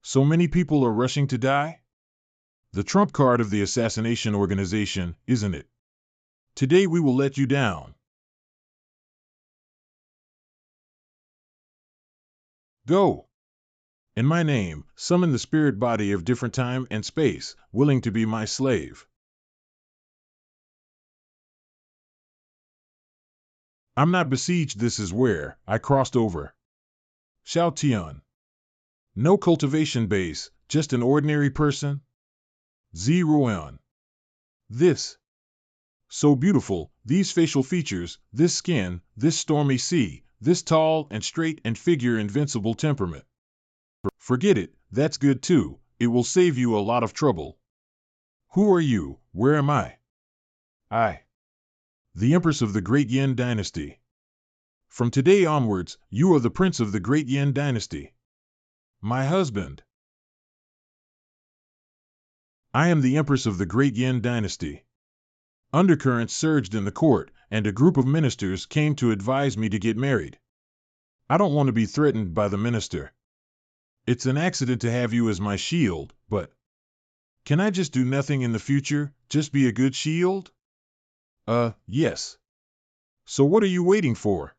So many people are rushing to die? The trump card of the assassination organization, isn't it? Today we will let you down. Go! In my name, summon the spirit body of different time and space, willing to be my slave. I'm not besieged, this is where I crossed over. Xiao Tian. No cultivation base, just an ordinary person? Zi Ruan. This. So beautiful, these facial features, this skin, this stormy sea, this tall and straight and figure invincible temperament. Forget it, that's good too, it will save you a lot of trouble. Who are you, where am I? The Empress of the Great Yin Dynasty. From today onwards, you are the Prince of the Great Yin Dynasty. My husband. I am the Empress of the Great Yin Dynasty. Undercurrents surged in the court, and a group of ministers came to advise me to get married. I don't want to be threatened by the minister. It's an accident to have you as my shield, but can I just do nothing in the future, just be a good shield? Yes. So what are you waiting for?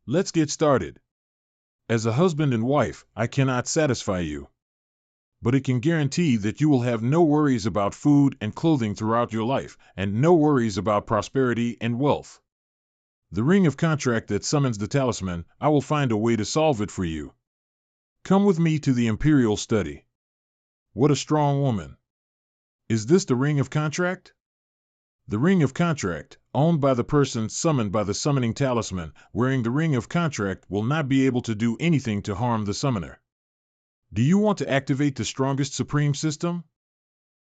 Let's get started. As a husband and wife, I cannot satisfy you. But it can guarantee that you will have no worries about food and clothing throughout your life, and no worries about prosperity and wealth. The ring of contract that summons the talisman, I will find a way to solve it for you. Come with me to the Imperial study. What a strong woman. Is this the ring of contract? The ring of contract, owned by the person summoned by the summoning talisman, wearing the ring of contract will not be able to do anything to harm the summoner. Do you want to activate the strongest supreme system?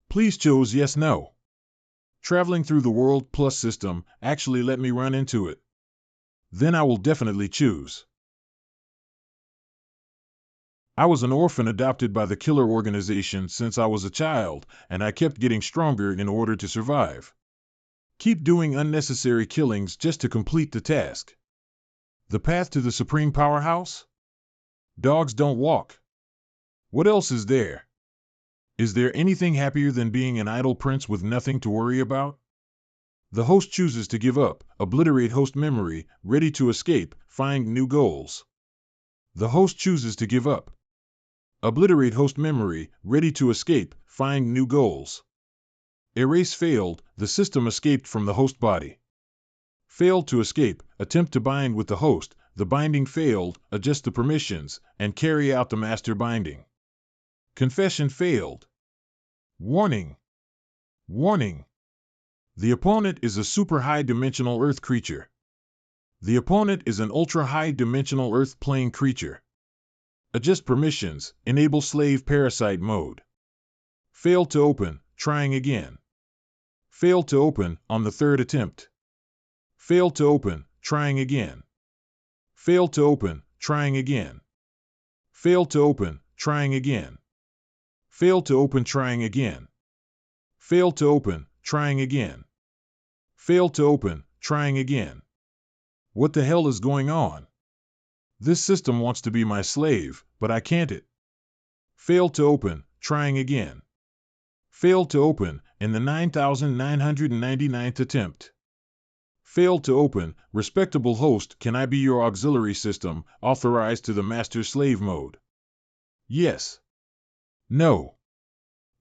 Please choose yes, no. Traveling through the World Plus system, actually let me run into it. Then I will definitely choose. I was an orphan adopted by the killer organization since I was a child, and I kept getting stronger in order to survive. Keep doing unnecessary killings just to complete the task. The path to the supreme powerhouse? Dogs don't walk. What else is there? Is there anything happier than being an idle prince with nothing to worry about? The host chooses to give up, obliterate host memory, ready to escape, find new goals. The host chooses to give up. Obliterate host memory, ready to escape, find new goals. Erase failed, the system escaped from the host body. Failed to escape, attempt to bind with the host, the binding failed, adjust the permissions, and carry out the master binding. Confession failed. Warning! Warning! The opponent is a super high-dimensional Earth creature. The opponent is an ultra-high-dimensional Earth plane creature. Adjust permissions, enable slave parasite mode. Failed to open, trying again. Failed to open, on the third attempt. Failed to open, trying again. Failed to open, trying again. Failed to open, trying again. Failed to open, trying again. Failed to open, trying again. Failed to open, trying again. What the hell is going on? This system wants to be my slave, but I can't it. Failed to open, trying again. Failed to open, in the 9,999th attempt. Failed to open, respectable host, can I be your auxiliary system, authorized to the master-slave mode? Yes. No.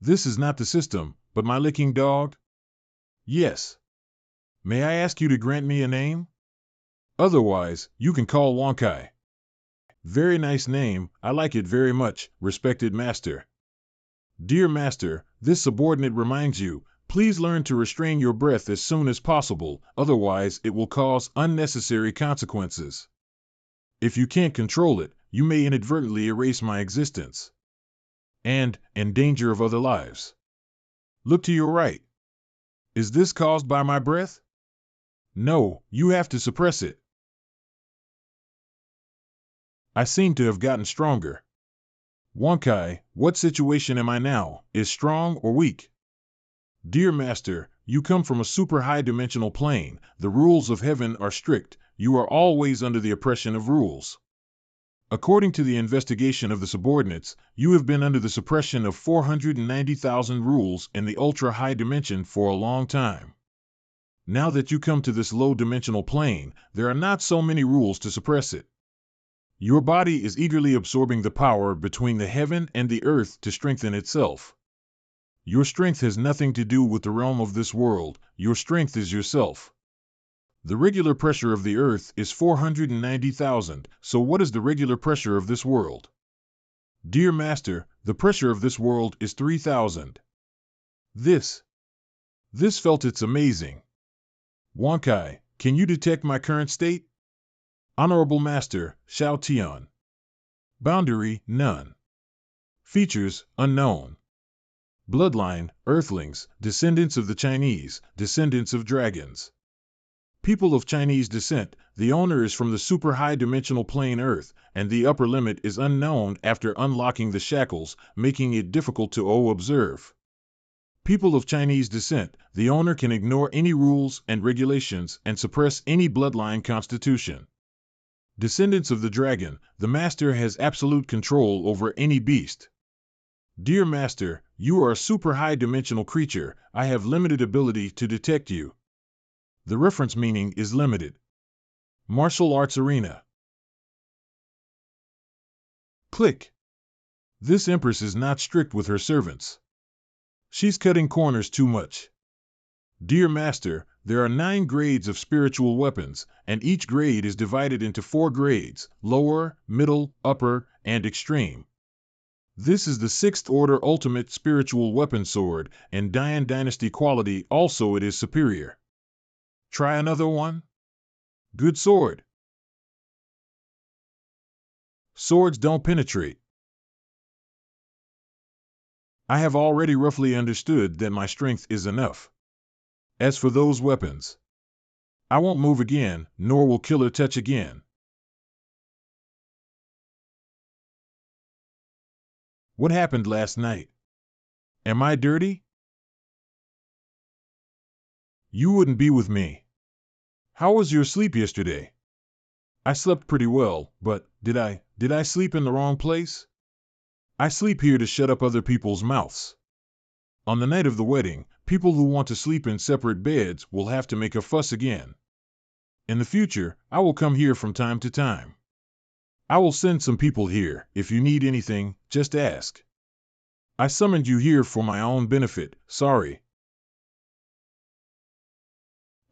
This is not the system, but my licking dog? Yes. May I ask you to grant me a name? Otherwise, you can call Wonkai. Very nice name, I like it very much, respected master. Dear master, this subordinate reminds you, please learn to restrain your breath as soon as possible, otherwise it will cause unnecessary consequences. If you can't control it, you may inadvertently erase my existence. And, in danger of other lives. Look to your right. Is this caused by my breath? No, you have to suppress it. I seem to have gotten stronger. Wonkai, what situation am I now, is strong or weak? Dear master, you come from a super high-dimensional plane, the rules of heaven are strict, you are always under the oppression of rules. According to the investigation of the subordinates, you have been under the suppression of 490,000 rules in the ultra-high dimension for a long time. Now that you come to this low-dimensional plane, there are not so many rules to suppress it. Your body is eagerly absorbing the power between the heaven and the earth to strengthen itself. Your strength has nothing to do with the realm of this world, your strength is yourself. The regular pressure of the earth is 490,000, so what is the regular pressure of this world? Dear Master, the pressure of this world is 3,000. This felt it's amazing. Wankai, can you detect my current state? Honorable Master, Shao Tian. Boundary, none. Features, unknown. Bloodline, Earthlings, descendants of the Chinese, descendants of dragons. People of Chinese descent, the owner is from the super high dimensional plane Earth, and the upper limit is unknown after unlocking the shackles, making it difficult to observe. People of Chinese descent, the owner can ignore any rules and regulations and suppress any bloodline constitution. Descendants of the dragon, the master has absolute control over any beast. Dear Master, you are a super high dimensional creature, I have limited ability to detect you. The reference meaning is limited. Martial Arts Arena. Click. This Empress is not strict with her servants. She's cutting corners too much. Dear Master, there are 9 grades of spiritual weapons, and each grade is divided into 4 grades, lower, middle, upper, and extreme. This is the 6th order ultimate spiritual weapon sword, and Dian Dynasty quality also it is superior. Try another one? Good sword. Swords don't penetrate. I have already roughly understood that my strength is enough. As for those weapons, I won't move again, nor will killer touch again. What happened last night? Am I dirty? You wouldn't be with me. How was your sleep yesterday? I slept pretty well, but did I sleep in the wrong place? I sleep here to shut up other people's mouths. On the night of the wedding, people who want to sleep in separate beds will have to make a fuss again. In the future, I will come here from time to time. I will send some people here. If you need anything, just ask. I summoned you here for my own benefit, sorry.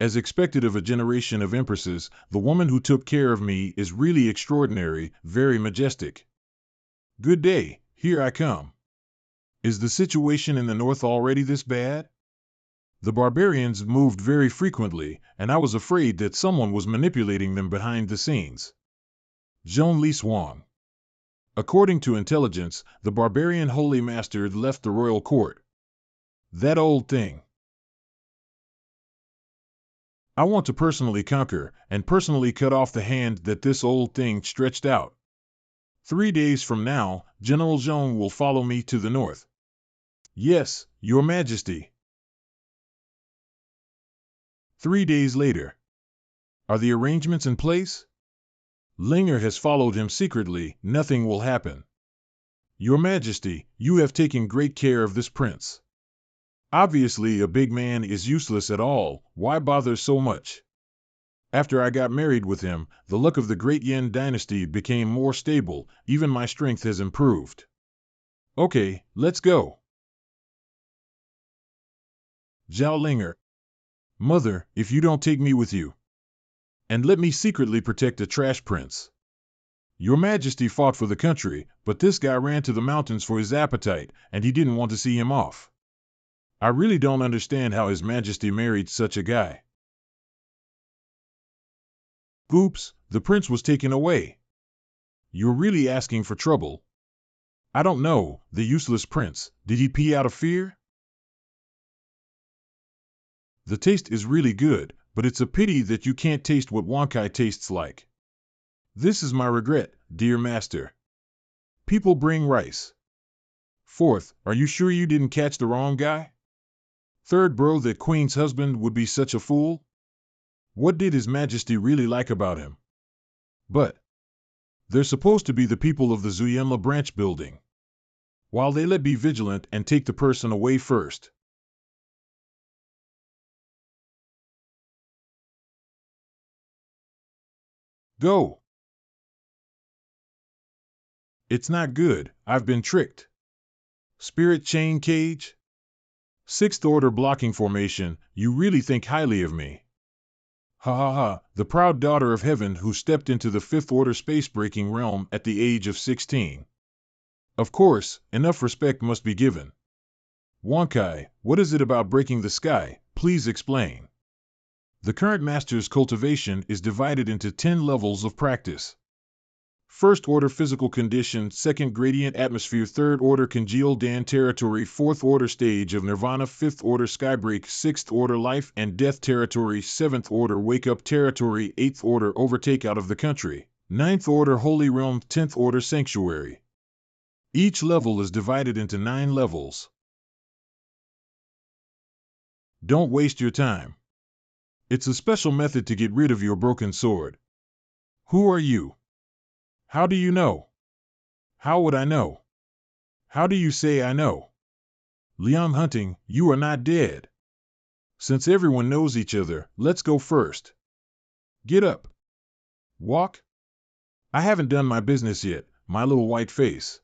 As expected of a generation of empresses, the woman who took care of me is really extraordinary, very majestic. Good day, here I come. Is the situation in the north already this bad? The barbarians moved very frequently, and I was afraid that someone was manipulating them behind the scenes. Zhong Li Swan. According to intelligence, the barbarian holy master left the royal court. That old thing. I want to personally conquer, and personally cut off the hand that this old thing stretched out. 3 days from now, General Zhong will follow me to the north. Yes, Your Majesty. 3 days later. Are the arrangements in place? Linger has followed him secretly, nothing will happen. Your Majesty, you have taken great care of this prince. Obviously a big man is useless at all, why bother so much? After I got married with him, the luck of the great Yin dynasty became more stable, even my strength has improved. Okay, let's go. Zhao Linger. Mother, if you don't take me with you. And let me secretly protect the trash prince. Your Majesty fought for the country, but this guy ran to the mountains for his appetite, and he didn't want to see him off. I really don't understand how His Majesty married such a guy. Oops, the prince was taken away. You're really asking for trouble. I don't know, the useless prince, did he pee out of fear? The taste is really good, but it's a pity that you can't taste what Wankai tastes like. This is my regret, dear master. People bring rice. Fourth, are you sure you didn't catch the wrong guy? Third, bro, that Queen's husband would be such a fool? What did His Majesty really like about him? But They're supposed to be the people of the Zuyemla branch building. While they let be vigilant and take the person away first. Go. It's not good. I've been tricked. Spirit chain cage? Sixth order blocking formation. You really think highly of me. Ha ha ha, the proud daughter of heaven who stepped into the fifth order space-breaking realm at the age of 16. Of course, enough respect must be given. Wankai, what is it about breaking the sky? Please explain. The current master's cultivation is divided into 10 levels of practice. First order physical condition, second gradient atmosphere, third order congealed Dan territory, fourth order stage of nirvana, fifth order skybreak, sixth order life and death territory, seventh order wake up territory, eighth order overtake out of the country, ninth order holy realm, 10th order sanctuary. Each level is divided into 9 levels. Don't waste your time. It's a special method to get rid of your broken sword. Who are you? How do you know? How would I know? How do you say I know? Liam Hunting, you are not dead. Since everyone knows each other, let's go first. Get up. Walk. I haven't done my business yet, my little white face.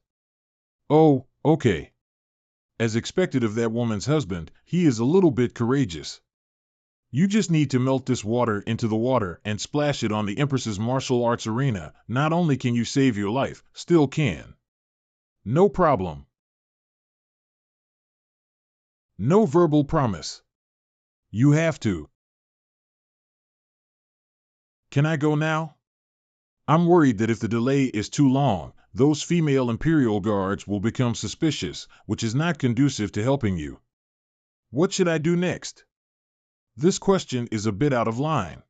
Oh, okay. As expected of that woman's husband, he is a little bit courageous. You just need to melt this water into the water and splash it on the Empress's martial arts arena. Not only can you save your life, still can. No problem. No verbal promise. You have to. Can I go now? I'm worried that if the delay is too long, those female Imperial guards will become suspicious, which is not conducive to helping you. What should I do next? This question is a bit out of line.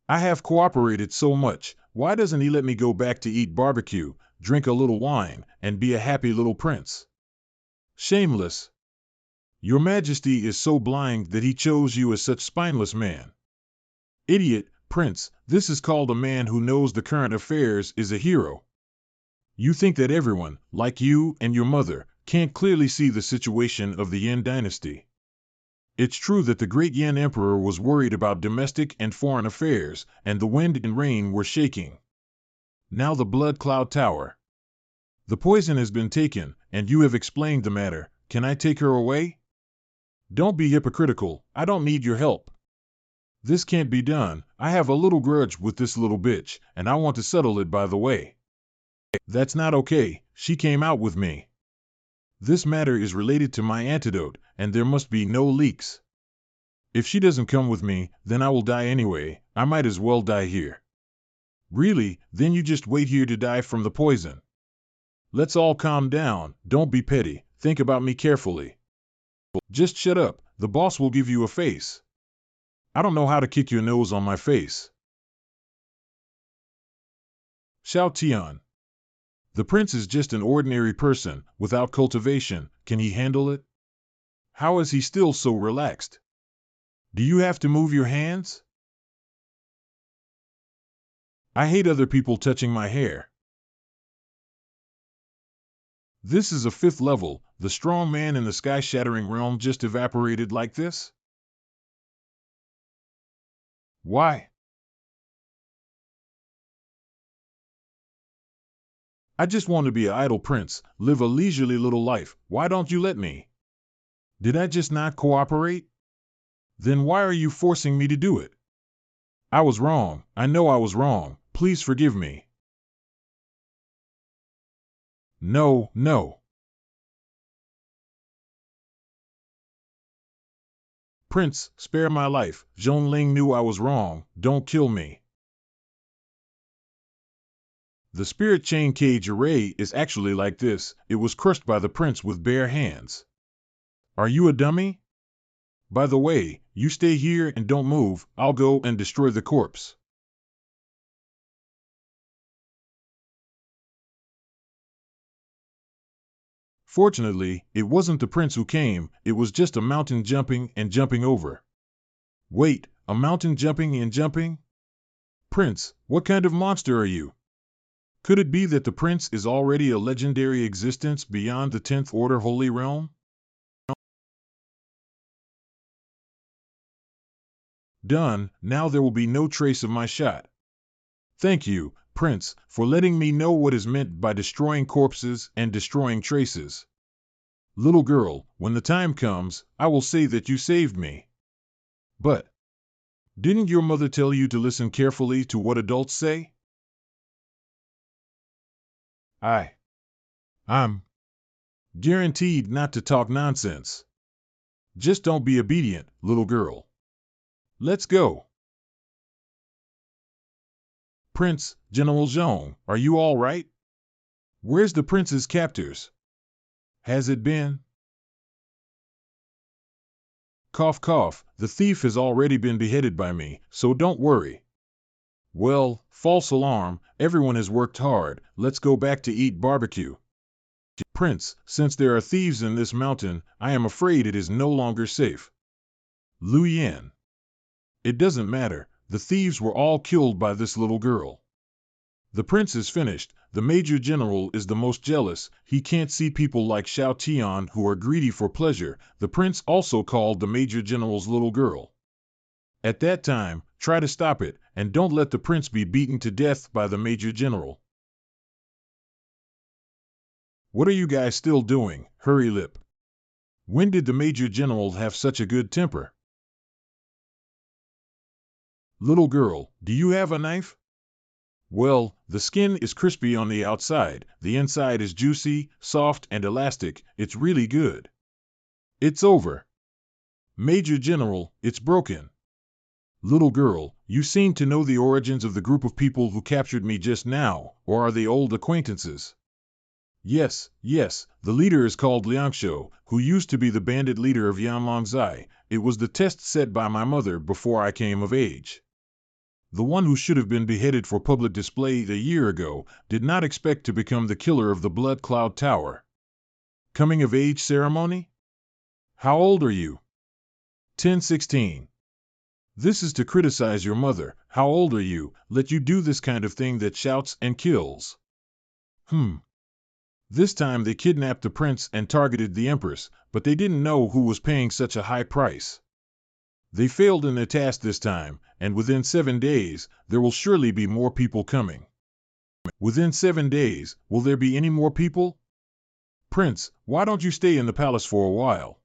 I have cooperated so much, why doesn't he let me go back to eat barbecue, drink a little wine, and be a happy little prince? Shameless. Your Majesty is so blind that he chose you as such spineless man. Idiot, Prince, this is called a man who knows the current affairs is a hero. You think that everyone, like you and your mother, can't clearly see the situation of the Yin dynasty. It's true that the great Yin Emperor was worried about domestic and foreign affairs, and the wind and rain were shaking. Now the Blood Cloud Tower. The poison has been taken, and you have explained the matter. Can I take her away? Don't be hypocritical, I don't need your help. This can't be done. I have a little grudge with this little bitch, and I want to settle it by the way. That's not okay, she came out with me. This matter is related to my antidote, and there must be no leaks. If she doesn't come with me, then I will die anyway. I might as well die here. Really, then you just wait here to die from the poison. Let's all calm down, don't be petty, think about me carefully. Just shut up, the boss will give you a face. I don't know how to kick your nose on my face. Xiao Tian. The prince is just an ordinary person, without cultivation. Can he handle it? How is he still so relaxed? Do you have to move your hands? I hate other people touching my hair. This is a 5th level. The strong man in the sky-shattering realm just evaporated like this? Why? I just want to be an idle prince, live a leisurely little life. Why don't you let me? Did I just not cooperate? Then why are you forcing me to do it? I was wrong. I know I was wrong. Please forgive me. No, no. Prince, spare my life. Zhongling knew I was wrong. Don't kill me. The spirit chain cage array is actually like this. It was crushed by the prince with bare hands. Are you a dummy? By the way, you stay here and don't move. I'll go and destroy the corpse. Fortunately, it wasn't the prince who came. It was just a mountain jumping and jumping over. Wait, a mountain jumping and jumping? Prince, what kind of monster are you? Could it be that the prince is already a legendary existence beyond the 10th Order Holy Realm? Done, now there will be no trace of my shot. Thank you, Prince, for letting me know what is meant by destroying corpses and destroying traces. Little girl, when the time comes, I will say that you saved me. But didn't your mother tell you to listen carefully to what adults say? I'm guaranteed not to talk nonsense. Just don't be obedient, little girl. Let's go. Prince, General Zhong, are you all right? Where's the prince's captors? Has it been? Cough, cough, the thief has already been beheaded by me, so don't worry. Well, false alarm, everyone has worked hard, let's go back to eat barbecue. Prince, since there are thieves in this mountain, I am afraid it is no longer safe. Lu Yan. It doesn't matter, the thieves were all killed by this little girl. The prince is finished, the major general is the most jealous, he can't see people like Xiao Tian who are greedy for pleasure, the prince also called the major general's little girl. At that time, try to stop it, and don't let the prince be beaten to death by the major general. What are you guys still doing, hurry lip? When did the major general have such a good temper? Little girl, do you have a knife? Well, the skin is crispy on the outside, the inside is juicy, soft, and elastic, it's really good. It's over. Major General, it's broken. Little girl, you seem to know the origins of the group of people who captured me just now, or are they old acquaintances? Yes, the leader is called Liangshou, who used to be the bandit leader of Yanlongzai. It was the test set by my mother before I came of age. The one who should have been beheaded for public display a year ago did not expect to become the killer of the Blood Cloud Tower. Coming of age ceremony? How old are you? 10-16. This is to criticize your mother. How old are you? Let you do this kind of thing that shouts and kills. This time they kidnapped the prince and targeted the Empress, but they didn't know who was paying such a high price. They failed in their task this time, and within 7 days, there will surely be more people coming. Within 7 days, will there be any more people? Prince, why don't you stay in the palace for a while?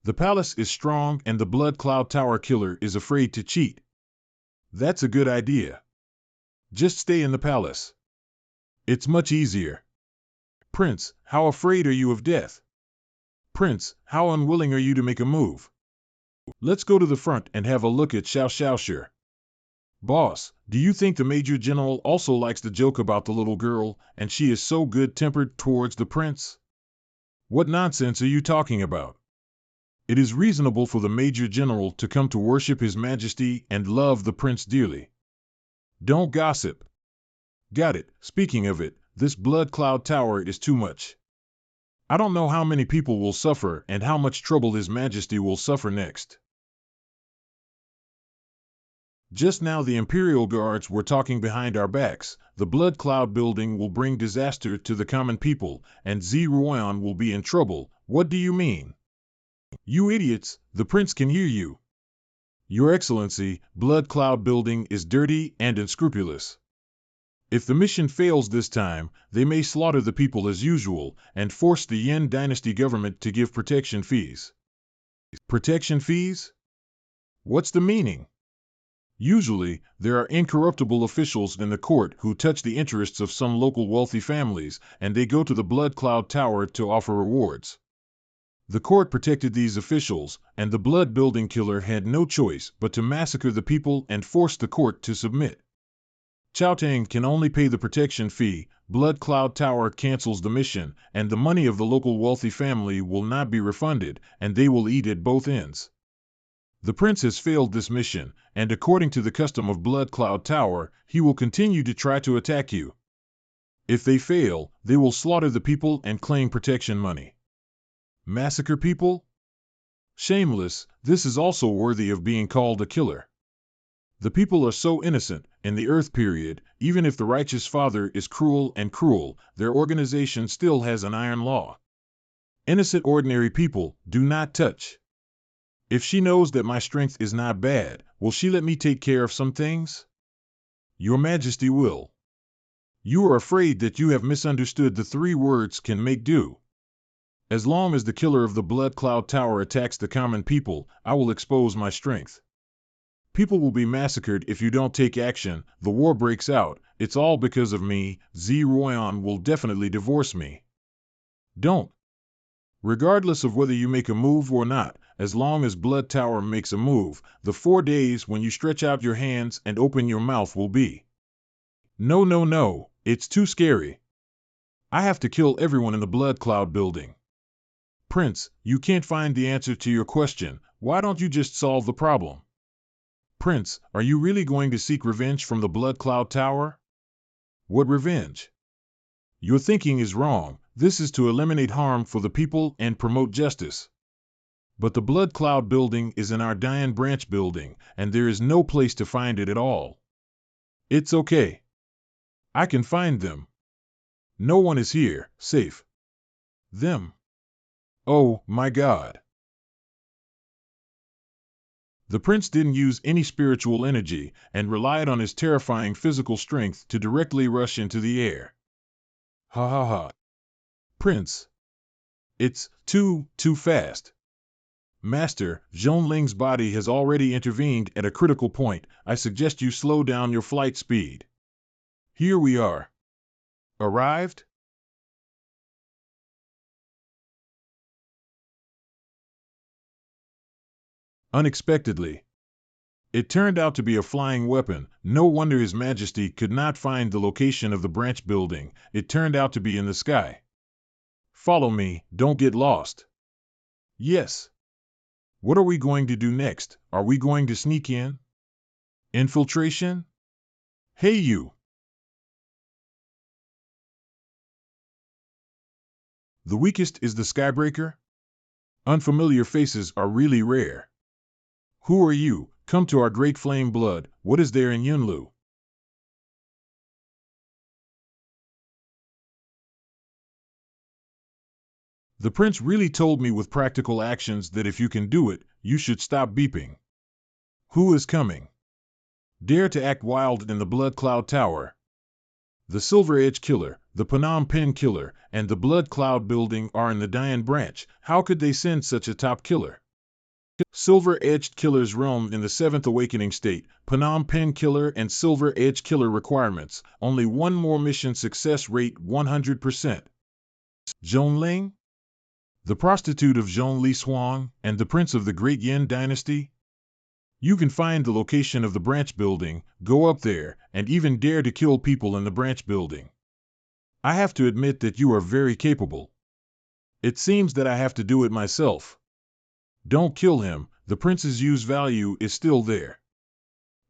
The palace is strong and the Blood Cloud Tower killer is afraid to cheat. That's a good idea. Just stay in the palace. It's much easier. Prince, how afraid are you of death? Prince, how unwilling are you to make a move? Let's go to the front and have a look at Xiao Xiaoshi. Boss, do you think the Major General also likes the joke about the little girl, and she is so good-tempered towards the prince? What nonsense are you talking about? It is reasonable for the Major General to come to worship His Majesty and love the prince dearly. Don't gossip. Got it, speaking of it, this Blood Cloud Tower is too much. I don't know how many people will suffer and how much trouble His Majesty will suffer next. Just now the Imperial Guards were talking behind our backs. The Blood Cloud building will bring disaster to the common people, and Ziruan will be in trouble. What do you mean? You idiots, the prince can hear you. Your Excellency, Blood Cloud building is dirty and unscrupulous. If the mission fails this time, they may slaughter the people as usual and force the Yen dynasty government to give protection fees. Protection fees? What's the meaning? Usually, there are incorruptible officials in the court who touch the interests of some local wealthy families, and they go to the Blood Cloud Tower to offer rewards. The court protected these officials, and the blood building killer had no choice but to massacre the people and force the court to submit. Chao Tang can only pay the protection fee, Blood Cloud Tower cancels the mission, and the money of the local wealthy family will not be refunded, and they will eat at both ends. The prince has failed this mission, and according to the custom of Blood Cloud Tower, he will continue to try to attack you. If they fail, they will slaughter the people and claim protection money. Massacre people? Shameless, this is also worthy of being called a killer. The people are so innocent, in the Earth period, even if the righteous father is cruel and cruel, their organization still has an iron law. Innocent ordinary people do not touch. If she knows that my strength is not bad, will she let me take care of some things? Your Majesty will. You are afraid that you have misunderstood the 3 words can make do. As long as the killer of the Blood Cloud Tower attacks the common people, I will expose my strength. People will be massacred if you don't take action, the war breaks out, it's all because of me, Royan will definitely divorce me. Don't. Regardless of whether you make a move or not, as long as Blood Tower makes a move, the 4 days when you stretch out your hands and open your mouth will be. No, no, no, it's too scary. I have to kill everyone in the Blood Cloud building. Prince, you can't find the answer to your question, why don't you just solve the problem? Prince, are you really going to seek revenge from the Blood Cloud Tower? What revenge? Your thinking is wrong, this is to eliminate harm for the people and promote justice. But the Blood Cloud building is in our Dian branch building, and there is no place to find it at all. It's okay. I can find them. No one is here, safe. Them. Oh, my God. The prince didn't use any spiritual energy and relied on his terrifying physical strength to directly rush into the air. Ha ha ha. Prince. It's too fast. Master, Zhongling's body has already intervened at a critical point. I suggest you slow down your flight speed. Here we are. Arrived? Unexpectedly. It turned out to be a flying weapon. No wonder His Majesty could not find the location of the branch building. It turned out to be in the sky. Follow me, don't get lost. Yes. What are we going to do next? Are we going to sneak in? Infiltration? Hey you! The weakest is the Skybreaker? Unfamiliar faces are really rare. Who are you? Come to our great flame blood. What is there in Yunlu? The prince really told me with practical actions that if you can do it, you should stop beeping. Who is coming? Dare to act wild in the Blood Cloud Tower. The Silver Edge Killer, the Phnom Penh Killer, and the Blood Cloud Building are in the Dian branch. How could they send such a top killer? Silver-Edged Killers roam in the 7th Awakening State, Phnom Penh Killer and Silver-Edged Killer requirements, only one more mission success rate 100%. Zhongling? The prostitute of Zhongli Suang and the prince of the Great Yin Dynasty? You can find the location of the branch building, go up there, and even dare to kill people in the branch building. I have to admit that you are very capable. It seems that I have to do it myself. Don't kill him, the prince's use value is still there.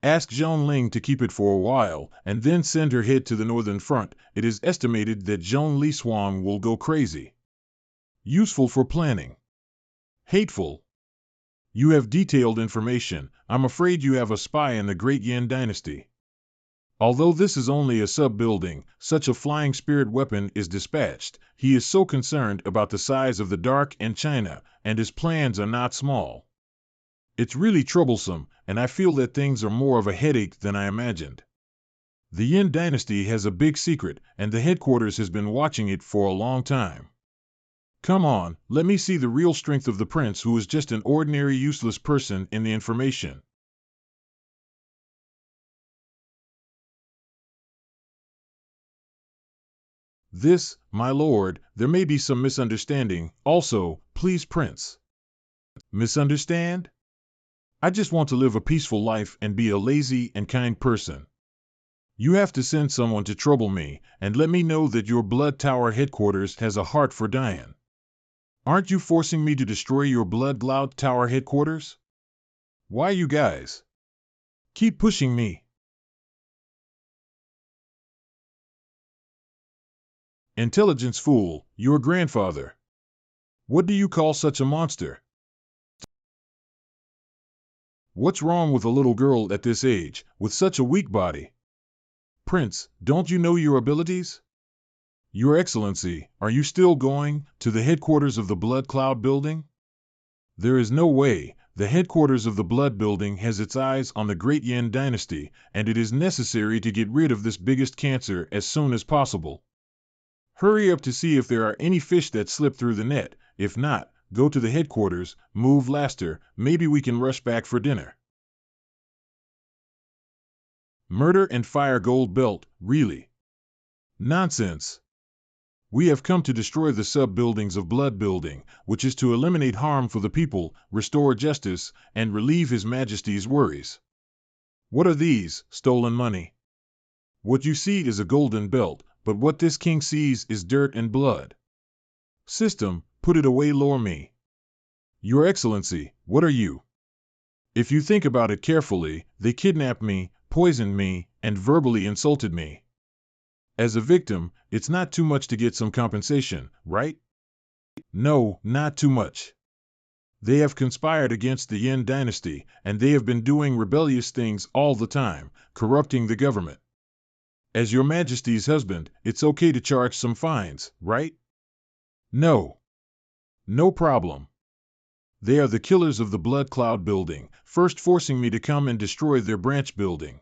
Ask Zhongling to keep it for a while, and then send her head to the northern front. It is estimated that Zhongli Suang will go crazy. Useful for planning. Hateful. You have detailed information. I'm afraid you have a spy in the Great Yin Dynasty. Although this is only a sub-building, such a flying spirit weapon is dispatched. He is so concerned about the size of the Dark and China, and his plans are not small. It's really troublesome, and I feel that things are more of a headache than I imagined. The Yin Dynasty has a big secret, and the headquarters has been watching it for a long time. Come on, let me see the real strength of the prince who is just an ordinary useless person in the information. This, my lord, there may be some misunderstanding. Also, please, prince. Misunderstand? I just want to live a peaceful life and be a lazy and kind person. You have to send someone to trouble me, and let me know that your Blood Tower headquarters has a heart for Dian. Aren't you forcing me to destroy your Blood Cloud Tower headquarters? Why you guys? Keep pushing me. Intelligence fool, your grandfather. What do you call such a monster? What's wrong with a little girl at this age, with such a weak body? Prince, don't you know your abilities? Your Excellency, are you still going to the headquarters of the Blood Cloud Building? There is no way. The headquarters of the Blood Building has its eyes on the Great Yin Dynasty, and it is necessary to get rid of this biggest cancer as soon as possible. Hurry up to see if there are any fish that slip through the net. If not, go to the headquarters, move Laster, maybe we can rush back for dinner. Murder and fire gold belt, really? Nonsense. We have come to destroy the sub-buildings of Blood Building, which is to eliminate harm for the people, restore justice, and relieve His Majesty's worries. What are these? Stolen money? What you see is a golden belt, but what this king sees is dirt and blood. System, put it away, lore me. Your Excellency, what are you? If you think about it carefully, they kidnapped me, poisoned me, and verbally insulted me. As a victim, it's not too much to get some compensation, right? No, not too much. They have conspired against the Yin dynasty, and they have been doing rebellious things all the time, corrupting the government. As your Majesty's husband, it's okay to charge some fines, right? No. No problem. They are the killers of the Blood Cloud Building, first forcing me to come and destroy their branch building.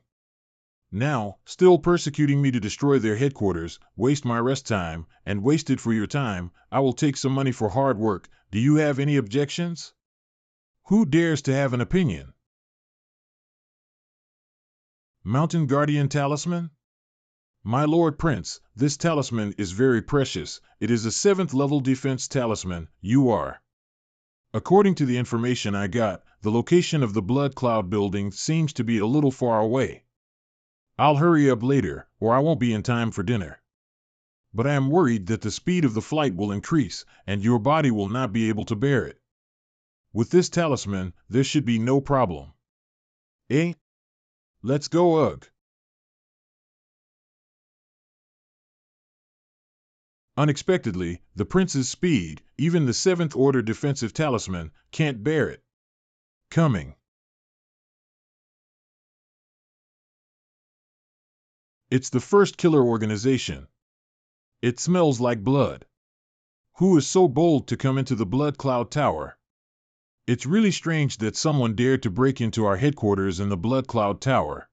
Now, still persecuting me to destroy their headquarters, waste my rest time, and waste it for your time. I will take some money for hard work. Do you have any objections? Who dares to have an opinion? Mountain Guardian Talisman? My Lord Prince, this talisman is very precious. It is a 7th level defense talisman. You are. According to the information I got, the location of the Blood Cloud Building seems to be a little far away. I'll hurry up later, or I won't be in time for dinner. But I am worried that the speed of the flight will increase, and your body will not be able to bear it. With this talisman, there should be no problem. Eh? Let's go, ugh. Unexpectedly, the prince's speed, even the 7th Order defensive talisman, can't bear it. Coming. It's the first killer organization. It smells like blood. Who is so bold to come into the Blood Cloud Tower? It's really strange that someone dared to break into our headquarters in the Blood Cloud Tower.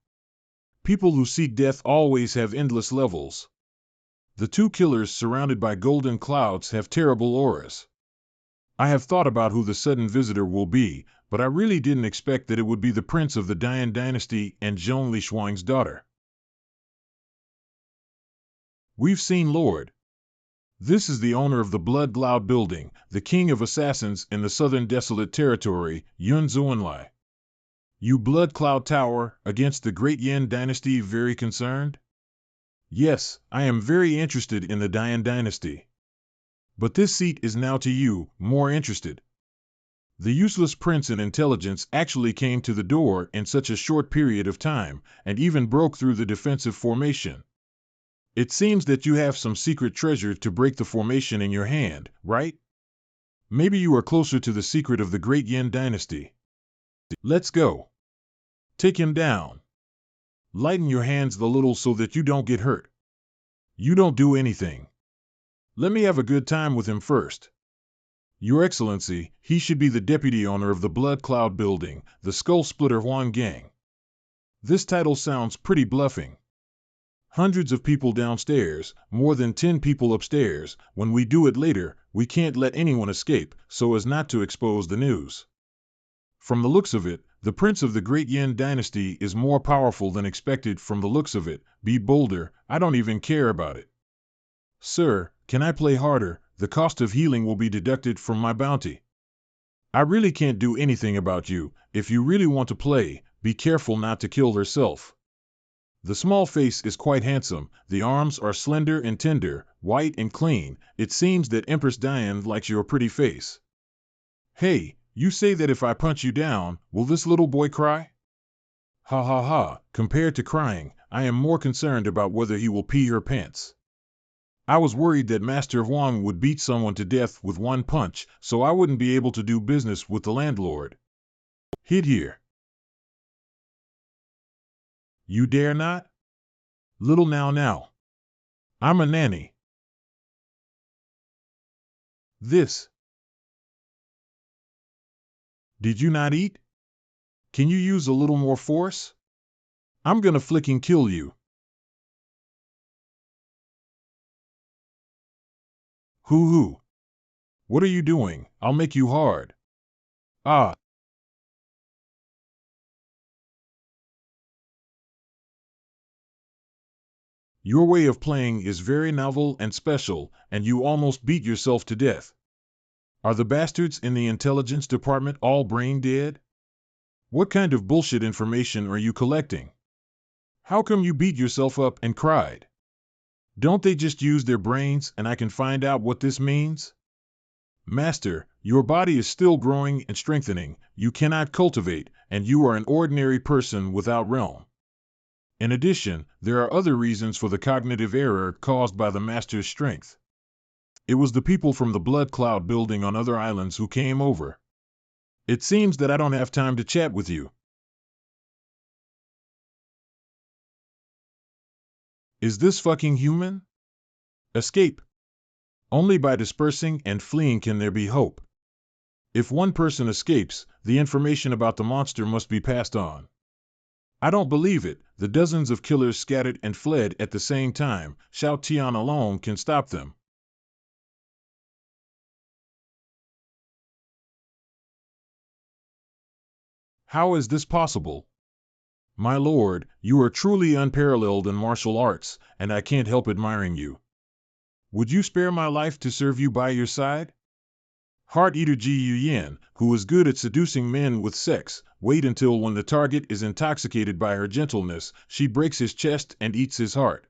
People who seek death always have endless levels. The two killers surrounded by golden clouds have terrible auras. I have thought about who the sudden visitor will be, but I really didn't expect that it would be the prince of the Dian dynasty and Zhong Li Shuang's daughter. We've seen Lord. This is the owner of the Blood Cloud Building, the king of assassins in the southern desolate territory, Yun Zuanlai. You Blood Cloud Tower, against the Great Yin dynasty, very concerned? Yes, I am very interested in the Dian dynasty. But this seat is now to you, more interested. The useless prince in intelligence actually came to the door in such a short period of time, and even broke through the defensive formation. It seems that you have some secret treasure to break the formation in your hand, right? Maybe you are closer to the secret of the Great Yin dynasty. Let's go. Take him down. Lighten your hands a little so that you don't get hurt. You don't do anything. Let me have a good time with him first. Your Excellency, he should be the deputy owner of the Blood Cloud Building, the Skull Splitter Huang Gang. This title sounds pretty bluffing. Hundreds of people downstairs, more than 10 people upstairs. When we do it later, we can't let anyone escape, so as not to expose the news. From the looks of it, the prince of the Great Yin dynasty is more powerful than expected. From the looks of it, be bolder, I don't even care about it. Sir, can I play harder? The cost of healing will be deducted from my bounty. I really can't do anything about you. If you really want to play, be careful not to kill herself. The small face is quite handsome, the arms are slender and tender, white and clean. It seems that Empress Diane likes your pretty face. Hey, you say that if I punch you down, will this little boy cry? Ha ha ha, compared to crying, I am more concerned about whether he will pee her pants. I was worried that Master Huang would beat someone to death with one punch, so I wouldn't be able to do business with the landlord. Hid here. You dare not? Little now. I'm a nanny. This. Did you not eat? Can you use a little more force? I'm gonna flicking kill you. Hoo. What are you doing? I'll make you hard. Ah. Your way of playing is very novel and special, and you almost beat yourself to death. Are the bastards in the intelligence department all brain dead? What kind of bullshit information are you collecting? How come you beat yourself up and cried? Don't they just use their brains and I can find out what this means? Master, your body is still growing and strengthening, you cannot cultivate, and you are an ordinary person without realm. In addition, there are other reasons for the cognitive error caused by the Master's strength. It was the people from the Blood Cloud building on other islands who came over. It seems that I don't have time to chat with you. Is this fucking human? Escape. Only by dispersing and fleeing can there be hope. If one person escapes, the information about the monster must be passed on. I don't believe it. The dozens of killers scattered and fled at the same time. Xiao Tian alone can stop them. How is this possible? My lord, you are truly unparalleled in martial arts, and I can't help admiring you. Would you spare my life to serve you by your side? Heart-eater Ji Yuyan, who is good at seducing men with sex, wait until when the target is intoxicated by her gentleness, she breaks his chest and eats his heart.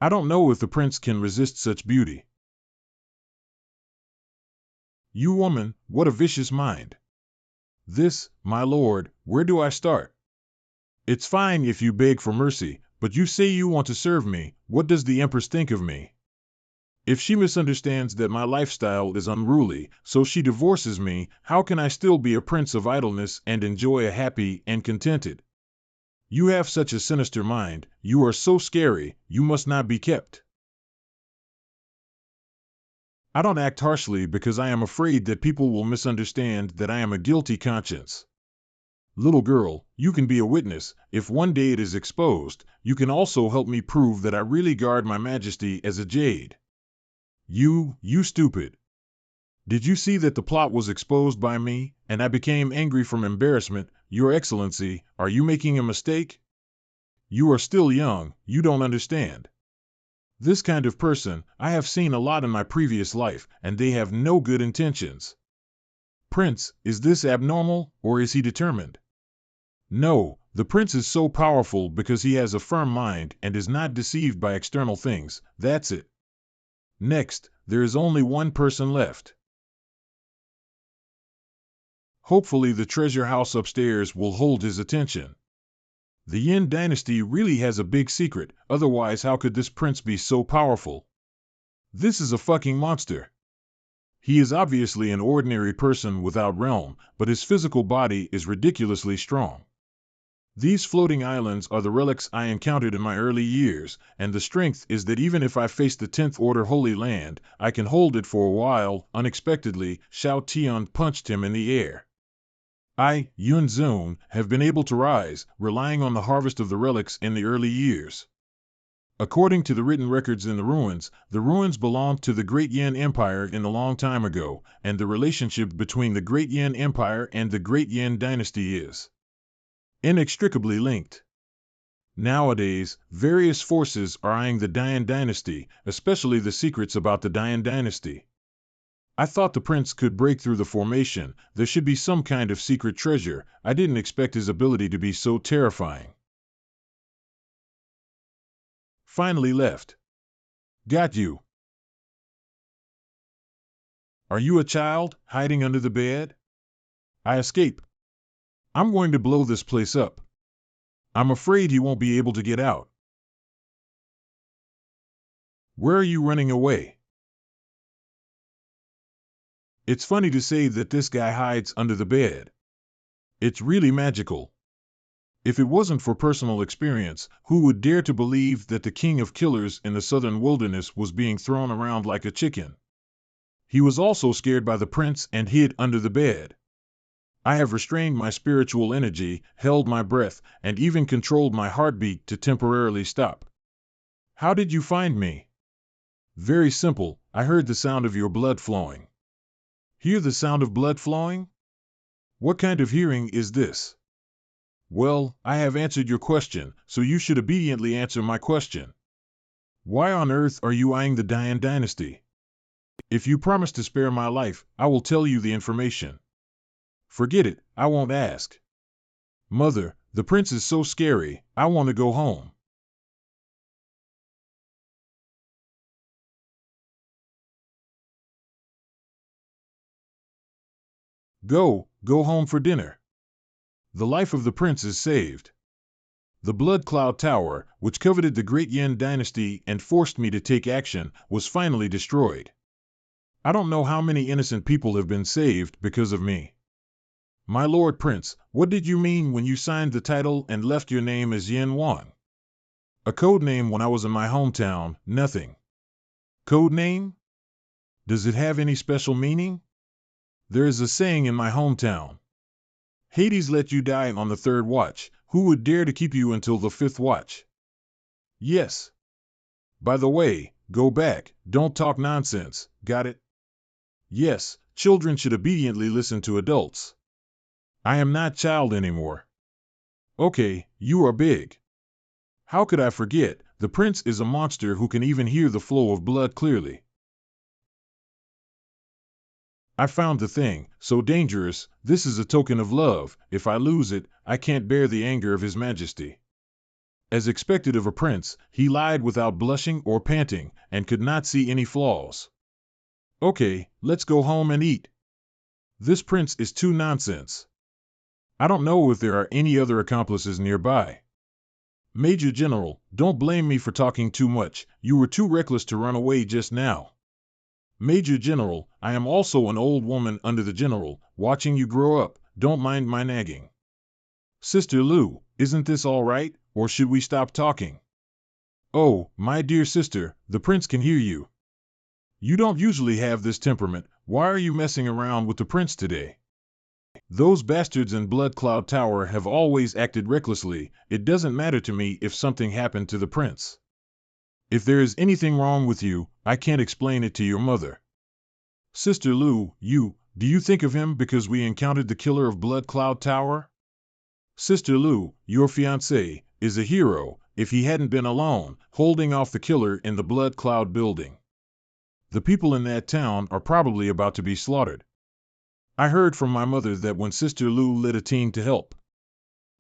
I don't know if the prince can resist such beauty. You woman, what a vicious mind. This, my lord, where do I start? It's fine if you beg for mercy, but you say you want to serve me, what does the Empress think of me? If she misunderstands that my lifestyle is unruly, so she divorces me, how can I still be a prince of idleness and enjoy a happy and contented? You have such a sinister mind, you are so scary, you must not be kept. I don't act harshly because I am afraid that people will misunderstand that I am a guilty conscience. Little girl, you can be a witness. If one day it is exposed, you can also help me prove that I really guard my majesty as a jade. You stupid. Did you see that the plot was exposed by me, and I became angry from embarrassment? Your Excellency, are you making a mistake? You are still young, you don't understand. This kind of person, I have seen a lot in my previous life, and they have no good intentions. Prince, is this abnormal, or is he determined? No, the prince is so powerful because he has a firm mind and is not deceived by external things, that's it. Next, there is only one person left. Hopefully the treasure house upstairs will hold his attention. The Yin dynasty really has a big secret, otherwise how could this prince be so powerful? This is a fucking monster. He is obviously an ordinary person without realm, but his physical body is ridiculously strong. These floating islands are the relics I encountered in my early years, and the strength is that even if I face the 10th Order Holy Land, I can hold it for a while. Unexpectedly, Xiao Tian punched him in the air. I, Yun Zun, have been able to rise, relying on the harvest of the relics in the early years. According to the written records in the ruins belonged to the Great Yin Empire in a long time ago, and the relationship between the Great Yin Empire and the Great Yin Dynasty is inextricably linked. Nowadays, various forces are eyeing the Dian Dynasty, especially the secrets about the Dian Dynasty. I thought the prince could break through the formation, there should be some kind of secret treasure. I didn't expect his ability to be so terrifying. Finally left. Got you. Are you a child, hiding under the bed? I escape. I'm going to blow this place up. I'm afraid he won't be able to get out. Where are you running away? It's funny to say that this guy hides under the bed. It's really magical. If it wasn't for personal experience, who would dare to believe that the king of killers in the southern wilderness was being thrown around like a chicken? He was also scared by the prince and hid under the bed. I have restrained my spiritual energy, held my breath, and even controlled my heartbeat to temporarily stop. How did you find me? Very simple, I heard the sound of your blood flowing. Hear the sound of blood flowing? What kind of hearing is this? Well, I have answered your question, so you should obediently answer my question. Why on earth are you eyeing the Dian dynasty? If you promise to spare my life, I will tell you the information. Forget it, I won't ask. Mother, the prince is so scary, I want to go home. Go home for dinner. The life of the prince is saved. The Blood Cloud Tower, which coveted the Great Yin dynasty and forced me to take action, was finally destroyed. I don't know how many innocent people have been saved because of me. My Lord Prince, what did you mean when you signed the title and left your name as Yin Wang? A code name when I was in my hometown, nothing. Code name? Does it have any special meaning? There is a saying in my hometown. Hades let you die on the third watch. Who would dare to keep you until the fifth watch? Yes. By the way, go back, don't talk nonsense, got it? Yes, children should obediently listen to adults. I am not child anymore. Okay, you are big. How could I forget, the prince is a monster who can even hear the flow of blood clearly. I found the thing, so dangerous, this is a token of love, if I lose it, I can't bear the anger of His Majesty. As expected of a prince, he lied without blushing or panting, and could not see any flaws. Okay, let's go home and eat. This prince is too nonsense. I don't know if there are any other accomplices nearby. Major General, don't blame me for talking too much, you were too reckless to run away just now. Major General, I am also an old woman under the general, watching you grow up, don't mind my nagging. Sister Lou, isn't this all right, or should we stop talking? Oh, my dear sister, the prince can hear you. You don't usually have this temperament, why are you messing around with the prince today? Those bastards in Blood Cloud Tower have always acted recklessly, it doesn't matter to me if something happened to the prince. If there is anything wrong with you, I can't explain it to your mother. Sister Lou, do you think of him because we encountered the killer of Blood Cloud Tower? Sister Lou, your fiancé, is a hero, if he hadn't been alone, holding off the killer in the Blood Cloud building. The people in that town are probably about to be slaughtered. I heard from my mother that when Sister Lou led a team to help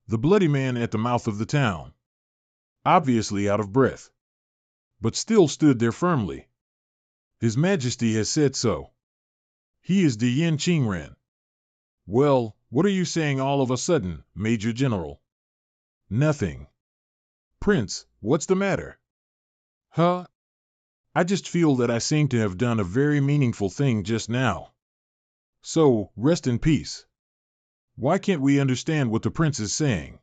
the bloody man at the mouth of the town, obviously out of breath, but still stood there firmly. His Majesty has said so. He is the Yin Qingren. Well, what are you saying all of a sudden, Major General? Nothing. Prince, what's the matter? Huh? I just feel that I seem to have done a very meaningful thing just now. So, rest in peace. Why can't we understand what the prince is saying?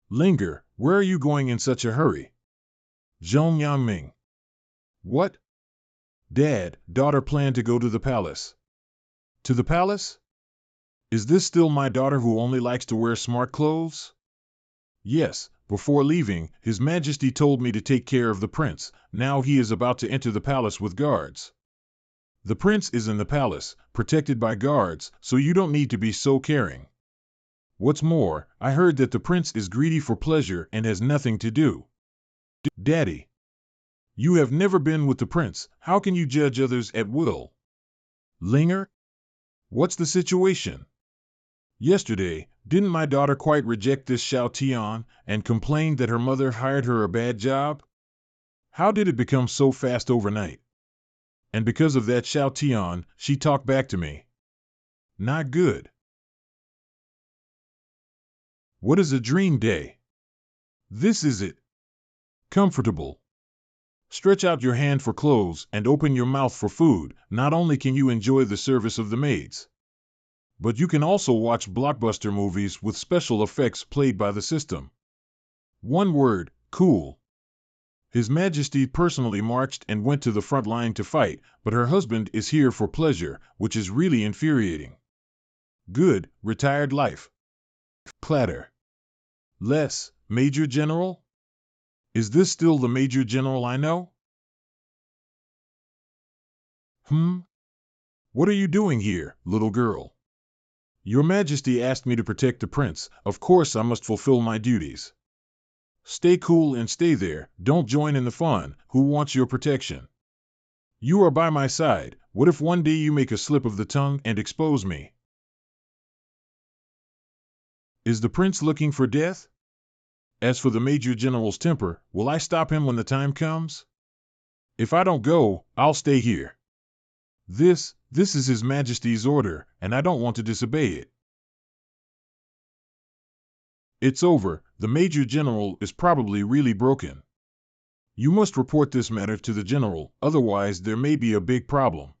Linger, where are you going in such a hurry? Zhong Yangming. What? Dad, daughter planned to go to the palace. To the palace? Is this still my daughter who only likes to wear smart clothes? Yes, before leaving, His Majesty told me to take care of the prince, now he is about to enter the palace with guards. The prince is in the palace, protected by guards, so you don't need to be so caring. What's more, I heard that the prince is greedy for pleasure and has nothing to do. Daddy, you have never been with the prince, how can you judge others at will? Linger? What's the situation? Yesterday, didn't my daughter quite reject this Xiao Tian and complain that her mother hired her a bad job? How did it become so fast overnight? And because of that Xiao Tian, she talked back to me. Not good. What is a dream day? This is it. Comfortable. Stretch out your hand for clothes and open your mouth for food, not only can you enjoy the service of the maids, But you can also watch blockbuster movies with special effects played by the system. One word, cool. His Majesty personally marched and went to the front line to fight, but her husband is here for pleasure, which is really infuriating. Good, retired life. Clatter. Less, Major General? Is this still the Major General I know? What are you doing here, little girl? Your Majesty asked me to protect the prince. Of course I must fulfill my duties. Stay cool and stay there. Don't join in the fun. Who wants your protection? You are by my side. What if one day you make a slip of the tongue and expose me? Is the prince looking for death? As for the Major General's temper, will I stop him when the time comes? If I don't go, I'll stay here. This is His Majesty's order, and I don't want to disobey it. It's over. The Major General is probably really broken. You must report this matter to the General, otherwise there may be a big problem.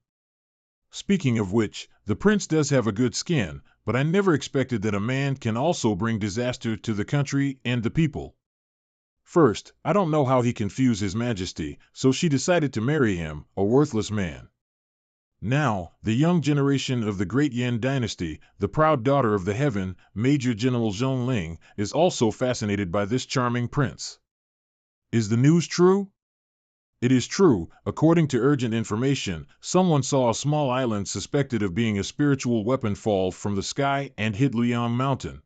Speaking of which, the prince does have a good skin, but I never expected that a man can also bring disaster to the country and the people. First, I don't know how he confused His Majesty, so she decided to marry him, a worthless man. Now, the young generation of the Great Yan dynasty, the proud daughter of the heaven, Major General Zhong Ling, is also fascinated by this charming prince. Is the news true? It is true. According to urgent information, someone saw a small island suspected of being a spiritual weapon fall from the sky and hit Luoyang Mountain.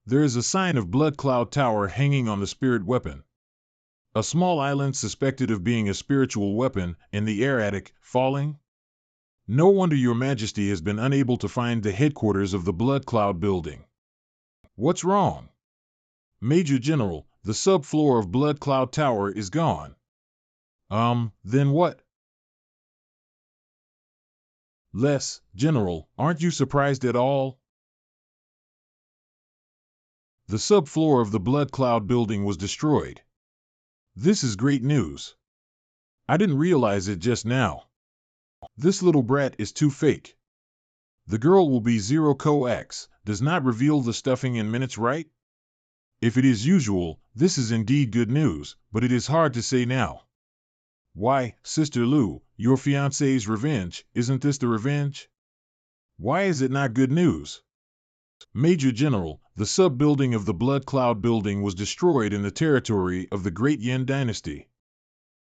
There is a sign of Blood Cloud Tower hanging on the spirit weapon. A small island suspected of being a spiritual weapon in the air attic, falling? No wonder Your Majesty has been unable to find the headquarters of the Blood Cloud building. What's wrong? Major General, the subfloor of Blood Cloud Tower is gone. Then what? General, aren't you surprised at all? The subfloor of the Blood Cloud building was destroyed. This is great news. I didn't realize it just now. This little brat is too fake. The girl will be zero coax, does not reveal the stuffing in minutes, right? If it is usual, this is indeed good news, but it is hard to say now. Why, Sister Lu, your fiancé's revenge, isn't this the revenge? Why is it not good news? Major General, the sub-building of the Blood Cloud building was destroyed in the territory of the Great Yan dynasty.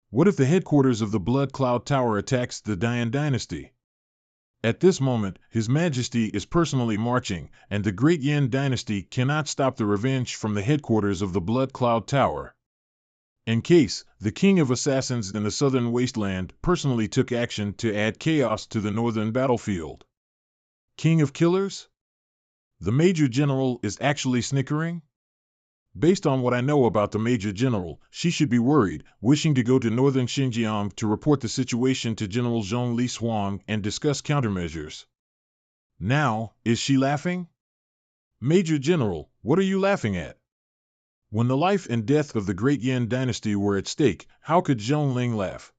What if the headquarters of the Blood Cloud Tower attacks the Dian dynasty? At this moment, His Majesty is personally marching, and the Great Yan dynasty cannot stop the revenge from the headquarters of the Blood Cloud Tower. In case, the King of Assassins in the Southern Wasteland personally took action to add chaos to the Northern battlefield. King of Killers? The Major General is actually snickering? Based on what I know about the Major General, she should be worried, wishing to go to northern Xinjiang to report the situation to General Zhong Li Suang and discuss countermeasures. Now, is she laughing? Major General, what are you laughing at? When the life and death of the Great Yan dynasty were at stake, how could Zhong Ling laugh?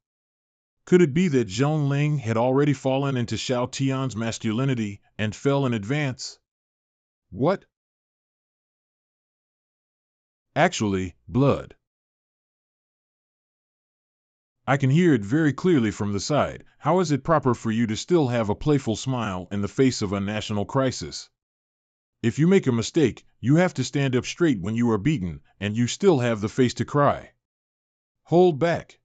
Could it be that Zhong Ling had already fallen into Xiao Tian's masculinity and fell in advance? What? Actually, blood. I can hear it very clearly from the side. How is it proper for you to still have a playful smile in the face of a national crisis? If you make a mistake, you have to stand up straight when you are beaten, and you still have the face to cry. Hold back.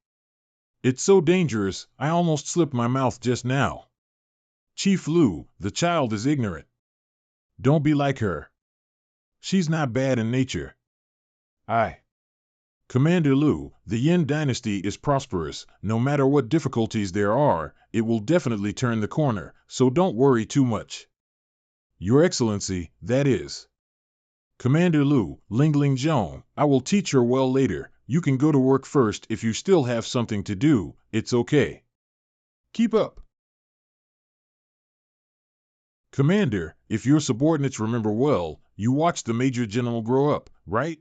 It's so dangerous, I almost slipped my mouth just now. Chief Lu, the child is ignorant. Don't be like her. She's not bad in nature. Commander Lu, the Yin dynasty is prosperous. No matter what difficulties there are, it will definitely turn the corner, so don't worry too much. Your Excellency, that is. Commander Lu, Lingling Zhong, I will teach her well later. You can go to work first if you still have something to do, it's okay. Keep up. Commander, if your subordinates remember well, you watched the Major General grow up, right?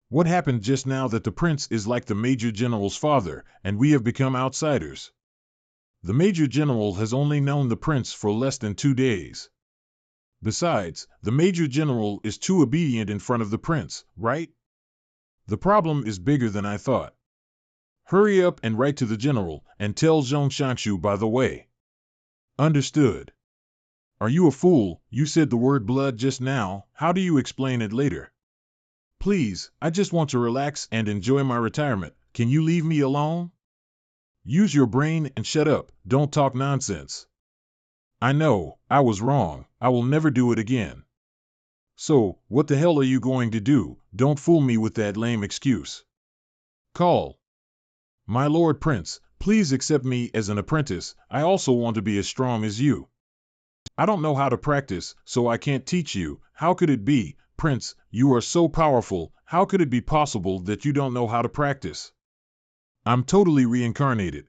What happened just now that the prince is like the Major General's father, and we have become outsiders? The Major General has only known the prince for less than 2 days. Besides, the Major General is too obedient in front of the Prince, right? The problem is bigger than I thought. Hurry up and write to the General, and tell Zhong Shanshu by the way. Understood. Are you a fool? You said the word blood just now. How do you explain it later? Please, I just want to relax and enjoy my retirement. Can you leave me alone? Use your brain and shut up. Don't talk nonsense. I know, I was wrong. I will never do it again. So, what the hell are you going to do? Don't fool me with that lame excuse. Call. My Lord Prince, please accept me as an apprentice. I also want to be as strong as you. I don't know how to practice, so I can't teach you. How could it be, Prince? You are so powerful. How could it be possible that you don't know how to practice? I'm totally reincarnated.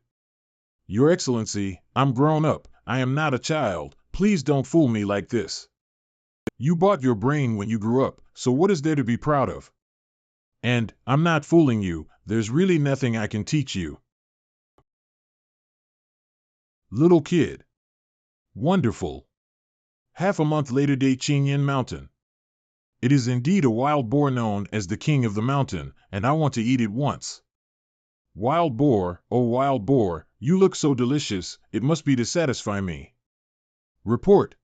Your Excellency, I'm grown up. I am not a child. Please don't fool me like this. You bought your brain when you grew up, so what is there to be proud of? And, I'm not fooling you, there's really nothing I can teach you. Little kid. Wonderful. Half a month later day Chenyan Mountain. It is indeed a wild boar known as the king of the mountain, and I want to eat it once. Wild boar, oh wild boar, you look so delicious, it must be to satisfy me. Report.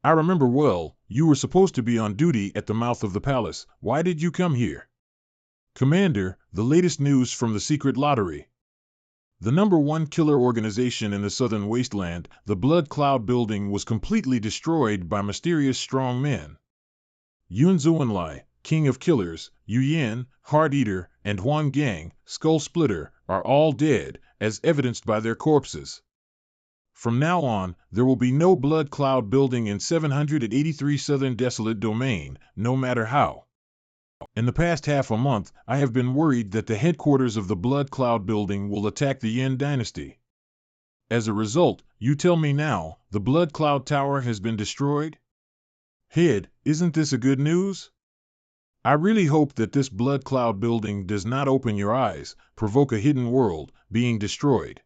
I remember well, you were supposed to be on duty at the mouth of the palace. Why did you come here? Commander, the latest news from the secret lottery. The #1 killer organization in the southern wasteland, the Blood Cloud Building, was completely destroyed by mysterious strong men. Yun Zuanlai, King of Killers, Yu Yin, Heart Eater, and Huang Gang, Skull Splitter, are all dead, as evidenced by their corpses. From now on, there will be no Blood Cloud Building in 783 Southern Desolate Domain, no matter how. In the past half a month, I have been worried that the headquarters of the Blood Cloud Building will attack the Yin Dynasty. As a result, you tell me now, the Blood Cloud Tower has been destroyed? Head, isn't this a good news? I really hope that this Blood Cloud Building does not open your eyes, provoke a hidden world, being destroyed.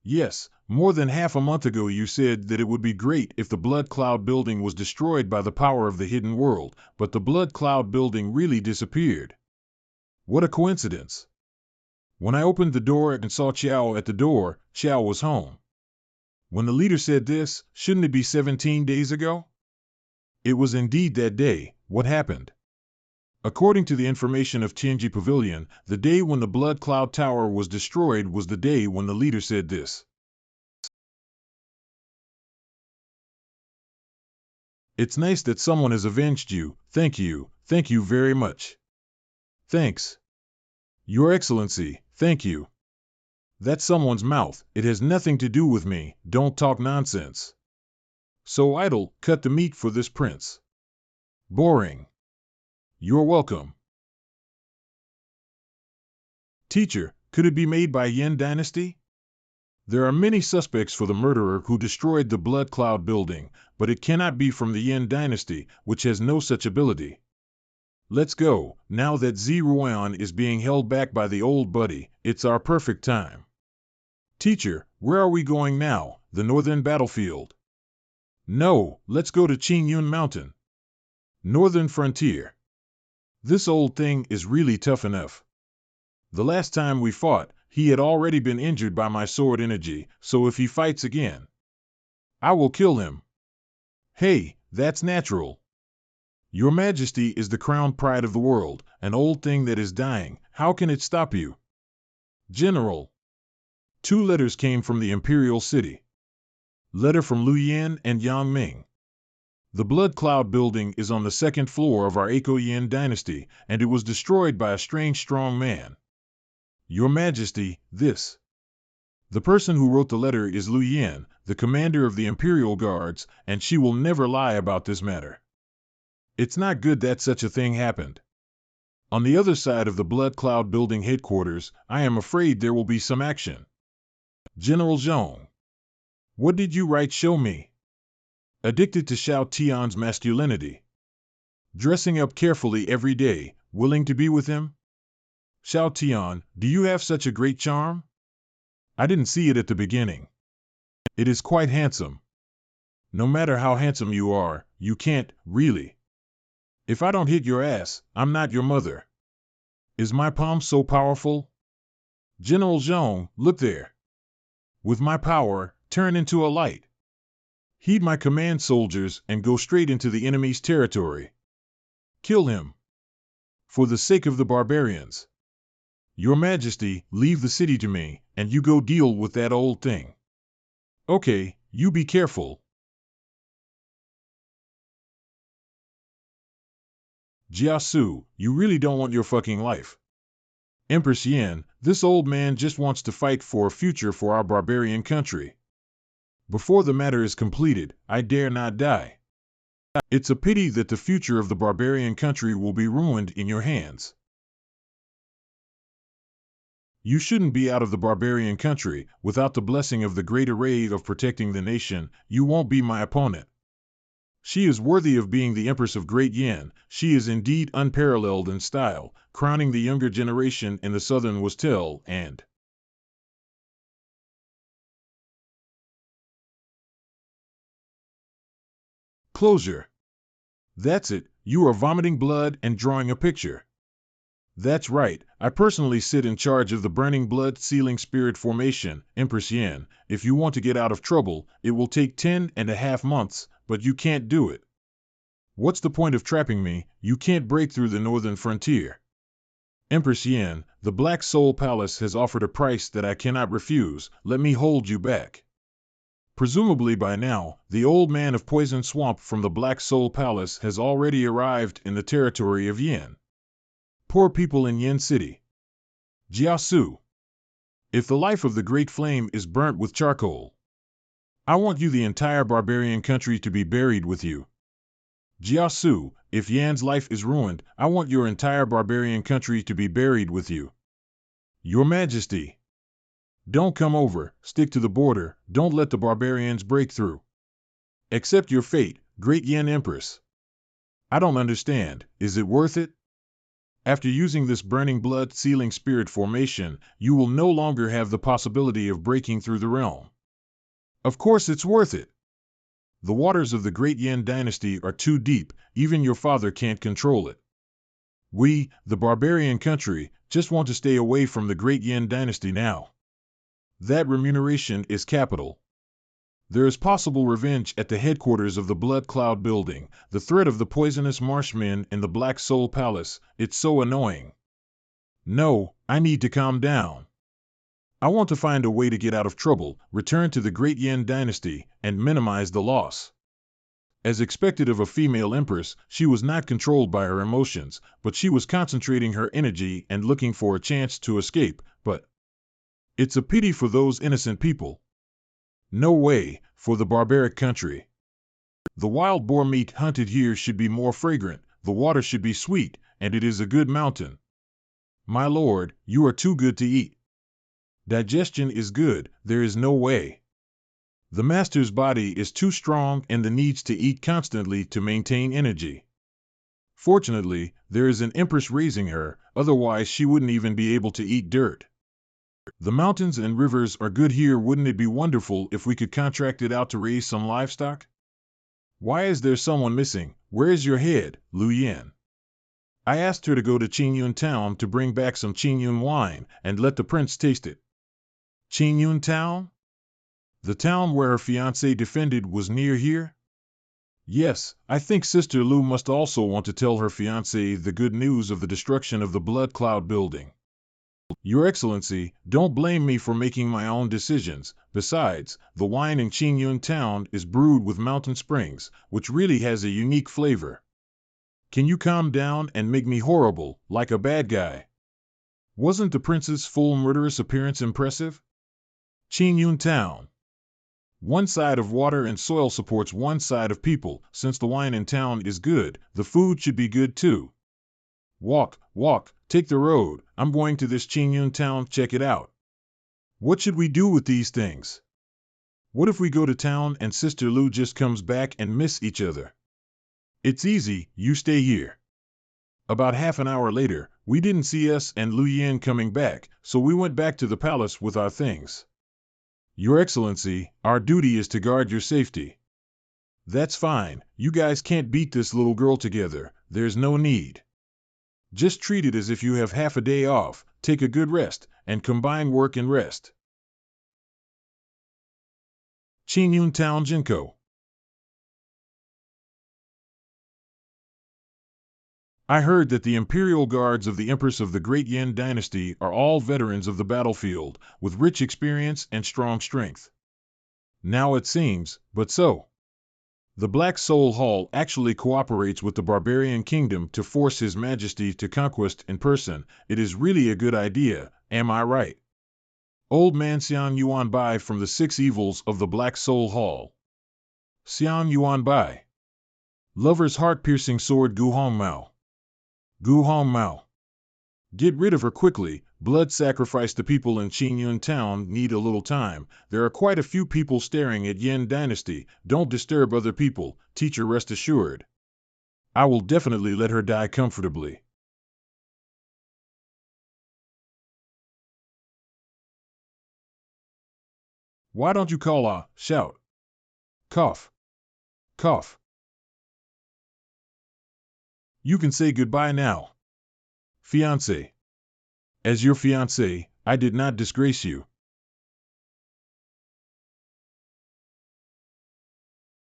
Yes, more than half a month ago you said that it would be great if the Blood Cloud Building was destroyed by the power of the hidden world, but the Blood Cloud Building really disappeared. What a coincidence. When I opened the door and saw Qiao at the door, Qiao was home. When the leader said this, shouldn't it be 17 days ago? It was indeed that day. What happened? According to the information of Tianji Pavilion, the day when the Blood Cloud Tower was destroyed was the day when the leader said this. It's nice that someone has avenged you. Thank you very much. Thanks. Your Excellency, thank you. That's someone's mouth. It has nothing to do with me. Don't talk nonsense. So idle, cut the meat for this prince. Boring. You're welcome. Teacher, could it be made by Yin Dynasty? There are many suspects for the murderer who destroyed the Blood Cloud Building, but it cannot be from the Yin Dynasty, which has no such ability. Let's go. Now that Ziruan is being held back by the old buddy, it's our perfect time. Teacher, where are we going now? The northern battlefield? No, let's go to Chenyan Mountain. Northern frontier. This old thing is really tough enough. The last time we fought, he had already been injured by my sword energy, so if he fights again, I will kill him. Hey, that's natural. Your Majesty is the crown pride of the world, an old thing that is dying. How can it stop you? General. 2 letters came from the Imperial City. Letter from Lu Yin and Yang Ming. The Blood Cloud Building is on the 2nd floor of our Eiko Yin Dynasty, and it was destroyed by a strange strong man. Your Majesty, this. The person who wrote the letter is Lu Yin, the commander of the Imperial Guards, and she will never lie about this matter. It's not good that such a thing happened. On the other side of the Blood Cloud Building headquarters, I am afraid there will be some action. General Zhong. What did you write? Show me. Addicted to Xiao Tian's masculinity. Dressing up carefully every day, willing to be with him? Xiao Tian, do you have such a great charm? I didn't see it at the beginning. It is quite handsome. No matter how handsome you are, you can't, really. If I don't hit your ass, I'm not your mother. Is my palm so powerful? General Zhong, look there. With my power, turn into a light. Heed my command, soldiers, and go straight into the enemy's territory. Kill him. For the sake of the barbarians. Your Majesty, leave the city to me, and you go deal with that old thing. Okay, you be careful. Jiasu, you really don't want your fucking life. Empress Yan, this old man just wants to fight for a future for our barbarian country. Before the matter is completed, I dare not die. It's a pity that the future of the barbarian country will be ruined in your hands. You shouldn't be out of the barbarian country. Without the blessing of the great array of protecting the nation, you won't be my opponent. She is worthy of being the Empress of Great Yan. She is indeed unparalleled in style, crowning the younger generation in the southern Wastel and closure. That's it, you are vomiting blood and drawing a picture. That's right, I personally sit in charge of the Burning Blood Sealing Spirit Formation, Empress Yan. If you want to get out of trouble, it will take 10.5 months, but you can't do it. What's the point of trapping me? You can't break through the northern frontier. Empress Yan, the Black Soul Palace has offered a price that I cannot refuse. Let me hold you back. Presumably by now, the old man of Poison Swamp from the Black Soul Palace has already arrived in the territory of Yin. Poor people in Yin City. Jiasu. If the life of the Great Flame is burnt with charcoal, I want you the entire barbarian country to be buried with you. Jiasu, if Yan's life is ruined, I want your entire barbarian country to be buried with you. Your Majesty. Don't come over, stick to the border, don't let the barbarians break through. Accept your fate, Great Yin Empress. I don't understand, is it worth it? After using this Burning Blood Sealing Spirit Formation, you will no longer have the possibility of breaking through the realm. Of course it's worth it. The waters of the Great Yin Dynasty are too deep, even your father can't control it. We, the barbarian country, just want to stay away from the Great Yin Dynasty now. That remuneration is capital. There is possible revenge at the headquarters of the Blood Cloud Building, the threat of the poisonous marshmen in the Black Soul Palace. It's so annoying. No, I need to calm down. I want to find a way to get out of trouble, return to the Great Yin Dynasty, and minimize the loss. As expected of a female empress, she was not controlled by her emotions, but she was concentrating her energy and looking for a chance to escape, but it's a pity for those innocent people. No way, for the barbaric country. The wild boar meat hunted here should be more fragrant, the water should be sweet, and it is a good mountain. My lord, you are too good to eat. Digestion is good, there is no way. The master's body is too strong and needs to eat constantly to maintain energy. Fortunately, there is an empress raising her, otherwise she wouldn't even be able to eat dirt. The mountains and rivers are good here. Wouldn't it be wonderful if we could contract it out to raise some livestock? Why is there someone missing? Where is your head, Lu Yan? I asked her to go to Chenyan town to bring back some Chenyan wine and let the prince taste it. Chenyan town? The town where her fiancé defended was near here? Yes, I think Sister Lu must also want to tell her fiancé the good news of the destruction of the Blood Cloud Building. Your Excellency, don't blame me for making my own decisions. Besides, the wine in Chenyan town is brewed with mountain springs, which really has a unique flavor. Can you calm down and make me horrible, like a bad guy? Wasn't the prince's full murderous appearance impressive? Chenyan town. One side of water and soil supports one side of people. Since the wine in town is good, the food should be good too. Walk, take the road. I'm going to this Chenyan town, check it out. What should we do with these things? What if we go to town and Sister Lu just comes back and miss each other? It's easy, you stay here. About half an hour later, we didn't see us and Lu Yan coming back, so we went back to the palace with our things. Your Excellency, our duty is to guard your safety. That's fine. You guys can't beat this little girl together. There's no need. Just treat it as if you have half a day off, take a good rest, and combine work and rest. Chenyan Town Jinko. I heard that the Imperial Guards of the Empress of the Great Yin Dynasty are all veterans of the battlefield, with rich experience and strong strength. Now it seems, but so. The Black Soul Hall actually cooperates with the Barbarian Kingdom to force His Majesty to conquest in person. It is really a good idea, am I right? Old Man Xiang Yuan Bai from the Six Evils of the Black Soul Hall. Xiang Yuan Bai. Lover's heart-piercing sword Gu Hong Mao. Gu Hong Mao. Get rid of her quickly. Blood sacrifice. The people in Chenyan Town need a little time. There are quite a few people staring at Yin Dynasty. Don't disturb other people, teacher, rest assured. I will definitely let her die comfortably. Why don't you call a shout? Cough. Cough. You can say goodbye now. Fiancé. As your fiancé, I did not disgrace you.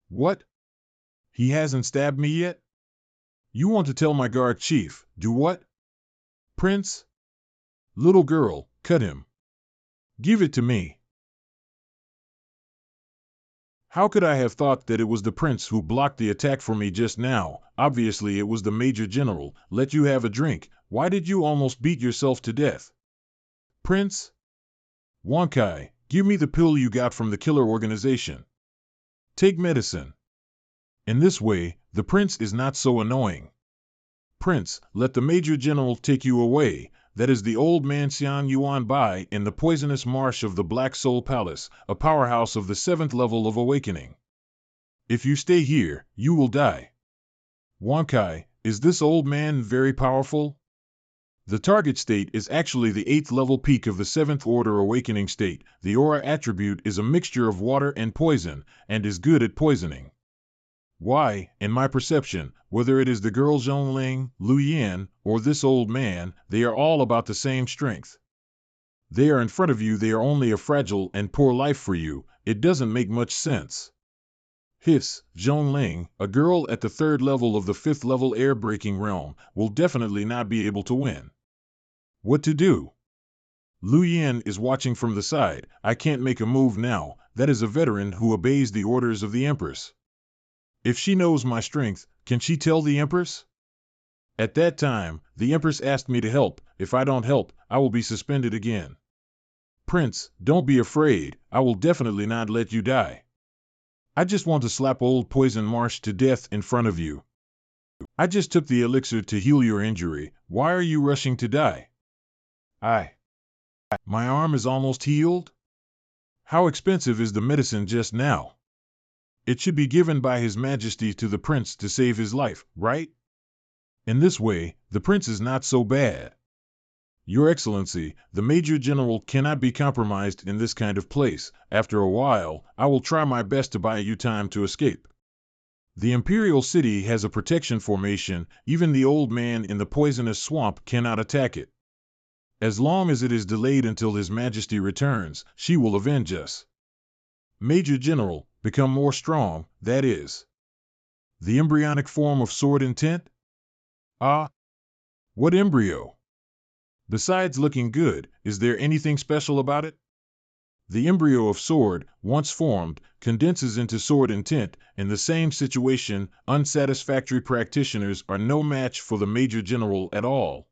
What? He hasn't stabbed me yet? You want to tell my guard chief, do what? Prince? Little girl, cut him. Give it to me. How could I have thought that it was the prince who blocked the attack for me just now? Obviously it was the Major General. Let you have a drink. Why did you almost beat yourself to death? Prince? Wankai, give me the pill you got from the killer organization. Take medicine. In this way, the prince is not so annoying. Prince, let the Major General take you away. That is the old man Xian Yuan Bai in the poisonous marsh of the Black Soul Palace, a powerhouse of the 7th level of awakening. If you stay here, you will die. Wankai, is this old man very powerful? The target state is actually the 8th level peak of the 7th order awakening state. The aura attribute is a mixture of water and poison, and is good at poisoning. Why, in my perception, whether it is the girl Zhongling, Lu Yan, or this old man, they are all about the same strength. They are in front of you, they are only a fragile and poor life for you. It doesn't make much sense. Hiss, Zhongling, a girl at the 3rd level of the 5th level air-breaking realm, will definitely not be able to win. What to do? Lu Yan is watching from the side. I can't make a move now. That is a veteran who obeys the orders of the Empress. If she knows my strength, can she tell the Empress? At that time, the Empress asked me to help. If I don't help, I will be suspended again. Prince, don't be afraid. I will definitely not let you die. I just want to slap old Poison Marsh to death in front of you. I just took the elixir to heal your injury. Why are you rushing to die? My arm is almost healed? How expensive is the medicine just now? It should be given by His Majesty to the prince to save his life, right? In this way, the prince is not so bad. Your Excellency, the Major General cannot be compromised in this kind of place. After a while, I will try my best to buy you time to escape. The Imperial City has a protection formation. Even the old man in the poisonous swamp cannot attack it. As long as it is delayed until His Majesty returns, she will avenge us. Major General, become more strong, that is. The embryonic form of sword intent? Ah? What embryo? Besides looking good, is there anything special about it? The embryo of sword, once formed, condenses into sword intent. In the same situation, unsatisfactory practitioners are no match for the Major General at all.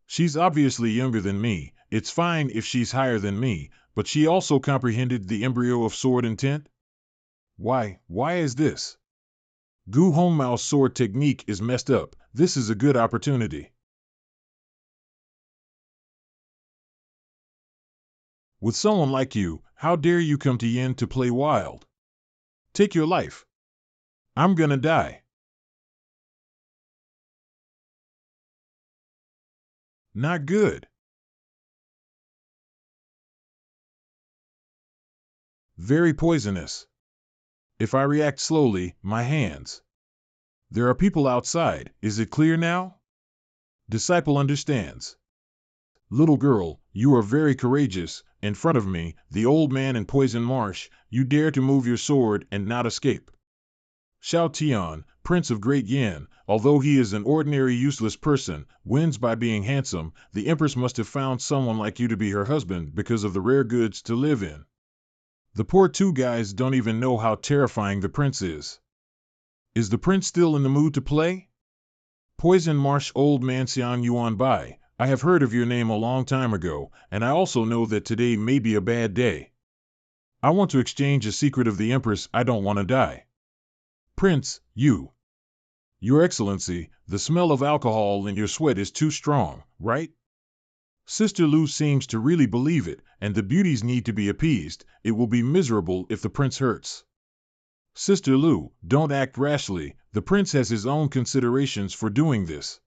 She's obviously younger than me. It's fine if she's higher than me, but she also comprehended the embryo of sword intent? Why is this? Gu Hongmao's sword technique is messed up. This is a good opportunity. With someone like you, how dare you come to Yin to play wild? Take your life. I'm gonna die. Not good. Very poisonous. If I react slowly, my hands. There are people outside. Is it clear now? Disciple understands. Little girl, you are very courageous. In front of me, the old man in Poison Marsh, you dare to move your sword and not escape. Xiao Tian, Prince of Great Yan, although he is an ordinary useless person, wins by being handsome. The Empress must have found someone like you to be her husband because of the rare goods to live in. The poor two guys don't even know how terrifying the prince is. Is the prince still in the mood to play? Poison Marsh Old Man Xian Yuan Bai, I have heard of your name a long time ago, and I also know that today may be a bad day. I want to exchange a secret of the Empress. I don't want to die. Prince, you. Your Excellency, the smell of alcohol in your sweat is too strong, right? Sister Lu seems to really believe it, and the beauties need to be appeased. It will be miserable if the prince hurts. Sister Lu, don't act rashly. The prince has his own considerations for doing this.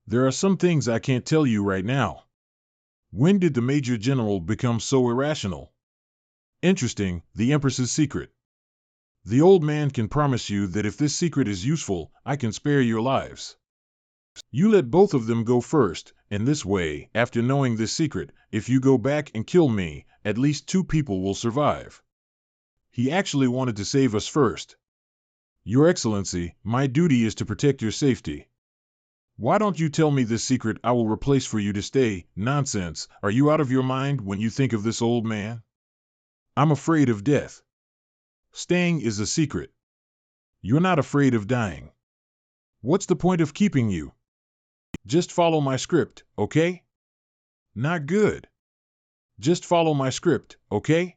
There are some things I can't tell you right now. When did the Major General become so irrational? Interesting, the Empress's secret. The old man can promise you that if this secret is useful, I can spare your lives. You let both of them go first, and this way, after knowing this secret, if you go back and kill me, at least 2 people will survive. He actually wanted to save us first. Your Excellency, my duty is to protect your safety. Why don't you tell me this secret? I will replace for you to stay. Nonsense, are you out of your mind when you think of this old man? I'm afraid of death. Staying is a secret. You're not afraid of dying. What's the point of keeping you? Just follow my script, okay? Not good. Just follow my script, okay?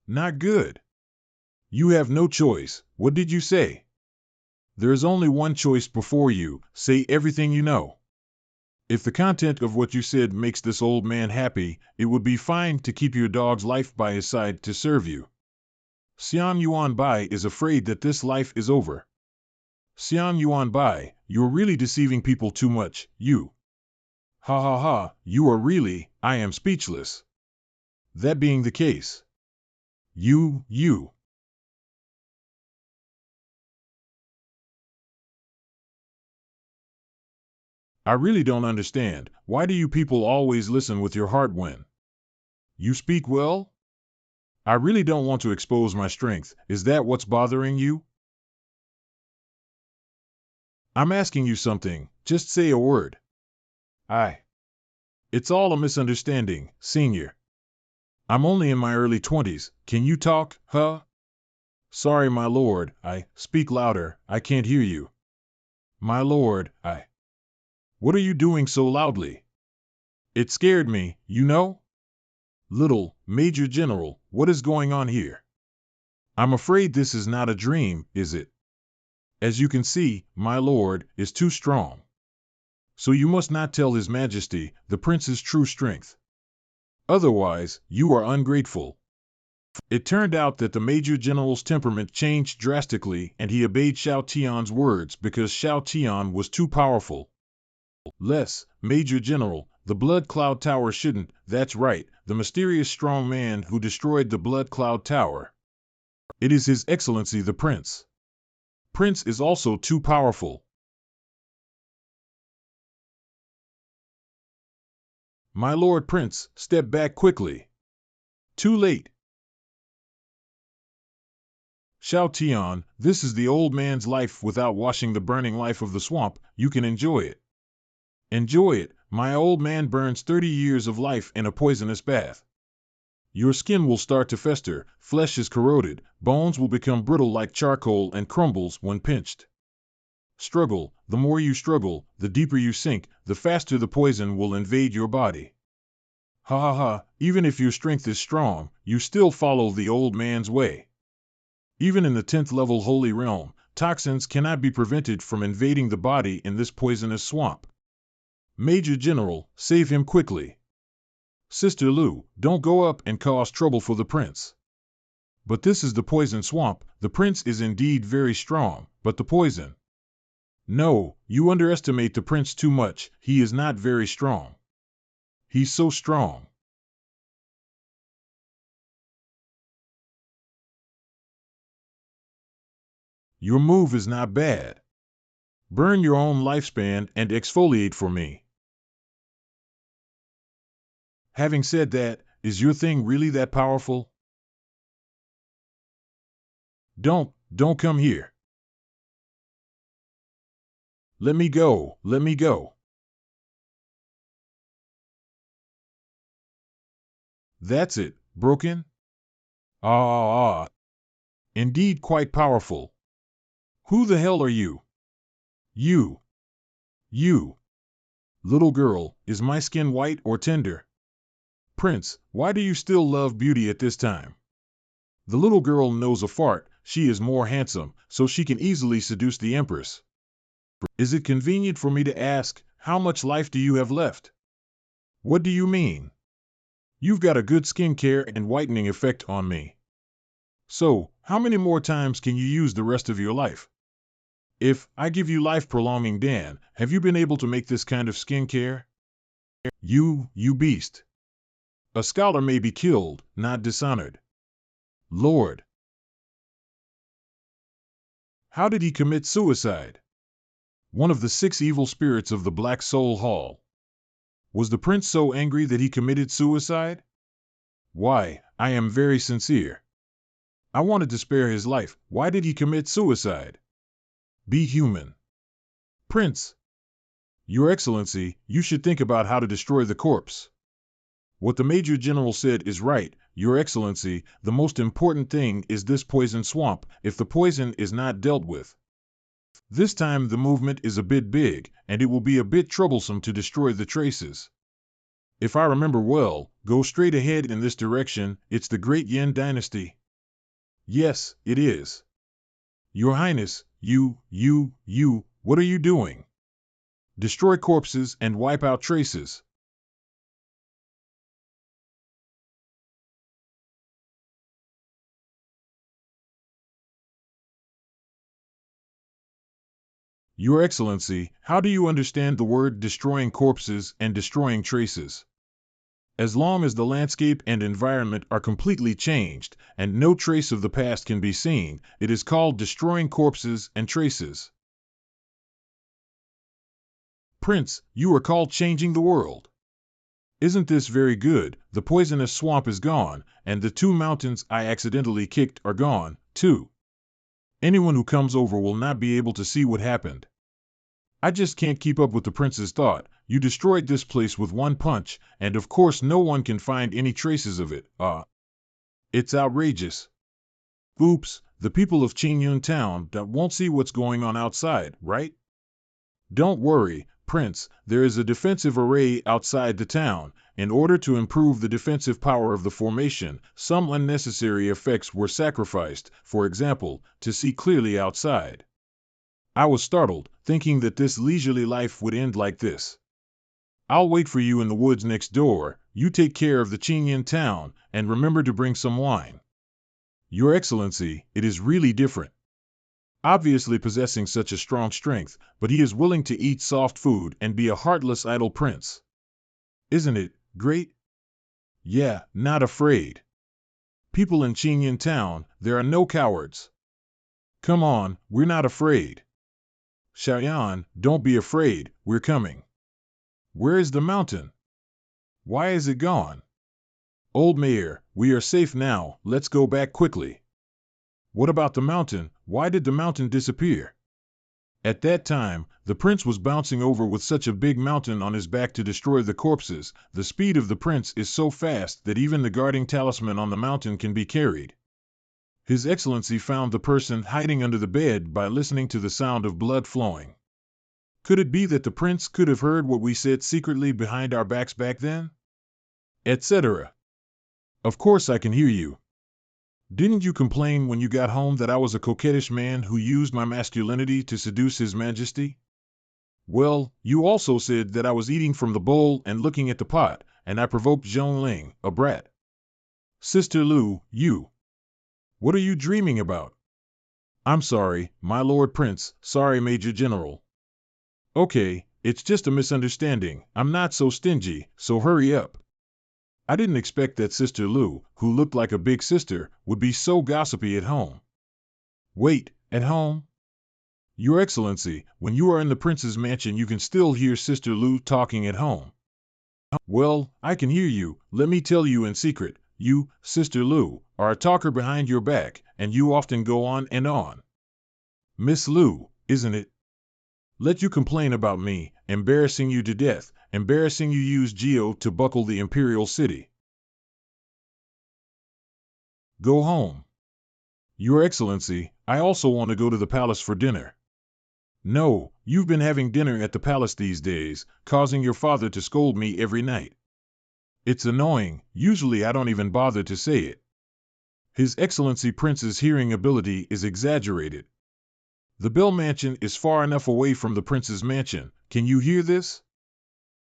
Not good. You have no choice. What did you say? There is only one choice before you. Say everything you know. If the content of what you said makes this old man happy, it would be fine to keep your dog's life by his side to serve you. Xian Yuan Bai is afraid that this life is over. Xian Yuan Bai, you're really deceiving people too much, you. Ha ha ha, you are really, I am speechless. That being the case. You. I really don't understand. Why do you people always listen with your heart when you speak well? I really don't want to expose my strength. Is that what's bothering you? I'm asking you something. Just say a word. It's all a misunderstanding, Senior. I'm only in my early 20s. Can you talk, huh? Sorry, my lord. Speak louder. I can't hear you. My lord, What are you doing so loudly? It scared me, you know? Little Major General, what is going on here? I'm afraid this is not a dream, is it? As you can see, my lord is too strong. So you must not tell His Majesty the prince's true strength. Otherwise, you are ungrateful. It turned out that the Major General's temperament changed drastically and he obeyed Xiao Tian's words because Xiao Tian was too powerful. Major General, the Blood Cloud Tower shouldn't. That's right, the mysterious strong man who destroyed the Blood Cloud Tower. It is His Excellency the Prince. Prince is also too powerful. My Lord Prince, step back quickly. Too late. Xiao Tian, this is the old man's life without washing the burning life of the swamp. You can enjoy it. Enjoy it. My old man burns 30 years of life in a poisonous bath. Your skin will start to fester, flesh is corroded, bones will become brittle like charcoal and crumbles when pinched. Struggle, the more you struggle, the deeper you sink, the faster the poison will invade your body. Ha ha ha, even if your strength is strong, you still follow the old man's way. Even in the 10th level Holy Realm, toxins cannot be prevented from invading the body in this poisonous swamp. Major General, save him quickly. Sister Lu, don't go up and cause trouble for the prince. But this is the poison swamp. The prince is indeed very strong, but the poison. No, you underestimate the prince too much. He is not very strong. He's so strong. Your move is not bad. Burn your own lifespan and exfoliate for me. Having said that, is your thing really that powerful? Don't come here. Let me go, let me go. That's it, broken? Ah, indeed quite powerful. Who the hell are you? You. Little girl, is my skin white or tender? Prince, why do you still love beauty at this time? The little girl knows a fart, she is more handsome, so she can easily seduce the Empress. Is it convenient for me to ask, how much life do you have left? What do you mean? You've got a good skincare and whitening effect on me. So, how many more times can you use the rest of your life? If I give you life-prolonging Dan, have you been able to make this kind of skincare? You beast. A scholar may be killed, not dishonored. Lord. How did he commit suicide? One of the 6 evil spirits of the Black Soul Hall. Was the prince so angry that he committed suicide? Why, I am very sincere. I wanted to spare his life. Why did he commit suicide? Be human. Prince. Your Excellency, you should think about how to destroy the corpse. What the Major General said is right, Your Excellency. The most important thing is this poison swamp, if the poison is not dealt with. This time the movement is a bit big, and it will be a bit troublesome to destroy the traces. If I remember well, go straight ahead in this direction, it's the Great Yin Dynasty. Yes, it is. Your Highness, what are you doing? Destroy corpses and wipe out traces. Your Excellency, how do you understand the word destroying corpses and destroying traces? As long as the landscape and environment are completely changed, and no trace of the past can be seen, it is called destroying corpses and traces. Prince, you are called changing the world. Isn't this very good? The poisonous swamp is gone, and the 2 mountains I accidentally kicked are gone, too. Anyone who comes over will not be able to see what happened. I just can't keep up with the prince's thought. You destroyed this place with one punch, and of course no one can find any traces of it. It's outrageous. Oops, the people of Chenyan town that won't see what's going on outside, right? Don't worry, Prince, there is a defensive array outside the town. In order to improve the defensive power of the formation, some unnecessary effects were sacrificed, for example, to see clearly outside. I was startled, thinking that this leisurely life would end like this. I'll wait for you in the woods next door. You take care of the Chenyan town, and remember to bring some wine. Your Excellency, it is really different. Obviously possessing such a strong strength, but he is willing to eat soft food and be a heartless idle prince. Isn't it great? Yeah, not afraid. People in Chenyan town, there are no cowards. Come on, we're not afraid. Xiaoyan, don't be afraid, we're coming. Where is the mountain? Why is it gone? Old Mayor, we are safe now, let's go back quickly. What about the mountain? Why did the mountain disappear? At that time, the prince was bouncing over with such a big mountain on his back to destroy the corpses. The speed of the prince is so fast that even the guarding talisman on the mountain can be carried. His Excellency found the person hiding under the bed by listening to the sound of blood flowing. Could it be that the prince could have heard what we said secretly behind our backs back then? Etc. Of course I can hear you. Didn't you complain when you got home that I was a coquettish man who used my masculinity to seduce His Majesty? Well, you also said that I was eating from the bowl and looking at the pot, and I provoked Zhongling, a brat. Sister Lu, you. What are you dreaming about? I'm sorry, my Lord Prince, sorry Major General. Okay, it's just a misunderstanding. I'm not so stingy, so hurry up. I didn't expect that Sister Lu, who looked like a big sister, would be so gossipy at home. Wait, at home? Your Excellency, when you are in the prince's mansion you can still hear Sister Lu talking at home. Well, I can hear you. Let me tell you in secret, you, Sister Lu, are a talker behind your back, and you often go on and on. Miss Lu, isn't it? Let you complain about me, embarrassing you to death, embarrassing you use Geo to buckle the Imperial City. Go home. Your Excellency, I also want to go to the palace for dinner. No, you've been having dinner at the palace these days, causing your father to scold me every night. It's annoying, usually I don't even bother to say it. His Excellency Prince's hearing ability is exaggerated. The Bell Mansion is far enough away from the Prince's mansion. Can you hear this?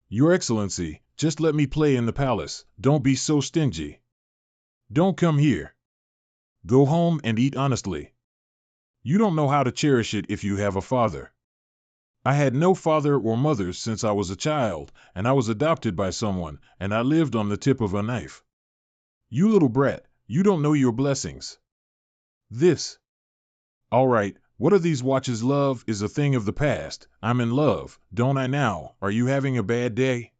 Your Excellency, just let me play in the palace. Don't be so stingy. Don't come here. Go home and eat honestly. You don't know how to cherish it if you have a father. I had no father or mother since I was a child, and I was adopted by someone, and I lived on the tip of a knife. You little brat, you don't know your blessings. This. All right, what are these watches? Love is a thing of the past. I'm in love, don't I now? Are you having a bad day?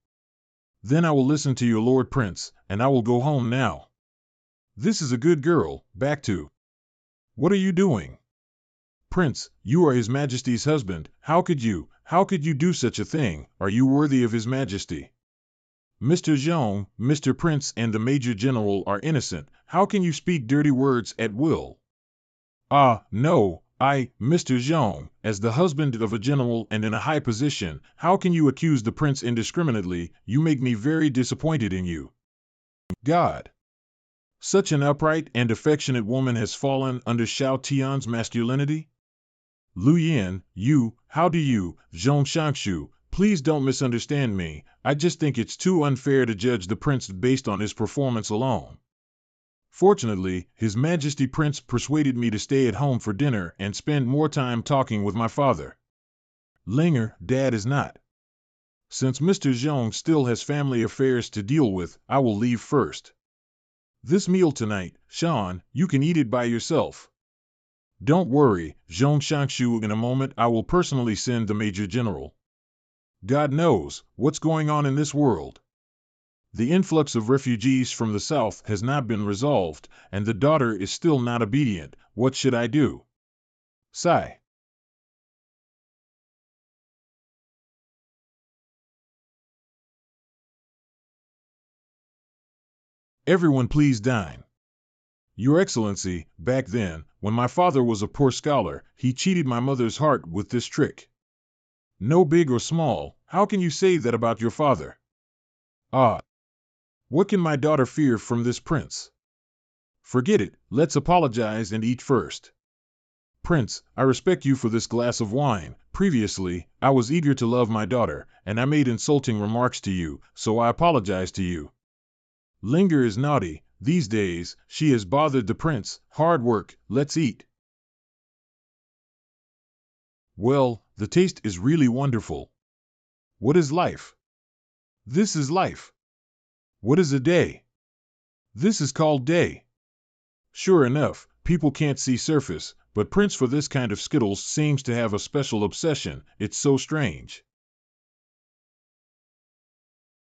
Then I will listen to your Lord Prince, and I will go home now. This is a good girl. Back to. What are you doing? Prince, you are His Majesty's husband. How could you do such a thing? Are you worthy of His Majesty? Mr. Zhong, Mr. Prince and the Major General are innocent. How can you speak dirty words at will? Ah, no, Mr. Zhong, as the husband of a general and in a high position, how can you accuse the prince indiscriminately? You make me very disappointed in you. God. Such an upright and affectionate woman has fallen under Xiao Tian's masculinity? Lu Yin, how do you, Zhong Shangshu, please don't misunderstand me. I just think it's too unfair to judge the prince based on his performance alone. Fortunately, His Majesty Prince persuaded me to stay at home for dinner and spend more time talking with my father. Linger, Dad is not. Since Mr. Zhong still has family affairs to deal with, I will leave first. This meal tonight, Sean, you can eat it by yourself. Don't worry, Zhong Shangshu, in a moment I will personally send the Major General. God knows what's going on in this world. The influx of refugees from the south has not been resolved, and the daughter is still not obedient. What should I do? Sigh. Everyone please dine. Your Excellency, back then, when my father was a poor scholar, he cheated my mother's heart with this trick. No big or small, how can you say that about your father? Ah. What can my daughter fear from this prince? Forget it, let's apologize and eat first. Prince, I respect you for this glass of wine. Previously, I was eager to love my daughter, and I made insulting remarks to you, so I apologize to you. Linger is naughty. These days, she has bothered the prince. Hard work, let's eat. Well, the taste is really wonderful. What is life? This is life. What is a day? This is called day. Sure enough, people can't see surface, but Prince for this kind of skittles seems to have a special obsession. It's so strange.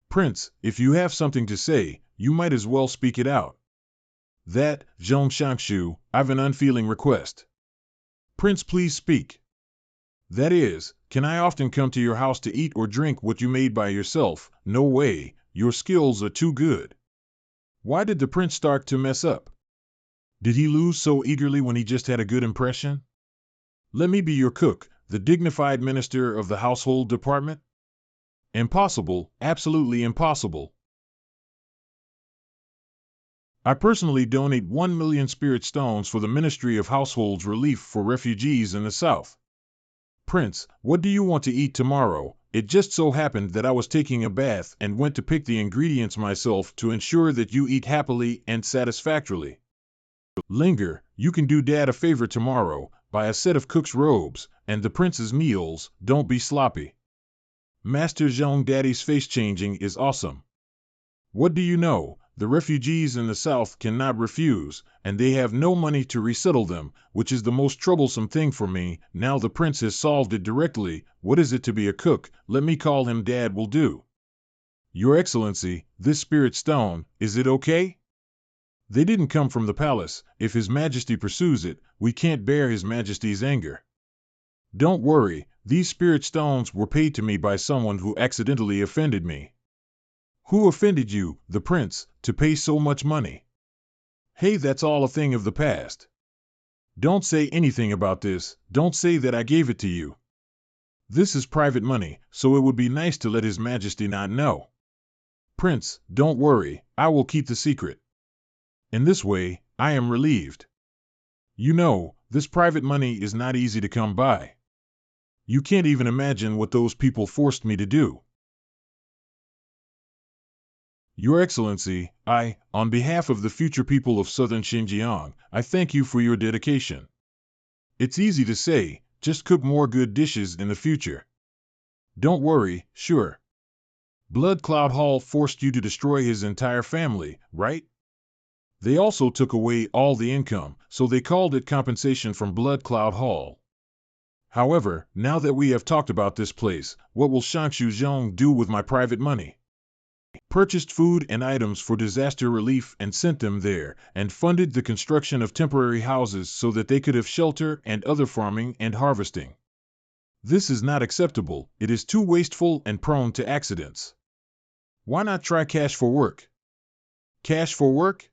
Prince, if you have something to say, you might as well speak it out. That, Zhong Shangshu, I've an unfeeling request. Prince, please speak. That is, can I often come to your house to eat or drink what you made by yourself? No way, your skills are too good. Why did the prince start to mess up? Did he lose so eagerly when he just had a good impression? Let me be your cook, the dignified minister of the household department? Impossible, absolutely impossible. I personally donate 1 million spirit stones for the Ministry of Households Relief for refugees in the South. Prince, what do you want to eat tomorrow? It just so happened that I was taking a bath and went to pick the ingredients myself to ensure that you eat happily and satisfactorily. Linger, you can do Dad a favor tomorrow, buy a set of cook's robes, and the prince's meals. Don't be sloppy. Master Zhong, Daddy's face changing is awesome. What do you know? the refugees in the south cannot refuse, and they have no money to resettle them, which is the most troublesome thing for me. Now the prince has solved it directly. What is it to be a cook? Let me call him Dad will do. Your Excellency, this spirit stone, is it okay? They didn't come from the palace. If His Majesty pursues it, we can't bear His Majesty's anger. Don't worry, these spirit stones were paid to me by someone who accidentally offended me. Who offended you, the prince, to pay so much money? Hey, that's all a thing of the past. Don't say anything about this. Don't say that I gave it to you. This is private money, so it would be nice to let His Majesty not know. Prince, don't worry, I will keep the secret. In this way, I am relieved. You know, this private money is not easy to come by. You can't even imagine what those people forced me to do. Your Excellency, on behalf of the future people of southern Xinjiang, I thank you for your dedication. It's easy to say, just cook more good dishes in the future. Don't worry, sure. Blood Cloud Hall forced you to destroy his entire family, right? They also took away all the income, so they called it compensation from Blood Cloud Hall. However, now that we have talked about this place, what will Shangshu Zhong do with my private money? Purchased food and items for disaster relief and sent them there, and funded the construction of temporary houses so that they could have shelter and other farming and harvesting. This is not acceptable. It is too wasteful and prone to accidents. Why not try cash for work? Cash for work?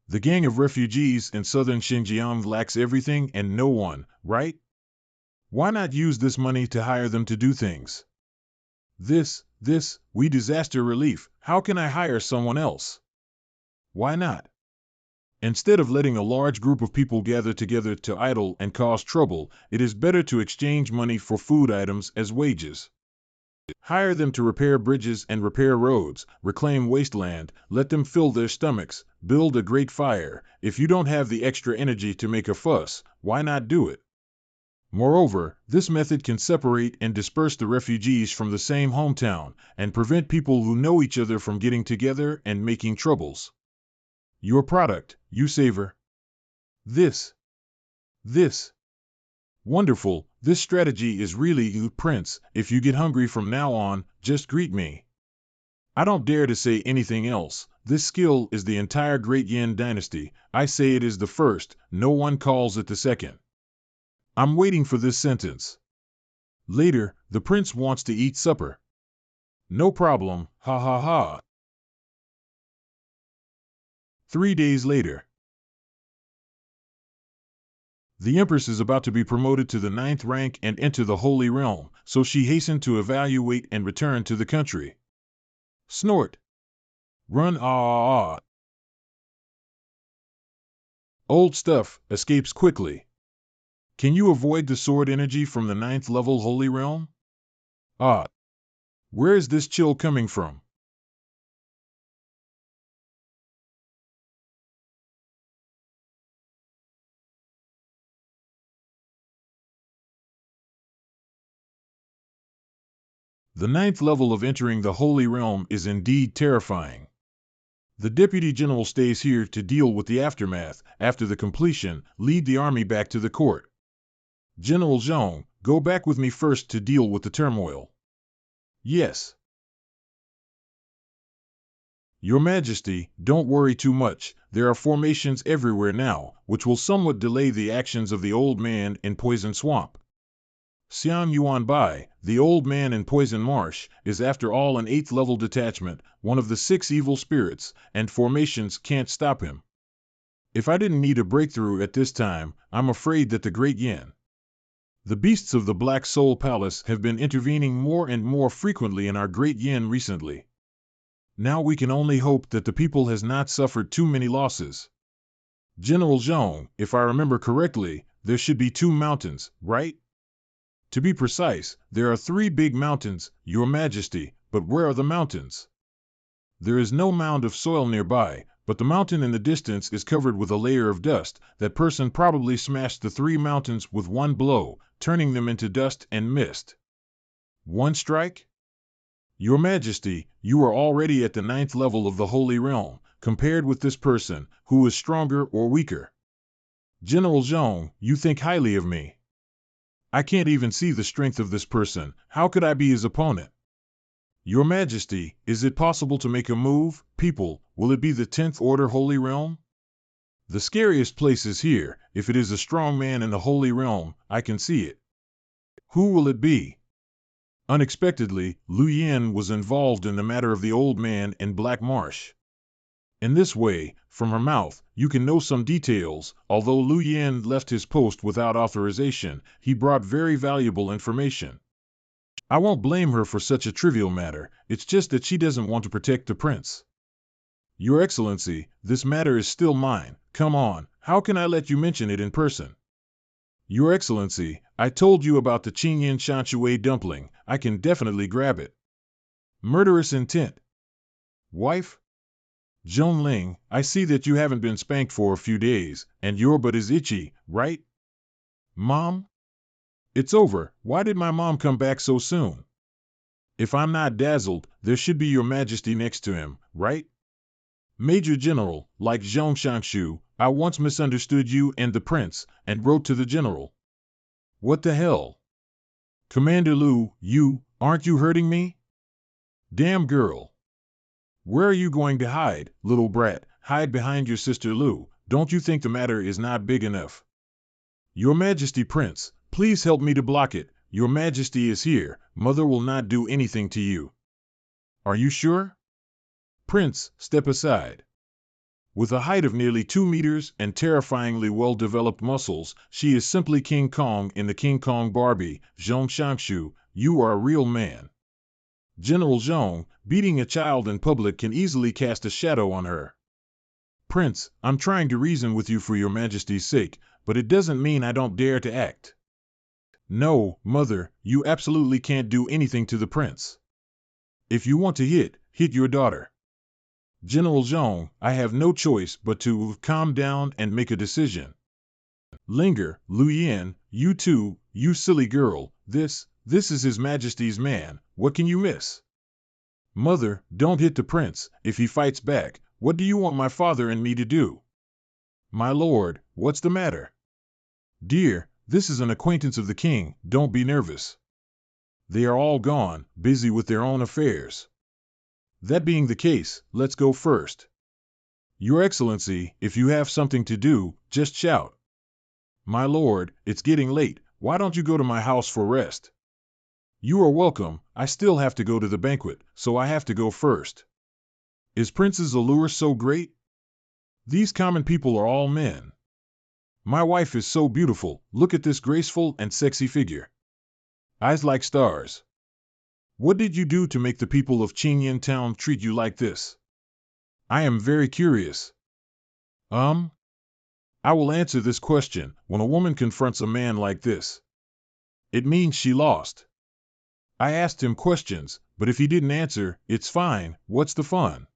The gang of refugees in southern Xinjiang lacks everything and no one, right? Why not use this money to hire them to do things? We disaster relief, how can I hire someone else? Why not? Instead of letting a large group of people gather together to idle and cause trouble, it is better to exchange money for food items as wages. Hire them to repair bridges and repair roads, reclaim wasteland, let them fill their stomachs, build a great fire. If you don't have the extra energy to make a fuss, why not do it? Moreover, this method can separate and disperse the refugees from the same hometown, and prevent people who know each other from getting together and making troubles. Your product, you savor. This. Wonderful, this strategy is really good, Prince. If you get hungry from now on, just greet me. I don't dare to say anything else. This skill is the entire Great Yin dynasty. I say it is the first, no one calls it the second. I'm waiting for this sentence. Later, the prince wants to eat supper. No problem, ha ha ha. 3 days later. The Empress is about to be promoted to the 9th rank and enter the Holy Realm, so she hastened to evaluate and return to the country. Snort. Run ah. Old stuff, escapes quickly. Can you avoid the sword energy from the 9th level Holy Realm? Where is this chill coming from? The 9th level of entering the Holy Realm is indeed terrifying. The Deputy General stays here to deal with the aftermath. After the completion, lead the army back to the court. General Zhong, go back with me first to deal with the turmoil. Yes. Your Majesty, don't worry too much. There are formations everywhere now, which will somewhat delay the actions of the old man in Poison Swamp. Xiang Yuan Bai, the old man in Poison Marsh, is after all an 8th level detachment, one of the 6 evil spirits, and formations can't stop him. If I didn't need a breakthrough at this time, I'm afraid that the Great Yin. The beasts of the Black Soul Palace have been intervening more and more frequently in our Great Yin recently. Now we can only hope that the people has not suffered too many losses. General Zhong, if I remember correctly, there should be 2 mountains, right? To be precise, there are 3 big mountains, Your Majesty, but where are the mountains? There is no mound of soil nearby, but the mountain in the distance is covered with a layer of dust. That person probably smashed the 3 mountains with one blow, turning them into dust and mist. One strike? Your Majesty, you are already at the 9th level of the Holy Realm. compared with this person, who is stronger or weaker. General Zhong, you think highly of me. I can't even see the strength of this person. How could I be his opponent? Your Majesty, is it possible to make a move? People, will it be the 10th Order Holy Realm? The scariest place is here. If it is a strong man in the Holy Realm, I can see it. Who will it be? Unexpectedly, Lu Yin was involved in the matter of the old man in Black Marsh. In this way, from her mouth, you can know some details. Although Lu Yin left his post without authorization, he brought very valuable information. I won't blame her for such a trivial matter, it's just that she doesn't want to protect the prince. Your Excellency, this matter is still mine. Come on, how can I let you mention it in person? Your Excellency, I told you about the Chenyan Shanshui dumpling. I can definitely grab it. Murderous intent. Wife? Zhongling, I see that you haven't been spanked for a few days, and your butt is itchy, right? Mom? It's over. Why did my mom come back so soon? If I'm not dazzled, there should be your Majesty next to him, right? Major General, like Zhong Shangshu, I once misunderstood you and the prince, and wrote to the general. What the hell? Commander Lu, aren't you hurting me? Damn girl. Where are you going to hide, little brat? Hide behind your sister Lu. Don't you think the matter is not big enough? Your Majesty Prince, please help me to block it. Your Majesty is here. Mother will not do anything to you. Are you sure? Prince, step aside. With a height of nearly 2 meters and terrifyingly well-developed muscles, she is simply King Kong in the King Kong Barbie. Zhong Shangshu, you are a real man. General Zhong, beating a child in public can easily cast a shadow on her. Prince, I'm trying to reason with you for your Majesty's sake, but it doesn't mean I don't dare to act. No, Mother, you absolutely can't do anything to the prince. If you want to hit your daughter. General Zhong, I have no choice but to calm down and make a decision. Linger, Lu Yin, you too, you silly girl, this is His Majesty's man, what can you miss? Mother, don't hit the prince. If he fights back, what do you want my father and me to do? My lord, what's the matter? Dear, this is an acquaintance of the king, don't be nervous. They are all gone, busy with their own affairs. That being the case, let's go first. Your Excellency, if you have something to do, just shout. My lord, it's getting late, why don't you go to my house for rest? You are welcome, I still have to go to the banquet, so I have to go first. Is Prince's allure so great? These common people are all men. My wife is so beautiful, look at this graceful and sexy figure. Eyes like stars. What did you do to make the people of Chenyan town treat you like this? I am very curious. I will answer this question. When a woman confronts a man like this, it means she lost. I asked him questions, but if he didn't answer, it's fine, what's the fun?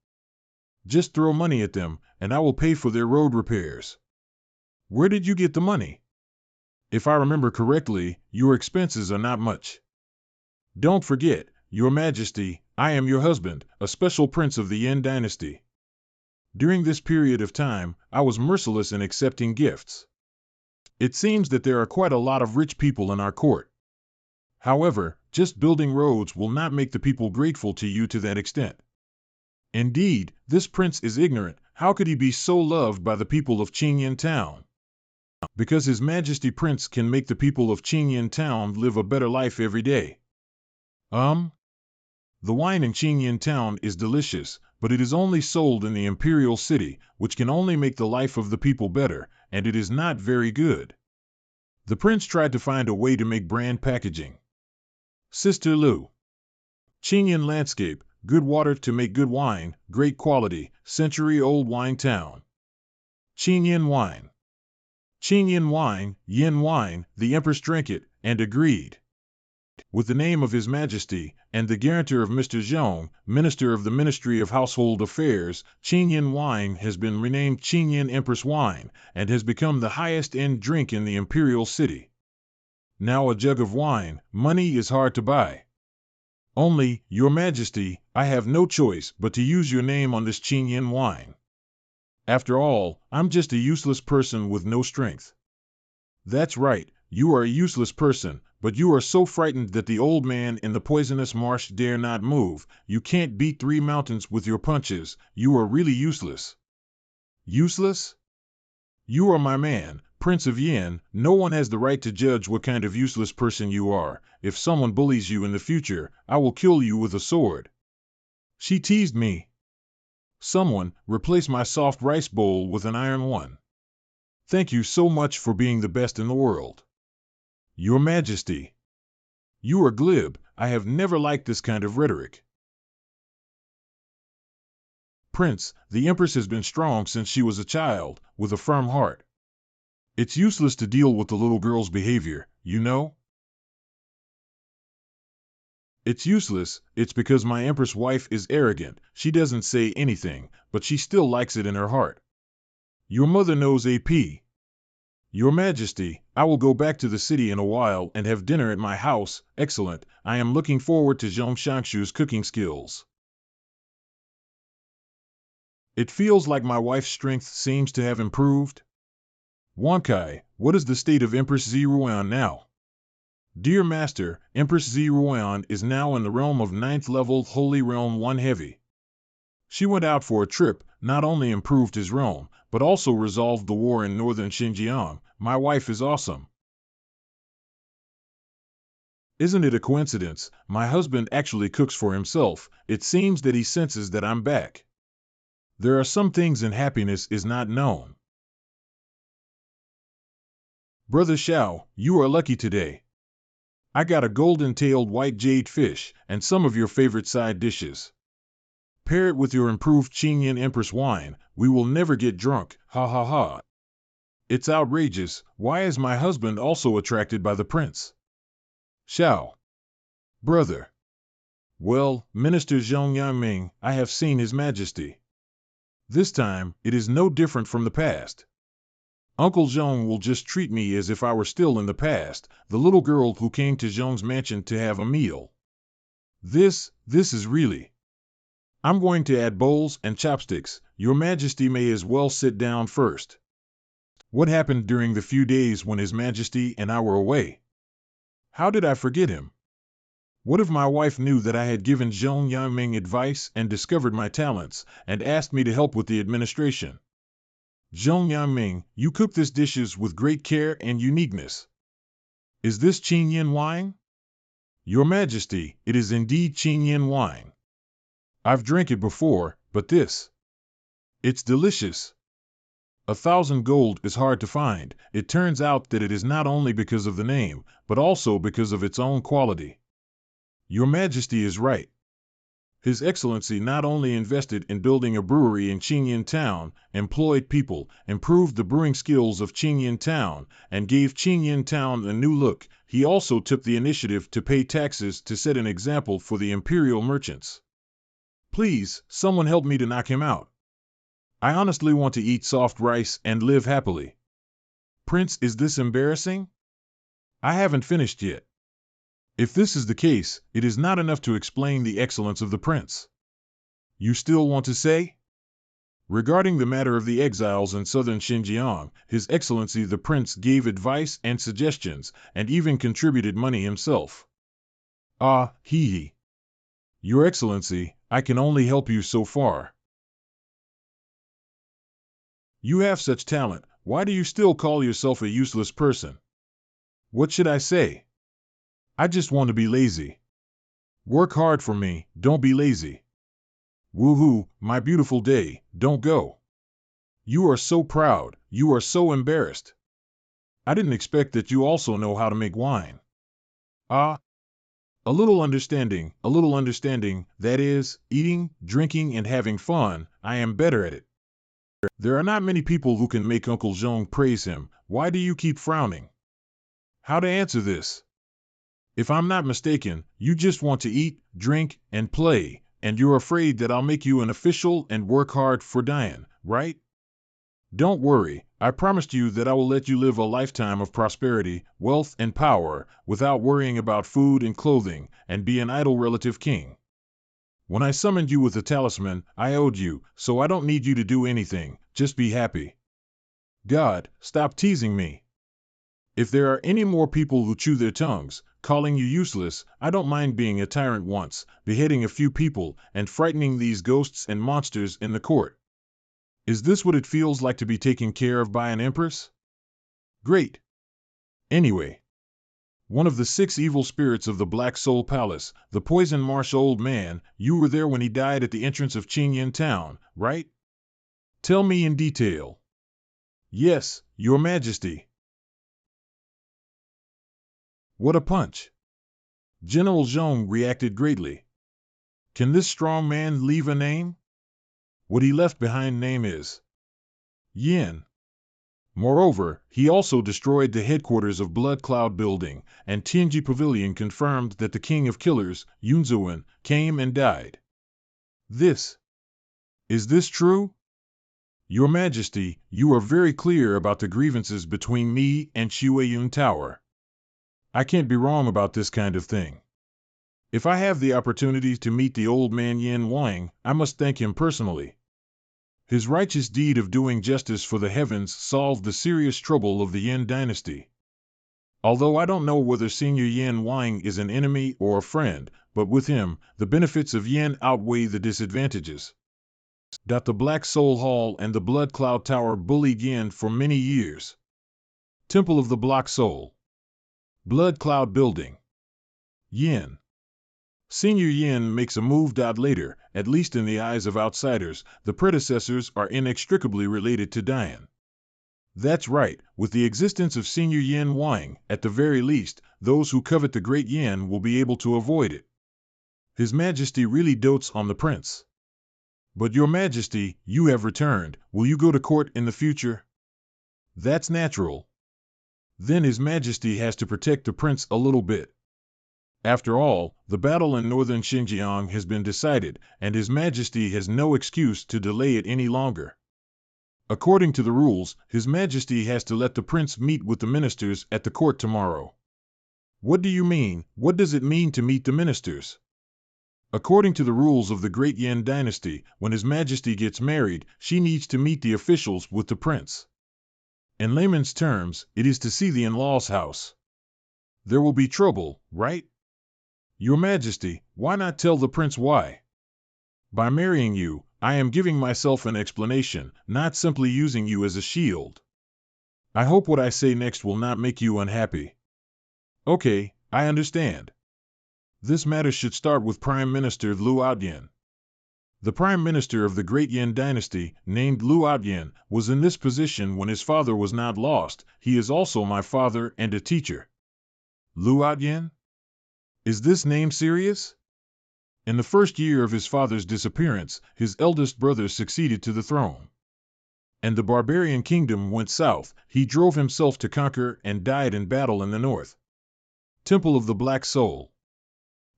Just throw money at them, and I will pay for their road repairs. Where did you get the money? If I remember correctly, your expenses are not much. Don't forget, Your Majesty, I am your husband, a special prince of the Yin dynasty. During this period of time, I was merciless in accepting gifts. It seems that there are quite a lot of rich people in our court. However, just building roads will not make the people grateful to you to that extent. Indeed, this prince is ignorant. How could he be so loved by the people of Chenyan town? Because His Majesty Prince can make the people of Chenyan town live a better life every day. The wine in Chenyan town is delicious, but it is only sold in the Imperial City, which can only make the life of the people better, and it is not very good. The prince tried to find a way to make brand packaging. Sister Lu. Chenyan landscape, good water to make good wine, great quality, century-old wine town. Chenyan wine. Chenyan wine, yin wine, the Empress drank it, and agreed. With the name of His Majesty, and the guarantor of Mr. Zhong, Minister of the Ministry of Household Affairs, Chenyan wine has been renamed Chenyan Empress wine, and has become the highest-end drink in the Imperial City. Now a jug of wine, money is hard to buy. Only, Your Majesty, I have no choice but to use your name on this Chenyan wine. After all, I'm just a useless person with no strength. That's right, you are a useless person, but you are so frightened that the old man in the poisonous marsh dare not move. You can't beat 3 mountains with your punches. You are really useless. Useless? You are my man, Prince of Yin. No one has the right to judge what kind of useless person you are. If someone bullies you in the future, I will kill you with a sword. She teased me. Someone, replace my soft rice bowl with an iron one. Thank you so much for being the best in the world. Your Majesty. You are glib. I have never liked this kind of rhetoric. Prince, the Empress has been strong since she was a child, with a firm heart. It's useless to deal with the little girl's behavior, you know? It's useless. It's because my Empress wife is arrogant. She doesn't say anything, but she still likes it in her heart. Your mother knows AP. Your Majesty, I will go back to the city in a while and have dinner at my house. Excellent. I am looking forward to Zhong Shangshu's cooking skills. It feels like my wife's strength seems to have improved. Wankai, what is the state of Empress Ziruan now? Dear Master, Empress Ziruan is now in the realm of 9th level Holy Realm 1 Heavy. She went out for a trip, not only improved his realm, but also resolved the war in northern Xinjiang. My wife is awesome. Isn't it a coincidence? My husband actually cooks for himself. It seems that he senses that I'm back. There are some things in happiness is not known. Brother Xiao, you are lucky today. I got a golden-tailed white jade fish and some of your favorite side dishes. Pair it with your improved Chenyan Empress wine. We will never get drunk. Ha ha ha. It's outrageous. Why is my husband also attracted by the prince? Xiao. Brother. Well, Minister Zhong Yangming, I have seen His Majesty. This time, it is no different from the past. Uncle Zhong will just treat me as if I were still in the past, the little girl who came to Zhong's mansion to have a meal. This is really... I'm going to add bowls and chopsticks. Your Majesty may as well sit down first. What happened during the few days when His Majesty and I were away? How did I forget him? What if my wife knew that I had given Zhong Yangming advice and discovered my talents, and asked me to help with the administration? Zhong Yangming, you cook these dishes with great care and uniqueness. Is this Chenyan wine? Your Majesty, it is indeed Chenyan wine. I've drank it before, but this... It's delicious. 1,000 gold is hard to find. It turns out that it is not only because of the name, but also because of its own quality. Your Majesty is right. His Excellency not only invested in building a brewery in Chenyan Town, employed people, improved the brewing skills of Chenyan Town, and gave Chenyan Town a new look, he also took the initiative to pay taxes to set an example for the imperial merchants. Please, someone help me to knock him out. I honestly want to eat soft rice and live happily. Prince, is this embarrassing? I haven't finished yet. If this is the case, it is not enough to explain the excellence of the prince. You still want to say? Regarding the matter of the exiles in southern Xinjiang, His Excellency the Prince gave advice and suggestions, and even contributed money himself. Ah, hee. Your Excellency, I can only help you so far. You have such talent, why do you still call yourself a useless person? What should I say? I just want to be lazy. Work hard for me, don't be lazy. Woohoo, my beautiful day, don't go. You are so proud, you are so embarrassed. I didn't expect that you also know how to make wine. Ah, a little understanding, that is, eating, drinking, and having fun, I am better at it. There are not many people who can make Uncle Zhong praise him. Why do you keep frowning? How to answer this? If I'm not mistaken, you just want to eat, drink, and play, and you're afraid that I'll make you an official and work hard for Diane, right? Don't worry, I promised you that I will let you live a lifetime of prosperity, wealth, and power, without worrying about food and clothing, and be an idle relative king. When I summoned you with the talisman, I owed you, so I don't need you to do anything, just be happy. God, stop teasing me. If there are any more people who chew their tongues, calling you useless, I don't mind being a tyrant once, beheading a few people, and frightening these ghosts and monsters in the court. Is this what it feels like to be taken care of by an empress? Great. Anyway, one of the 6 evil spirits of the Black Soul Palace, the Poison Marsh old man, you were there when he died at the entrance of Chenyan town, right? Tell me in detail. Yes, Your Majesty. What a punch. General Zhong reacted greatly. Can this strong man leave a name? What he left behind name is Yin. Moreover, he also destroyed the headquarters of Blood Cloud Building, and Tianji Pavilion confirmed that the king of killers, Yunzuan, came and died. Is this true? Your Majesty, you are very clear about the grievances between me and Shuiyun Tower. I can't be wrong about this kind of thing. If I have the opportunity to meet the old man Yin Wang, I must thank him personally. His righteous deed of doing justice for the heavens solved the serious trouble of the Yin dynasty. Although I don't know whether Senior Yin Wang is an enemy or a friend, but with him, the benefits of Yin outweigh the disadvantages. The Black Soul Hall and the Blood Cloud Tower bullied Yin for many years. Temple of the Black Soul. Blood Cloud Building. Yin. Senior Yin makes a move. Later, at least in the eyes of outsiders, the predecessors are inextricably related to Dian. That's right, with the existence of Senior Yin Wang, at the very least, those who covet the Great Yin will be able to avoid it. His Majesty really dotes on the prince. But Your Majesty, you have returned. Will you go to court in the future? That's natural. Then His Majesty has to protect the prince a little bit. After all, the battle in northern Xinjiang has been decided, and His Majesty has no excuse to delay it any longer. According to the rules, His Majesty has to let the prince meet with the ministers at the court tomorrow. What do you mean? What does it mean to meet the ministers? According to the rules of the Great Yin dynasty, when His Majesty gets married, she needs to meet the officials with the prince. In layman's terms, it is to see the in-law's house. There will be trouble, right? Your Majesty, why not tell the prince why? By marrying you, I am giving myself an explanation, not simply using you as a shield. I hope what I say next will not make you unhappy. Okay, I understand. This matter should start with Prime Minister Liu Outyin. The Prime Minister of the Great Yin dynasty, named Liu Outyin, was in this position when his father was not lost. He is also my father and a teacher. Liu Outyin? Is this name serious? In the first year of his father's disappearance, his eldest brother succeeded to the throne. And the barbarian kingdom went south. He drove himself to conquer and died in battle in the north. Temple of the Black Soul.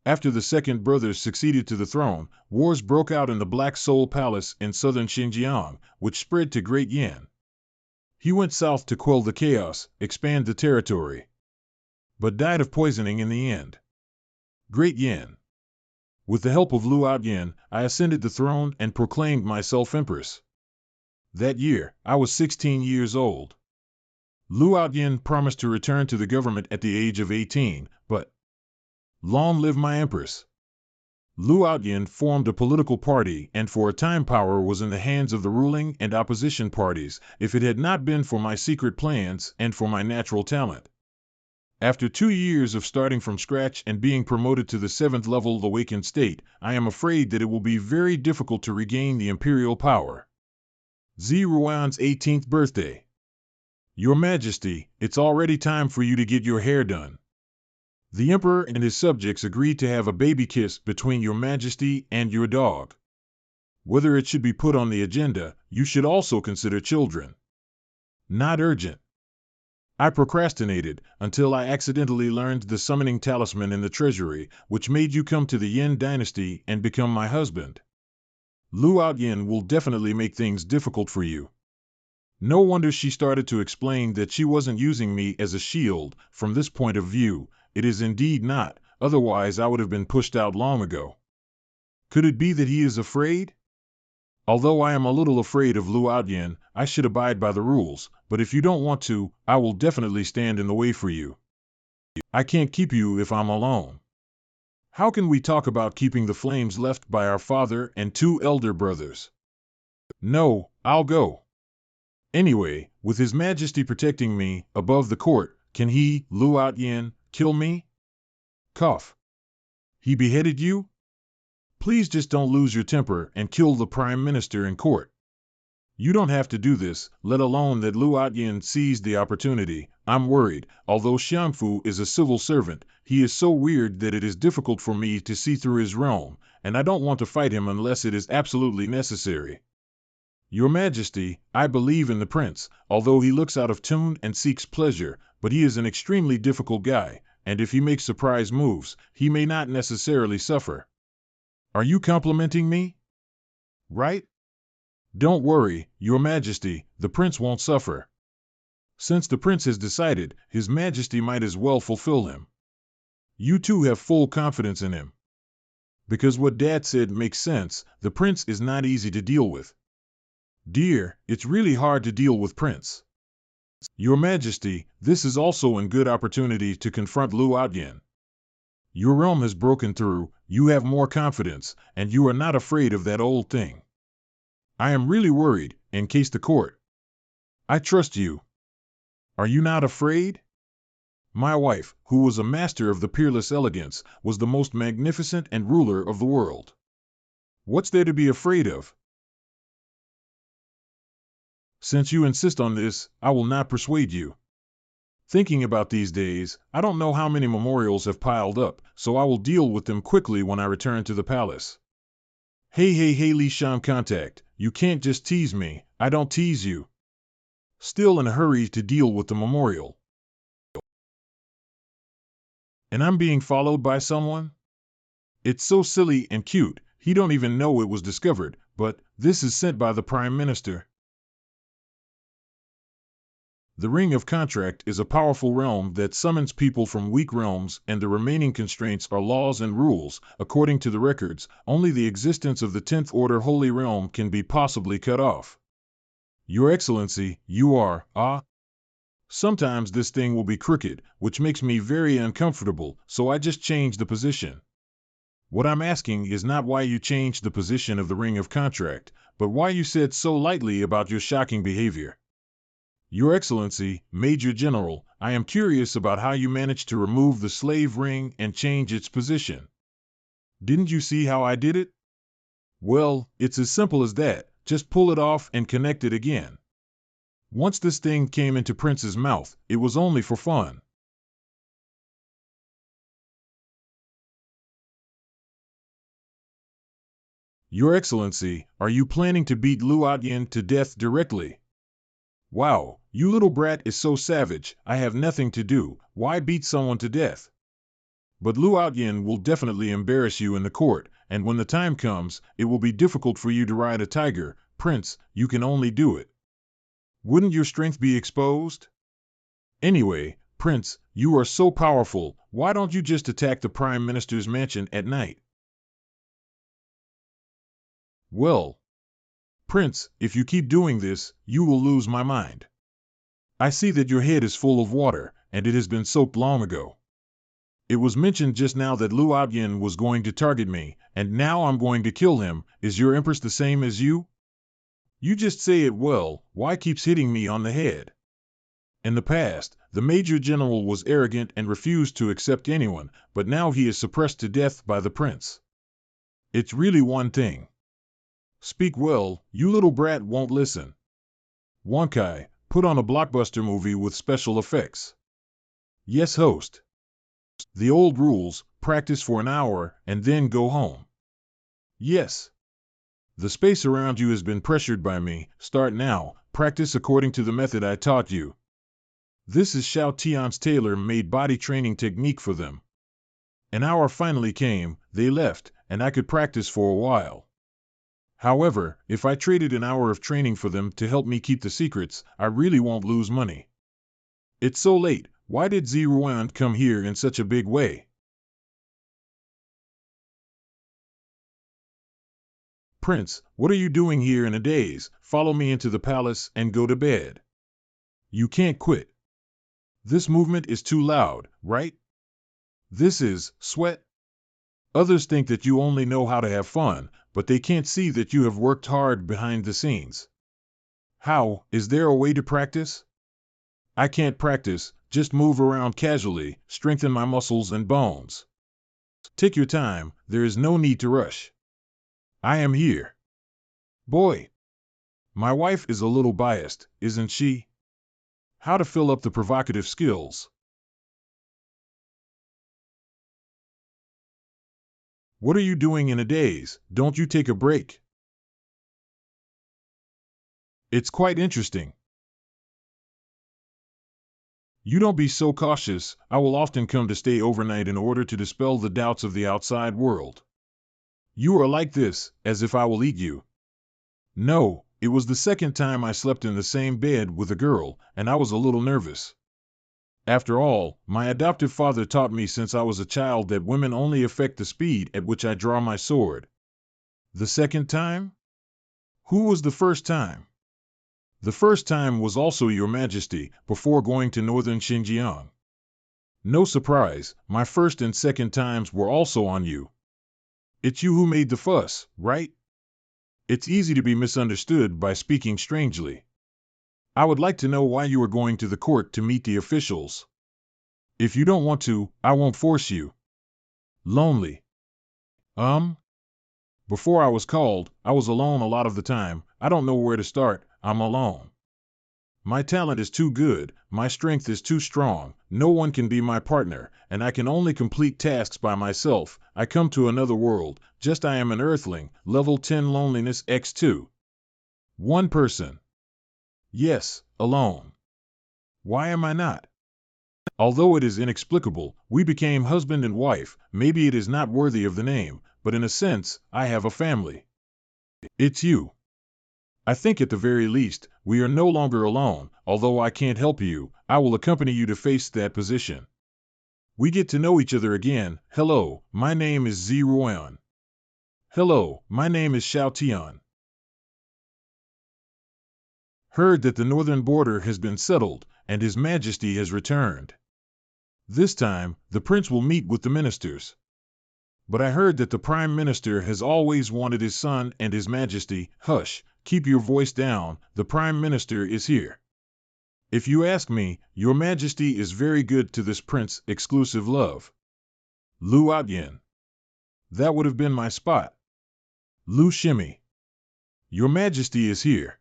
After the second brother succeeded to the throne, wars broke out in the Black Soul Palace in southern Xinjiang, which spread to Great Yin. He went south to quell the chaos, expand the territory, but died of poisoning in the end. Great Yin. With the help of Liu Outyin, I ascended the throne and proclaimed myself Empress. That year, I was 16 years old. Liu Outyin promised to return to the government at the age of 18, but long live my Empress! Liu Outyin formed a political party, and for a time power was in the hands of the ruling and opposition parties, if it had not been for my secret plans and for my natural talent. After 2 years of starting from scratch and being promoted to the 7th level awakened state, I am afraid that it will be very difficult to regain the imperial power. Zi Ruan's 18th birthday. Your Majesty, it's already time for you to get your hair done. The Emperor and his subjects agreed to have a baby kiss between Your Majesty and your dog. Whether it should be put on the agenda, you should also consider children. Not urgent. I procrastinated until I accidentally learned the summoning talisman in the treasury, which made you come to the Yin dynasty and become my husband. Liu Outyin will definitely make things difficult for you. No wonder she started to explain that she wasn't using me as a shield. From this point of view, it is indeed not, otherwise I would have been pushed out long ago. Could it be that he is afraid? Although I am a little afraid of Lu Outyin, I should abide by the rules, but if you don't want to, I will definitely stand in the way for you. I can't keep you if I'm alone. How can we talk about keeping the flames left by our father and 2 elder brothers? No, I'll go. Anyway, with His Majesty protecting me above the court, can he, Lu Outyin, kill me? Cough. He beheaded you? Please just don't lose your temper and kill the Prime Minister in court. You don't have to do this, let alone that Lu Outyin seized the opportunity. I'm worried. Although Xiangfu is a civil servant, he is so weird that it is difficult for me to see through his realm, and I don't want to fight him unless it is absolutely necessary. Your Majesty, I believe in the prince, although he looks out of tune and seeks pleasure, but he is an extremely difficult guy, and if he makes surprise moves, he may not necessarily suffer. Are you complimenting me? Right? Don't worry, Your Majesty, the prince won't suffer. Since the prince has decided, His Majesty might as well fulfill him. You too have full confidence in him. Because what Dad said makes sense, the prince is not easy to deal with. Dear, it's really hard to deal with Prince. Your Majesty, this is also a good opportunity to confront Lu Outyin. Your realm has broken through, you have more confidence, and you are not afraid of that old thing. I am really worried, in case the court. I trust you. Are you not afraid? My wife, who was a master of the peerless elegance, was the most magnificent and ruler of the world. What's there to be afraid of? Since you insist on this, I will not persuade you. Thinking about these days, I don't know how many memorials have piled up, so I will deal with them quickly when I return to the palace. Hey Li Sham contact, you can't just tease me, I don't tease you. Still in a hurry to deal with the memorial. And I'm being followed by someone? It's so silly and cute, he don't even know it was discovered, but this is sent by the Prime Minister. The Ring of Contract is a powerful realm that summons people from weak realms, and the remaining constraints are laws and rules. According to the records, only the existence of the 10th Order Holy Realm can be possibly cut off. Your Excellency, you are, Sometimes this thing will be crooked, which makes me very uncomfortable, so I just change the position. What I'm asking is not why you changed the position of the Ring of Contract, but why you said so lightly about your shocking behavior. Your Excellency, Major General, I am curious about how you managed to remove the slave ring and change its position. Didn't you see how I did it? Well, it's as simple as that, just pull it off and connect it again. Once this thing came into Prince's mouth, it was only for fun. Your Excellency, are you planning to beat Lu Outyin to death directly? Wow, you little brat is so savage, I have nothing to do, why beat someone to death? But Lu Outyin will definitely embarrass you in the court, and when the time comes, it will be difficult for you to ride a tiger. Prince, you can only do it. Wouldn't your strength be exposed? Anyway, Prince, you are so powerful, why don't you just attack the Prime Minister's mansion at night? Well, Prince, if you keep doing this, you will lose my mind. I see that your head is full of water, and it has been soaked long ago. It was mentioned just now that Lu Outyin was going to target me, and now I'm going to kill him. Is your Empress the same as you? You just say it well, why keeps hitting me on the head? In the past, the Major General was arrogant and refused to accept anyone, but now he is suppressed to death by the Prince. It's really one thing. Speak well, you little brat won't listen. Wonkai, put on a blockbuster movie with special effects. Yes, host. The old rules, practice for an hour, and then go home. Yes. The space around you has been pressured by me, start now, practice according to the method I taught you. This is Xiao Tian's tailor-made body training technique for them. An hour finally came, they left, and I could practice for a while. However, if I traded an hour of training for them to help me keep the secrets, I really won't lose money. It's so late, why did Ziruan come here in such a big way? Prince, what are you doing here in a daze? Follow me into the palace and go to bed. You can't quit. This movement is too loud, right? This is sweat. Others think that you only know how to have fun, but they can't see that you have worked hard behind the scenes. How? Is there a way to practice? I can't practice, just move around casually, strengthen my muscles and bones. Take your time, there is no need to rush. I am here. Boy. My wife is a little biased, isn't she? How to fill up the provocative skills. What are you doing in a daze? Don't you take a break? It's quite interesting. You don't be so cautious. I will often come to stay overnight in order to dispel the doubts of the outside world. You are like this, as if I will eat you. No, it was the second time I slept in the same bed with a girl, and I was a little nervous. After all, my adoptive father taught me since I was a child that women only affect the speed at which I draw my sword. The second time? Who was the first time? The first time was also Your Majesty, before going to northern Xinjiang. No surprise, my first and second times were also on you. It's you who made the fuss, right? It's easy to be misunderstood by speaking strangely. I would like to know why you are going to the court to meet the officials. If you don't want to, I won't force you. Lonely. Before I was called, I was alone a lot of the time. I don't know where to start. I'm alone. My talent is too good, my strength is too strong, no one can be my partner, and I can only complete tasks by myself. I come to another world, just I am an earthling, level 10 loneliness x2. One person. Yes, alone. Why am I not? Although it is inexplicable, we became husband and wife. Maybe it is not worthy of the name, but in a sense, I have a family. It's you. I think at the very least, we are no longer alone. Although I can't help you, I will accompany you to face that position. We get to know each other again. Hello, my name is Ziruan. Hello, my name is Xiao Tian. Heard that the northern border has been settled, and His Majesty has returned. This time, the prince will meet with the ministers. But I heard that the Prime Minister has always wanted his son and His Majesty. Hush, keep your voice down, the Prime Minister is here. If you ask me, Your Majesty is very good to this prince. Exclusive love. Lu Outyin. That would have been my spot. Lu Shimmy. Your Majesty is here.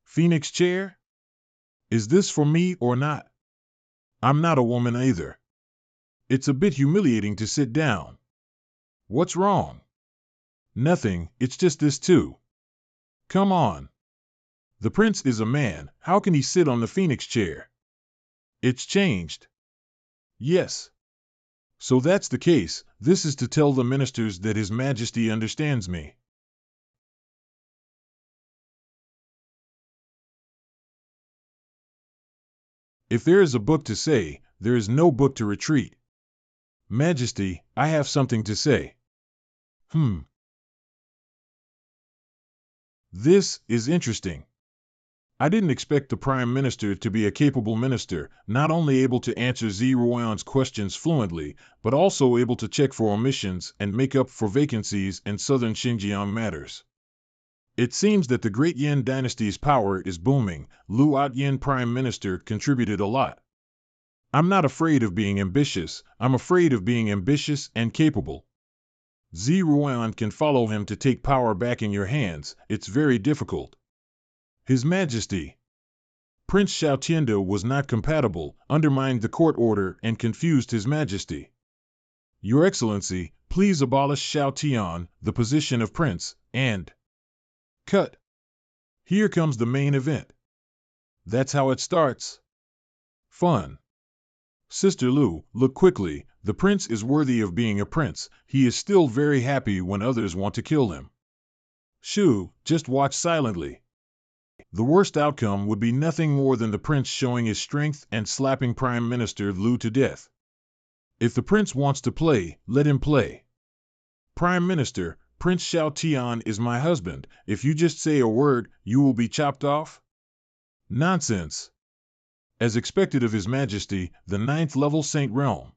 Phoenix Chair? Is this for me or not? I'm not a woman either. It's a bit humiliating to sit down. What's wrong? Nothing, it's just this too. Come on. The prince is a man, how can he sit on the Phoenix Chair? It's changed. Yes. So that's the case. This is to tell the ministers that His Majesty understands me. If there is a book to say, there is no book to retreat. Majesty, I have something to say. This is interesting. I didn't expect the Prime Minister to be a capable minister, not only able to answer Ziruan's questions fluently, but also able to check for omissions and make up for vacancies in southern Xinjiang matters. It seems that the Great Yin dynasty's power is booming. Lu Outyin Prime Minister contributed a lot. I'm not afraid of being ambitious, I'm afraid of being ambitious and capable. Ziruan can follow him to take power back in your hands. It's very difficult. His Majesty. Prince Xiaotianda was not compatible, undermined the court order, and confused His Majesty. Your Excellency, please abolish Xiao Tian, the position of prince, and... Cut. Here comes the main event. That's how it starts. Fun. Sister Lu, look quickly, the prince is worthy of being a prince. He is still very happy when others want to kill him. Shoo, just watch silently. The worst outcome would be nothing more than the prince showing his strength and slapping Prime Minister Lu to death. If the prince wants to play, let him play. Prime Minister, Prince Xiao Tian is my husband. If you just say a word, you will be chopped off? Nonsense. As expected of His Majesty, the 9th level Saint Realm.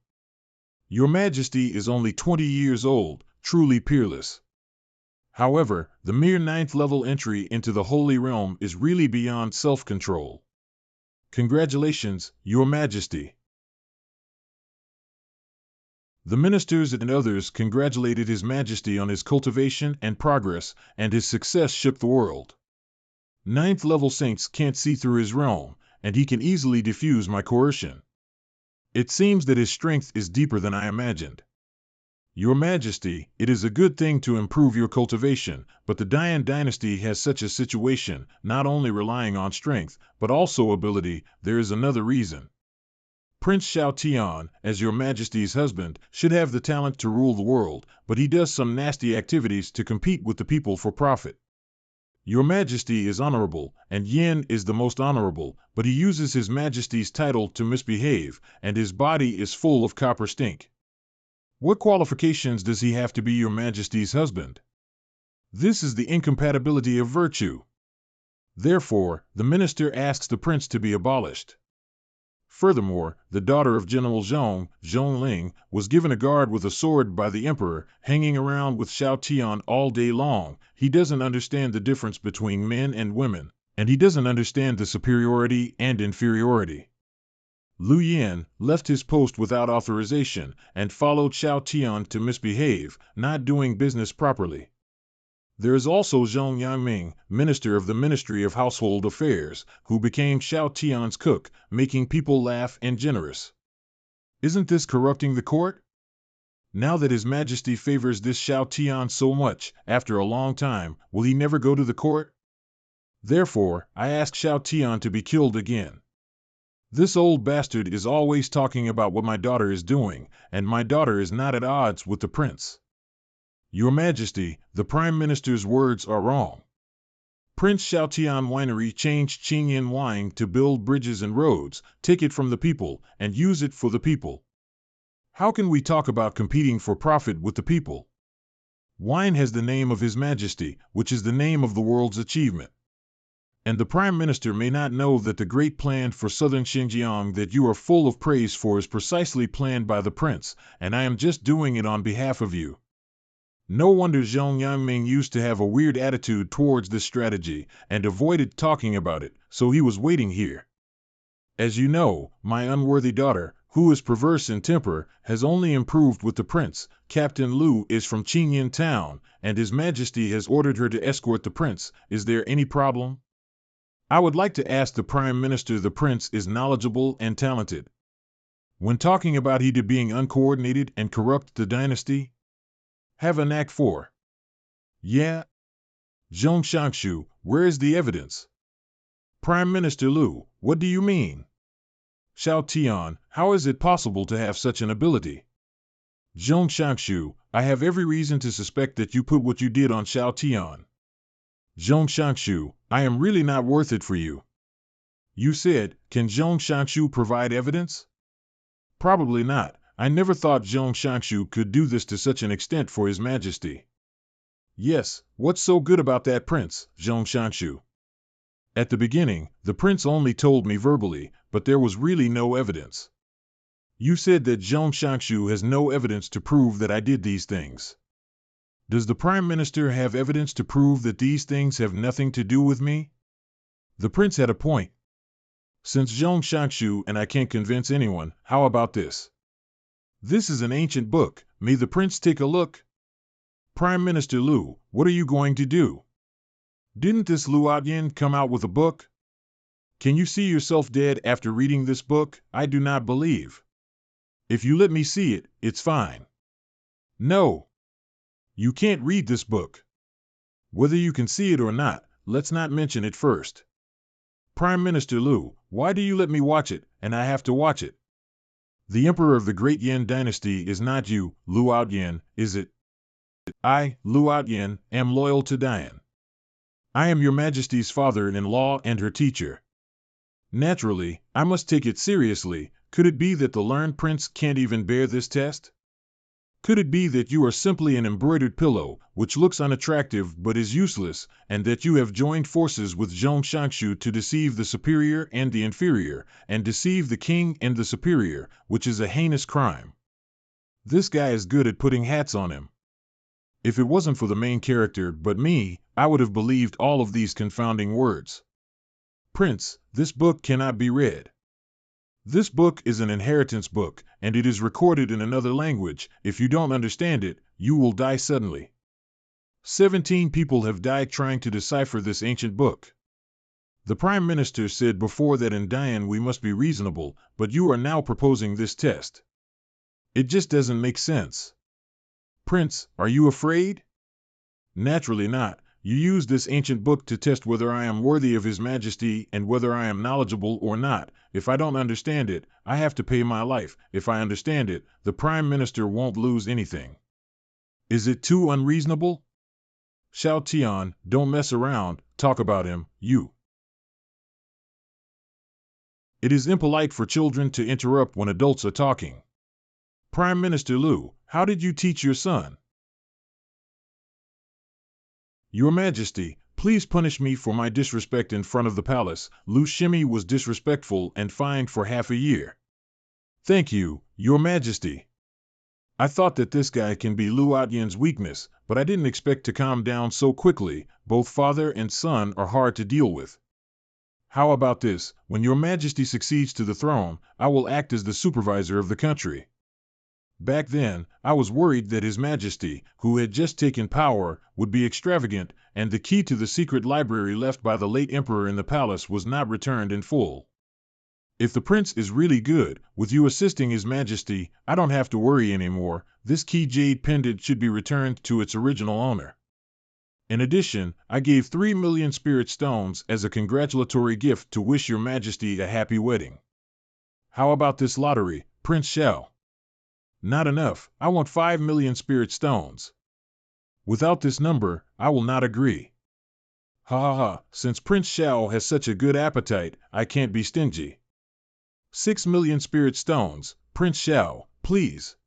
Your Majesty is only 20 years old, truly peerless. However, the mere 9th level entry into the Holy Realm is really beyond self-control. Congratulations, Your Majesty. The ministers and others congratulated His Majesty on his cultivation and progress, and his success shook the world. 9th level saints can't see through his realm, and he can easily defuse my coercion. It seems that his strength is deeper than I imagined. Your Majesty, it is a good thing to improve your cultivation, but the Dian dynasty has such a situation, not only relying on strength, but also ability. There is another reason. Prince Xiao Tian, as Your Majesty's husband, should have the talent to rule the world, but he does some nasty activities to compete with the people for profit. Your Majesty is honorable, and Yin is the most honorable, but he uses His Majesty's title to misbehave, and his body is full of copper stink. What qualifications does he have to be Your Majesty's husband? This is the incompatibility of virtue. Therefore, the minister asks the prince to be abolished. Furthermore, the daughter of General Zhong, Zhongling, was given a guard with a sword by the emperor, hanging around with Xiao Tian all day long. He doesn't understand the difference between men and women, and he doesn't understand the superiority and inferiority. Lu Yan left his post without authorization and followed Xiao Tian to misbehave, not doing business properly. There is also Zhong Yangming, minister of the Ministry of Household Affairs, who became Xiao Tian's cook, making people laugh and generous. Isn't this corrupting the court? Now that His Majesty favors this Xiao Tian so much, after a long time, will he never go to the court? Therefore, I ask Xiao Tian to be killed again. This old bastard is always talking about what my daughter is doing, and my daughter is not at odds with the prince. Your Majesty, the Prime Minister's words are wrong. Prince Xiao Tian Winery changed Chenyan wine to build bridges and roads, take it from the people, and use it for the people. How can we talk about competing for profit with the people? Wine has the name of His Majesty, which is the name of the world's achievement. And the Prime Minister may not know that the great plan for southern Xinjiang that you are full of praise for is precisely planned by the prince, and I am just doing it on behalf of you. No wonder Zhong Yangming used to have a weird attitude towards this strategy, and avoided talking about it, so he was waiting here. As you know, my unworthy daughter, who is perverse in temper, has only improved with the prince. Captain Lu is from Chenyan town, and His Majesty has ordered her to escort the prince. Is there any problem? I would like to ask the Prime Minister. The prince is knowledgeable and talented. When talking about he being uncoordinated and corrupt the dynasty, have a knack for. Yeah? Zhong Shangshu, where is the evidence? Prime Minister Lu, what do you mean? Xiao Tian, how is it possible to have such an ability? Zhong Shangshu, I have every reason to suspect that you put what you did on Xiao Tian. Zhong Shangshu, I am really not worth it for you. You said, can Zhong Shangshu provide evidence? Probably not. I never thought Zhong Shangshu could do this to such an extent for His Majesty. Yes, what's so good about that prince, Zhong Shangshu? At the beginning, the prince only told me verbally, but there was really no evidence. You said that Zhong Shangshu has no evidence to prove that I did these things. Does the Prime Minister have evidence to prove that these things have nothing to do with me? The prince had a point. Since Zhong Shangshu and I can't convince anyone, how about this? This is an ancient book. May the prince take a look? Prime Minister Lu, what are you going to do? Didn't this Lu Outyin come out with a book? Can you see yourself dead after reading this book? I do not believe. If you let me see it, it's fine. No. You can't read this book. Whether you can see it or not, let's not mention it first. Prime Minister Lu, why do you let me watch it, and I have to watch it? The Emperor of the Great Yin Dynasty is not you, Lu Outyin, is it? I, Lu Outyin, am loyal to Dian. I am Your Majesty's father-in-law and her teacher. Naturally, I must take it seriously. Could it be that the learned prince can't even bear this test? Could it be that you are simply an embroidered pillow, which looks unattractive but is useless, and that you have joined forces with Zhong Shangshu to deceive the superior and the inferior, and deceive the king and the superior, which is a heinous crime? This guy is good at putting hats on him. If it wasn't for the main character but me, I would have believed all of these confounding words. Prince, this book cannot be read. This book is an inheritance book, and it is recorded in another language. If you don't understand it, you will die suddenly. 17 people have died trying to decipher this ancient book. The Prime Minister said before that in Dian we must be reasonable, but you are now proposing this test. It just doesn't make sense. Prince, are you afraid? Naturally not. You use this ancient book to test whether I am worthy of His Majesty and whether I am knowledgeable or not. If I don't understand it, I have to pay my life. If I understand it, the Prime Minister won't lose anything. Is it too unreasonable? Xiao Tian, don't mess around, talk about him, you. It is impolite for children to interrupt when adults are talking. Prime Minister Liu, how did you teach your son? Your Majesty, please punish me for my disrespect in front of the palace. Liu Shimi was disrespectful and fined for half a year. Thank you, Your Majesty. I thought that this guy can be Liu Atyan's weakness, but I didn't expect to calm down so quickly. Both father and son are hard to deal with. How about this? When Your Majesty succeeds to the throne, I will act as the supervisor of the country. Back then, I was worried that His Majesty, who had just taken power, would be extravagant, and the key to the secret library left by the late emperor in the palace was not returned in full. If the prince is really good, with you assisting His Majesty, I don't have to worry anymore. This key jade pendant should be returned to its original owner. In addition, I gave 3 million spirit stones as a congratulatory gift to wish Your Majesty a happy wedding. How about this lottery, Prince Xiao? Not enough. I want 5 million spirit stones. Without this number, I will not agree. Ha ha ha, since Prince Xiao has such a good appetite, I can't be stingy. 6 million spirit stones, Prince Xiao, please.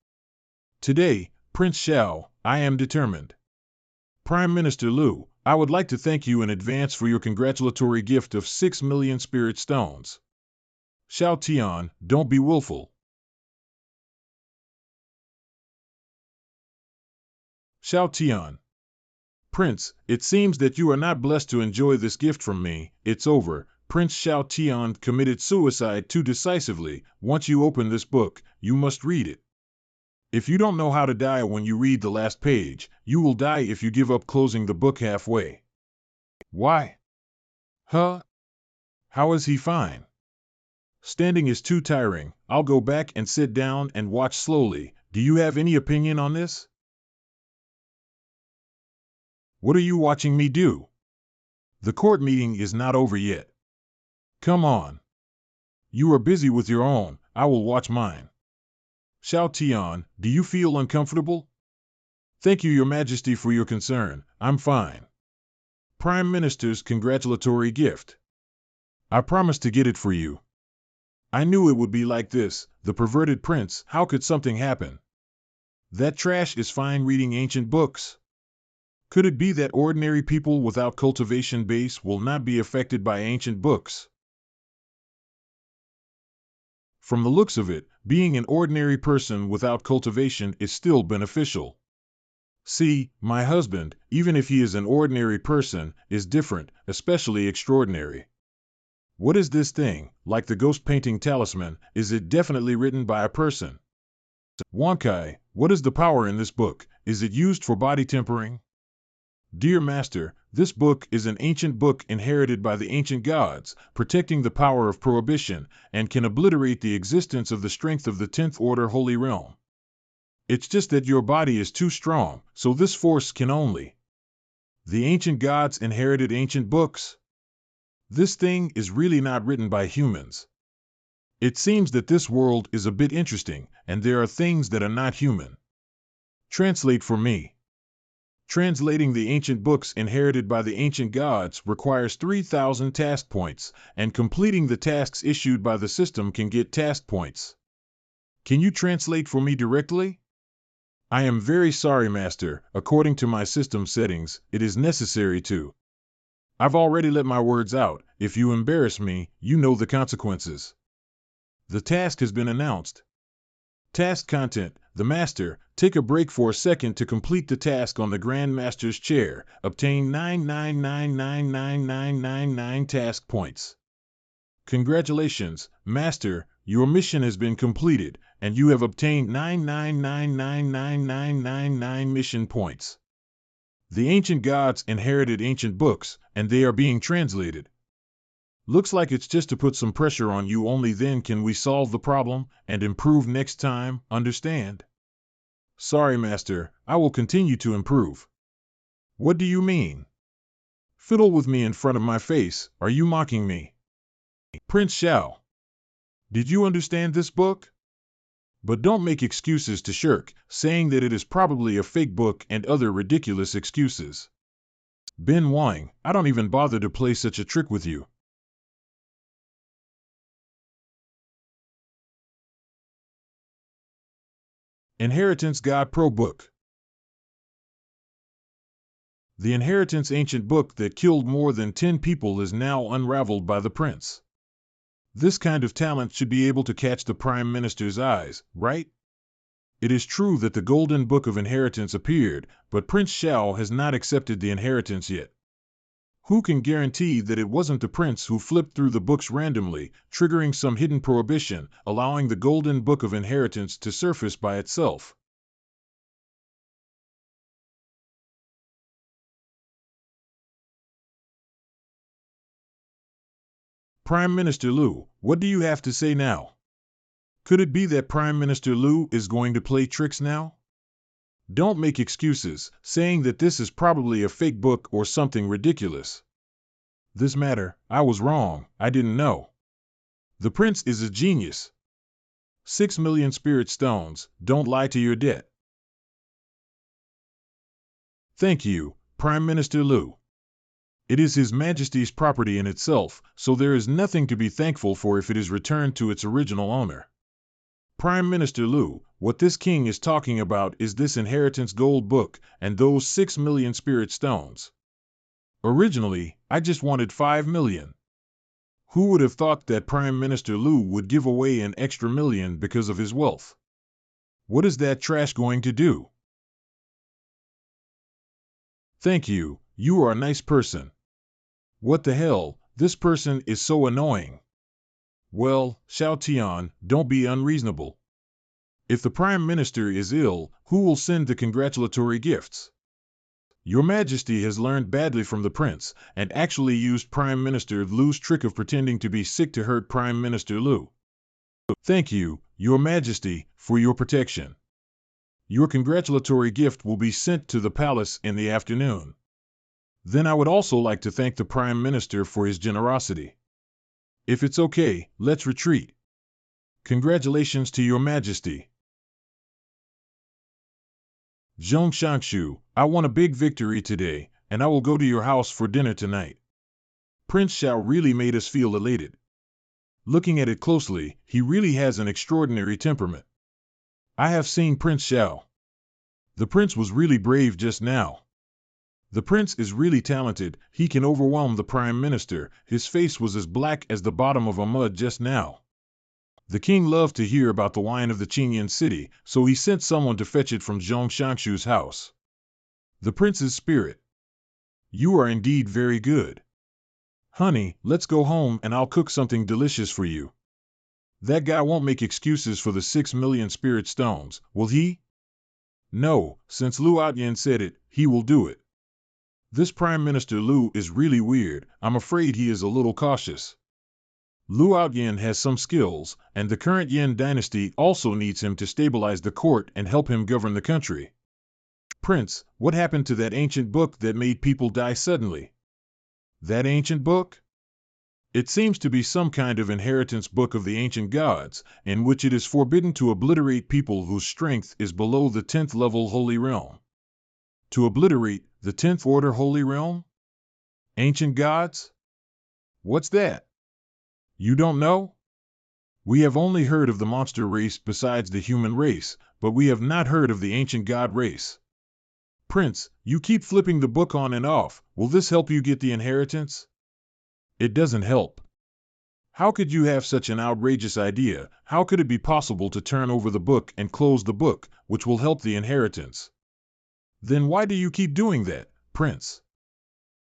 Today, Prince Xiao, I am determined. Prime Minister Liu, I would like to thank you in advance for your congratulatory gift of 6 million spirit stones. Xiao Tian, don't be willful. Xiao Tian. Prince, it seems that you are not blessed to enjoy this gift from me. It's over. Prince Xiao Tian committed suicide too decisively. Once you open this book, you must read it. If you don't know how to die when you read the last page, you will die if you give up closing the book halfway. Why? Huh? How is he fine? Standing is too tiring. I'll go back and sit down and watch slowly. Do you have any opinion on this? What are you watching me do? The court meeting is not over yet. Come on. You are busy with your own, I will watch mine. Xiao Tian, do you feel uncomfortable? Thank you, Your Majesty, for your concern. I'm fine. Prime Minister's congratulatory gift. I promised to get it for you. I knew it would be like this. The perverted prince, how could something happen? That trash is fine reading ancient books. Could it be that ordinary people without cultivation base will not be affected by ancient books? From the looks of it, being an ordinary person without cultivation is still beneficial. See, my husband, even if he is an ordinary person, is different, especially extraordinary. What is this thing, like the ghost painting talisman? Is it definitely written by a person? Wankai, what is the power in this book? Is it used for body tempering? Dear Master, this book is an ancient book inherited by the ancient gods, protecting the power of prohibition, and can obliterate the existence of the strength of the 10th Order Holy Realm. It's just that your body is too strong, so this force can only. The ancient gods inherited ancient books? This thing is really not written by humans. It seems that this world is a bit interesting, and there are things that are not human. Translate for me. Translating the ancient books inherited by the ancient gods requires 3,000 task points, and completing the tasks issued by the system can get task points. Can you translate for me directly? I am very sorry, Master. According to my system settings, it is necessary to. I've already let my words out. If you embarrass me, you know the consequences. The task has been announced. Task content: the Master, take a break for a second to complete the task on the Grand Master's chair. Obtain 9999999 task points. Congratulations, Master, your mission has been completed, and you have obtained 9999999 mission points. The ancient gods inherited ancient books, and they are being translated. Looks like it's just to put some pressure on you, only then can we solve the problem and improve next time, understand? Sorry, Master, I will continue to improve. What do you mean? Fiddle with me in front of my face, are you mocking me? Prince Xiao. Did you understand this book? But don't make excuses to shirk, saying that it is probably a fake book and other ridiculous excuses. Ben Wang, I don't even bother to play such a trick with you. Inheritance God Pro Book. The Inheritance ancient book that killed more than 10 people is now unraveled by the prince. This kind of talent should be able to catch the Prime Minister's eyes, right? It is true that the Golden Book of Inheritance appeared, but Prince Xiao has not accepted the inheritance yet. Who can guarantee that it wasn't the prince who flipped through the books randomly, triggering some hidden prohibition, allowing the Golden Book of Inheritance to surface by itself? Prime Minister Liu, what do you have to say now? Could it be that Prime Minister Liu is going to play tricks now? Don't make excuses, saying that this is probably a fake book or something ridiculous. This matter, I was wrong, I didn't know. The prince is a genius. 6 million spirit stones, don't lie to your debt. Thank you, Prime Minister Liu. It is His Majesty's property in itself, so there is nothing to be thankful for if it is returned to its original owner. Prime Minister Liu, what this king is talking about is this inheritance gold book and those 6 million spirit stones. Originally, I just wanted 5 million. Who would have thought that Prime Minister Liu would give away an extra million because of his wealth? What is that trash going to do? Thank you, you are a nice person. What the hell, this person is so annoying. Well, Xiao Tian, don't be unreasonable. If the Prime Minister is ill, who will send the congratulatory gifts? Your Majesty has learned badly from the prince, and actually used Prime Minister Liu's trick of pretending to be sick to hurt Prime Minister Liu. Thank you, Your Majesty, for your protection. Your congratulatory gift will be sent to the palace in the afternoon. Then I would also like to thank the Prime Minister for his generosity. If it's okay, let's retreat. Congratulations to Your Majesty. Zhong Shangshu, I won a big victory today, and I will go to your house for dinner tonight. Prince Xiao really made us feel elated. Looking at it closely, he really has an extraordinary temperament. I have seen Prince Xiao. The prince was really brave just now. The prince is really talented, he can overwhelm the Prime Minister, his face was as black as the bottom of a mud just now. The king loved to hear about the wine of the Chenyan city, so he sent someone to fetch it from Zhong Shangshu's house. The prince's spirit. You are indeed very good. Honey, let's go home and I'll cook something delicious for you. That guy won't make excuses for the 6 million spirit stones, will he? No, since Liu Outyan said it, he will do it. This Prime Minister Liu is really weird, I'm afraid he is a little cautious. Liu Outyan has some skills, and the current Yin dynasty also needs him to stabilize the court and help him govern the country. Prince, what happened to that ancient book that made people die suddenly? That ancient book? It seems to be some kind of inheritance book of the ancient gods, in which it is forbidden to obliterate people whose strength is below the 10th level Holy Realm. To obliterate the 10th order Holy Realm? Ancient gods? What's that? You don't know? We have only heard of the monster race besides the human race, but we have not heard of the ancient god race. Prince, you keep flipping the book on and off. Will this help you get the inheritance? It doesn't help. How could you have such an outrageous idea? How could it be possible to turn over the book and close the book, which will help the inheritance? Then why do you keep doing that, Prince?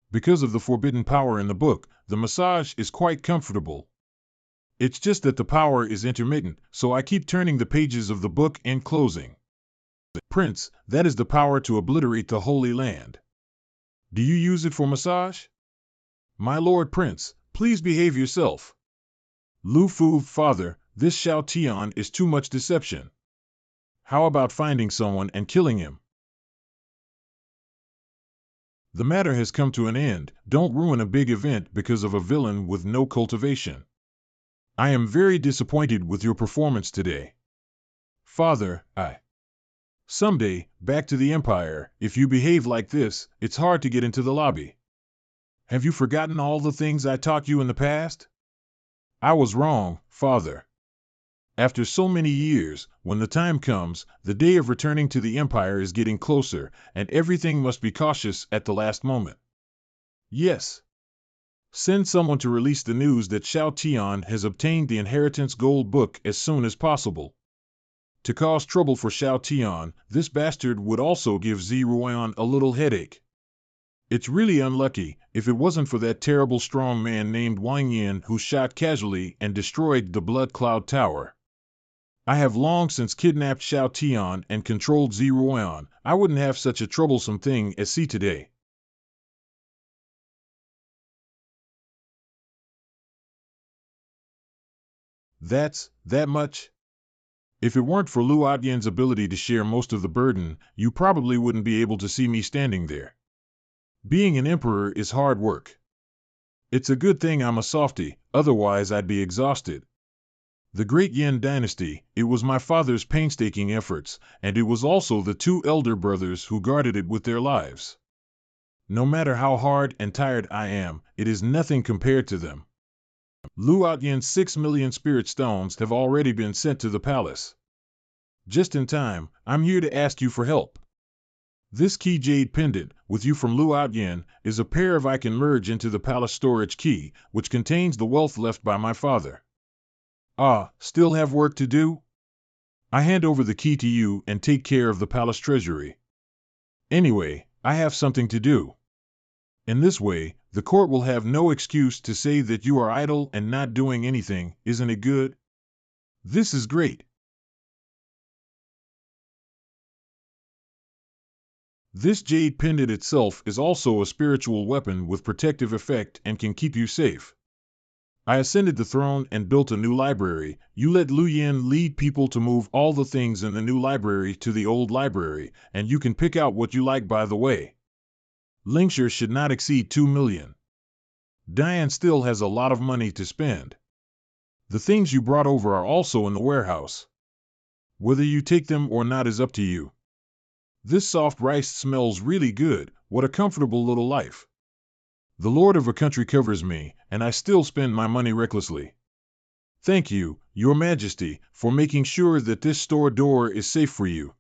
Because of the forbidden power in the book, the massage is quite comfortable. It's just that the power is intermittent, so I keep turning the pages of the book and closing. Prince, that is the power to obliterate the Holy Land. Do you use it for massage? My Lord Prince, please behave yourself. Lu Fu, father, this Xiao Tian is too much deception. How about finding someone and killing him? The matter has come to an end. Don't ruin a big event because of a villain with no cultivation. I am very disappointed with your performance today. Father, someday, back to the Empire, if you behave like this, it's hard to get into the lobby. Have you forgotten all the things I taught you in the past? I was wrong, Father. After so many years, when the time comes, the day of returning to the Empire is getting closer, and everything must be cautious at the last moment. Yes. Send someone to release the news that Xiao Tian has obtained the Inheritance Gold Book as soon as possible. To cause trouble for Xiao Tian, this bastard would also give Ziruan a little headache. It's really unlucky. If it wasn't for that terrible strong man named Wang Yin who shot casually and destroyed the Blood Cloud Tower. I have long since kidnapped Xiao Tian and controlled Ziruan. I wouldn't have such a troublesome thing as C today. That's that much? If it weren't for Lu Atyan's ability to share most of the burden, you probably wouldn't be able to see me standing there. Being an emperor is hard work. It's a good thing I'm a softy, otherwise I'd be exhausted. The Great Yin Dynasty, it was my father's painstaking efforts, and it was also the two elder brothers who guarded it with their lives. No matter how hard and tired I am, it is nothing compared to them. Lu Atyan's 6 million spirit stones have already been sent to the palace. Just in time, I'm here to ask you for help. This key jade pendant, with you from Lu Atyan, is a pair of I can merge into the palace storage key, which contains the wealth left by my father. Still have work to do? I hand over the key to you and take care of the palace treasury. Anyway, I have something to do. In this way, the court will have no excuse to say that you are idle and not doing anything, isn't it good? This is great. This jade pendant itself is also a spiritual weapon with protective effect and can keep you safe. I ascended the throne and built a new library. You let Lu Yin lead people to move all the things in the new library to the old library, and you can pick out what you like by the way. Lingshire should not exceed 2 million. Diane still has a lot of money to spend. The things you brought over are also in the warehouse. Whether you take them or not is up to you. This soft rice smells really good. What a comfortable little life. The lord of a country covers me, and I still spend my money recklessly. Thank you, Your Majesty, for making sure that this store door is safe for you.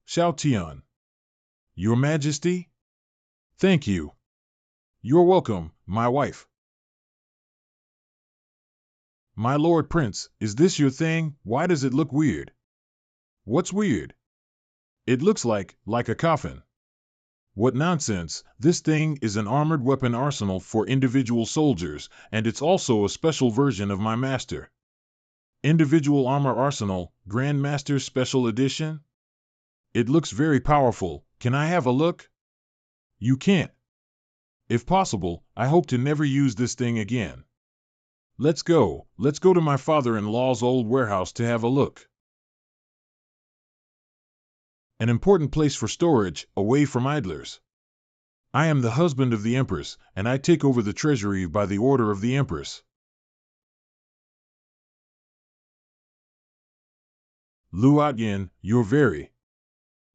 Xiao Tian. Your Majesty? Thank you. You're welcome, my wife. My Lord Prince, is this your thing? Why does it look weird? What's weird? It looks like a coffin. What nonsense, this thing is an armored weapon arsenal for individual soldiers, and it's also a special version of my master. Individual Armor Arsenal, Grandmaster Special Edition? It looks very powerful. Can I have a look? You can't. If possible, I hope to never use this thing again. Let's go to my father-in-law's old warehouse to have a look. An important place for storage, away from idlers. I am the husband of the Empress, and I take over the treasury by the order of the Empress. Lu Atyan, you're very.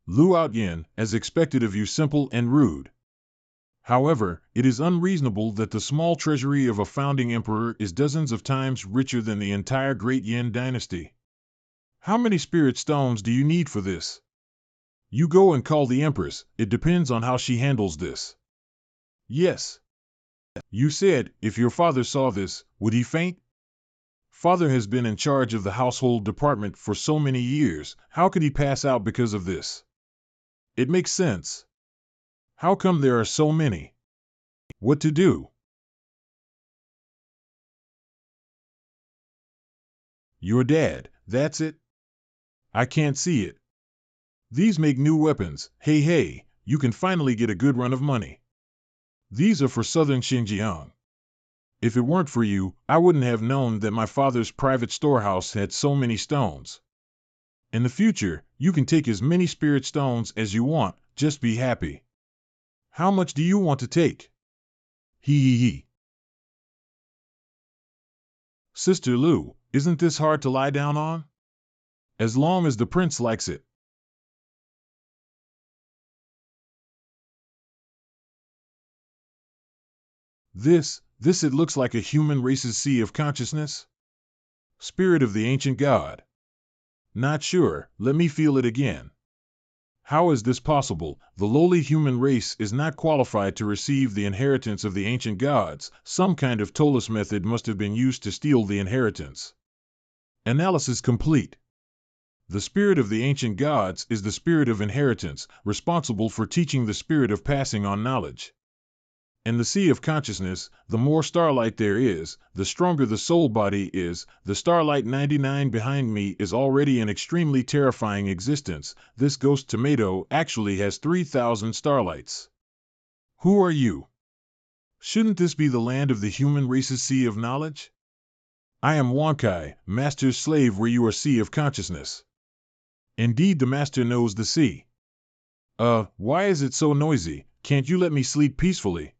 Lu Atyan, as expected of you, simple and rude. However, it is unreasonable that the small treasury of a founding emperor is dozens of times richer than the entire Great Yin dynasty. How many spirit stones do you need for this? You go and call the Empress. It depends on how she handles this. Yes. You said, if your father saw this, would he faint? Father has been in charge of the household department for so many years, how could he pass out because of this? It makes sense. How come there are so many? What to do? Your dad, that's it? I can't see it. These make new weapons. Hey, you can finally get a good run of money. These are for southern Xinjiang. If it weren't for you, I wouldn't have known that my father's private storehouse had so many stones. In the future, you can take as many spirit stones as you want, just be happy. How much do you want to take? He. Sister Lu, isn't this hard to lie down on? As long as the prince likes it. This it looks like a human race's sea of consciousness? Spirit of the ancient god. Not sure, let me feel it again. How is this possible? The lowly human race is not qualified to receive the inheritance of the ancient gods. Some kind of tolless method must have been used to steal the inheritance. Analysis complete. The spirit of the ancient gods is the spirit of inheritance, responsible for teaching the spirit of passing on knowledge. In the sea of consciousness, the more starlight there is, the stronger the soul body is. The starlight 99 behind me is already an extremely terrifying existence. This ghost tomato actually has 3,000 starlights. Who are you? Shouldn't this be the land of the human race's sea of knowledge? I am Wankai, master's slave where you are sea of consciousness. Indeed, the master knows the sea. Why is it so noisy? Can't you let me sleep peacefully?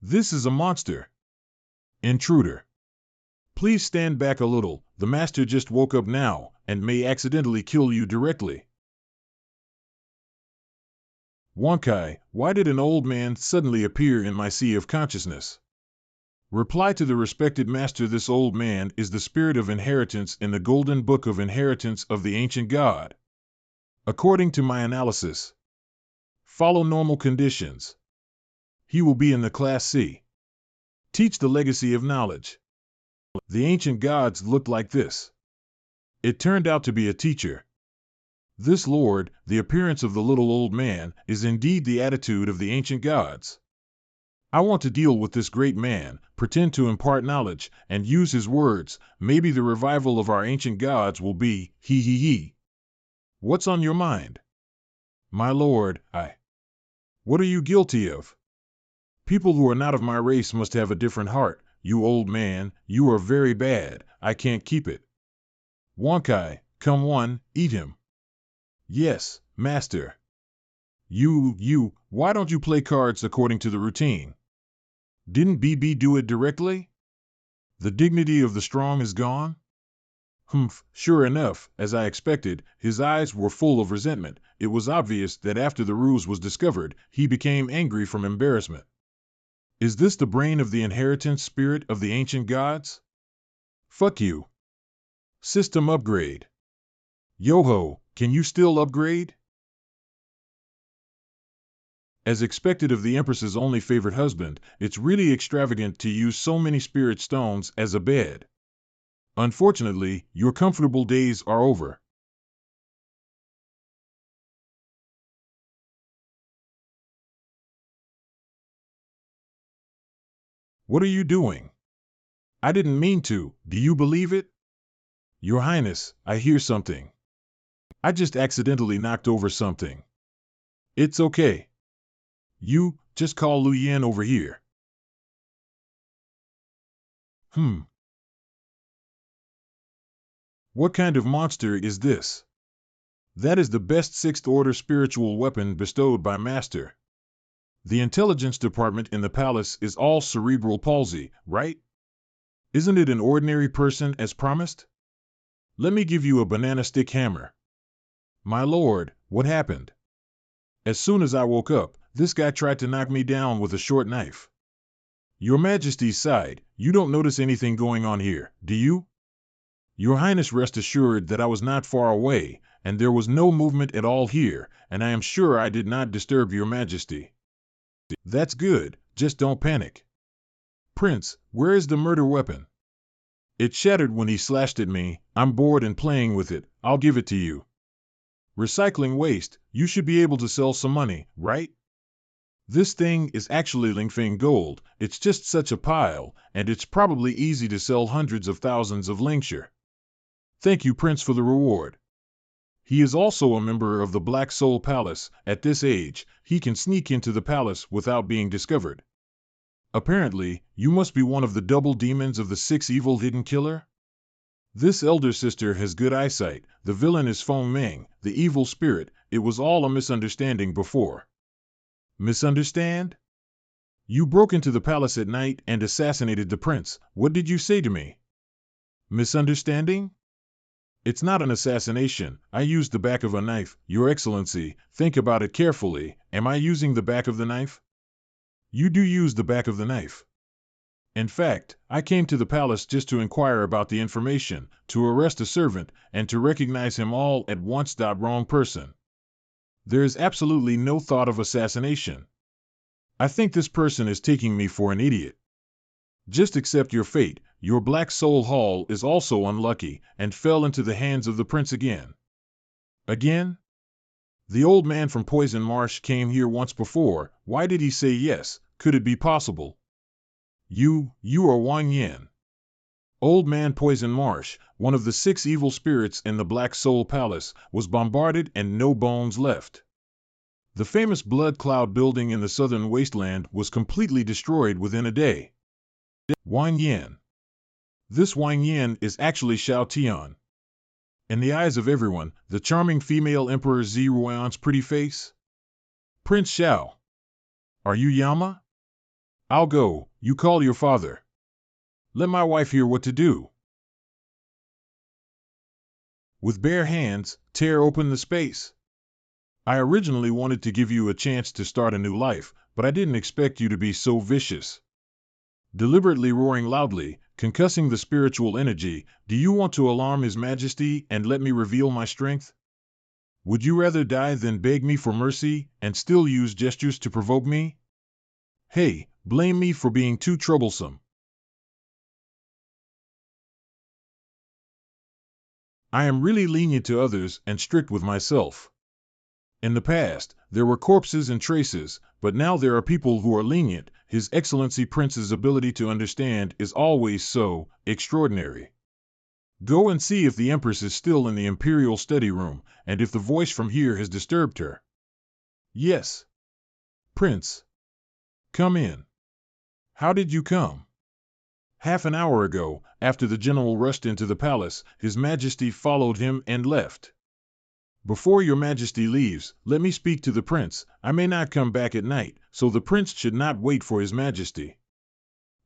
This is a monster. Intruder. Please stand back a little, the master just woke up now, and may accidentally kill you directly. Wankai, why did an old man suddenly appear in my sea of consciousness? Reply to the respected master, this old man is the spirit of inheritance in the golden book of inheritance of the ancient god. According to my analysis, follow normal conditions. He will be in the class C. Teach the legacy of knowledge. The ancient gods looked like this. It turned out to be a teacher. This lord, the appearance of the little old man, is indeed the attitude of the ancient gods. I want to deal with this great man, pretend to impart knowledge, and use his words. Maybe the revival of our ancient gods will be, he. What's on your mind? My lord, What are you guilty of? People who are not of my race must have a different heart. You old man, you are very bad. I can't keep it. Wankai, come one, eat him. Yes, master. You, why don't you play cards according to the routine? Didn't BB do it directly? The dignity of the strong is gone? Sure enough, as I expected, his eyes were full of resentment. It was obvious that after the ruse was discovered, he became angry from embarrassment. Is this the brain of the inheritance spirit of the ancient gods? Fuck you. System upgrade. Yo-ho, can you still upgrade? As expected of the Empress's only favorite husband, it's really extravagant to use so many spirit stones as a bed. Unfortunately, your comfortable days are over. What are you doing? I didn't mean to, do you believe it? Your Highness, I hear something. I just accidentally knocked over something. It's okay. You, just call Lu Yan over here. What kind of monster is this? That is the best sixth-order spiritual weapon bestowed by Master. The intelligence department in the palace is all cerebral palsy, right? Isn't it an ordinary person as promised? Let me give you a banana stick hammer. My lord, What happened? As soon as I woke up, this guy tried to knock me down with a short knife. Your Majesty sighed. You don't notice anything going on here, do you? Your Highness, rest assured that I was not far away, and there was no movement at all here, and I am sure I did not disturb your Majesty. That's good, just don't panic. Prince, where is the murder weapon? It shattered when he slashed at me. I'm bored and playing with it. I'll give it to you. Recycling waste, you should be able to sell some money, right? This thing is actually Lingfeng gold. It's just such a pile, and it's probably easy to sell hundreds of thousands of Lingshire. Thank you, Prince, for the reward. He is also a member of the Black Soul Palace. At this age, he can sneak into the palace without being discovered. Apparently, you must be one of the double demons of the 6 evil hidden killer? This elder sister has good eyesight. The villain is Feng Meng, the evil spirit. It was all a misunderstanding before. Misunderstand? You broke into the palace at night and assassinated the prince. What did you say to me? Misunderstanding? It's not an assassination. I used the back of a knife. Your Excellency, think about it carefully. Am I using the back of the knife? You do use the back of the knife. In fact, I came to the palace just to inquire about the information, to arrest a servant, and to recognize him all at once. Wrong person. There is absolutely no thought of assassination. I think this person is taking me for an idiot. Just accept your fate. Your Black Soul Hall is also unlucky, and fell into the hands of the prince again. Again? The old man from Poison Marsh came here once before. Why did he say yes? Could it be possible? You are Wang Yan. Old Man Poison Marsh, one of the 6 evil spirits in the Black Soul Palace, was bombarded and no bones left. The famous Blood Cloud building in the southern wasteland was completely destroyed within a day. Wang Yan. This Wang Yan is actually Xiao Tian. In the eyes of everyone, the charming female Emperor Ziruan's pretty face? Prince Xiao. Are you Yama? I'll go. You call your father. Let my wife hear what to do. With bare hands, tear open the space. I originally wanted to give you a chance to start a new life, but I didn't expect you to be so vicious. Deliberately roaring loudly, concussing the spiritual energy, do you want to alarm His Majesty and let me reveal my strength? Would you rather die than beg me for mercy and still use gestures to provoke me? Hey, blame me for being too troublesome. I am really lenient to others and strict with myself. In the past, there were corpses and traces, but now there are people who are lenient. His Excellency Prince's ability to understand is always so extraordinary. Go and see if the Empress is still in the Imperial study room, and if the voice from here has disturbed her. Yes. Prince. Come in. How did you come? Half an hour ago, after the general rushed into the palace, His Majesty followed him and left. Before your Majesty leaves, let me speak to the prince. I may not come back at night, so the prince should not wait for His Majesty.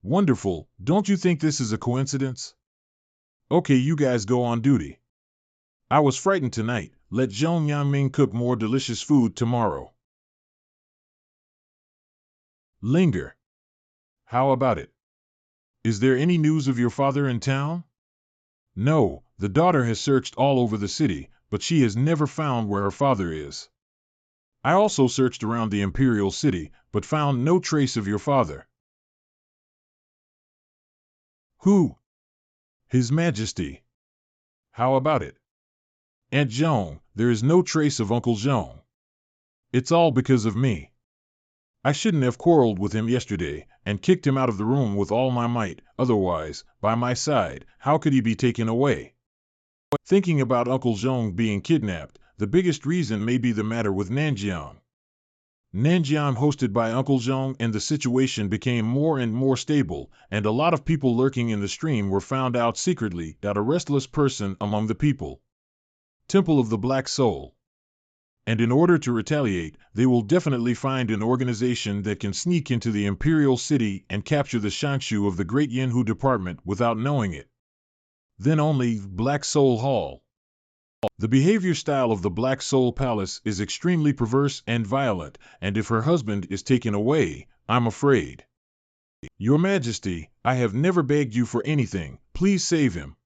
Wonderful, don't you think this is a coincidence? Okay, you guys go on duty. I was frightened tonight. Let Zhong Yangming cook more delicious food tomorrow. Linger. How about it? Is there any news of your father in town? No, the daughter has searched all over the city, but she has never found where her father is. I also searched around the Imperial City, but found no trace of your father. Who? His Majesty. How about it? Aunt Zhong, there is no trace of Uncle Zhong. It's all because of me. I shouldn't have quarreled with him yesterday, and kicked him out of the room with all my might. Otherwise, by my side, how could he be taken away? Thinking about Uncle Zhong being kidnapped, the biggest reason may be the matter with Nanjiang. Nanjiang hosted by Uncle Zhong, and the situation became more and more stable, and a lot of people lurking in the stream were found out secretly. A restless person among the people. Temple of the Black Soul. And in order to retaliate, they will definitely find an organization that can sneak into the Imperial City and capture the Shangshu of the Great Yenhu Department without knowing it. Then only Black Soul Hall. The behavior style of the Black Soul Palace is extremely perverse and violent, and if her husband is taken away, I'm afraid. Your Majesty, I have never begged you for anything. Please save him.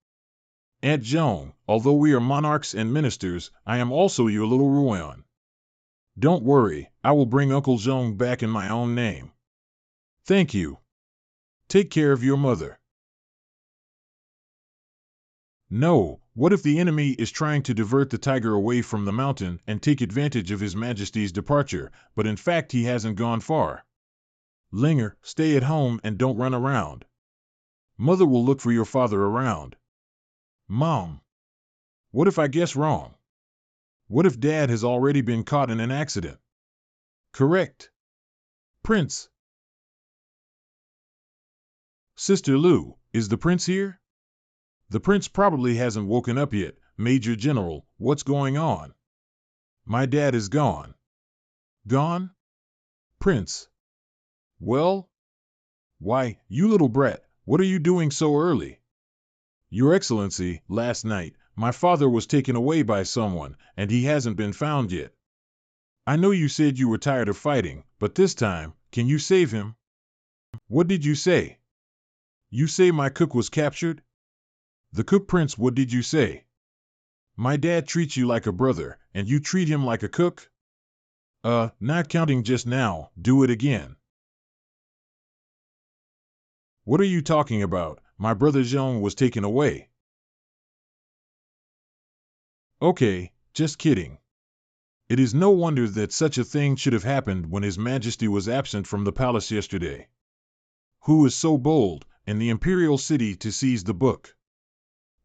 Aunt Joan, although we are monarchs and ministers, I am also your little Rouen. Don't worry, I will bring Uncle Jean back in my own name. Thank you. Take care of your mother. No, what if the enemy is trying to divert the tiger away from the mountain and take advantage of His Majesty's departure, but in fact he hasn't gone far? Linger, stay at home and don't run around. Mother will look for your father around. Mom. What if I guess wrong? What if Dad has already been caught in an accident? Correct. Prince. Sister Lou, is the prince here? The prince probably hasn't woken up yet. Major General, what's going on? My dad is gone. Gone? Prince. Well? Why, you little brat, what are you doing so early? Your Excellency, last night, my father was taken away by someone, and he hasn't been found yet. I know you said you were tired of fighting, but this time, can you save him? What did you say? You say my cook was captured? The cook prince, what did you say? My dad treats you like a brother, and you treat him like a cook? Not counting just now, do it again. What are you talking about? My brother Jean was taken away. Okay, just kidding. It is no wonder that such a thing should have happened when His Majesty was absent from the palace yesterday. Who is so bold, in the imperial city, to seize the book?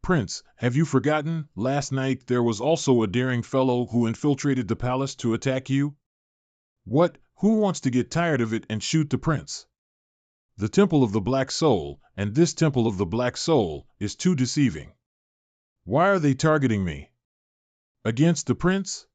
Prince, have you forgotten, last night there was also a daring fellow who infiltrated the palace to attack you? What, who wants to get tired of it and shoot the prince? The Temple of the Black Soul, and this Temple of the Black Soul, is too deceiving. Why are they targeting me? Against the prince?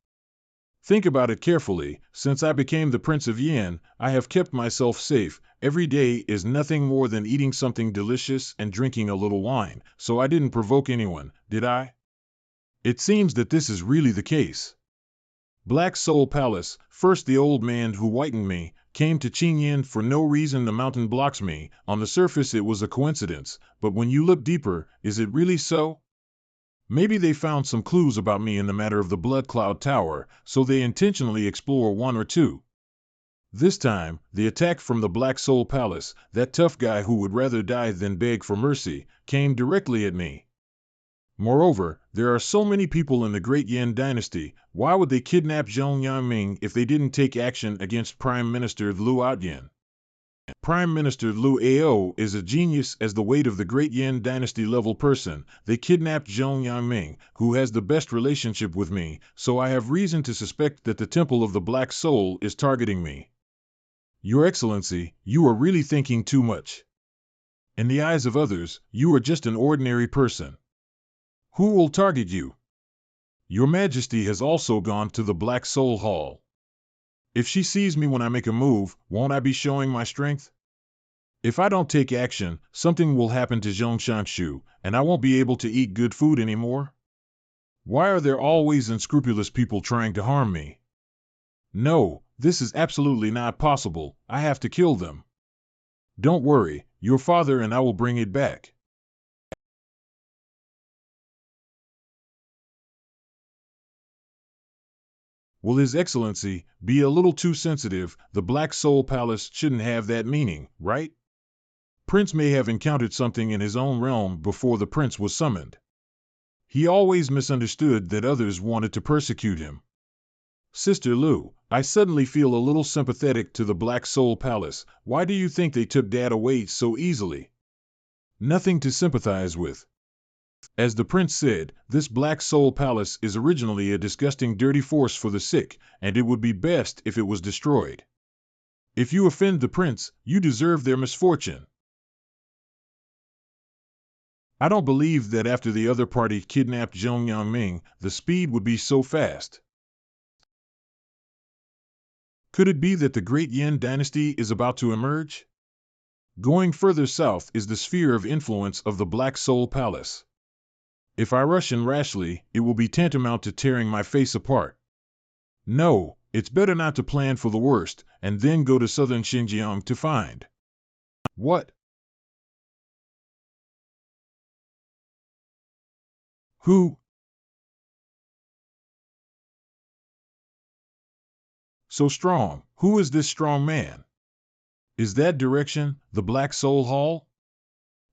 Think about it carefully. Since I became the Prince of Yin, I have kept myself safe. Every day is nothing more than eating something delicious and drinking a little wine, so I didn't provoke anyone, did I? It seems that this is really the case. Black Soul Palace, first the old man who whitened me, came to Chenyan for no reason. The mountain blocks me. On the surface it was a coincidence, but when you look deeper, is it really so? Maybe they found some clues about me in the matter of the Blood Cloud Tower, so they intentionally explore one or two. This time, the attack from the Black Soul Palace, that tough guy who would rather die than beg for mercy, came directly at me. Moreover, there are so many people in the Great Yin Dynasty. Why would they kidnap Zhong Yangming if they didn't take action against Prime Minister Liu Outyin? Prime Minister Liu Ao is a genius as the weight of the Great Yin Dynasty level person. They kidnapped Zhong Yangming, who has the best relationship with me, so I have reason to suspect that the Temple of the Black Soul is targeting me. Your Excellency, you are really thinking too much. In the eyes of others, you are just an ordinary person. Who will target you? Your Majesty has also gone to the Black Soul Hall. If she sees me when I make a move, won't I be showing my strength? If I don't take action, something will happen to Zhongshanshu, and I won't be able to eat good food anymore. Why are there always unscrupulous people trying to harm me? No, this is absolutely not possible. I have to kill them. Don't worry, your father and I will bring it back. Will His Excellency be a little too sensitive? The Black Soul Palace shouldn't have that meaning, right? Prince may have encountered something in his own realm before the prince was summoned. He always misunderstood that others wanted to persecute him. Sister Lou, I suddenly feel a little sympathetic to the Black Soul Palace. Why do you think they took Dad away so easily? Nothing to sympathize with. As the prince said, this Black Soul Palace is originally a disgusting dirty force for the sick, and it would be best if it was destroyed. If you offend the prince, you deserve their misfortune. I don't believe that after the other party kidnapped Zhong Yangming, the speed would be so fast. Could it be that the Great Yin Dynasty is about to emerge? Going further south is the sphere of influence of the Black Soul Palace. If I rush in rashly, it will be tantamount to tearing my face apart. No, it's better not to plan for the worst, and then go to southern Xinjiang to find. What? Who? So strong. Who is this strong man? Is that direction the Black Soul Hall?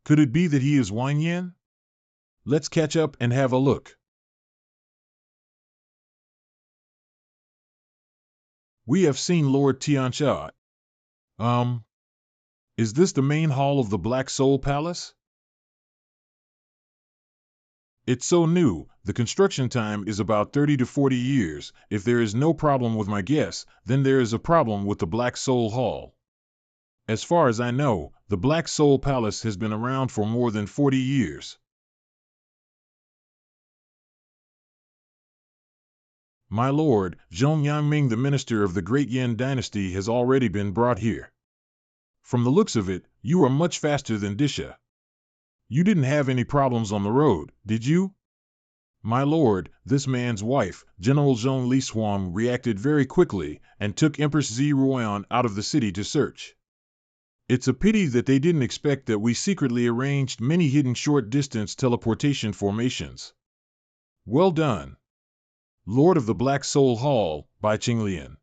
Could it be that he is Wang Yin? Let's catch up and have a look. We have seen Lord Tianxia. Is this the main hall of the Black Soul Palace? It's so new, the construction time is about 30 to 40 years. If there is no problem with my guess, then there is a problem with the Black Soul Hall. As far as I know, the Black Soul Palace has been around for more than 40 years. My lord, Zhong Yangming, the minister of the Great Yin dynasty, has already been brought here. From the looks of it, you are much faster than Disha. You didn't have any problems on the road, did you? My lord, this man's wife, General Zhong Lishuang, reacted very quickly and took Empress Zi Ruoyan out of the city to search. It's a pity that they didn't expect that we secretly arranged many hidden short-distance teleportation formations. Well done. Lord of the Black Soul Hall, by Qinglian.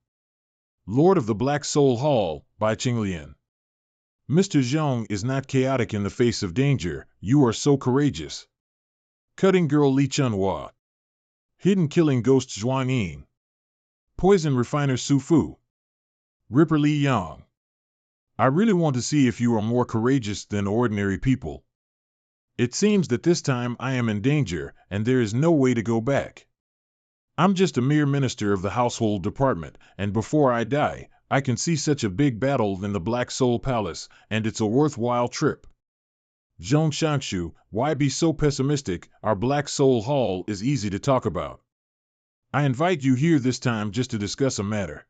Lord of the Black Soul Hall, by Qinglian. Mr. Zhong is not chaotic in the face of danger. You are so courageous. Cutting girl Li Chunhua. Hidden killing ghost Zhuang Yin. Poison refiner Su Fu. Ripper Li Yang. I really want to see if you are more courageous than ordinary people. It seems that this time I am in danger, and there is no way to go back. I'm just a mere minister of the household department, and before I die, I can see such a big battle in the Black Soul Palace, and it's a worthwhile trip. Zhong Shangshu, why be so pessimistic? Our Black Soul Hall is easy to talk about. I invite you here this time just to discuss a matter.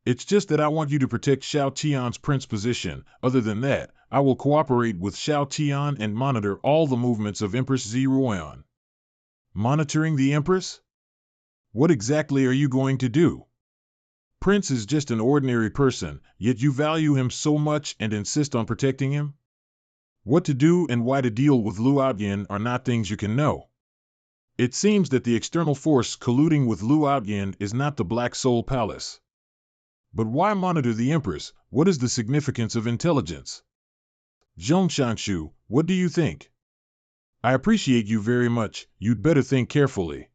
It's just that I want you to protect Xiao Tian's prince position. Other than that, I will cooperate with Xiao Tian and monitor all the movements of Empress Zi Ruoyan. Monitoring the Empress? What exactly are you going to do? Prince is just an ordinary person, yet you value him so much and insist on protecting him? What to do and why to deal with Lu Outyin are not things you can know. It seems that the external force colluding with Lu Outyin is not the Black Soul Palace. But why monitor the Empress? What is the significance of intelligence? Zhong Shangshu, what do you think? I appreciate you very much. You'd better think carefully.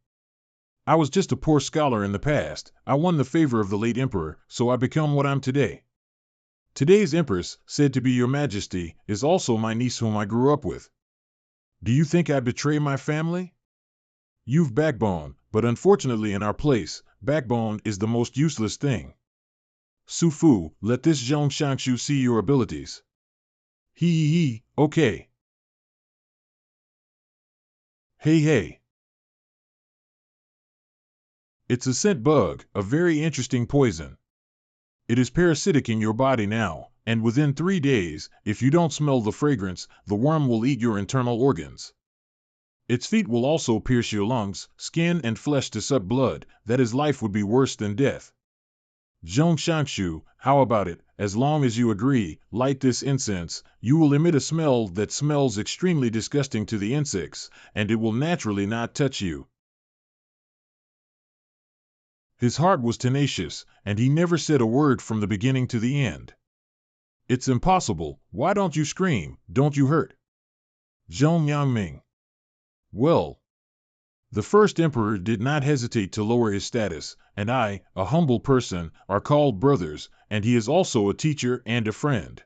I was just a poor scholar in the past. I won the favor of the late emperor, so I become what I'm today. Today's Empress, said to be your majesty, is also my niece whom I grew up with. Do you think I betray my family? You've backbone, but unfortunately in our place, backbone is the most useless thing. Su Fu, let this Zhong Shangshu see your abilities. He, okay. Hey. It's a scent bug, a very interesting poison. It is parasitic in your body now, and within 3 days, if you don't smell the fragrance, the worm will eat your internal organs. Its feet will also pierce your lungs, skin and flesh to suck blood. That is, life would be worse than death. Zhong Shangshu, how about it? As long as you agree, light this incense, you will emit a smell that smells extremely disgusting to the insects, and it will naturally not touch you. His heart was tenacious, and he never said a word from the beginning to the end. It's impossible. Why don't you scream? Don't you hurt? Zhong Yangming. Well, the first emperor did not hesitate to lower his status, and I, a humble person, are called brothers, and he is also a teacher and a friend.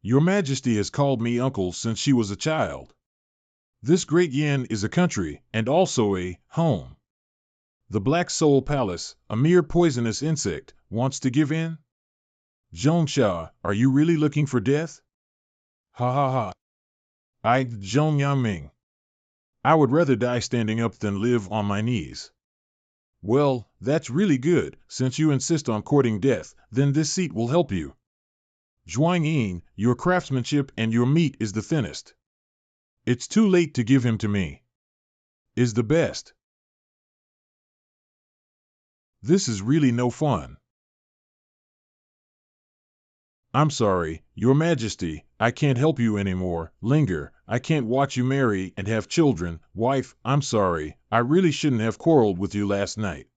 Your Majesty has called me uncle since she was a child. This Great Yin is a country, and also a home. The Black Soul Palace, a mere poisonous insect, wants to give in? Zhongsha, are you really looking for death? Ha. Zhong Yangming. I would rather die standing up than live on my knees. Well, that's really good. Since you insist on courting death, then this seat will help you. Zhuang Yin, your craftsmanship and your meat is the thinnest. It's too late to give him to me. is the best. This is really no fun. I'm sorry, Your Majesty, I can't help you anymore. Linger, I can't watch you marry and have children. Wife, I'm sorry, I really shouldn't have quarreled with you last night.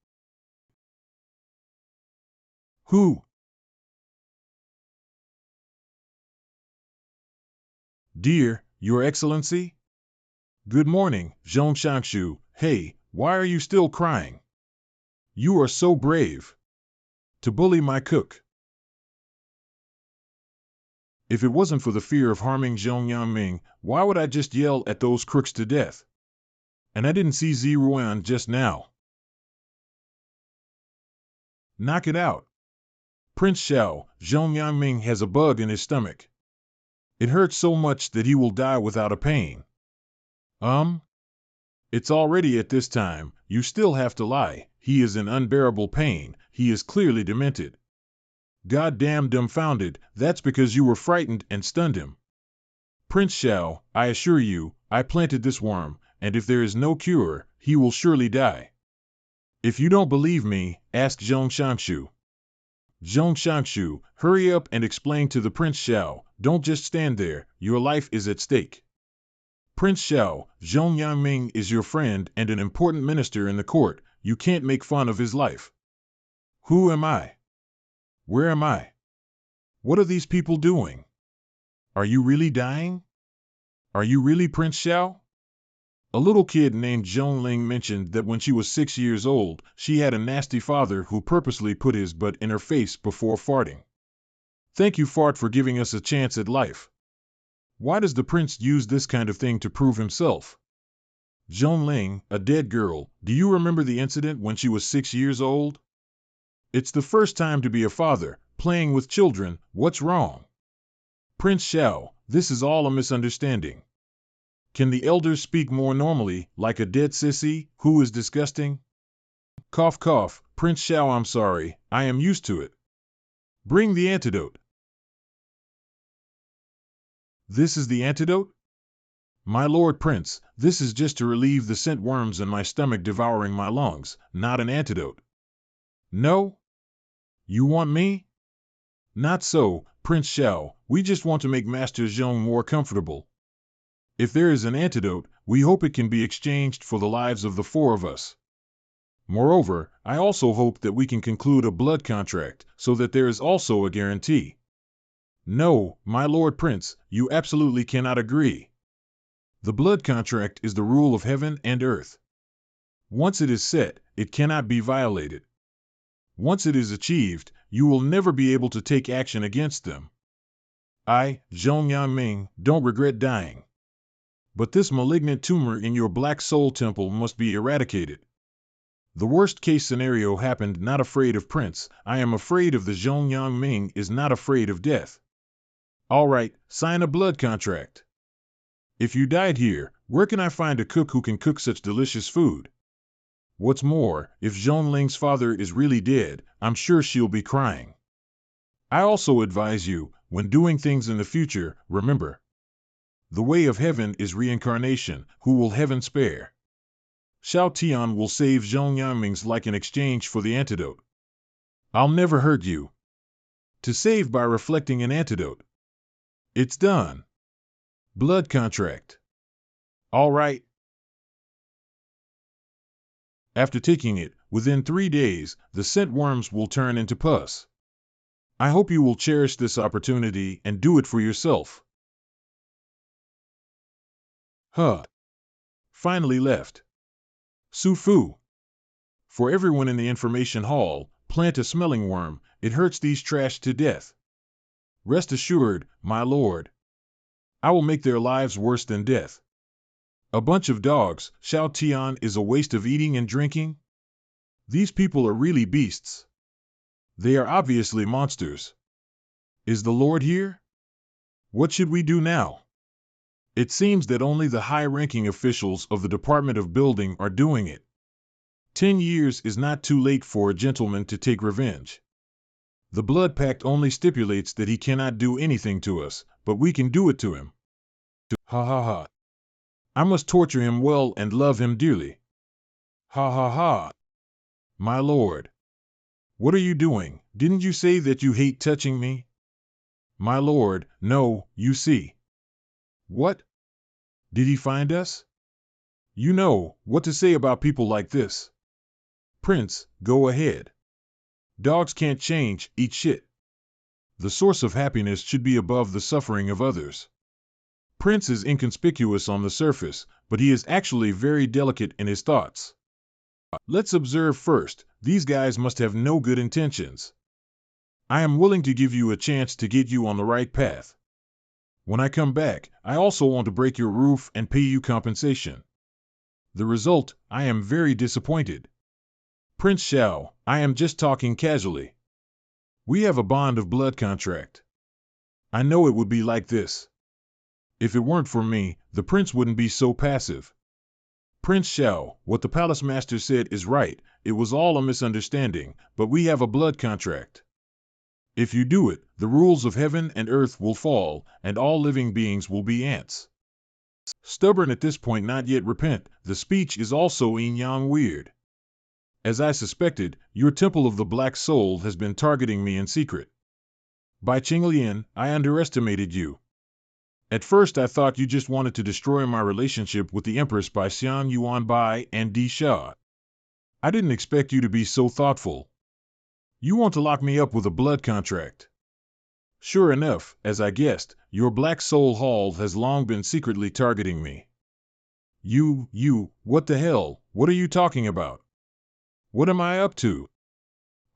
Who? Dear, Your Excellency? Good morning, Zhong Shangshu. Hey, why are you still crying? You are so brave. To bully my cook. If it wasn't for the fear of harming Zhong Yangming, why would I just yell at those crooks to death? And I didn't see Ziruan just now. Knock it out. Prince Xiao, Zhong Yangming has a bug in his stomach. It hurts so much that he will die without a pain. It's already at this time, you still have to lie. He is in unbearable pain, he is clearly demented. Goddamn dumbfounded, that's because you were frightened and stunned him. Prince Xiao, I assure you, I planted this worm, and if there is no cure, he will surely die. If you don't believe me, ask Zhong Shangshu. Zhong Shangshu, hurry up and explain to the Prince Xiao, don't just stand there, your life is at stake. Prince Xiao, Zhong Yangming is your friend and an important minister in the court, you can't make fun of his life. Who am I? Where am I? What are these people doing? Are you really dying? Are you really Prince Xiao? A little kid named Zhong Ling mentioned that when she was 6 years old, she had a nasty father who purposely put his butt in her face before farting. Thank you, fart, for giving us a chance at life. Why does the prince use this kind of thing to prove himself? Zhong Ling, a dead girl, do you remember the incident when she was 6 years old? It's the first time to be a father, playing with children, what's wrong? Prince Xiao, this is all a misunderstanding. Can the elders speak more normally, like a dead sissy, who is disgusting? Cough cough, Prince Xiao, I'm sorry, I am used to it. Bring the antidote. This is the antidote? My lord prince, this is just to relieve the scent worms in my stomach devouring my lungs, not an antidote. No? You want me? Not so, Prince Xiao, we just want to make Master Zhong more comfortable. If there is an antidote, we hope it can be exchanged for the lives of the 4 of us. Moreover, I also hope that we can conclude a blood contract, so that there is also a guarantee. No, my lord prince, you absolutely cannot agree. The blood contract is the rule of heaven and earth. Once it is set, it cannot be violated. Once it is achieved, you will never be able to take action against them. I, Zhong Yangming, don't regret dying. But this malignant tumor in your black soul temple must be eradicated. The worst case scenario happened. Not afraid of Prince, I am afraid of the Zhong Yangming is not afraid of death. All right, sign a blood contract. If you died here, where can I find a cook who can cook such delicious food? What's more, if Zhong Ling's father is really dead, I'm sure she'll be crying. I also advise you, when doing things in the future, remember. The way of heaven is reincarnation, who will heaven spare? Xiao Tian will save Zhong Yangming's life in exchange for the antidote. I'll never hurt you. To save by reflecting an antidote. It's done. Blood contract. All right. After taking it, within 3 days, the scent worms will turn into pus. I hope you will cherish this opportunity and do it for yourself. Huh. Finally left. Su Fu. For everyone in the information hall, plant a smelling worm, it hurts these trash to death. Rest assured, my lord. I will make their lives worse than death. A bunch of dogs, Xiao Tian is a waste of eating and drinking? These people are really beasts. They are obviously monsters. Is the Lord here? What should we do now? It seems that only the high-ranking officials of the Department of Building are doing it. 10 years is not too late for a gentleman to take revenge. The Blood Pact only stipulates that he cannot do anything to us, but we can do it to him. Ha ha ha. I must torture him well and love him dearly. Ha ha ha. My lord. What are you doing? Didn't you say that you hate touching me? My lord, no, you see. What? Did he find us? You know what to say about people like this. Prince, go ahead. Dogs can't change, eat shit. The source of happiness should be above the suffering of others. Prince is inconspicuous on the surface, but he is actually very delicate in his thoughts. Let's observe first, these guys must have no good intentions. I am willing to give you a chance to get you on the right path. When I come back, I also want to break your roof and pay you compensation. The result, I am very disappointed. Prince Xiao, I am just talking casually. We have a bond of blood contract. I know it would be like this. If it weren't for me, the prince wouldn't be so passive. Prince Xiao, what the palace master said is right, it was all a misunderstanding, but we have a blood contract. If you do it, the rules of heaven and earth will fall, and all living beings will be ants. Stubborn at this point, not yet repent, the speech is also yin-yang weird. As I suspected, your Temple of the Black Soul has been targeting me in secret. By Qinglian, I underestimated you. At first I thought you just wanted to destroy my relationship with the Empress by Xian Yuanbai and Di Sha. I didn't expect you to be so thoughtful. You want to lock me up with a blood contract. Sure enough, as I guessed, your Black Soul Hall has long been secretly targeting me. What the hell, what are you talking about? What am I up to?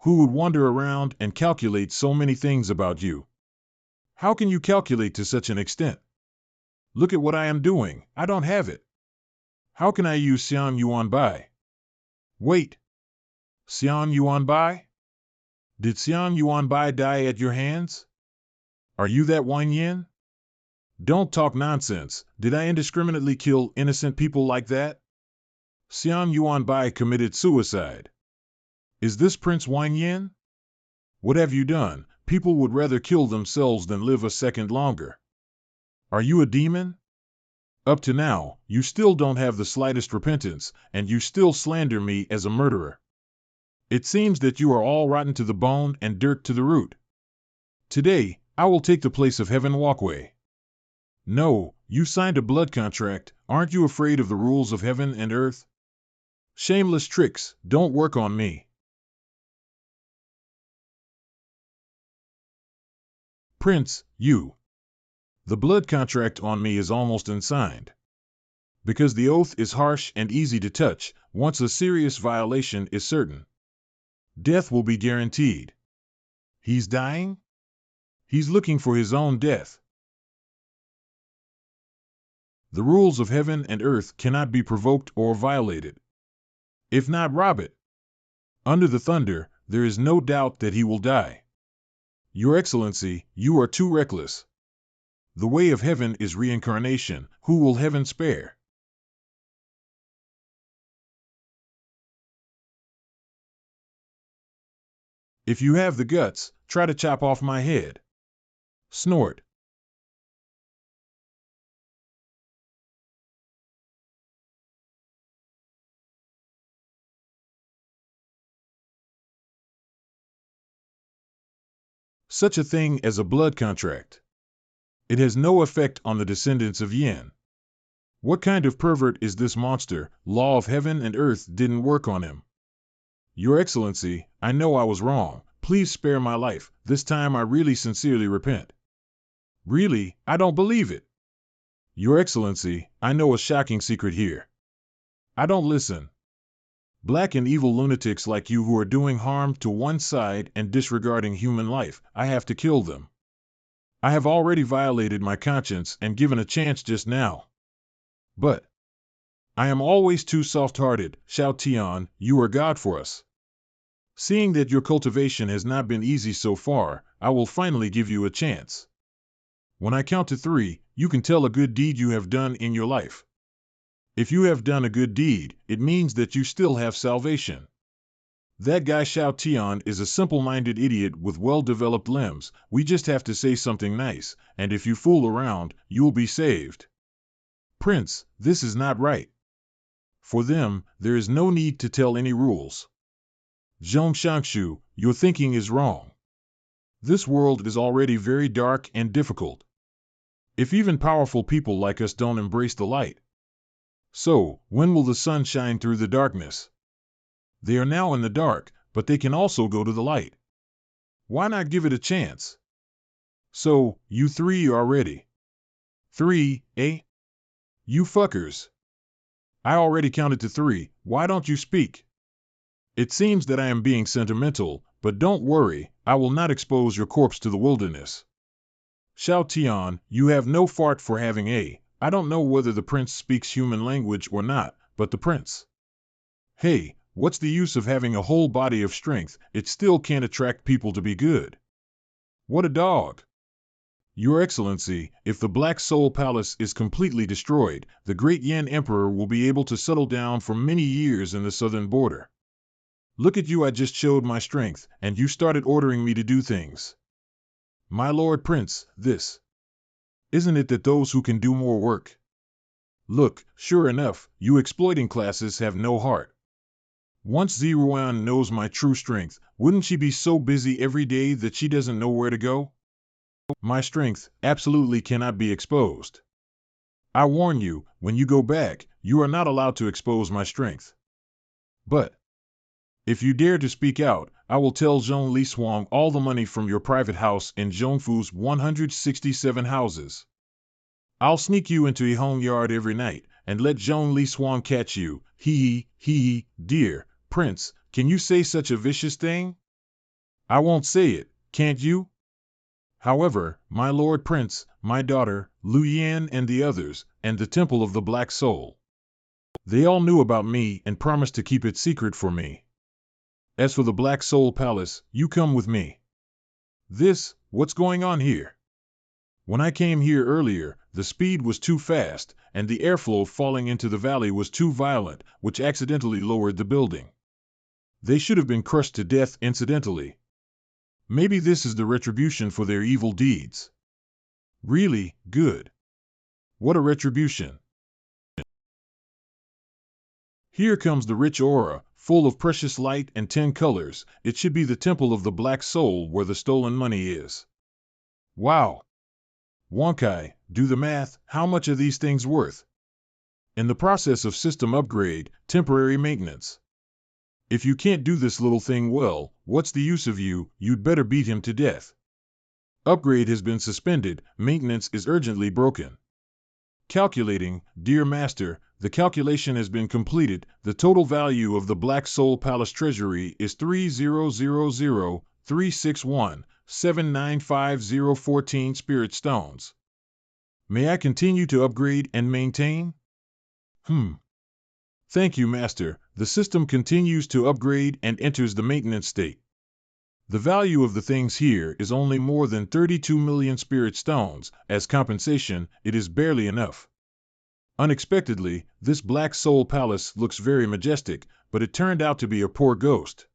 Who would wander around and calculate so many things about you? How can you calculate to such an extent? Look at what I am doing, I don't have it. How can I use Xian Yuanbai? Wait. Xian Yuanbai? Did Xian Yuanbai die at your hands? Are you that Wan Yin? Don't talk nonsense, did I indiscriminately kill innocent people like that? Xian Yuanbai committed suicide. Is this Prince Wan Yin? What have you done? People would rather kill themselves than live a second longer. Are you a demon? Up to now, you still don't have the slightest repentance, and you still slander me as a murderer. It seems that you are all rotten to the bone and dirt to the root. Today, I will take the place of Heaven Walkway. No, you signed a blood contract, aren't you afraid of the rules of heaven and earth? Shameless tricks, don't work on me. Prince, you. The blood contract on me is almost unsigned. Because the oath is harsh and easy to touch, once a serious violation is certain. Death will be guaranteed. He's dying? He's looking for his own death. The rules of heaven and earth cannot be provoked or violated. If not, rob it. Under the thunder, there is no doubt that he will die. Your Excellency, you are too reckless. The way of heaven is reincarnation. Who will heaven spare? If you have the guts, try to chop off my head. Snort. Such a thing as a blood contract. It has no effect on the descendants of Yin. What kind of pervert is this monster? Law of heaven and earth didn't work on him. Your Excellency, I know I was wrong. Please spare my life. This time I really sincerely repent. Really, I don't believe it. Your Excellency, I know a shocking secret here. I don't listen. Black and evil lunatics like you who are doing harm to one side and disregarding human life, I have to kill them. I have already violated my conscience and given a chance just now. But I am always too soft-hearted. Xiao Tian, you are God for us. Seeing that your cultivation has not been easy so far, I will finally give you a chance. When I count to 3, you can tell a good deed you have done in your life. If you have done a good deed, it means that you still have salvation. That guy Xiao Tian is a simple-minded idiot with well-developed limbs. We just have to say something nice, and if you fool around, you'll be saved. Prince, this is not right. For them, there is no need to tell any rules. Zhong Shangshu, your thinking is wrong. This world is already very dark and difficult. If even powerful people like us don't embrace the light. So, when will the sun shine through the darkness? They are now in the dark, but they can also go to the light. Why not give it a chance? So, you three are ready. 3, eh? You fuckers. I already counted to 3, why don't you speak? It seems that I am being sentimental, but don't worry, I will not expose your corpse to the wilderness. Xiao Tian, you have no fart for having a. I don't know whether the prince speaks human language or not, but the prince. Hey, what's the use of having a whole body of strength? It still can't attract people to be good. What a dog. Your Excellency, if the Black Soul Palace is completely destroyed, the great Yan Emperor will be able to settle down for many years in the southern border. Look at you, I just showed my strength, and you started ordering me to do things. My Lord Prince, this. Isn't it that those who can do more work? Look, sure enough, you exploiting classes have no heart. Once Ziruan knows my true strength, wouldn't she be so busy every day that she doesn't know where to go? My strength absolutely cannot be exposed. I warn you, when you go back, you are not allowed to expose my strength. But if you dare to speak out, I will tell Zhong Li Suang all the money from your private house in Zhongfu's 167 houses. I'll sneak you into a home yard every night, and let Zhong Li Suang catch you. Hee, dear Prince, can you say such a vicious thing? I won't say it, can't you? However, my Lord Prince, my daughter, Lu Yan and the others, and the Temple of the Black Soul. They all knew about me and promised to keep it secret for me. As for the Black Soul Palace, you come with me. What's going on here? When I came here earlier, the speed was too fast, and the airflow falling into the valley was too violent, which accidentally lowered the building. They should have been crushed to death incidentally. Maybe this is the retribution for their evil deeds. Really, good. What a retribution. Here comes the rich aura, full of precious light and 10 colors. It should be the temple of the Black Soul where the stolen money is. Wow. Wonkai, do the math, how much are these things worth? In the process of system upgrade, temporary maintenance. If you can't do this little thing well, what's the use of you? You'd better beat him to death. Upgrade has been suspended, maintenance is urgently broken. Calculating, dear master, the calculation has been completed. The total value of the Black Soul Palace treasury is 3000361,795,014 spirit stones. May I continue to upgrade and maintain? Thank you, Master. The system continues to upgrade and enters the maintenance state. The value of the things here is only more than 32 million spirit stones. As compensation, it is barely enough. Unexpectedly, this Black Soul Palace looks very majestic, but it turned out to be a poor ghost.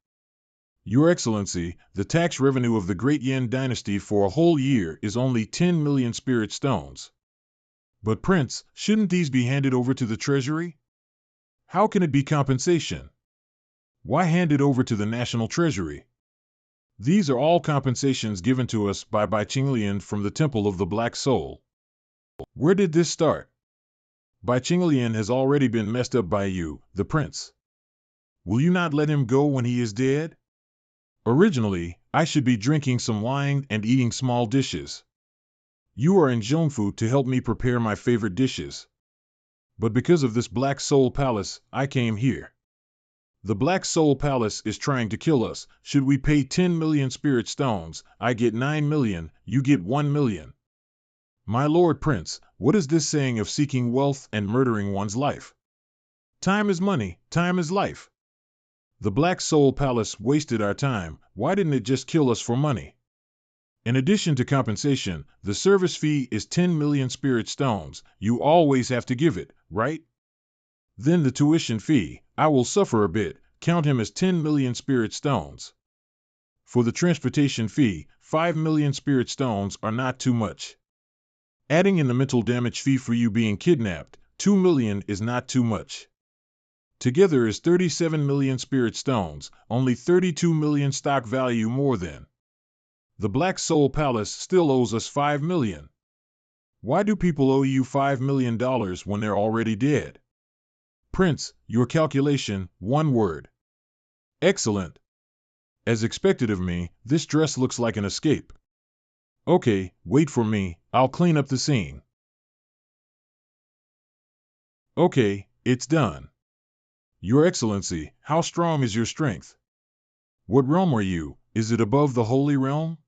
Your Excellency, the tax revenue of the Great Yan Dynasty for a whole year is only 10 million spirit stones. But Prince, shouldn't these be handed over to the treasury? How can it be compensation? Why hand it over to the national treasury? These are all compensations given to us by Qinglian from the Temple of the Black Soul. Where did this start? Qinglian has already been messed up by you, the prince. Will you not let him go when he is dead? Originally, I should be drinking some wine and eating small dishes. You are in Zhongfu to help me prepare my favorite dishes. But because of this Black Soul Palace, I came here. The Black Soul Palace is trying to kill us. Should we pay 10 million spirit stones, I get 9 million, you get 1 million. My Lord Prince, what is this saying of seeking wealth and murdering one's life? Time is money, time is life. The Black Soul Palace wasted our time, why didn't it just kill us for money? In addition to compensation, the service fee is 10 million spirit stones. You always have to give it, right? Then the tuition fee, I will suffer a bit, count him as 10 million spirit stones. For the transportation fee, 5 million spirit stones are not too much. Adding in the mental damage fee for you being kidnapped, 2 million is not too much. Together is 37 million spirit stones, only 32 million stock value more than. The Black Soul Palace still owes us 5 million. Why do people owe you $5 million when they're already dead? Prince, your calculation, one word. Excellent. As expected of me, this dress looks like an escape. Okay, wait for me, I'll clean up the scene. Okay, it's done. Your Excellency, how strong is your strength? What realm are you? Is it above the Holy Realm?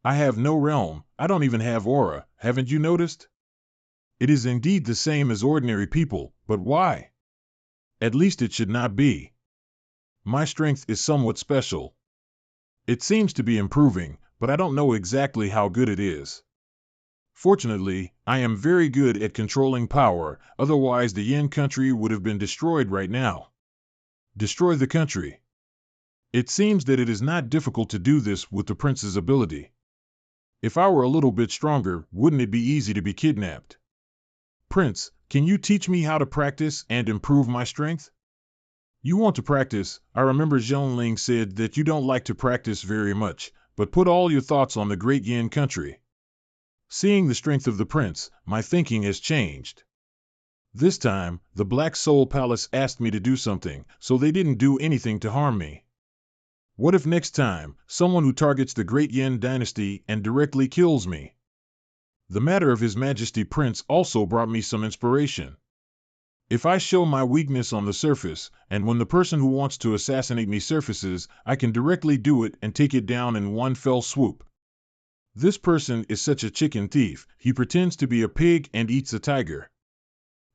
I have no realm, I don't even have aura, haven't you noticed? It is indeed the same as ordinary people, but why? At least it should not be. My strength is somewhat special. It seems to be improving, but I don't know exactly how good it is. Fortunately, I am very good at controlling power, otherwise the Yin country would have been destroyed right now. Destroy the country. It seems that it is not difficult to do this with the prince's ability. If I were a little bit stronger, wouldn't it be easy to be kidnapped? Prince, can you teach me how to practice and improve my strength? You want to practice? I remember Zhongling said that you don't like to practice very much, but put all your thoughts on the great Yin country. Seeing the strength of the prince, my thinking has changed. This time, the Black Soul Palace asked me to do something, so they didn't do anything to harm me. What if next time, someone who targets the Great Yin dynasty and directly kills me? The matter of His Majesty Prince also brought me some inspiration. If I show my weakness on the surface, and when the person who wants to assassinate me surfaces, I can directly do it and take it down in one fell swoop. This person is such a chicken thief, he pretends to be a pig and eats a tiger.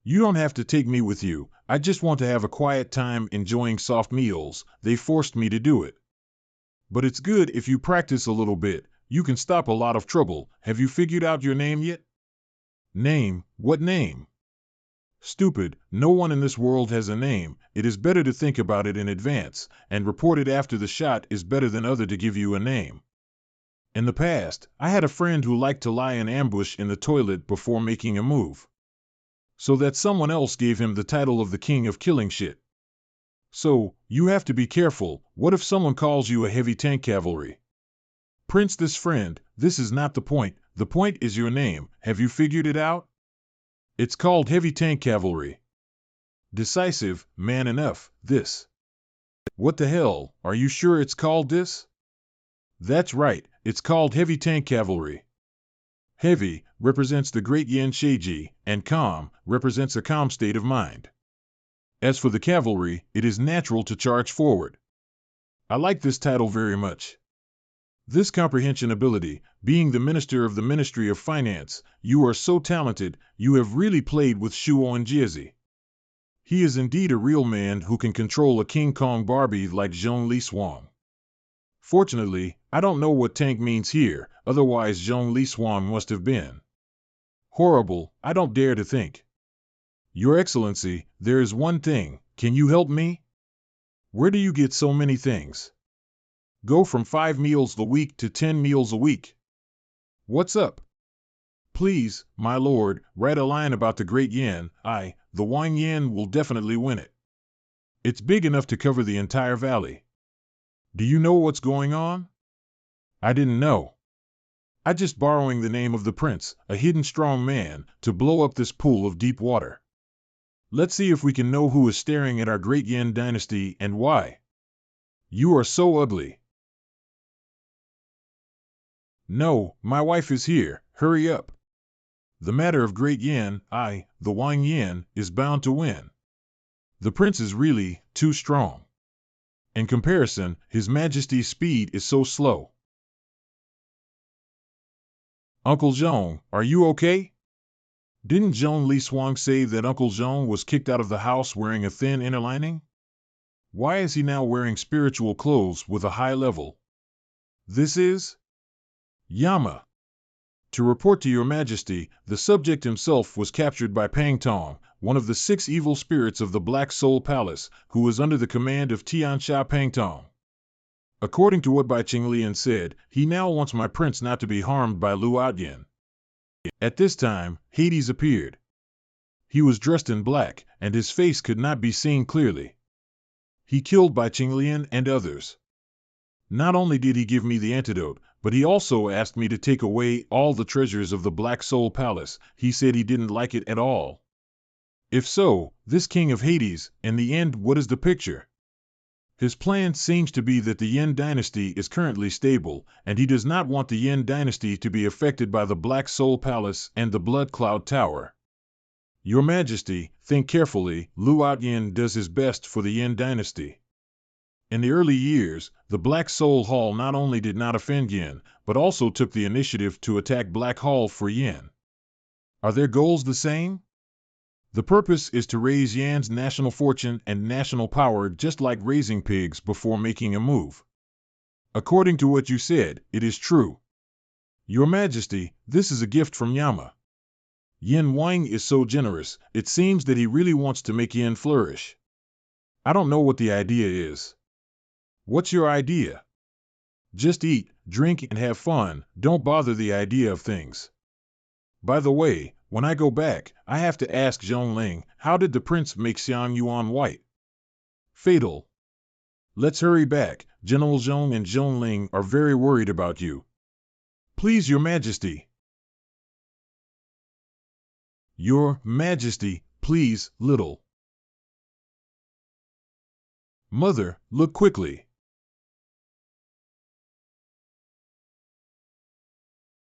You don't have to take me with you, I just want to have a quiet time enjoying soft meals, they forced me to do it. But it's good if you practice a little bit, you can stop a lot of trouble. Have you figured out your name yet? Name? What name? Stupid, no one in this world has a name, it is better to think about it in advance, and report it after the shot is better than other to give you a name. In the past, I had a friend who liked to lie in ambush in the toilet before making a move. So that someone else gave him the title of the king of killing shit. So, you have to be careful, what if someone calls you a heavy tank cavalry? Prince, this friend, this is not the point is your name, have you figured it out? It's called heavy tank cavalry. Decisive, man enough, this. What the hell, are you sure it's called this? That's right, it's called heavy tank cavalry. Heavy represents the great Yin Sheiji, and calm represents a calm state of mind. As for the cavalry, it is natural to charge forward. I like this title very much. This comprehension ability, being the Minister of the Ministry of Finance, you are so talented, you have really played with Shuo and Jiezi. He is indeed a real man who can control a King Kong Barbie like Zhong Li Suang. Fortunately, I don't know what tank means here, otherwise Zhong Li Suang must have been. Horrible, I don't dare to think. Your Excellency, there is one thing, can you help me? Where do you get so many things? Go from 5 meals a week to 10 meals a week. What's up? Please, my lord, write a line about the Great Yin, the Wang Yin will definitely win it. It's big enough to cover the entire valley. Do you know what's going on? I didn't know. I just borrowing the name of the prince, a hidden strong man, to blow up this pool of deep water. Let's see if we can know who is staring at our great Yin dynasty and why. You are so ugly. No, my wife is here, hurry up. The matter of great Yin, the Wang Yin, is bound to win. The prince is really too strong. In comparison, His Majesty's speed is so slow. Uncle Zhong, are you okay? Didn't Zhong Li Suang say that Uncle Zhong was kicked out of the house wearing a thin inner lining? Why is he now wearing spiritual clothes with a high level? This is Yama. To report to your Majesty, the subject himself was captured by Pang Tong, one of the 6 evil spirits of the Black Soul Palace, who was under the command of Tiansha Pang Tong. According to what Bai Qinglian said, he now wants my prince not to be harmed by Lu Outyin. At this time, Hades appeared. He was dressed in black, and his face could not be seen clearly. He killed by Chenyan and others. Not only did he give me the antidote, but he also asked me to take away all the treasures of the Black Soul Palace. He said he didn't like it at all. If so, this king of Hades, in the end, what is the picture? His plan seems to be that the Yin dynasty is currently stable, and he does not want the Yin dynasty to be affected by the Black Soul Palace and the Blood Cloud Tower. Your Majesty, think carefully. Luo Yin does his best for the Yin dynasty. In the early years, the Black Soul Hall not only did not offend Yin, but also took the initiative to attack Black Hall for Yin. Are their goals the same? The purpose is to raise Yan's national fortune and national power, just like raising pigs before making a move. According to what you said, it is true. Your Majesty, this is a gift from Yama. Yin Wang is so generous, it seems that he really wants to make Yin flourish. I don't know what the idea is. What's your idea? Just eat, drink, and have fun. Don't bother the idea of things. By the way, when I go back, I have to ask Zhongling, how did the prince make Xiang Yuan white? Fatal. Let's hurry back. General Zhong and Zhongling are very worried about you. Please, Your Majesty. Your Majesty, please, little. Mother, look quickly.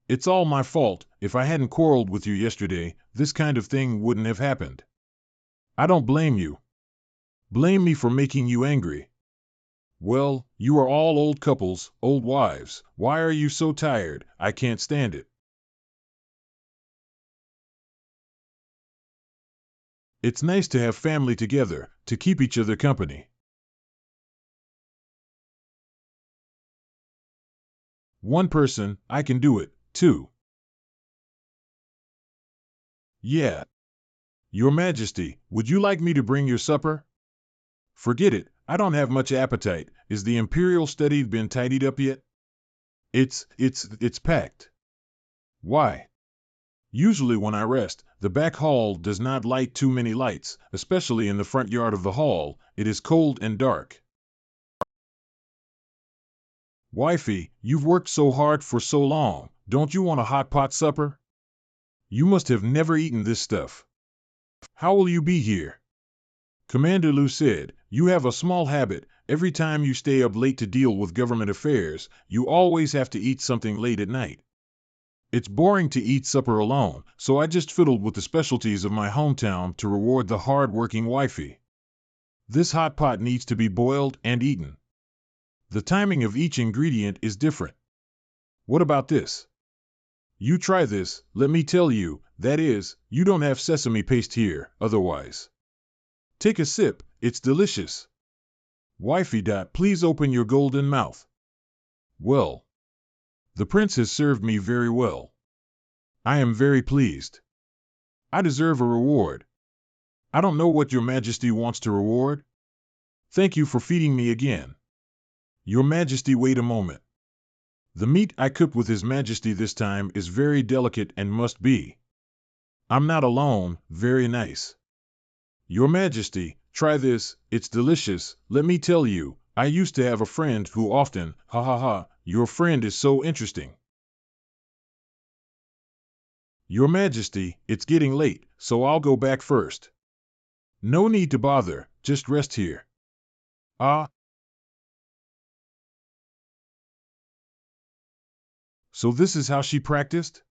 It's all my fault. If I hadn't quarreled with you yesterday, this kind of thing wouldn't have happened. I don't blame you. Blame me for making you angry. Well, you are all old couples, old wives. Why are you so tired? I can't stand it. It's nice to have family together, to keep each other company. One person, I can do it. Two. Yeah. Your Majesty, would you like me to bring your supper? Forget it, I don't have much appetite. Is the Imperial study been tidied up yet? It's packed. Why? Usually when I rest, the back hall does not light too many lights, especially in the front yard of the hall. It is cold and dark. Wifey, you've worked so hard for so long, don't you want a hot pot supper? You must have never eaten this stuff. How will you be here? Commander Liu said, you have a small habit. Every time you stay up late to deal with government affairs, you always have to eat something late at night. It's boring to eat supper alone, so I just fiddled with the specialties of my hometown to reward the hard-working wifey. This hot pot needs to be boiled and eaten. The timing of each ingredient is different. What about this? You try this, let me tell you, that is, you don't have sesame paste here, otherwise. Take a sip, it's delicious. Wifey, please open your golden mouth. Well. The prince has served me very well. I am very pleased. I deserve a reward. I don't know what Your Majesty wants to reward. Thank you for feeding me again. Your Majesty, wait a moment. The meat I cooked with His Majesty this time is very delicate and must be. I'm not alone, very nice. Your Majesty, try this, it's delicious. Let me tell you, I used to have a friend who often, ha ha ha, your friend is so interesting. Your Majesty, it's getting late, so I'll go back first. No need to bother, just rest here. Ah. So this is how she practiced?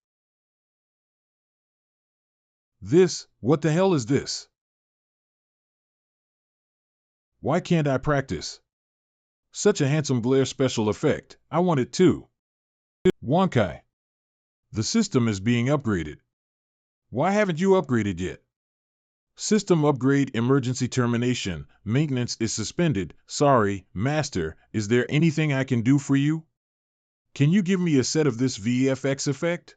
What the hell is this? Why can't I practice? Such a handsome glare special effect, I want it too. Wonkai. The system is being upgraded. Why haven't you upgraded yet? System upgrade emergency termination, maintenance is suspended. Sorry, Master, is there anything I can do for you? Can you give me a set of this VFX effect?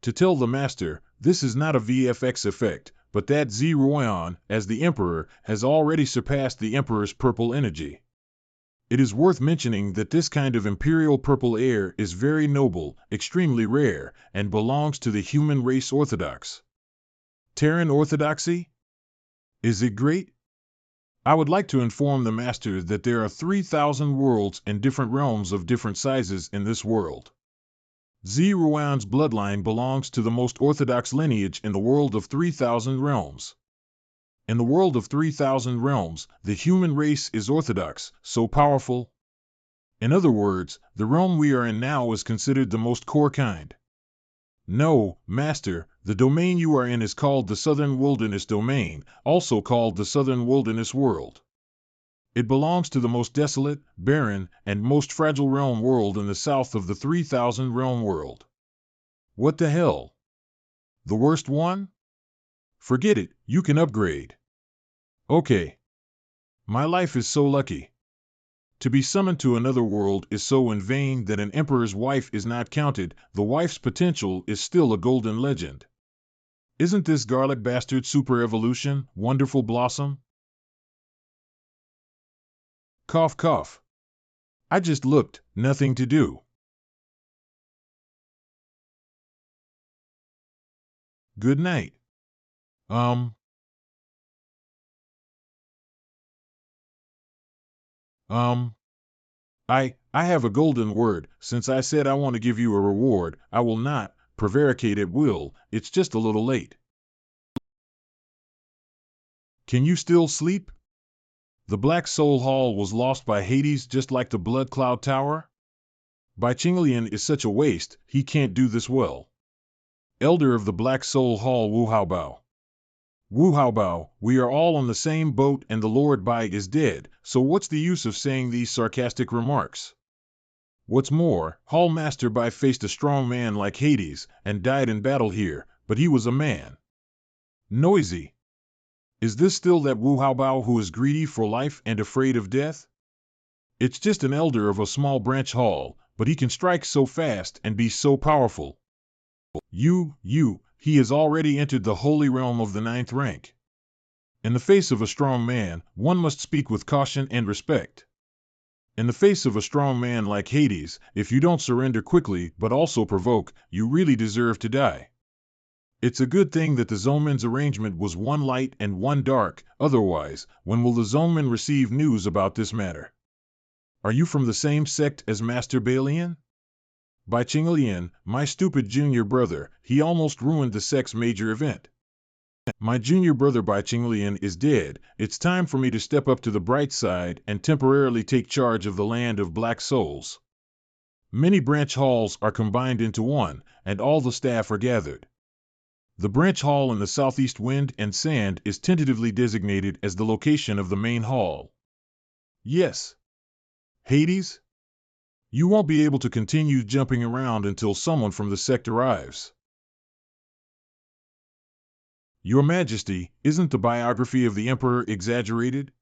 To tell the Master, this is not a VFX effect, but that Ziruan, as the Emperor, has already surpassed the Emperor's purple energy. It is worth mentioning that this kind of imperial purple air is very noble, extremely rare, and belongs to the human race orthodox. Terran orthodoxy? Is it great? I would like to inform the Master that there are 3,000 worlds and different realms of different sizes in this world. Ruan's bloodline belongs to the most orthodox lineage in the world of 3,000 realms. In the world of 3,000 realms, the human race is orthodox, so powerful. In other words, the realm we are in now is considered the most core kind. No, Master, the domain you are in is called the Southern Wilderness Domain, also called the Southern Wilderness World. It belongs to the most desolate, barren, and most fragile realm world in the south of the 3,000 realm world. What the hell? The worst one? Forget it, you can upgrade. Okay. My life is so lucky. To be summoned to another world is so in vain that an emperor's wife is not counted, the wife's potential is still a golden legend. Isn't this garlic bastard super evolution, wonderful blossom? Cough cough. I just looked, nothing to do. Good night. I have a golden word. Since I said I want to give you a reward, I will not prevaricate at will. It's just a little late. Can you still sleep? The Black Soul Hall was lost by Hades just like the Blood Cloud Tower? Chenyan is such a waste, he can't do this well. Elder of the Black Soul Hall Wu Haobao. Wu Haobao, we are all on the same boat and the Lord Bai is dead, so what's the use of saying these sarcastic remarks? What's more, Hall Master Bai faced a strong man like Hades and died in battle here, but he was a man. Noisy. Is this still that Wu Haobao who is greedy for life and afraid of death? It's just an elder of a small branch hall, but he can strike so fast and be so powerful. He has already entered the holy realm of the 9th rank. In the face of a strong man, one must speak with caution and respect. In the face of a strong man like Hades, if you don't surrender quickly but also provoke, you really deserve to die. It's a good thing that the Zoneman's arrangement was one light and one dark, otherwise, when will the Zoneman receive news about this matter? Are you from the same sect as Master Balian? By Chenyan, my stupid junior brother, he almost ruined the sect's major event. My junior brother Bai Chenyan is dead. It's time for me to step up to the bright side and temporarily take charge of the land of black souls. Many branch halls are combined into one, and all the staff are gathered. The branch hall in the southeast wind and sand is tentatively designated as the location of the main hall. Yes. Hades? You won't be able to continue jumping around until someone from the sect arrives. Your Majesty, isn't the biography of the Emperor exaggerated?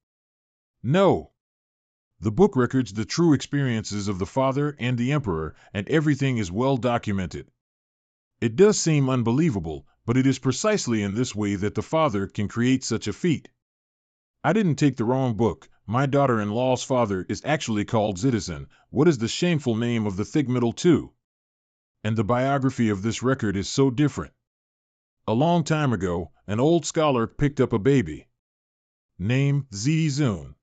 No. The book records the true experiences of the Father and the Emperor, and everything is well documented. It does seem unbelievable, but it is precisely in this way that the Father can create such a feat. I didn't take the wrong book. My daughter-in-law's father is actually called Citizen. What is the shameful name of the Thigmiddle too? And the biography of this record is so different. A long time ago, an old scholar picked up a baby. Name, Zun.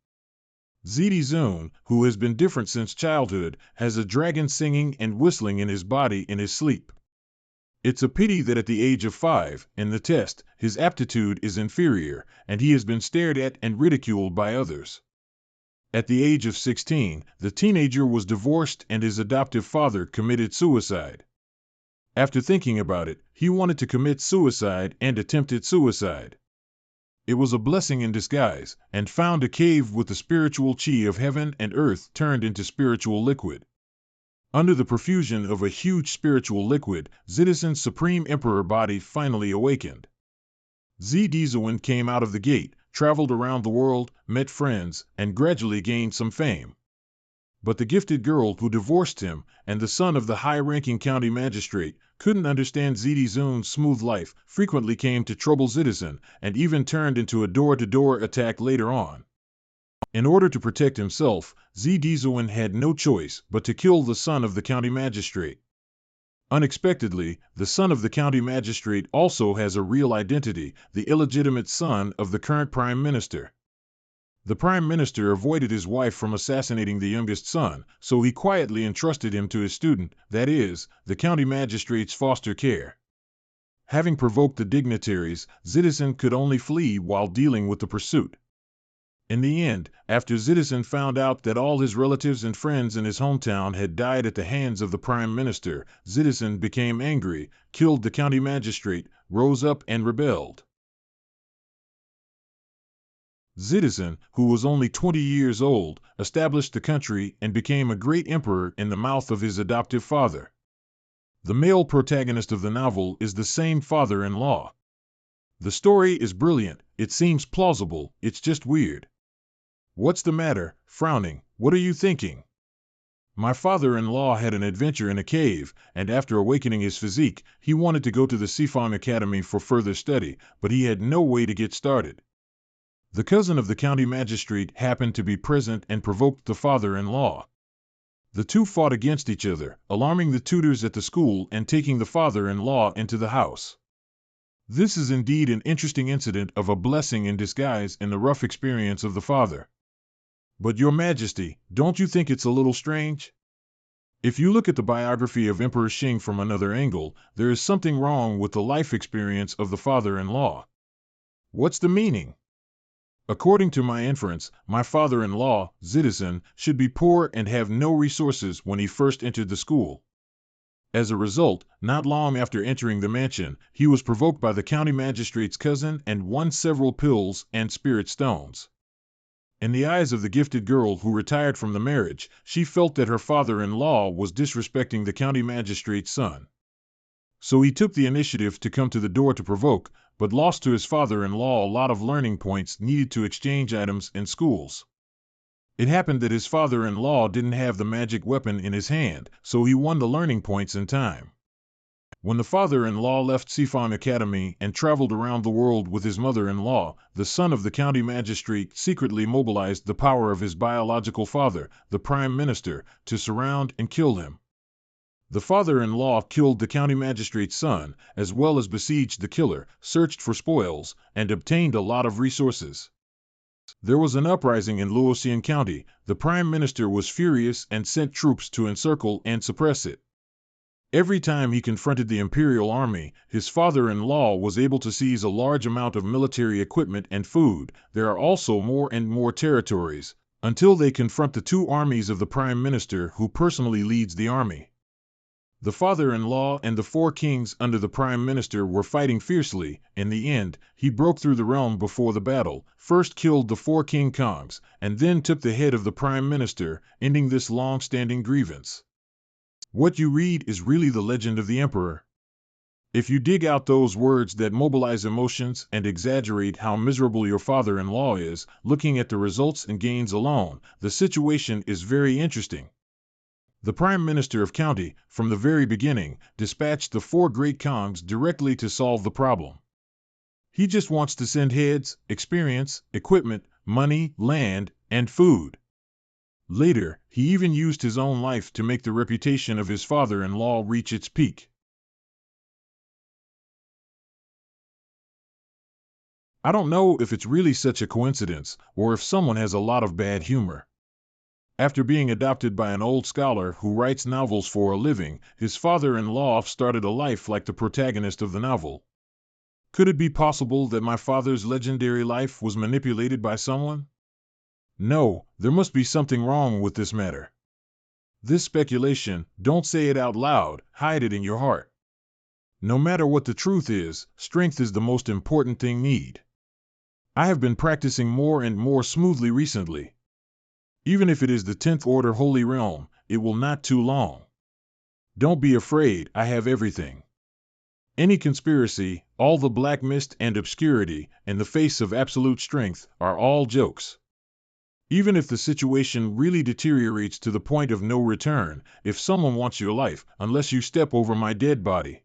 Zun, who has been different since childhood, has a dragon singing and whistling in his body in his sleep. It's a pity that at the age of 5, in the test, his aptitude is inferior, and he has been stared at and ridiculed by others. At the age of 16, the teenager was divorced and his adoptive father committed suicide. After thinking about it, he wanted to commit suicide and attempted suicide. It was a blessing in disguise, and found a cave with the spiritual chi of heaven and earth turned into spiritual liquid. Under the perfusion of a huge spiritual liquid, Citizen's Supreme Emperor body finally awakened. Zun came out of the gate, traveled around the world, met friends, and gradually gained some fame. But the gifted girl who divorced him, and the son of the high-ranking county magistrate, couldn't understand Zun's smooth life, frequently came to trouble Citizen, and even turned into a door-to-door attack later on. In order to protect himself, Zun had no choice but to kill the son of the county magistrate. Unexpectedly, the son of the county magistrate also has a real identity, the illegitimate son of the current prime minister. The prime minister avoided his wife from assassinating the youngest son, so he quietly entrusted him to his student, that is, the county magistrate's foster care. Having provoked the dignitaries, Citizen could only flee while dealing with the pursuit. In the end, after Citizen found out that all his relatives and friends in his hometown had died at the hands of the prime minister, Citizen became angry, killed the county magistrate, rose up and rebelled. Citizen, who was only 20 years old, established the country and became a great emperor in the mouth of his adoptive father. The male protagonist of the novel is the same father-in-law. The story is brilliant, it seems plausible, it's just weird. What's the matter, frowning, what are you thinking? My father-in-law had an adventure in a cave, and after awakening his physique, he wanted to go to the Sifon Academy for further study, but he had no way to get started. The cousin of the county magistrate happened to be present and provoked the father-in-law. The two fought against each other, alarming the tutors at the school and taking the father-in-law into the house. This is indeed an interesting incident of a blessing in disguise in the rough experience of the father. But Your Majesty, don't you think it's a little strange? If you look at the biography of Emperor Xing from another angle, there is something wrong with the life experience of the father-in-law. What's the meaning? According to my inference, my father-in-law, Citizen, should be poor and have no resources when he first entered the school. As a result, not long after entering the mansion, he was provoked by the county magistrate's cousin and won several pills and spirit stones. In the eyes of the gifted girl who retired from the marriage, she felt that her father-in-law was disrespecting the county magistrate's son. So he took the initiative to come to the door to provoke, but lost to his father-in-law a lot of learning points needed to exchange items in schools. It happened that his father-in-law didn't have the magic weapon in his hand, so he won the learning points in time. When the father-in-law left Sifon Academy and traveled around the world with his mother-in-law, the son of the county magistrate secretly mobilized the power of his biological father, the prime minister, to surround and kill him. The father-in-law killed the county magistrate's son, as well as besieged the killer, searched for spoils, and obtained a lot of resources. There was an uprising in Luoxian County. The prime minister was furious and sent troops to encircle and suppress it. Every time he confronted the Imperial Army, his father-in-law was able to seize a large amount of military equipment and food. There are also more and more territories, until they confront the two armies of the Prime Minister who personally leads the army. The father-in-law and the four kings under the Prime Minister were fighting fiercely. In the end, he broke through the realm before the battle, first killed the four King Kongs, and then took the head of the Prime Minister, ending this long-standing grievance. What you read is really the legend of the Emperor. If you dig out those words that mobilize emotions and exaggerate how miserable your father-in-law is, looking at the results and gains alone, the situation is very interesting. The Prime Minister of County, from the very beginning, dispatched the four great Kongs directly to solve the problem. He just wants to send heads, experience, equipment, money, land, and food. Later, he even used his own life to make the reputation of his father-in-law reach its peak. I don't know if it's really such a coincidence, or if someone has a lot of bad humor. After being adopted by an old scholar who writes novels for a living, his father-in-law started a life like the protagonist of the novel. Could it be possible that my father's legendary life was manipulated by someone? No, there must be something wrong with this matter. This speculation, don't say it out loud, hide it in your heart. No matter what the truth is, strength is the most important thing need. I have been practicing more and more smoothly recently. Even if it is the 10th Order Holy Realm, it will not too long. Don't be afraid, I have everything. Any conspiracy, all the black mist and obscurity, in the face of absolute strength, are all jokes. Even if the situation really deteriorates to the point of no return, if someone wants your life, unless you step over my dead body.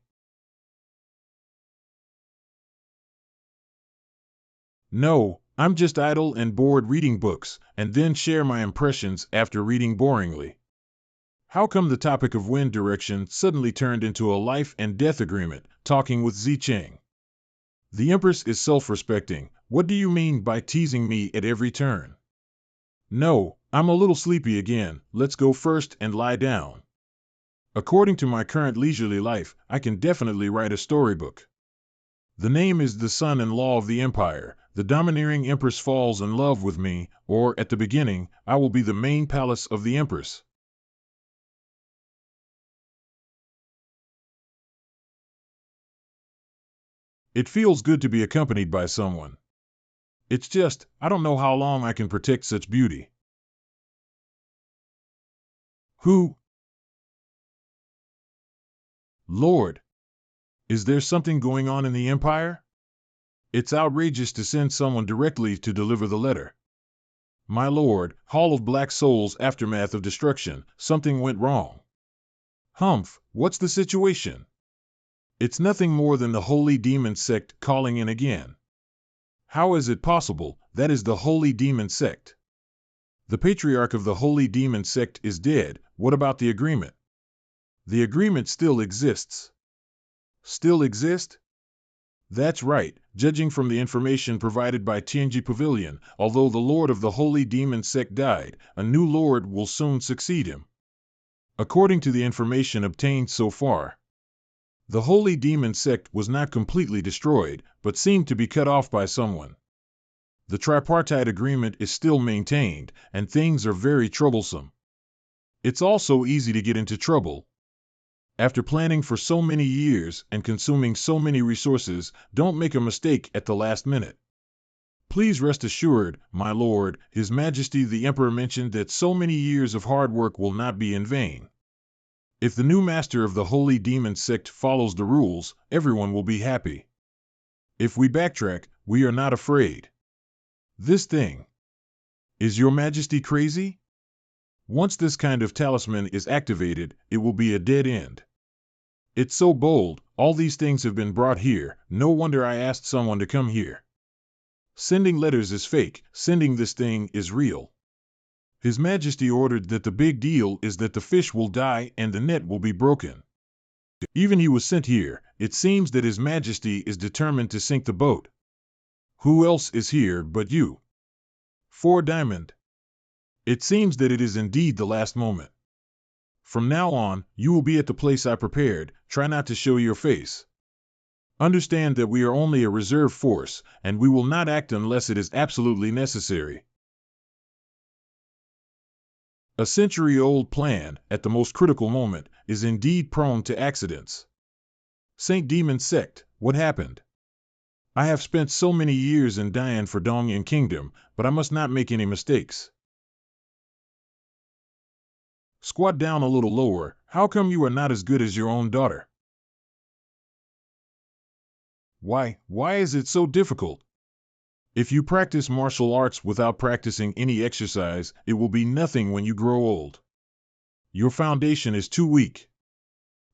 No, I'm just idle and bored reading books, and then share my impressions after reading boringly. How come the topic of wind direction suddenly turned into a life and death agreement, talking with Zicheng? The Empress is self-respecting. What do you mean by teasing me at every turn? No, I'm a little sleepy again. Let's go first and lie down. According to my current leisurely life, I can definitely write a storybook. The name is the son-in-law of the Empire. The domineering Empress falls in love with me, or, at the beginning, I will be the main palace of the Empress. It feels good to be accompanied by someone. It's just, I don't know how long I can protect such beauty. Who? Lord, is there something going on in the Empire? It's outrageous to send someone directly to deliver the letter. My lord, Hall of Black Souls, aftermath of destruction, something went wrong. Humph, what's the situation? It's nothing more than the Holy Demon Sect calling in again. How is it possible? That is the Holy Demon Sect. The patriarch of the Holy Demon Sect is dead. What about the agreement? The agreement still exists. Still exist? That's right, judging from the information provided by Tianji Pavilion, although the lord of the Holy Demon Sect died, a new lord will soon succeed him. According to the information obtained so far, the Holy Demon Sect was not completely destroyed, but seemed to be cut off by someone. The Tripartite Agreement is still maintained, and things are very troublesome. It's also easy to get into trouble. After planning for so many years and consuming so many resources, don't make a mistake at the last minute. Please rest assured, my lord, His Majesty the Emperor mentioned that so many years of hard work will not be in vain. If the new master of the Holy Demon Sect follows the rules, everyone will be happy. If we backtrack, we are not afraid. This thing. Is Your Majesty crazy? Once this kind of talisman is activated, it will be a dead end. It's so bold, all these things have been brought here, no wonder I asked someone to come here. Sending letters is fake, sending this thing is real. His Majesty ordered that the big deal is that the fish will die and the net will be broken. Even he was sent here, it seems that His Majesty is determined to sink the boat. Who else is here but you? 4 Diamond. It seems that it is indeed the last moment. From now on, you will be at the place I prepared, try not to show your face. Understand that we are only a reserve force, and we will not act unless it is absolutely necessary. A century-old plan, at the most critical moment, is indeed prone to accidents. Saint Demon Sect, what happened? I have spent so many years in Dian for Dongyan Kingdom, but I must not make any mistakes. Squat down a little lower. How come you are not as good as your own daughter? Why is it so difficult? If you practice martial arts without practicing any exercise, it will be nothing when you grow old. Your foundation is too weak.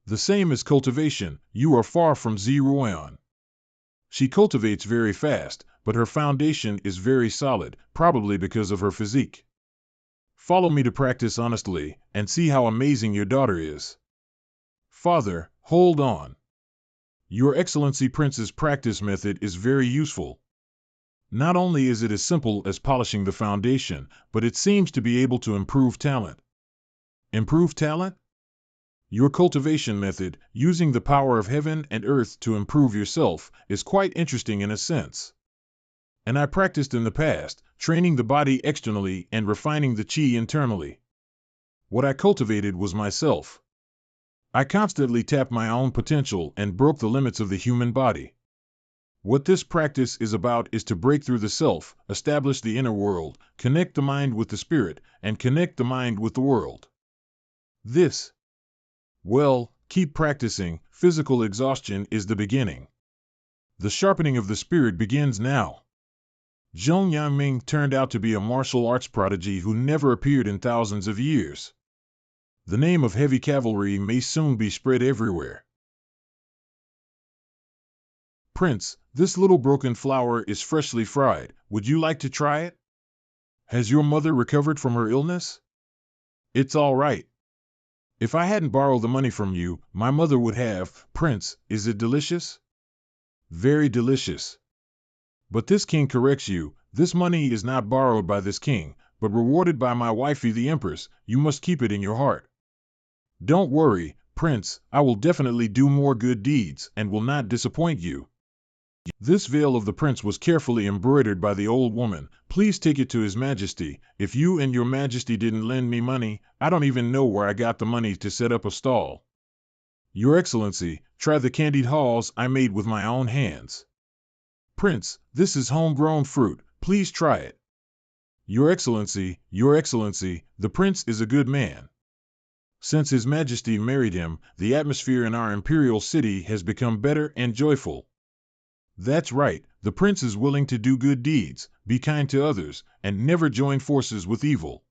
The same as cultivation, you are far from Ziruan. She cultivates very fast, but her foundation is very solid, probably because of her physique. Follow me to practice honestly, and see how amazing your daughter is. Father, hold on. Your Excellency Prince's practice method is very useful. Not only is it as simple as polishing the foundation, but it seems to be able to improve talent. Improve talent? Your cultivation method, using the power of heaven and earth to improve yourself, is quite interesting in a sense. And I practiced in the past, training the body externally and refining the chi internally. What I cultivated was myself. I constantly tapped my own potential and broke the limits of the human body. What this practice is about is to break through the self, establish the inner world, connect the mind with the spirit, and connect the mind with the world. This. Well, keep practicing, physical exhaustion is the beginning. The sharpening of the spirit begins now. Zhong Yangming turned out to be a martial arts prodigy who never appeared in thousands of years. The name of heavy cavalry may soon be spread everywhere. Prince, this little broken flower is freshly fried. Would you like to try it? Has your mother recovered from her illness? It's all right. If I hadn't borrowed the money from you, my mother would have. Prince, is it delicious? Very delicious. But this king corrects you. This money is not borrowed by this king, but rewarded by my wifey the Empress. You must keep it in your heart. Don't worry, Prince, I will definitely do more good deeds and will not disappoint you. This veil of the prince was carefully embroidered by the old woman. Please take it to His Majesty. If you and your Majesty didn't lend me money, I don't even know where I got the money to set up a stall. Your Excellency, try the candied halls I made with my own hands. Prince, this is homegrown fruit. Please try it. Your Excellency, the prince is a good man. Since His Majesty married him, the atmosphere in our imperial city has become better and joyful. That's right, the prince is willing to do good deeds, be kind to others, and never join forces with evil.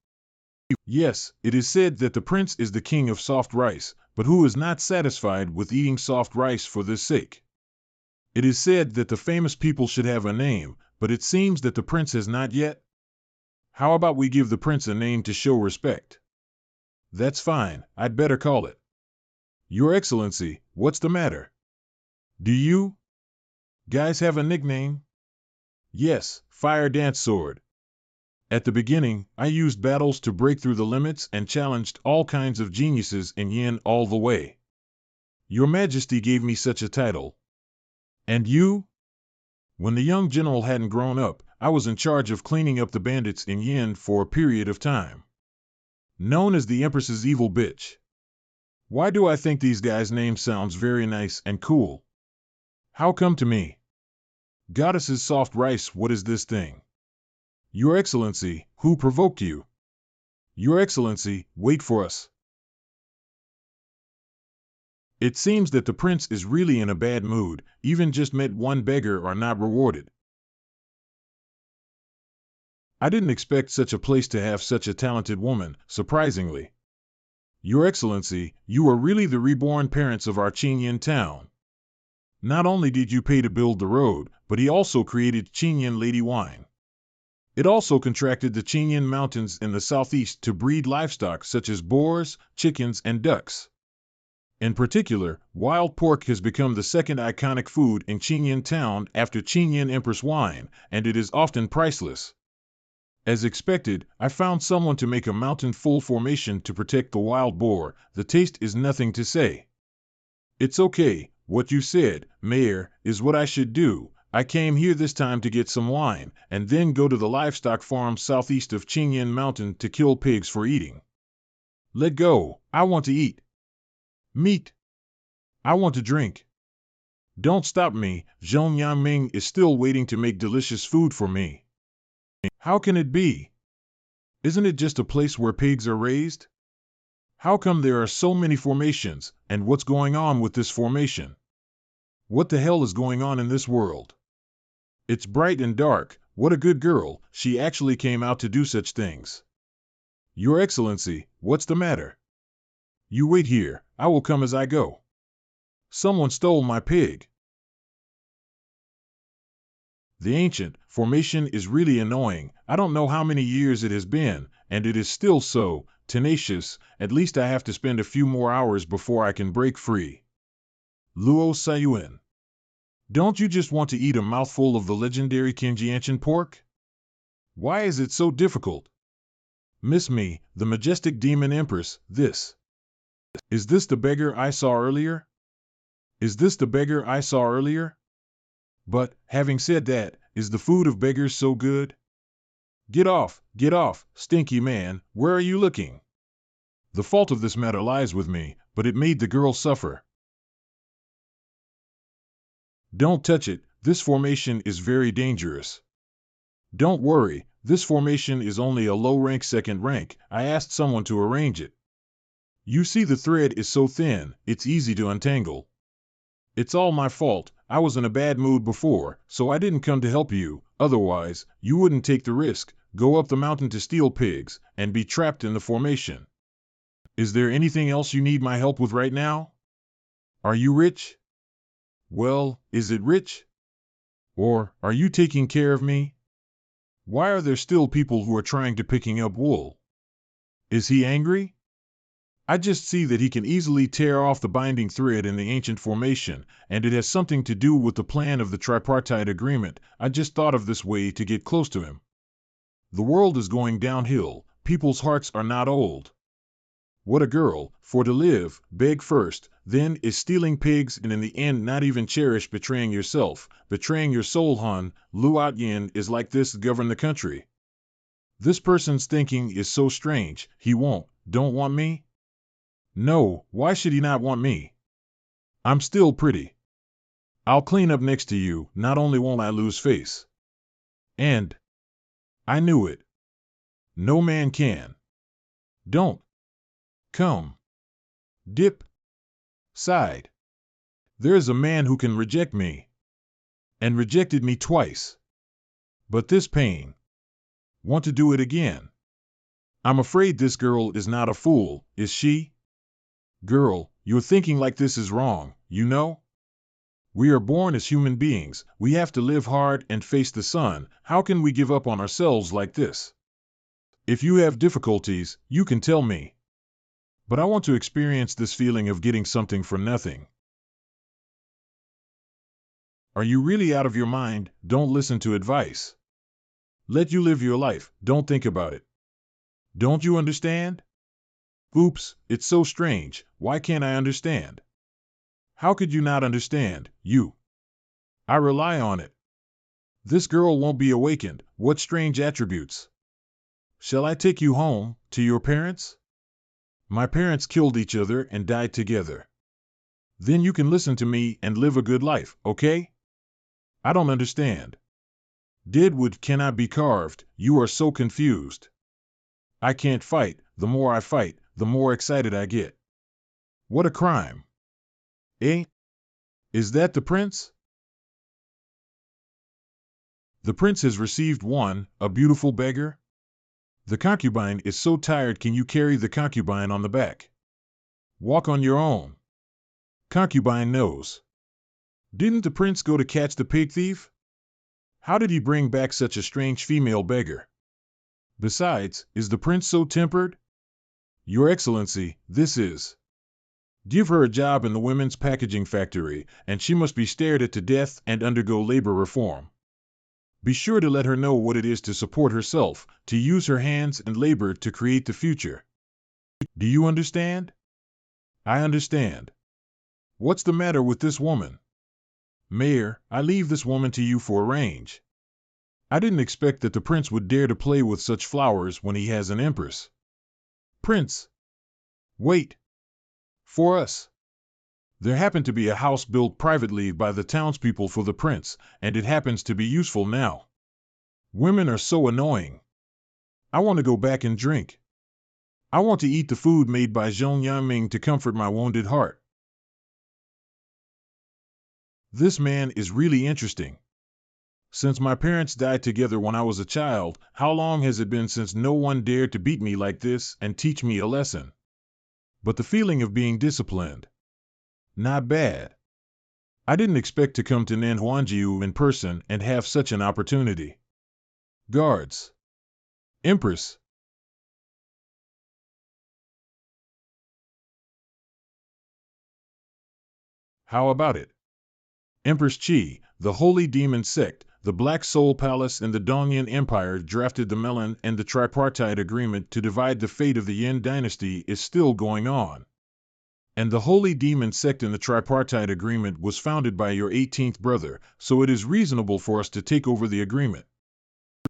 Yes, it is said that the prince is the king of soft rice, but who is not satisfied with eating soft rice for this sake? It is said that the famous people should have a name, but it seems that the prince has not yet. How about we give the prince a name to show respect? That's fine, I'd better call it. Your Excellency, what's the matter? Do you guys have a nickname? Yes, Fire Dance Sword. At the beginning, I used battles to break through the limits and challenged all kinds of geniuses in Yin all the way. Your Majesty gave me such a title. And you? When the young general hadn't grown up, I was in charge of cleaning up the bandits in Yin for a period of time. Known as the Empress's evil bitch. Why do I think these guys' names sounds very nice and cool? How come to me? Goddess's soft rice, what is this thing? Your Excellency, who provoked you? Your Excellency, wait for us. It seems that the prince is really in a bad mood. Even just met one beggar are not rewarded. I didn't expect such a place to have such a talented woman, surprisingly. Your Excellency, you are really the reborn parents of our Chenyan town. Not only did you pay to build the road, but he also created Chenyan Lady Wine. It also contracted the Chenyan Mountains in the southeast to breed livestock such as boars, chickens, and ducks. In particular, wild pork has become the second iconic food in Chenyan town after Chenyan Empress wine, and it is often priceless. As expected, I found someone to make a mountain full formation to protect the wild boar. The taste is nothing to say. It's okay, what you said, Mayor, is what I should do. I came here this time to get some wine, and then go to the livestock farm southeast of Chenyan Mountain to kill pigs for eating. Let go, I want to eat. Meat. I want to drink. Don't stop me, Zhong Yangming is still waiting to make delicious food for me. How can it be? Isn't it just a place where pigs are raised? How come there are so many formations, and what's going on with this formation? What the hell is going on in this world? It's bright and dark. What a good girl, she actually came out to do such things. Your Excellency, what's the matter? You wait here, I will come as I go. Someone stole my pig. The ancient formation is really annoying. I don't know how many years it has been, and it is still so tenacious. At least I have to spend a few more hours before I can break free. Luo Sayuan. Don't you just want to eat a mouthful of the legendary Kinjianchan pork? Why is it so difficult? Miss me, the majestic demon empress, this. Is this the beggar I saw earlier? Is this the beggar I saw earlier? But, having said that, is the food of beggars so good? Get off, stinky man, where are you looking? The fault of this matter lies with me, but it made the girl suffer. Don't touch it, this formation is very dangerous. Don't worry, this formation is only a low rank second rank, I asked someone to arrange it. You see the thread is so thin, it's easy to untangle. It's all my fault, I was in a bad mood before, so I didn't come to help you, otherwise, you wouldn't take the risk, go up the mountain to steal pigs, and be trapped in the formation. Is there anything else you need my help with right now? Are you rich? Well, is it rich? Or, are you taking care of me? Why are there still people who are trying to picking up wool? Is he angry? I just see that he can easily tear off the binding thread in the ancient formation, and it has something to do with the plan of the Tripartite Agreement. I just thought of this way to get close to him. The world is going downhill. People's hearts are not old. What a girl, for to live, beg first, then is stealing pigs, and in the end not even cherish betraying yourself, betraying your soul. Han, Luat Yin is like this to govern the country. This person's thinking is so strange. He don't want me? No, why should he not want me? I'm still pretty. I'll clean up next to you, not only won't I lose face. And I knew it. No man can. Don't. Come. Dip. Side. There is a man who can reject me. And rejected me twice. But this pain. Want to do it again. I'm afraid this girl is not a fool, is she? Girl, you're thinking like this is wrong, you know? We are born as human beings. We have to live hard and face the sun. How can we give up on ourselves like this? If you have difficulties, you can tell me. But I want to experience this feeling of getting something for nothing. Are you really out of your mind? Don't listen to advice. Let you live your life. Don't think about it. Don't you understand? Oops, it's so strange. Why can't I understand? How could you not understand, you? I rely on it. This girl won't be awakened. What strange attributes? Shall I take you home, to your parents? My parents killed each other and died together. Then you can listen to me and live a good life, okay? I don't understand. Dead wood cannot be carved. You are so confused. I can't fight. The more I fight, the more excited I get. What a crime. Eh? Is that the prince? The prince has received a beautiful beggar. The concubine is so tired. Can you carry the concubine on the back? Walk on your own. Concubine knows. Didn't the prince go to catch the pig thief? How did he bring back such a strange female beggar? Besides, is the prince so tempered? Your Excellency, this is. Give her a job in the women's packaging factory, and she must be stared at to death and undergo labor reform. Be sure to let her know what it is to support herself, to use her hands and labor to create the future. Do you understand? I understand. What's the matter with this woman? Mayor, I leave this woman to you for arrange. I didn't expect that the prince would dare to play with such flowers when he has an empress. Prince! Wait! For us! There happened to be a house built privately by the townspeople for the prince, and it happens to be useful now. Women are so annoying. I want to go back and drink. I want to eat the food made by Zhong Yangming to comfort my wounded heart. This man is really interesting. Since my parents died together when I was a child, how long has it been since no one dared to beat me like this and teach me a lesson? But the feeling of being disciplined. Not bad. I didn't expect to come to Nanhuanjiu in person and have such an opportunity. Guards. Empress. How about it? Empress Qi, the Holy Demon Sect, the Black Soul Palace and the Dongyan Empire drafted the Melon and the Tripartite Agreement to divide the fate of the Yin dynasty is still going on. And the Holy Demon Sect in the Tripartite Agreement was founded by your 18th brother, so it is reasonable for us to take over the agreement.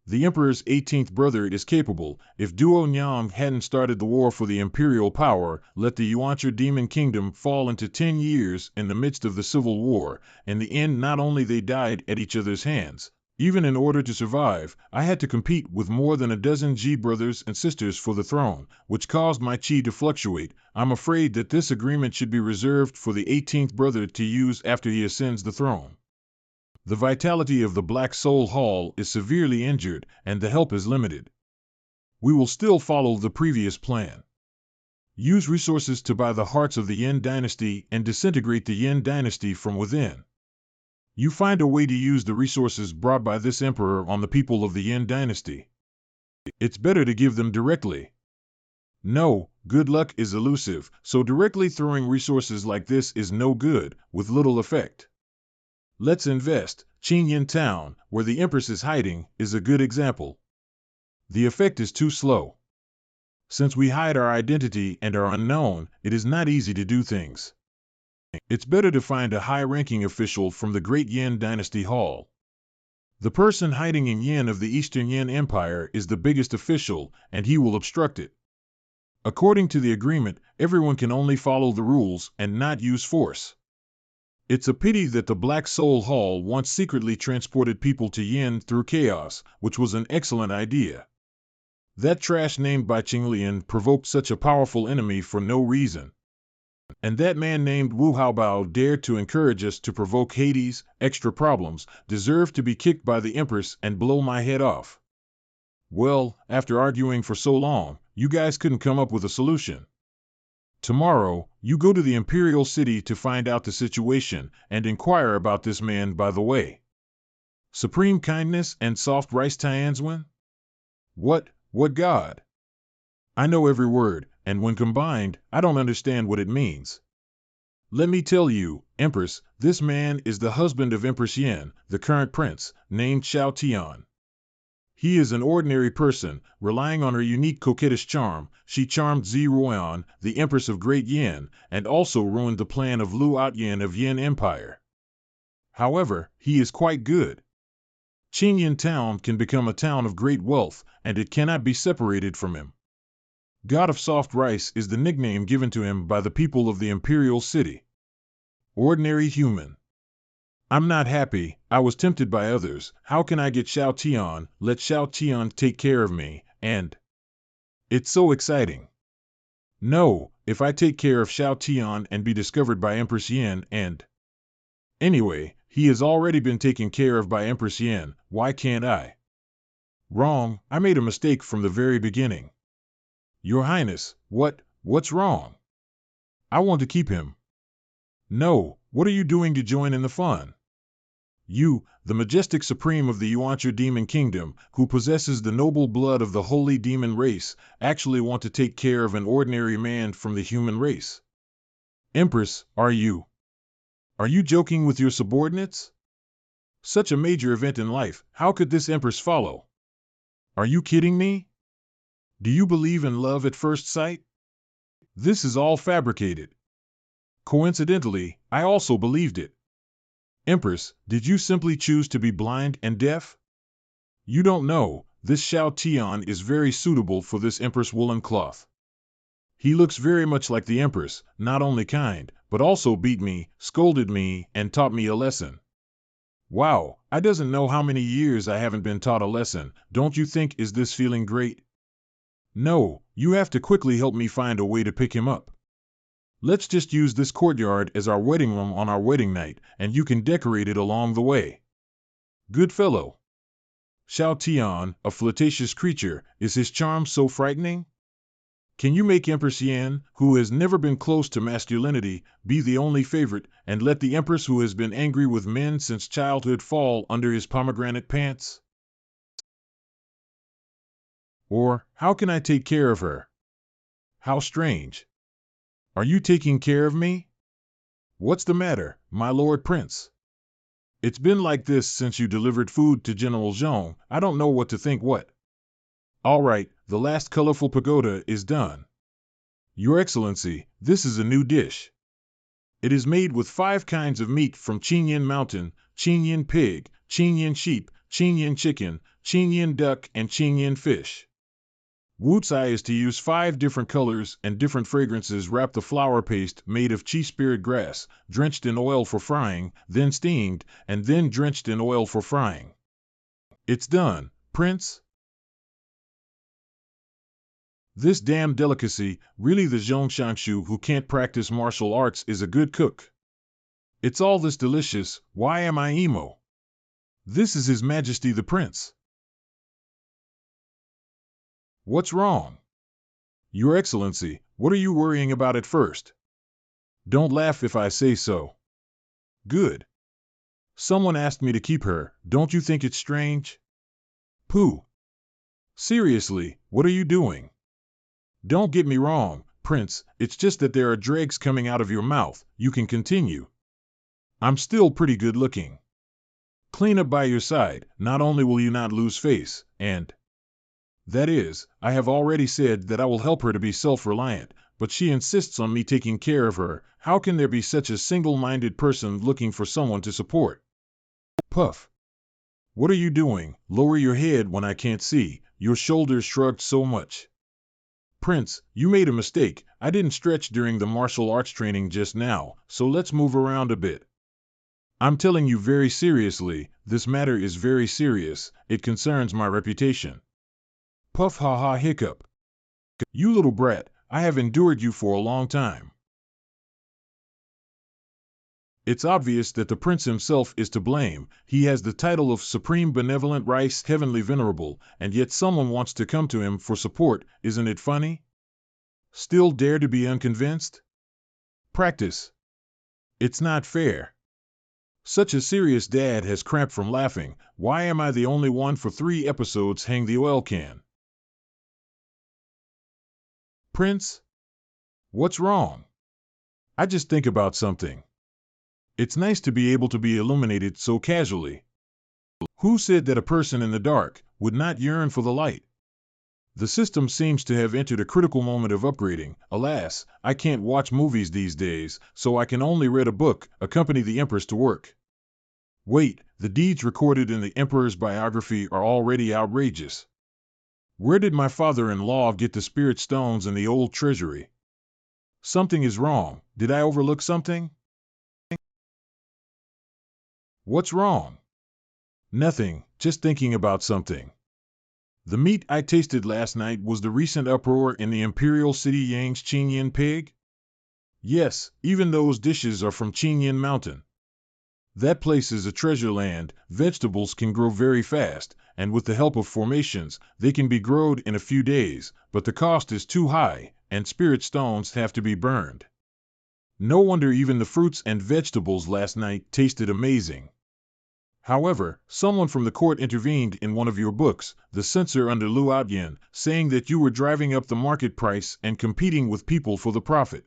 The Emperor's 18th brother is capable. If Duo Nyang hadn't started the war for the imperial power, let the Yuancher Demon Kingdom fall into 10 years in the midst of the civil war, in the end not only they died at each other's hands. Even in order to survive, I had to compete with more than a dozen Ji brothers and sisters for the throne, which caused my Qi to fluctuate. I'm afraid that this agreement should be reserved for the 18th brother to use after he ascends the throne. The vitality of the Black Soul Hall is severely injured, and the help is limited. We will still follow the previous plan. Use resources to buy the hearts of the Yin dynasty and disintegrate the Yin dynasty from within. You find a way to use the resources brought by this emperor on the people of the Yin dynasty. It's better to give them directly. No, good luck is elusive, so directly throwing resources like this is no good, with little effect. Let's invest. Chenyan Town, where the Empress is hiding, is a good example. The effect is too slow. Since we hide our identity and are unknown, it is not easy to do things. It's better to find a high-ranking official from the Great Yin Dynasty Hall. The person hiding in Yin of the Eastern Yin Empire is the biggest official, and he will obstruct it. According to the agreement, everyone can only follow the rules and not use force. It's a pity that the Black Soul Hall once secretly transported people to Yin through chaos, which was an excellent idea. That trash named by Qinglian provoked such a powerful enemy for no reason. And that man named Wu Haobao dared to encourage us to provoke Hades, extra problems, deserved to be kicked by the Empress and blow my head off. Well, after arguing for so long, you guys couldn't come up with a solution. Tomorrow, you go to the Imperial City to find out the situation and inquire about this man by the way. Supreme kindness and soft rice Tianzwen? What God? I know every word, and when combined, I don't understand what it means. Let me tell you, Empress, this man is the husband of Empress Yin, the current prince, named Xiao Tian. He is an ordinary person, relying on her unique coquettish charm. She charmed Zi Ruoan, the Empress of Great Yin, and also ruined the plan of Lu Outyin of Yin Empire. However, he is quite good. Chenyan Town can become a town of great wealth, and it cannot be separated from him. God of Soft Rice is the nickname given to him by the people of the Imperial City. Ordinary human. I'm not happy. I was tempted by others. How can I get Xiao Tian? Let Xiao Tian take care of me, and... It's so exciting. No, if I take care of Xiao Tian and be discovered by Empress Yin and... Anyway, he has already been taken care of by Empress Yin, why can't I? Wrong, I made a mistake from the very beginning. Your Highness, what's wrong? I want to keep him. No, what are you doing to join in the fun? You, the majestic supreme of the Yuancha demon kingdom, who possesses the noble blood of the holy demon race, actually want to take care of an ordinary man from the human race. Empress, are you joking with your subordinates? Such a major event in life, how could this Empress follow? Are you kidding me? Do you believe in love at first sight? This is all fabricated. Coincidentally, I also believed it. Empress, did you simply choose to be blind and deaf? You don't know, this Xiao Tian is very suitable for this Empress woolen cloth. He looks very much like the Empress, not only kind, but also beat me, scolded me, and taught me a lesson. Wow, I doesn't know how many years I haven't been taught a lesson. Don't you think is this feeling great? No, you have to quickly help me find a way to pick him up. Let's just use this courtyard as our wedding room on our wedding night, and you can decorate it along the way. Good fellow. Xiao Tian, a flirtatious creature, is his charm so frightening? Can you make Empress Yin, who has never been close to masculinity, be the only favorite, and let the Empress who has been angry with men since childhood fall under his pomegranate pants? Or, how can I take care of her? How strange. Are you taking care of me? What's the matter, my Lord Prince? It's been like this since you delivered food to General Zhong. I don't know what to think what. All right, the last colorful pagoda is done. Your Excellency, this is a new dish. It is made with 5 kinds of meat from Chenyan mountain, Chenyan pig, Chenyan sheep, Chenyan chicken, Chenyan duck, and Chenyan fish. Wutsai is to use 5 different colors and different fragrances. Wrap the flour paste made of chi spirit grass, drenched in oil for frying, then steamed, and then drenched in oil for frying. It's done, Prince. This damn delicacy, really the Zhongshanshu who can't practice martial arts is a good cook. It's all this delicious, why am I emo? This is His Majesty the Prince. What's wrong? Your Excellency, what are you worrying about at first? Don't laugh if I say so. Good. Someone asked me to keep her, don't you think it's strange? Pooh. Seriously, what are you doing? Don't get me wrong, Prince, it's just that there are dregs coming out of your mouth. You can continue. I'm still pretty good looking. Clean up by your side. Not only will you not lose face, and that is, I have already said that I will help her to be self-reliant, but she insists on me taking care of her. How can there be such a single-minded person looking for someone to support? Puff. What are you doing? Lower your head when I can't see. Your shoulders shrugged so much. Prince, you made a mistake. I didn't stretch during the martial arts training just now, so let's move around a bit. I'm telling you very seriously, this matter is very serious. It concerns my reputation. Puff ha ha hiccup. You little brat, I have endured you for a long time. It's obvious that the prince himself is to blame. He has the title of Supreme Benevolent Rice Heavenly Venerable, and yet someone wants to come to him for support. Isn't it funny? Still dare to be unconvinced? Practice. It's not fair. Such a serious dad has cramped from laughing. Why am I the only one for 3 episodes? Hang the oil can. Prince? What's wrong? I just think about something. It's nice to be able to be illuminated so casually. Who said that a person in the dark would not yearn for the light? The system seems to have entered a critical moment of upgrading. Alas, I can't watch movies these days, so I can only read a book, accompany the Empress to work. Wait, the deeds recorded in the Emperor's biography are already outrageous. Where did my father-in-law get the spirit stones in the old treasury? Something is wrong. Did I overlook something? What's wrong? Nothing, just thinking about something. The meat I tasted last night was the recent uproar in the Imperial City Yang's Chenyan pig? Yes, even those dishes are from Chenyan Mountain. That place is a treasure land. Vegetables can grow very fast, and with the help of formations, they can be grown in a few days, but the cost is too high, and spirit stones have to be burned. No wonder even the fruits and vegetables last night tasted amazing. However, someone from the court intervened in one of your books, the censor under Lu Outyan, saying that you were driving up the market price and competing with people for the profit.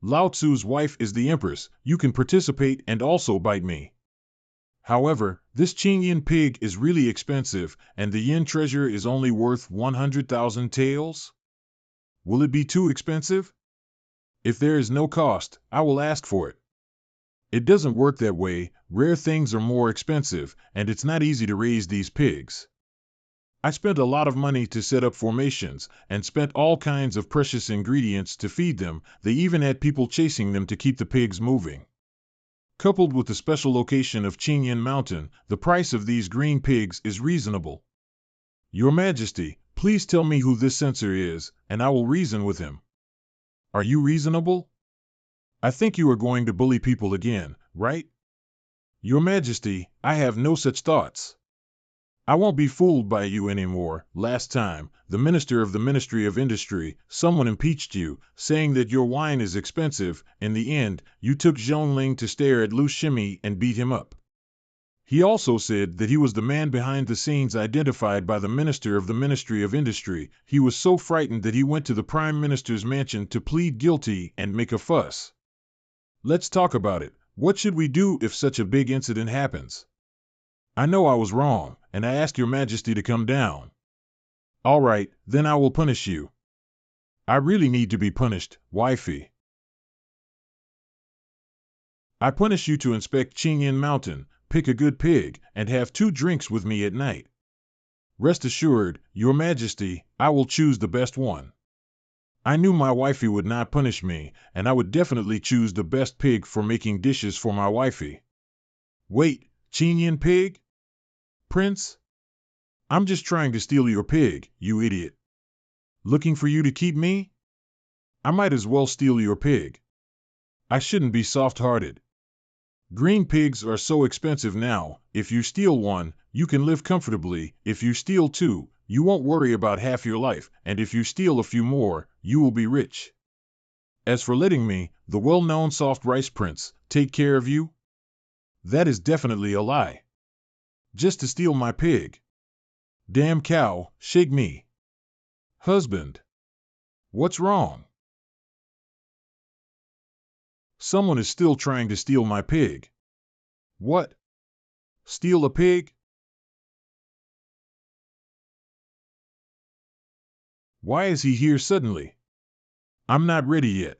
Lao Tzu's wife is the Empress. You can participate and also bite me. However, this Chenyan pig is really expensive, and the yin treasure is only worth 100,000 taels? Will it be too expensive? If there is no cost, I will ask for it. It doesn't work that way. Rare things are more expensive, and it's not easy to raise these pigs. I spent a lot of money to set up formations, and spent all kinds of precious ingredients to feed them. They even had people chasing them to keep the pigs moving. Coupled with the special location of Chenyan Mountain, the price of these green pigs is reasonable. Your Majesty, please tell me who this censor is, and I will reason with him. Are you reasonable? I think you are going to bully people again, right? Your Majesty, I have no such thoughts. I won't be fooled by you anymore. Last time, the Minister of the Ministry of Industry, someone impeached you, saying that your wine is expensive. In the end, you took Zhongling to stare at Lu Shimi and beat him up. He also said that he was the man behind the scenes identified by the Minister of the Ministry of Industry. He was so frightened that he went to the Prime Minister's mansion to plead guilty and make a fuss. Let's talk about it. What should we do if such a big incident happens? I know I was wrong, and I ask your Majesty to come down. All right, then I will punish you. I really need to be punished, wifey. I punish you to inspect Chenyan Mountain, pick a good pig, and have 2 drinks with me at night. Rest assured, your Majesty, I will choose the best one. I knew my wifey would not punish me, and I would definitely choose the best pig for making dishes for my wifey. Wait, Chenyan pig? Prince? I'm just trying to steal your pig, you idiot. Looking for you to keep me? I might as well steal your pig. I shouldn't be soft-hearted. Green pigs are so expensive now. If you steal one, you can live comfortably. If you steal 2, you won't worry about half your life, and if you steal a few more, you will be rich. As for letting me, the well-known soft rice prince, take care of you, that is definitely a lie. Just to steal my pig. Damn cow, shake me. Husband. What's wrong? Someone is still trying to steal my pig. What? Steal a pig? Why is he here suddenly? I'm not ready yet.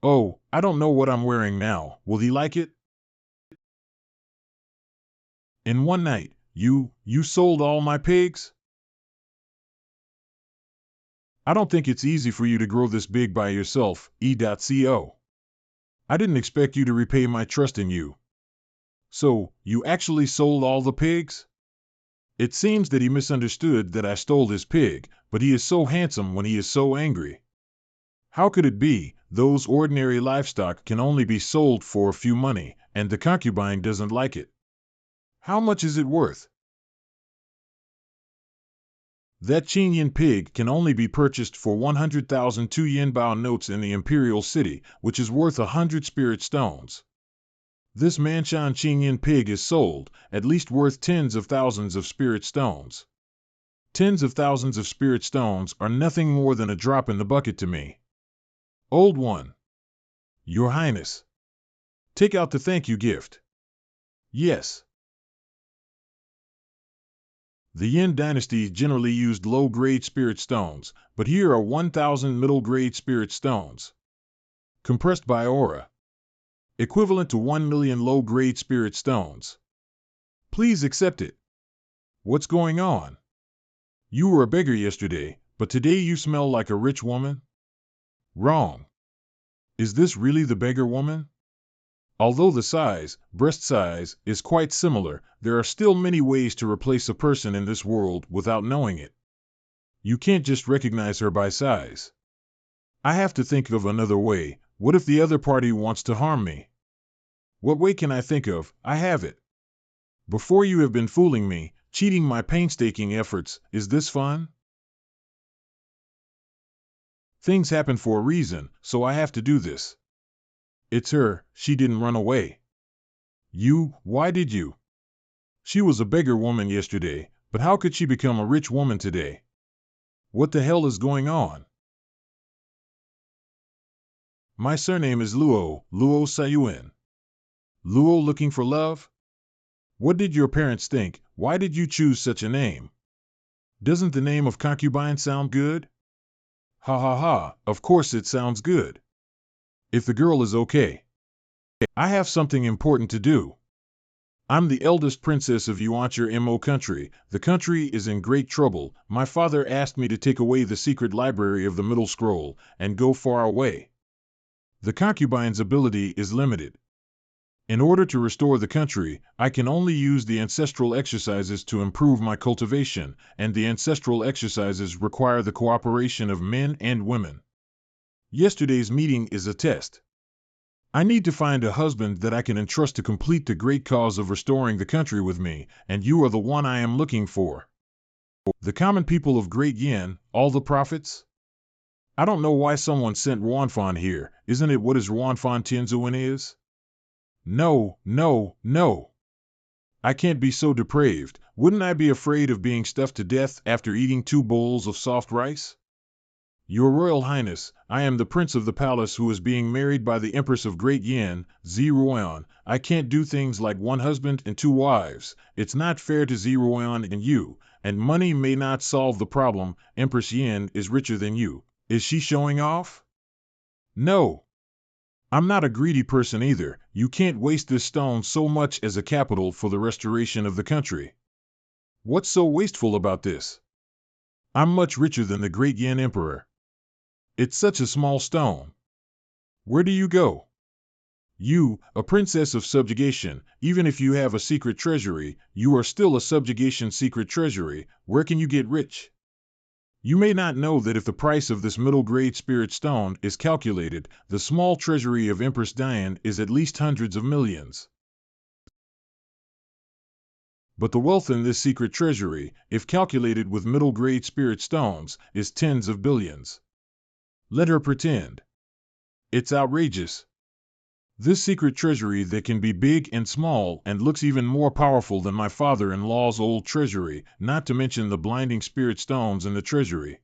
Oh, I don't know what I'm wearing now. Will he like it? In one night, you sold all my pigs? I don't think it's easy for you to grow this big by yourself, E.co. I didn't expect you to repay my trust in you. So, you actually sold all the pigs? It seems that he misunderstood that I stole his pig, but he is so handsome when he is so angry. How could it be? Those ordinary livestock can only be sold for a few money, and the concubine doesn't like it. How much is it worth? That Chenyan pig can only be purchased for 100,000 2-yen-bao notes in the Imperial City, which is worth 100 spirit stones. This Manchan Chenyan pig is sold, at least worth tens of thousands of spirit stones. Tens of thousands of spirit stones are nothing more than a drop in the bucket to me. Old one. Your Highness. Take out the thank you gift. Yes. The Yin dynasty generally used low-grade spirit stones, but here are 1,000 middle-grade spirit stones. Compressed by aura. Equivalent to 1 million low-grade spirit stones. Please accept it. What's going on? You were a beggar yesterday, but today you smell like a rich woman? Wrong. Is this really the beggar woman? Although the size, breast size, is quite similar, there are still many ways to replace a person in this world without knowing it. You can't just recognize her by size. I have to think of another way. What if the other party wants to harm me? What way can I think of? I have it. Before you have been fooling me, cheating my painstaking efforts. Is this fun? Things happen for a reason, so I have to do this. It's her, she didn't run away. Why did you? She was a beggar woman yesterday, but how could she become a rich woman today? What the hell is going on? My surname is Luo Sayuan. Luo looking for love? What did your parents think? Why did you choose such a name? Doesn't the name of concubine sound good? Ha ha ha, of course it sounds good. If the girl is okay. I have something important to do. I'm the eldest princess of Yuancher Mo country. The country is in great trouble. My father asked me to take away the secret library of the Middle Scroll and go far away. The concubine's ability is limited. In order to restore the country, I can only use the ancestral exercises to improve my cultivation, and the ancestral exercises require the cooperation of men and women. Yesterday's meeting is a test. I need to find a husband that I can entrust to complete the great cause of restoring the country with me, and you are the one I am looking for. The common people of Great Yin, all the prophets? I don't know why someone sent Ruanfan here. Isn't it what is Ruanfan Tianzuan is? No. I can't be so depraved. Wouldn't I be afraid of being stuffed to death after eating 2 bowls of soft rice? Your Royal Highness, I am the Prince of the Palace who is being married by the Empress of Great Yin, Ziruan. I can't do things like 1 husband and 2 wives. It's not fair to Ziruan and you, and money may not solve the problem. Empress Yin is richer than you. Is she showing off? No. I'm not a greedy person either. You can't waste this stone so much as a capital for the restoration of the country. What's so wasteful about this? I'm much richer than the Great Yin Emperor. It's such a small stone. Where do you go? You, a princess of subjugation, even if you have a secret treasury, you are still a subjugation secret treasury. Where can you get rich? You may not know that if the price of this middle-grade spirit stone is calculated, the small treasury of Empress Diane is at least hundreds of millions. But the wealth in this secret treasury, if calculated with middle-grade spirit stones, is tens of billions. Let her pretend. It's outrageous. This secret treasury that can be big and small and looks even more powerful than my father-in-law's old treasury, not to mention the blinding spirit stones in the treasury.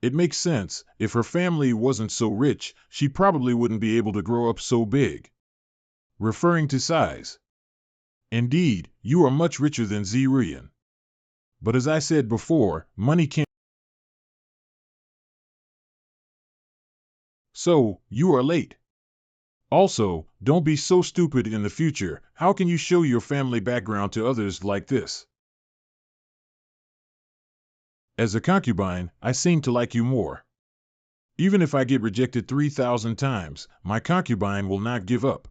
It makes sense. If her family wasn't so rich, she probably wouldn't be able to grow up so big. Referring to size. Indeed, you are much richer than Zirian. But as I said before, money can't. So, you are late. Also, don't be so stupid in the future. How can you show your family background to others like this? As a concubine, I seem to like you more. Even if I get rejected 3,000 times, my concubine will not give up.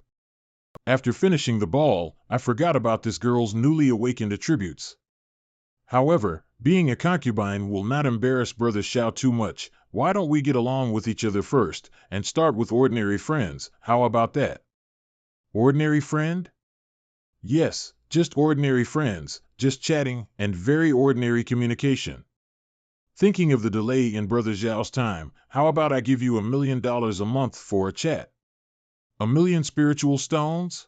After finishing the ball, I forgot about this girl's newly awakened attributes. However, being a concubine will not embarrass Brother Xiao too much. Why don't we get along with each other first, and start with ordinary friends? How about that? Ordinary friend? Yes, just ordinary friends, just chatting, and very ordinary communication. Thinking of the delay in Brother Zhao's time, how about I give you $1 million a month for a chat? 1,000,000 spiritual stones?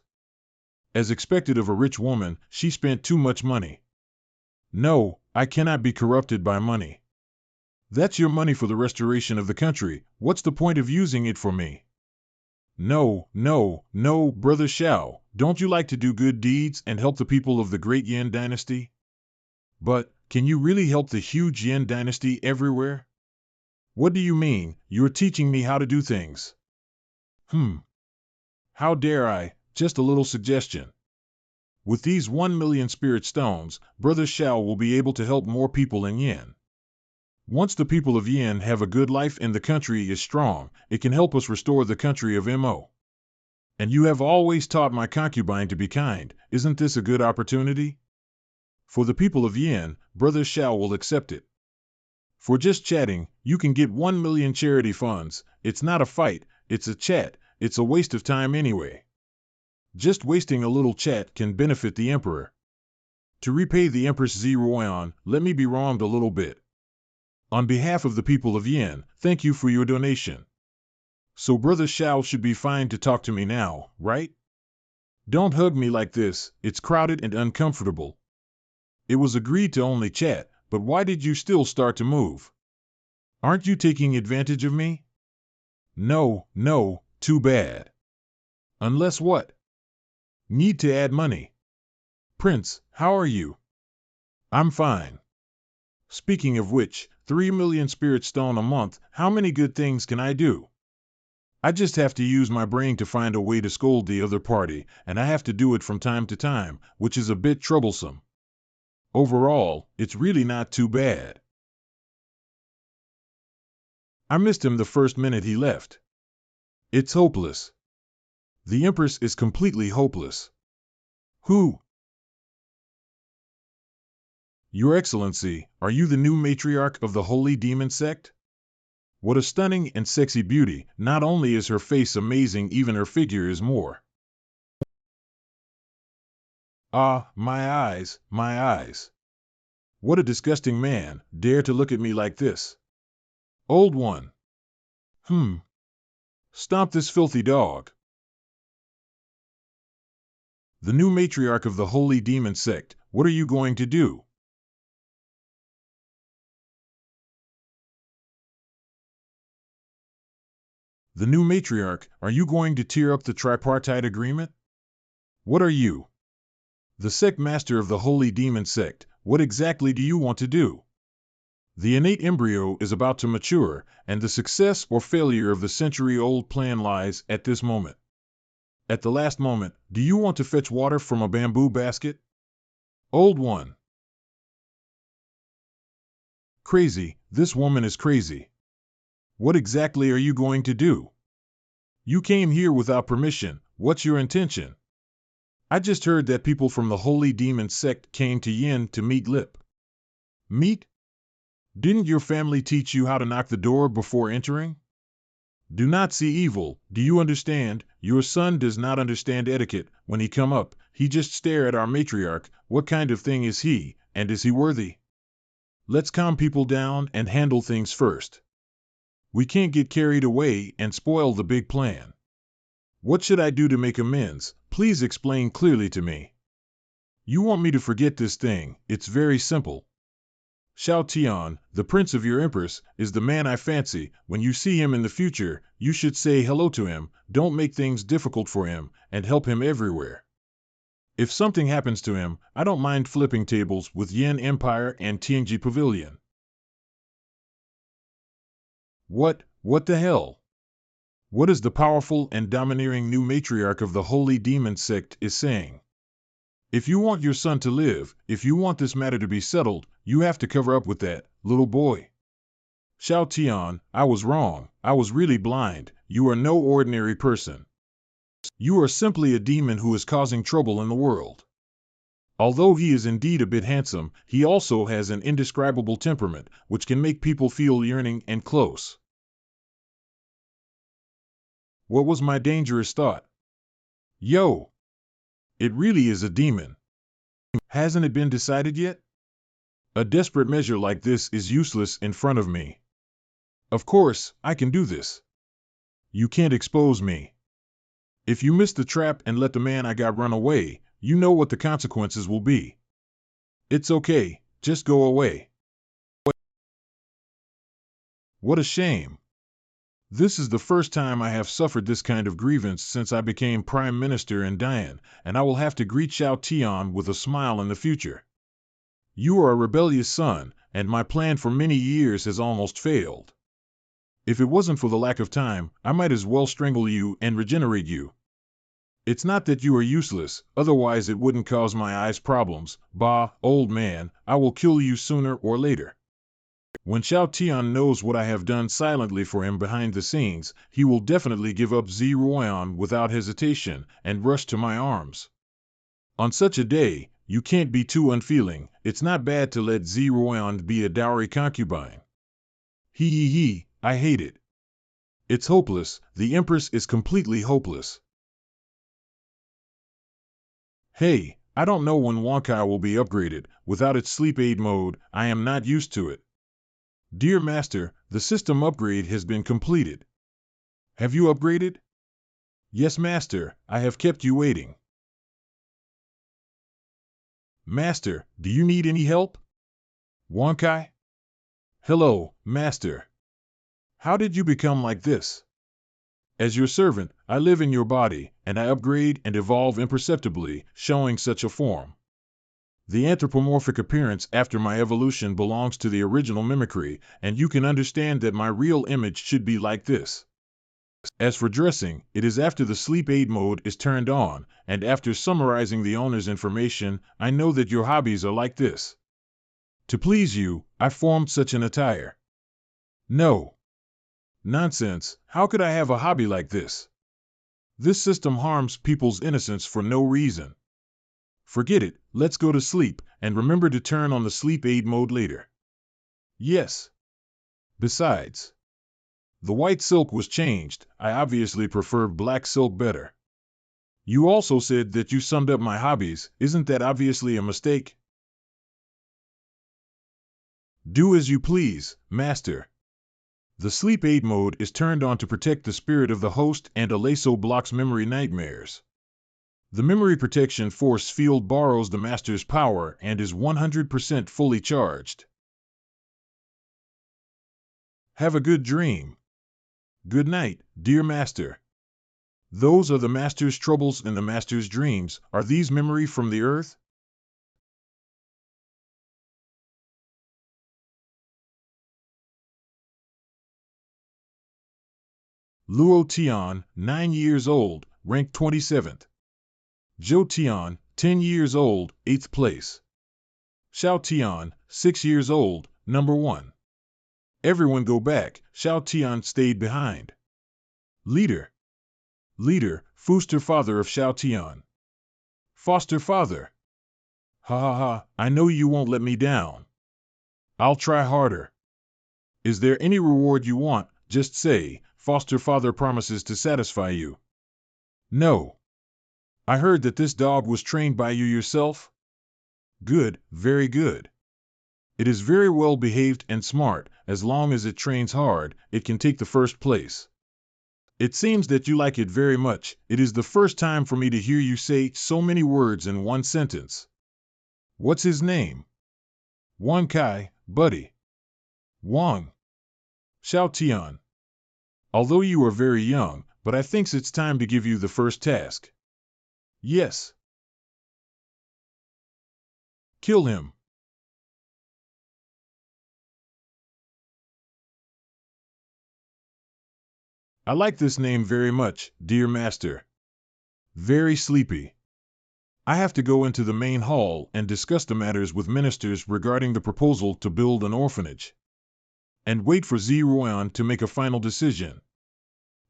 As expected of a rich woman, she spent too much money. No, I cannot be corrupted by money. That's your money for the restoration of the country. What's the point of using it for me? No, no, no, Brother Xiao, don't you like to do good deeds and help the people of the great Yin dynasty? But, can you really help the huge Yin dynasty everywhere? What do you mean, you're teaching me how to do things? How dare I, just a little suggestion. With these 1,000,000 spirit stones, Brother Xiao will be able to help more people in Yin. Once the people of Yin have a good life and the country is strong, it can help us restore the country of Mo. And you have always taught my concubine to be kind. Isn't this a good opportunity? For the people of Yin, Brother Xiao will accept it. For just chatting, you can get 1,000,000 charity funds. It's not a fight, it's a chat. It's a waste of time anyway. Just wasting a little chat can benefit the Emperor. To repay the Empress Ziruan, let me be wronged a little bit. On behalf of the people of Yin, thank you for your donation. So Brother Xiao should be fine to talk to me now, right? Don't hug me like this, it's crowded and uncomfortable. It was agreed to only chat, but why did you still start to move? Aren't you taking advantage of me? No, no, too bad. Unless what? Need to add money. Prince, how are you? I'm fine. Speaking of which, 3,000,000 spirit stone a month, how many good things can I do? I just have to use my brain to find a way to scold the other party, and I have to do it from time to time, which is a bit troublesome. Overall, it's really not too bad. I missed him the first minute he left. It's hopeless. The Empress is completely hopeless. Who? Your Excellency, are you the new matriarch of the Holy Demon Sect? What a stunning and sexy beauty. Not only is her face amazing, even her figure is more. Ah, my eyes, my eyes. What a disgusting man, dare to look at me like this. Old one. Stomp this filthy dog. The new matriarch of the Holy Demon Sect, what are you going to do? The new matriarch, are you going to tear up the Tripartite Agreement? What are you? The sect master of the Holy Demon Sect, what exactly do you want to do? The innate embryo is about to mature, and the success or failure of the century-old plan lies at this moment. At the last moment, do you want to fetch water from a bamboo basket? Old one. Crazy, this woman is crazy. What exactly are you going to do? You came here without permission, what's your intention? I just heard that people from the Holy Demon Sect came to Yin to meet Lip. Meet? Didn't your family teach you how to knock the door before entering? Do not see evil, do you understand? Your son does not understand etiquette. When he come up, he just stare at our matriarch. What kind of thing is he, and is he worthy? Let's calm people down and handle things first. We can't get carried away and spoil the big plan. What should I do to make amends? Please explain clearly to me. You want me to forget this thing, it's very simple. Xiao Tian, the prince of your Empress, is the man I fancy. When you see him in the future, you should say hello to him, don't make things difficult for him, and help him everywhere. If something happens to him, I don't mind flipping tables with Yin Empire and Tianji Pavilion. What the hell? What is the powerful and domineering new matriarch of the Holy Demon sect is saying? If you want your son to live, if you want this matter to be settled, you have to cover up with that, little boy. Xiao Tian, I was wrong. I was really blind. You are no ordinary person. You are simply a demon who is causing trouble in the world. Although he is indeed a bit handsome, he also has an indescribable temperament, which can make people feel yearning and close. What was my dangerous thought? Yo! It really is a demon. Hasn't it been decided yet? A desperate measure like this is useless in front of me. Of course, I can do this. You can't expose me. If you miss the trap and let the man I got run away, you know what the consequences will be. It's okay, just go away. What a shame. This is the first time I have suffered this kind of grievance since I became Prime Minister in Dian, and I will have to greet Xiao Tian with a smile in the future. You are a rebellious son, and my plan for many years has almost failed. If it wasn't for the lack of time, I might as well strangle you and regenerate you. It's not that you are useless, otherwise it wouldn't cause my eyes problems. Bah, old man, I will kill you sooner or later. When Xiao Tian knows what I have done silently for him behind the scenes, he will definitely give up Ziruan without hesitation and rush to my arms. On such a day, you can't be too unfeeling. It's not bad to let Ziruan be a dowry concubine. He, I hate it. It's hopeless. The Empress is completely hopeless. Hey, I don't know when Wankai will be upgraded. Without its sleep aid mode, I am not used to it. Dear Master, the system upgrade has been completed. Have you upgraded? Yes, Master, I have kept you waiting. Master, do you need any help? Wankai? Hello, Master. How did you become like this? As your servant, I live in your body, and I upgrade and evolve imperceptibly, showing such a form. The anthropomorphic appearance after my evolution belongs to the original mimicry, and you can understand that my real image should be like this. As for dressing, it is after the sleep aid mode is turned on, and after summarizing the owner's information, I know that your hobbies are like this. To please you, I formed such an attire. No. Nonsense, how could I have a hobby like this? This system harms people's innocence for no reason. Forget it, let's go to sleep, and remember to turn on the sleep aid mode later. Yes. Besides, the white silk was changed. I obviously prefer black silk better. You also said that you summed up my hobbies. Isn't that obviously a mistake? Do as you please, Master. The sleep aid mode is turned on to protect the spirit of the host and also blocks memory nightmares. The memory protection force field borrows the Master's power and is 100% fully charged. Have a good dream. Good night, dear Master. Those are the Master's troubles and the Master's dreams. Are these memory from the earth? Luo Tian, 9 years old, ranked 27th. Zhou Tian, 10 years old, 8th place. Xiao Tian, 6 years old, number 1. Everyone go back, Xiao Tian stayed behind. Leader, foster father of Xiao Tian. Foster father. Ha ha ha, I know you won't let me down. I'll try harder. Is there any reward you want? Just say, foster father promises to satisfy you. No. I heard that this dog was trained by you yourself? Good, very good. It is very well behaved and smart. As long as it trains hard, it can take the first place. It seems that you like it very much. It is the first time for me to hear you say so many words in one sentence. What's his name? Wankai, buddy. Wang. Xiao Tian. Although you are very young, but I thinks it's time to give you the first task. Yes. Kill him. I like this name very much, dear master. Very sleepy. I have to go into the main hall and discuss the matters with ministers regarding the proposal to build an orphanage. And wait for Ziruan to make a final decision.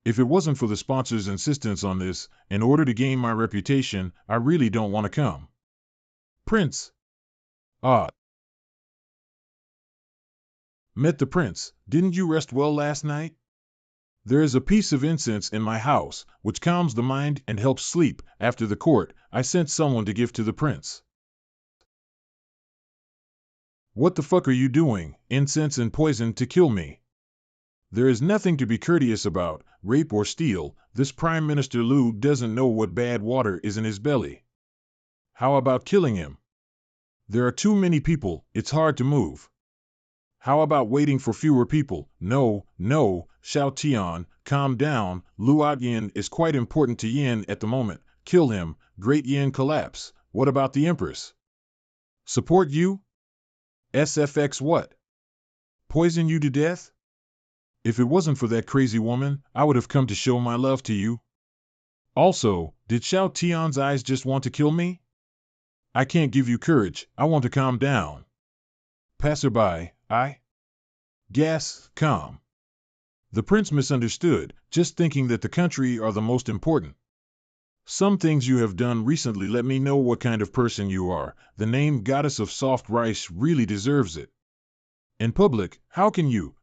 If it wasn't for the sponsor's insistence on this, in order to gain my reputation, I really don't want to come. Prince. Ah. Met the prince. Didn't you rest well last night? There is a piece of incense in my house, which calms the mind and helps sleep. After the court, I sent someone to give to the prince. What the fuck are you doing? Incense and poison to kill me. There is nothing to be courteous about, rape or steal. This Prime Minister Liu doesn't know what bad water is in his belly. How about killing him? There are too many people, it's hard to move. How about waiting for fewer people? No, Xiao Tian, calm down. Lu Atyin is quite important to Yin at the moment. Kill him. Great Yin collapse. What about the Empress? Support you? SFX what? Poison you to death? If it wasn't for that crazy woman, I would have come to show my love to you. Also, did Xiao Tian's eyes just want to kill me? I can't give you courage. I want to calm down. Passerby, Gas, calm. The prince misunderstood, just thinking that the country are the most important. Some things you have done recently let me know what kind of person you are. The name Goddess of Soft Rice really deserves it. In public, how can you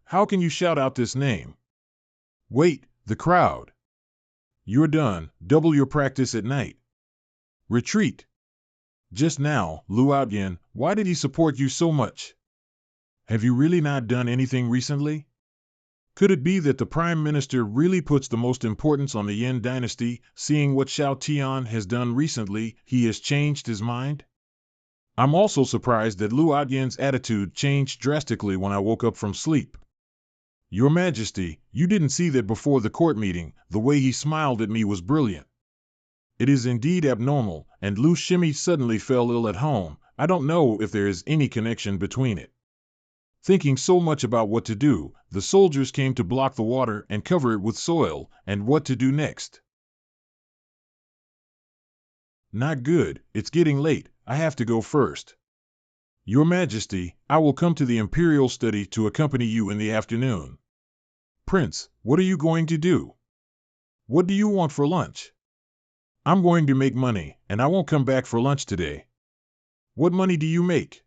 shout out this name? Wait, the crowd. You're done. Double your practice at night. Retreat. Just now, Lu Outyin, why did he support you so much? Have you really not done anything recently? Could it be that the Prime Minister really puts the most importance on the Yin dynasty, seeing what Xiao Tian has done recently, he has changed his mind? I'm also surprised that Lu Atyin's attitude changed drastically when I woke up from sleep. Your Majesty, you didn't see that before the court meeting, the way he smiled at me was brilliant. It is indeed abnormal, and Lu Shimi suddenly fell ill at home. I don't know if there is any connection between it. Thinking so much about what to do, the soldiers came to block the water and cover it with soil, and what to do next. Not good, it's getting late, I have to go first. Your Majesty, I will come to the Imperial study to accompany you in the afternoon. Prince, what are you going to do? What do you want for lunch? I'm going to make money, and I won't come back for lunch today. What money do you make?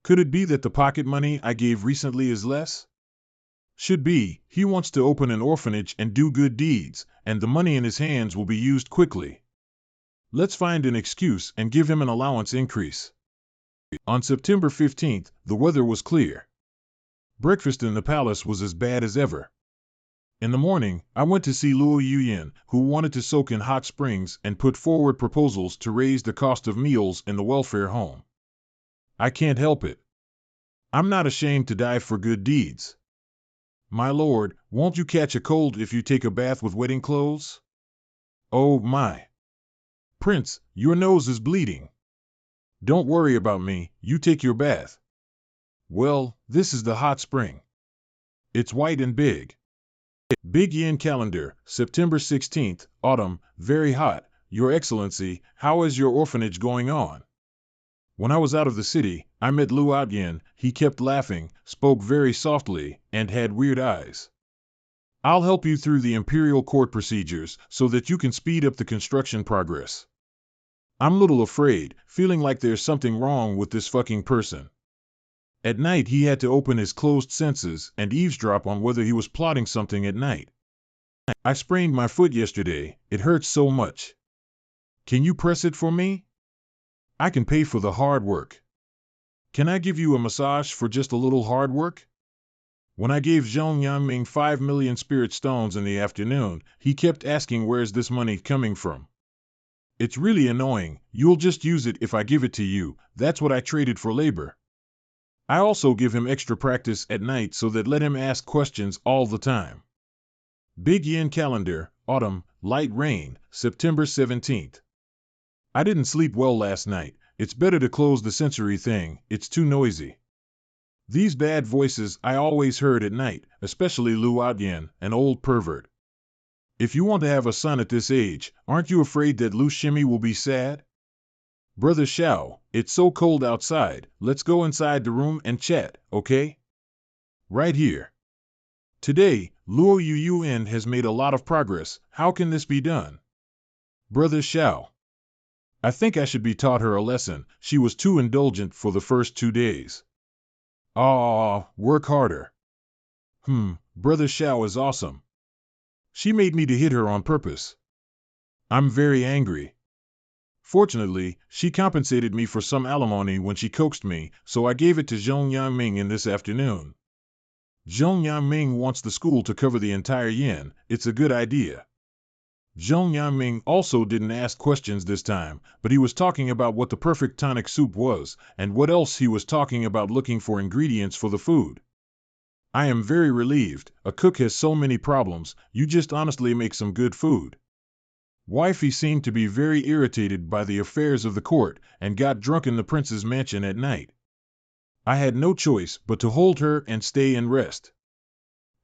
Could it be that the pocket money I gave recently is less? Should be, he wants to open an orphanage and do good deeds, and the money in his hands will be used quickly. Let's find an excuse and give him an allowance increase. On September 15th, the weather was clear. Breakfast in the palace was as bad as ever. In the morning, I went to see Luo Yuyin, who wanted to soak in hot springs and put forward proposals to raise the cost of meals in the welfare home. I can't help it. I'm not ashamed to die for good deeds. My lord, won't you catch a cold if you take a bath with wedding clothes? Oh my. Prince, your nose is bleeding. Don't worry about me, you take your bath. Well, this is the hot spring. It's white and big. Big Yin calendar, September 16th, autumn, very hot. Your Excellency, how is your orphanage going on? When I was out of the city, I met Lu Outyin. He kept laughing, spoke very softly, and had weird eyes. I'll help you through the imperial court procedures so that you can speed up the construction progress. I'm a little afraid, feeling like there's something wrong with this fucking person. At night he had to open his closed senses and eavesdrop on whether he was plotting something at night. I sprained my foot yesterday, it hurts so much. Can you press it for me? I can pay for the hard work. Can I give you a massage for just a little hard work? When I gave Zhong Yanming 5 million spirit stones in the afternoon, he kept asking where's this money coming from. It's really annoying, you'll just use it if I give it to you, that's what I traded for labor. I also give him extra practice at night so that let him ask questions all the time. Big Yin Calendar, Autumn, Light Rain, September 17th. I didn't sleep well last night. It's better to close the sensory thing, it's too noisy. These bad voices I always heard at night, especially Lu Outyin, an old pervert. If you want to have a son at this age, aren't you afraid that Lu Shimi will be sad? Brother Xiao, it's so cold outside, let's go inside the room and chat, okay? Right here. Today, Luo Yuyuan has made a lot of progress. How can this be done? Brother Xiao. I think I should be taught her a lesson. She was too indulgent for the first 2 days. Work harder. Brother Xiao is awesome. She made me to hit her on purpose. I'm very angry. Fortunately, she compensated me for some alimony when she coaxed me, so I gave it to Zhong Yangming in this afternoon. Zhong Yangming wants the school to cover the entire yen. It's a good idea. Zhong Yangming also didn't ask questions this time, but he was talking about what the perfect tonic soup was, and what else he was talking about looking for ingredients for the food. I am very relieved. A cook has so many problems, you just honestly make some good food. Wifey seemed to be very irritated by the affairs of the court and got drunk in the prince's mansion at night. I had no choice but to hold her and stay and rest.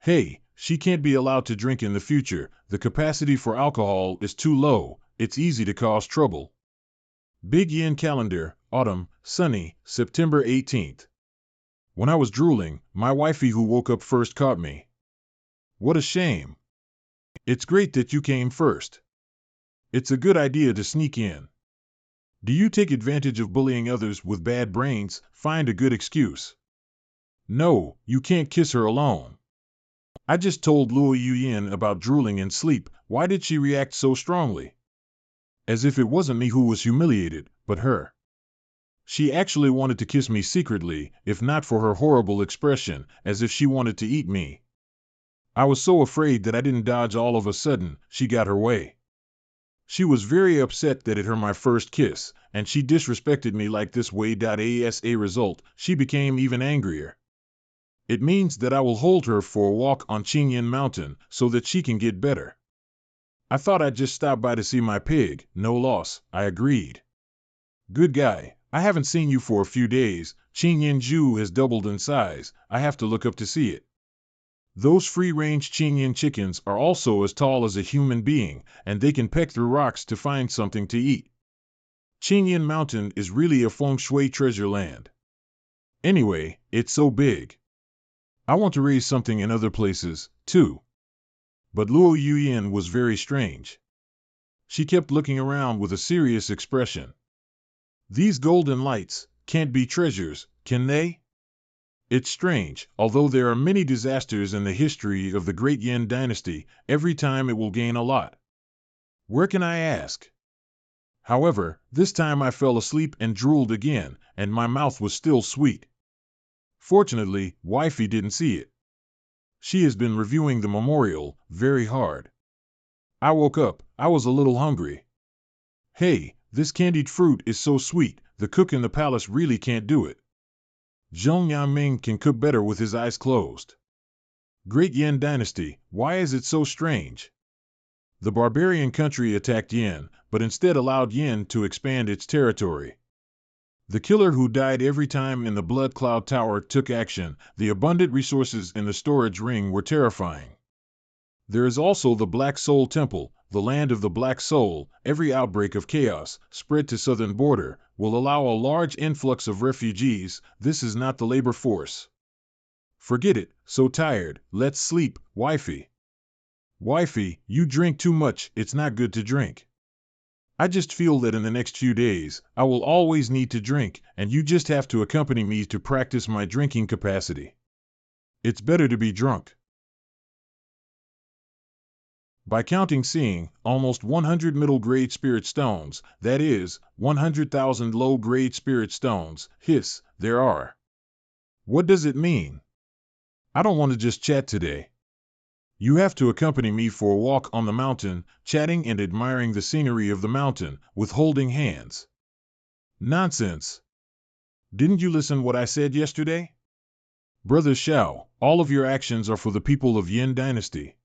Hey, she can't be allowed to drink in the future. The capacity for alcohol is too low. It's easy to cause trouble. Big Yin Calendar, Autumn, Sunny, September 18th. When I was drooling, my wifey who woke up first caught me. What a shame. It's great that you came first. It's a good idea to sneak in. Do you take advantage of bullying others with bad brains? Find a good excuse. No, you can't kiss her alone. I just told Luo Yuyin about drooling and sleep. Why did she react so strongly? As if it wasn't me who was humiliated, but her. She actually wanted to kiss me secretly, if not for her horrible expression, as if she wanted to eat me. I was so afraid that I didn't dodge all of a sudden. She got her way. She was very upset that it her my first kiss, and she disrespected me like this way. As a result, she became even angrier. It means that I will hold her for a walk on Chenyan Mountain so that she can get better. I thought I'd just stop by to see my pig. No loss, I agreed. Good guy, I haven't seen you for a few days. Chenyan Ju has doubled in size. I have to look up to see it. Those free-range Chenyan chickens are also as tall as a human being, and they can peck through rocks to find something to eat. Chenyan Mountain is really a feng shui treasure land. Anyway, it's so big. I want to raise something in other places, too. But Luo Yuyin was very strange. She kept looking around with a serious expression. These golden lights can't be treasures, can they? It's strange, although there are many disasters in the history of the Great Yin Dynasty, every time it will gain a lot. Where can I ask? However, this time I fell asleep and drooled again, and my mouth was still sweet. Fortunately, wifey didn't see it. She has been reviewing the memorial very hard. I woke up, I was a little hungry. Hey, this candied fruit is so sweet, the cook in the palace really can't do it. Zhong Yangming can cook better with his eyes closed. Great Yin Dynasty, why is it so strange? The barbarian country attacked Yin, but instead allowed Yin to expand its territory. The killer who died every time in the Blood Cloud Tower took action. The abundant resources in the storage ring were terrifying. There is also the Black Soul Temple, the land of the Black Soul. Every outbreak of chaos, spread to southern border, will allow a large influx of refugees. This is not the labor force. Forget it, so tired, let's sleep, wifey. Wifey, you drink too much, it's not good to drink. I just feel that in the next few days, I will always need to drink, and you just have to accompany me to practice my drinking capacity. It's better to be drunk. By counting seeing, almost 100 middle-grade spirit stones, that is, 100,000 low-grade spirit stones, there are. What does it mean? I don't want to just chat today. You have to accompany me for a walk on the mountain, chatting and admiring the scenery of the mountain, with holding hands. Nonsense. Didn't you listen what I said yesterday? Brother Xiao, all of your actions are for the people of Yin Dynasty.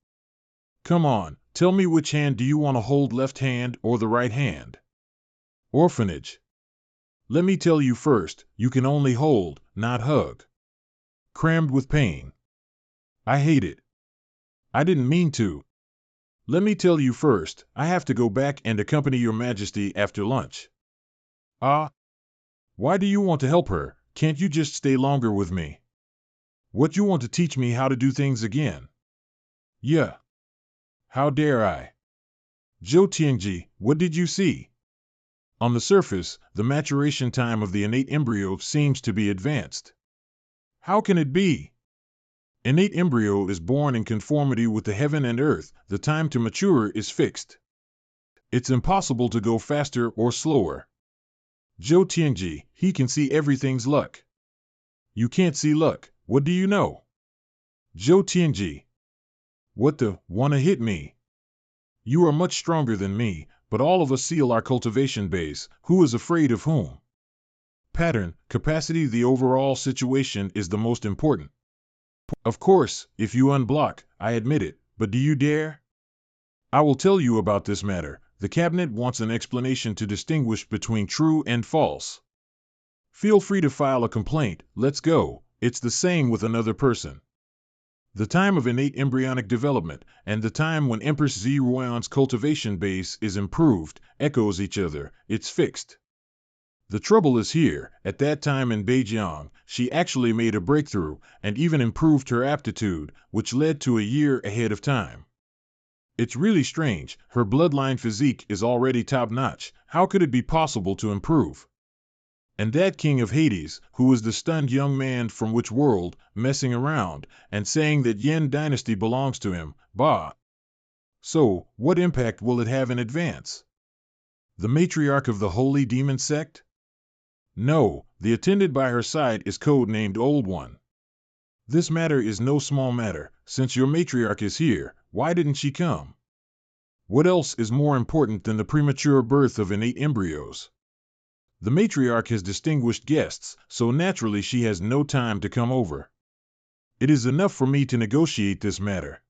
Come on, tell me which hand do you want to hold, left hand or the right hand? Orphanage. Let me tell you first, you can only hold, not hug. Crammed with pain. I hate it. I didn't mean to. Let me tell you first, I have to go back and accompany your majesty after lunch. Ah? Why do you want to help her? Can't you just stay longer with me? What, you want to teach me how to do things again? Yeah. How dare I? Zhou Tianji, what did you see? On the surface, the maturation time of the innate embryo seems to be advanced. How can it be? Innate embryo is born in conformity with the heaven and earth, the time to mature is fixed. It's impossible to go faster or slower. Zhou Tianji, he can see everything's luck. You can't see luck, what do you know? Zhou Tianji. What the, wanna hit me? You are much stronger than me, but all of us seal our cultivation base, who is afraid of whom? Pattern, capacity, the overall situation is the most important. Of course, if you unblock, I admit it, but do you dare? I will tell you about this matter. The cabinet wants an explanation to distinguish between true and false. Feel free to file a complaint, let's go. It's the same with another person. The time of innate embryonic development and the time when Empress Zi Ruan's cultivation base is improved echoes each other, it's fixed. The trouble is here, at that time in Beijiang, she actually made a breakthrough and even improved her aptitude, which led to a year ahead of time. It's really strange, her bloodline physique is already top-notch, how could it be possible to improve? And that king of Hades, who was the stunned young man from which world, messing around, and saying that Yin Dynasty belongs to him, bah! So, what impact will it have in advance? The matriarch of the Holy Demon Sect? No, the attendant by her side is code-named Old One. This matter is no small matter, since your matriarch is here, why didn't she come? What else is more important than the premature birth of innate embryos? The matriarch has distinguished guests, so naturally she has no time to come over. It is enough for me to negotiate this matter.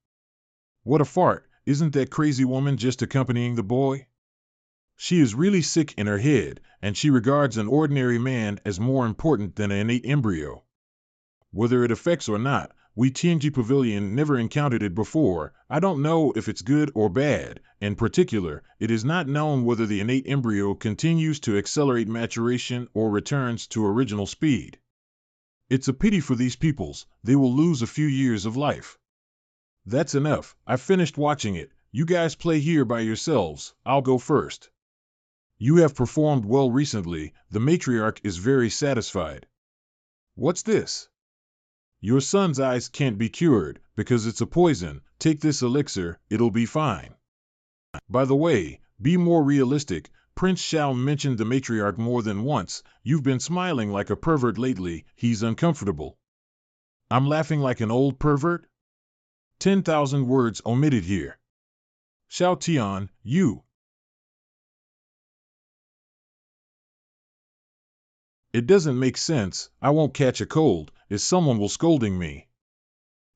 What a fart, isn't that crazy woman just accompanying the boy? She is really sick in her head, and she regards an ordinary man as more important than an innate embryo. Whether it affects or not, we Tianji Pavilion never encountered it before. I don't know if it's good or bad. In particular, it is not known whether the innate embryo continues to accelerate maturation or returns to original speed. It's a pity for these peoples, they will lose a few years of life. That's enough, I've finished watching it. You guys play here by yourselves, I'll go first. You have performed well recently, the matriarch is very satisfied. What's this? Your son's eyes can't be cured, because it's a poison. Take this elixir, it'll be fine. By the way, be more realistic. Prince Xiao mentioned the matriarch more than once. You've been smiling like a pervert lately, he's uncomfortable. I'm laughing like an old pervert? 10,000 words omitted here. Xiao Tian, you. It doesn't make sense, I won't catch a cold, if someone will scolding me.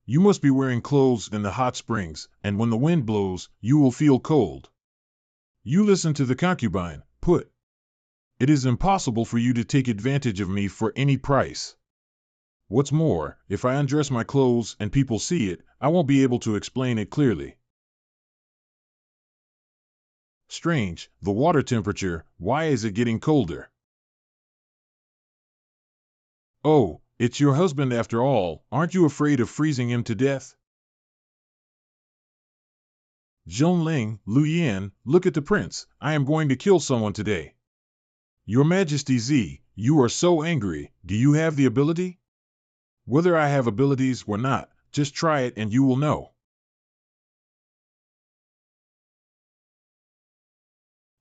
You must be wearing clothes in the hot springs, and when the wind blows, you will feel cold. You listen to the concubine, put. It is impossible for you to take advantage of me for any price. What's more, if I undress my clothes and people see it, I won't be able to explain it clearly. Strange, the water temperature, why is it getting colder? Oh, it's your husband after all, aren't you afraid of freezing him to death? Zhongling, Lu Yan, look at the prince, I am going to kill someone today. Your Majesty Z, you are so angry, do you have the ability? Whether I have abilities or not, just try it and you will know.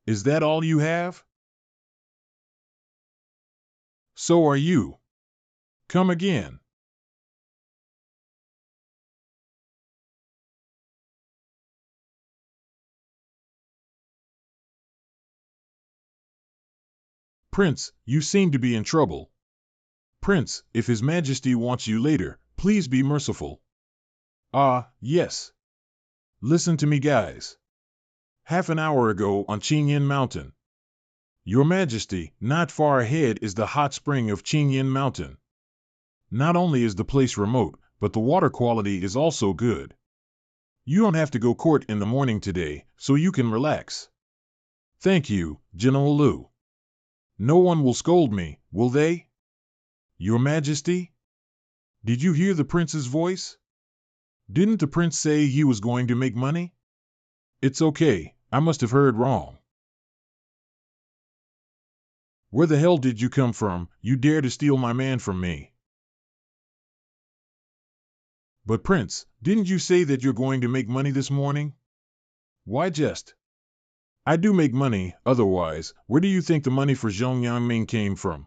Is that all you have? So are you. Come again. Prince, you seem to be in trouble. Prince, if His Majesty wants you later, please be merciful. Ah, yes. Listen to me, guys. Half an hour ago on Chenyan Mountain. Your Majesty, not far ahead is the hot spring of Chenyan Mountain. Not only is the place remote, but the water quality is also good. You don't have to go court in the morning today, so you can relax. Thank you, General Liu. No one will scold me, will they? Your Majesty? Did you hear the prince's voice? Didn't the prince say he was going to make money? It's okay, I must have heard wrong. Where the hell did you come from? You dare to steal my man from me. But Prince, didn't you say that you're going to make money this morning? Why jest? I do make money, otherwise, where do you think the money for Zhong Yangming came from?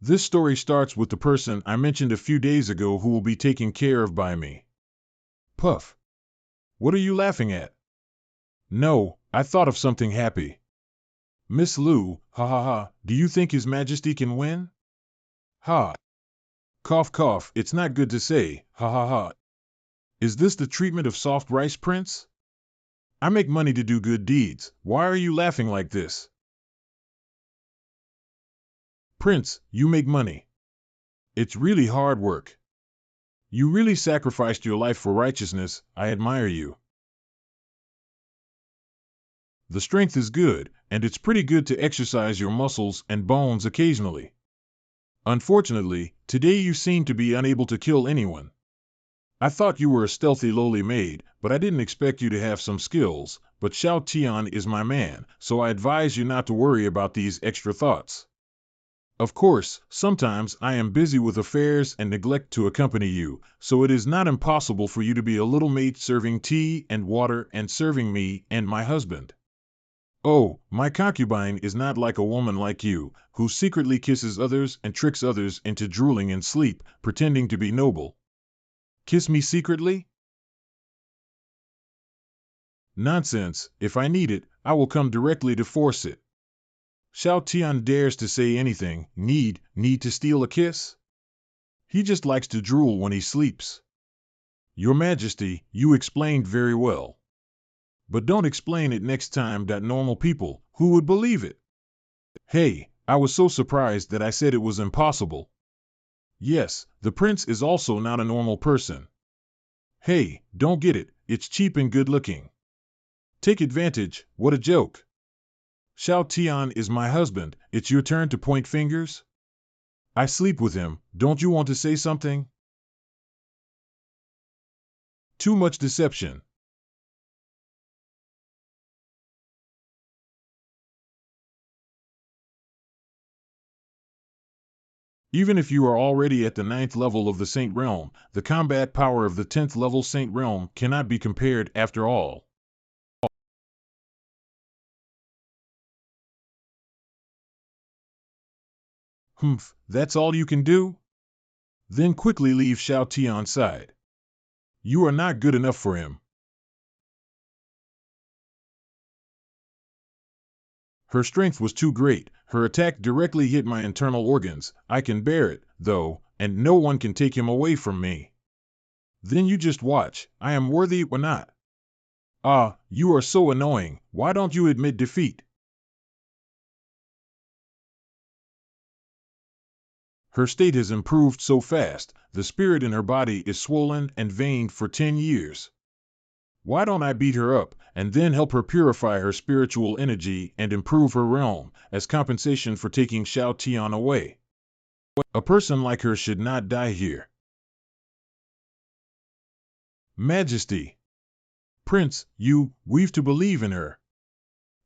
This story starts with the person I mentioned a few days ago who will be taken care of by me. Puff. What are you laughing at? No, I thought of something happy. Miss Liu, ha ha ha, do you think His Majesty can win? Ha. Cough cough, it's not good to say, ha ha ha. Is this the treatment of soft rice, Prince? I make money to do good deeds, why are you laughing like this? Prince, you make money. It's really hard work. You really sacrificed your life for righteousness, I admire you. The strength is good, and it's pretty good to exercise your muscles and bones occasionally. Unfortunately, today you seem to be unable to kill anyone. I thought you were a stealthy lowly maid, but I didn't expect you to have some skills, but Xiao Tian is my man, so I advise you not to worry about these extra thoughts. Of course, sometimes I am busy with affairs and neglect to accompany you, so it is not impossible for you to be a little maid serving tea and water and serving me and my husband. Oh, my concubine is not like a woman like you, who secretly kisses others and tricks others into drooling in sleep, pretending to be noble. Kiss me secretly? Nonsense, if I need it, I will come directly to force it. Xiao Tian dares to say anything, need to steal a kiss? He just likes to drool when he sleeps. Your Majesty, you explained very well. But don't explain it next time that normal people, who would believe it? Hey, I was so surprised that I said it was impossible. Yes, the prince is also not a normal person. Hey, don't get it, it's cheap and good looking. Take advantage, what a joke. Xiao Tian is my husband, it's your turn to point fingers? I sleep with him, don't you want to say something? Too much deception. Even if you are already at the 9th level of the Saint Realm, the combat power of the 10th level Saint Realm cannot be compared after all. Humph, that's all you can do? Then quickly leave Xiao Tian's side. You are not good enough for him. Her strength was too great, her attack directly hit my internal organs, I can bear it, though, and no one can take him away from me. Then you just watch, I am worthy or not. Ah, you are so annoying, why don't you admit defeat? Her state has improved so fast, the spirit in her body is swollen and veined for 10 years. Why don't I beat her up, and then help her purify her spiritual energy and improve her realm, as compensation for taking Xiao Tian away? A person like her should not die here. Majesty. Prince, we've to believe in her.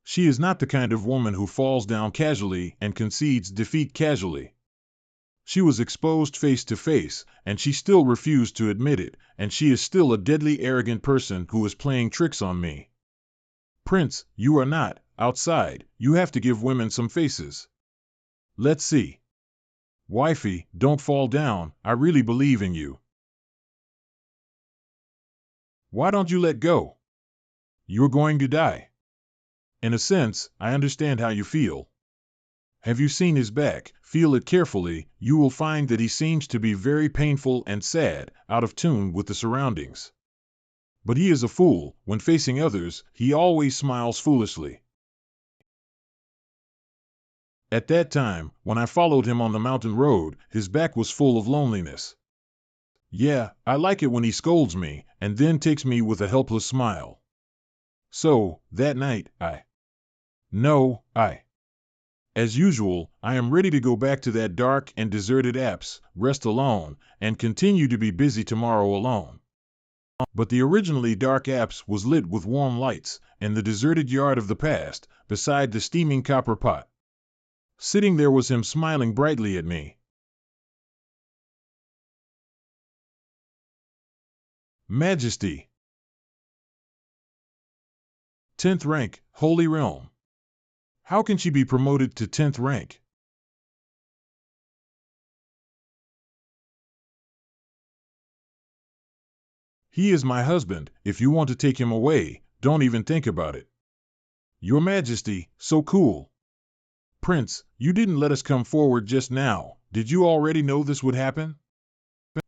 She is not the kind of woman who falls down casually and concedes defeat casually. She was exposed face to face, and she still refused to admit it, and she is still a deadly arrogant person who is playing tricks on me. Prince, you are not, outside, you have to give women some faces. Let's see. Wifey, don't fall down, I really believe in you. Why don't you let go? You're going to die. In a sense, I understand how you feel. Have you seen his back? Feel it carefully, you will find that he seems to be very painful and sad, out of tune with the surroundings. But he is a fool. When facing others, he always smiles foolishly. At that time, when I followed him on the mountain road, his back was full of loneliness. Yeah, I like it when he scolds me, and then takes me with a helpless smile. So, that night, as usual, I am ready to go back to that dark and deserted apse, rest alone, and continue to be busy tomorrow alone. But the originally dark apse was lit with warm lights, in the deserted yard of the past, beside the steaming copper pot. Sitting there was him smiling brightly at me. Majesty. 10th rank, Holy Realm. How can she be promoted to 10th rank? He is my husband. If you want to take him away, don't even think about it. Your Majesty, so cool. Prince, you didn't let us come forward just now. Did you already know this would happen?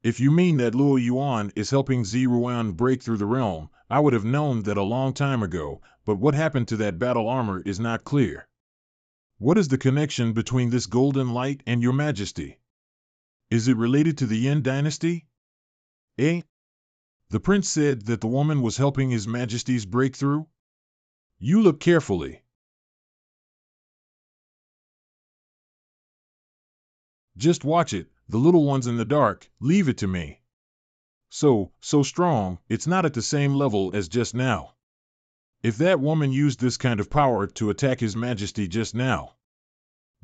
If you mean that Luo Yuan is helping Ziruan break through the realm, I would have known that a long time ago, but what happened to that battle armor is not clear. What is the connection between this golden light and your Majesty? Is it related to the Yin dynasty? Eh? The prince said that the woman was helping His Majesty's breakthrough? You look carefully. Just watch it, the little ones in the dark, leave it to me. So strong, it's not at the same level as just now. If that woman used this kind of power to attack His Majesty just now.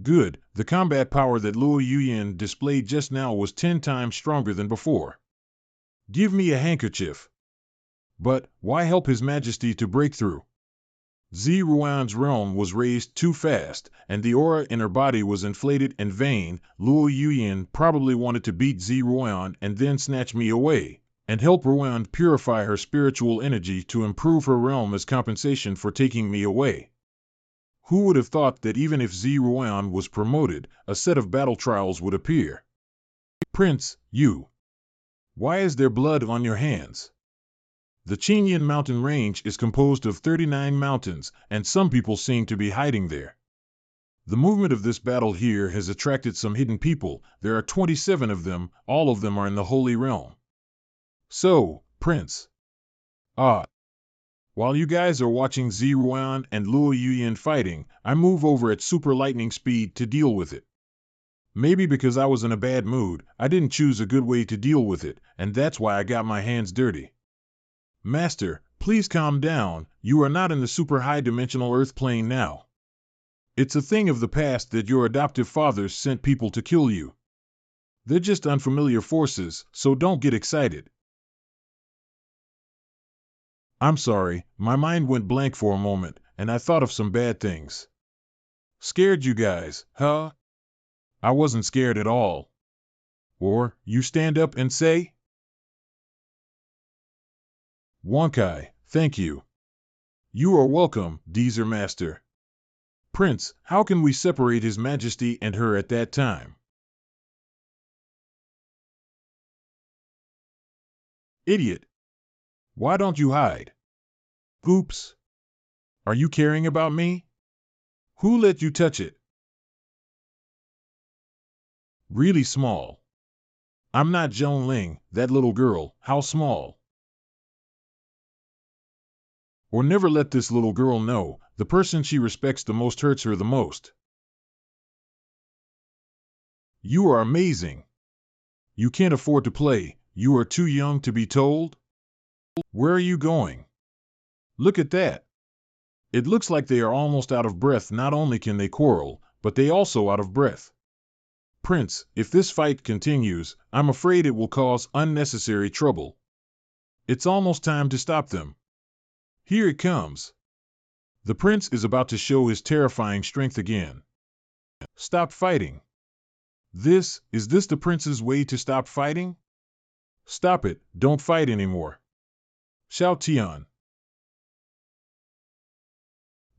Good, the combat power that Luo Yuyan displayed just now was 10 times stronger than before. Give me a handkerchief. But, why help His Majesty to break through? Ziruan's realm was raised too fast, and the aura in her body was inflated and vain. Luo Yuyan probably wanted to beat Ziruan and then snatch me away, and help Ruan purify her spiritual energy to improve her realm as compensation for taking me away. Who would have thought that even if Ziruan was promoted, a set of battle trials would appear? Prince, you. Why is there blood on your hands? The Chenyan mountain range is composed of 39 mountains, and some people seem to be hiding there. The movement of this battle here has attracted some hidden people. There are 27 of them, all of them are in the Holy Realm. So, Prince. While you guys are watching Ziruan and Luo Yuyan fighting, I move over at super lightning speed to deal with it. Maybe because I was in a bad mood, I didn't choose a good way to deal with it, and that's why I got my hands dirty. Master, please calm down, you are not in the super high-dimensional Earth plane now. It's a thing of the past that your adoptive fathers sent people to kill you. They're just unfamiliar forces, so don't get excited. I'm sorry, my mind went blank for a moment, and I thought of some bad things. Scared you guys, huh? I wasn't scared at all. Or, you stand up and say? Wonkai, thank you. You are welcome, Deezer Master. Prince, how can we separate His Majesty and her at that time? Idiot. Why don't you hide? Oops. Are you caring about me? Who let you touch it? Really small. I'm not Joan Ling, that little girl, how small? Or never let this little girl know, the person she respects the most hurts her the most. You are amazing. You can't afford to play, you are too young to be told? Where are you going? Look at that. It looks like they are almost out of breath. Not only can they quarrel, but they also out of breath. Prince, if this fight continues, I'm afraid it will cause unnecessary trouble. It's almost time to stop them. Here it comes. The prince is about to show his terrifying strength again. Stop fighting. Is this the prince's way to stop fighting? Stop it, don't fight anymore. Xiao Tian.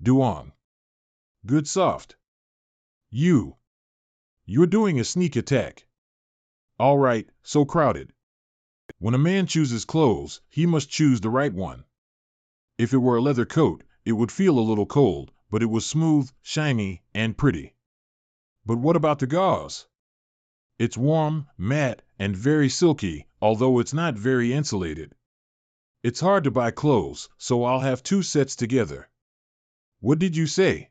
Duong. Good soft. You're doing a sneak attack. All right, so crowded. When a man chooses clothes, he must choose the right one. If it were a leather coat, it would feel a little cold, but it was smooth, shiny, and pretty. But what about the gauze? It's warm, matte, and very silky, although it's not very insulated. It's hard to buy clothes, so I'll have 2 sets together. What did you say?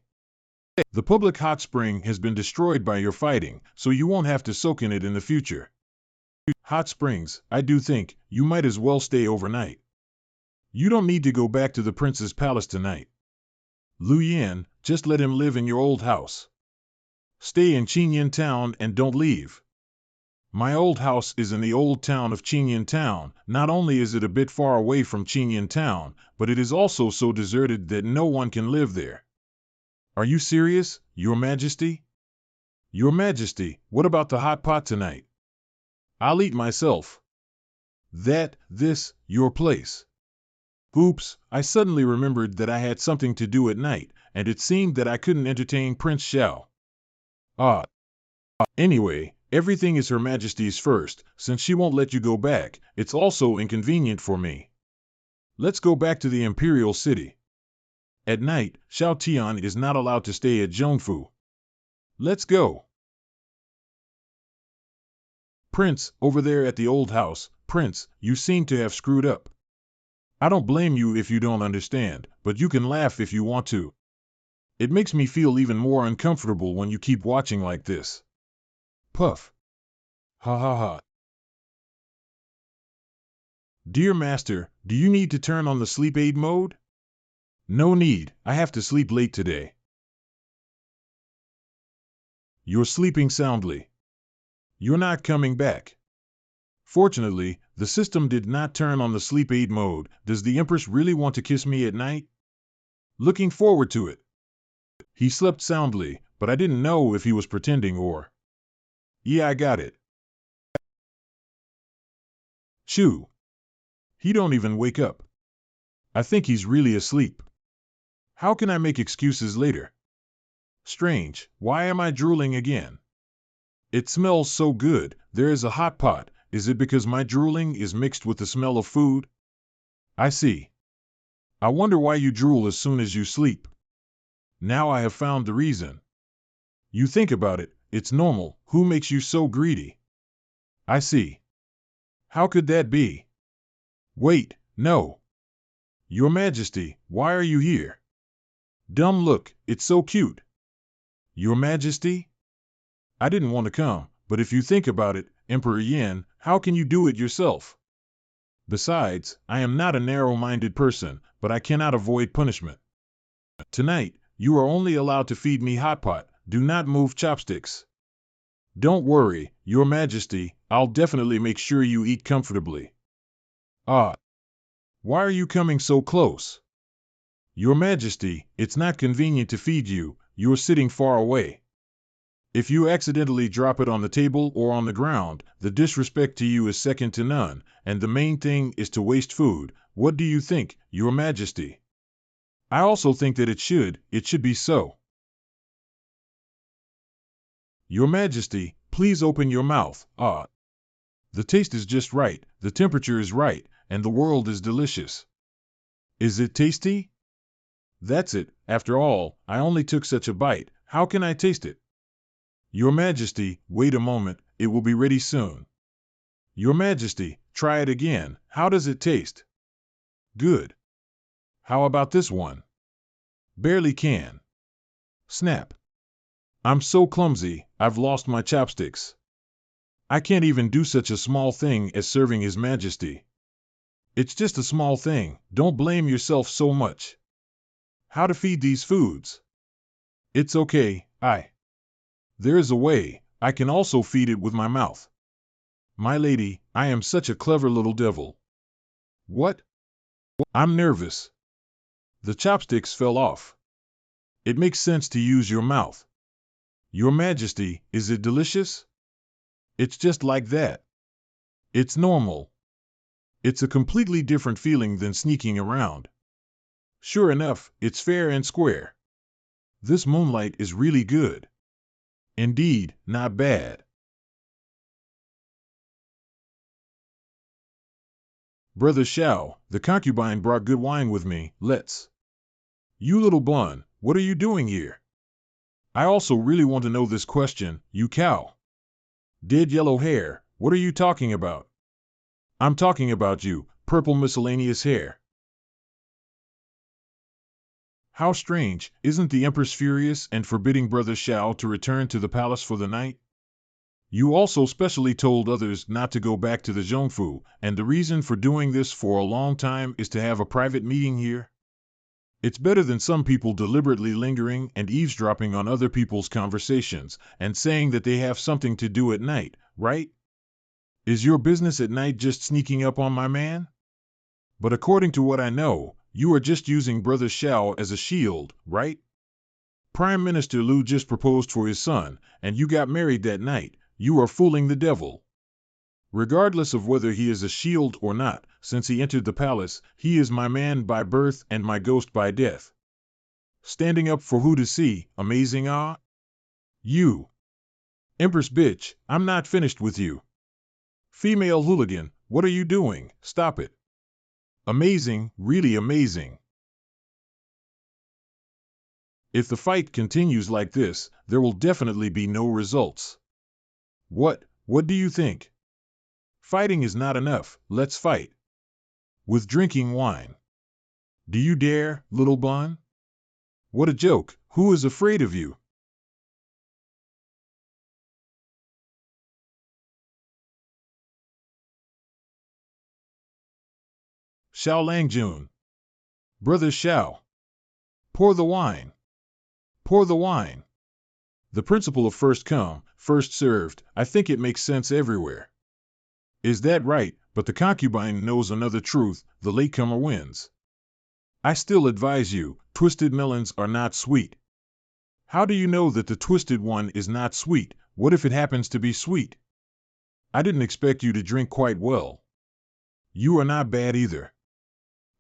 The public hot spring has been destroyed by your fighting, so you won't have to soak in it in the future. Hot springs, I do think, you might as well stay overnight. You don't need to go back to the prince's palace tonight. Lu Yan, just let him live in your old house. Stay in Chenyan town and don't leave. My old house is in the old town of Chenyan town. Not only is it a bit far away from Chenyan town, but it is also so deserted that no one can live there. Are you serious, Your Majesty? Your Majesty, what about the hot pot tonight? I'll eat myself. Your place. Oops, I suddenly remembered that I had something to do at night, and it seemed that I couldn't entertain Prince Xiao. Anyway, everything is Her Majesty's first, since she won't let you go back. It's also inconvenient for me. Let's go back to the Imperial City. At night, Xiao Tian is not allowed to stay at Zhongfu. Let's go. Prince, over there at the old house, Prince, you seem to have screwed up. I don't blame you if you don't understand, but you can laugh if you want to. It makes me feel even more uncomfortable when you keep watching like this. Puff. Ha ha ha. Dear Master, do you need to turn on the sleep aid mode? No need, I have to sleep late today. You're sleeping soundly. You're not coming back. Fortunately, the system did not turn on the sleep aid mode. Does the Empress really want to kiss me at night? Looking forward to it. He slept soundly, but I didn't know if he was pretending or... Yeah, I got it. Chew. He don't even wake up. I think he's really asleep. How can I make excuses later? Strange, why am I drooling again? It smells so good. There is a hot pot. Is it because my drooling is mixed with the smell of food? I see. I wonder why you drool as soon as you sleep. Now I have found the reason. You think about it, it's normal. Who makes you so greedy? I see. How could that be? Wait, no. Your Majesty, why are you here? Dumb look, it's so cute. Your Majesty? I didn't want to come, but if you think about it, Emperor Yan, how can you do it yourself? Besides, I am not a narrow-minded person, but I cannot avoid punishment. Tonight, you are only allowed to feed me hot pot. Do not move chopsticks. Don't worry, Your Majesty, I'll definitely make sure you eat comfortably. Why are you coming so close? Your Majesty, it's not convenient to feed you. You're sitting far away. If you accidentally drop it on the table or on the ground, the disrespect to you is second to none, and the main thing is to waste food. What do you think, Your Majesty? I also think that it should be so. Your Majesty, please open your mouth. The taste is just right, the temperature is right, and the world is delicious. Is it tasty? That's it. After all, I only took such a bite. How can I taste it? Your Majesty, wait a moment, it will be ready soon. Your Majesty, try it again. How does it taste? Good. How about this one? Barely can. Snap. I'm so clumsy, I've lost my chopsticks. I can't even do such a small thing as serving His Majesty. It's just a small thing, don't blame yourself so much. How to feed these foods? It's okay, There is a way. I can also feed it with my mouth. My lady, I am such a clever little devil. What? I'm nervous. The chopsticks fell off. It makes sense to use your mouth. Your Majesty, is it delicious? It's just like that. It's normal. It's a completely different feeling than sneaking around. Sure enough, it's fair and square. This moonlight is really good. Indeed, not bad. Brother Shao, the concubine brought good wine with me, let's. You little bun, what are you doing here? I also really want to know this question, you cow. Dead yellow hair, what are you talking about? I'm talking about you, purple miscellaneous hair. How strange, isn't the Empress furious and forbidding Brother Shao to return to the palace for the night? You also specially told others not to go back to the Zhongfu, and the reason for doing this for a long time is to have a private meeting here? It's better than some people deliberately lingering and eavesdropping on other people's conversations and saying that they have something to do at night, right? Is your business at night just sneaking up on my man? But according to what I know, you are just using Brother Shao as a shield, right? Prime Minister Liu just proposed for his son, and you got married that night. You are fooling the devil. Regardless of whether he is a shield or not, since he entered the palace, he is my man by birth and my ghost by death. Standing up for who to see, amazing ah? You. Empress bitch, I'm not finished with you. Female hooligan, what are you doing? Stop it. Amazing, really amazing. If the fight continues like this, there will definitely be no results. What do you think? Fighting is not enough, let's fight. With drinking wine. Do you dare, little bun? What a joke, who is afraid of you? Xiao Langjun. Brother Xiao. Pour the wine. Pour the wine. The principle of first come, first served, I think it makes sense everywhere. Is that right? But the concubine knows another truth, the latecomer wins. I still advise you, twisted melons are not sweet. How do you know that the twisted one is not sweet? What if it happens to be sweet? I didn't expect you to drink quite well. You are not bad either.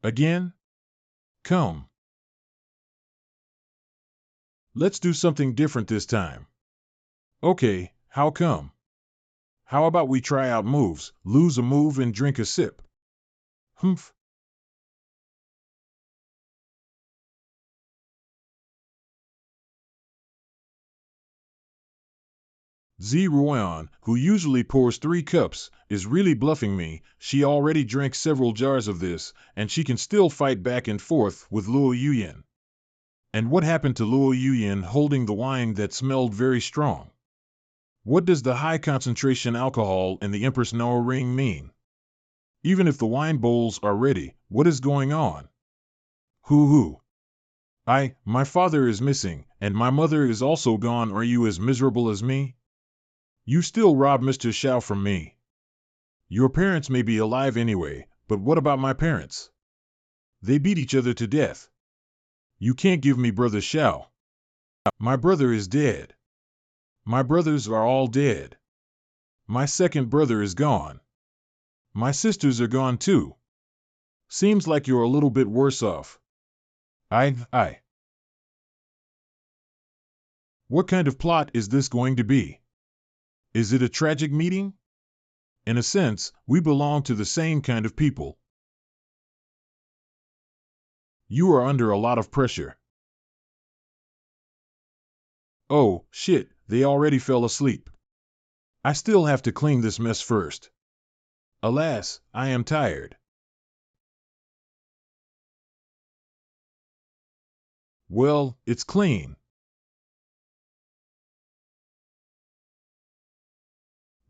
Again? Come. Let's do something different this time. Okay, how come? How about we try out moves, lose a move and drink a sip? Humph. Zi Ruan, who usually pours 3 cups, is really bluffing me. She already drank several jars of this, and she can still fight back and forth with Luo Yuyan. And what happened to Luo Yuyan holding the wine that smelled very strong? What does the high concentration alcohol in the Empress No ring mean? Even if the wine bowls are ready, what is going on? Hoo. My father is missing, and my mother is also gone. Are you as miserable as me? You still rob Mr. Xiao from me. Your parents may be alive anyway, but what about my parents? They beat each other to death. You can't give me Brother Xiao. My brother is dead. My brothers are all dead. My second brother is gone. My sisters are gone too. Seems like you're a little bit worse off. I. What kind of plot is this going to be? Is it a tragic meeting? In a sense, we belong to the same kind of people. You are under a lot of pressure. Oh, shit, they already fell asleep. I still have to clean this mess first. Alas, I am tired. Well, it's clean.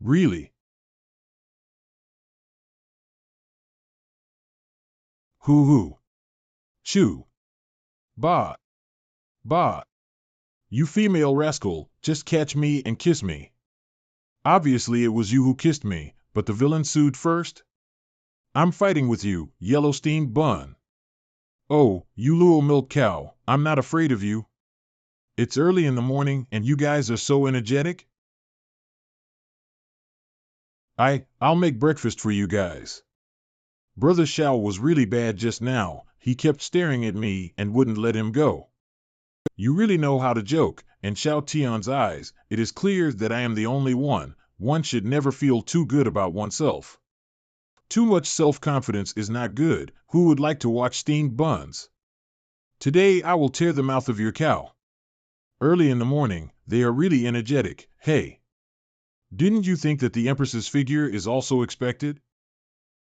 Really? Hoo. Chew. Bah. You female rascal, just catch me and kiss me. Obviously it was you who kissed me, but the villain sued first? I'm fighting with you, yellow steamed bun. Oh, you little milk cow, I'm not afraid of you. It's early in the morning and you guys are so energetic? I'll make breakfast for you guys. Brother Xiao was really bad just now. He kept staring at me and wouldn't let him go. You really know how to joke, and Xiao Tian's eyes, it is clear that I am the only one. One should never feel too good about oneself. Too much self-confidence is not good. Who would like to watch steamed buns? Today I will tear the mouth of your cow. Early in the morning, they are really energetic. Hey! Didn't you think that the Empress's figure is also expected?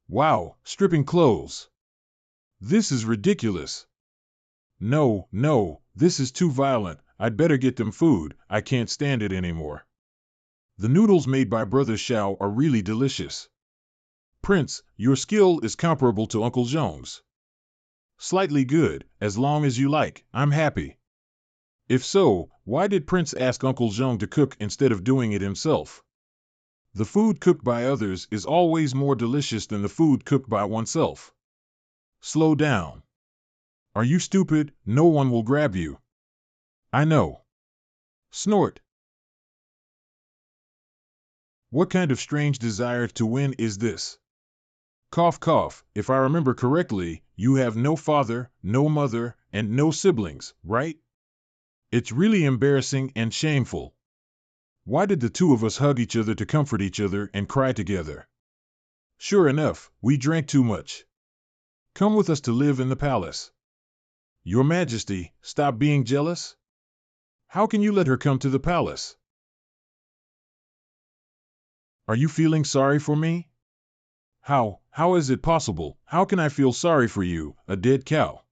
Wow, stripping clothes. This is ridiculous. No, no, this is too violent. I'd better get them food. I can't stand it anymore. The noodles made by Brother Xiao are really delicious. Prince, your skill is comparable to Uncle Zhong's. Slightly good, as long as you like. I'm happy. If so, why did Prince ask Uncle Zhong to cook instead of doing it himself? The food cooked by others is always more delicious than the food cooked by oneself. Slow down. Are you stupid? No one will grab you. I know. Snort. What kind of strange desire to win is this? Cough cough, if I remember correctly, you have no father, no mother, and no siblings, right? It's really embarrassing and shameful. Why did the two of us hug each other to comfort each other and cry together? Sure enough, we drank too much. Come with us to live in the palace. Your Majesty, stop being jealous. How can you let her come to the palace? Are you feeling sorry for me? How is it possible? How can I feel sorry for you, a dead cow?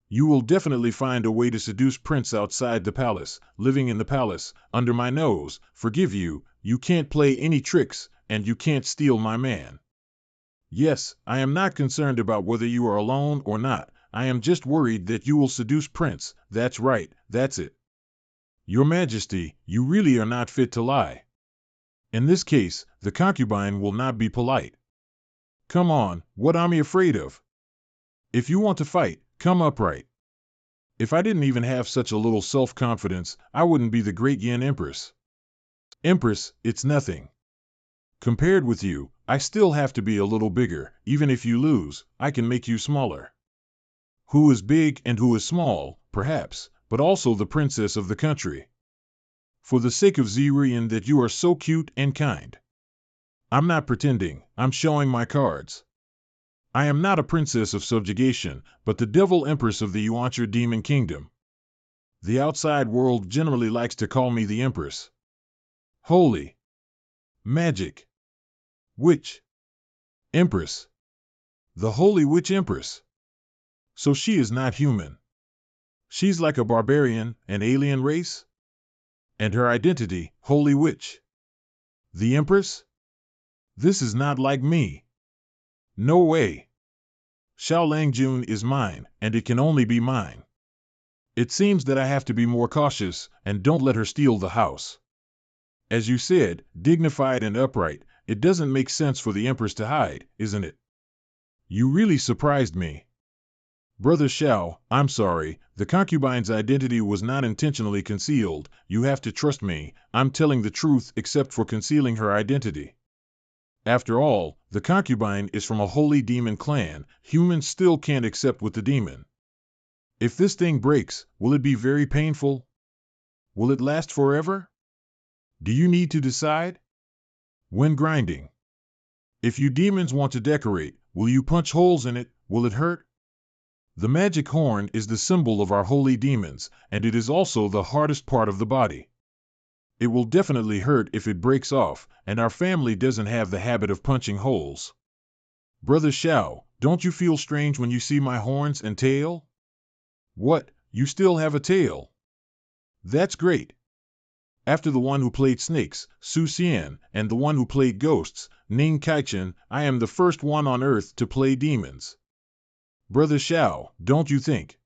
You will definitely find a way to seduce Prince outside the palace, living in the palace, under my nose. Forgive you, you can't play any tricks, and you can't steal my man. Yes, I am not concerned about whether you are alone or not. I am just worried that you will seduce Prince. That's right, that's it. Your Majesty, you really are not fit to lie. In this case, the concubine will not be polite. Come on, what am I afraid of? If you want to fight, come upright. If I didn't even have such a little self-confidence, I wouldn't be the great Yin Empress. Empress, it's nothing. Compared with you, I still have to be a little bigger. Even if you lose, I can make you smaller. Who is big and who is small, perhaps, but also the princess of the country. For the sake of Zirian that you are so cute and kind. I'm not pretending, I'm showing my cards. I am not a princess of subjugation, but the devil empress of the Yuancher demon kingdom. The outside world generally likes to call me the empress. Holy. Magic. Witch. Empress. The holy witch empress. So she is not human. She's like a barbarian, an alien race? And her identity, holy witch. The empress? This is not like me. No way. Xiao Langjun is mine, and it can only be mine. It seems that I have to be more cautious, and don't let her steal the house. As you said, dignified and upright, it doesn't make sense for the Empress to hide, isn't it? You really surprised me. Brother Xiao, I'm sorry, the concubine's identity was not intentionally concealed. You have to trust me, I'm telling the truth except for concealing her identity. After all, the concubine is from a holy demon clan. Humans still can't accept with the demon. If this thing breaks, will it be very painful? Will it last forever? Do you need to decide? When grinding. If you demons want to decorate, will you punch holes in it? Will it hurt? The magic horn is the symbol of our holy demons, and it is also the hardest part of the body. It will definitely hurt if it breaks off, and our family doesn't have the habit of punching holes. Brother Xiao, don't you feel strange when you see my horns and tail? What, you still have a tail? That's great. After the one who played snakes, Su Xian, and the one who played ghosts, Ning Kaichen, I am the first one on earth to play demons. Brother Xiao, don't you think?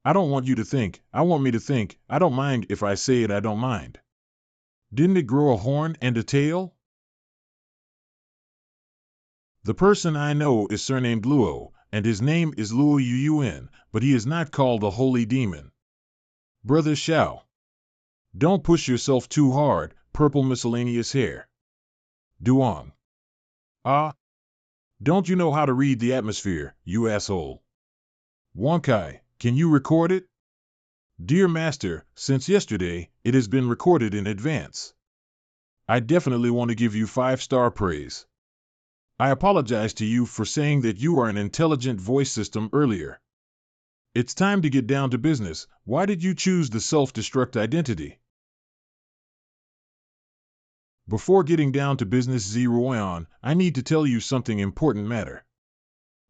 I don't want you to think, I want me to think. I don't mind if I say it, I don't mind. Didn't it grow a horn and a tail? The person I know is surnamed Luo, and his name is Luo Yuyuan, but he is not called a holy demon. Brother Xiao. Don't push yourself too hard, purple miscellaneous hair. Duong. Ah. Don't you know how to read the atmosphere, you asshole? Wonkai, can you record it? Dear Master, since yesterday, it has been recorded in advance. I definitely want to give you 5-star praise. I apologize to you for saying that you are an intelligent voice system earlier. It's time to get down to business. Why did you choose the self-destruct identity? Before getting down to business, Zeroion, I need to tell you something important matter.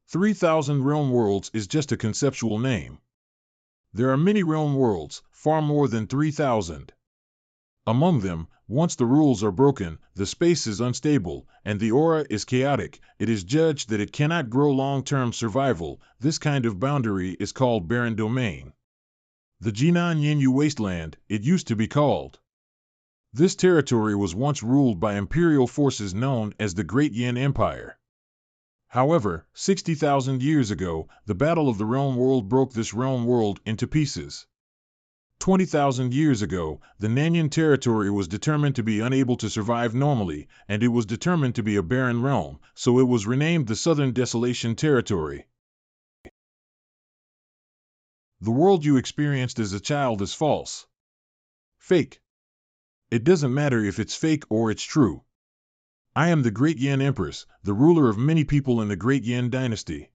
3,000 realm worlds is just a conceptual name. There are many realm worlds, far more than 3,000. Among them, once the rules are broken, the space is unstable, and the aura is chaotic, it is judged that it cannot grow long-term survival. This kind of boundary is called barren domain. The Jinan Yenyu Wasteland, it used to be called. This territory was once ruled by imperial forces known as the Great Yin Empire. However, 60,000 years ago, the Battle of the Realm World broke this realm world into pieces. 20,000 years ago, the Nanyan territory was determined to be unable to survive normally, and it was determined to be a barren realm, so it was renamed the Southern Desolation Territory. The world you experienced as a child is false. Fake. It doesn't matter if it's fake or it's true. I am the Great Yin Empress, the ruler of many people in the Great Yin dynasty.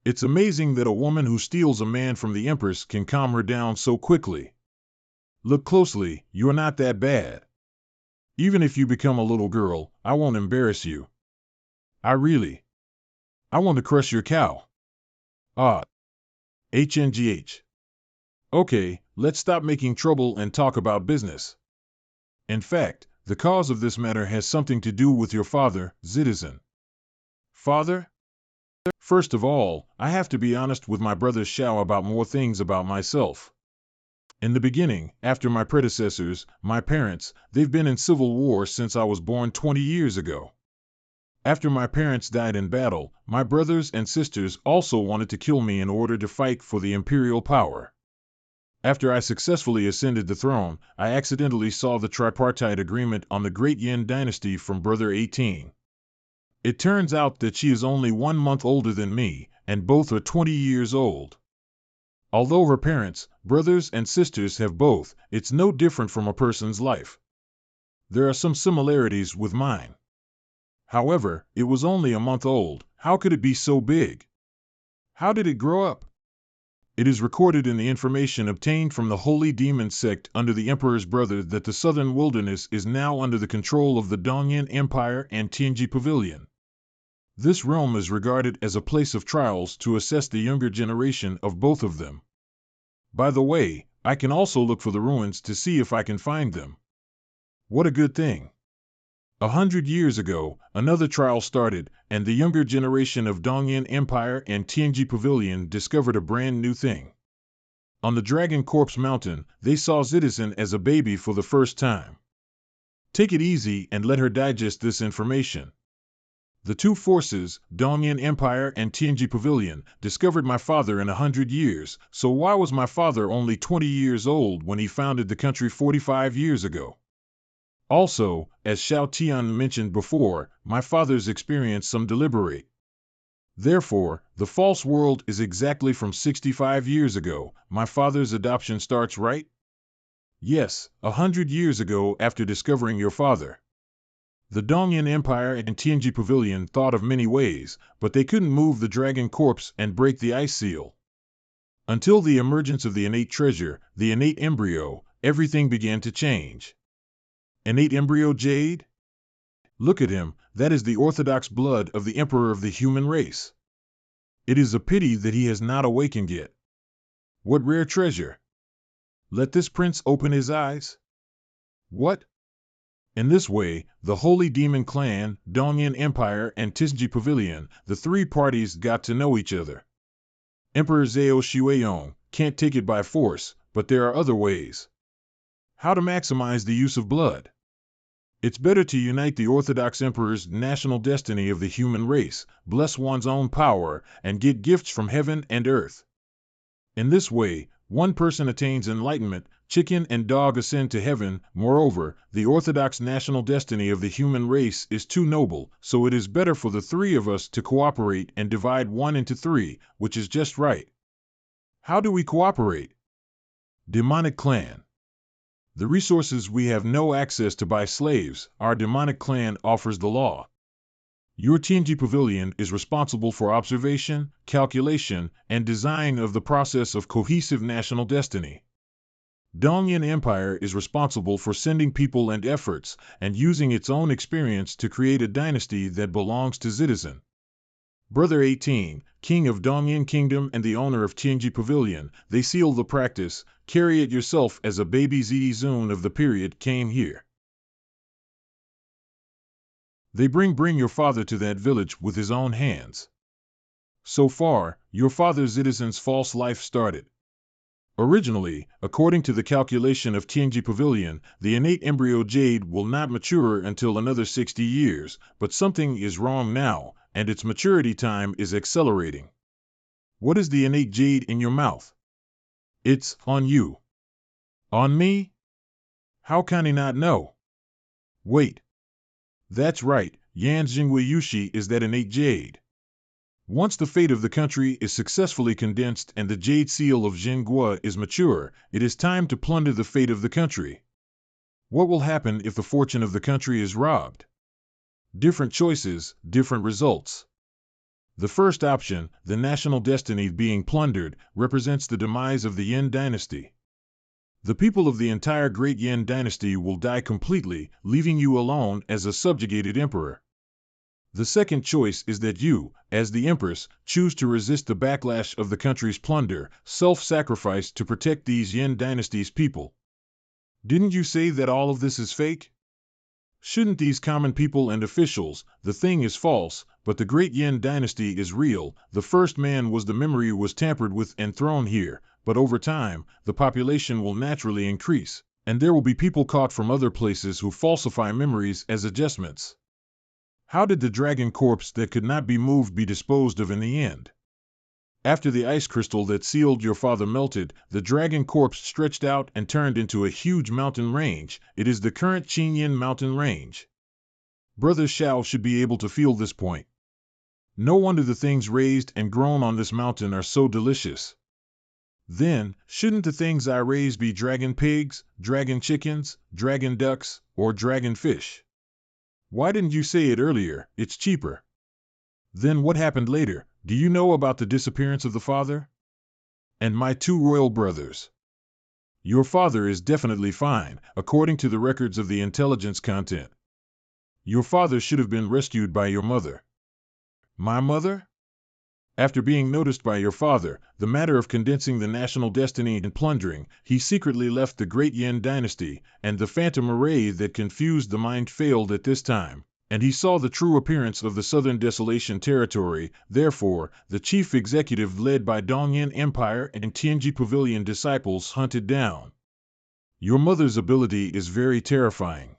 It's amazing that a woman who steals a man from the Empress can calm her down so quickly. Look closely, you're not that bad. Even if you become a little girl, I won't embarrass you. I want to crush your cow. Ah. HNGH. Okay, let's stop making trouble and talk about business. In fact, the cause of this matter has something to do with your father, Citizen. Father? First of all, I have to be honest with my brother Xiao about more things about myself. In the beginning, after my predecessors, my parents, they've been in civil war since I was born 20 years ago. After my parents died in battle, my brothers and sisters also wanted to kill me in order to fight for the imperial power. After I successfully ascended the throne, I accidentally saw the Tripartite Agreement on the Great Yin dynasty from Brother 18. It turns out that she is only 1 month older than me, and both are 20 years old. Although her parents, brothers and sisters have both, it's no different from a person's life. There are some similarities with mine. However, it was only a month old. How could it be so big? How did it grow up? It is recorded in the information obtained from the Holy Demon sect under the Emperor's brother that the southern wilderness is now under the control of the Dongyan Empire and Tianji Pavilion. This realm is regarded as a place of trials to assess the younger generation of both of them. By the way, I can also look for the ruins to see if I can find them. What a good thing. 100 years ago, another trial started, and the younger generation of Dongyan Empire and Tianji Pavilion discovered a brand new thing. On the Dragon Corpse Mountain, they saw Citizen as a baby for the first time. Take it easy and let her digest this information. The two forces, Dongyan Empire and Tianji Pavilion, discovered my father in 100 years, so why was my father only 20 years old when he founded the country 45 years ago? Also, as Xiao Tian mentioned before, my father's experienced some deliberate. Therefore, the false world is exactly from 65 years ago. My father's adoption starts right? Yes, 100 years ago after discovering your father. The Dongyan Empire and Tianji Pavilion thought of many ways, but they couldn't move the dragon corpse and break the ice seal. Until the emergence of the innate treasure, the innate embryo, everything began to change. Innate embryo Jade? Look at him, that is the orthodox blood of the emperor of the human race. It is a pity that he has not awakened yet. What rare treasure! Let this prince open his eyes. What? In this way, the Holy Demon Clan, Dongyan Empire, and Tianji Pavilion, the three parties got to know each other. Emperor Zhao Xueyong can't take it by force, but there are other ways. How to maximize the use of blood? It's better to unite the Orthodox Emperor's national destiny of the human race, bless one's own power, and get gifts from heaven and earth. In this way, one person attains enlightenment, chicken and dog ascend to heaven. Moreover, the Orthodox national destiny of the human race is too noble, so it is better for the three of us to cooperate and divide one into three, which is just right. How do we cooperate? Demonic clan. The resources we have no access to buy slaves, our demonic clan offers the law. Your Chenyan pavilion is responsible for observation, calculation, and design of the process of cohesive national destiny. Dongyan Empire is responsible for sending people and efforts, and using its own experience to create a dynasty that belongs to Citizen. Brother 18, King of Dongyan Kingdom and the owner of Chenyan Pavilion, they seal the practice, carry it yourself as a baby Zun of the period came here. They bring your father to that village with his own hands. So far, your father Citizen's false life started. Originally, according to the calculation of Chenyan Pavilion, the innate embryo jade will not mature until another 60 years, but something is wrong now, and its maturity time is accelerating. What is the innate jade in your mouth? It's on you. On me? How can I not know? Wait. That's right, Yan Jingwei Yushi is that innate jade. Once the fate of the country is successfully condensed and the jade seal of Jinghua is mature, it is time to plunder the fate of the country. What will happen if the fortune of the country is robbed? Different choices, different results. The first option, the national destiny being plundered, represents the demise of the Yin dynasty. The people of the entire Great Yin dynasty will die completely, leaving you alone as a subjugated emperor. The second choice is that you, as the Empress, choose to resist the backlash of the country's plunder, self-sacrifice to protect these Yin dynasty's people. Didn't you say that all of this is fake? Shouldn't these common people and officials, the thing is false, but the Great Yin dynasty is real, the first man was the memory was tampered with and thrown here, but over time, the population will naturally increase, and there will be people caught from other places who falsify memories as adjustments. How did the dragon corpse that could not be moved be disposed of in the end? After the ice crystal that sealed your father melted, the dragon corpse stretched out and turned into a huge mountain range. It is the current Chenyan mountain range. Brother Xiao should be able to feel this point. No wonder the things raised and grown on this mountain are so delicious. Then, shouldn't the things I raise be dragon pigs, dragon chickens, dragon ducks, or dragon fish? Why didn't you say it earlier? It's cheaper. Then what happened later? Do you know about the disappearance of the father? And my two royal brothers. Your father is definitely fine, according to the records of the intelligence content. Your father should have been rescued by your mother. My mother? After being noticed by your father, the matter of condensing the national destiny and plundering, he secretly left the Great Yin dynasty, and the phantom array that confused the mind failed at this time, and he saw the true appearance of the Southern Desolation territory. Therefore, the chief executive led by Dongyan Empire and Tianji Pavilion disciples hunted down. Your mother's ability is very terrifying.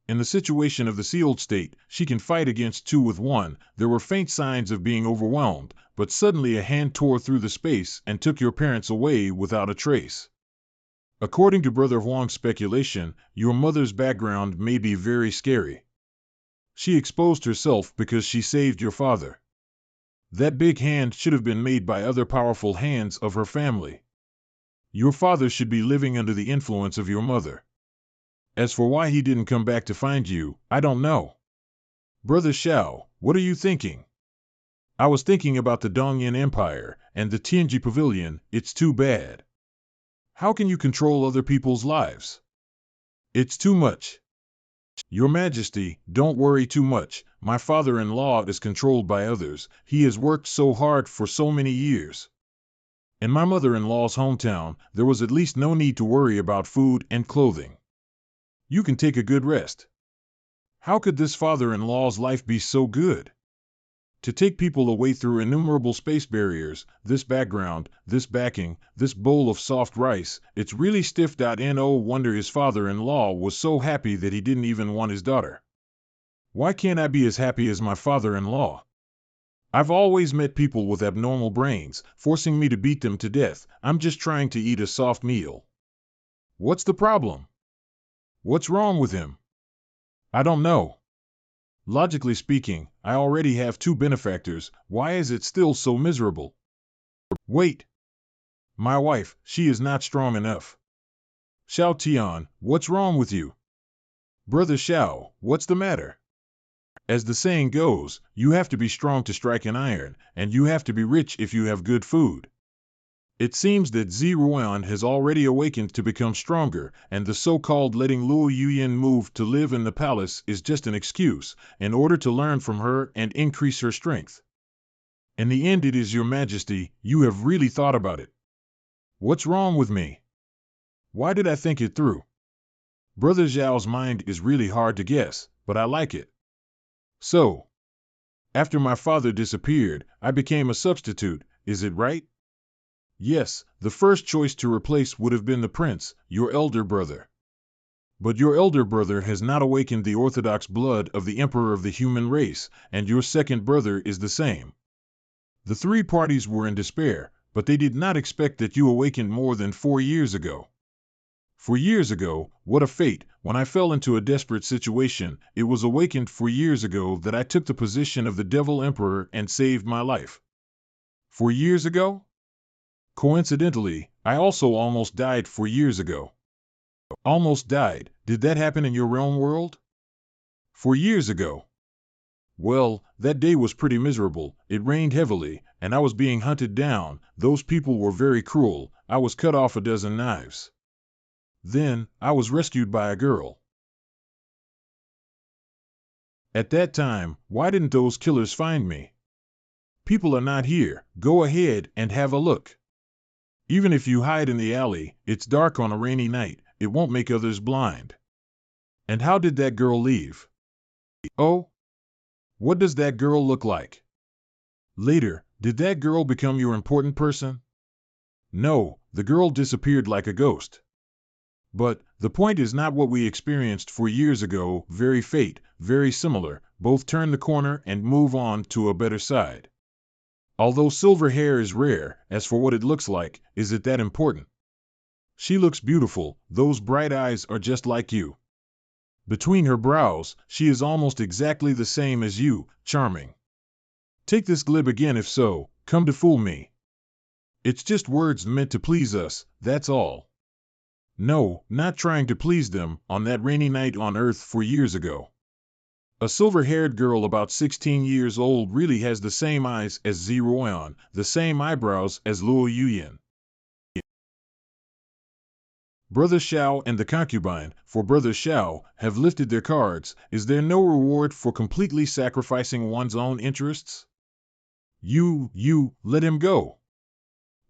In the situation of the sealed state, she can fight against two with one. There were faint signs of being overwhelmed, but suddenly a hand tore through the space and took your parents away without a trace. According to Brother Huang's speculation, your mother's background may be very scary. She exposed herself because she saved your father. That big hand should have been made by other powerful hands of her family. Your father should be living under the influence of your mother. As for why he didn't come back to find you, I don't know. Brother Xiao, what are you thinking? I was thinking about the Dongyan Empire and the Tianji Pavilion. It's too bad. How can you control other people's lives? It's too much. Your Majesty, don't worry too much. My father-in-law is controlled by others. He has worked so hard for so many years. In my mother-in-law's hometown, there was at least no need to worry about food and clothing. You can take a good rest. How could this father-in-law's life be so good? To take people away through innumerable space barriers, this background, this backing, this bowl of soft rice, it's really stiff. No wonder his father-in-law was so happy that he didn't even want his daughter. Why can't I be as happy as my father-in-law? I've always met people with abnormal brains, forcing me to beat them to death. I'm just trying to eat a soft meal. What's the problem? What's wrong with him? I don't know. Logically speaking, I already have two benefactors. Why is it still so miserable? Wait. My wife, she is not strong enough. Xiao Tian, what's wrong with you? Brother Xiao, what's the matter? As the saying goes, you have to be strong to strike an iron, and you have to be rich if you have good food. It seems that Ziruan has already awakened to become stronger, and the so-called letting Luo Yuyan move to live in the palace is just an excuse, in order to learn from her and increase her strength. In the end, it is your majesty, you have really thought about it. What's wrong with me? Why did I think it through? Brother Zhao's mind is really hard to guess, but I like it. So, after my father disappeared, I became a substitute, is it right? Yes, the first choice to replace would have been the prince, your elder brother. But your elder brother has not awakened the orthodox blood of the emperor of the human race, and your second brother is the same. The three parties were in despair, but they did not expect that you awakened more than 4 years ago. 4 years ago, what a fate, when I fell into a desperate situation, it was awakened 4 years ago that I took the position of the Devil Emperor and saved my life. 4 years ago? Coincidentally, I also almost died 4 years ago. Almost died, did that happen in your realm world? 4 years ago. Well, that day was pretty miserable, it rained heavily, and I was being hunted down, those people were very cruel, I was cut off a dozen knives. Then, I was rescued by a girl. At that time, why didn't those killers find me? People are not here, go ahead and have a look. Even if you hide in the alley, it's dark on a rainy night, it won't make others blind. And how did that girl leave? Oh? What does that girl look like? Later, did that girl become your important person? No, the girl disappeared like a ghost. But, the point is not what we experienced 4 years ago, very fate, very similar, both turn the corner and move on to a better side. Although silver hair is rare, as for what it looks like, is it that important? She looks beautiful, those bright eyes are just like you. Between her brows, she is almost exactly the same as you, charming. Take this glib again if so, come to fool me. It's just words meant to please us, that's all. No, not trying to please them, on that rainy night on Earth 4 years ago. A silver-haired girl about 16 years old really has the same eyes as Ziruan, the same eyebrows as Luo Yuyan. Brother Xiao and the concubine, for Brother Xiao, have lifted their cards. Is there no reward for completely sacrificing one's own interests? You, let him go.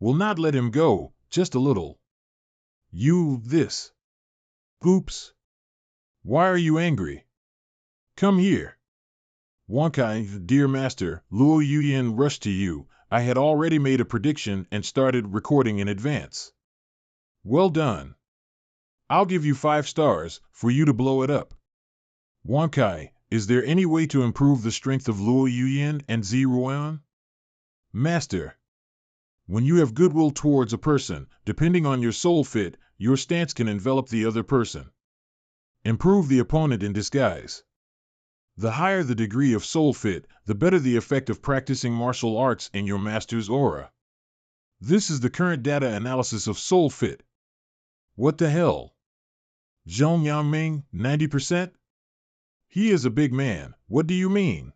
Will not let him go, just a little. You, this. Oops. Why are you angry? Come here. Wankai, dear master, Luo Yuyan rushed to you. I had already made a prediction and started recording in advance. Well done. I'll give you 5 stars for you to blow it up. Wankai, is there any way to improve the strength of Luo Yuyan and Ziruan? Master. When you have goodwill towards a person, depending on your soul fit, your stance can envelop the other person. Improve the opponent in disguise. The higher the degree of soul fit, the better the effect of practicing martial arts in your master's aura. This is the current data analysis of soul fit. What the hell? Zhong Yangming, 90%? He is a big man, what do you mean?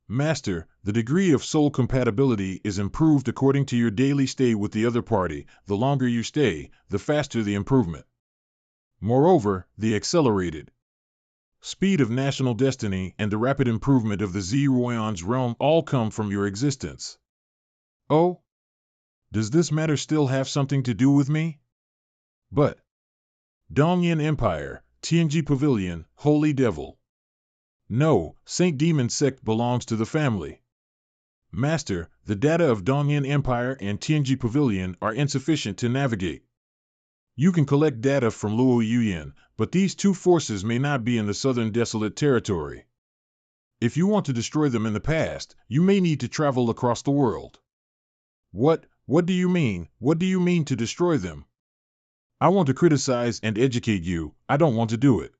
Master, the degree of soul compatibility is improved according to your daily stay with the other party. The longer you stay, the faster the improvement. Moreover, the accelerated speed of national destiny and the rapid improvement of the Ziruan's realm all come from your existence. Oh? Does this matter still have something to do with me? But Dongyan Empire, Tianji Pavilion, Holy Devil. No, Saint Demon sect belongs to the family. Master, the data of Dongyan Empire and Tianji Pavilion are insufficient to navigate. You can collect data from Luo Yuyan, but these two forces may not be in the southern desolate territory. If you want to destroy them in the past, you may need to travel across the world. What do you mean? What do you mean to destroy them? I want to criticize and educate you, I don't want to do it.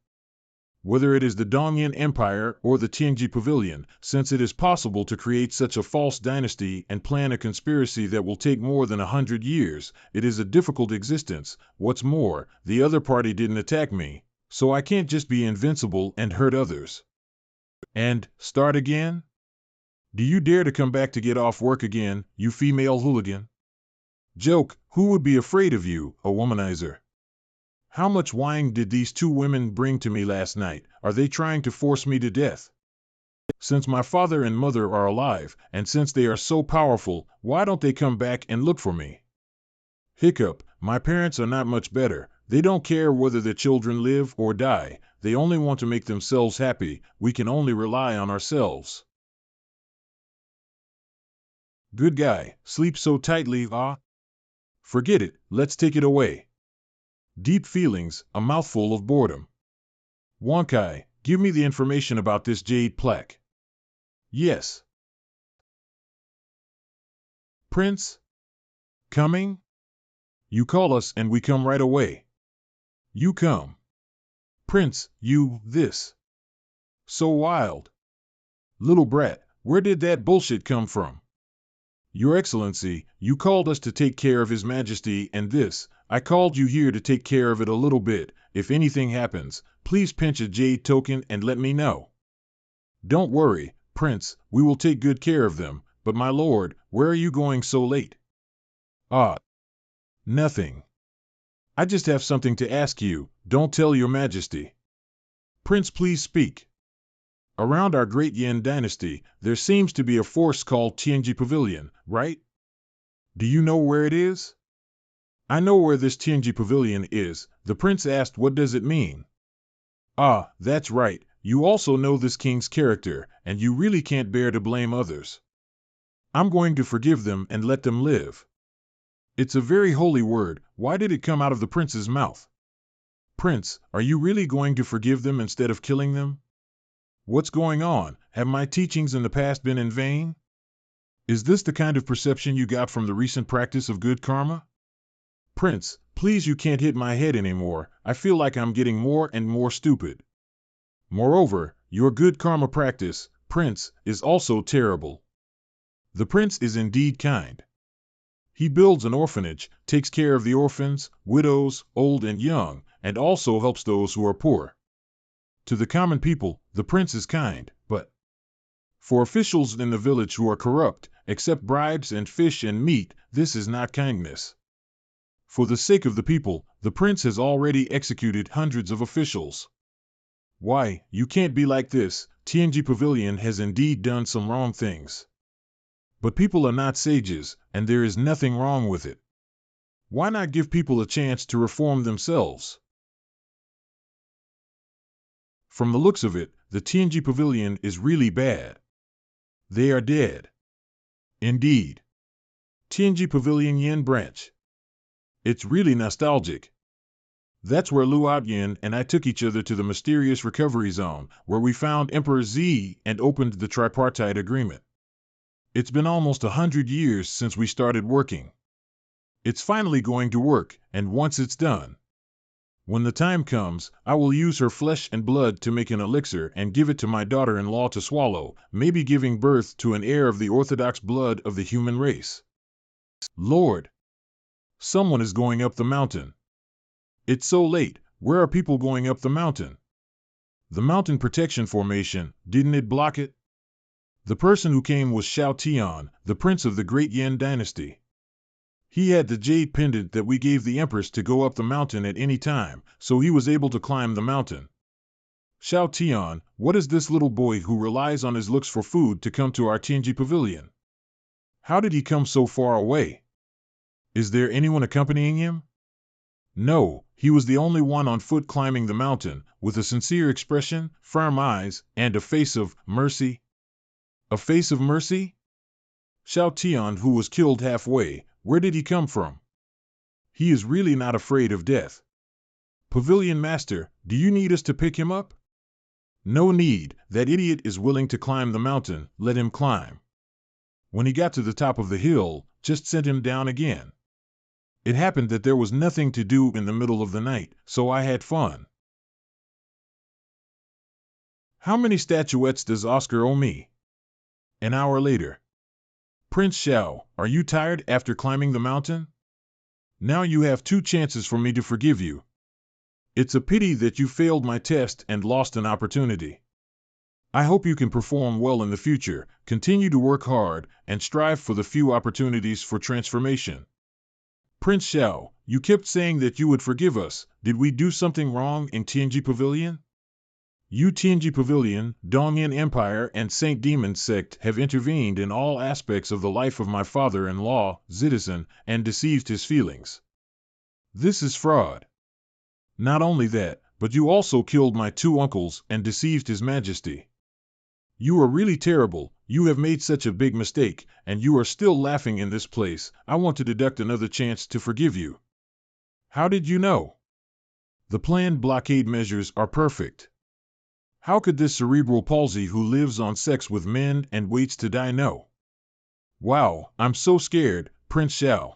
whether it is the Dongyan Empire or the Tianji Pavilion, since it is possible to create such a false dynasty and plan a conspiracy that will take more than 100 years, it is a difficult existence. What's more, the other party didn't attack me, so I can't just be invincible and hurt others. And start again? Do you dare to come back to get off work again, you female hooligan? Joke, who would be afraid of you, a womanizer? How much wine did these two women bring to me last night? Are they trying to force me to death? Since my father and mother are alive, and since they are so powerful, why don't they come back and look for me? Hiccup, my parents are not much better. They don't care whether their children live or die. They only want to make themselves happy. We can only rely on ourselves. Good guy, sleep so tightly, ah? Forget it, let's take it away. Deep feelings, a mouthful of boredom. Wonkai, give me the information about this jade plaque. Yes. Prince? Coming? You call us and we come right away. You come. Prince, this. So wild. Little brat, where did that bullshit come from? Your Excellency, you called us to take care of His Majesty and this. I called you here to take care of it a little bit. If anything happens, please pinch a jade token and let me know. Don't worry, Prince, we will take good care of them, but my lord, where are you going so late? Ah. Nothing. I just have something to ask you. Don't tell your Majesty. Prince, please speak. Around our great Yin dynasty, there seems to be a force called Tianji Pavilion, right? Do you know where it is? I know where this Tianji Pavilion is. The prince asked, what does it mean? Ah, that's right. You also know this king's character, and you really can't bear to blame others. I'm going to forgive them and let them live. It's a very holy word. Why did it come out of the prince's mouth? Prince, are you really going to forgive them instead of killing them? What's going on? Have my teachings in the past been in vain? Is this the kind of perception you got from the recent practice of good karma? Prince, please, you can't hit my head anymore. I feel like I'm getting more and more stupid. Moreover, your good karma practice, Prince, is also terrible. The prince is indeed kind. He builds an orphanage, takes care of the orphans, widows, old and young, and also helps those who are poor. To the common people, the prince is kind, but for officials in the village who are corrupt, accept bribes and fish and meat, this is not kindness. For the sake of the people, the prince has already executed hundreds of officials. Why, you can't be like this. Tianji Pavilion has indeed done some wrong things. But people are not sages, and there is nothing wrong with it. Why not give people a chance to reform themselves? From the looks of it, the Tianji Pavilion is really bad. They are dead. Indeed. Tianji Pavilion Yin branch. It's really nostalgic. That's where Luoyin and I took each other to the mysterious recovery zone, where we found Emperor Z and opened the Tripartite Agreement. It's been almost 100 years since we started working. It's finally going to work, and once it's done, when the time comes, I will use her flesh and blood to make an elixir and give it to my daughter-in-law to swallow, maybe giving birth to an heir of the orthodox blood of the human race. Lord! Someone is going up the mountain. It's so late. Where are people going up the mountain? The mountain protection formation, didn't it block it? The person who came was Xiao Tian, the prince of the Great Yin dynasty. He had the jade pendant that we gave the Empress to go up the mountain at any time, so he was able to climb the mountain. Xiao Tian, what is this little boy who relies on his looks for food to come to our Tianji Pavilion? How did he come so far away? Is there anyone accompanying him? No, he was the only one on foot climbing the mountain, with a sincere expression, firm eyes, and a face of mercy. A face of mercy? Xiao Tian, who was killed halfway, where did he come from? He is really not afraid of death. Pavilion Master, do you need us to pick him up? No need, that idiot is willing to climb the mountain, let him climb. When he got to the top of the hill, just send him down again. It happened that there was nothing to do in the middle of the night, so I had fun. How many statuettes does Oscar owe me? An hour later. Prince Xiao, are you tired after climbing the mountain? Now you have 2 chances for me to forgive you. It's a pity that you failed my test and lost an opportunity. I hope you can perform well in the future, continue to work hard, and strive for the few opportunities for transformation. Prince Xiao, you kept saying that you would forgive us. Did we do something wrong in Tianji Pavilion? You Tianji Pavilion, Dongyan Empire, and Saint Demon Sect have intervened in all aspects of the life of my father-in-law, Citizen, and deceived his feelings. This is fraud. Not only that, but you also killed my 2 uncles and deceived His Majesty. You are really terrible. You have made such a big mistake, and you are still laughing in this place. I want to deduct another chance to forgive you. How did you know? The planned blockade measures are perfect. How could this cerebral palsy who lives on sex with men and waits to die know? Wow, I'm so scared, Prince Xiao.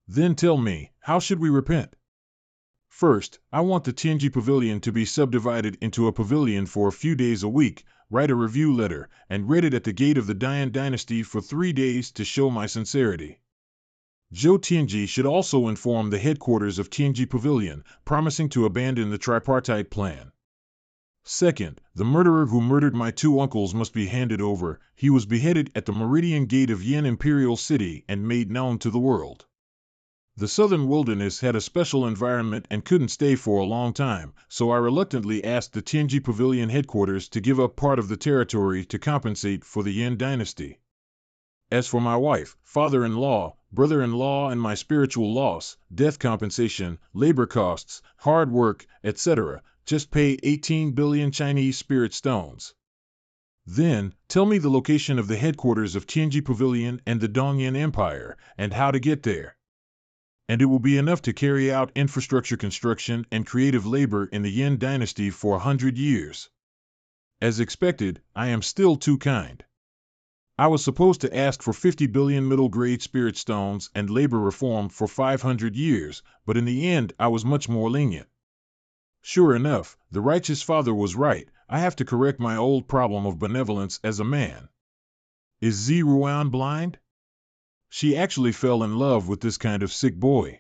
Then tell me, how should we repent? First, I want the Tianji Pavilion to be subdivided into a pavilion for a few days a week, write a review letter, and read it at the gate of the Dian Dynasty for 3 days to show my sincerity. Zhou Tianji should also inform the headquarters of Tianji Pavilion, promising to abandon the tripartite plan. Second, the murderer who murdered my 2 uncles must be handed over. He was beheaded at the Meridian Gate of Yin Imperial City and made known to the world. The southern wilderness had a special environment and couldn't stay for a long time, so I reluctantly asked the Tianji Pavilion headquarters to give up part of the territory to compensate for the Yin dynasty. As for my wife, father-in-law, brother-in-law, and my spiritual loss, death compensation, labor costs, hard work, etc., just pay 18 billion Chinese spirit stones. Then, tell me the location of the headquarters of Tianji Pavilion and the Dongyan Empire, and how to get there. And it will be enough to carry out infrastructure construction and creative labor in the Yin dynasty for 100 years. As expected, I am still too kind. I was supposed to ask for 50 billion middle-grade spirit stones and labor reform for 500 years, but in the end I was much more lenient. Sure enough, the righteous father was right. I have to correct my old problem of benevolence as a man. Is Zi Ruan blind? She actually fell in love with this kind of sick boy.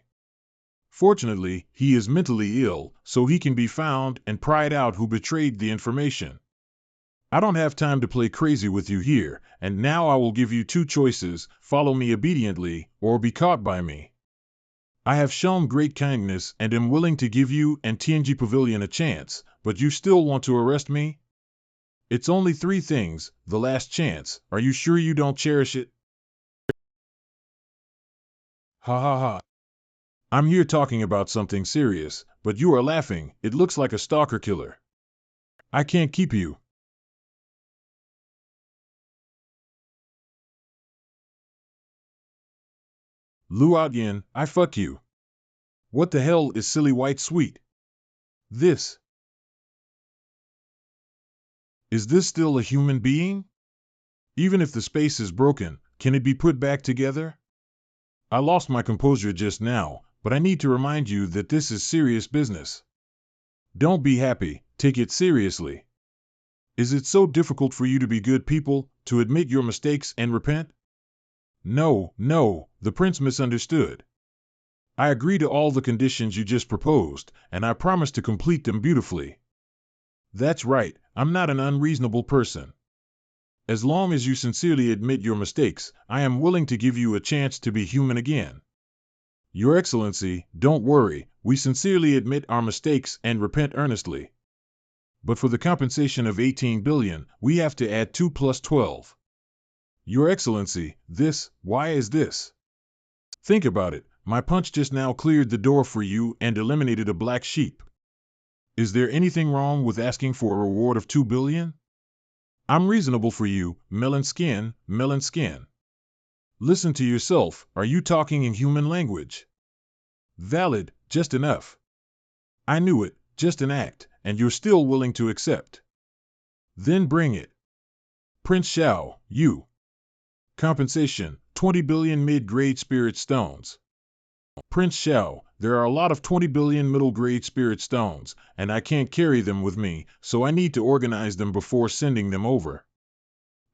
Fortunately, he is mentally ill, so he can be found and pried out who betrayed the information. I don't have time to play crazy with you here, and now I will give you 2 choices: follow me obediently, or be caught by me. I have shown great kindness and am willing to give you and Tianji Pavilion a chance, but you still want to arrest me? It's only 3 things, the last chance. Are you sure you don't cherish it? Ha ha ha. I'm here talking about something serious, but you are laughing. It looks like a stalker killer. I can't keep you. Lu Outyin, I fuck you. What the hell is silly white sweet? This. Is this still a human being? Even if the space is broken, can it be put back together? I lost my composure just now, but I need to remind you that this is serious business. Don't be happy, take it seriously. Is it so difficult for you to be good people, to admit your mistakes and repent? No, the prince misunderstood. I agree to all the conditions you just proposed, and I promise to complete them beautifully. That's right, I'm not an unreasonable person. As long as you sincerely admit your mistakes, I am willing to give you a chance to be human again. Your Excellency, don't worry, we sincerely admit our mistakes and repent earnestly. But for the compensation of 18 billion, we have to add 2 plus 12. Your Excellency, why is this? Think about it, my punch just now cleared the door for you and eliminated a black sheep. Is there anything wrong with asking for a reward of 2 billion? I'm reasonable for you, melon skin. Listen to yourself, are you talking in human language? Valid, just enough. I knew it, just an act, and you're still willing to accept. Then bring it. Prince Xiao, you. Compensation, 20 billion mid-grade spirit stones. Prince Xiao, There are a lot of 20 billion middle-grade spirit stones, and I can't carry them with me, so I need to organize them before sending them over.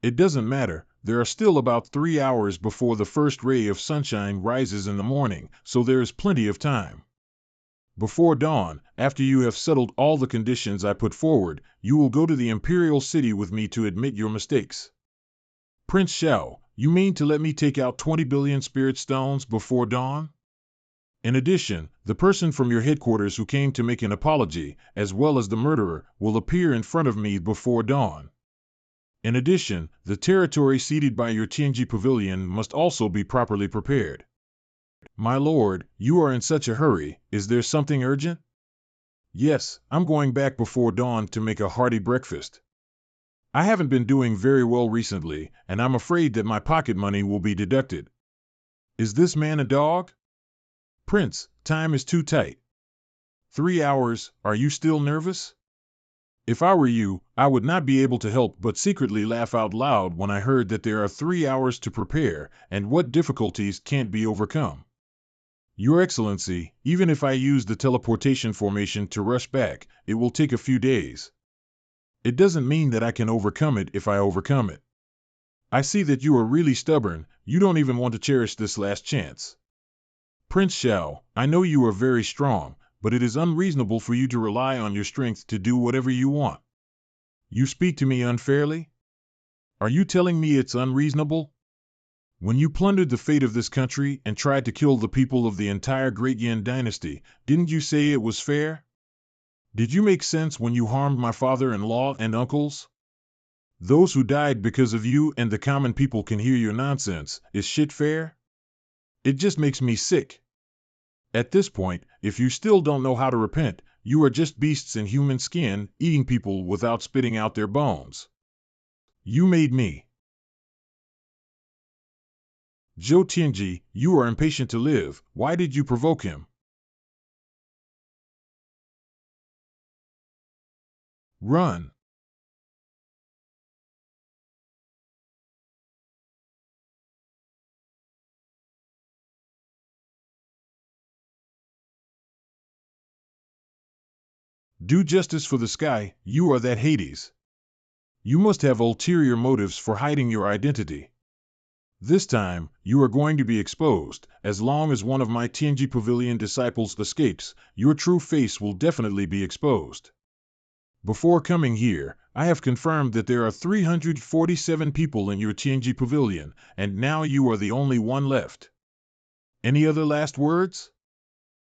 It doesn't matter, there are still about 3 hours before the first ray of sunshine rises in the morning, so there is plenty of time. Before dawn, after you have settled all the conditions I put forward, you will go to the Imperial City with me to admit your mistakes. Prince Xiao, you mean to let me take out 20 billion spirit stones before dawn? In addition, the person from your headquarters who came to make an apology, as well as the murderer, will appear in front of me before dawn. In addition, the territory ceded by your Tianji Pavilion must also be properly prepared. My lord, you are in such a hurry, is there something urgent? Yes, I'm going back before dawn to make a hearty breakfast. I haven't been doing very well recently, and I'm afraid that my pocket money will be deducted. Is this man a dog? Prince, time is too tight. 3 hours, are you still nervous? If I were you, I would not be able to help but secretly laugh out loud when I heard that there are 3 hours to prepare, and what difficulties can't be overcome. Your Excellency, even if I use the teleportation formation to rush back, it will take a few days. It doesn't mean that I can overcome it if I overcome it. I see that you are really stubborn, you don't even want to cherish this last chance. Prince Xiao, I know you are very strong, but it is unreasonable for you to rely on your strength to do whatever you want. You speak to me unfairly? Are you telling me it's unreasonable? When you plundered the fate of this country and tried to kill the people of the entire Great Yin dynasty, didn't you say it was fair? Did you make sense when you harmed my father-in-law and uncles? Those who died because of you and the common people can hear your nonsense. Is shit fair? It just makes me sick. At this point, if you still don't know how to repent, you are just beasts in human skin, eating people without spitting out their bones. You made me. Zhou Tianji, you are impatient to live. Why did you provoke him? Run. Do justice for the sky, you are that Hades. You must have ulterior motives for hiding your identity. This time, you are going to be exposed. As long as one of my Tianji Pavilion disciples escapes, your true face will definitely be exposed. Before coming here, I have confirmed that there are 347 people in your Tianji Pavilion, and now you are the only one left. Any other last words?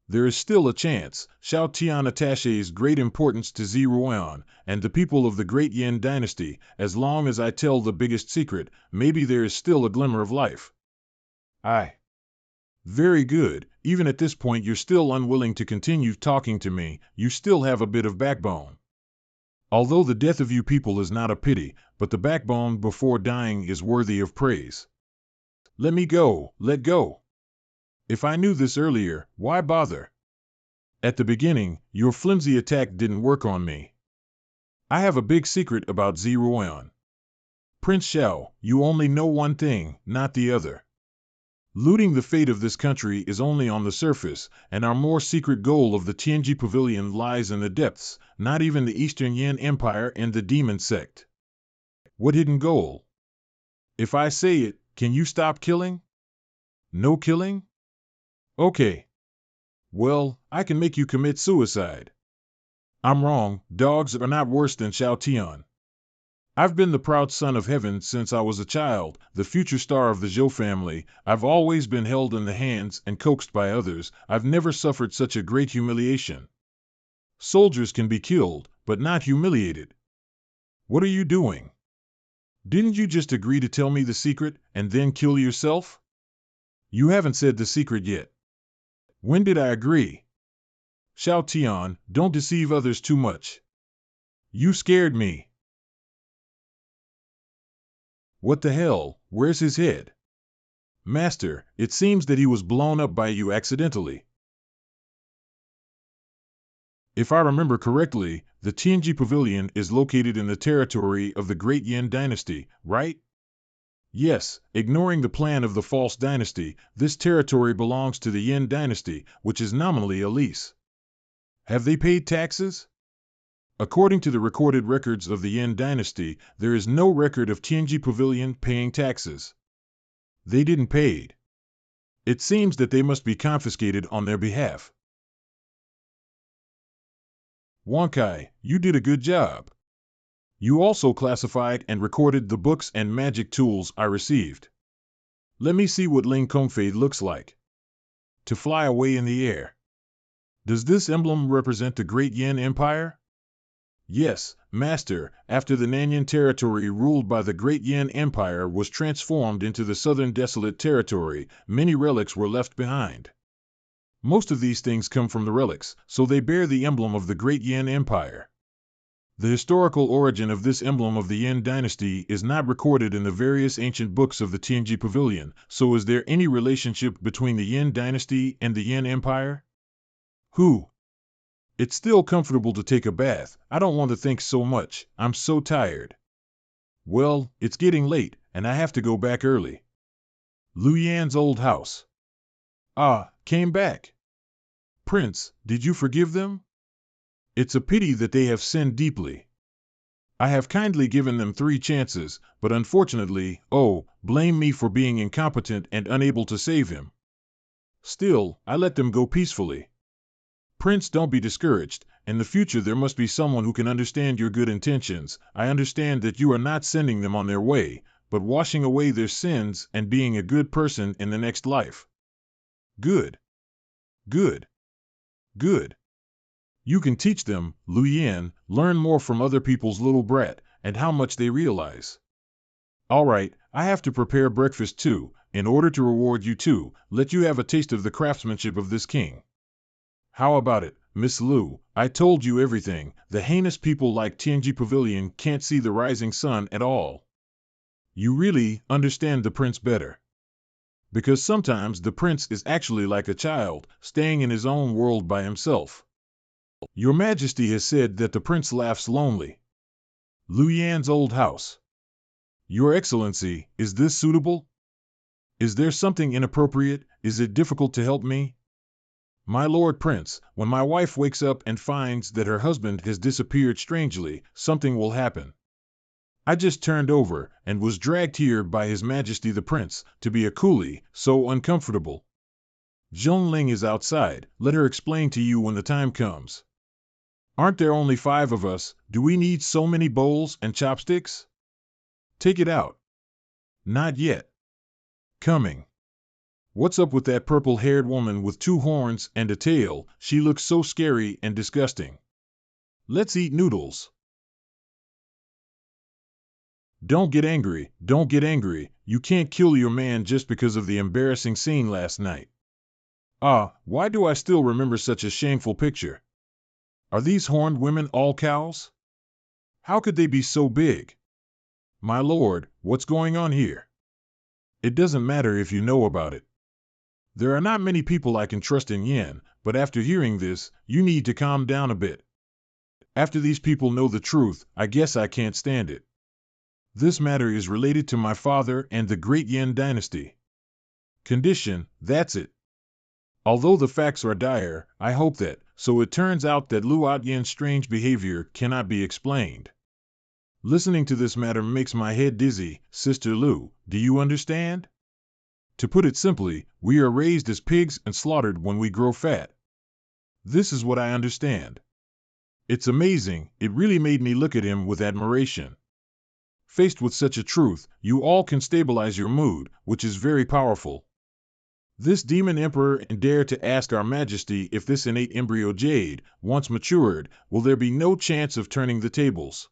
There is still a chance. Xiao Tian attaches great importance to Ziruan and the people of the Great Yin dynasty. As long as I tell the biggest secret, maybe there is still a glimmer of life. Very good. Even at this point you're still unwilling to continue talking to me. You still have a bit of backbone. Although the death of you people is not a pity, but the backbone before dying is worthy of praise. Let me go. Let go. If I knew this earlier, why bother? At the beginning, your flimsy attack didn't work on me. I have a big secret about Ziruan. Prince Xiao, you only know one thing, not the other. Looting the fate of this country is only on the surface, and our more secret goal of the Tianji Pavilion lies in the depths, not even the Eastern Yin Empire and the Demon Sect. What hidden goal? If I say it, can you stop killing? No killing? Okay. Well, I can make you commit suicide. I'm wrong, dogs are not worse than Xiao Tian. I've been the proud son of heaven since I was a child, the future star of the Zhou family. I've always been held in the hands and coaxed by others. I've never suffered such a great humiliation. Soldiers can be killed, but not humiliated. What are you doing? Didn't you just agree to tell me the secret and then kill yourself? You haven't said the secret yet. When did I agree? Xiao Tian, don't deceive others too much. You scared me. What the hell, where's his head? Master, it seems that he was blown up by you accidentally. If I remember correctly, the Tianji Pavilion is located in the territory of the Great Yin Dynasty, right? Yes, ignoring the plan of the false dynasty, this territory belongs to the Yin dynasty, which is nominally a lease. Have they paid taxes? According to the recorded records of the Yin dynasty, there is no record of Tianji Pavilion paying taxes. They didn't pay. It seems that they must be confiscated on their behalf. Wankai, you did a good job. You also classified and recorded the books and magic tools I received. Let me see what Ling Kongfei looks like. To fly away in the air. Does this emblem represent the Great Yin Empire? Yes, Master, after the Nanyan territory ruled by the Great Yin Empire was transformed into the Southern Desolate Territory, many relics were left behind. Most of these things come from the relics, so they bear the emblem of the Great Yin Empire. The historical origin of this emblem of the Yin dynasty is not recorded in the various ancient books of the Tianji Pavilion, so is there any relationship between the Yin dynasty and the Yin Empire? Who? It's still comfortable to take a bath. I don't want to think so much. I'm so tired. Well, it's getting late, and I have to go back early. Lu Yan's old house. Ah, came back. Prince, did you forgive them? It's a pity that they have sinned deeply. I have kindly given them 3 chances, but unfortunately, blame me for being incompetent and unable to save him. Still, I let them go peacefully. Prince, don't be discouraged. In the future there must be someone who can understand your good intentions. I understand that you are not sending them on their way, but washing away their sins and being a good person in the next life. Good. Good. Good. You can teach them, Lu Yan, learn more from other people's little brat, and how much they realize. All right, I have to prepare breakfast too, in order to reward you too, let you have a taste of the craftsmanship of this king. How about it, Miss Lu? I told you everything. The heinous people like Tianji Pavilion can't see the rising sun at all. You really understand the prince better. Because sometimes the prince is actually like a child, staying in his own world by himself. Your Majesty has said that the prince laughs lonely. Lu Yan's old house. Your Excellency, is this suitable? Is there something inappropriate? Is it difficult to help me? My Lord Prince, when my wife wakes up and finds that her husband has disappeared strangely, something will happen. I just turned over and was dragged here by His Majesty the Prince to be a coolie, so uncomfortable. Zhongling is outside. Let her explain to you when the time comes. Aren't there only 5 of us? Do we need so many bowls and chopsticks? Take it out. Not yet. Coming. What's up with that purple-haired woman with 2 horns and a tail? She looks so scary and disgusting. Let's eat noodles. Don't get angry, don't get angry. You can't kill your man just because of the embarrassing scene last night. Why do I still remember such a shameful picture? Are these horned women all cows? How could they be so big? My lord, what's going on here? It doesn't matter if you know about it. There are not many people I can trust in Yin, but after hearing this, you need to calm down a bit. After these people know the truth, I guess I can't stand it. This matter is related to my father and the Great Yin dynasty. Condition, that's it. Although the facts are dire, I hope that, so it turns out that Lu Yin's strange behavior cannot be explained. Listening to this matter makes my head dizzy, Sister Lu, do you understand? To put it simply, we are raised as pigs and slaughtered when we grow fat. This is what I understand. It's amazing, it really made me look at him with admiration. Faced with such a truth, you all can stabilize your mood, which is very powerful. This demon emperor dared to ask our Majesty if this innate embryo jade, once matured, will there be no chance of turning the tables?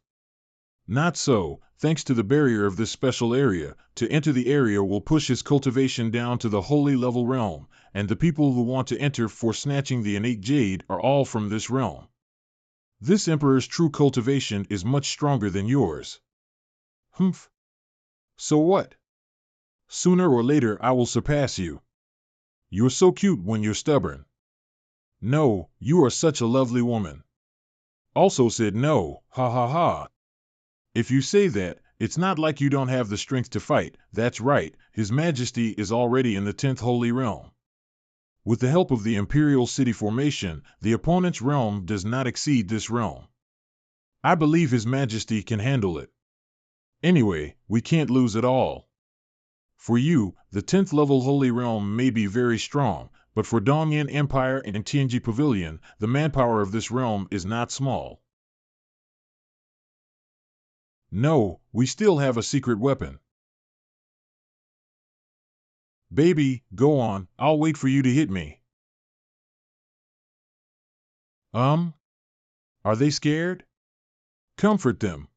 Not so. Thanks to the barrier of this special area, to enter the area will push his cultivation down to the holy level realm, and the people who want to enter for snatching the innate jade are all from this realm. This emperor's true cultivation is much stronger than yours. Humph. So what? Sooner or later I will surpass you. You're so cute when you're stubborn. No, you are such a lovely woman. Also said no, ha ha ha. If you say that, it's not like you don't have the strength to fight. That's right, His Majesty is already in the 10th Holy Realm. With the help of the Imperial City formation, the opponent's realm does not exceed this realm. I believe His Majesty can handle it. Anyway, we can't lose at all. For you, the 10th level Holy Realm may be very strong, but for Dongyan Empire and Tianji Pavilion, the manpower of this realm is not small. No, we still have a secret weapon. Baby, go on, I'll wait for you to hit me. Are they scared? Comfort them.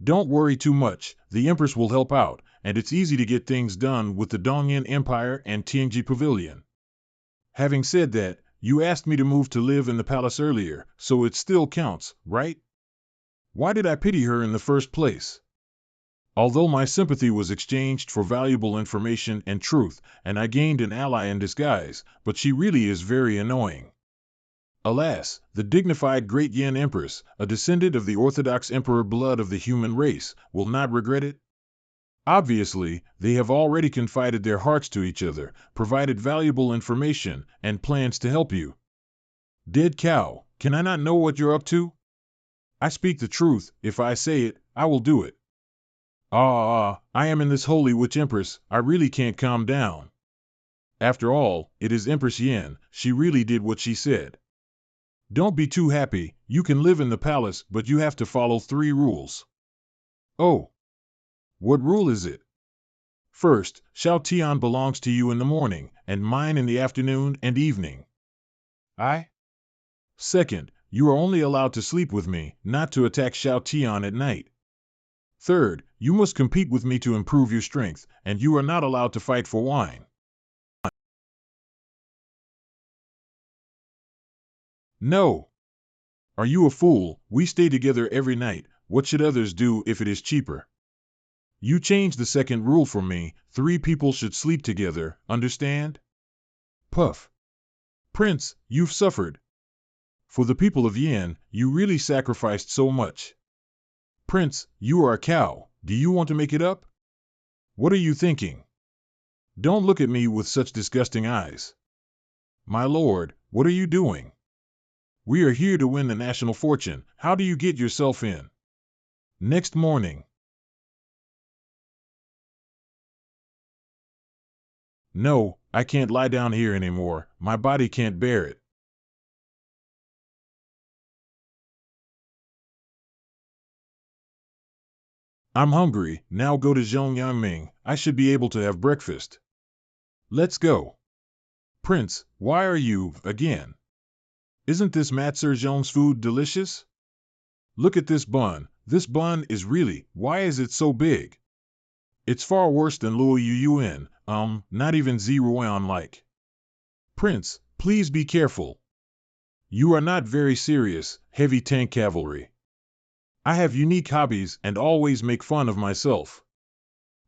Don't worry too much, the Empress will help out, and it's easy to get things done with the Dongyan Empire and Tianji Pavilion. Having said that, you asked me to move to live in the palace earlier, so it still counts, right? Why did I pity her in the first place? Although my sympathy was exchanged for valuable information and truth, and I gained an ally in disguise, but she really is very annoying. Alas, the dignified Great Yin Empress, a descendant of the Orthodox Emperor blood of the human race, will not regret it. Obviously, they have already confided their hearts to each other, provided valuable information, and plans to help you. Dead cow, can I not know what you're up to? I speak the truth, if I say it, I will do it. I am in this holy witch Empress, I really can't calm down. After all, it is Empress Yin, she really did what she said. Don't be too happy, you can live in the palace, but you have to follow 3 rules. Oh. What rule is it? First, Xiao Tian belongs to you in the morning, and mine in the afternoon and evening. Second, you are only allowed to sleep with me, not to attack Xiao Tian at night. Third, you must compete with me to improve your strength, and you are not allowed to fight for wine. No. Are you a fool? We stay together every night. What should others do if it is cheaper? You changed the second rule for me. 3 people should sleep together, understand? Puff. Prince, you've suffered. For the people of Yin, you really sacrificed so much. Prince, you are a cow. Do you want to make it up? What are you thinking? Don't look at me with such disgusting eyes. My lord, what are you doing? We are here to win the national fortune. How do you get yourself in? Next morning. No, I can't lie down here anymore. My body can't bear it. I'm hungry. Now go to Zhongyangming. I should be able to have breakfast. Let's go. Prince, why are you, again? Isn't this Master Zhong's food delicious? Look at this bun. This bun is really, why is it so big? It's far worse than Luo Yuyuan, not even Ziruan like. Prince, please be careful. You are not very serious, heavy tank cavalry. I have unique hobbies and always make fun of myself.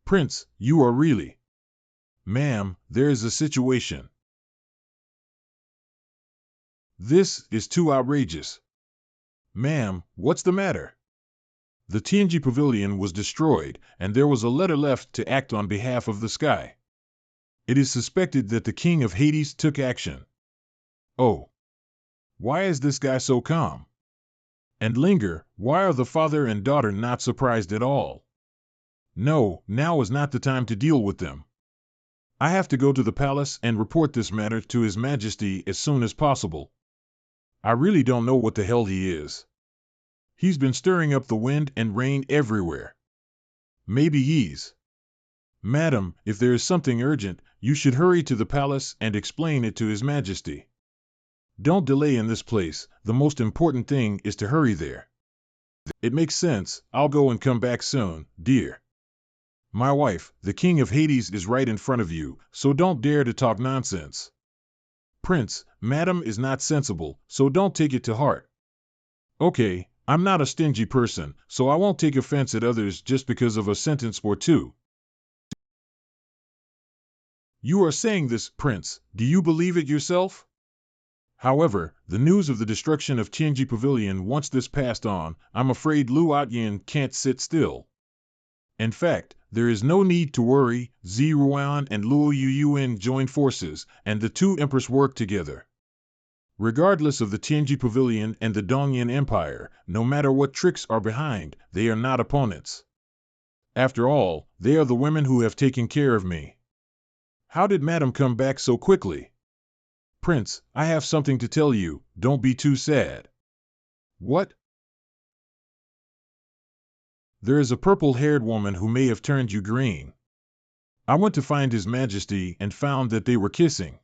Prince, you are really. Ma'am, there is a situation. This is too outrageous. Ma'am, what's the matter? The Tianji Pavilion was destroyed, and there was a letter left to act on behalf of the sky. It is suspected that the King of Hades took action. Oh. Why is this guy so calm? And Linger, why are the father and daughter not surprised at all? No, now is not the time to deal with them. I have to go to the palace and report this matter to His Majesty as soon as possible. I really don't know what the hell he is. He's been stirring up the wind and rain everywhere. Maybe he's... Madam, if there is something urgent, you should hurry to the palace and explain it to His Majesty. Don't delay in this place, the most important thing is to hurry there. It makes sense, I'll go and come back soon, dear. My wife, the King of Hades is right in front of you, so don't dare to talk nonsense. Prince, Madam is not sensible, so don't take it to heart. Okay, I'm not a stingy person, so I won't take offense at others just because of a sentence or 2. You are saying this, Prince, do you believe it yourself? However, the news of the destruction of Tianji Pavilion once this passed on, I'm afraid Lu Atyin can't sit still. In fact, there is no need to worry. Ziruan and Luo Yuyuan join forces, and the two emperors work together. Regardless of the Tianji Pavilion and the Dongyan Empire, no matter what tricks are behind, they are not opponents. After all, they are the women who have taken care of me. How did Madam come back so quickly? Prince, I have something to tell you, don't be too sad. What? There is a purple-haired woman who may have turned you green. I went to find His Majesty and found that they were kissing.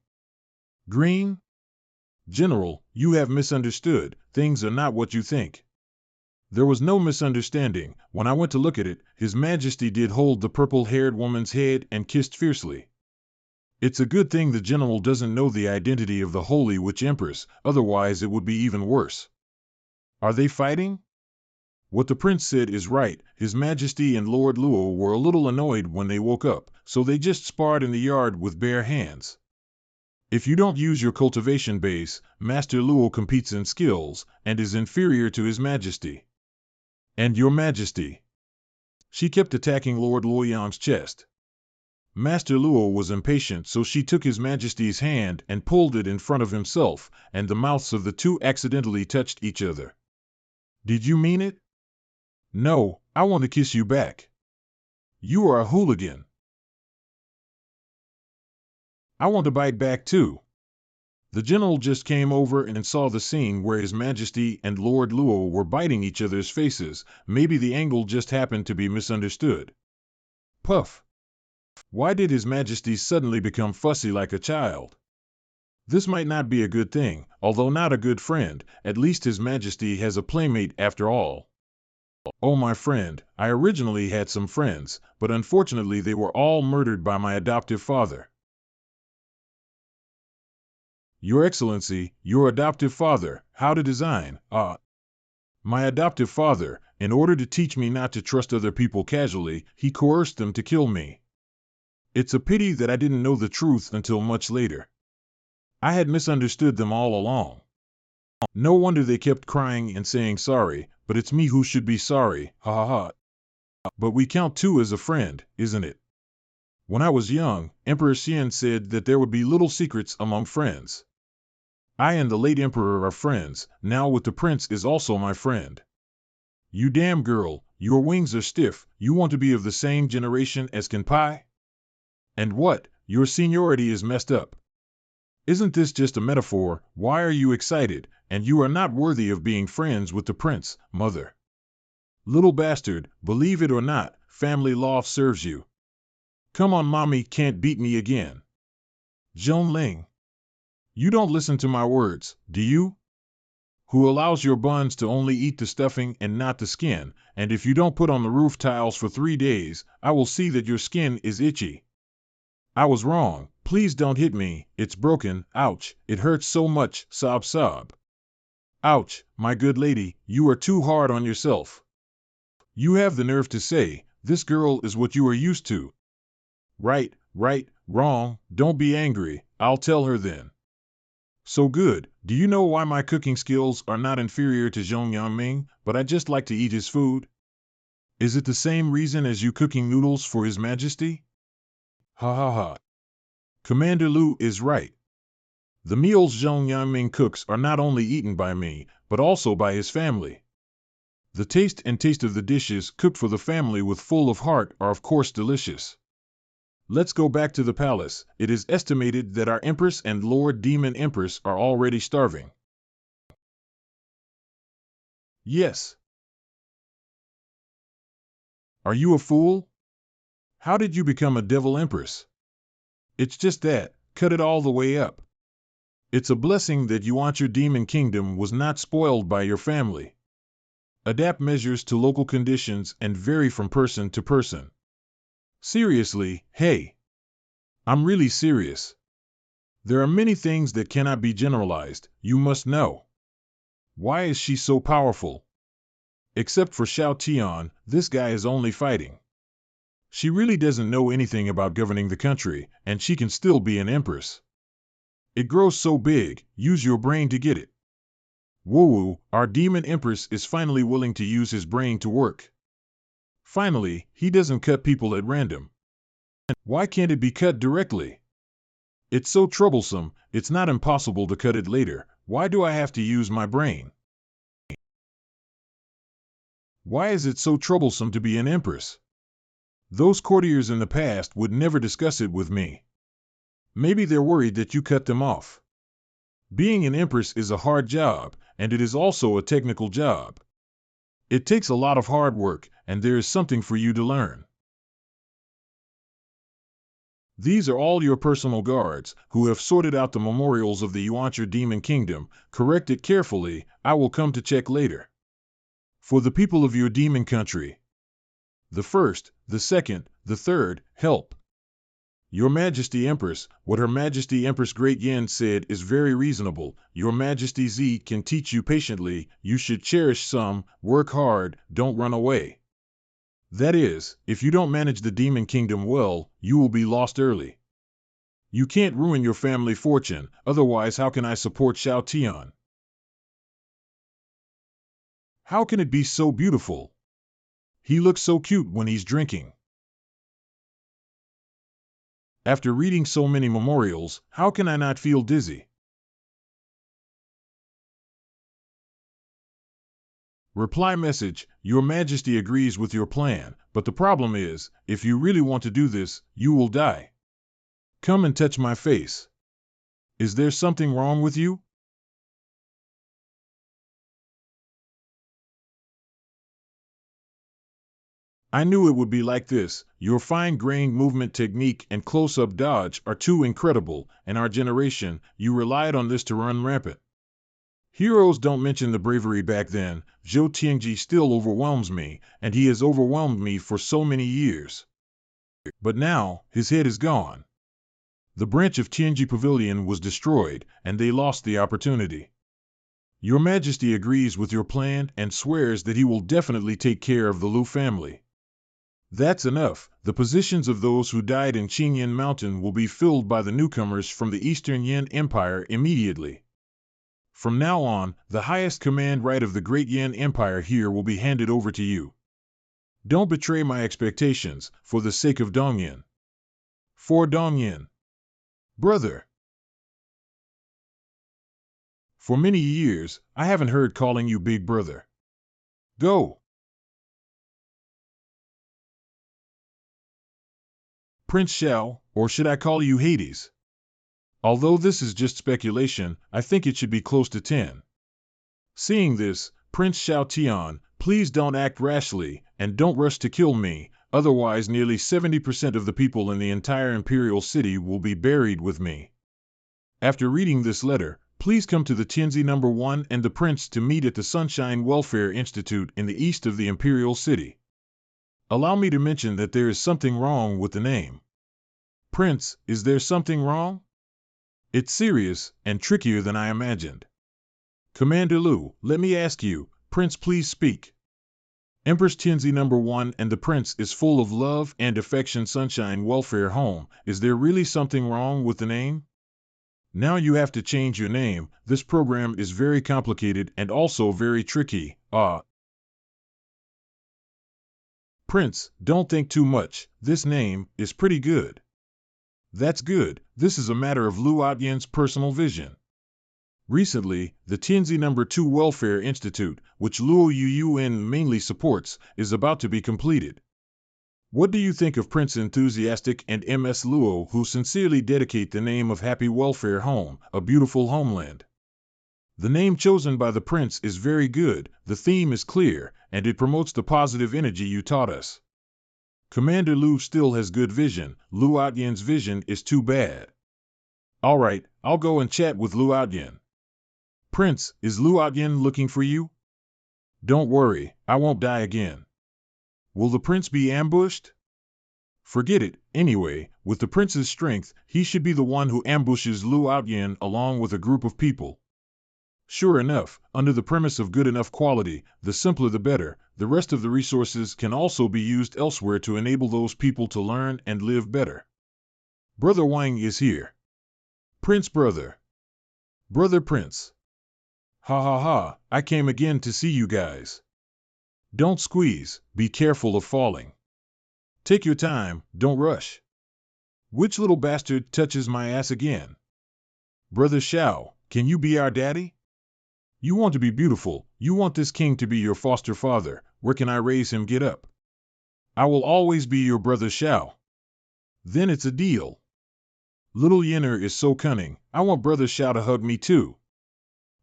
Green? General, you have misunderstood. Things are not what you think. There was no misunderstanding. When I went to look at it, His Majesty did hold the purple-haired woman's head and kissed fiercely. It's a good thing the general doesn't know the identity of the Holy Witch Empress, otherwise it would be even worse. Are they fighting? What the prince said is right. His Majesty and Lord Luo were a little annoyed when they woke up, so they just sparred in the yard with bare hands. If you don't use your cultivation base, Master Luo competes in skills, and is inferior to His Majesty. And Your Majesty. She kept attacking Lord Luoyang's chest. Master Luo was impatient, so she took His Majesty's hand and pulled it in front of himself, and the mouths of the two accidentally touched each other. Did you mean it? No, I want to kiss you back. You are a hooligan. I want to bite back too. The general just came over and saw the scene where His Majesty and Lord Luo were biting each other's faces. Maybe the angle just happened to be misunderstood. Puff. Why did His Majesty suddenly become fussy like a child? This might not be a good thing, although not a good friend. At least His Majesty has a playmate after all. Oh, my friend, I originally had some friends, but unfortunately they were all murdered by my adoptive father. Your Excellency, your adoptive father, how to design, My adoptive father, in order to teach me not to trust other people casually, he coerced them to kill me. It's a pity that I didn't know the truth until much later. I had misunderstood them all along. No wonder they kept crying and saying sorry, but it's me who should be sorry, ha ha ha. But we count too as a friend, isn't it? When I was young, Emperor Xian said that there would be little secrets among friends. I and the late emperor are friends, now with the prince is also my friend. You damn girl, your wings are stiff, you want to be of the same generation as Kanpai? And what, your seniority is messed up. Isn't this just a metaphor? Why are you excited? And you are not worthy of being friends with the prince, mother. Little bastard, believe it or not, family law serves you. Come on, mommy can't beat me again. Zhongling. You don't listen to my words, do you? Who allows your buns to only eat the stuffing and not the skin, and if you don't put on the roof tiles for 3 days, I will see that your skin is itchy. I was wrong, please don't hit me, it's broken, ouch, it hurts so much, sob sob. Ouch, my good lady, you are too hard on yourself. You have the nerve to say, this girl is what you are used to. Right, wrong, don't be angry, I'll tell her then. So good, do you know why my cooking skills are not inferior to Zhong Yangming, but I just like to eat his food? Is it the same reason as you cooking noodles for His Majesty? Ha ha ha. Commander Lu is right. The meals Zhong Yangming cooks are not only eaten by me, but also by his family. The taste of the dishes cooked for the family with full of heart are of course delicious. Let's go back to the palace. It is estimated that our Empress and Lord Demon Empress are already starving. Yes. Are you a fool? How did you become a Devil Empress? It's just that, cut it all the way up. It's a blessing that you want your demon kingdom was not spoiled by your family. Adapt measures to local conditions and vary from person to person. Seriously, hey. I'm really serious. There are many things that cannot be generalized, you must know. Why is she so powerful? Except for Xiao Tian, this guy is only fighting. She really doesn't know anything about governing the country, and she can still be an empress. It grows so big, use your brain to get it. Woo-woo, our demon empress is finally willing to use his brain to work. Finally, he doesn't cut people at random. Why can't it be cut directly? It's so troublesome, it's not impossible to cut it later. Why do I have to use my brain? Why is it so troublesome to be an empress? Those courtiers in the past would never discuss it with me. Maybe they're worried that you cut them off. Being an empress is a hard job, and it is also a technical job. It takes a lot of hard work, and there is something for you to learn. These are all your personal guards, who have sorted out the memorials of the Yuancher Demon Kingdom. Correct it carefully, I will come to check later. For the people of your demon country. The first, the second, the third, help. Your Majesty Empress, what Her Majesty Empress Great Yen said is very reasonable. Your Majesty Z can teach you patiently, you should cherish some, work hard, don't run away. That is, if you don't manage the Demon Kingdom well, you will be lost early. You can't ruin your family fortune, otherwise how can I support Xiao Tian? How can it be so beautiful? He looks so cute when he's drinking. After reading so many memorials, how can I not feel dizzy? Reply message, Your Majesty agrees with your plan, but the problem is, if you really want to do this, you will die. Come and touch my face. Is there something wrong with you? I knew it would be like this. Your fine-grained movement technique and close-up dodge are too incredible, and our generation, you relied on this to run rampant. Heroes don't mention the bravery back then. Zhou Tianji still overwhelms me, and he has overwhelmed me for so many years. But now, his head is gone. The branch of Tianji Pavilion was destroyed, and they lost the opportunity. Your Majesty agrees with your plan and swears that he will definitely take care of the Lu family. That's enough. The positions of those who died in Chenyan Mountain will be filled by the newcomers from the Eastern Yan Empire immediately. From now on, the highest command right of the Great Yan Empire here will be handed over to you. Don't betray my expectations, for the sake of Dongyan. For Dongyan. Brother. For many years, I haven't heard calling you Big Brother. Go. Prince Xiao, or should I call you Hades? Although this is just speculation, I think it should be close to 10. Seeing this, Prince Xiao Tian, please don't act rashly, and don't rush to kill me, otherwise nearly 70% of the people in the entire Imperial City will be buried with me. After reading this letter, please come to the Tianzi No. 1 and the Prince to meet at the Sunshine Welfare Institute in the east of the Imperial City. Allow me to mention that there is something wrong with the name. Prince, is there something wrong? It's serious, and trickier than I imagined. Commander Lu, let me ask you, Prince, please speak. Empress Tianzi No. 1 and the Prince is full of love and affection. Sunshine Welfare Home, is there really something wrong with the name? Now you have to change your name. This program is very complicated and also very tricky. Prince, don't think too much. This name is pretty good. That's good. This is a matter of Lu Atyan's personal vision. Recently, the Tianzi No. 2 Welfare Institute, which Luo Yuyuan mainly supports, is about to be completed. What do you think of Prince Enthusiastic and MS Luo, who sincerely dedicate the name of Happy Welfare Home, a beautiful homeland? The name chosen by the Prince is very good, the theme is clear, and it promotes the positive energy you taught us. Commander Lu still has good vision. Lu Atyan's vision is too bad. All right, I'll go and chat with Lu Atyan. Prince, is Lu Atyan looking for you? Don't worry, I won't die again. Will the Prince be ambushed? Forget it, anyway, with the Prince's strength, he should be the one who ambushes Lu Atyan along with a group of people. Sure enough, under the premise of good enough quality, the simpler the better, the rest of the resources can also be used elsewhere to enable those people to learn and live better. Brother Wang is here. Prince Brother. Brother Prince. Ha ha ha, I came again to see you guys. Don't squeeze, be careful of falling. Take your time, don't rush. Which little bastard touches my ass again? Brother Shao, can you be our daddy? You want to be beautiful, you want this king to be your foster father, where can I raise him? Get up. I will always be your brother Shao. Then it's a deal. Little Yenner is so cunning, I want brother Shao to hug me too.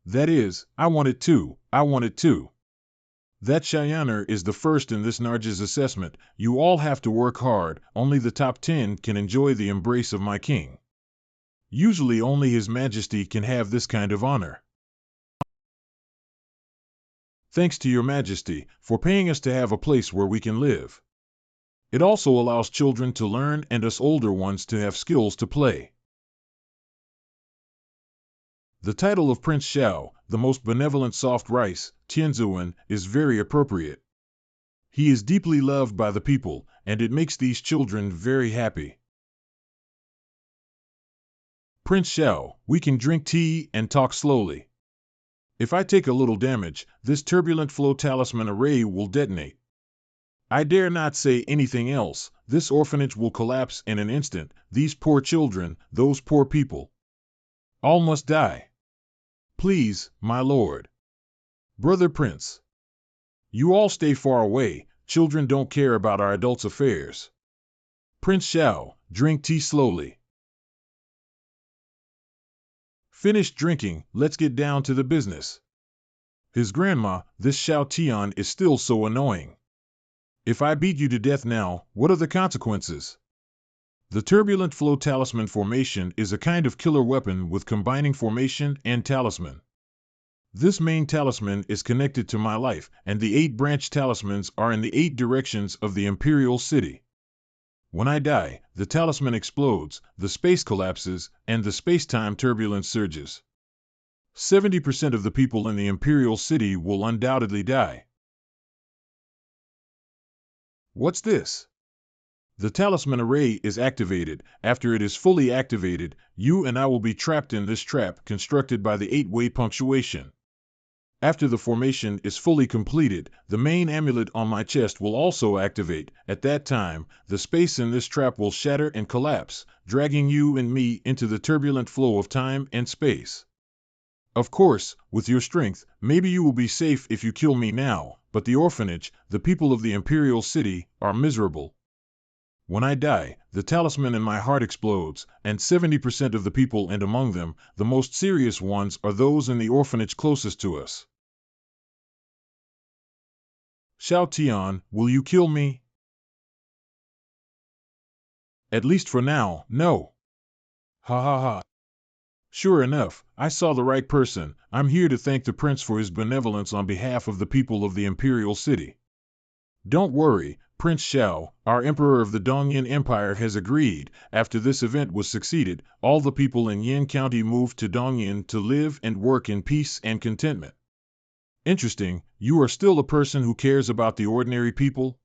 That is, I want it too, I want it too. That Cheyenner is the first in this Narja's assessment. You all have to work hard, only the top 10 can enjoy the embrace of my king. Usually only His Majesty can have this kind of honor. Thanks to your Majesty for paying us to have a place where we can live. It also allows children to learn and us older ones to have skills to play. The title of Prince Shao, the most benevolent soft rice, Tianzuan, is very appropriate. He is deeply loved by the people, and it makes these children very happy. Prince Shao, we can drink tea and talk slowly. If I take a little damage, this turbulent flow talisman array will detonate. I dare not say anything else. This orphanage will collapse in an instant. These poor children, those poor people. All must die. Please, my lord. Brother Prince. You all stay far away. Children don't care about our adults' affairs. Prince Shao, drink tea slowly. Finished drinking, let's get down to the business. His grandma, this Shao Tian, is still so annoying. If I beat you to death now, what are the consequences? The Turbulent Flow Talisman Formation is a kind of killer weapon with combining formation and talisman. This main talisman is connected to my life, and the 8 branch talismans are in the 8 directions of the Imperial City. When I die, the talisman explodes, the space collapses, and the space-time turbulence surges. 70% of the people in the Imperial City will undoubtedly die. What's this? The talisman array is activated. After it is fully activated, you and I will be trapped in this trap constructed by the 8-way punctuation. After the formation is fully completed, the main amulet on my chest will also activate. At that time, the space in this trap will shatter and collapse, dragging you and me into the turbulent flow of time and space. Of course, with your strength, maybe you will be safe if you kill me now, but the orphanage, the people of the Imperial City, are miserable. When I die, the talisman in my heart explodes, and 70% of the people, and among them, the most serious ones, are those in the orphanage closest to us. Shao Tian, will you kill me? At least for now, no. Ha ha ha. Sure enough, I saw the right person. I'm here to thank the prince for his benevolence on behalf of the people of the Imperial City. Don't worry, Prince Shao, our emperor of the Dongyan Empire, has agreed. After this event was succeeded, all the people in Yin County moved to Dongyan to live and work in peace and contentment. Interesting, you are still a person who cares about the ordinary people?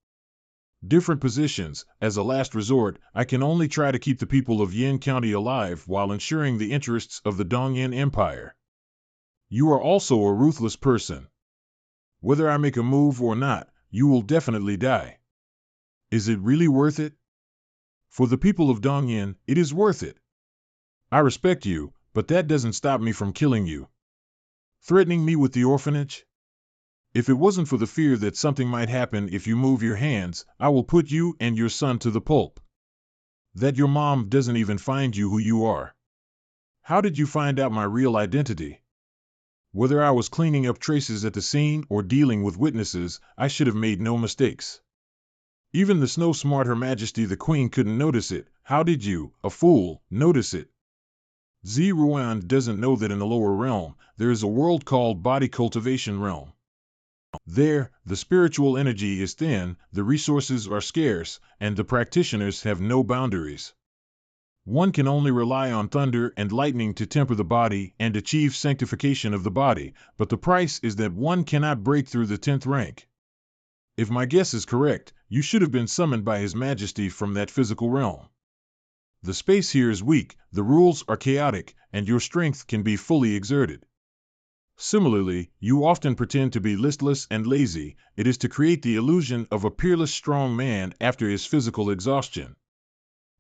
Different positions. As a last resort, I can only try to keep the people of Yin County alive while ensuring the interests of the Dongyan Empire. You are also a ruthless person. Whether I make a move or not, you will definitely die. Is it really worth it? For the people of Dongyan, it is worth it. I respect you, but that doesn't stop me from killing you. Threatening me with the orphanage? If it wasn't for the fear that something might happen if you move your hands, I will put you and your son to the pulp. That your mom doesn't even find you who you are. How did you find out my real identity? Whether I was cleaning up traces at the scene or dealing with witnesses, I should have made no mistakes. Even the snow-smart Her Majesty the Queen couldn't notice it. How did you, a fool, notice it? Ziruan doesn't know that in the lower realm, there is a world called Body Cultivation Realm. There, the spiritual energy is thin, the resources are scarce, and the practitioners have no boundaries. One can only rely on thunder and lightning to temper the body and achieve sanctification of the body, but the price is that one cannot break through the 10th rank. If my guess is correct, you should have been summoned by His Majesty from that physical realm. The space here is weak, the rules are chaotic, and your strength can be fully exerted. Similarly, you often pretend to be listless and lazy. It is to create the illusion of a peerless strong man after his physical exhaustion.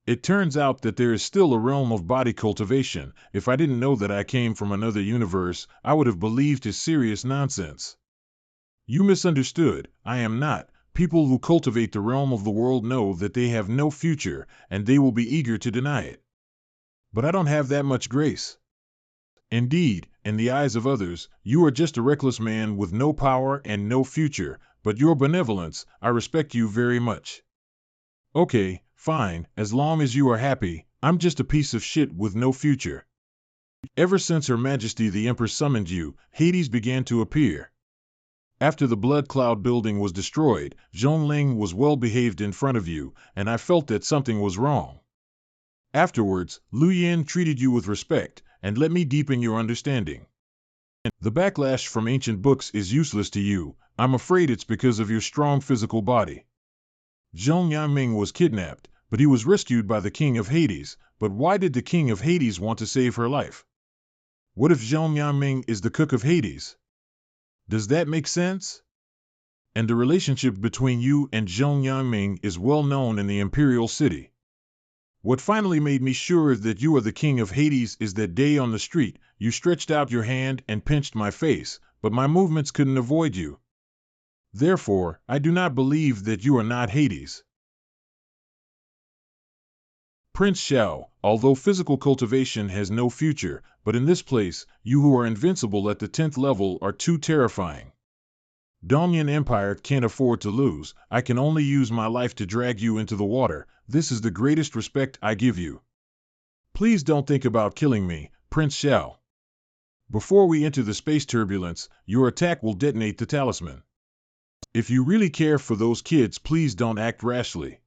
It turns out that there is still a realm of body cultivation. If I didn't know that I came from another universe, I would have believed his serious nonsense. You misunderstood. I am not. People who cultivate the realm of the world know that they have no future, and they will be eager to deny it. But I don't have that much grace. Indeed, in the eyes of others, you are just a reckless man with no power and no future, but your benevolence, I respect you very much. Okay, fine, as long as you are happy. I'm just a piece of shit with no future. Ever since Her Majesty the Empress summoned you, Hades began to appear. After the Blood Cloud building was destroyed, Zhongling was well behaved in front of you, and I felt that something was wrong. Afterwards, Lu Yin treated you with respect, and let me deepen your understanding. The backlash from ancient books is useless to you. I'm afraid it's because of your strong physical body. Zhong Yangming was kidnapped, but he was rescued by the King of Hades. But why did the King of Hades want to save her life? What if Zhong Yangming is the cook of Hades? Does that make sense? And the relationship between you and Zhong Yangming is well known in the Imperial City. What finally made me sure that you are the King of Hades is that day on the street, you stretched out your hand and pinched my face, but my movements couldn't avoid you. Therefore, I do not believe that you are not Hades. Prince Xiao, although physical cultivation has no future, but in this place, you who are invincible at the 10th level are too terrifying. Dongyan Empire can't afford to lose. I can only use my life to drag you into the water. This is the greatest respect I give you. Please don't think about killing me, Prince Xiao. Before we enter the space turbulence, your attack will detonate the talisman. If you really care for those kids, please don't act rashly.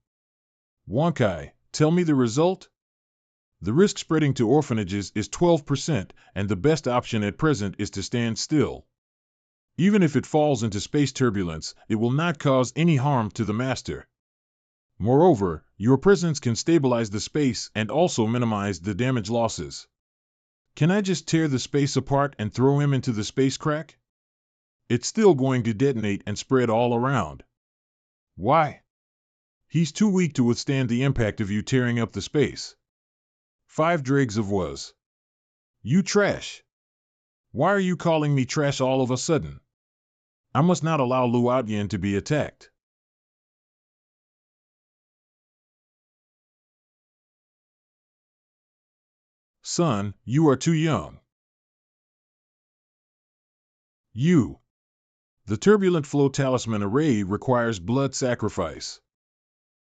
Wankai, tell me the result? The risk spreading to orphanages is 12%, and the best option at present is to stand still. Even if it falls into space turbulence, it will not cause any harm to the master. Moreover, your presence can stabilize the space and also minimize the damage losses. Can I just tear the space apart and throw him into the space crack? It's still going to detonate and spread all around. Why? He's too weak to withstand the impact of you tearing up the space. 5 dregs of was. You trash. Why are you calling me trash all of a sudden? I must not allow Lu Outyin to be attacked. Son, you are too young. The turbulent flow talisman array requires blood sacrifice.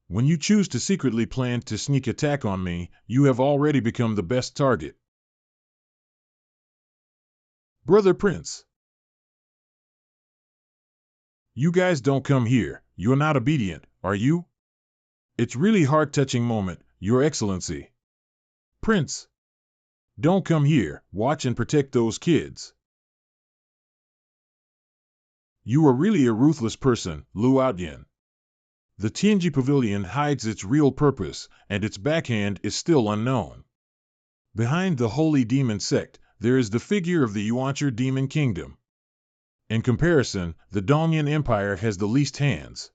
When you choose to secretly plan to sneak attack on me, you have already become the best target. Brother Prince. You guys don't come here. You're not obedient, are you? It's really heart-touching moment, Your Excellency. Prince. Don't come here. Watch and protect those kids. You are really a ruthless person, Lu Outyin. The Tianji Pavilion hides its real purpose, and its backhand is still unknown. Behind the Holy Demon Sect, there is the figure of the Yuancher Demon Kingdom. In comparison, the Dongyan Empire has the least hands.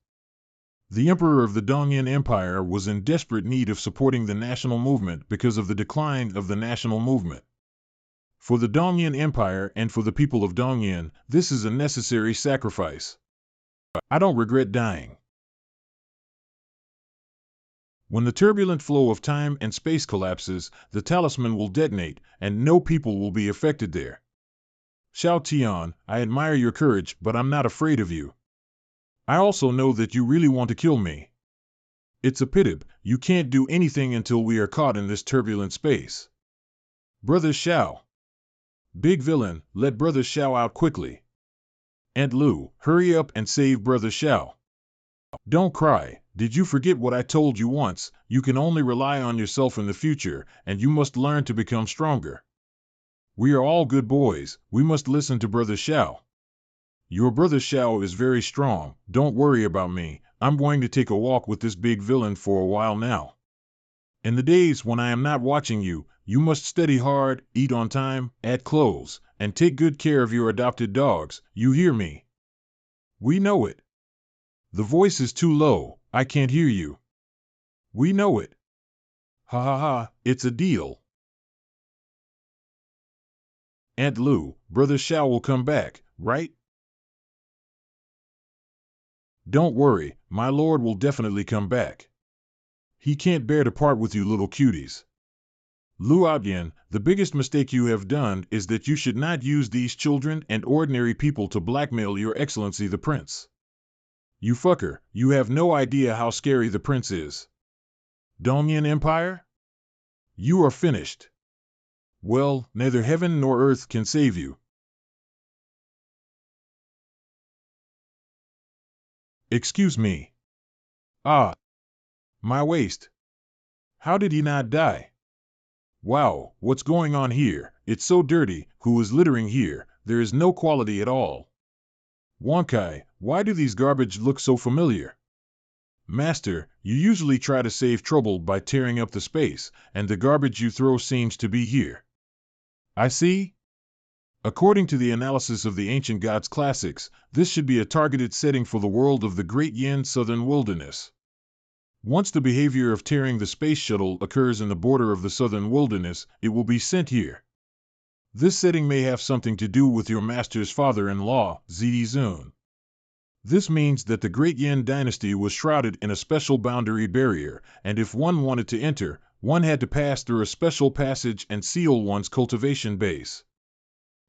The Emperor of the Dongyan Empire was in desperate need of supporting the national movement because of the decline of the national movement. For the Dongyan Empire and for the people of Dongyan, this is a necessary sacrifice. I don't regret dying. When the turbulent flow of time and space collapses, the talisman will detonate, and no people will be affected there. Xiao Tian, I admire your courage, but I'm not afraid of you. I also know that you really want to kill me. It's a pity, you can't do anything until we are caught in this turbulent space. Brother Xiao. Big villain, let Brother Xiao out quickly. Aunt Lu, hurry up and save Brother Xiao. Don't cry. Did you forget what I told you once? You can only rely on yourself in the future, and you must learn to become stronger. We are all good boys. We must listen to Brother Xiao. Your Brother Xiao is very strong. Don't worry about me. I'm going to take a walk with this big villain for a while now. In the days when I am not watching you, you must study hard, eat on time, add clothes, and take good care of your adopted dogs. You hear me? We know it. The voice is too low. I can't hear you. We know it. Ha ha ha, it's a deal. Aunt Lou, Brother Shao will come back, right? Don't worry, my lord will definitely come back. He can't bear to part with you little cuties. Lu Outyan, the biggest mistake you have done is that you should not use these children and ordinary people to blackmail your excellency the prince. You fucker, you have no idea how scary the prince is. Dongyan Empire? You are finished. Well, neither heaven nor earth can save you. Excuse me. Ah, my waist. How did he not die? Wow, what's going on here? It's so dirty. Who is littering here? There is no quality at all. Wonkai, why do these garbage look so familiar? Master, you usually try to save trouble by tearing up the space, and the garbage you throw seems to be here. I see. According to the analysis of the ancient gods' classics, this should be a targeted setting for the world of the Great Yin Southern Wilderness. Once the behavior of tearing the space shuttle occurs in the border of the Southern Wilderness, it will be sent here. This setting may have something to do with your master's father-in-law, Zidi Zun. This means that the Great Yin dynasty was shrouded in a special boundary barrier, and if one wanted to enter, one had to pass through a special passage and seal one's cultivation base.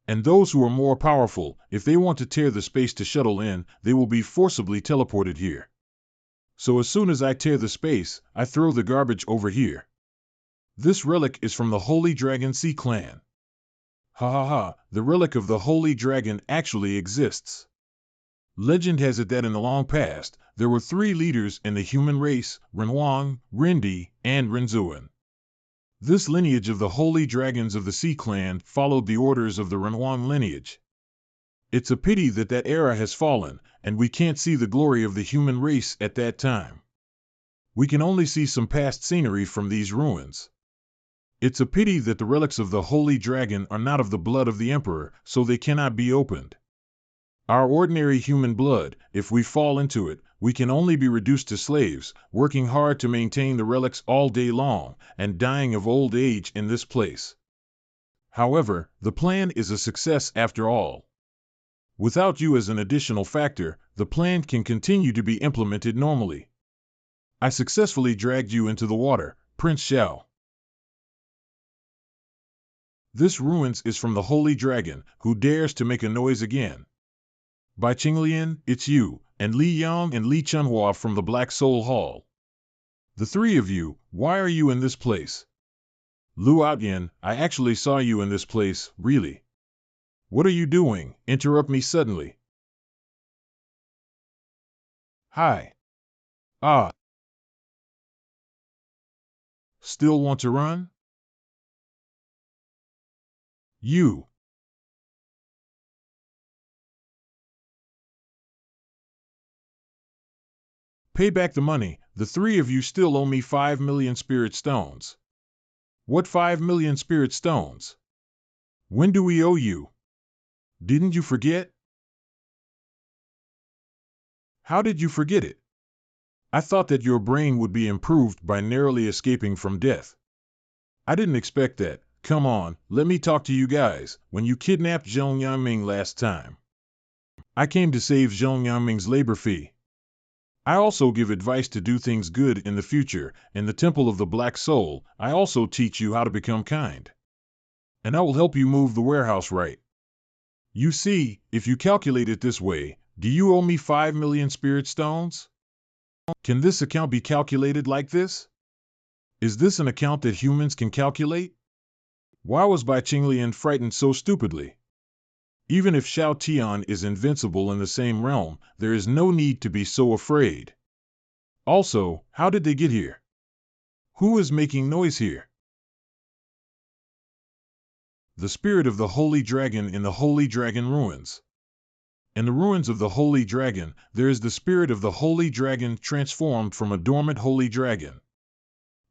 And those who are more powerful, if they want to tear the space to shuttle in, they will be forcibly teleported here. So as soon as I tear the space, I throw the garbage over here. This relic is from the Holy Dragon Sea Clan. Ha ha ha, the relic of the Holy Dragon actually exists. Legend has it that in the long past, there were 3 leaders in the human race, Renhuang, Rendi, and Renzuan. This lineage of the Holy Dragons of the Sea Clan followed the orders of the Renhuang lineage. It's a pity that that era has fallen, and we can't see the glory of the human race at that time. We can only see some past scenery from these ruins. It's a pity that the relics of the Holy Dragon are not of the blood of the Emperor, so they cannot be opened. Our ordinary human blood, if we fall into it, we can only be reduced to slaves, working hard to maintain the relics all day long, and dying of old age in this place. However, the plan is a success after all. Without you as an additional factor, the plan can continue to be implemented normally. I successfully dragged you into the water, Prince Xiao. This ruins is from the Holy Dragon, who dares to make a noise again. By Qinglian, it's you, and Li Yang and Li Chunhua from the Black Soul Hall. The 3 of you, why are you in this place? Lu Outyan, I actually saw you in this place, really. What are you doing? Interrupt me suddenly. Hi. Ah. Still want to run? You. Pay back the money. The 3 of you still owe me 5 million spirit stones. What 5 million spirit stones? When do we owe you? Didn't you forget? How did you forget it? I thought that your brain would be improved by narrowly escaping from death. I didn't expect that. Come on, let me talk to you guys. When you kidnapped Zhong Yangming last time, I came to save Zhong Yangming's labor fee. I also give advice to do things good in the future. In the Temple of the Black Soul, I also teach you how to become kind. And I will help you move the warehouse right. You see, if you calculate it this way, do you owe me 5 million spirit stones? Can this account be calculated like this? Is this an account that humans can calculate? Why was Bai Qinglian frightened so stupidly? Even if Xiao Tian is invincible in the same realm, there is no need to be so afraid. Also, how did they get here? Who is making noise here? The spirit of the Holy Dragon in the Holy Dragon ruins. In the ruins of the Holy Dragon, there is the spirit of the Holy Dragon transformed from a dormant Holy Dragon.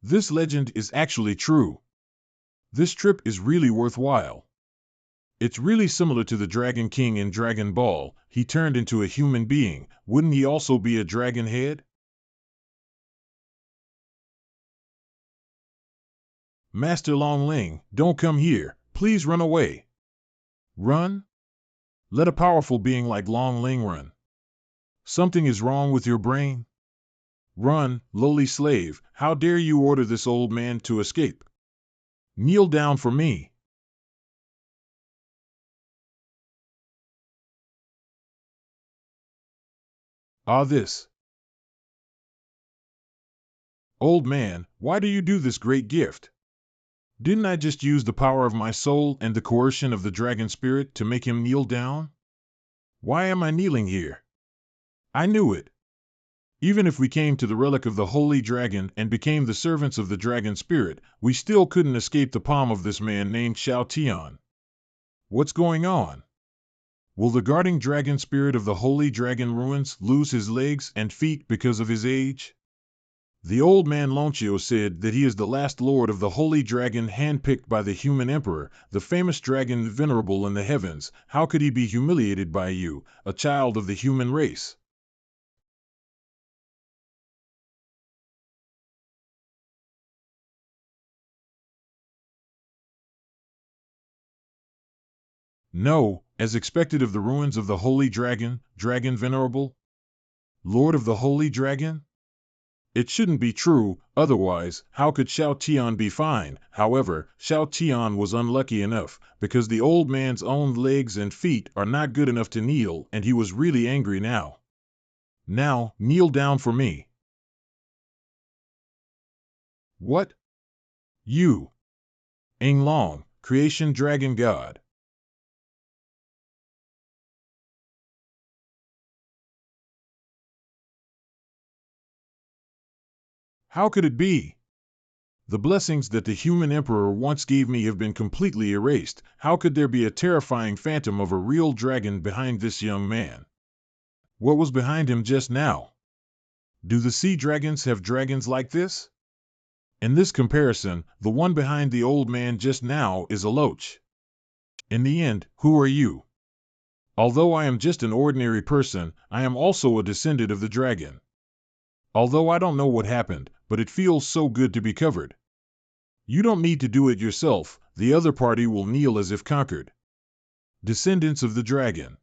This legend is actually true. This trip is really worthwhile. It's really similar to the Dragon King in Dragon Ball. He turned into a human being. Wouldn't he also be a dragon head? Master Long Ling, don't come here. Please run away. Run? Let a powerful being like Long Ling run. Something is wrong with your brain? Run, lowly slave. How dare you order this old man to escape? Kneel down for me. This. Old man, why do you do this great gift? Didn't I just use the power of my soul and the coercion of the dragon spirit to make him kneel down? Why am I kneeling here? I knew it. Even if we came to the relic of the holy dragon and became the servants of the dragon spirit, we still couldn't escape the palm of this man named Xiao Tian. What's going on? Will the guarding dragon spirit of the holy dragon ruins lose his legs and feet because of his age? The old man Lonchio said that he is the last lord of the holy dragon handpicked by the human emperor, the famous dragon venerable in the heavens. How could he be humiliated by you, a child of the human race? No, as expected of the ruins of the holy dragon, dragon venerable, lord of the holy dragon? It shouldn't be true, otherwise, how could Xiao Tian be fine? However, Xiao Tian was unlucky enough, because the old man's own legs and feet are not good enough to kneel, and he was really angry now. Now, kneel down for me. What? You. Eng Long, creation dragon god. How could it be? The blessings that the human emperor once gave me have been completely erased. How could there be a terrifying phantom of a real dragon behind this young man? What was behind him just now? Do the sea dragons have dragons like this? In this comparison, the one behind the old man just now is a loach. In the end, who are you? Although I am just an ordinary person, I am also a descendant of the dragon. Although I don't know what happened, but it feels so good to be covered. You don't need to do it yourself, the other party will kneel as if conquered. Descendants of the dragon.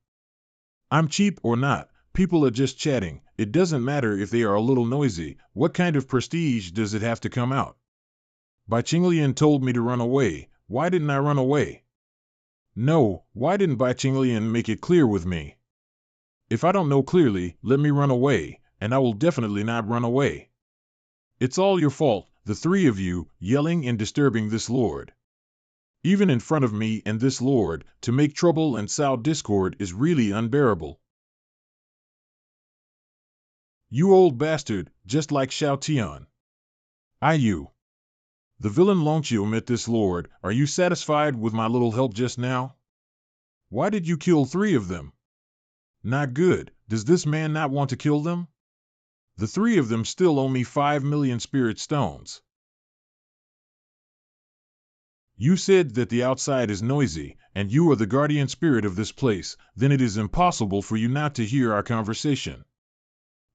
I'm cheap or not, people are just chatting, it doesn't matter if they are a little noisy, what kind of prestige does it have to come out? Bai Qinglian told me to run away, why didn't I run away? No, why didn't Bai Qinglian make it clear with me? If I don't know clearly, let me run away, and I will definitely not run away. It's all your fault, the three of you, yelling and disturbing this lord. Even in front of me and this lord, to make trouble and sow discord is really unbearable. You old bastard, just like Xiao Tian. You. The villain Lonchio met this lord, are you satisfied with my little help just now? Why did you kill three of them? Not good, does this man not want to kill them? The three of them still owe me 5 million spirit stones. You said that the outside is noisy, and you are the guardian spirit of this place, then it is impossible for you not to hear our conversation.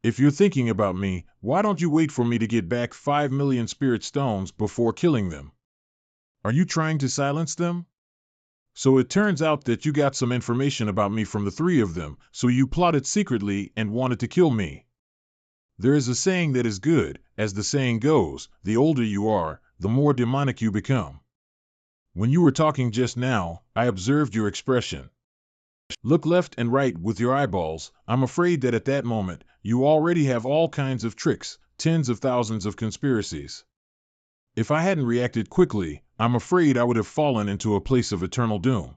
If you're thinking about me, why don't you wait for me to get back 5 million spirit stones before killing them? Are you trying to silence them? So it turns out that you got some information about me from the three of them, so you plotted secretly and wanted to kill me. There is a saying that is good, as the saying goes, the older you are, the more demonic you become. When you were talking just now, I observed your expression. Look left and right with your eyeballs. I'm afraid that at that moment, you already have all kinds of tricks, tens of thousands of conspiracies. If I hadn't reacted quickly, I'm afraid I would have fallen into a place of eternal doom.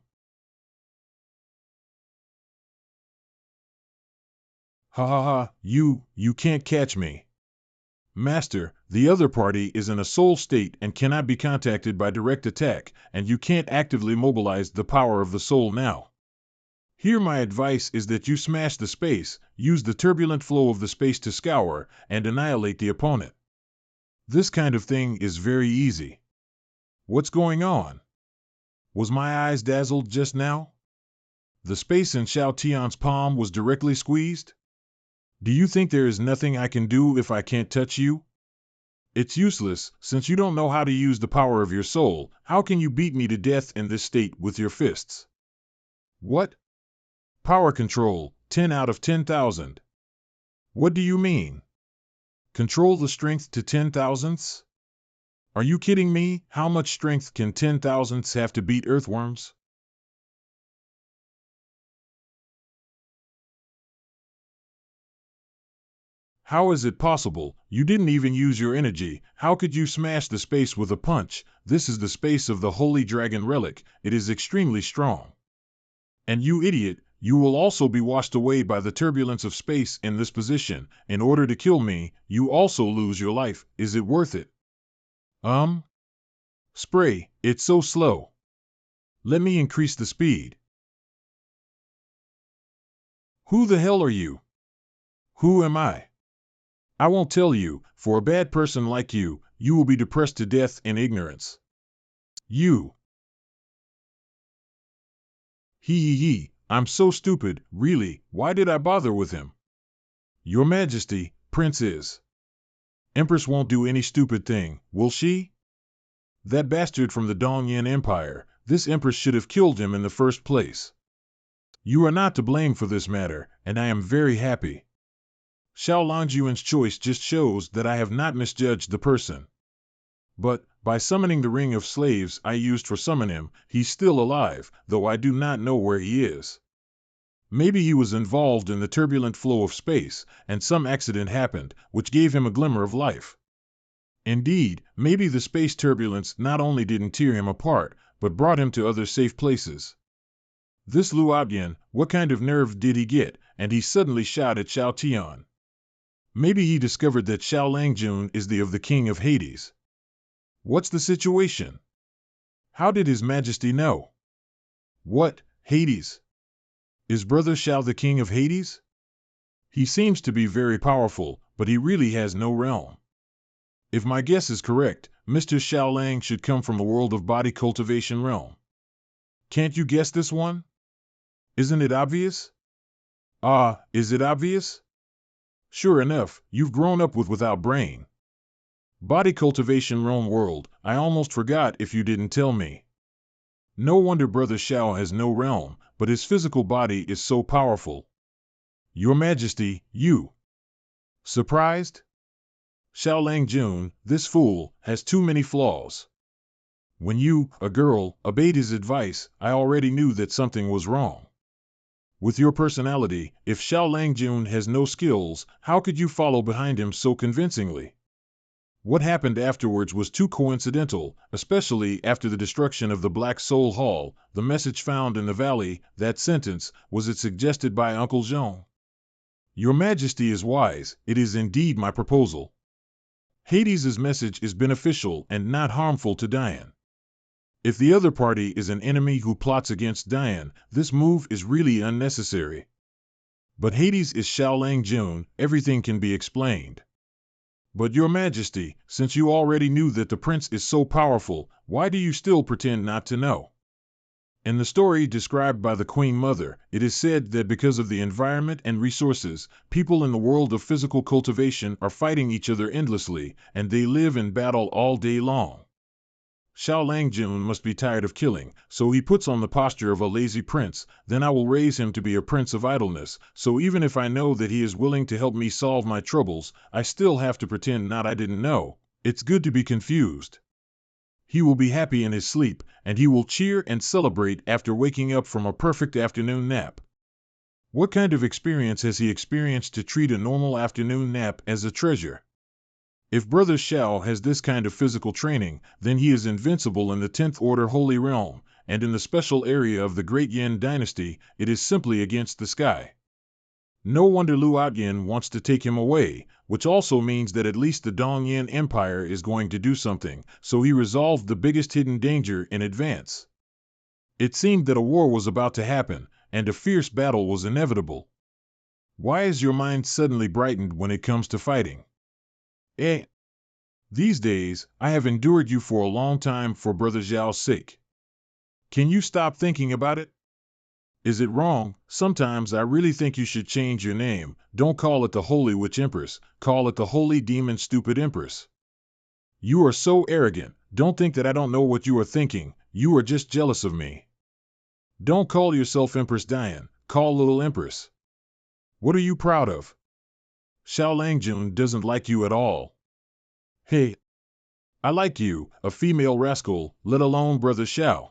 Ha ha ha, you can't catch me. Master, the other party is in a soul state and cannot be contacted by direct attack, and you can't actively mobilize the power of the soul now. Here my advice is that you smash the space, use the turbulent flow of the space to scour, and annihilate the opponent. This kind of thing is very easy. What's going on? Was my eyes dazzled just now? The space in Xiao Tian's palm was directly squeezed? Do you think there is nothing I can do if I can't touch you? It's useless, since you don't know how to use the power of your soul. How can you beat me to death in this state with your fists? What? Power control, 10 out of 10,000. What do you mean? Control the strength to 10,000ths? Are you kidding me? How much strength can 10,000ths have to beat earthworms? How is it possible? You didn't even use your energy. How could you smash the space with a punch? This is the space of the Holy Dragon Relic. It is extremely strong. And you idiot, you will also be washed away by the turbulence of space in this position. In order to kill me, you also lose your life. Is it worth it? Spray, it's so slow. Let me increase the speed. Who the hell are you? Who am I? I won't tell you. For a bad person like you, you will be depressed to death in ignorance. You. Hee, I'm so stupid, really. Why did I bother with him? Your Majesty, Prince is. Empress won't do any stupid thing, will she? That bastard from the Dongyan Empire, this Empress should have killed him in the first place. You are not to blame for this matter, and I am very happy. Xiao Longjuan's choice just shows that I have not misjudged the person. But, by summoning the ring of slaves I used for summon him, he's still alive, though I do not know where he is. Maybe he was involved in the turbulent flow of space, and some accident happened, which gave him a glimmer of life. Indeed, maybe the space turbulence not only didn't tear him apart, but brought him to other safe places. This Lu Outyan, what kind of nerve did he get, and he suddenly shot at Xiao Tian? Maybe he discovered that Xiao Langjun is the of the King of Hades. What's the situation? How did His Majesty know? What, Hades? Is Brother Xiao the King of Hades? He seems to be very powerful, but he really has no realm. If my guess is correct, Mr. Xiao Lang should come from a world of body cultivation realm. Can't you guess this one? Isn't it obvious? Is it obvious? Sure enough, you've grown up without brain. Body cultivation realm world, I almost forgot if you didn't tell me. No wonder Brother Xiao has no realm, but his physical body is so powerful. Your Majesty, you. Surprised? Xiao Langjun, this fool, has too many flaws. When you, a girl, obeyed his advice, I already knew that something was wrong. With your personality, if Xiao Langjun has no skills, how could you follow behind him so convincingly? What happened afterwards was too coincidental, especially after the destruction of the Black Soul Hall. The message found in the valley, that sentence, was it suggested by Uncle Jean? Your Majesty is wise, it is indeed my proposal. Hades' message is beneficial and not harmful to Diane. If the other party is an enemy who plots against Diane, this move is really unnecessary. But Hades is Xiao Langjun, everything can be explained. But Your Majesty, since you already knew that the prince is so powerful, why do you still pretend not to know? In the story described by the Queen Mother, it is said that because of the environment and resources, people in the world of physical cultivation are fighting each other endlessly, and they live in battle all day long. Xiao Langjun must be tired of killing, so he puts on the posture of a lazy prince. Then I will raise him to be a prince of idleness, so even if I know that he is willing to help me solve my troubles, I still have to pretend I didn't know. It's good to be confused. He will be happy in his sleep, and he will cheer and celebrate after waking up from a perfect afternoon nap. What kind of experience has he experienced to treat a normal afternoon nap as a treasure? If Brother Xiao has this kind of physical training, then he is invincible in the 10th Order Holy Realm, and in the special area of the Great Yin Dynasty, it is simply against the sky. No wonder Lu Outyan wants to take him away, which also means that at least the Dongyan Empire is going to do something, so he resolved the biggest hidden danger in advance. It seemed that a war was about to happen, and a fierce battle was inevitable. Why is your mind suddenly brightened when it comes to fighting? These days, I have endured you for a long time for Brother Zhao's sake. Can you stop thinking about it? Is it wrong? Sometimes I really think you should change your name. Don't call it the Holy Witch Empress. Call it the Holy Demon Stupid Empress. You are so arrogant. Don't think that I don't know what you are thinking. You are just jealous of me. Don't call yourself Empress Diane. Call Little Empress. What are you proud of? Xiao Langjun doesn't like you at all. Hey, I like you, a female rascal, let alone Brother Xiao.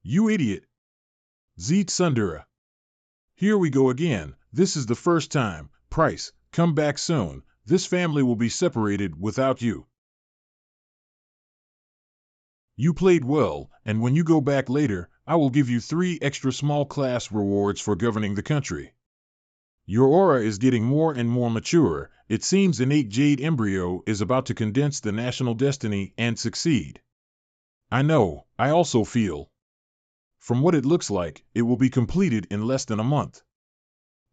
You idiot. Zeet Sundara. Here we go again. This is the first time. Price, come back soon. This family will be separated without you. You played well, and when you go back later, I will give you 3 extra small class rewards for governing the country. Your aura is getting more and more mature. It seems innate jade embryo is about to condense the national destiny and succeed. I know, I also feel. From what it looks like, it will be completed in less than a month.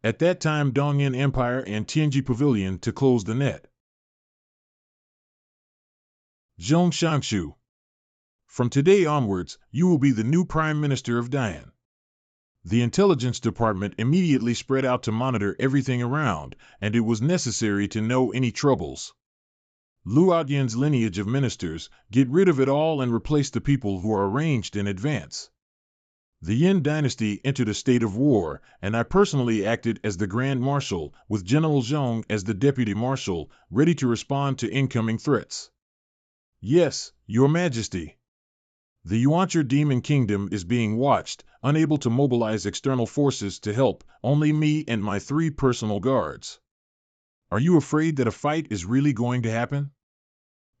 At that time, Dongyan Empire and Tianji Pavilion to close the net. Zhong Shangshu. From today onwards, you will be the new Prime Minister of Dian. The intelligence department immediately spread out to monitor everything around, and it was necessary to know any troubles. Lu Outyan's lineage of ministers, get rid of it all and replace the people who are arranged in advance. The Yin dynasty entered a state of war, and I personally acted as the Grand Marshal, with General Zhong as the Deputy Marshal, ready to respond to incoming threats. Yes, Your Majesty. The Yuancher Demon Kingdom is being watched, unable to mobilize external forces to help, only me and my 3 personal guards. Are you afraid that a fight is really going to happen?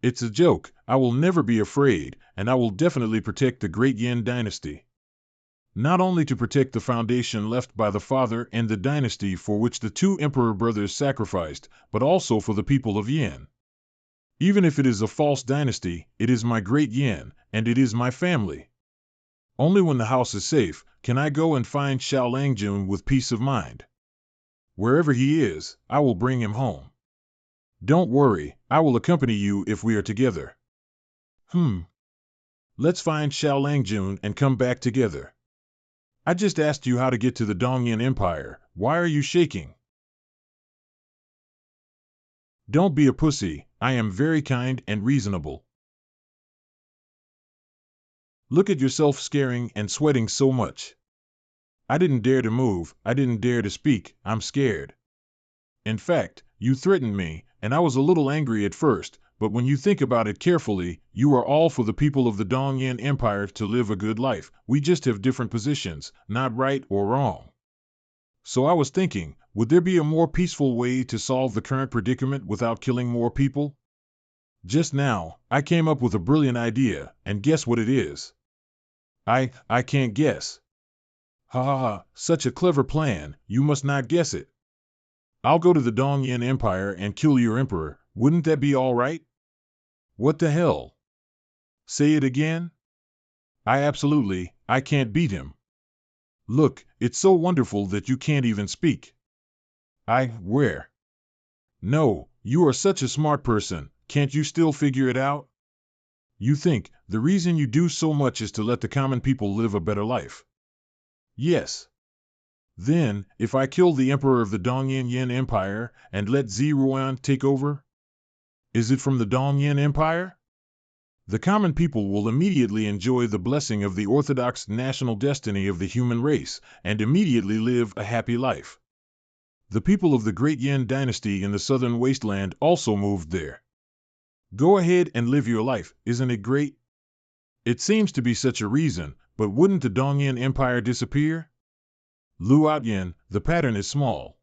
It's a joke. I will never be afraid, and I will definitely protect the Great Yin dynasty. Not only to protect the foundation left by the father and the dynasty for which the 2 emperor brothers sacrificed, but also for the people of Yin. Even if it is a false dynasty, it is my Great Yin, and it is my family. Only when the house is safe can I go and find Xiao Langjun with peace of mind. Wherever he is, I will bring him home. Don't worry, I will accompany you if we are together. Let's find Xiao Langjun and come back together. I just asked you how to get to the Dongyan Empire. Why are you shaking? Don't be a pussy. I am very kind and reasonable. Look at yourself scaring and sweating so much. I didn't dare to move. I didn't dare to speak. I'm scared. In fact, you threatened me, and I was a little angry at first, but when you think about it carefully, you are all for the people of the Dongyan Empire to live a good life. We just have different positions, not right or wrong. So I was thinking, would there be a more peaceful way to solve the current predicament without killing more people? Just now, I came up with a brilliant idea, and guess what it is? I can't guess. Ha ha ha, such a clever plan, you must not guess it. I'll go to the Dongyan Empire and kill your emperor. Wouldn't that be all right? What the hell? Say it again? I can't beat him. Look, it's so wonderful that you can't even speak. Where? No, you are such a smart person, can't you still figure it out? You think the reason you do so much is to let the common people live a better life. Yes. Then, if I kill the emperor of the Dongyan Yin Empire and let Ziruan take over? Is it from the Dongyan Empire? The common people will immediately enjoy the blessing of the orthodox national destiny of the human race and immediately live a happy life. The people of the Great Yin dynasty in the southern wasteland also moved there. Go ahead and live your life, isn't it great? It seems to be such a reason, but wouldn't the Dongyan Empire disappear? Lu Outyan, the pattern is small.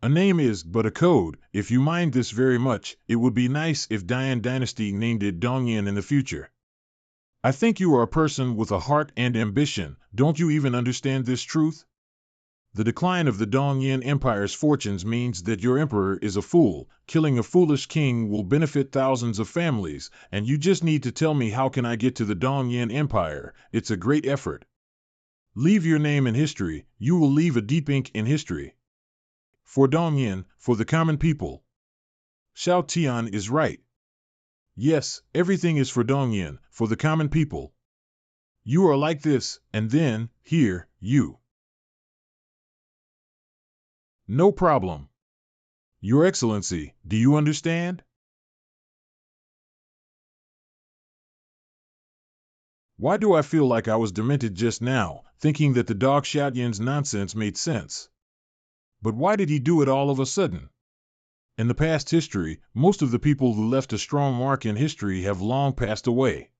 A name is but a code. If you mind this very much, it would be nice if Dian Dynasty named it Dongyan in the future. I think you are a person with a heart and ambition. Don't you even understand this truth? The decline of the Dongyan Empire's fortunes means that your emperor is a fool. Killing a foolish king will benefit thousands of families, and you just need to tell me how can I get to the Dongyan Empire. It's a great effort. Leave your name in history. You will leave a deep ink in history. For Dongyan, for the common people. Xiao Tian is right. Yes, everything is for Dongyin, for the common people. You are like this, and then, here, you. No problem. Your Excellency, do you understand? Why do I feel like I was demented just now, thinking that the dog Xiaoyan's nonsense made sense? But why did he do it all of a sudden? In the past history, most of the people who left a strong mark in history have long passed away.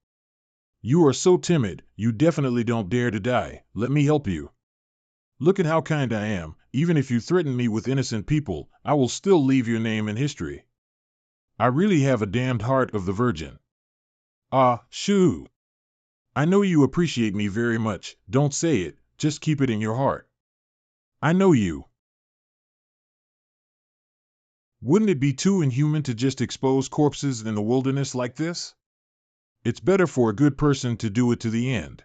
You are so timid, you definitely don't dare to die. Let me help you. Look at how kind I am. Even if you threaten me with innocent people, I will still leave your name in history. I really have a damned heart of the Virgin. Ah, shoo. I know you appreciate me very much. Don't say it, just keep it in your heart. I know you. Wouldn't it be too inhuman to just expose corpses in the wilderness like this? It's better for a good person to do it to the end.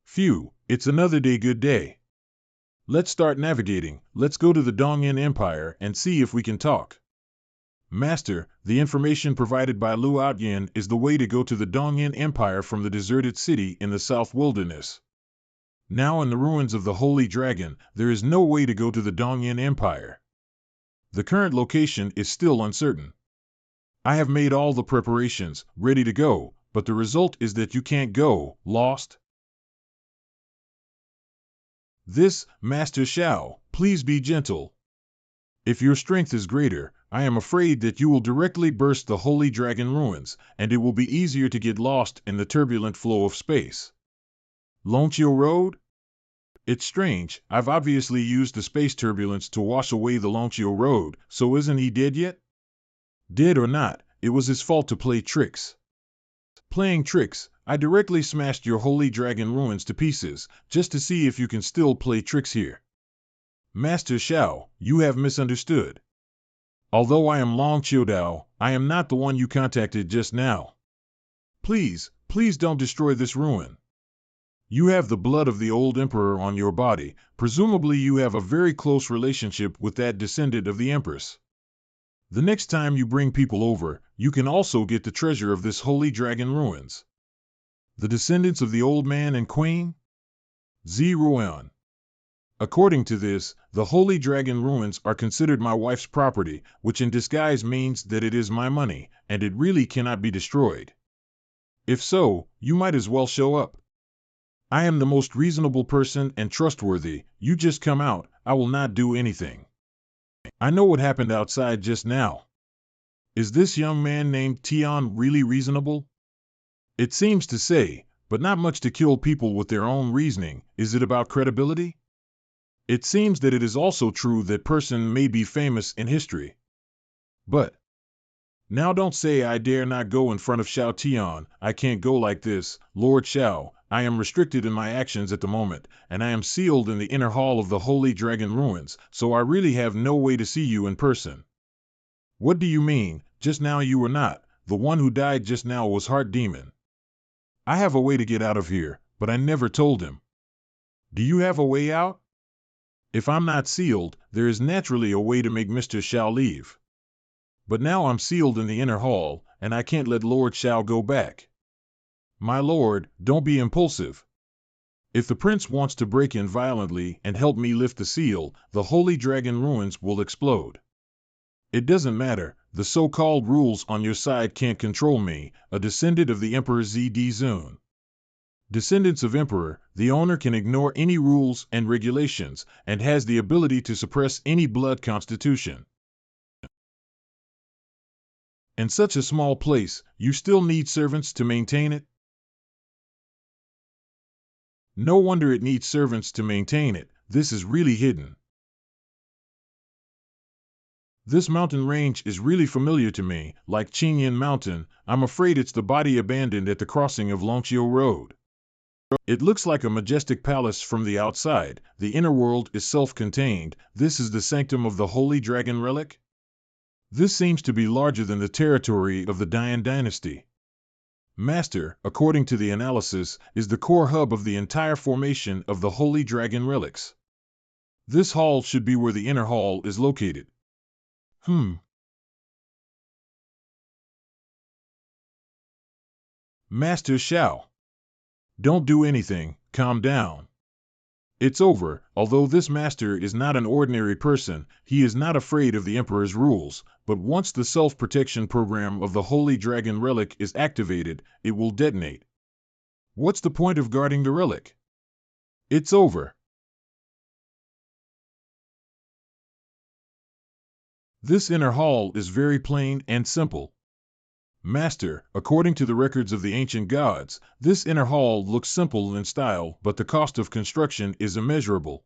Phew, it's another day good day. Let's start navigating. Let's go to the Dongyan Empire and see if we can talk. Master, the information provided by Lu Outyin is the way to go to the Dongyan Empire from the deserted city in the South Wilderness. Now in the ruins of the Holy Dragon, there is no way to go to the Dongyan Empire. The current location is still uncertain. I have made all the preparations, ready to go, but the result is that you can't go, lost. This, Master Xiao, please be gentle. If your strength is greater, I am afraid that you will directly burst the Holy Dragon ruins, and it will be easier to get lost in the turbulent flow of space. Longqiu Road? It's strange, I've obviously used the space turbulence to wash away the Longqiu Road, so isn't he dead yet? Dead or not, it was his fault to play tricks. Playing tricks, I directly smashed your Holy Dragon ruins to pieces, just to see if you can still play tricks here. Master Xiao, you have misunderstood. Although I am Long Qiudao, I am not the one you contacted just now. Please, please don't destroy this ruin. You have the blood of the old emperor on your body. Presumably you have a very close relationship with that descendant of the Empress. The next time you bring people over, you can also get the treasure of this Holy Dragon ruins. The descendants of the old man and queen? Ziruan. According to this, the Holy Dragon ruins are considered my wife's property, which in disguise means that it is my money, and it really cannot be destroyed. If so, you might as well show up. I am the most reasonable person and trustworthy. You just come out, I will not do anything. I know what happened outside just now. Is this young man named Tian really reasonable? It seems to say, but not much to kill people with their own reasoning. Is it about credibility? It seems that it is also true that person may be famous in history. But now don't say I dare not go in front of Xiao Tian. I can't go like this, Lord Xiao. I am restricted in my actions at the moment, and I am sealed in the inner hall of the Holy Dragon ruins, so I really have no way to see you in person. What do you mean? Just now you were not. The one who died just now was Heart Demon. I have a way to get out of here, but I never told him. Do you have a way out? If I'm not sealed, there is naturally a way to make Mr. Xiao leave. But now I'm sealed in the inner hall, and I can't let Lord Xiao go back. My lord, don't be impulsive. If the prince wants to break in violently and help me lift the seal, the Holy Dragon ruins will explode. It doesn't matter, the so-called rules on your side can't control me, a descendant of the Emperor Zd Zun. Descendants of Emperor, the owner can ignore any rules and regulations, and has the ability to suppress any blood constitution. In such a small place, you still need servants to maintain it? No wonder it needs servants to maintain it. This is really hidden. This mountain range is really familiar to me, like Chenyan Mountain. I'm afraid it's the body abandoned at the crossing of Longqiu Road. It looks like a majestic palace from the outside. The inner world is self-contained. This is the sanctum of the Holy Dragon relic? This seems to be larger than the territory of the Dian dynasty. Master, according to the analysis, is the core hub of the entire formation of the Holy Dragon relics. This hall should be where the inner hall is located. Master Xiao. Don't do anything, calm down. It's over. Although this master is not an ordinary person, he is not afraid of the Emperor's rules, but once the self-protection program of the Holy Dragon Relic is activated, it will detonate. What's the point of guarding the relic? It's over. This inner hall is very plain and simple. Master, according to the records of the ancient gods, this inner hall looks simple in style, but the cost of construction is immeasurable.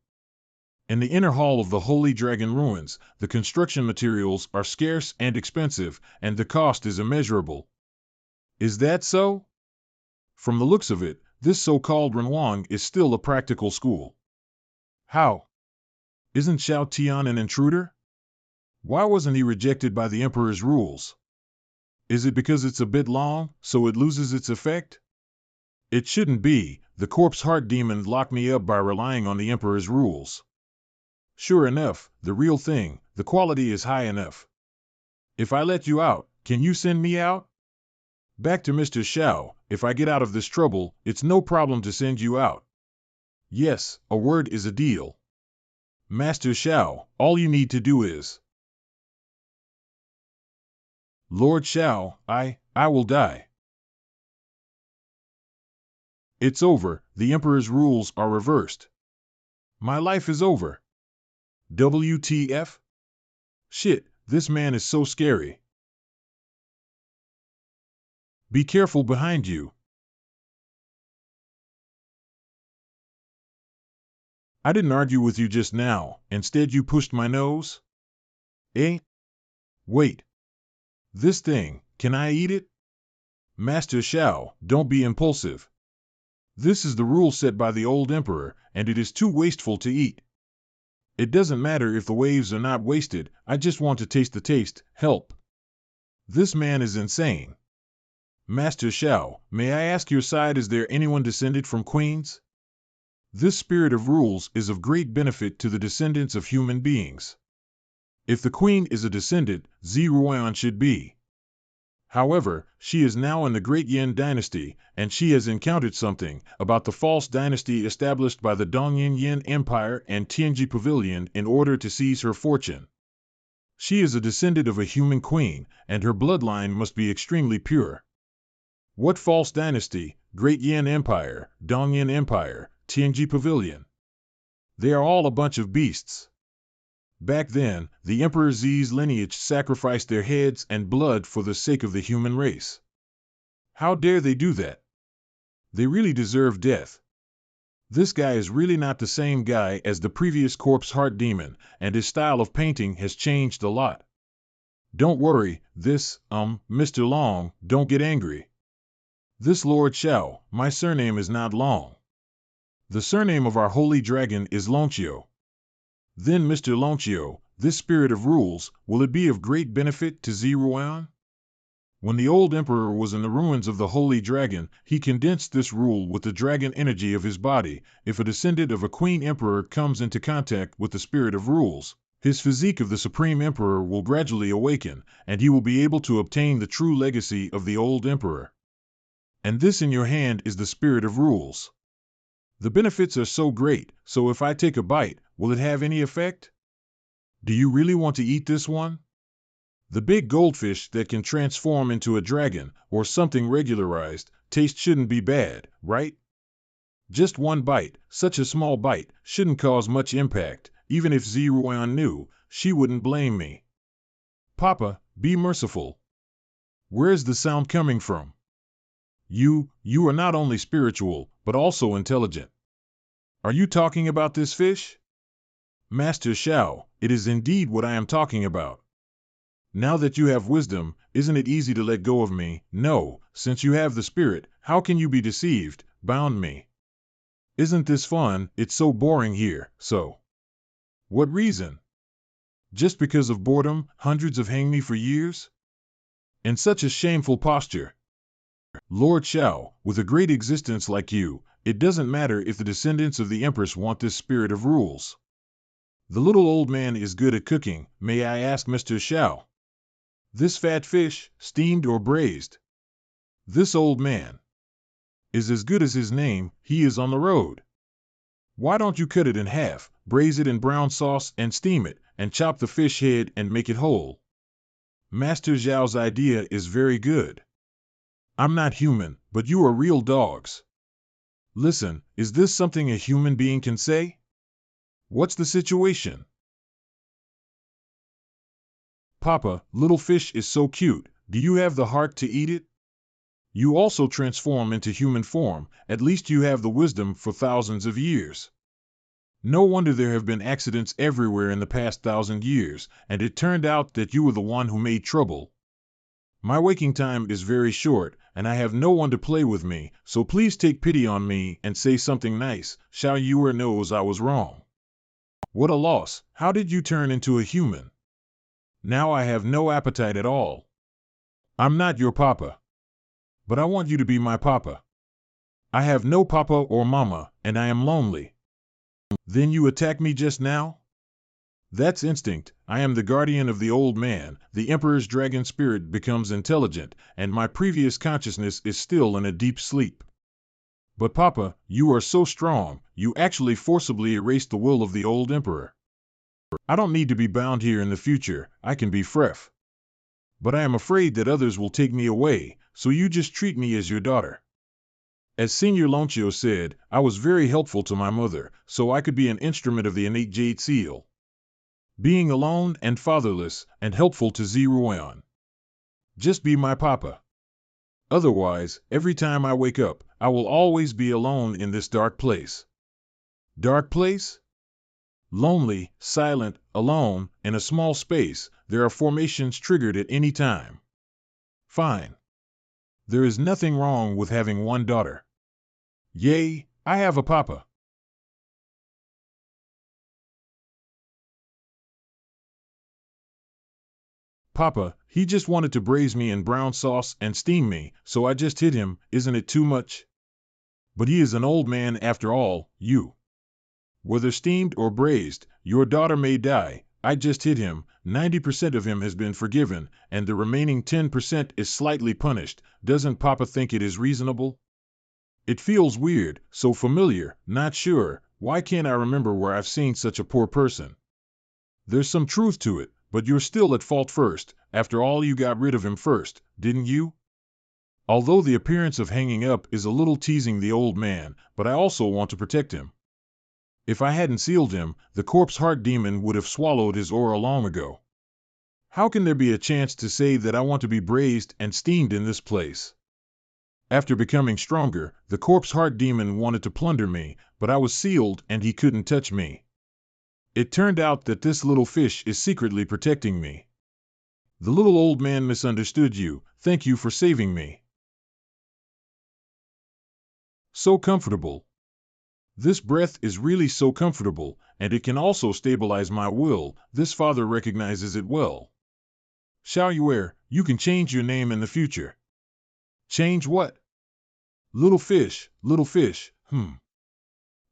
In the inner hall of the Holy Dragon Ruins, the construction materials are scarce and expensive, and the cost is immeasurable. Is that so? From the looks of it, this so-called Renwang is still a practical school. How? Isn't Xiao Tian an intruder? Why wasn't he rejected by the Emperor's rules? Is it because it's a bit long, so it loses its effect? It shouldn't be. The corpse heart demon locked me up by relying on the Emperor's rules. Sure enough, the real thing, the quality is high enough. If I let you out, can you send me out? Back to Mr. Xiao, if I get out of this trouble, it's no problem to send you out. Yes, a word is a deal. Master Xiao, all you need to do is... Lord Xiao, I will die. It's over, the Emperor's rules are reversed. My life is over. WTF? Shit, this man is so scary. Be careful behind you. I didn't argue with you just now, instead you pushed my nose? Eh? Wait. This thing, can I eat it? Master Xiao, don't be impulsive. This is the rule set by the old emperor, and it is too wasteful to eat. It doesn't matter if the waves are not wasted, I just want to taste the taste, help. This man is insane. Master Xiao, may I ask your side, is there anyone descended from queens? This spirit of rules is of great benefit to the descendants of human beings. If the queen is a descendant, Ziruan should be. However, she is now in the Great Yin dynasty, and she has encountered something about the false dynasty established by the Dongyin Yin Empire and Tianji Pavilion in order to seize her fortune. She is a descendant of a human queen, and her bloodline must be extremely pure. What false dynasty? Great Yin Empire, Dongyin Empire, Tianji Pavilion. They are all a bunch of beasts. Back then, the Emperor Zi's lineage sacrificed their heads and blood for the sake of the human race. How dare they do that? They really deserve death. This guy is really not the same guy as the previous corpse heart demon, and his style of painting has changed a lot. Don't worry, Mr. Long, don't get angry. This Lord Xiao, my surname is not Long. The surname of our holy dragon is Lonchio. Then, Mr. Lonchio, this spirit of rules, will it be of great benefit to Ziruan? When the old emperor was in the ruins of the holy dragon, he condensed this rule with the dragon energy of his body. If a descendant of a queen emperor comes into contact with the spirit of rules, his physique of the supreme emperor will gradually awaken, and he will be able to obtain the true legacy of the old emperor. And this in your hand is the spirit of rules. The benefits are so great, so if I take a bite, will it have any effect? Do you really want to eat this one? The big goldfish that can transform into a dragon, or something regularized, taste shouldn't be bad, right? Just one bite, such a small bite, shouldn't cause much impact. Even if Ziruan knew, she wouldn't blame me. Papa, be merciful. Where's the sound coming from? You are not only spiritual, but also intelligent. Are you talking about this fish? Master Xiao, it is indeed what I am talking about. Now that you have wisdom, isn't it easy to let go of me? No, since you have the spirit, how can you be deceived? Bound me. Isn't this fun? It's so boring here, so. What reason? Just because of boredom, hundreds have hanged me for years? In such a shameful posture. Lord Xiao, with a great existence like you, it doesn't matter if the descendants of the Empress want this spirit of rules. The little old man is good at cooking, may I ask Mr. Xiao? This fat fish, steamed or braised? This old man. is as good as his name, he is on the road. Why don't you cut it in half, braise it in brown sauce and steam it, and chop the fish head and make it whole? Master Zhao's idea is very good. I'm not human, but you are real dogs. Listen, is this something a human being can say? What's the situation? Papa, little fish is so cute, do you have the heart to eat it? You also transform into human form, at least you have the wisdom for thousands of years. No wonder there have been accidents everywhere in the past 1,000 years, and it turned out that you were the one who made trouble. My waking time is very short, and I have no one to play with me, so please take pity on me and say something nice. Xiao Yuer knows I was wrong. What a loss, how did you turn into a human? Now I have no appetite at all. I'm not your papa. But I want you to be my papa. I have no papa or mama, and I am lonely. Then you attack me just now? That's instinct. I am the guardian of the old man. The Emperor's dragon spirit becomes intelligent, and my previous consciousness is still in a deep sleep. But Papa, you are so strong, you actually forcibly erased the will of the old Emperor. I don't need to be bound here in the future, I can be free. But I am afraid that others will take me away, so you just treat me as your daughter. As Senior Lonchio said, I was very helpful to my mother, so I could be an instrument of the innate Jade Seal. Being alone and fatherless, and helpful to Ziruan. Just be my papa. Otherwise, every time I wake up, I will always be alone in this dark place. Dark place? Lonely, silent, alone, in a small space, there are formations triggered at any time. Fine. There is nothing wrong with having one daughter. Yay, I have a papa. Papa, he just wanted to braise me in brown sauce and steam me, so I just hit him, isn't it too much? But he is an old man after all, you. Whether steamed or braised, your daughter may die. I just hit him, 90% of him has been forgiven, and the remaining 10% is slightly punished. Doesn't Papa think it is reasonable? It feels weird, so familiar, not sure. Why can't I remember where I've seen such a poor person? There's some truth to it, but you're still at fault first. After all, you got rid of him first, didn't you? Although the appearance of hanging up is a little teasing the old man, but I also want to protect him. If I hadn't sealed him, the corpse heart demon would have swallowed his aura long ago. How can there be a chance to say that I want to be braised and steamed in this place? After becoming stronger, the corpse heart demon wanted to plunder me, but I was sealed and he couldn't touch me. It turned out that this little fish is secretly protecting me. The little old man misunderstood you. Thank you for saving me. So comfortable. This breath is really so comfortable, and it can also stabilize my will. This father recognizes it well. Xiao Yuer, you can change your name in the future. Change what? Little fish,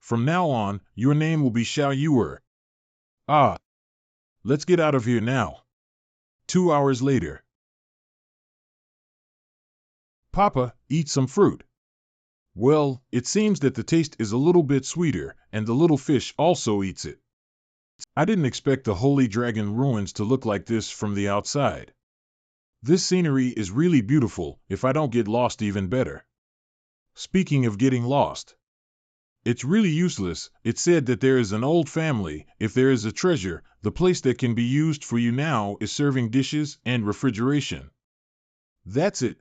From now on, your name will be Xiao Yuer. Ah. Let's get out of here now. 2 hours later. Papa, eat some fruit. Well, it seems that the taste is a little bit sweeter, and the little fish also eats it. I didn't expect the Holy Dragon ruins to look like this from the outside. This scenery is really beautiful. If I don't get lost, even better. Speaking of getting lost. It's really useless. It's said that there is an old family. If there is a treasure, the place that can be used for you now is serving dishes and refrigeration. That's it.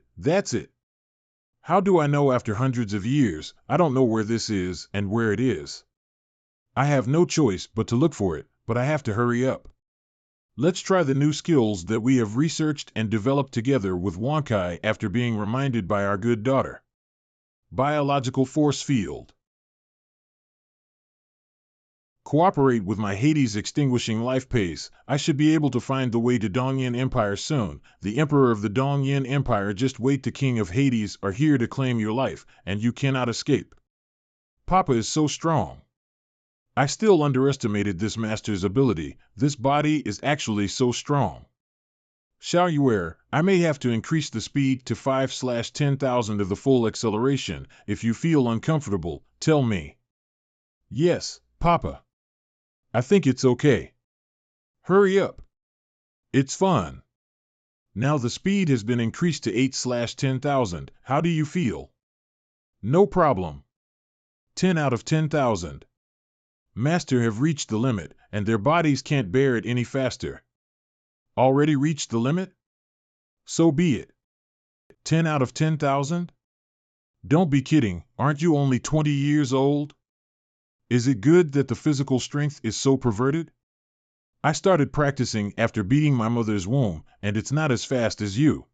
How do I know after hundreds of years? I don't know where this is and where it is. I have no choice but to look for it, but I have to hurry up. Let's try the new skills that we have researched and developed together with Wankai after being reminded by our good daughter. Biological force field. Cooperate with my Hades extinguishing life pace. I should be able to find the way to Dongyan Empire soon. The Emperor of the Dongyan Empire. Just wait, the King of Hades are here to claim your life, and you cannot escape. Papa is so strong. I still underestimated this master's ability. This body is actually so strong. Shaoyuer, I may have to increase the speed to 5/10,000 of the full acceleration. If you feel uncomfortable, tell me. Yes, Papa. I think it's okay. Hurry up. It's fun. Now the speed has been increased to 8/10,000. How do you feel? No problem. 10 out of 10,000. Master have reached the limit, and their bodies can't bear it any faster. Already reached the limit? So be it. 10 out of 10,000? Don't be kidding, aren't you only 20 years old? Is it good that the physical strength is so perverted? I started practicing after beating my mother's womb, and it's not as fast as you.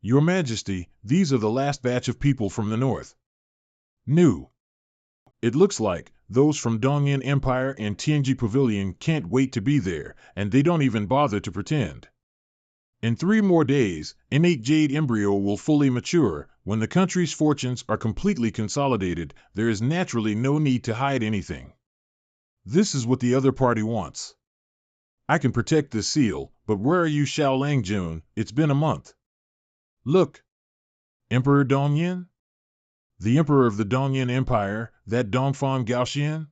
Your Majesty, these are the last batch of people from the north. New. It looks like those from Dongyan Empire and Tianji Pavilion can't wait to be there, and they don't even bother to pretend. In 3 more days, innate jade embryo will fully mature. When the country's fortunes are completely consolidated, there is naturally no need to hide anything. This is what the other party wants. I can protect this seal, but where are you, Xiao Langjun? It's been a month. Look. Emperor Dongyan? The Emperor of the Dongyan Empire, that Dongfang Gaoxian?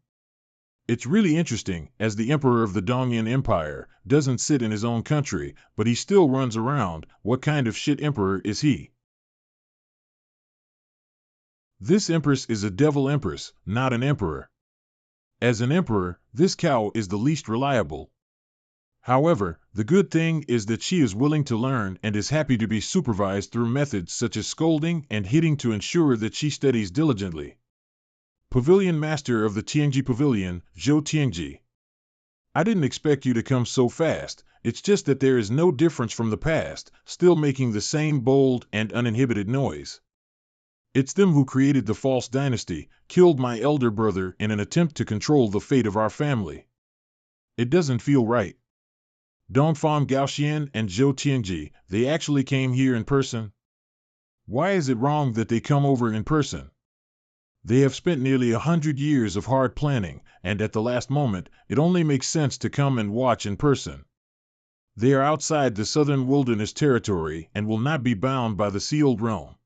It's really interesting, as the Emperor of the Dongyan Empire doesn't sit in his own country, but he still runs around. What kind of shit emperor is he? This Empress is a devil Empress, not an emperor. As an emperor, this cow is the least reliable. However, the good thing is that she is willing to learn and is happy to be supervised through methods such as scolding and hitting to ensure that she studies diligently. Pavilion Master of the Tianji Pavilion, Zhou Tianji. I didn't expect you to come so fast. It's just that there is no difference from the past, still making the same bold and uninhibited noise. It's them who created the false dynasty, killed my elder brother in an attempt to control the fate of our family. It doesn't feel right. Dongfang Gaoxian and Zhou Tianji, they actually came here in person? Why is it wrong that they come over in person? They have spent nearly 100 years of hard planning, and at the last moment, it only makes sense to come and watch in person. They are outside the southern wilderness territory and will not be bound by the sealed realm.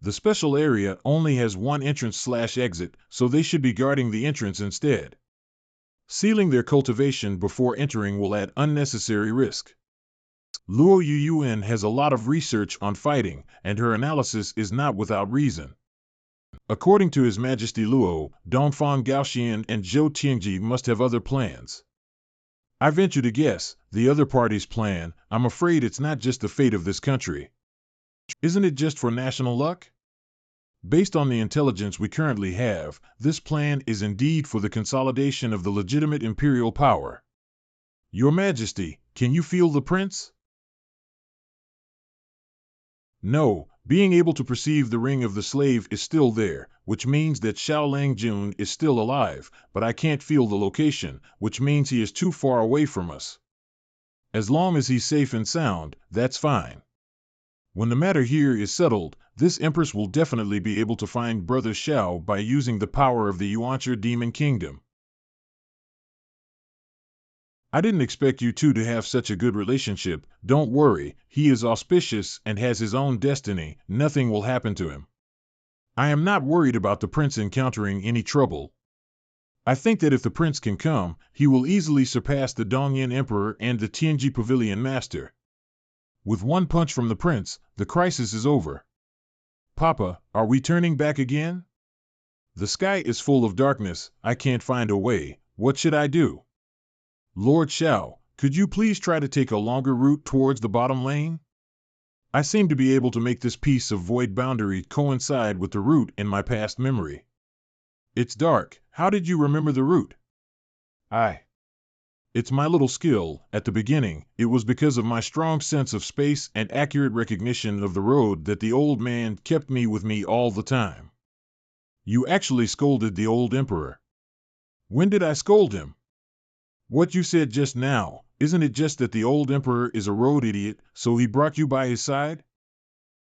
The special area only has one entrance/exit, so they should be guarding the entrance instead. Sealing their cultivation before entering will add unnecessary risk. Luo Yuyuan has a lot of research on fighting, and her analysis is not without reason. According to His Majesty Luo, Dongfang Gaoxian and Zhou Tianji must have other plans. I venture to guess, the other party's plan. I'm afraid it's not just the fate of this country. Isn't it just for national luck? Based on the intelligence we currently have, this plan is indeed for the consolidation of the legitimate imperial power. Your Majesty, can you feel the prince? No, being able to perceive the ring of the slave is still there, which means that Xiao Langjun is still alive, but I can't feel the location, which means he is too far away from us. As long as he's safe and sound, that's fine. When the matter here is settled, this Empress will definitely be able to find Brother Xiao by using the power of the Yuancher Demon Kingdom. I didn't expect you two to have such a good relationship. Don't worry, he is auspicious and has his own destiny. Nothing will happen to him. I am not worried about the prince encountering any trouble. I think that if the prince can come, he will easily surpass the Dongyan Emperor and the Tianji Pavilion Master. With one punch from the prince, the crisis is over. Papa, are we turning back again? The sky is full of darkness. I can't find a way. What should I do? Lord Xiao, could you please try to take a longer route towards the bottom lane? I seem to be able to make this piece of void boundary coincide with the route in my past memory. It's dark. How did you remember the route? It's my little skill. At the beginning, it was because of my strong sense of space and accurate recognition of the road that the old man kept me with me all the time. You actually scolded the old emperor. When did I scold him? What you said just now, isn't it just that the old emperor is a road idiot, so he brought you by his side?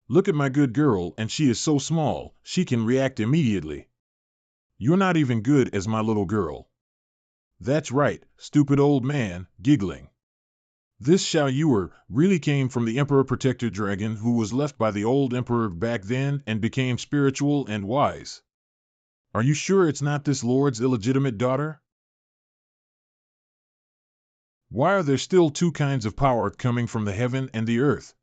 Look at my good girl, and she is so small, she can react immediately. You're not even good as my little girl. That's right, stupid old man, giggling. This Xiao Yuer really came from the Emperor Protector Dragon who was left by the old Emperor back then and became spiritual and wise. Are you sure it's not this Lord's illegitimate daughter? Why are there still two kinds of power coming from the heaven and the earth?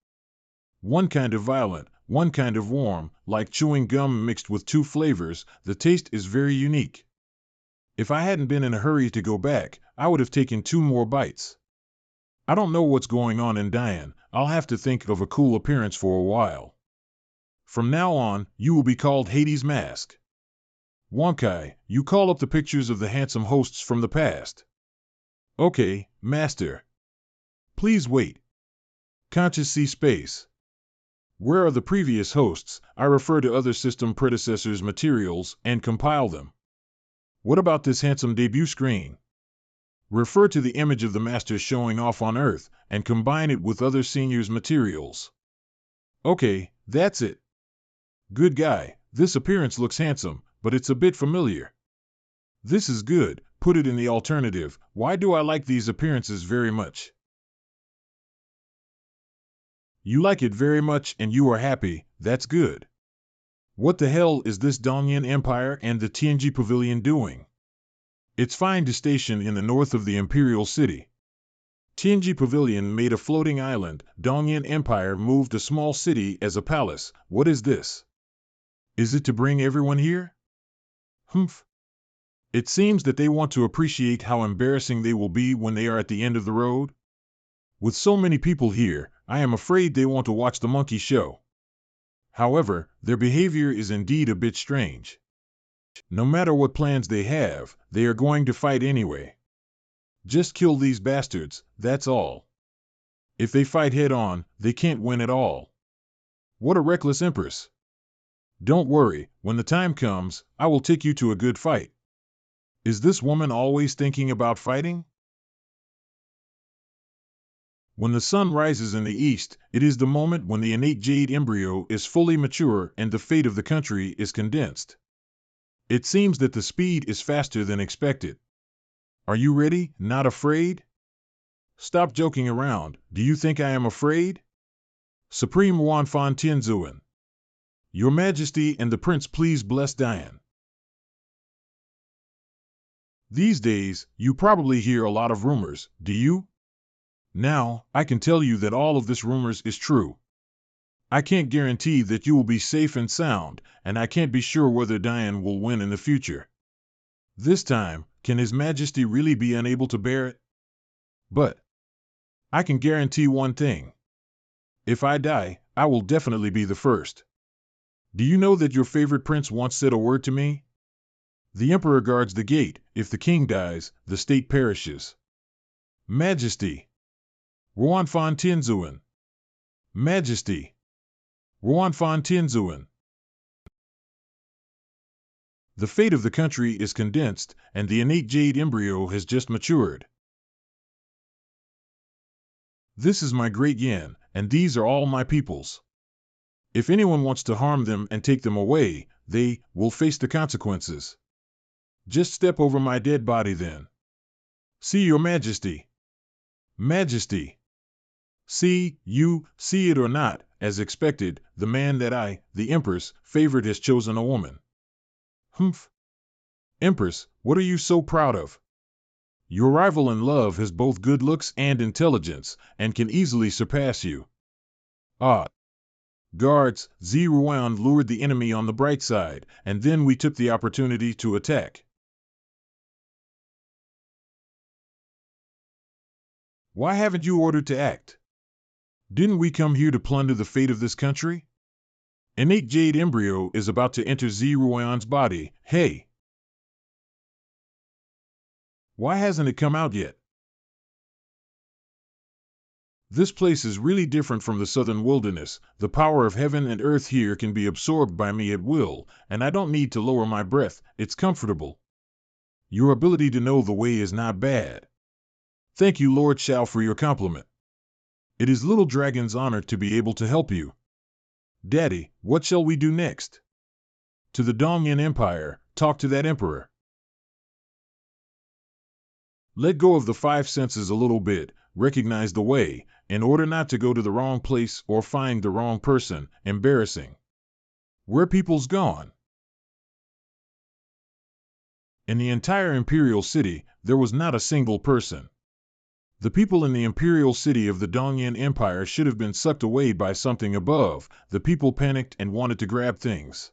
One kind of violent, one kind of warm, like chewing gum mixed with two flavors. The taste is very unique. If I hadn't been in a hurry to go back, I would have taken 2 more bites. I don't know what's going on in Dian. I'll have to think of a cool appearance for a while. From now on, you will be called Hades Mask. Wonkai, you call up the pictures of the handsome hosts from the past. Okay, Master. Please wait. Conscious C space. Where are the previous hosts? I refer to other system predecessors' materials and compile them. What about this handsome debut screen? Refer to the image of the master showing off on Earth and combine it with other seniors' materials. Okay, that's it. Good guy, this appearance looks handsome, but it's a bit familiar. This is good, put it in the alternative. Why do I like these appearances very much? You like it very much and you are happy, that's good. What the hell is this Dongyan Empire and the Tianji Pavilion doing? It's fine to station in the north of the Imperial City. Tianji Pavilion made a floating island. Dongyan Empire moved a small city as a palace. What is this? Is it to bring everyone here? Humph. It seems that they want to appreciate how embarrassing they will be when they are at the end of the road. With so many people here, I am afraid they want to watch the monkey show. However, their behavior is indeed a bit strange. No matter what plans they have, they are going to fight anyway. Just kill these bastards, that's all. If they fight head-on, they can't win at all. What a reckless Empress. Don't worry, when the time comes, I will take you to a good fight. Is this woman always thinking about fighting? When the sun rises in the east, it is the moment when the innate jade embryo is fully mature and the fate of the country is condensed. It seems that the speed is faster than expected. Are you ready, not afraid? Stop joking around. Do you think I am afraid? Supreme Wanfan Tianzuan. Your Majesty and the Prince, please bless Dian. These days, you probably hear a lot of rumors, do you? Now, I can tell you that all of this rumors is true. I can't guarantee that you will be safe and sound, and I can't be sure whether Dian will win in the future. This time, can His Majesty really be unable to bear it? But I can guarantee one thing. If I die, I will definitely be the first. Do you know that your favorite prince once said a word to me? The emperor guards the gate. If the king dies, the state perishes. Majesty. Ruanfan Tianzuan. Majesty. Ruanfan Tianzuan. The fate of the country is condensed, and the innate jade embryo has just matured. This is my great Yan, and these are all my peoples. If anyone wants to harm them and take them away, they will face the consequences. Just step over my dead body then. See, Your Majesty. Majesty. See, you, see it or not, as expected, the man that I, the Empress, favored has chosen a woman. Humph. Empress, what are you so proud of? Your rival in love has both good looks and intelligence, and can easily surpass you. Ah. Guards, Ziruan lured the enemy on the bright side, and then we took the opportunity to attack. Why haven't you ordered to act? Didn't we come here to plunder the fate of this country? Innate jade embryo is about to enter Ziruan's body. Hey! Why hasn't it come out yet? This place is really different from the southern wilderness. The power of heaven and earth here can be absorbed by me at will, and I don't need to lower my breath. It's comfortable. Your ability to know the way is not bad. Thank you, Lord Xiao, for your compliment. It is Little Dragon's honor to be able to help you. Daddy, what shall we do next? To the Dongyan Empire, talk to that emperor. Let go of the 5 senses a little bit. recognize the way, in order not to go to the wrong place or find the wrong person. Embarrassing. Where people's gone? In the entire Imperial City, there was not a single person. The people in the Imperial City of the Dongyan Empire should have been sucked away by something above. The people panicked and wanted to grab things.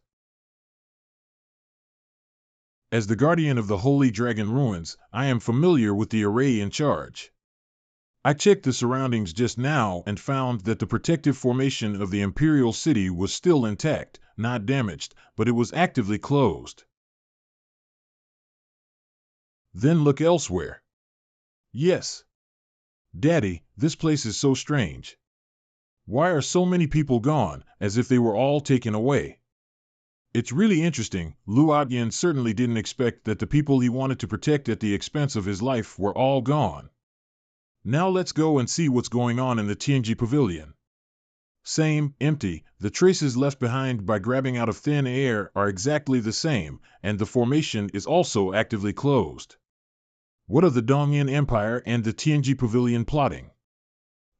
As the guardian of the Holy Dragon Ruins, I am familiar with the array in charge. I checked the surroundings just now and found that the protective formation of the Imperial City was still intact, not damaged, but it was actively closed. Then look elsewhere. Yes. Daddy, this place is so strange. Why are so many people gone, as if they were all taken away? It's really interesting. Luo Yin certainly didn't expect that the people he wanted to protect at the expense of his life were all gone. Now let's go and see what's going on in the Tianji Pavilion. Same, empty. The traces left behind by grabbing out of thin air are exactly the same, and the formation is also actively closed. What are the Dongyan Empire and the Tianji Pavilion plotting?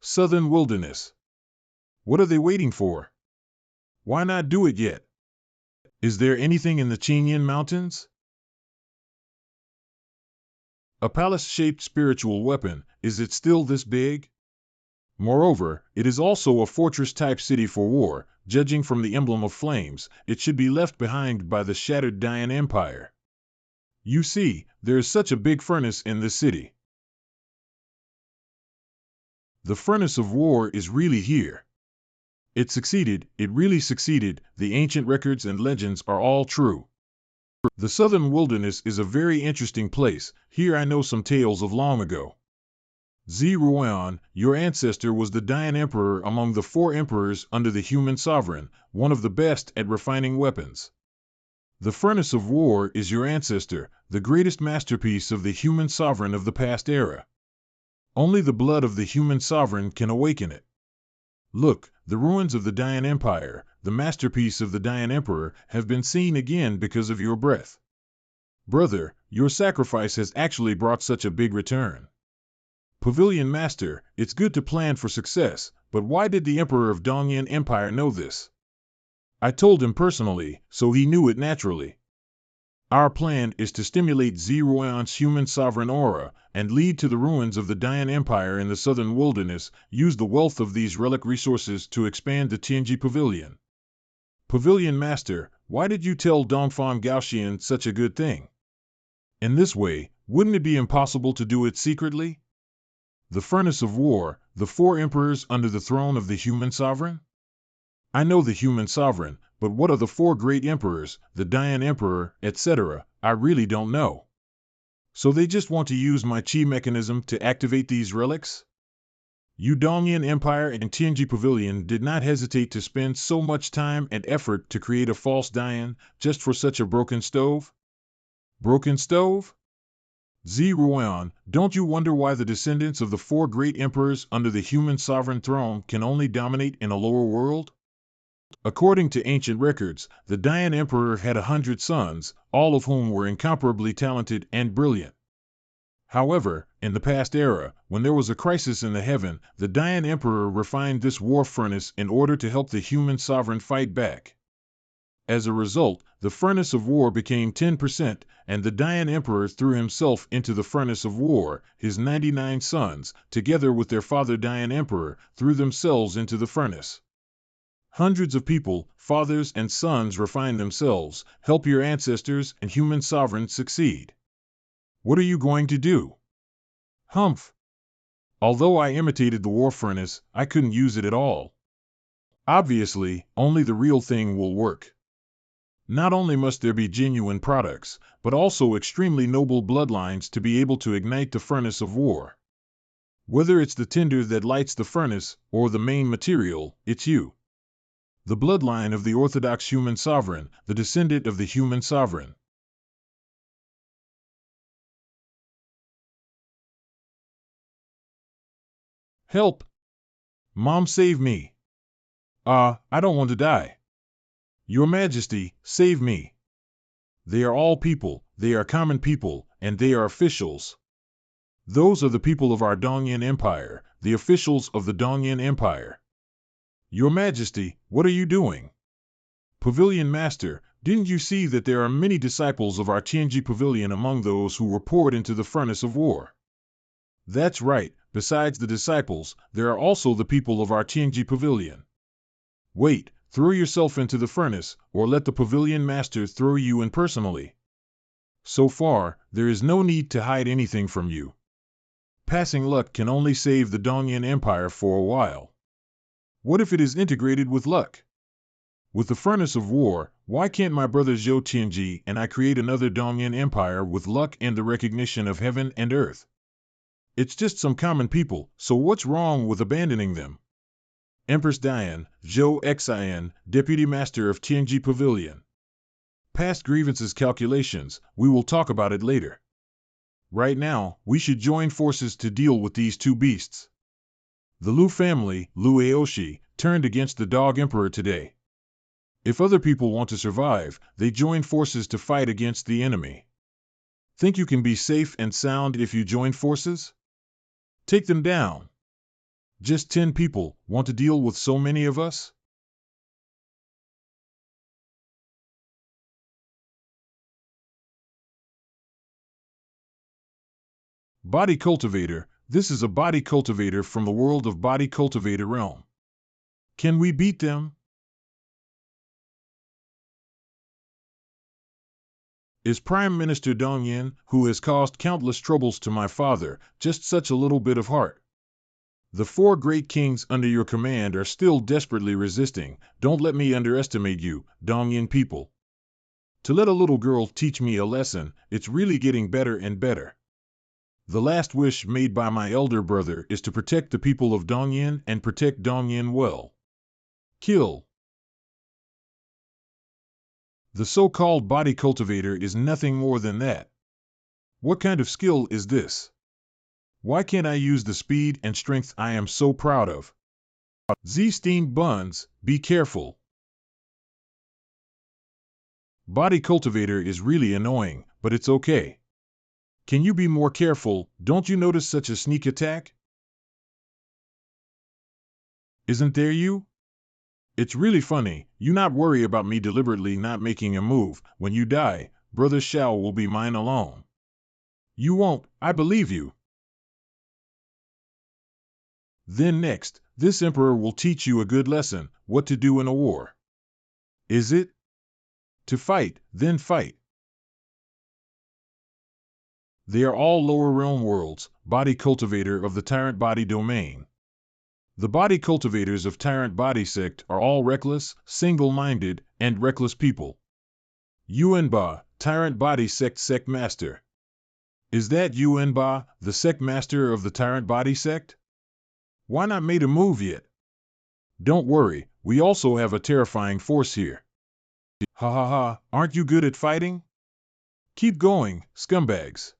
Southern Wilderness. What are they waiting for? Why not do it yet? Is there anything in the Chenyan Mountains? A palace-shaped spiritual weapon, is it still this big? Moreover, it is also a fortress-type city for war. Judging from the emblem of flames, it should be left behind by the shattered Dayan Empire. You see, there is such a big furnace in the city. The furnace of war is really here. It succeeded, it really succeeded. The ancient records and legends are all true. The Southern Wilderness is a very interesting place. Here I know some tales of long ago. Ziruan, your ancestor was the Dayan Emperor among the 4 emperors under the human sovereign, one of the best at refining weapons. The furnace of war is your ancestor, the greatest masterpiece of the human sovereign of the past era. Only the blood of the human sovereign can awaken it. Look, the ruins of the Dayan Empire, the masterpiece of the Dayan Emperor, have been seen again because of your breath. Brother, your sacrifice has actually brought such a big return. Pavilion Master, it's good to plan for success, but why did the Emperor of Dongyan Empire know this? I told him personally, so he knew it naturally. Our plan is to stimulate Ziruan's human sovereign aura and lead to the ruins of the Dayan Empire in the Southern Wilderness. Use the wealth of these relic resources to expand the Tianji Pavilion. Pavilion Master, why did you tell Dongfang Gaoxian such a good thing? In this way, wouldn't it be impossible to do it secretly? The furnace of war, the 4 emperors under the throne of the human sovereign? I know the human sovereign, but what are the 4 great emperors, the Dayan Emperor, etc.? I really don't know. So they just want to use my chi mechanism to activate these relics? You Dongyan Empire and Tianji Pavilion did not hesitate to spend so much time and effort to create a false Dayan just for such a broken stove? Broken stove? Ziruan, don't you wonder why the descendants of the 4 great emperors under the human sovereign throne can only dominate in a lower world? According to ancient records, the Dayan Emperor had 100 sons, all of whom were incomparably talented and brilliant. However, in the past era, when there was a crisis in the heaven, the Dayan Emperor refined this war furnace in order to help the human sovereign fight back. As a result, the furnace of war became 10%, and the Dayan Emperor threw himself into the furnace of war. His 99 sons, together with their father Dayan Emperor, threw themselves into the furnace. Hundreds of people, fathers and sons, refine themselves, help your ancestors and human sovereigns succeed. What are you going to do? Humph! Although I imitated the war furnace, I couldn't use it at all. Obviously, only the real thing will work. Not only must there be genuine products, but also extremely noble bloodlines to be able to ignite the furnace of war. Whether it's the tinder that lights the furnace, or the main material, it's you. The bloodline of the Orthodox human sovereign, the descendant of the human sovereign. Help! Mom, save me! I don't want to die. Your Majesty, save me. They are all people, they are common people, and they are officials. Those are the people of our Dongyan Empire, the officials of the Dongyan Empire. Your Majesty, what are you doing? Pavilion Master, didn't you see that there are many disciples of our Tianji Pavilion among those who were poured into the furnace of war? That's right, besides the disciples, there are also the people of our Tianji Pavilion. Wait, throw yourself into the furnace, or let the Pavilion Master throw you in personally. So far, there is no need to hide anything from you. Passing luck can only save the Dongyan Empire for a while. What if it is integrated with luck? With the furnace of war, why can't my brother Zhou Tianji and I create another Dongyan Empire with luck and the recognition of heaven and earth? It's just some common people, so what's wrong with abandoning them? Empress Dian, Zhou Xian, Deputy Master of Tianji Pavilion. Past grievances calculations, we will talk about it later. Right now, we should join forces to deal with these two beasts. The Lu family, Lu Aoshi, turned against the Dog Emperor today. If other people want to survive, they join forces to fight against the enemy. Think you can be safe and sound if you join forces? Take them down. Just 10 people want to deal with so many of us? Body Cultivator, this is a body cultivator from the world of Body Cultivator realm. Can we beat them? Is Prime Minister Dongyan, who has caused countless troubles to my father, just such a little bit of heart? The 4 great kings under your command are still desperately resisting. Don't let me underestimate you, Dongyan people. To let a little girl teach me a lesson, it's really getting better and better. The last wish made by my elder brother is to protect the people of Dongyan and protect Dongyan well. Kill. The so-called body cultivator is nothing more than that. What kind of skill is this? Why can't I use the speed and strength I am so proud of? Z-Steamed Buns, be careful. Body cultivator is really annoying, but it's okay. Can you be more careful? Don't you notice such a sneak attack? Isn't there you? It's really funny, you not worry about me deliberately not making a move. When you die, Brother Shao will be mine alone. You won't, I believe you. Then next, this emperor will teach you a good lesson, what to do in a war. Is it? To fight, then fight. They are all lower realm worlds, body cultivator of the tyrant body domain. The body cultivators of Tyrant Body Sect are all reckless, single-minded, and reckless people. Yuanba, Tyrant Body Sect Master. Is that Yuanba, the Sect Master of the Tyrant Body Sect? Why not made a move yet? Don't worry, we also have a terrifying force here. Ha ha ha, aren't you good at fighting? Keep going, scumbags.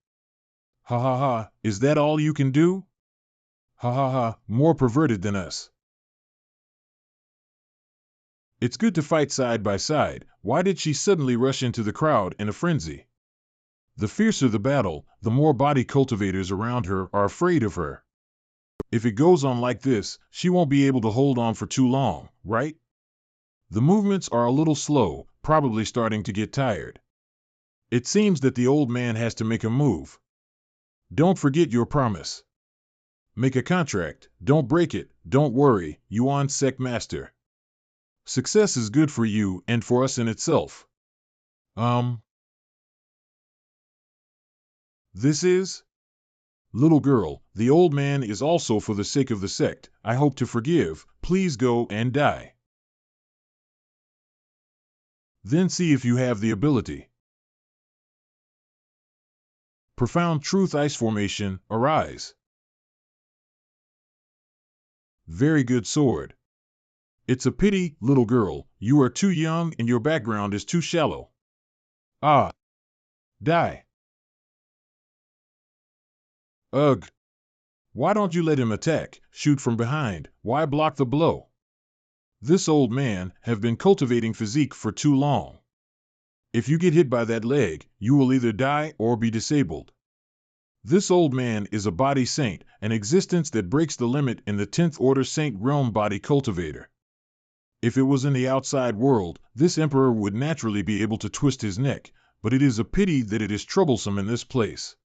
Ha ha ha, is that all you can do? Ha ha ha, more perverted than us. It's good to fight side by side. Why did she suddenly rush into the crowd in a frenzy? The fiercer the battle, the more body cultivators around her are afraid of her. If it goes on like this, she won't be able to hold on for too long, right? The movements are a little slow, probably starting to get tired. It seems that the old man has to make a move. Don't forget your promise. Make a contract, don't break it, don't worry, Yuan Sect Master. Success is good for you and for us in itself. This is? Little girl, the old man is also for the sake of the sect. I hope to forgive. Please go and die. Then see if you have the ability. Profound Truth Ice Formation, arise. Very good sword. It's a pity, little girl, you are too young and your background is too shallow. Ah. Die. Ugh. Why don't you let him attack, shoot from behind, why block the blow? This old man have been cultivating physique for too long. If you get hit by that leg, you will either die or be disabled. This old man is a body saint, an existence that breaks the limit in the 10th order saint realm body cultivator. If it was in the outside world, this emperor would naturally be able to twist his neck, but it is a pity that it is troublesome in this place.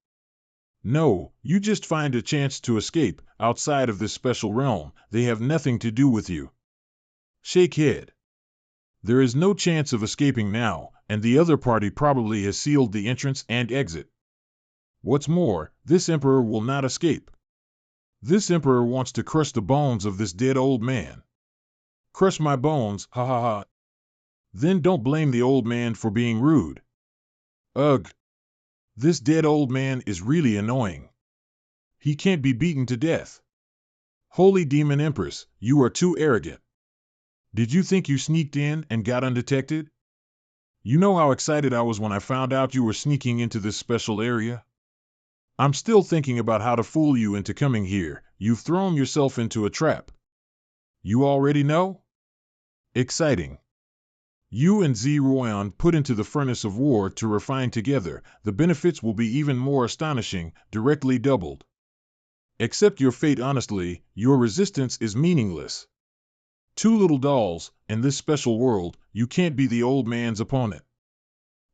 No, you just find a chance to escape, outside of this special realm, they have nothing to do with you. Shake head. There is no chance of escaping now, and the other party probably has sealed the entrance and exit. What's more, this emperor will not escape. This emperor wants to crush the bones of this dead old man. Crush my bones, ha ha ha. Then don't blame the old man for being rude. Ugh. This dead old man is really annoying. He can't be beaten to death. Holy demon Empress, you are too arrogant. Did you think you sneaked in and got undetected? You know how excited I was when I found out you were sneaking into this special area? I'm still thinking about how to fool you into coming here. You've thrown yourself into a trap. You already know? Exciting. You and Zeroyan put into the furnace of war to refine together. The benefits will be even more astonishing, directly doubled. Accept your fate honestly, your resistance is meaningless. Two little dolls, in this special world, you can't be the old man's opponent.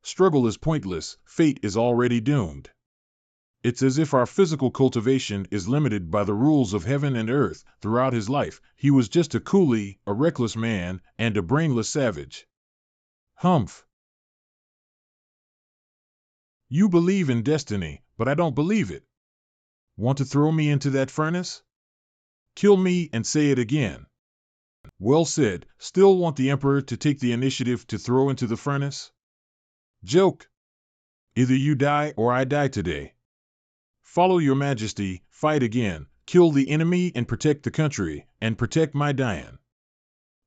Struggle is pointless, fate is already doomed. It's as if our physical cultivation is limited by the rules of heaven and earth. Throughout his life, he was just a coolie, a reckless man, and a brainless savage. Humph. You believe in destiny, but I don't believe it. Want to throw me into that furnace? Kill me and say it again. Well said. Still want the Emperor to take the initiative to throw into the furnace? Joke. Either you die or I die today. Follow your majesty, fight again, kill the enemy and protect the country, and protect my Diane.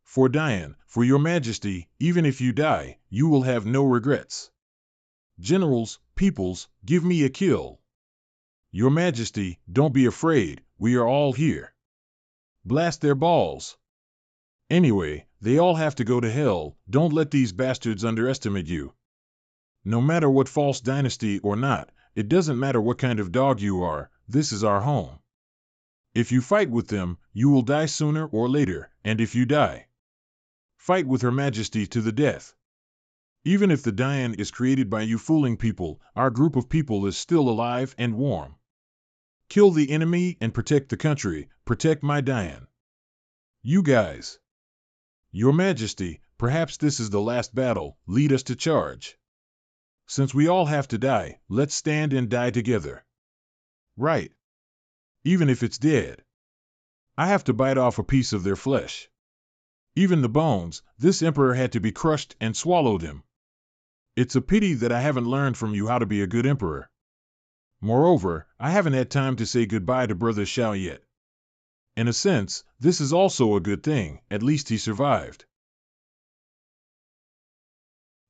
For Diane, for your majesty, even if you die, you will have no regrets. Generals, peoples, give me a kill. Your majesty, don't be afraid, we are all here. Blast their balls. Anyway, they all have to go to hell. Don't let these bastards underestimate you. No matter what false dynasty or not, it doesn't matter what kind of dog you are, this is our home. If you fight with them, you will die sooner or later, and if you die, fight with Her Majesty to the death. Even if the Diane is created by you fooling people, our group of people is still alive and warm. Kill the enemy and protect the country, protect my Diane. You guys. Your Majesty, perhaps this is the last battle, lead us to charge. Since we all have to die, let's stand and die together. Right. Even if it's dead. I have to bite off a piece of their flesh. Even the bones, this emperor had to be crushed and swallowed him. It's a pity that I haven't learned from you how to be a good emperor. Moreover, I haven't had time to say goodbye to Brother Xiao yet. In a sense, this is also a good thing, at least he survived.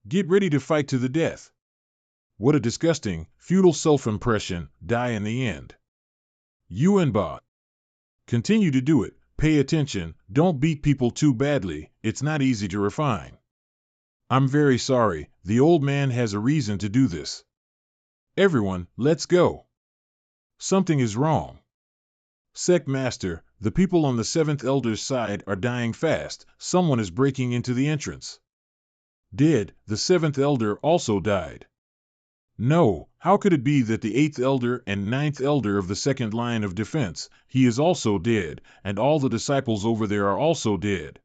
Get ready to fight to the death. What a disgusting, futile self-impression, die in the end. Yuanba. Continue to do it, pay attention, don't beat people too badly, it's not easy to refine. I'm very sorry, the old man has a reason to do this. Everyone, let's go. Something is wrong. Sect Master, the people on the 7th Elder's side are dying fast, someone is breaking into the entrance. Dead, the 7th Elder also died. No, how could it be that the 8th Elder and 9th Elder of the second line of defense, he is also dead, and all the disciples over there are also dead?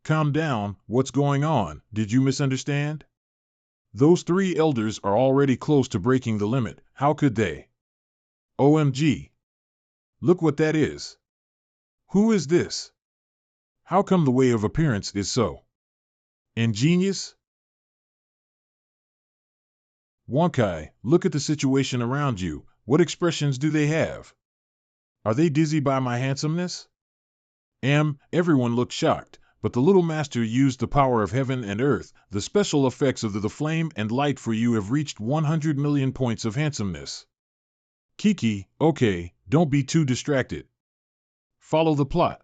Calm down, what's going on, did you misunderstand? Those 3 elders are already close to breaking the limit, how could they? OMG. Look what that is. Who is this? How come the way of appearance is so ingenious? Wonkai, look at the situation around you, what expressions do they have? Are they dizzy by my handsomeness? Everyone looked shocked, but the little master used the power of heaven and earth, the special effects of the flame and light for you have reached 100 million points of handsomeness. Kiki, okay, don't be too distracted. Follow the plot.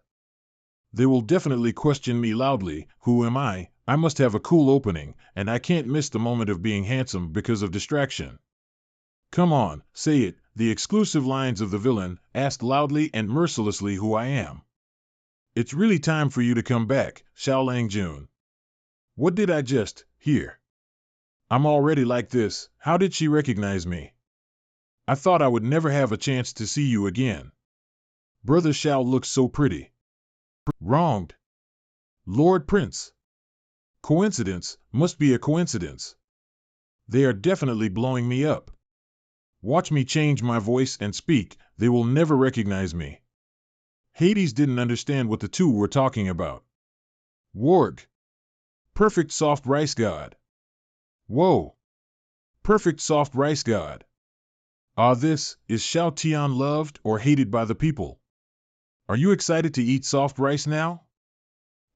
They will definitely question me loudly, who am I? I must have a cool opening, and I can't miss the moment of being handsome because of distraction. Come on, say it, the exclusive lines of the villain, asked loudly and mercilessly who I am. It's really time for you to come back, Xiao Langjun. What did I just hear? I'm already like this. How did she recognize me? I thought I would never have a chance to see you again. Brother Xiao looks so pretty. Wronged. Lord Prince. Coincidence, must be a coincidence. They are definitely blowing me up. Watch me change my voice and speak, they will never recognize me. Hades didn't understand what the two were talking about. Warg. Perfect soft rice god. Whoa. Perfect soft rice god. This, is Xiao Tian loved or hated by the people? Are you excited to eat soft rice now?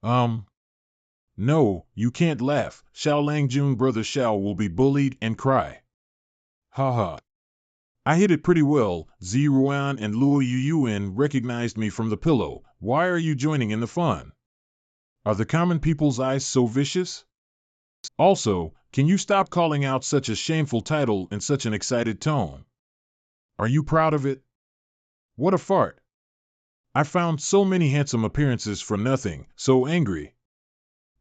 No, you can't laugh. Xiao Langjun brother Xiao will be bullied and cry. Haha. I hit it pretty well. Ziruan and Luo Yuyuan recognized me from the pillow. Why are you joining in the fun? Are the common people's eyes so vicious? Also, can you stop calling out such a shameful title in such an excited tone? Are you proud of it? What a fart. I found so many handsome appearances for nothing, so angry.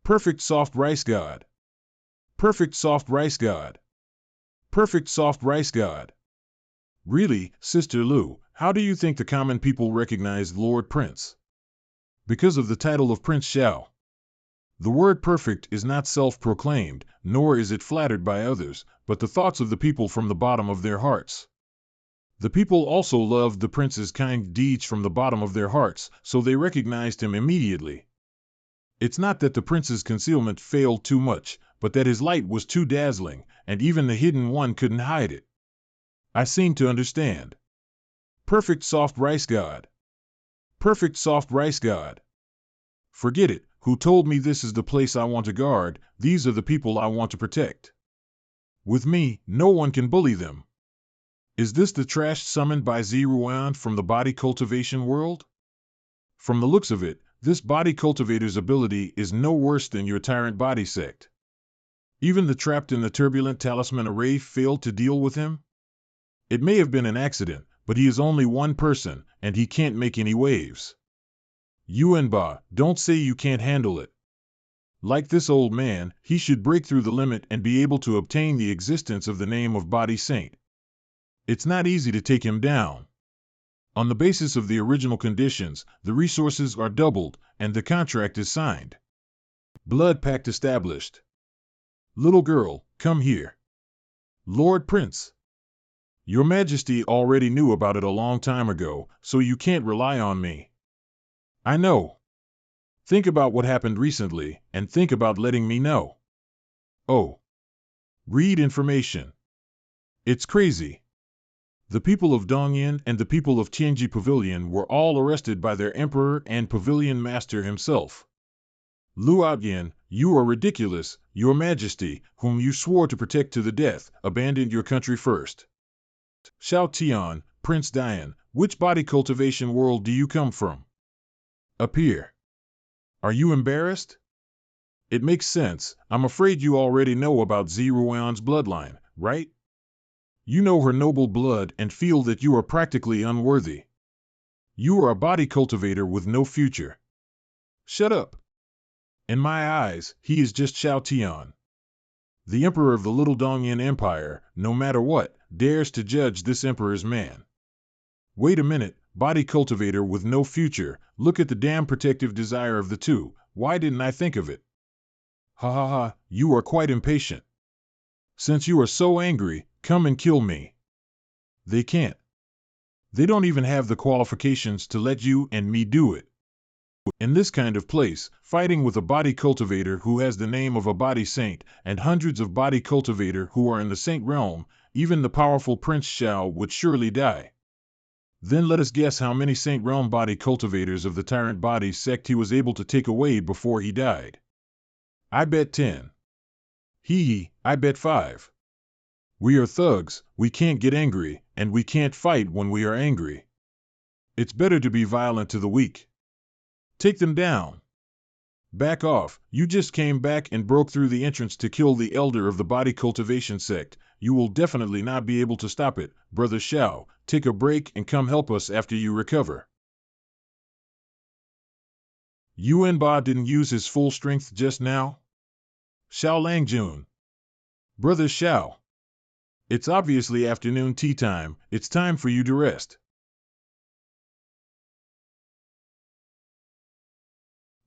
Perfect soft rice god. Perfect soft rice god. Perfect soft rice god. Really, Sister Lu, how do you think the common people recognized Lord Prince? Because of the title of Prince Xiao. The word perfect is not self-proclaimed, nor is it flattered by others, but the thoughts of the people from the bottom of their hearts. The people also loved the prince's kind deeds from the bottom of their hearts, so they recognized him immediately. It's not that the prince's concealment failed too much, but that his light was too dazzling, and even the hidden one couldn't hide it. I seem to understand. Perfect soft rice god. Perfect soft rice god. Forget it, who told me this is the place I want to guard, these are the people I want to protect. With me, no one can bully them. Is this the trash summoned by Ziruan from the body cultivation world? From the looks of it, this body cultivator's ability is no worse than your tyrant body sect. Even the trapped in the turbulent talisman array failed to deal with him? It may have been an accident, but he is only one person, and he can't make any waves. Yuanba, don't say you can't handle it. Like this old man, he should break through the limit and be able to obtain the existence of the name of Body Saint. It's not easy to take him down. On the basis of the original conditions, the resources are doubled, and the contract is signed. Blood pact established. Little girl, come here. Lord Prince. Your Majesty already knew about it a long time ago, so you can't rely on me. I know. Think about what happened recently, and think about letting me know. Oh. Read information. It's crazy. The people of Dongyan and the people of Tianji Pavilion were all arrested by their emperor and pavilion master himself. Luoyan, you are ridiculous. Your Majesty, whom you swore to protect to the death, abandoned your country first. Xiao Tian, Prince Dian, which body cultivation world do you come from? Appear. Are you embarrassed? It makes sense. I'm afraid you already know about Ziruan's bloodline, right? You know her noble blood and feel that you are practically unworthy. You are a body cultivator with no future. Shut up. In my eyes, he is just Xiao Tian. The emperor of the Little Dongyan Empire, no matter what, dares to judge this emperor's man. Wait a minute, body cultivator with no future, look at the damn protective desire of the two, why didn't I think of it? Ha ha ha, you are quite impatient. Since you are so angry, come and kill me. They can't. They don't even have the qualifications to let you and me do it. In this kind of place, fighting with a body cultivator who has the name of a body saint, and hundreds of body cultivator who are in the saint realm, even the powerful Prince Xiao would surely die. Then let us guess how many saint realm body cultivators of the tyrant body sect he was able to take away before he died. I bet 10. I bet 5. We are thugs, we can't get angry, and we can't fight when we are angry. It's better to be violent to the weak. Take them down. Back off, you just came back and broke through the entrance to kill the elder of the body cultivation sect. You will definitely not be able to stop it, Brother Xiao. Take a break and come help us after you recover. Yuan Ba didn't use his full strength just now? Xiao Langjun. Brother Xiao. It's obviously afternoon tea time. It's time for you to rest.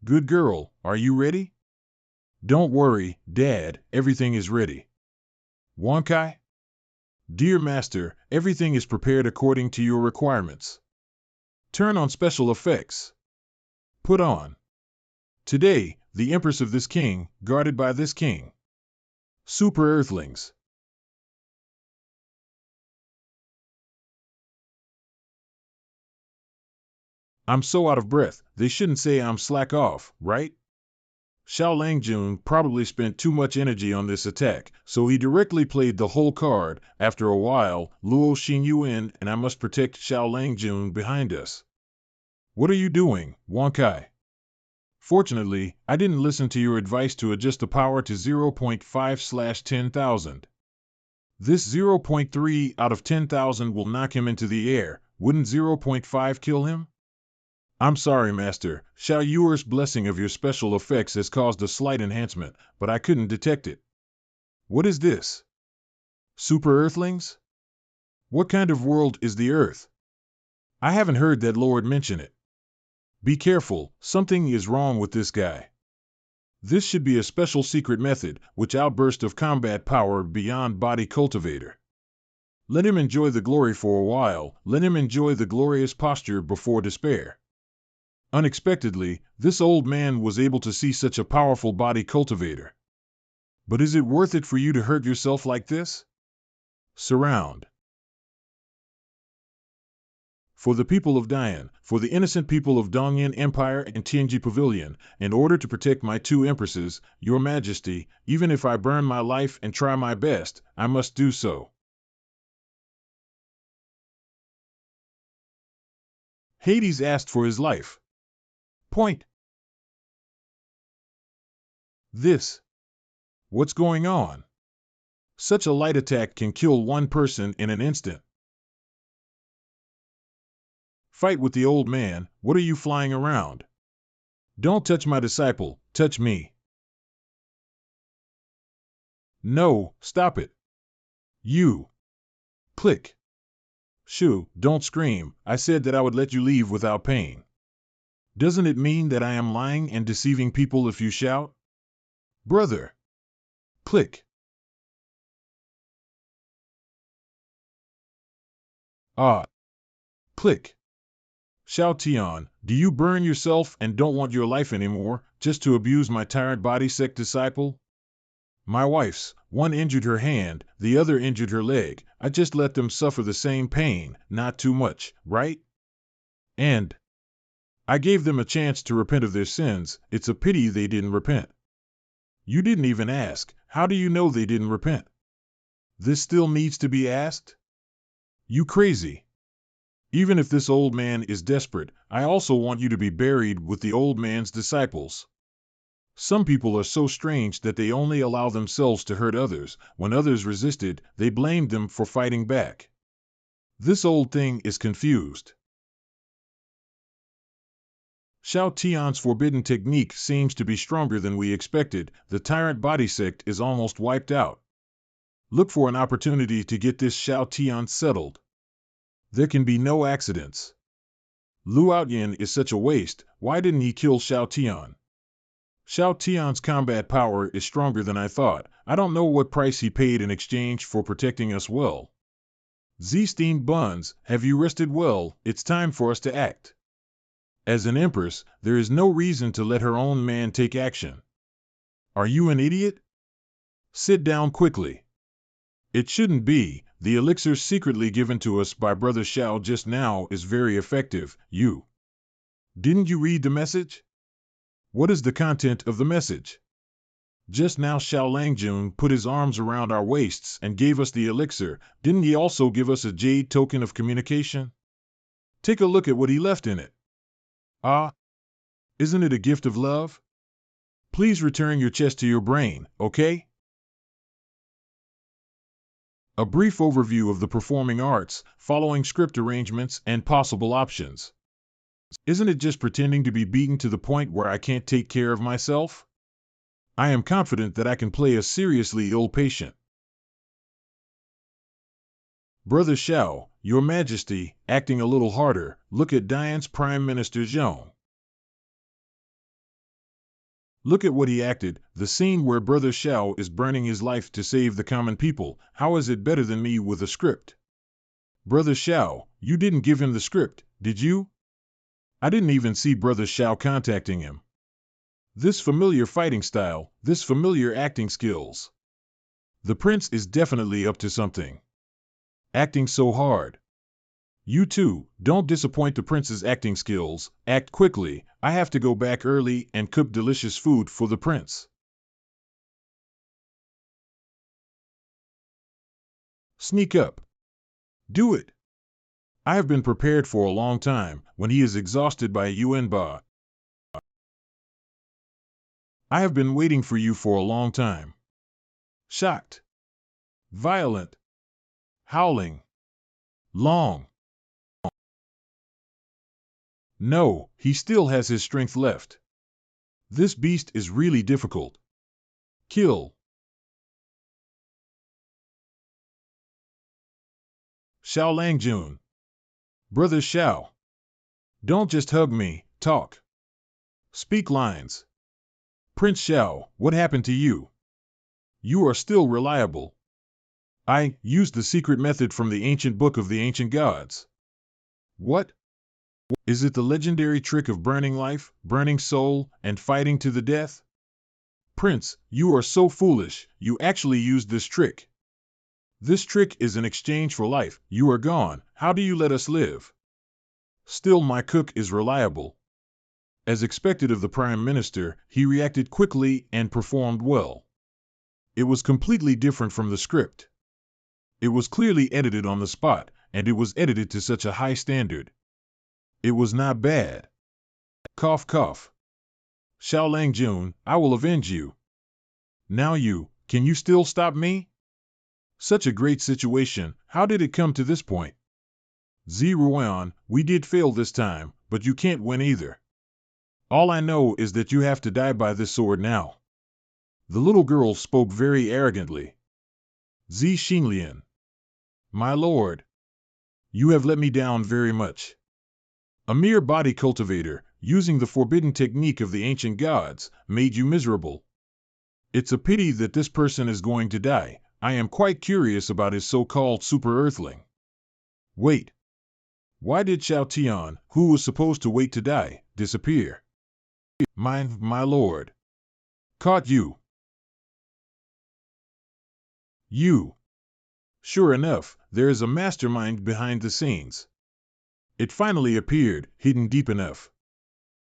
Good girl, are you ready? Don't worry, Dad, everything is ready. Wankai? Dear Master, everything is prepared according to your requirements. Turn on special effects. Put on. Today, the Empress of this king, guarded by this king. Super Earthlings. I'm so out of breath, they shouldn't say I'm slack off, right? Xiao Langjun probably spent too much energy on this attack, so he directly played the whole card. After a while, Luo Xinyuan and I must protect Xiao Langjun behind us. What are you doing, Wankai? Fortunately, I didn't listen to your advice to adjust the power to 0.5/10,000. This 0.3 out of 10,000 will knock him into the air. Wouldn't 0.5 kill him? I'm sorry, Master. Xiao Yuer's blessing of your special effects has caused a slight enhancement, but I couldn't detect it. What is this? Super Earthlings? What kind of world is the Earth? I haven't heard that Lord mention it. Be careful, something is wrong with this guy. This should be a special secret method, which outburst of combat power beyond body cultivator. Let him enjoy the glory for a while, let him enjoy the glorious posture before despair. Unexpectedly, this old man was able to see such a powerful body cultivator. But is it worth it for you to hurt yourself like this? Surround. For the people of Dian, for the innocent people of Dongyan Empire and Tianji Pavilion, in order to protect my two empresses, your majesty, even if I burn my life and try my best, I must do so. Hades asked for his life. Point. This. What's going on? Such a light attack can kill one person in an instant. Fight with the old man, what are you flying around? Don't touch my disciple, touch me. No, stop it. You. Click. Shoo, don't scream, I said that I would let you leave without pain. Doesn't it mean that I am lying and deceiving people if you shout? Brother. Click. Ah. Click. Xiao Tian, do you burn yourself and don't want your life anymore, just to abuse my tyrant body sect disciple? My wife's, one injured her hand, the other injured her leg. I just let them suffer the same pain, not too much, right? And I gave them a chance to repent of their sins. It's a pity they didn't repent. You didn't even ask. How do you know they didn't repent? This still needs to be asked? You crazy. Even if this old man is desperate, I also want you to be buried with the old man's disciples. Some people are so strange that they only allow themselves to hurt others. When others resisted, they blamed them for fighting back. This old thing is confused. Xiao Tian's forbidden technique seems to be stronger than we expected. The tyrant body sect is almost wiped out. Look for an opportunity to get this Xiao Tian settled. There can be no accidents. Lu Outyin is such a waste. Why didn't he kill Xiao Tian? Xiao Tian's combat power is stronger than I thought. I don't know what price he paid in exchange for protecting us well. Z-Steamed Buns, have you rested well? It's time for us to act. As an empress, there is no reason to let her own man take action. Are you an idiot? Sit down quickly. It shouldn't be. The elixir secretly given to us by Brother Xiao just now is very effective. Didn't you read the message? What is the content of the message? Just now Xiao Langjun put his arms around our waists and gave us the elixir. Didn't he also give us a jade token of communication? Take a look at what he left in it. Ah, isn't it a gift of love? Please return your chest to your brain, okay? A brief overview of the performing arts, following script arrangements and possible options. Isn't it just pretending to be beaten to the point where I can't take care of myself? I am confident that I can play a seriously ill patient. Brother Xiao, Your Majesty, acting a little harder, look at Diane's Prime Minister Zhong. Look at what he acted, the scene where Brother Xiao is burning his life to save the common people. How is it better than me with a script? Brother Xiao, you didn't give him the script, did you? I didn't even see Brother Xiao contacting him. This familiar fighting style, this familiar acting skills. The prince is definitely up to something. Acting so hard. You too, don't disappoint the prince's acting skills, act quickly. I have to go back early and cook delicious food for the prince. Sneak up. Do it. I have been prepared for a long time. When he is exhausted by Yuan Ba. I have been waiting for you for a long time. Shocked. Violent. Howling. Long. No, he still has his strength left. This beast is really difficult. Kill. Xiao Langjun. Brother Xiao. Don't just hug me, talk. Speak lines. Prince Xiao, what happened to you? You are still reliable. I used the secret method from the ancient book of the ancient gods. What? Is it the legendary trick of burning life, burning soul, and fighting to the death? Prince, you are so foolish, you actually used this trick. This trick is an exchange for life. You are gone. How do you let us live? Still, my cook is reliable. As expected of the Prime Minister, he reacted quickly and performed well. It was completely different from the script. It was clearly edited on the spot, and it was edited to such a high standard. It was not bad. Cough, cough. Xiao Langjun, I will avenge you. Now can you still stop me? Such a great situation, how did it come to this point? Ziruan, we did fail this time, but you can't win either. All I know is that you have to die by this sword now. The little girl spoke very arrogantly. Zi Xinlian. My lord. You have let me down very much. A mere body cultivator, using the forbidden technique of the ancient gods, made you miserable. It's a pity that this person is going to die. I am quite curious about his so-called super-earthling. Wait. Why did Xiao Tian, who was supposed to wait to die, disappear? My lord. Caught you. You. Sure enough, there is a mastermind behind the scenes. It finally appeared, hidden deep enough.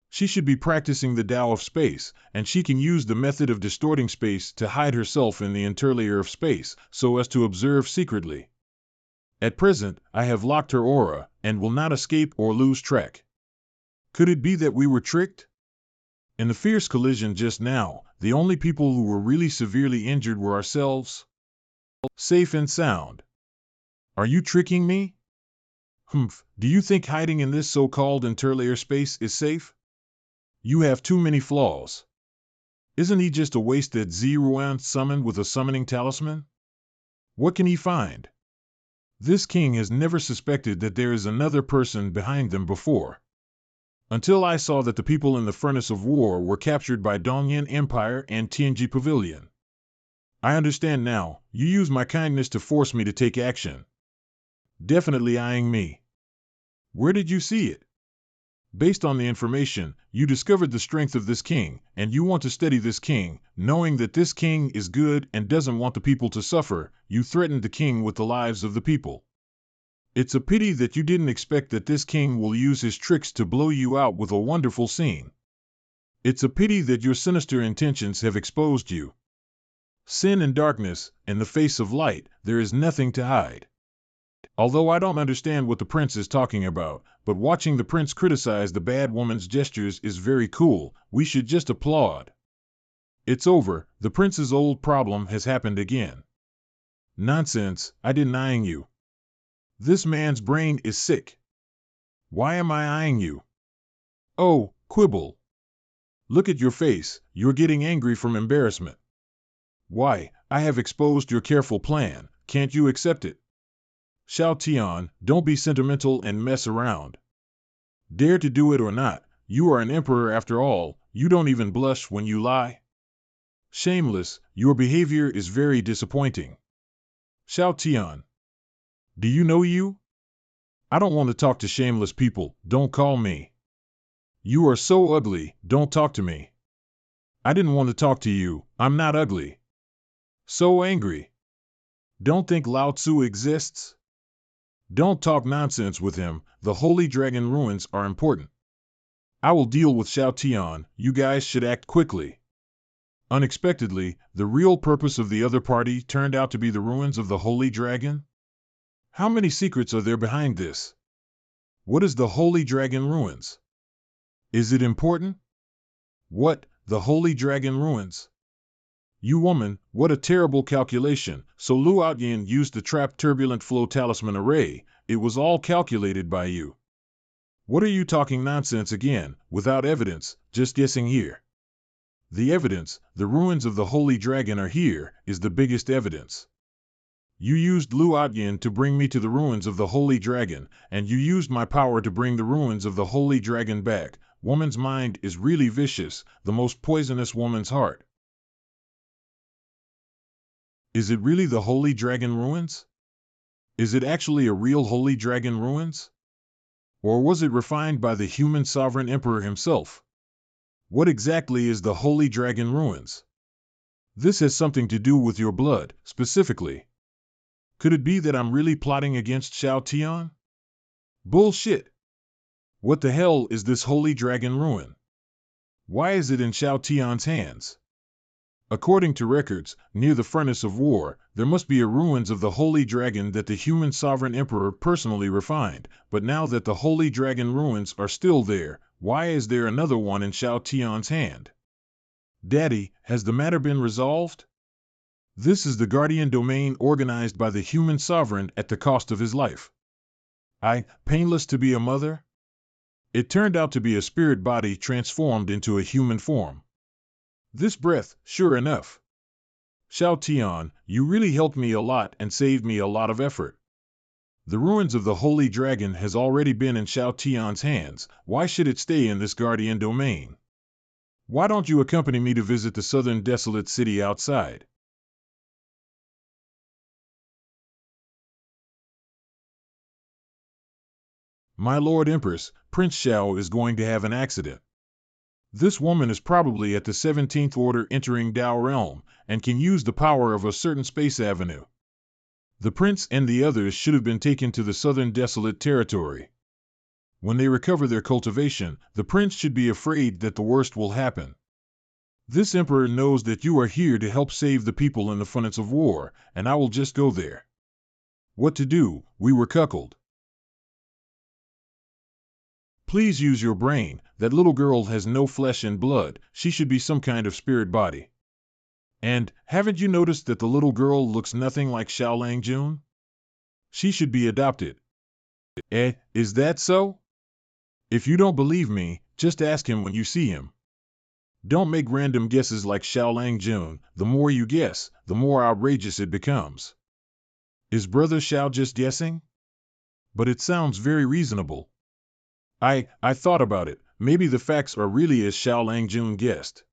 She should be practicing the Tao of space, and she can use the method of distorting space to hide herself in the interlayer of space, so as to observe secretly. At present, I have locked her aura, and will not escape or lose track. Could it be that we were tricked? In the fierce collision just now, the only people who were really severely injured were ourselves. Safe and sound. Are you tricking me? Humph, do you think hiding in this so-called interlayer space is safe? You have too many flaws. Isn't he just a wasted Ziruan summoned with a summoning talisman? What can he find? This king has never suspected that there is another person behind them before. Until I saw that the people in the furnace of war were captured by Dongyan Empire and Tianji Pavilion. I understand now, you use my kindness to force me to take action. Definitely eyeing me. Where did you see it? Based on the information, you discovered the strength of this king, and you want to steady this king, knowing that this king is good and doesn't want the people to suffer. You threatened the king with the lives of the people. It's a pity that you didn't expect that this king will use his tricks to blow you out with a wonderful scene. It's a pity that your sinister intentions have exposed you. Sin and darkness, in the face of light, there is nothing to hide. Although I don't understand what the prince is talking about, but watching the prince criticize the bad woman's gestures is very cool. We should just applaud. It's over, the prince's old problem has happened again. Nonsense, I didn't eyeing you. This man's brain is sick. Why am I eyeing you? Oh, quibble. Look at your face, you're getting angry from embarrassment. Why, I have exposed your careful plan, can't you accept it? Xiao Tian, don't be sentimental and mess around. Dare to do it or not, you are an emperor after all, you don't even blush when you lie. Shameless, your behavior is very disappointing. Xiao Tian. Do you know you? I don't want to talk to shameless people, don't call me. You are so ugly, don't talk to me. I didn't want to talk to you, I'm not ugly. So angry. Don't think Lao Tzu exists? Don't talk nonsense with him, the Holy Dragon ruins are important. I will deal with Xiao Tian, you guys should act quickly. Unexpectedly, the real purpose of the other party turned out to be the ruins of the Holy Dragon? How many secrets are there behind this? What is the Holy Dragon ruins? Is it important? What, the Holy Dragon ruins? You woman, what a terrible calculation. So Lu Outyin used the trapped turbulent flow talisman array, it was all calculated by you. What are you talking nonsense again, without evidence, just guessing here? The evidence, the ruins of the Holy Dragon are here, is the biggest evidence. You used Lu Outyin to bring me to the ruins of the Holy Dragon, and you used my power to bring the ruins of the Holy Dragon back. Woman's mind is really vicious, the most poisonous woman's heart. Is it really the Holy Dragon ruins? Is it actually a real Holy Dragon ruins? Or was it refined by the human sovereign emperor himself? What exactly is the Holy Dragon ruins? This has something to do with your blood, specifically. Could it be that I'm really plotting against Xiao Tian? Bullshit! What the hell is this Holy Dragon ruin? Why is it in Xiao Tian's hands? According to records, near the furnace of war, there must be a ruins of the Holy Dragon that the human sovereign emperor personally refined, but now that the Holy Dragon ruins are still there, why is there another one in Xiao Tian's hand? Daddy, has the matter been resolved? This is the guardian domain organized by the human sovereign at the cost of his life. Painless to be a mother? It turned out to be a spirit body transformed into a human form. This breath, sure enough. Xiao Tian, you really helped me a lot and saved me a lot of effort. The ruins of the Holy Dragon has already been in Xiao Tian's hands, why should it stay in this guardian domain? Why don't you accompany me to visit the southern desolate city outside? My Lord Empress, Prince Xiao is going to have an accident. This woman is probably at the 17th Order entering Dao Realm, and can use the power of a certain space avenue. The prince and the others should have been taken to the southern desolate territory. When they recover their cultivation, the prince should be afraid that the worst will happen. This emperor knows that you are here to help save the people in the furnace of war, and I will just go there. What to do? We were cuckolded. Please use your brain, that little girl has no flesh and blood, she should be some kind of spirit body. And, haven't you noticed that the little girl looks nothing like Xiaolang Jun? She should be adopted. Is that so? If you don't believe me, just ask him when you see him. Don't make random guesses like Xiaolang Jun, the more you guess, the more outrageous it becomes. Is Brother Xiao just guessing? But it sounds very reasonable. I thought about it, maybe the facts are really as Xiaolang Jun guessed.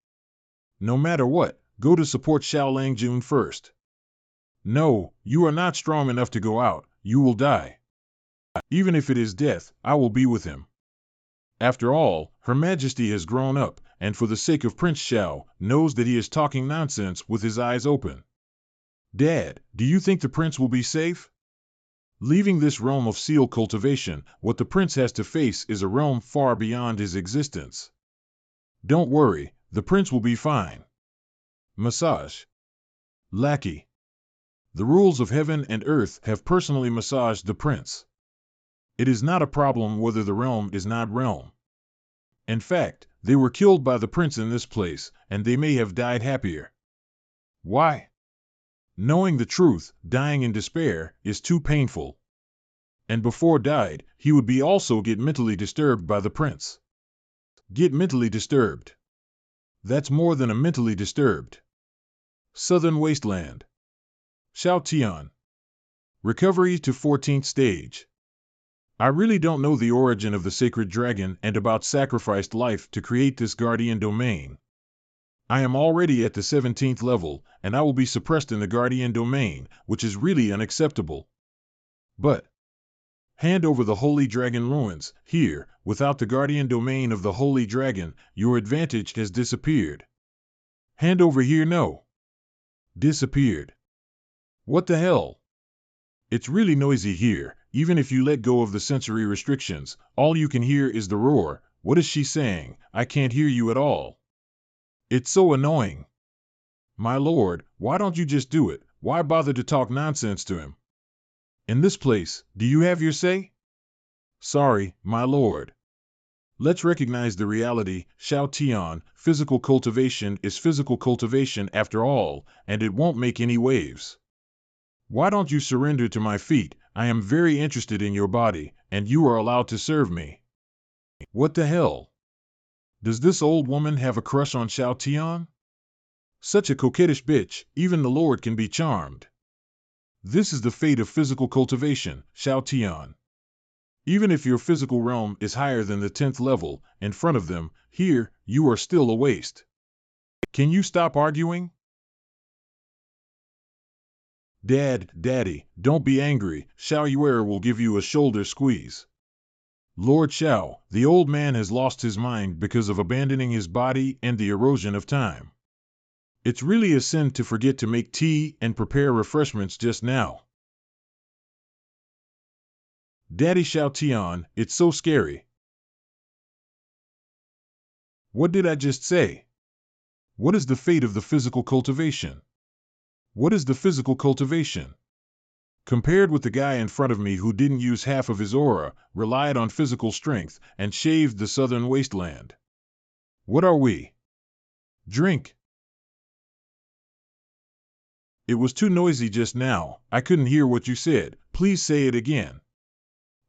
No matter what, go to support Xiaolang Jun first. No, you are not strong enough to go out, you will die. Even if it is death, I will be with him. After all, Her Majesty has grown up, and for the sake of Prince Xiao, knows that he is talking nonsense with his eyes open. Dad, do you think the prince will be safe? Leaving this realm of seal cultivation, what the prince has to face is a realm far beyond his existence. Don't worry, the prince will be fine. Massage. Lackey. The rules of heaven and earth have personally massaged the prince. It is not a problem whether the realm is not realm. In fact, they were killed by the prince in this place, and they may have died happier. Why? Knowing the truth, dying in despair, is too painful. And before died, he would be also get mentally disturbed by the prince. Get mentally disturbed. That's more than a mentally disturbed. Southern Wasteland. Shao Tian. Recovery to 14th stage. I really don't know the origin of the sacred dragon and about sacrificed life to create this guardian domain. I am already at the 17th level, and I will be suppressed in the guardian domain, which is really unacceptable. But hand over the Holy Dragon ruins. Here, without the guardian domain of the Holy Dragon, your advantage has disappeared. Hand over here. No. Disappeared. What the hell? It's really noisy here. Even if you let go of the sensory restrictions, all you can hear is the roar. What is she saying? I can't hear you at all. It's so annoying. My lord, why don't you just do it? Why bother to talk nonsense to him? In this place, do you have your say? Sorry, my lord. Let's recognize the reality, Shao Tian. Physical cultivation is physical cultivation after all, and it won't make any waves. Why don't you surrender to my feet? I am very interested in your body, and you are allowed to serve me. What the hell? Does this old woman have a crush on Shao Tian? Such a coquettish bitch, even the Lord can be charmed. This is the fate of physical cultivation, Shao Tian. Even if your physical realm is higher than the 10th level, in front of them, here, you are still a waste. Can you stop arguing? Daddy, don't be angry. Xiao Yuer will give you a shoulder squeeze. Lord Xiao, the old man has lost his mind because of abandoning his body and the erosion of time. It's really a sin to forget to make tea and prepare refreshments just now. Daddy Shao Tian, it's so scary. What did I just say? What is the fate of the physical cultivation? What is the physical cultivation? Compared with the guy in front of me who didn't use half of his aura, relied on physical strength, and shaved the southern wasteland. What are we? Drink. It was too noisy just now. I couldn't hear what you said. Please say it again.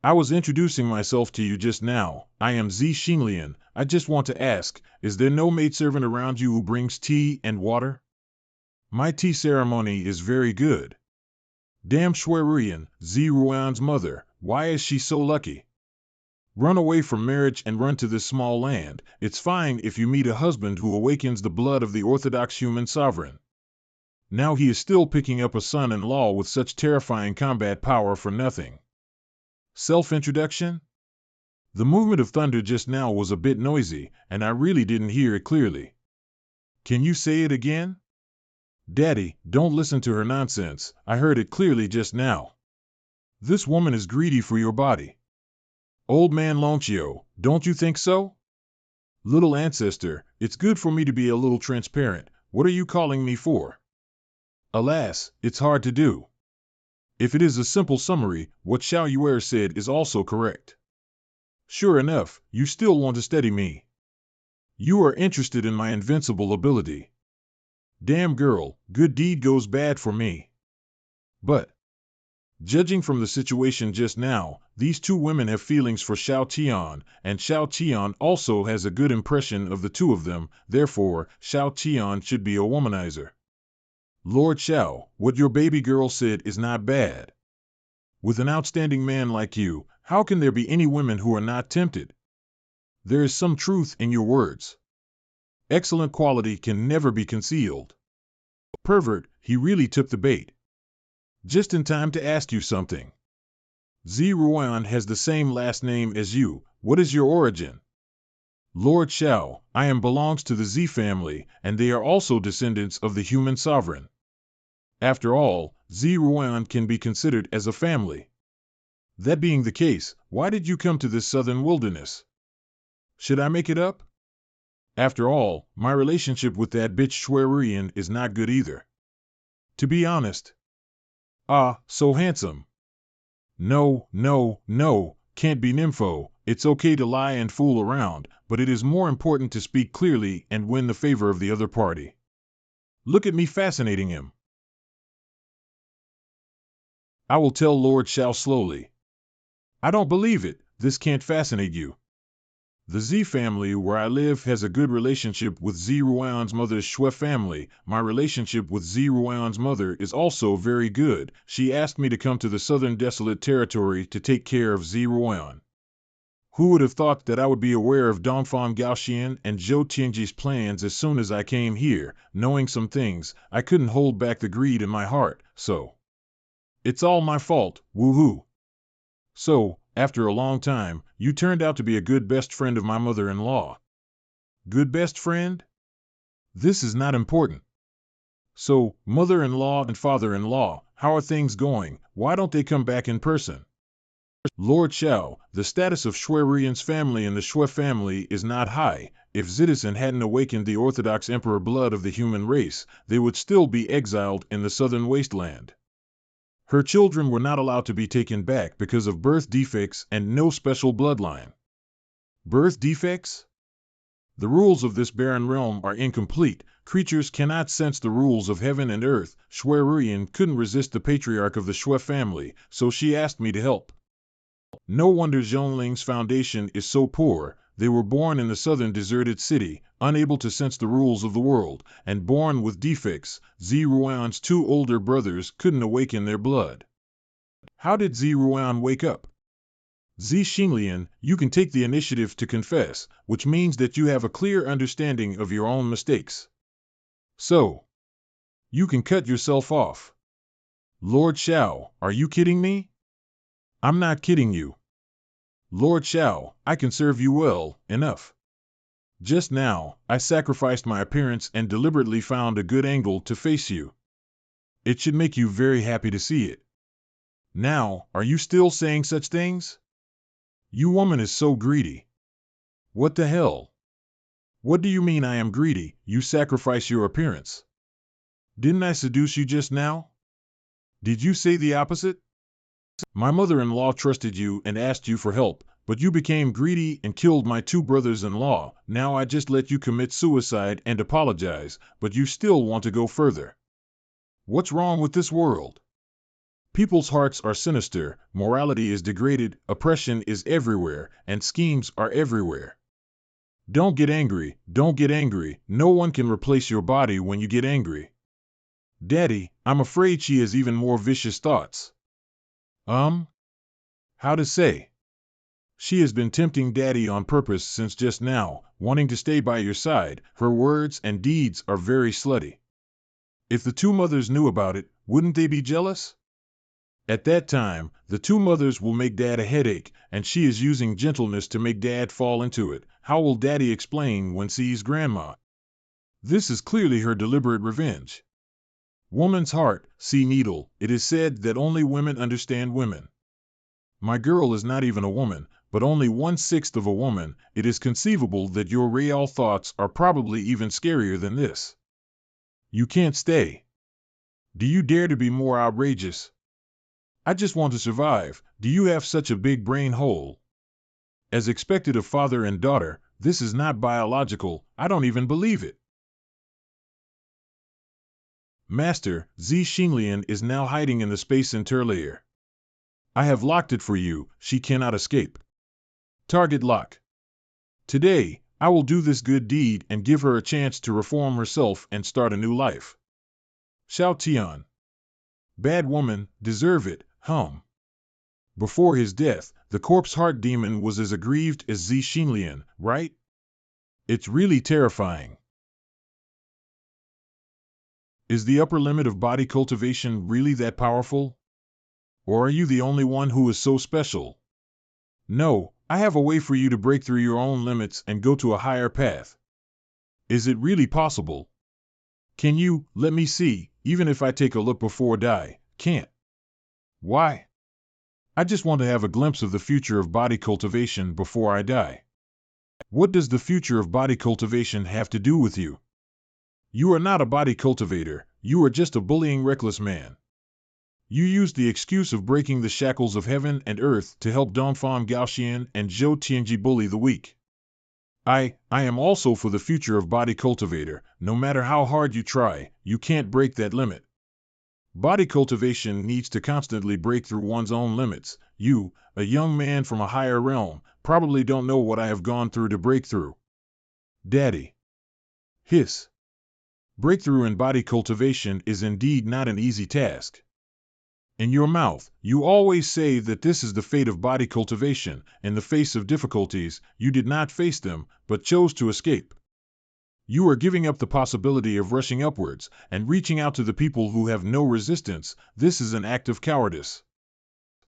I was introducing myself to you just now. I am Zi Xinlian. I just want to ask, is there no maidservant around you who brings tea and water? My tea ceremony is very good. Damn Shuerian, Zi Ruan's mother, why is she so lucky? Run away from marriage and run to this small land. It's fine if you meet a husband who awakens the blood of the Orthodox human sovereign. Now he is still picking up a son-in-law with such terrifying combat power for nothing. Self-introduction? The movement of thunder just now was a bit noisy, and I really didn't hear it clearly. Can you say it again? Daddy, don't listen to her nonsense. I heard it clearly just now. This woman is greedy for your body. Old man Lonchio, don't you think so? Little ancestor, it's good for me to be a little transparent. What are you calling me for? Alas, it's hard to do. If it is a simple summary, what Xiao Yuer said is also correct. Sure enough, you still want to study me. You are interested in my invincible ability. Damn girl, good deed goes bad for me. But, judging from the situation just now, these two women have feelings for Shao Tian, and Shao Tian also has a good impression of the two of them, therefore, Shao Tian should be a womanizer. Lord Xiao, what your baby girl said is not bad. With an outstanding man like you, how can there be any women who are not tempted? There is some truth in your words. Excellent quality can never be concealed. Pervert, he really took the bait. Just in time to ask you something. Zi Ruan has the same last name as you. What is your origin? Lord Xiao, I am belongs to the Zi family, and they are also descendants of the human sovereign. After all, Zi Ruan can be considered as a family. That being the case, why did you come to this southern wilderness? Should I make it up? After all, my relationship with that bitch Shuerian is not good either. To be honest. Ah, so handsome. No, can't be nympho. It's okay to lie and fool around, but it is more important to speak clearly and win the favor of the other party. Look at me fascinating him. I will tell Lord Shao slowly. I don't believe it. This can't fascinate you. The Z family where I live has a good relationship with Z Ruan's mother's Shui family. My relationship with Z Ruan's mother is also very good. She asked me to come to the southern desolate territory to take care of Z Ruan. Who would have thought that I would be aware of Dongfang Gaoxian and Zhou Tianji's plans as soon as I came here? Knowing some things, I couldn't hold back the greed in my heart, so. It's all my fault, woohoo. So, after a long time, you turned out to be a good best friend of my mother-in-law. Good best friend? This is not important. So, mother-in-law and father-in-law, how are things going? Why don't they come back in person? Lord Shao, the status of Shui Ruyan's family in the Shui family is not high. If Citizen hadn't awakened the Orthodox Emperor blood of the human race, they would still be exiled in the southern wasteland. Her children were not allowed to be taken back because of birth defects and no special bloodline. Birth defects? The rules of this barren realm are incomplete. Creatures cannot sense the rules of heaven and earth. Shui Ruyan couldn't resist the patriarch of the Shui family, so she asked me to help. No wonder Zhongling's foundation is so poor. They were born in the southern deserted city, unable to sense the rules of the world, and born with defects. Z Ruan's two older brothers couldn't awaken their blood. How did Z Ruan wake up? Z Xinglian, you can take the initiative to confess, which means that you have a clear understanding of your own mistakes. So, you can cut yourself off. Lord Shao, are you kidding me? I'm not kidding you. Lord Shao, I can serve you well enough. Just now, I sacrificed my appearance and deliberately found a good angle to face you. It should make you very happy to see it. Now, are you still saying such things? You woman is so greedy. What the hell? What do you mean I am greedy? You sacrifice your appearance. Didn't I seduce you just now? Did you say the opposite? My mother-in-law trusted you and asked you for help, but you became greedy and killed my two brothers-in-law. Now I just let you commit suicide and apologize, but you still want to go further. What's wrong with this world? People's hearts are sinister, morality is degraded, oppression is everywhere, and schemes are everywhere. Don't get angry, don't get angry. No one can replace your body when you get angry. Daddy, I'm afraid she has even more vicious thoughts. How to say? She has been tempting Daddy on purpose since just now, wanting to stay by your side. Her words and deeds are very slutty. If the two mothers knew about it, wouldn't they be jealous? At that time, the two mothers will make Dad a headache, and she is using gentleness to make Dad fall into it. How will Daddy explain when sees Grandma? This is clearly her deliberate revenge. Woman's heart, see needle. It is said that only women understand women. My girl is not even a woman, but only 1/6 of a woman. It is conceivable that your real thoughts are probably even scarier than this. You can't stay. Do you dare to be more outrageous? I just want to survive. Do you have such a big brain hole? As expected of father and daughter, this is not biological. I don't even believe it. Master, Z Xinglian is now hiding in the Space Interlayer. I have locked it for you. She cannot escape. Target lock. Today, I will do this good deed and give her a chance to reform herself and start a new life. Xiao Tian. Bad woman, deserve it, Before his death, the corpse heart demon was as aggrieved as Z Xinglian, right? It's really terrifying. Is the upper limit of body cultivation really that powerful? Or are you the only one who is so special? No, I have a way for you to break through your own limits and go to a higher path. Is it really possible? Can you, let me see, even if I take a look before die, can't. Why? I just want to have a glimpse of the future of body cultivation before I die. What does the future of body cultivation have to do with you? You are not a body cultivator, you are just a bullying reckless man. You used the excuse of breaking the shackles of heaven and earth to help Dongfang Gaoxian and Zhou Tianji bully the weak. I am also for the future of Body Cultivator. No matter how hard you try, you can't break that limit. Body cultivation needs to constantly break through one's own limits. You, a young man from a higher realm, probably don't know what I have gone through to break through. Daddy. Hiss. Breakthrough in body cultivation is indeed not an easy task. In your mouth, you always say that this is the fate of body cultivation. In the face of difficulties, you did not face them, but chose to escape. You are giving up the possibility of rushing upwards and reaching out to the people who have no resistance. This is an act of cowardice.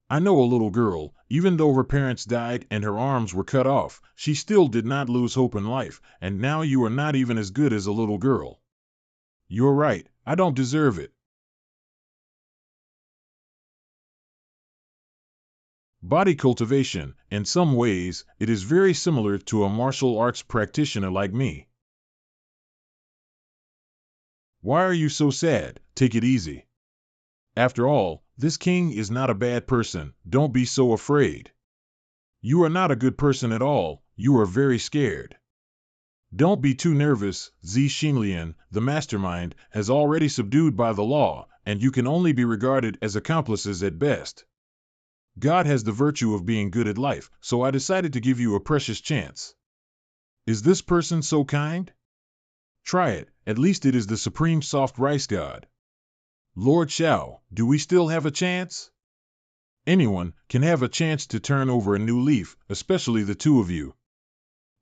I know a little girl, even though her parents died and her arms were cut off, she still did not lose hope in life, and now you are not even as good as a little girl. You're right, I don't deserve it. Body cultivation, in some ways, it is very similar to a martial arts practitioner like me. Why are you so sad? Take it easy. After all, this king is not a bad person. Don't be so afraid. You are not a good person at all. You are very scared. Don't be too nervous. Zi Xinlian, the mastermind, has already subdued by the law, and you can only be regarded as accomplices at best. God has the virtue of being good at life, so I decided to give you a precious chance. Is this person so kind? Try it, at least it is the supreme soft rice god. Lord Shao, do we still have a chance? Anyone can have a chance to turn over a new leaf, especially the two of you.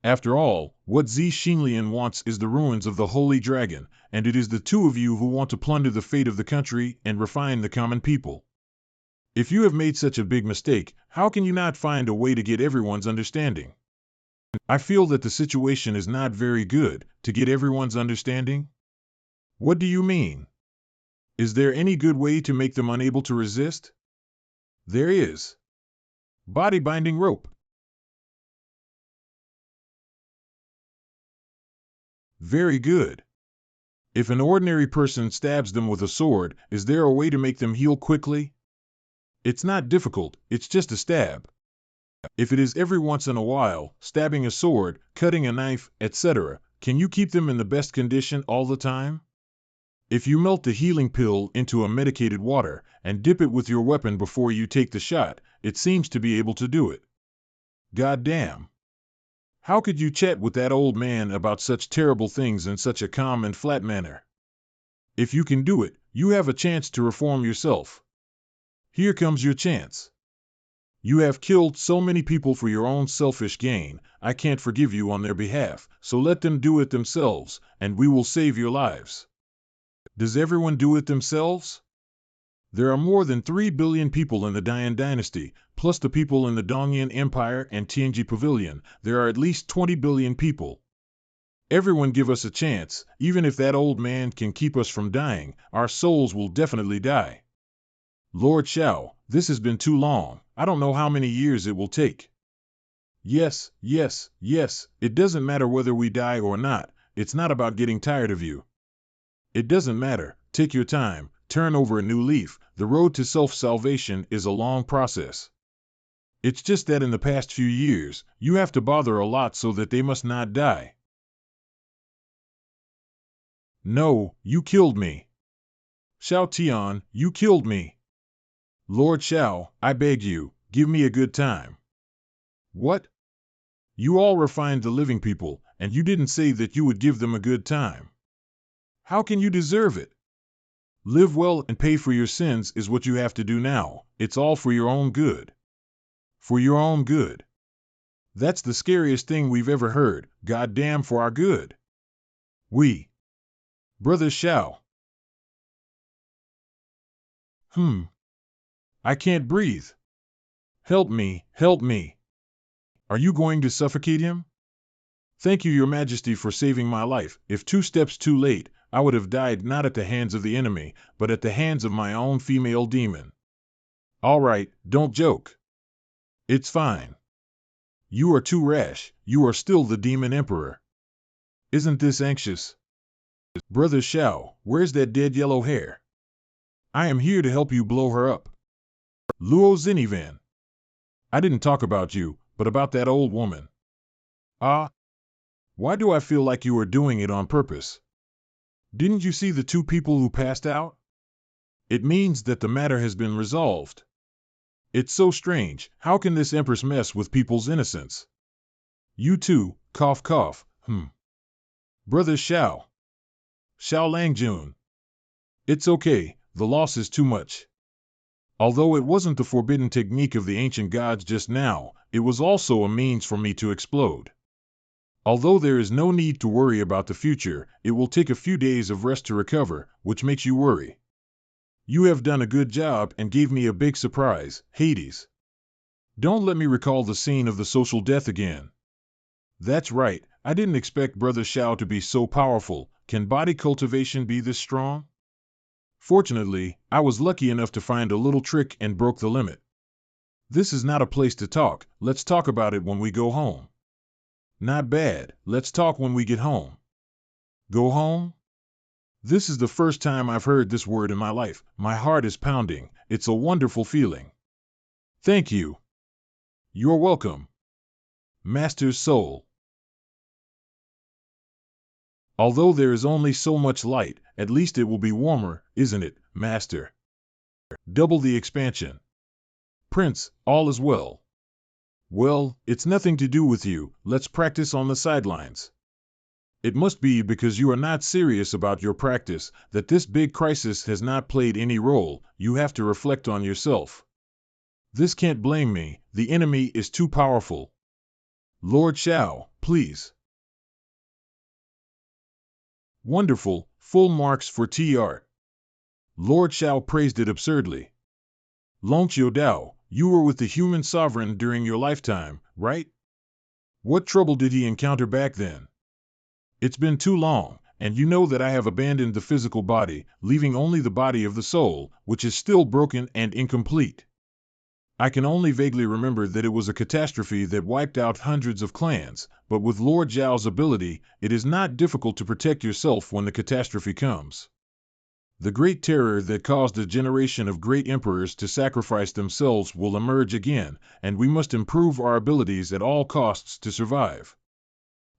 After all, what Zi Xinlian wants is the ruins of the Holy Dragon, and it is the two of you who want to plunder the fate of the country and refine the common people. If you have made such a big mistake, how can you not find a way to get everyone's understanding? I feel that the situation is not very good. To get everyone's understanding? What do you mean? Is there any good way to make them unable to resist? There is. Body binding rope. Very good. If an ordinary person stabs them with a sword, is there a way to make them heal quickly? It's not difficult, it's just a stab. If it is every once in a while, stabbing a sword, cutting a knife, etc., can you keep them in the best condition all the time? If you melt the healing pill into a medicated water and dip it with your weapon before you take the shot, it seems to be able to do it. God damn. How could you chat with that old man about such terrible things in such a calm and flat manner? If you can do it, you have a chance to reform yourself. Here comes your chance. You have killed so many people for your own selfish gain. I can't forgive you on their behalf, so let them do it themselves, and we will save your lives. Does everyone do it themselves? There are more than 3 billion people in the Dian dynasty, plus the people in the Dongyan Empire and Tianji Pavilion. There are at least 20 billion people. Everyone give us a chance. Even if that old man can keep us from dying, our souls will definitely die. Lord Shao, this has been too long. I don't know how many years it will take. Yes, it doesn't matter whether we die or not. It's not about getting tired of you. It doesn't matter. Take your time. Turn over a new leaf. The road to self-salvation is a long process. It's just that in the past few years, you have to bother a lot so that they must not die. No, you killed me. Shao Tian, you killed me. Lord Shao, I beg you, give me a good time. What? You all refined the living people, and you didn't say that you would give them a good time. How can you deserve it? Live well and pay for your sins is what you have to do now. It's all for your own good. For your own good. That's the scariest thing we've ever heard. Goddamn, for our good. We. Brother Shao. I can't breathe. Help me, help me. Are you going to suffocate him? Thank you, Your Majesty, for saving my life. If 2 steps too late, I would have died not at the hands of the enemy, but at the hands of my own female demon. All right, don't joke. It's fine. You are too rash. You are still the Demon Emperor. Isn't this anxious? Brother Shao, where's that dead yellow hair? I am here to help you blow her up. Luo Zenivan. I didn't talk about you, but about that old woman. Ah, why do I feel like you are doing it on purpose? Didn't you see the two people who passed out? It means that the matter has been resolved. It's so strange, how can this Empress mess with people's innocence? You too, cough cough, Brother Xiao. Xiao Langjun. It's okay, the loss is too much. Although it wasn't the forbidden technique of the ancient gods just now, it was also a means for me to explode. Although there is no need to worry about the future, it will take a few days of rest to recover, which makes you worry. You have done a good job and gave me a big surprise, Hades. Don't let me recall the scene of the social death again. That's right, I didn't expect Brother Xiao to be so powerful. Can body cultivation be this strong? Fortunately, I was lucky enough to find a little trick and broke the limit. This is not a place to talk, let's talk about it when we go home. Not bad, let's talk when we get home. Go home? This is the first time I've heard this word in my life. My heart is pounding, it's a wonderful feeling. Thank you. You're welcome. Master's soul. Although there is only so much light, at least it will be warmer, isn't it, Master? Double the expansion. Prince, all is well. Well, it's nothing to do with you, let's practice on the sidelines. It must be because you are not serious about your practice that this big crisis has not played any role. You have to reflect on yourself. This can't blame me, the enemy is too powerful. Lord Xiao, please. Wonderful, full marks for TR. Lord Xiao praised it absurdly. Long Qiu Dao, you were with the human sovereign during your lifetime, right? What trouble did he encounter back then? It's been too long, and you know that I have abandoned the physical body, leaving only the body of the soul, which is still broken and incomplete. I can only vaguely remember that it was a catastrophe that wiped out hundreds of clans, but with Lord Zhao's ability, it is not difficult to protect yourself when the catastrophe comes. The great terror that caused a generation of great emperors to sacrifice themselves will emerge again, and we must improve our abilities at all costs to survive.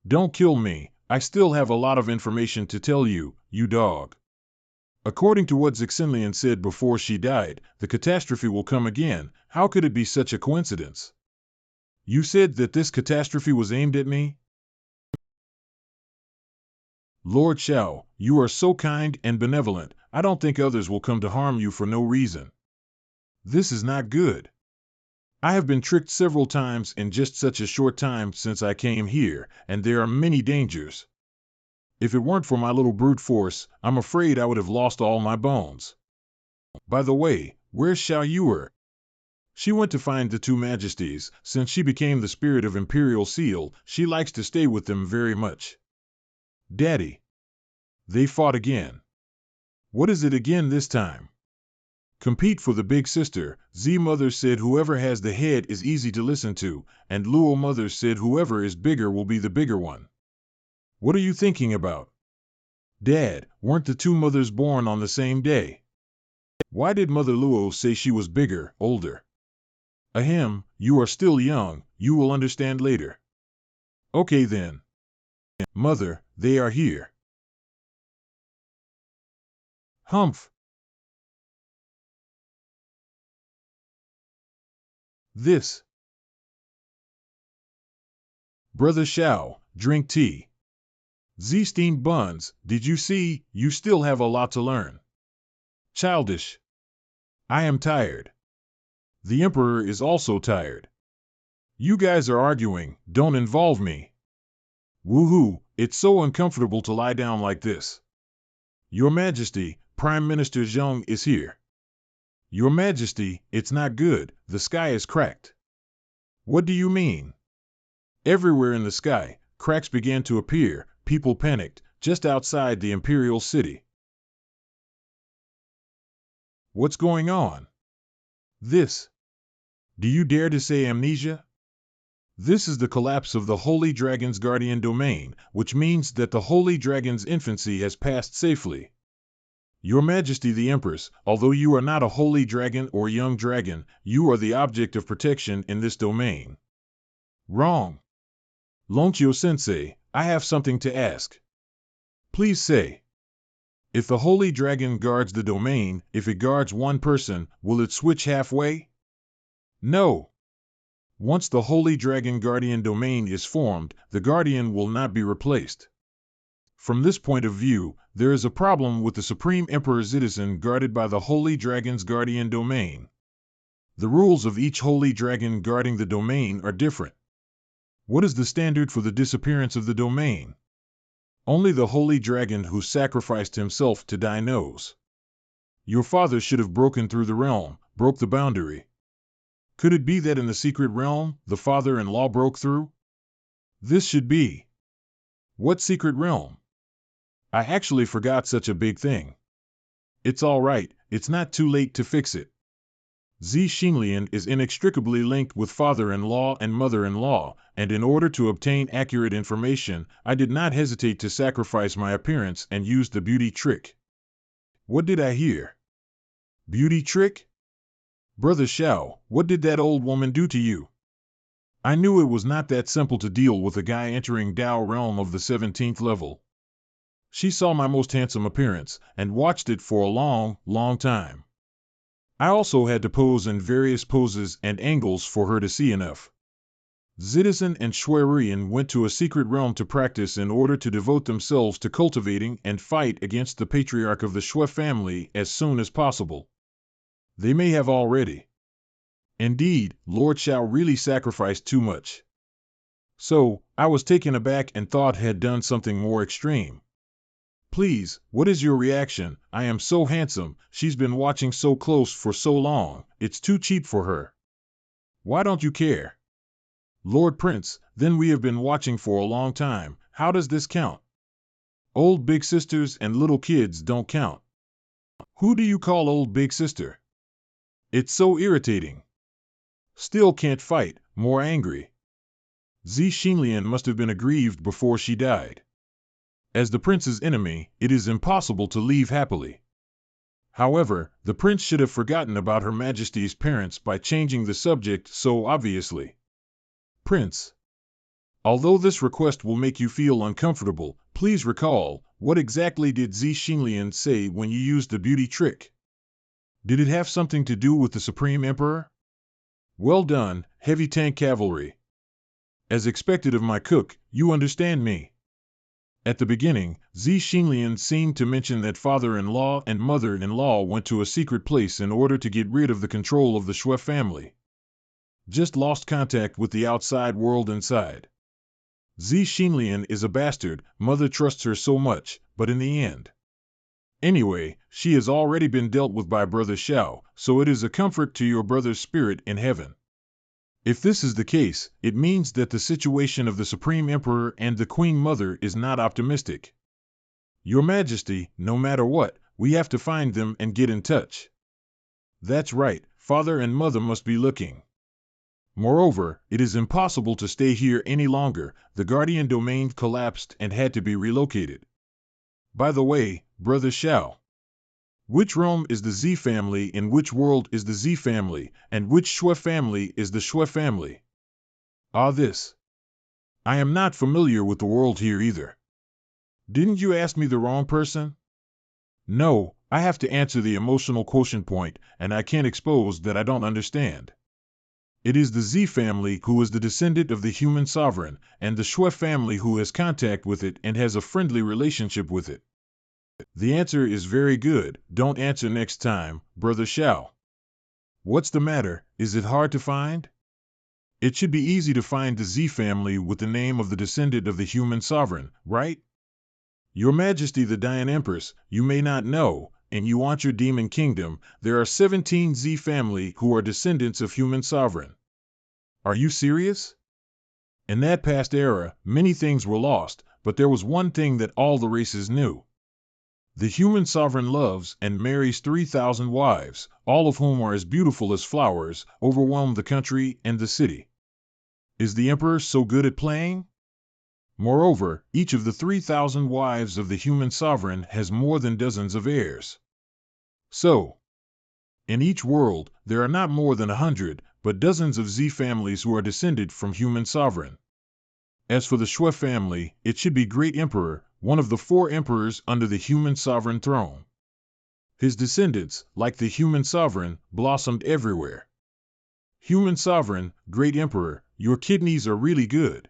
Don't kill me, I still have a lot of information to tell you, you dog. According to what Zixinlian said before she died, the catastrophe will come again. How could it be such a coincidence? You said that this catastrophe was aimed at me? Lord Xiao, you are so kind and benevolent, I don't think others will come to harm you for no reason. This is not good. I have been tricked several times in just such a short time since I came here, and there are many dangers. If it weren't for my little brute force, I'm afraid I would have lost all my bones. By the way, where's Xiao Yuer? She went to find the two majesties. Since she became the spirit of Imperial Seal, she likes to stay with them very much. Daddy. They fought again. What is it again this time? Compete for the big sister. Z Mother said whoever has the head is easy to listen to, and Luo Mother said whoever is bigger will be the bigger one. What are you thinking about? Dad, weren't the two mothers born on the same day? Why did Mother Luo say she was bigger, older? Ahem, you are still young, you will understand later. Okay then. Mother, they are here. Humph. This. Brother Xiao, drink tea. Z-steamed buns, did you see, you still have a lot to learn. Childish. I am tired. The Emperor is also tired. You guys are arguing, don't involve me. Woohoo, it's so uncomfortable to lie down like this. Your Majesty, Prime Minister Zheng is here. Your Majesty, it's not good, the sky is cracked. What do you mean? Everywhere in the sky, cracks began to appear, people panicked, just outside the Imperial City. What's going on? This. Do you dare to say amnesia? This is the collapse of the Holy Dragon's guardian domain, which means that the Holy Dragon's infancy has passed safely. Your Majesty the Empress, although you are not a holy dragon or young dragon, you are the object of protection in this domain. Wrong. Lonchio-sensei, I have something to ask. Please say. If the holy dragon guards the domain, if it guards one person, will it switch halfway? No. Once the holy dragon guardian domain is formed, the guardian will not be replaced. From this point of view, there is a problem with the Supreme Emperor citizen guarded by the Holy Dragon's guardian domain. The rules of each Holy Dragon guarding the domain are different. What is the standard for the disappearance of the domain? Only the Holy Dragon who sacrificed himself to die knows. Your father should have broken through the realm, broke the boundary. Could it be that in the secret realm, the father-in-law broke through? This should be. What secret realm? I actually forgot such a big thing. It's all right, it's not too late to fix it. Zi Xinlian is inextricably linked with father-in-law and mother-in-law, and in order to obtain accurate information, I did not hesitate to sacrifice my appearance and use the beauty trick. What did I hear? Beauty trick? Brother Xiao, what did that old woman do to you? I knew it was not that simple to deal with a guy entering Dao realm of the 17th level. She saw my most handsome appearance, and watched it for a long, long time. I also had to pose in various poses and angles for her to see enough. Citizen and Shuerian went to a secret realm to practice in order to devote themselves to cultivating and fight against the patriarch of the Shui family as soon as possible. They may have already. Indeed, Lord Xiao really sacrificed too much. So, I was taken aback and thought had done something more extreme. Please, what is your reaction? I am so handsome, she's been watching so close for so long, it's too cheap for her. Why don't you care? Lord Prince, then we have been watching for a long time, how does this count? Old big sisters and little kids don't count. Who do you call old big sister? It's so irritating. Still can't fight, more angry. Zi Xinlian must have been aggrieved before she died. As the prince's enemy, it is impossible to leave happily. However, the prince should have forgotten about Her Majesty's parents by changing the subject so obviously. Prince, although this request will make you feel uncomfortable, please recall, what exactly did Zi Xinlian say when you used the beauty trick? Did it have something to do with the Supreme Emperor? Well done, heavy tank cavalry. As expected of my cook, you understand me. At the beginning, Zi Xinlian seemed to mention that father-in-law and mother-in-law went to a secret place in order to get rid of the control of the Shui family. Just lost contact with the outside world inside. Zi Xinlian is a bastard, mother trusts her so much, but in the end. Anyway, she has already been dealt with by Brother Xiao, so it is a comfort to your brother's spirit in heaven. If this is the case, it means that the situation of the Supreme Emperor and the Queen Mother is not optimistic. Your Majesty, no matter what, we have to find them and get in touch. That's right, father and mother must be looking. Moreover, it is impossible to stay here any longer, the guardian domain collapsed and had to be relocated. By the way, Brother Xiao, which realm is the Z family, in which world is the Z family, and which Shui family is the Shui family? This. I am not familiar with the world here either. Didn't you ask me the wrong person? No, I have to answer the emotional quotient point, and I can't expose that I don't understand. It is the Z family who is the descendant of the human sovereign, and the Shui family who has contact with it and has a friendly relationship with it. The answer is very good, don't answer next time, Brother Xiao. What's the matter, is it hard to find? It should be easy to find the Z family with the name of the descendant of the human sovereign, right? Your Majesty the Dian Empress, you may not know, in you want your demon kingdom, there are 17 Z family who are descendants of human sovereign. Are you serious? In that past era, many things were lost, but there was one thing that all the races knew. The human sovereign loves and marries 3,000 wives, all of whom are as beautiful as flowers, overwhelm the country and the city. Is the emperor so good at playing? Moreover, each of the 3,000 wives of the human sovereign has more than dozens of heirs. So, in each world, there are not more than 100, but dozens of Z families who are descended from human sovereign. As for the Shui family, it should be Great Emperor, one of the 4 emperors under the human sovereign throne. His descendants, like the human sovereign, blossomed everywhere. Human sovereign, Great Emperor, your kidneys are really good.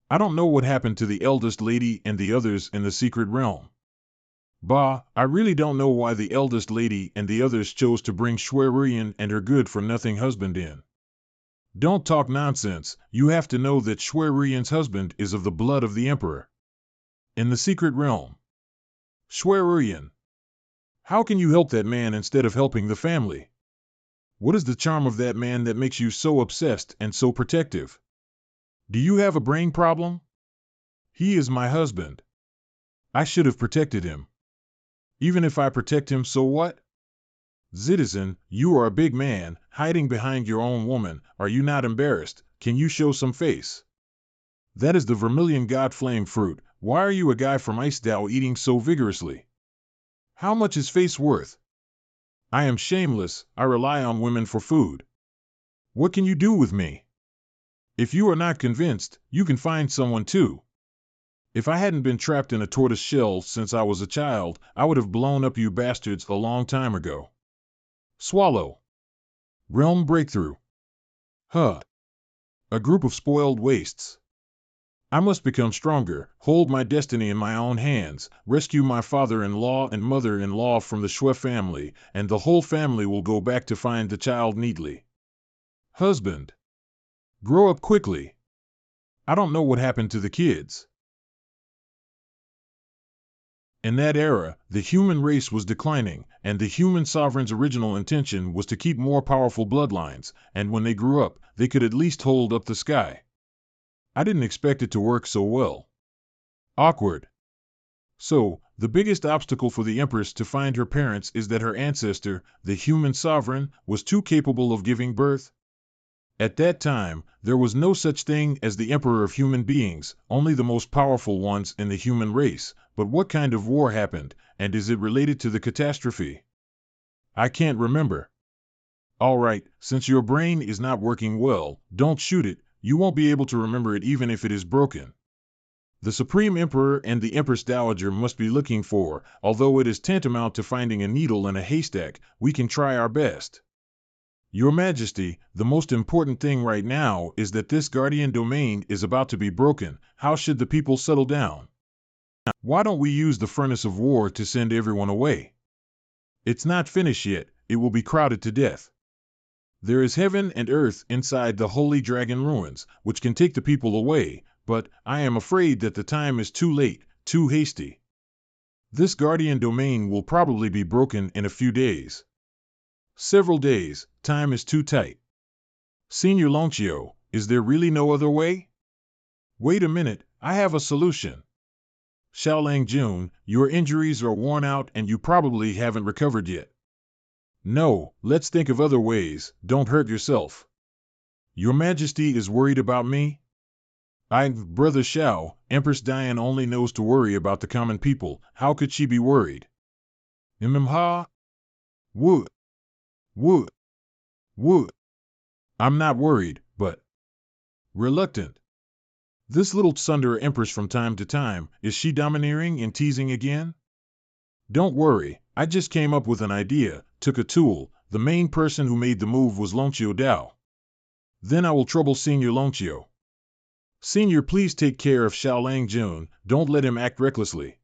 I don't know what happened to the eldest lady and the others in the secret realm. Bah, I really don't know why the eldest lady and the others chose to bring Shui and her good-for-nothing husband in. Don't talk nonsense, you have to know that Shui husband is of the blood of the Emperor. In the secret realm. Shui, how can you help that man instead of helping the family? What is the charm of that man that makes you so obsessed and so protective? Do you have a brain problem? He is my husband. I should have protected him. Even if I protect him, so what? Citizen, you are a big man, hiding behind your own woman. Are you not embarrassed? Can you show some face? That is the vermilion god flame fruit. Why are you a guy from Ice Dao eating so vigorously? How much is face worth? I am shameless, I rely on women for food. What can you do with me? If you are not convinced, you can find someone too. If I hadn't been trapped in a tortoise shell since I was a child, I would have blown up you bastards a long time ago. Swallow. Realm breakthrough. Huh. A group of spoiled wastes. I must become stronger, hold my destiny in my own hands, rescue my father-in-law and mother-in-law from the Shui family, and the whole family will go back to find the child neatly. Husband. Grow up quickly. I don't know what happened to the kids. In that era, the human race was declining, and the human sovereign's original intention was to keep more powerful bloodlines, and when they grew up, they could at least hold up the sky. I didn't expect it to work so well. Awkward. So, the biggest obstacle for the Empress to find her parents is that her ancestor, the human sovereign, was too capable of giving birth? At that time, there was no such thing as the emperor of human beings, only the most powerful ones in the human race. But what kind of war happened, and is it related to the catastrophe? I can't remember. All right, since your brain is not working well, don't shoot it, you won't be able to remember it even if it is broken. The Supreme Emperor and the Empress Dowager must be looking for, although it is tantamount to finding a needle in a haystack, we can try our best. Your Majesty, the most important thing right now is that this guardian domain is about to be broken. How should the people settle down? Why don't we use the furnace of war to send everyone away? It's not finished yet, it will be crowded to death. There is heaven and earth inside the Holy Dragon ruins, which can take the people away, but I am afraid that the time is too late, too hasty. This guardian domain will probably be broken in a few days. Several days, time is too tight. Senior Lonchio, is there really no other way? Wait a minute, I have a solution. Xiaolang Jun, your injuries are worn out and you probably haven't recovered yet. No, let's think of other ways, don't hurt yourself. Your Majesty is worried about me? Brother Xiao, Empress Diane only knows to worry about the common people, how could she be worried? Ha? Wood. Wood. Wood. I'm not worried, but reluctant. This little Tsundere Empress from time to time, is she domineering and teasing again? Don't worry, I just came up with an idea, took a tool, the main person who made the move was Lonchio Dao. Then I will trouble Senior Lonchio. Senior, please take care of Xiaolang Jun, don't let him act recklessly.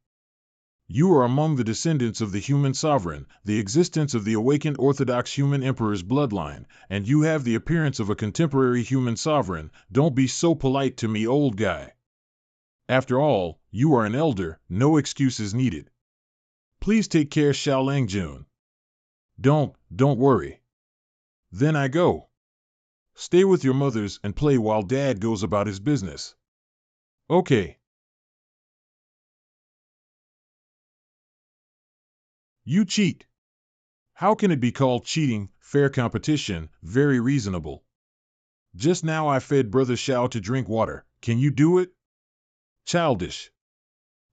You are among the descendants of the human sovereign, the existence of the awakened Orthodox human emperor's bloodline, and you have the appearance of a contemporary human sovereign. Don't be so polite to me, old guy. After all, you are an elder, no excuses needed. Please take care, Xiaolang Jun. Don't worry. Then I go. Stay with your mothers and play while Dad goes about his business. Okay. You cheat. How can it be called cheating? Fair competition, very reasonable. Just now I fed Brother Xiao to drink water. Can you do it? Childish.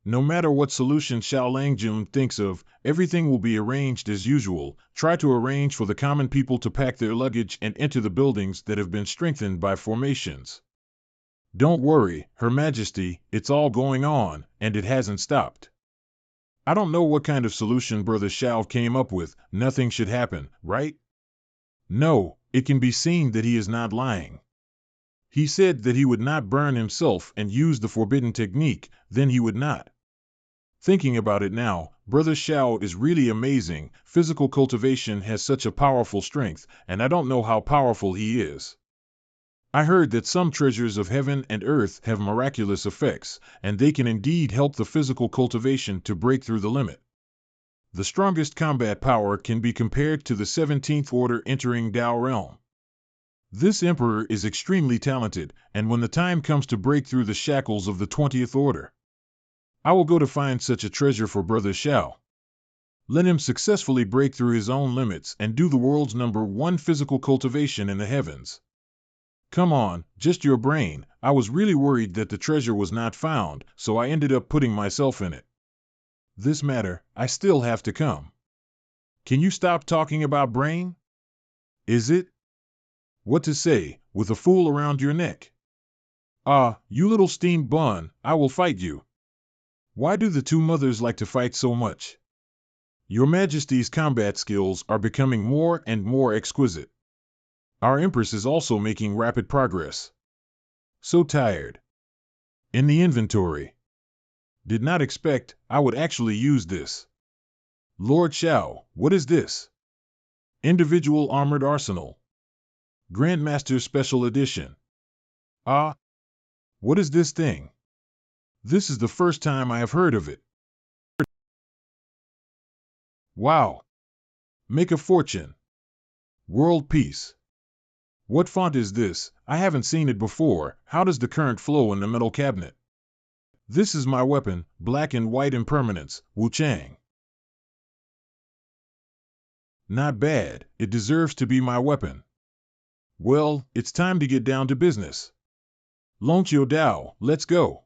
No matter what solution Xiaolang Jun thinks of, everything will be arranged as usual. Try to arrange for the common people to pack their luggage and enter the buildings that have been strengthened by formations. Don't worry, Her Majesty, it's all going on, and it hasn't stopped. I don't know what kind of solution Brother Shao came up with. Nothing should happen, right? No, it can be seen that he is not lying. He said that he would not burn himself and use the forbidden technique, then he would not. Thinking about it now, Brother Shao is really amazing. Physical cultivation has such a powerful strength, and I don't know how powerful he is. I heard that some treasures of heaven and earth have miraculous effects, and they can indeed help the physical cultivation to break through the limit. The strongest combat power can be compared to the 17th Order entering Dao realm. This emperor is extremely talented, and when the time comes to break through the shackles of the 20th Order, I will go to find such a treasure for Brother Shao. Let him successfully break through his own limits and do the world's #1 physical cultivation in the heavens. Come on, just your brain. I was really worried that the treasure was not found, so I ended up putting myself in it. This matter, I still have to come. Can you stop talking about brain? Is it? What to say, with a fool around your neck? Ah, you little steamed bun, I will fight you. Why do the two mothers like to fight so much? Your Majesty's combat skills are becoming more and more exquisite. Our Empress is also making rapid progress. So tired. In the inventory. Did not expect I would actually use this. Lord Shao, what is this? Individual Armored Arsenal. Grandmaster Special Edition. Ah, what is this thing? This is the first time I have heard of it. Wow. Make a fortune. World peace. What font is this? I haven't seen it before. How does the current flow in the metal cabinet? This is my weapon, black and white impermanence, Wu Chang. Not bad, it deserves to be my weapon. Well, it's time to get down to business. Long Qiu Dao, let's go.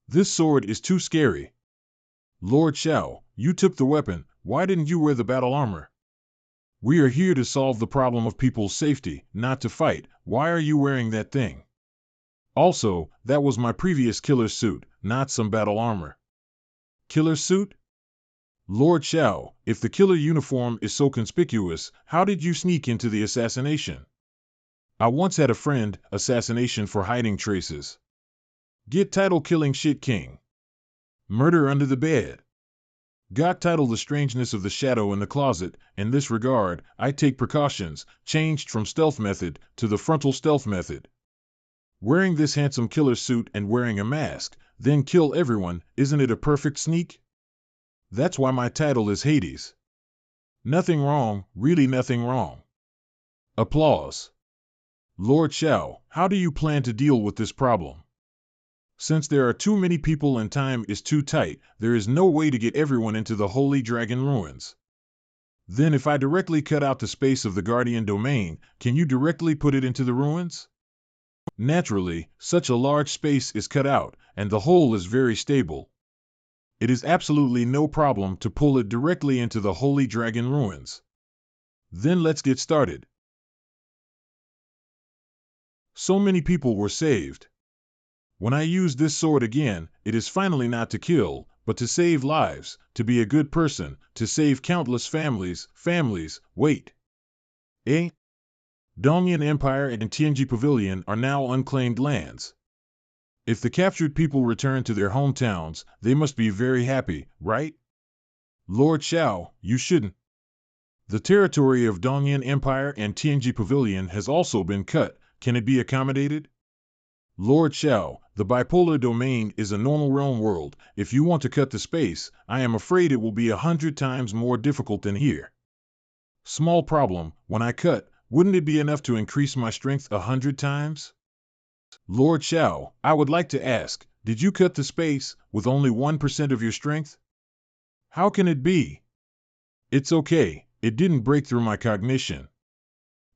This sword is too scary. Lord Shao, you took the weapon, why didn't you wear the battle armor? We are here to solve the problem of people's safety, not to fight. Why are you wearing that thing? Also, that was my previous killer suit, not some battle armor. Killer suit? Lord Shao, if the killer uniform is so conspicuous, how did you sneak into the assassination? I once had a friend, assassination for hiding traces. Get title killing shit king. Murder under the bed. Got title the strangeness of the shadow in the closet. In this regard, I take precautions, changed from stealth method to the frontal stealth method. Wearing this handsome killer suit and wearing a mask, then kill everyone, isn't it a perfect sneak? That's why my title is Hades. Nothing wrong, really nothing wrong. Applause. Lord Shao, how do you plan to deal with this problem? Since there are too many people and time is too tight, there is no way to get everyone into the Holy Dragon Ruins. Then if I directly cut out the space of the Guardian Domain, can you directly put it into the ruins? Naturally, such a large space is cut out, and the hole is very stable. It is absolutely no problem to pull it directly into the Holy Dragon Ruins. Then let's get started. So many people were saved. When I use this sword again, it is finally not to kill, but to save lives, to be a good person, to save countless families. Wait. Eh? Dongyan Empire and Tianji Pavilion are now unclaimed lands. If the captured people return to their hometowns, they must be very happy, right? Lord Shao, you shouldn't. The territory of Dongyan Empire and Tianji Pavilion has also been cut. Can it be accommodated? Lord Shao, the bipolar domain is a normal realm world. If you want to cut the space, I am afraid it will be 100 times more difficult than here. Small problem, when I cut, wouldn't it be enough to increase my strength 100 times? Lord Shao, I would like to ask, did you cut the space with only 1% of your strength? How can it be? It's okay, it didn't break through my cognition.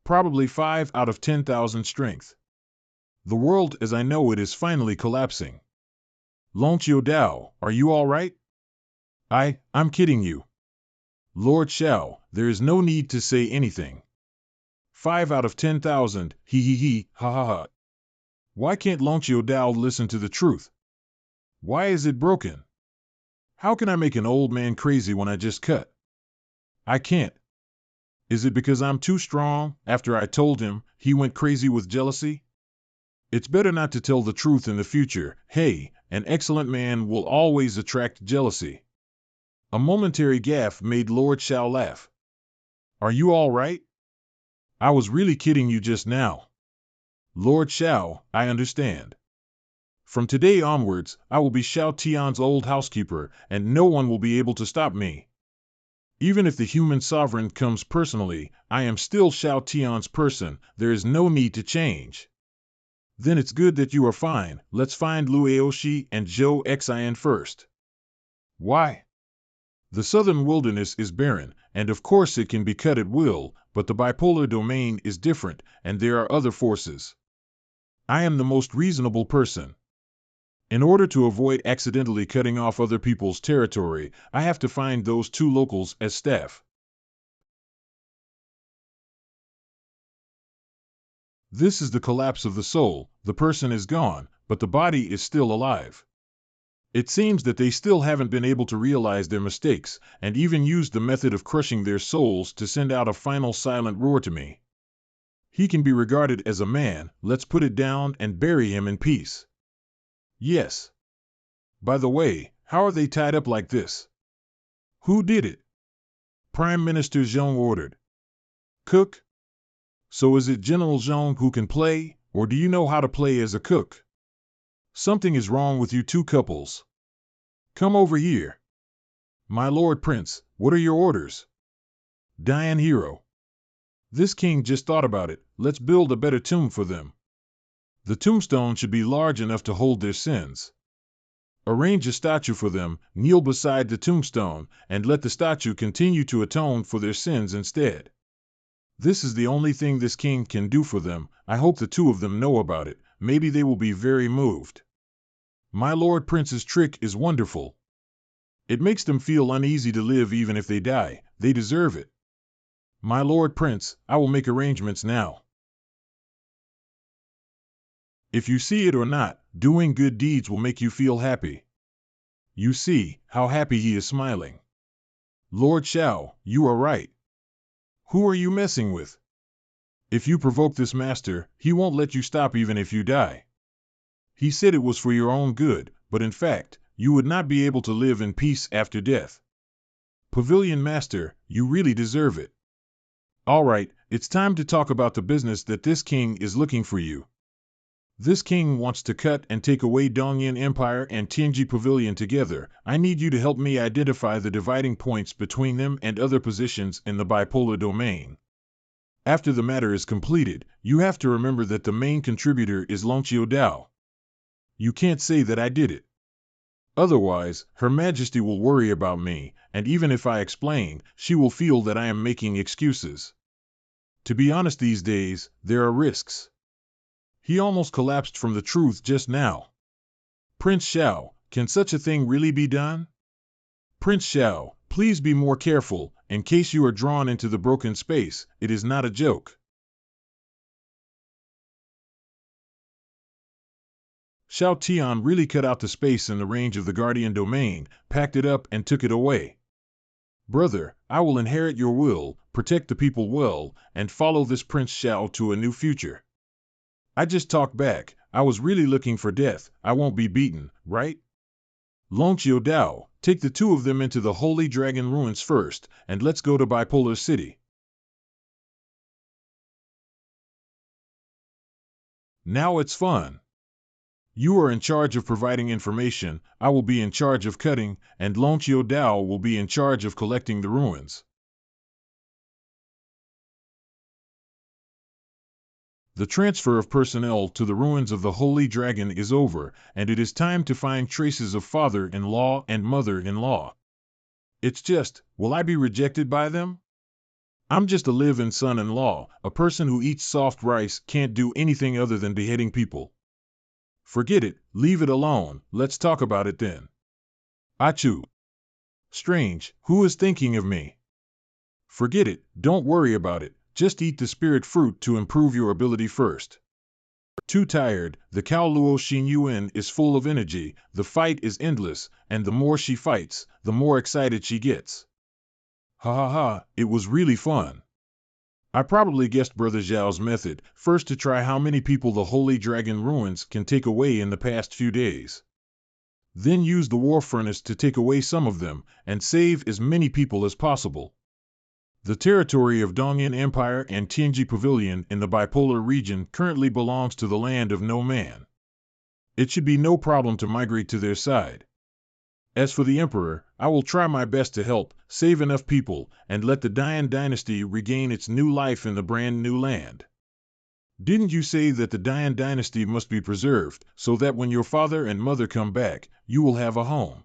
Probably 5 out of 10,000 strength. The world as I know it is finally collapsing. Long Qiu Dao, are you all right? I'm kidding you. Lord Shao, there is no need to say anything. 5 out of 10,000, he, ha ha ha. Why can't Long Xiao Dao listen to the truth? Why is it broken? How can I make an old man crazy when I just cut? I can't. Is it because I'm too strong? After I told him, he went crazy with jealousy? It's better not to tell the truth in the future. Hey, an excellent man will always attract jealousy. A momentary gaffe made Lord Shao laugh. Are you all right? I was really kidding you just now. Lord Shao, I understand. From today onwards, I will be Shao Tian's old housekeeper, and no one will be able to stop me. Even if the human sovereign comes personally, I am still Shao Tian's person. There is no need to change. Then it's good that you are fine. Let's find Lu Aoshi and Zhou Xin first. Why? The southern wilderness is barren, and of course it can be cut at will, but the bipolar domain is different, and there are other forces. I am the most reasonable person. In order to avoid accidentally cutting off other people's territory, I have to find those 2 locals as staff. This is the collapse of the soul. The person is gone, but the body is still alive. It seems that they still haven't been able to realize their mistakes, and even used the method of crushing their souls to send out a final silent roar to me. He can be regarded as a man. Let's put it down and bury him in peace. Yes. By the way, how are they tied up like this? Who did it? Prime Minister Zhong ordered. Cook? So is it General Zhong who can play, or do you know how to play as a cook? Something is wrong with you 2 couples. Come over here. My Lord Prince, what are your orders? Diane Hero. This king just thought about it. Let's build a better tomb for them. The tombstone should be large enough to hold their sins. Arrange a statue for them, kneel beside the tombstone, and let the statue continue to atone for their sins instead. This is the only thing this king can do for them. I hope the 2 of them know about it. Maybe they will be very moved. My Lord Prince's trick is wonderful. It makes them feel uneasy to live even if they die. They deserve it. My Lord Prince, I will make arrangements now. If you see it or not, doing good deeds will make you feel happy. You see how happy he is smiling. Lord Shao, you are right. Who are you messing with? If you provoke this master, he won't let you stop even if you die. He said it was for your own good, but in fact, you would not be able to live in peace after death. Pavilion Master, you really deserve it. All right, it's time to talk about the business that this king is looking for you. This king wants to cut and take away Dongyan Empire and Tianji Pavilion together. I need you to help me identify the dividing points between them and other positions in the bipolar domain. After the matter is completed, you have to remember that the main contributor is Long Xiao Dao. You can't say that I did it. Otherwise, Her Majesty will worry about me, and even if I explain, she will feel that I am making excuses. To be honest, these days, there are risks. He almost collapsed from the truth just now. Prince Shao, can such a thing really be done? Prince Shao, please be more careful, in case you are drawn into the broken space. It is not a joke. Shao Tian really cut out the space in the range of the Guardian domain, packed it up and took it away. Brother, I will inherit your will, protect the people well, and follow this Prince Shao to a new future. I just talked back. I was really looking for death. I won't be beaten, right? Long Xiao Dao, take the 2 of them into the Holy Dragon Ruins first, and let's go to Bipolar City. Now it's fun. You are in charge of providing information, I will be in charge of cutting, and Long Xiao Dao will be in charge of collecting the ruins. The transfer of personnel to the ruins of the Holy Dragon is over, and it is time to find traces of father-in-law and mother-in-law. It's just, will I be rejected by them? I'm just a live-in son-in-law. A person who eats soft rice can't do anything other than beheading people. Forget it, leave it alone, let's talk about it then. Achoo. Strange, who is thinking of me? Forget it, don't worry about it, just eat the spirit fruit to improve your ability first. Too tired, the cow Luo Xinyuan is full of energy, the fight is endless, and the more she fights, the more excited she gets. Ha ha ha, it was really fun. I probably guessed Brother Zhao's method, first to try how many people the Holy Dragon ruins can take away in the past few days. Then use the war furnace to take away some of them, and save as many people as possible. The territory of Dongyan Empire and Tianji Pavilion in the bipolar region currently belongs to the land of no man. It should be no problem to migrate to their side. As for the Emperor, I will try my best to help, save enough people, and let the Dian dynasty regain its new life in the brand new land. Didn't you say that the Dian dynasty must be preserved, so that when your father and mother come back, you will have a home?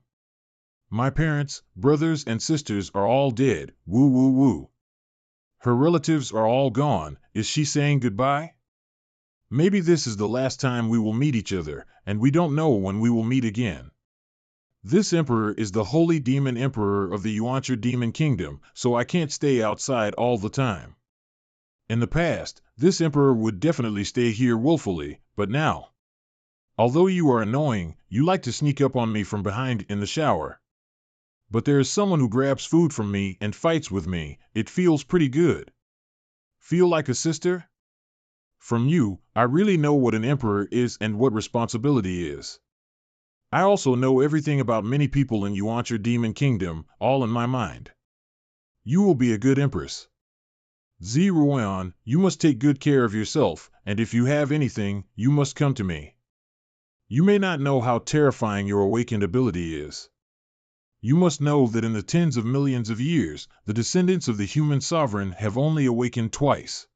My parents, brothers and sisters are all dead, woo woo woo. Her relatives are all gone, is she saying goodbye? Maybe this is the last time we will meet each other, and we don't know when we will meet again. This emperor is the Holy Demon Emperor of the Yuancha Demon Kingdom, so I can't stay outside all the time. In the past, this emperor would definitely stay here willfully, but now. Although you are annoying, you like to sneak up on me from behind in the shower. But there is someone who grabs food from me and fights with me, it feels pretty good. Feel like a sister? From you, I really know what an emperor is and what responsibility is. I also know everything about many people in Yuancha Demon Kingdom, all in my mind. You will be a good empress. Ziruan, you must take good care of yourself, and if you have anything, you must come to me. You may not know how terrifying your awakened ability is. You must know that in the tens of millions of years, the descendants of the human sovereign have only awakened twice.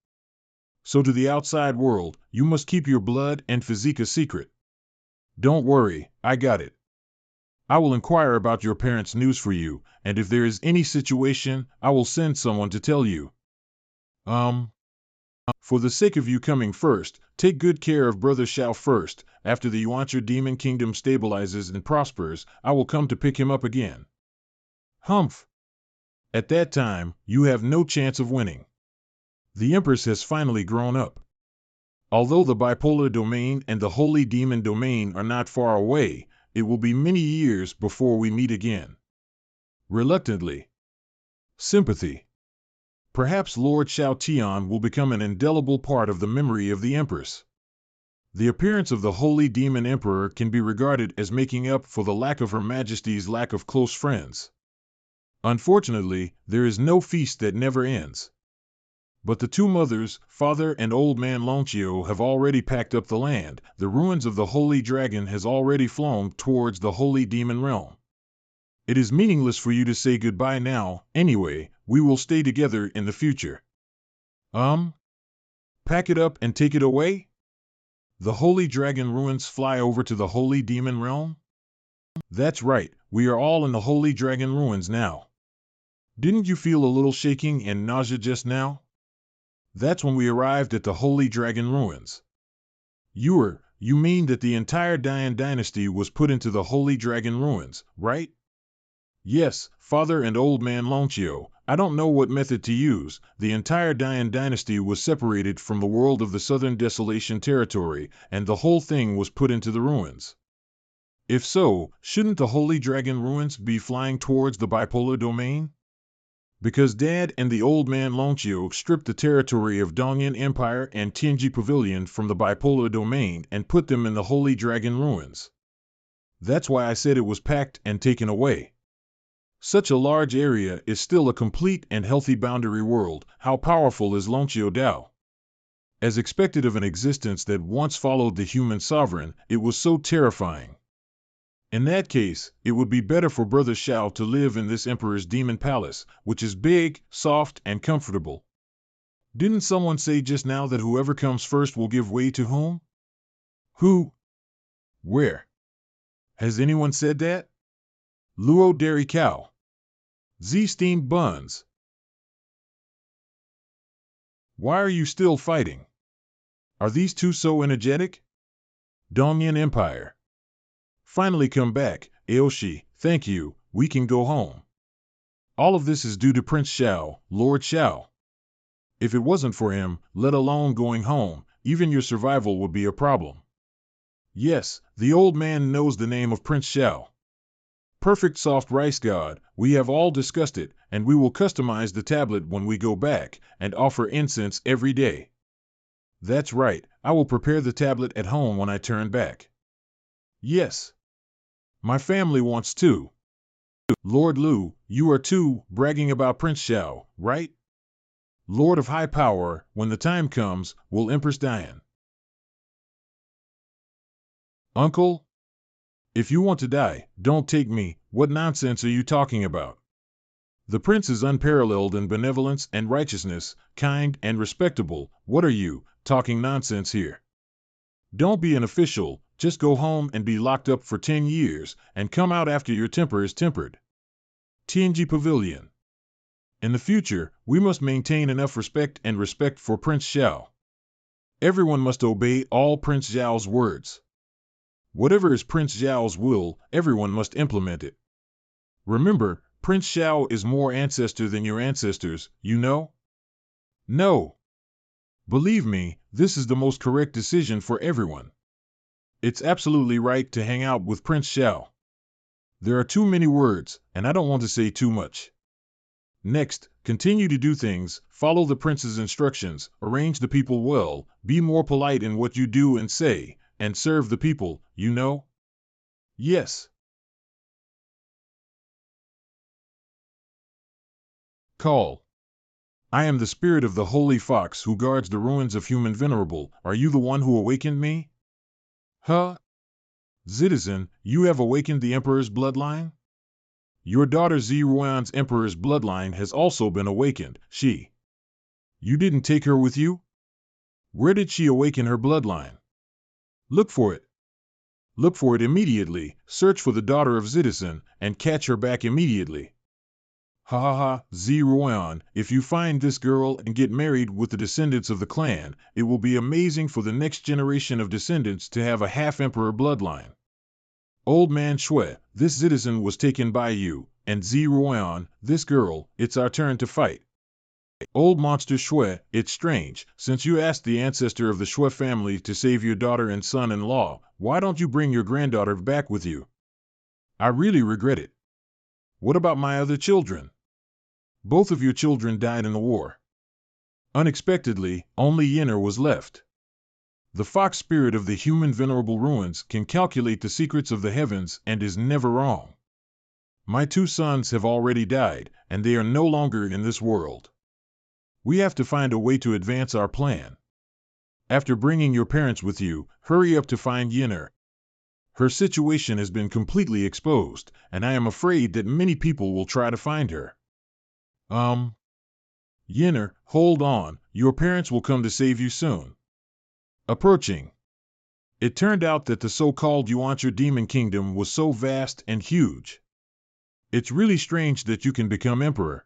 So to the outside world, you must keep your blood and physique a secret. Don't worry, I got it. I will inquire about your parents' news for you, and if there is any situation, I will send someone to tell you. For the sake of you coming first, take good care of Brother Xiao first. After the Yuancha Demon Kingdom stabilizes and prospers, I will come to pick him up again. Humph! At that time, you have no chance of winning. The Empress has finally grown up. Although the bipolar domain and the holy demon domain are not far away, it will be many years before we meet again. Reluctantly. Sympathy. Perhaps Lord Xiao Tian will become an indelible part of the memory of the Empress. The appearance of the Holy Demon Emperor can be regarded as making up for the lack of Her Majesty's lack of close friends. Unfortunately, there is no feast that never ends. But the two mothers, Father and Old Man Lonchio, have already packed up the land. The ruins of the Holy Dragon has already flown towards the Holy Demon Realm. It is meaningless for you to say goodbye now, anyway, we will stay together in the future. Pack it up and take it away? The Holy Dragon ruins fly over to the Holy Demon Realm? That's right, we are all in the Holy Dragon ruins now. Didn't you feel a little shaking and nausea just now? That's when we arrived at the Holy Dragon ruins. You mean that the entire Dian dynasty was put into the Holy Dragon ruins, right? Yes, Father and Old Man Lonchio, I don't know what method to use. The entire Dian dynasty was separated from the world of the Southern Desolation territory, and the whole thing was put into the ruins. If so, shouldn't the Holy Dragon ruins be flying towards the bipolar domain? Because Dad and the Old Man Lonchio stripped the territory of Dongyan Empire and Tianji Pavilion from the bipolar domain and put them in the Holy Dragon ruins. That's why I said it was packed and taken away. Such a large area is still a complete and healthy boundary world. How powerful is Lonchio Dao? As expected of an existence that once followed the human sovereign, it was so terrifying. In that case, it would be better for Brother Xiao to live in this Emperor's demon palace, which is big, soft, and comfortable. Didn't someone say just now that whoever comes first will give way to whom? Who? Where? Has anyone said that? Luo Dairy Cow. Z Steamed Buns. Why are you still fighting? Are these two so energetic? Dongyan Empire. Finally come back, Aoshi, thank you, we can go home. All of this is due to Prince Xiao, Lord Xiao. If it wasn't for him, let alone going home, even your survival would be a problem. Yes, the old man knows the name of Prince Xiao. Perfect soft rice god, we have all discussed it, and we will customize the tablet when we go back, and offer incense every day. That's right, I will prepare the tablet at home when I turn back. Yes. My family wants to. Lord Lu, you are too, bragging about Prince Xiao, right? Lord of high power, when the time comes, will Empress Diane. Uncle? If you want to die, don't take me. What nonsense are you talking about? The prince is unparalleled in benevolence and righteousness, kind and respectable. What are you, talking nonsense here? Don't be an official, just go home and be locked up for 10 years, and come out after your temper is tempered. Tianji Pavilion. In the future, we must maintain enough respect for Prince Xiao. Everyone must obey all Prince Xiao's words. Whatever is Prince Xiao's will, everyone must implement it. Remember, Prince Xiao is more ancestor than your ancestors, you know? No. Believe me, this is the most correct decision for everyone. It's absolutely right to hang out with Prince Xiao. There are too many words, and I don't want to say too much. Next, continue to do things, follow the prince's instructions, arrange the people well, be more polite in what you do and say, and serve the people, you know? Yes. Call. I am the spirit of the holy fox who guards the ruins of human venerable. Are you the one who awakened me? Huh? Citizen, you have awakened the Emperor's bloodline? Your daughter Ziruan's Emperor's bloodline has also been awakened. You didn't take her with you? Where did she awaken her bloodline? Look for it. Look for it immediately, search for the daughter of Citizen, and catch her back immediately. Ha ha ha, Ziruan, if you find this girl and get married with the descendants of the clan, it will be amazing for the next generation of descendants to have a half-emperor bloodline. Old man Shui, this citizen was taken by you, and Ziruan, this girl, it's our turn to fight. Old monster Shui, it's strange, since you asked the ancestor of the Shui family to save your daughter and son-in-law, why don't you bring your granddaughter back with you? I really regret it. What about my other children? Both of your children died in the war. Unexpectedly, only Yenner was left. The fox spirit of the human venerable ruins can calculate the secrets of the heavens and is never wrong. My 2 sons have already died, and they are no longer in this world. We have to find a way to advance our plan. After bringing your parents with you, hurry up to find Yenner. Her situation has been completely exposed, and I am afraid that many people will try to find her. Yenner, hold on, your parents will come to save you soon. Approaching. It turned out that the so-called Yuancher demon kingdom was so vast and huge. It's really strange that you can become emperor.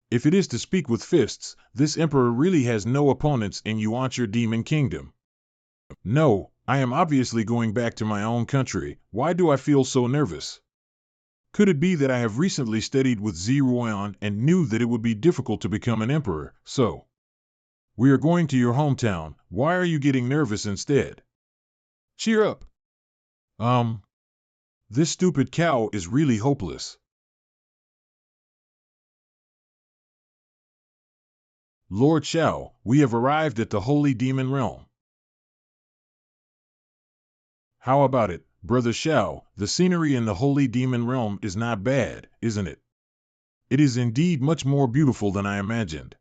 If it is to speak with fists, this emperor really has no opponents in Yuancher demon kingdom. No, I am obviously going back to my own country. Why do I feel so nervous? Could it be that I have recently studied with Ziruan and knew that it would be difficult to become an emperor, so? We are going to your hometown. Why are you getting nervous instead? Cheer up. This stupid cow is really hopeless. Lord Xiao, we have arrived at the Holy Demon Realm. How about it, Brother Xiao? The scenery in the Holy Demon Realm is not bad, isn't it? It is indeed much more beautiful than I imagined.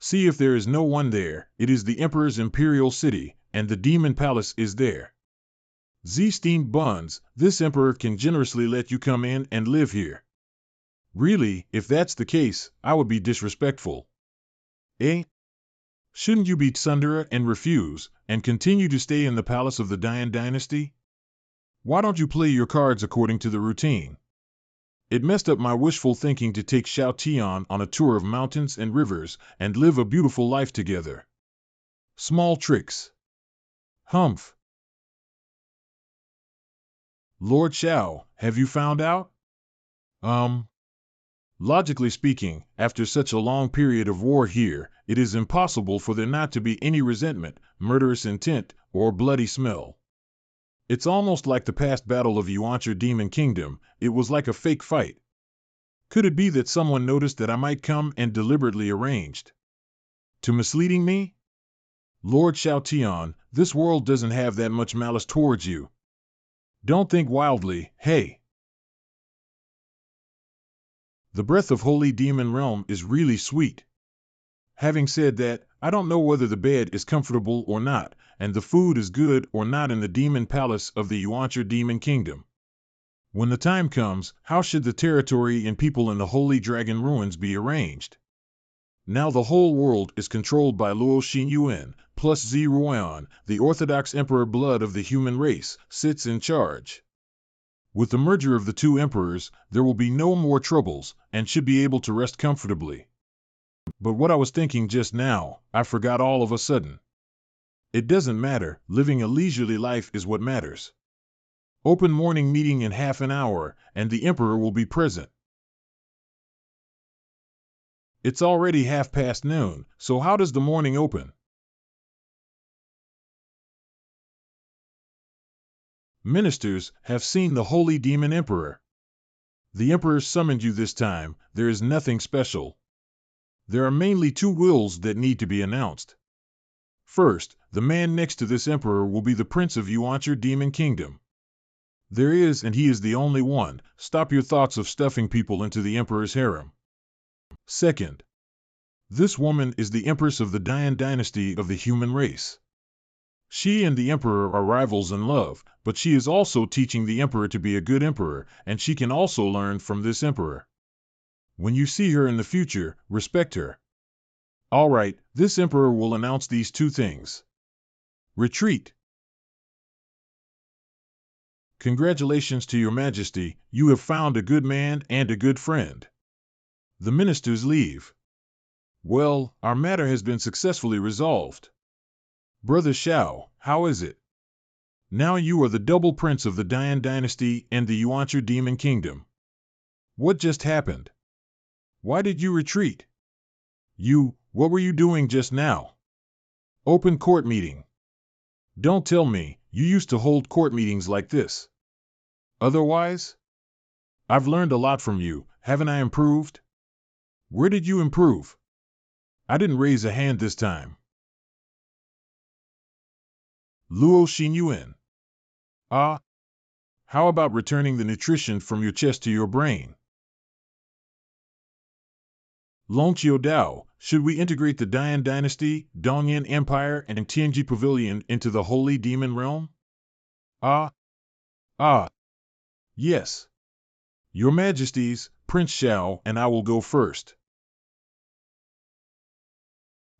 See if there is no one there. It is the Emperor's Imperial City, and the Demon Palace is there. Z-Steamed Buns, this Emperor can generously let you come in and live here. Really, if that's the case, I would be disrespectful. Eh? Shouldn't you be tsundere and refuse, and continue to stay in the palace of the Dian dynasty? Why don't you play your cards according to the routine? It messed up my wishful thinking to take Xiao Tian on a tour of mountains and rivers and live a beautiful life together. Small tricks. Humph. Lord Xiao, have you found out? Logically speaking, after such a long period of war here, it is impossible for there not to be any resentment, murderous intent, or bloody smell. It's almost like the past battle of Yuancher Demon Kingdom. It was like a fake fight. Could it be that someone noticed that I might come and deliberately arranged to misleading me? Lord Shao Tian, this world doesn't have that much malice towards you. Don't think wildly, hey. The breath of Holy Demon Realm is really sweet. Having said that, I don't know whether the bed is comfortable or not, and the food is good or not in the Demon Palace of the Yuancher Demon Kingdom. When the time comes, how should the territory and people in the Holy Dragon Ruins be arranged? Now the whole world is controlled by Luo Xinyuan, plus Zi Ruoan, the Orthodox Emperor blood of the human race, sits in charge. With the merger of the two emperors, there will be no more troubles, and should be able to rest comfortably. But what I was thinking just now, I forgot all of a sudden. It doesn't matter, living a leisurely life is what matters. Open morning meeting in half an hour, and the emperor will be present. It's already noon, so how does the morning open? Ministers have seen the Holy Demon Emperor. The Emperor summoned you this time. There is nothing special. There are mainly two wills that need to be announced. First, the man next to this Emperor will be the Prince of Yuancher Demon Kingdom. There is, and he is the only one. Stop your thoughts of stuffing people into the Emperor's harem. Second, this woman is the Empress of the Dian dynasty of the human race. She and the Emperor are rivals in love, but she is also teaching the Emperor to be a good Emperor, and she can also learn from this Emperor. When you see her in the future, respect her. All right, this Emperor will announce these two things. Retreat. Congratulations to your Majesty, you have found a good man and a good friend. The ministers leave. Well, our matter has been successfully resolved. Brother Shao, how is it? Now you are the double prince of the Dian dynasty and the Yuancher Demon Kingdom. What just happened? Why did you retreat? What were you doing just now? Open court meeting. Don't tell me, you used to hold court meetings like this. Otherwise? I've learned a lot from you, haven't I improved? Where did you improve? I didn't raise a hand this time. Luo Xinyuan. How about returning the nutrition from your chest to your brain? Longqiu Dao, should we integrate the Dian dynasty, Dongyan Empire, and Tianji Pavilion into the Holy Demon Realm? Yes. Your Majesties, Prince Shao and I will go first.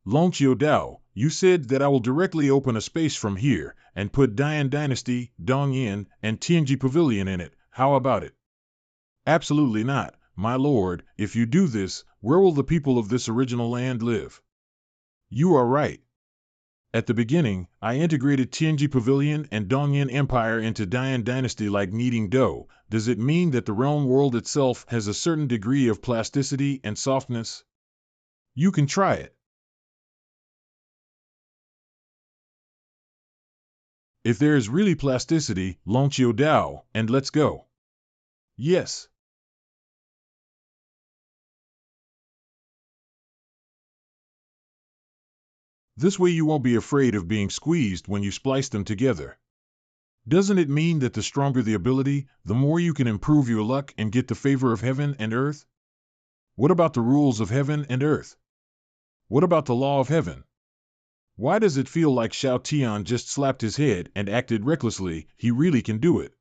Longqiu Dao, you said that I will directly open a space from here and put Dian Dynasty, Dongyan, and Tianji Pavilion in it. How about it? Absolutely not, my lord. If you do this, where will the people of this original land live? You are right. At the beginning, I integrated Tianji Pavilion and Dongyan Empire into Dian Dynasty like kneading dough. Does it mean that the realm world itself has a certain degree of plasticity and softness? You can try it. If there is really plasticity, Longqiu Dao, and let's go. Yes. This way you won't be afraid of being squeezed when you splice them together. Doesn't it mean that the stronger the ability, the more you can improve your luck and get the favor of heaven and earth? What about the rules of heaven and earth? What about the law of heaven? Why does it feel like Shao Tian just slapped his head and acted recklessly? He really can do it.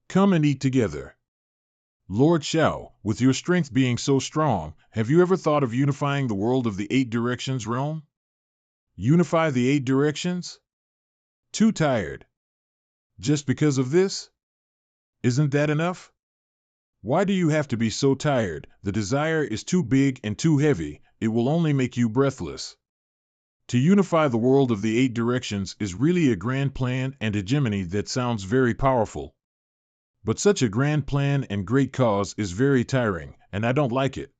Come and eat together. Lord Shao, with your strength being so strong, have you ever thought of unifying the world of the 8 directions realm? Unify the 8 directions? Too tired. Just because of this? Isn't that enough? Why do you have to be so tired? The desire is too big and too heavy. It will only make you breathless. To unify the world of the 8 directions is really a grand plan and hegemony that sounds very powerful. But such a grand plan and great cause is very tiring, and I don't like it.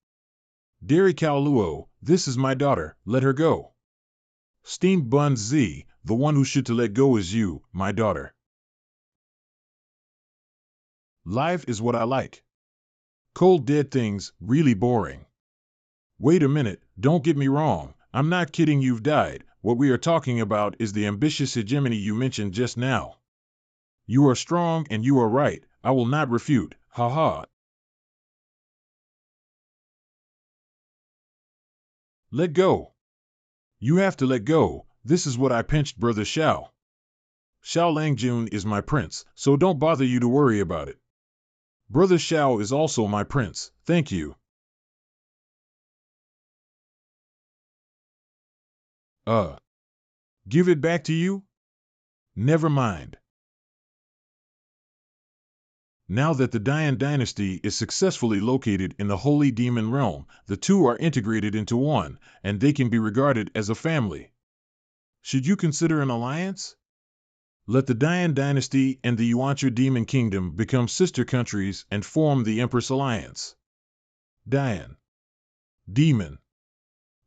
Dairy Cow Luo, this is my daughter, let her go. Steamed Buns Z, the one who should to let go is you, my daughter. Live is what I like. Cold dead things, really boring. Wait a minute, don't get me wrong, I'm not kidding, you've died. What we are talking about is the ambitious hegemony you mentioned just now. You are strong and you are right, I will not refute, haha. Let go. You have to let go, this is what I pinched Brother Xiao. Xiao Langjun is my prince, so don't bother you to worry about it. Brother Xiao is also my prince, thank you. Give it back to you? Never mind. Now that the Dian dynasty is successfully located in the Holy Demon Realm, the two are integrated into one, and they can be regarded as a family. Should you consider an alliance? Let the Dian dynasty and the Yuancha Demon Kingdom become sister countries and form the Empress Alliance. Dian. Demon.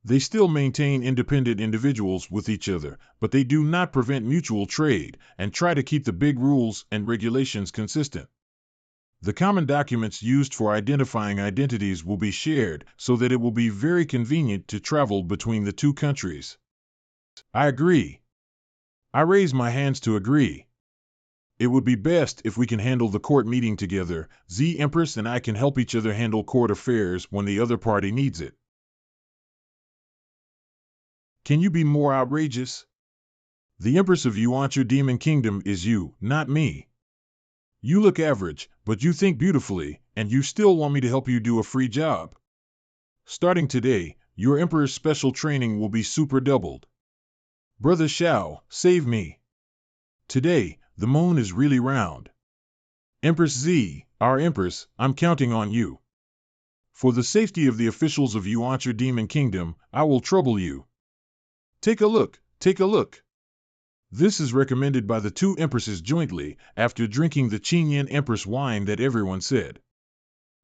They still maintain independent individuals with each other, but they do not prevent mutual trade and try to keep the big rules and regulations consistent. The common documents used for identifying identities will be shared so that it will be very convenient to travel between the two countries. I agree. I raise my hands to agree. It would be best if we can handle the court meeting together. The Empress and I can help each other handle court affairs when the other party needs it. Can you be more outrageous? The Empress of Yuancha Demon Kingdom is you, not me. You look average, but you think beautifully, and you still want me to help you do a free job. Starting today, your Emperor's special training will be super doubled. Brother Xiao, save me. Today, the moon is really round. Empress Z, our Empress, I'm counting on you. For the safety of the officials of Yuancha Demon Kingdom, I will trouble you. Take a look, take a look. This is recommended by the two empresses jointly after drinking the Chenyan Empress wine that everyone said.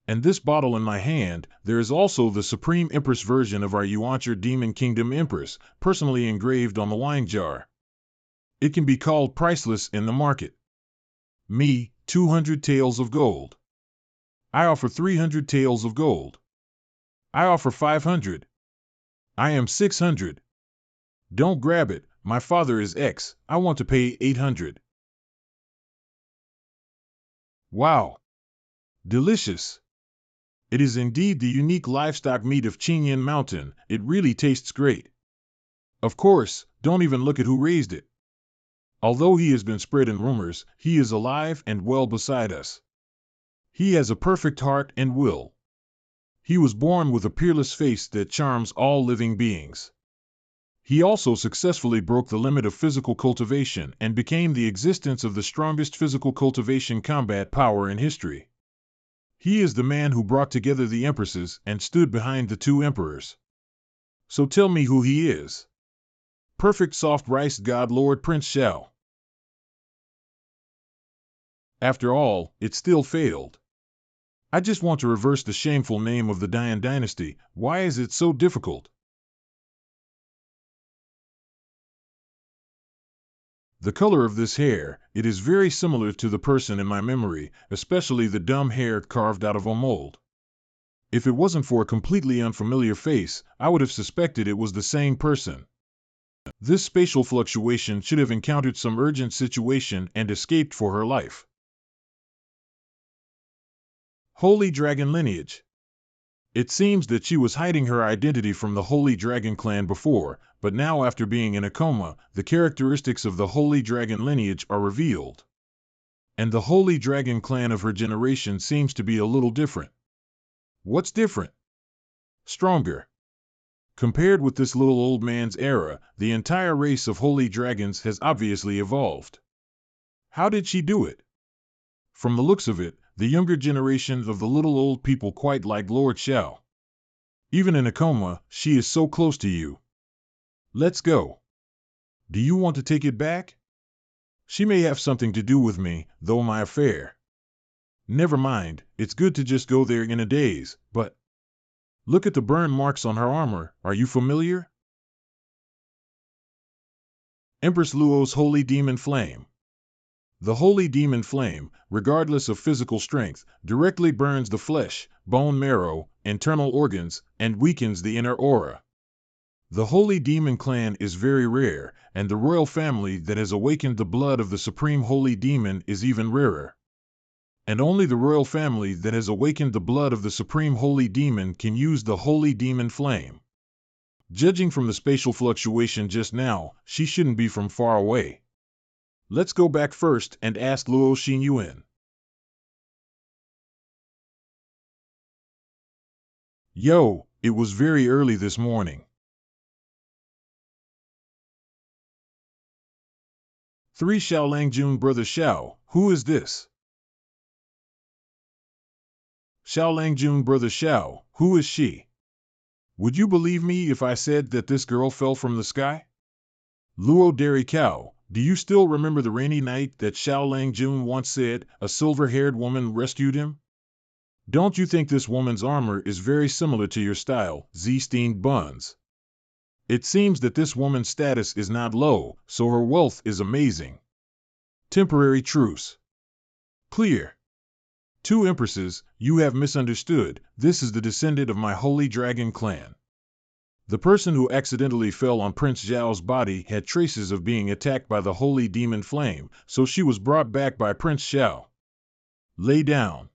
And this bottle in my hand, there is also the Supreme Empress version of our Yuancha Demon Kingdom Empress, personally engraved on the wine jar. It can be called priceless in the market. Me, 200 taels of gold. I offer 300 taels of gold. I offer 500. I am 600. Don't grab it. My father is X. I want to pay 800. Wow. Delicious. It is indeed the unique livestock meat of Chenyan Mountain. It really tastes great. Of course, don't even look at who raised it. Although he has been spread in rumors, he is alive and well beside us. He has a perfect heart and will. He was born with a peerless face that charms all living beings. He also successfully broke the limit of physical cultivation and became the existence of the strongest physical cultivation combat power in history. He is the man who brought together the empresses and stood behind the two emperors. So tell me who he is. Perfect soft rice god Lord Prince Xiao. After all, it still failed. I just want to reverse the shameful name of the Dian dynasty. Why is it so difficult? The color of this hair, it is very similar to the person in my memory, especially the dumb hair carved out of a mold. If it wasn't for a completely unfamiliar face, I would have suspected it was the same person. This spatial fluctuation should have encountered some urgent situation and escaped for her life. Holy Dragon lineage. It seems that she was hiding her identity from the Holy Dragon clan before, but now after being in a coma, the characteristics of the Holy Dragon lineage are revealed. And the Holy Dragon clan of her generation seems to be a little different. What's different? Stronger. Compared with this little old man's era, the entire race of Holy Dragons has obviously evolved. How did she do it? From the looks of it, the younger generation of the little old people quite like Lord Xiao. Even in a coma, she is so close to you. Let's go. Do you want to take it back? She may have something to do with me, though my affair. Never mind, it's good to just go there in a daze, but look at the burn marks on her armor, are you familiar? Empress Luo's Holy Demon Flame. The Holy Demon Flame, regardless of physical strength, directly burns the flesh, bone marrow, internal organs, and weakens the inner aura. The Holy Demon Clan is very rare, and the royal family that has awakened the blood of the Supreme Holy Demon is even rarer. And only the royal family that has awakened the blood of the Supreme Holy Demon can use the Holy Demon Flame. Judging from the spatial fluctuation just now, she shouldn't be from far away. Let's go back first and ask Luo Xinyuan. Yo, it was very early this morning. 3 Xiao Langjun Brother Xiao, who is this? Xiao Langjun Brother Xiao, who is she? Would you believe me if I said that this girl fell from the sky? Luo Dairy Cow, do you still remember the rainy night that Xiao Langjun once said a silver-haired woman rescued him? Don't you think this woman's armor is very similar to your style, Z-Steamed Buns? It seems that this woman's status is not low, so her wealth is amazing. Temporary truce. Clear. 2 Empresses, you have misunderstood, this is the descendant of my Holy Dragon clan. The person who accidentally fell on Prince Zhao's body had traces of being attacked by the Holy Demon Flame, so she was brought back by Prince Zhao. Lay down.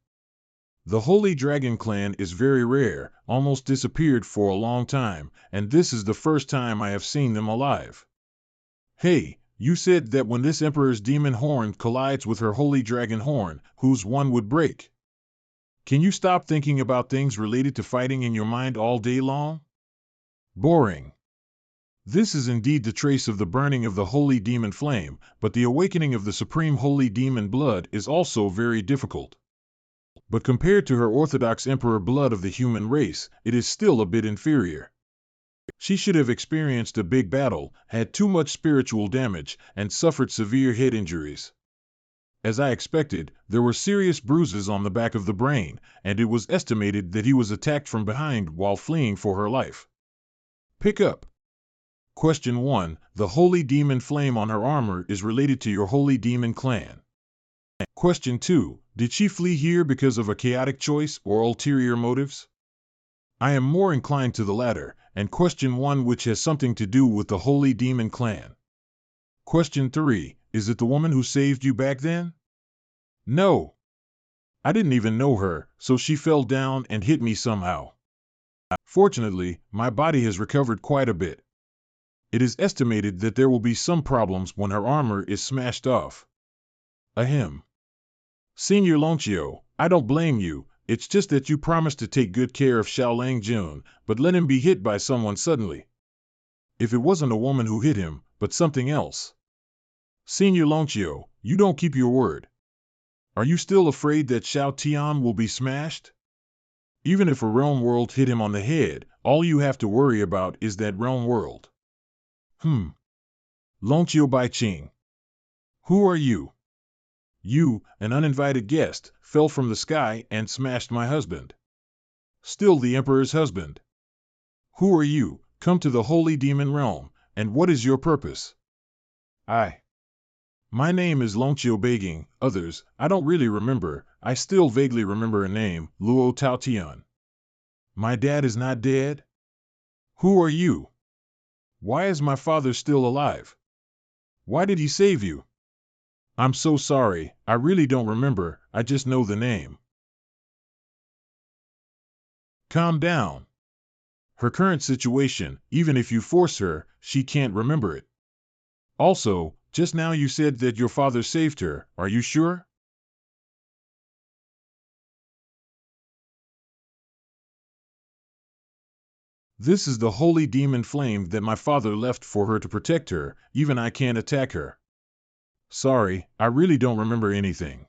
The Holy Dragon clan is very rare, almost disappeared for a long time, and this is the first time I have seen them alive. Hey, you said that when this Emperor's demon horn collides with her Holy Dragon horn, whose one would break? Can you stop thinking about things related to fighting in your mind all day long? Boring. This is indeed the trace of the burning of the Holy Demon Flame, but the awakening of the Supreme Holy Demon blood is also very difficult. But compared to her Orthodox Emperor blood of the human race, it is still a bit inferior. She should have experienced a big battle, had too much spiritual damage, and suffered severe head injuries. As I expected, there were serious bruises on the back of the brain, and it was estimated that he was attacked from behind while fleeing for her life. Pick up. Question 1. The Holy Demon Flame on her armor is related to your Holy Demon clan. Question 2. Did she flee here because of a chaotic choice or ulterior motives? I am more inclined to the latter, and question 1 which has something to do with the Holy Demon clan. Question 3. Is it the woman who saved you back then? No. I didn't even know her, so she fell down and hit me somehow. Fortunately, my body has recovered quite a bit. It is estimated that there will be some problems when her armor is smashed off. Ahem. Senior Lonchio, I don't blame you, it's just that you promised to take good care of Xiao Langjun, but let him be hit by someone suddenly. If it wasn't a woman who hit him, but something else. Senior Lonchio, you don't keep your word. Are you still afraid that Xiao Tian will be smashed? Even if a realm world hit him on the head, all you have to worry about is that realm world. Lonchio Baiqing. Who are you? You, an uninvited guest, fell from the sky and smashed my husband. Still the Emperor's husband. Who are you? Come to the Holy Demon Realm, and what is your purpose? My name is Lonchio Beijing, others, I don't really remember, I still vaguely remember a name, Luo Taotian. My dad is not dead? Who are you? Why is my father still alive? Why did he save you? I'm so sorry, I really don't remember, I just know the name. Calm down. Her current situation, even if you force her, she can't remember it. Also, just now you said that your father saved her, are you sure? This is the Holy Demon Flame that my father left for her to protect her, even I can't attack her. Sorry, I really don't remember anything.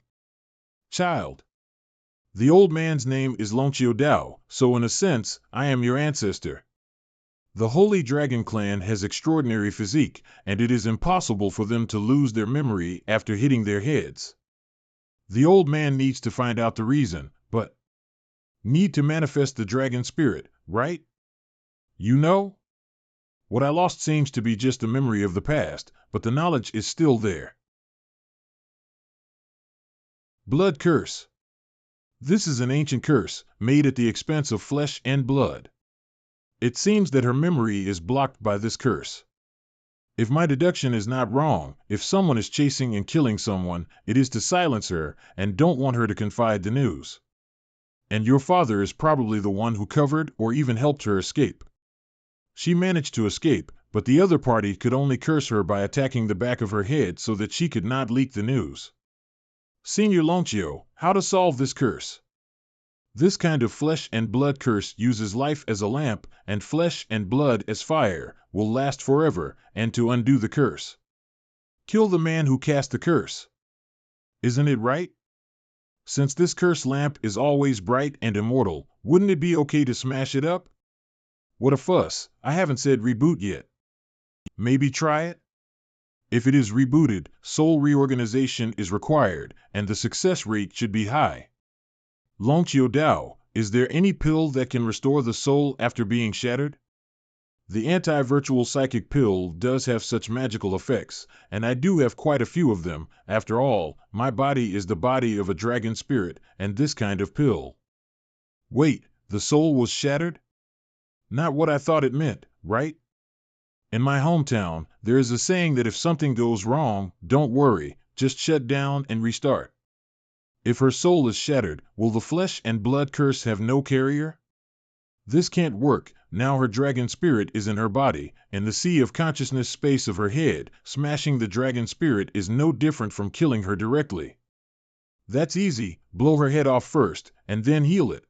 Child. The old man's name is Lonchio Dao, so in a sense, I am your ancestor. The Holy Dragon Clan has extraordinary physique, and it is impossible for them to lose their memory after hitting their heads. The old man needs to find out the reason, but need to manifest the dragon spirit, right? You know? What I lost seems to be just a memory of the past, but the knowledge is still there. Blood curse. This is an ancient curse, made at the expense of flesh and blood. It seems that her memory is blocked by this curse. If my deduction is not wrong, if someone is chasing and killing someone, it is to silence her and don't want her to confide the news. And your father is probably the one who covered or even helped her escape. She managed to escape, but the other party could only curse her by attacking the back of her head so that she could not leak the news. Senior Lonchio, how to solve this curse? This kind of flesh and blood curse uses life as a lamp and flesh and blood as fire, will last forever, and to undo the curse. Kill the man who cast the curse. Isn't it right? Since this curse lamp is always bright and immortal, wouldn't it be okay to smash it up? What a fuss, I haven't said reboot yet. Maybe try it? If it is rebooted, soul reorganization is required, and the success rate should be high. Longqiu Dao, is there any pill that can restore the soul after being shattered? The anti-virtual psychic pill does have such magical effects, and I do have quite a few of them. After all, my body is the body of a dragon spirit, and this kind of pill. Wait, the soul was shattered? Not what I thought it meant, right? In my hometown, there is a saying that if something goes wrong, don't worry, just shut down and restart. If her soul is shattered, will the flesh and blood curse have no carrier? This can't work. Now her dragon spirit is in her body, in the sea of consciousness space of her head. Smashing the dragon spirit is no different from killing her directly. That's easy, blow her head off first, and then heal it.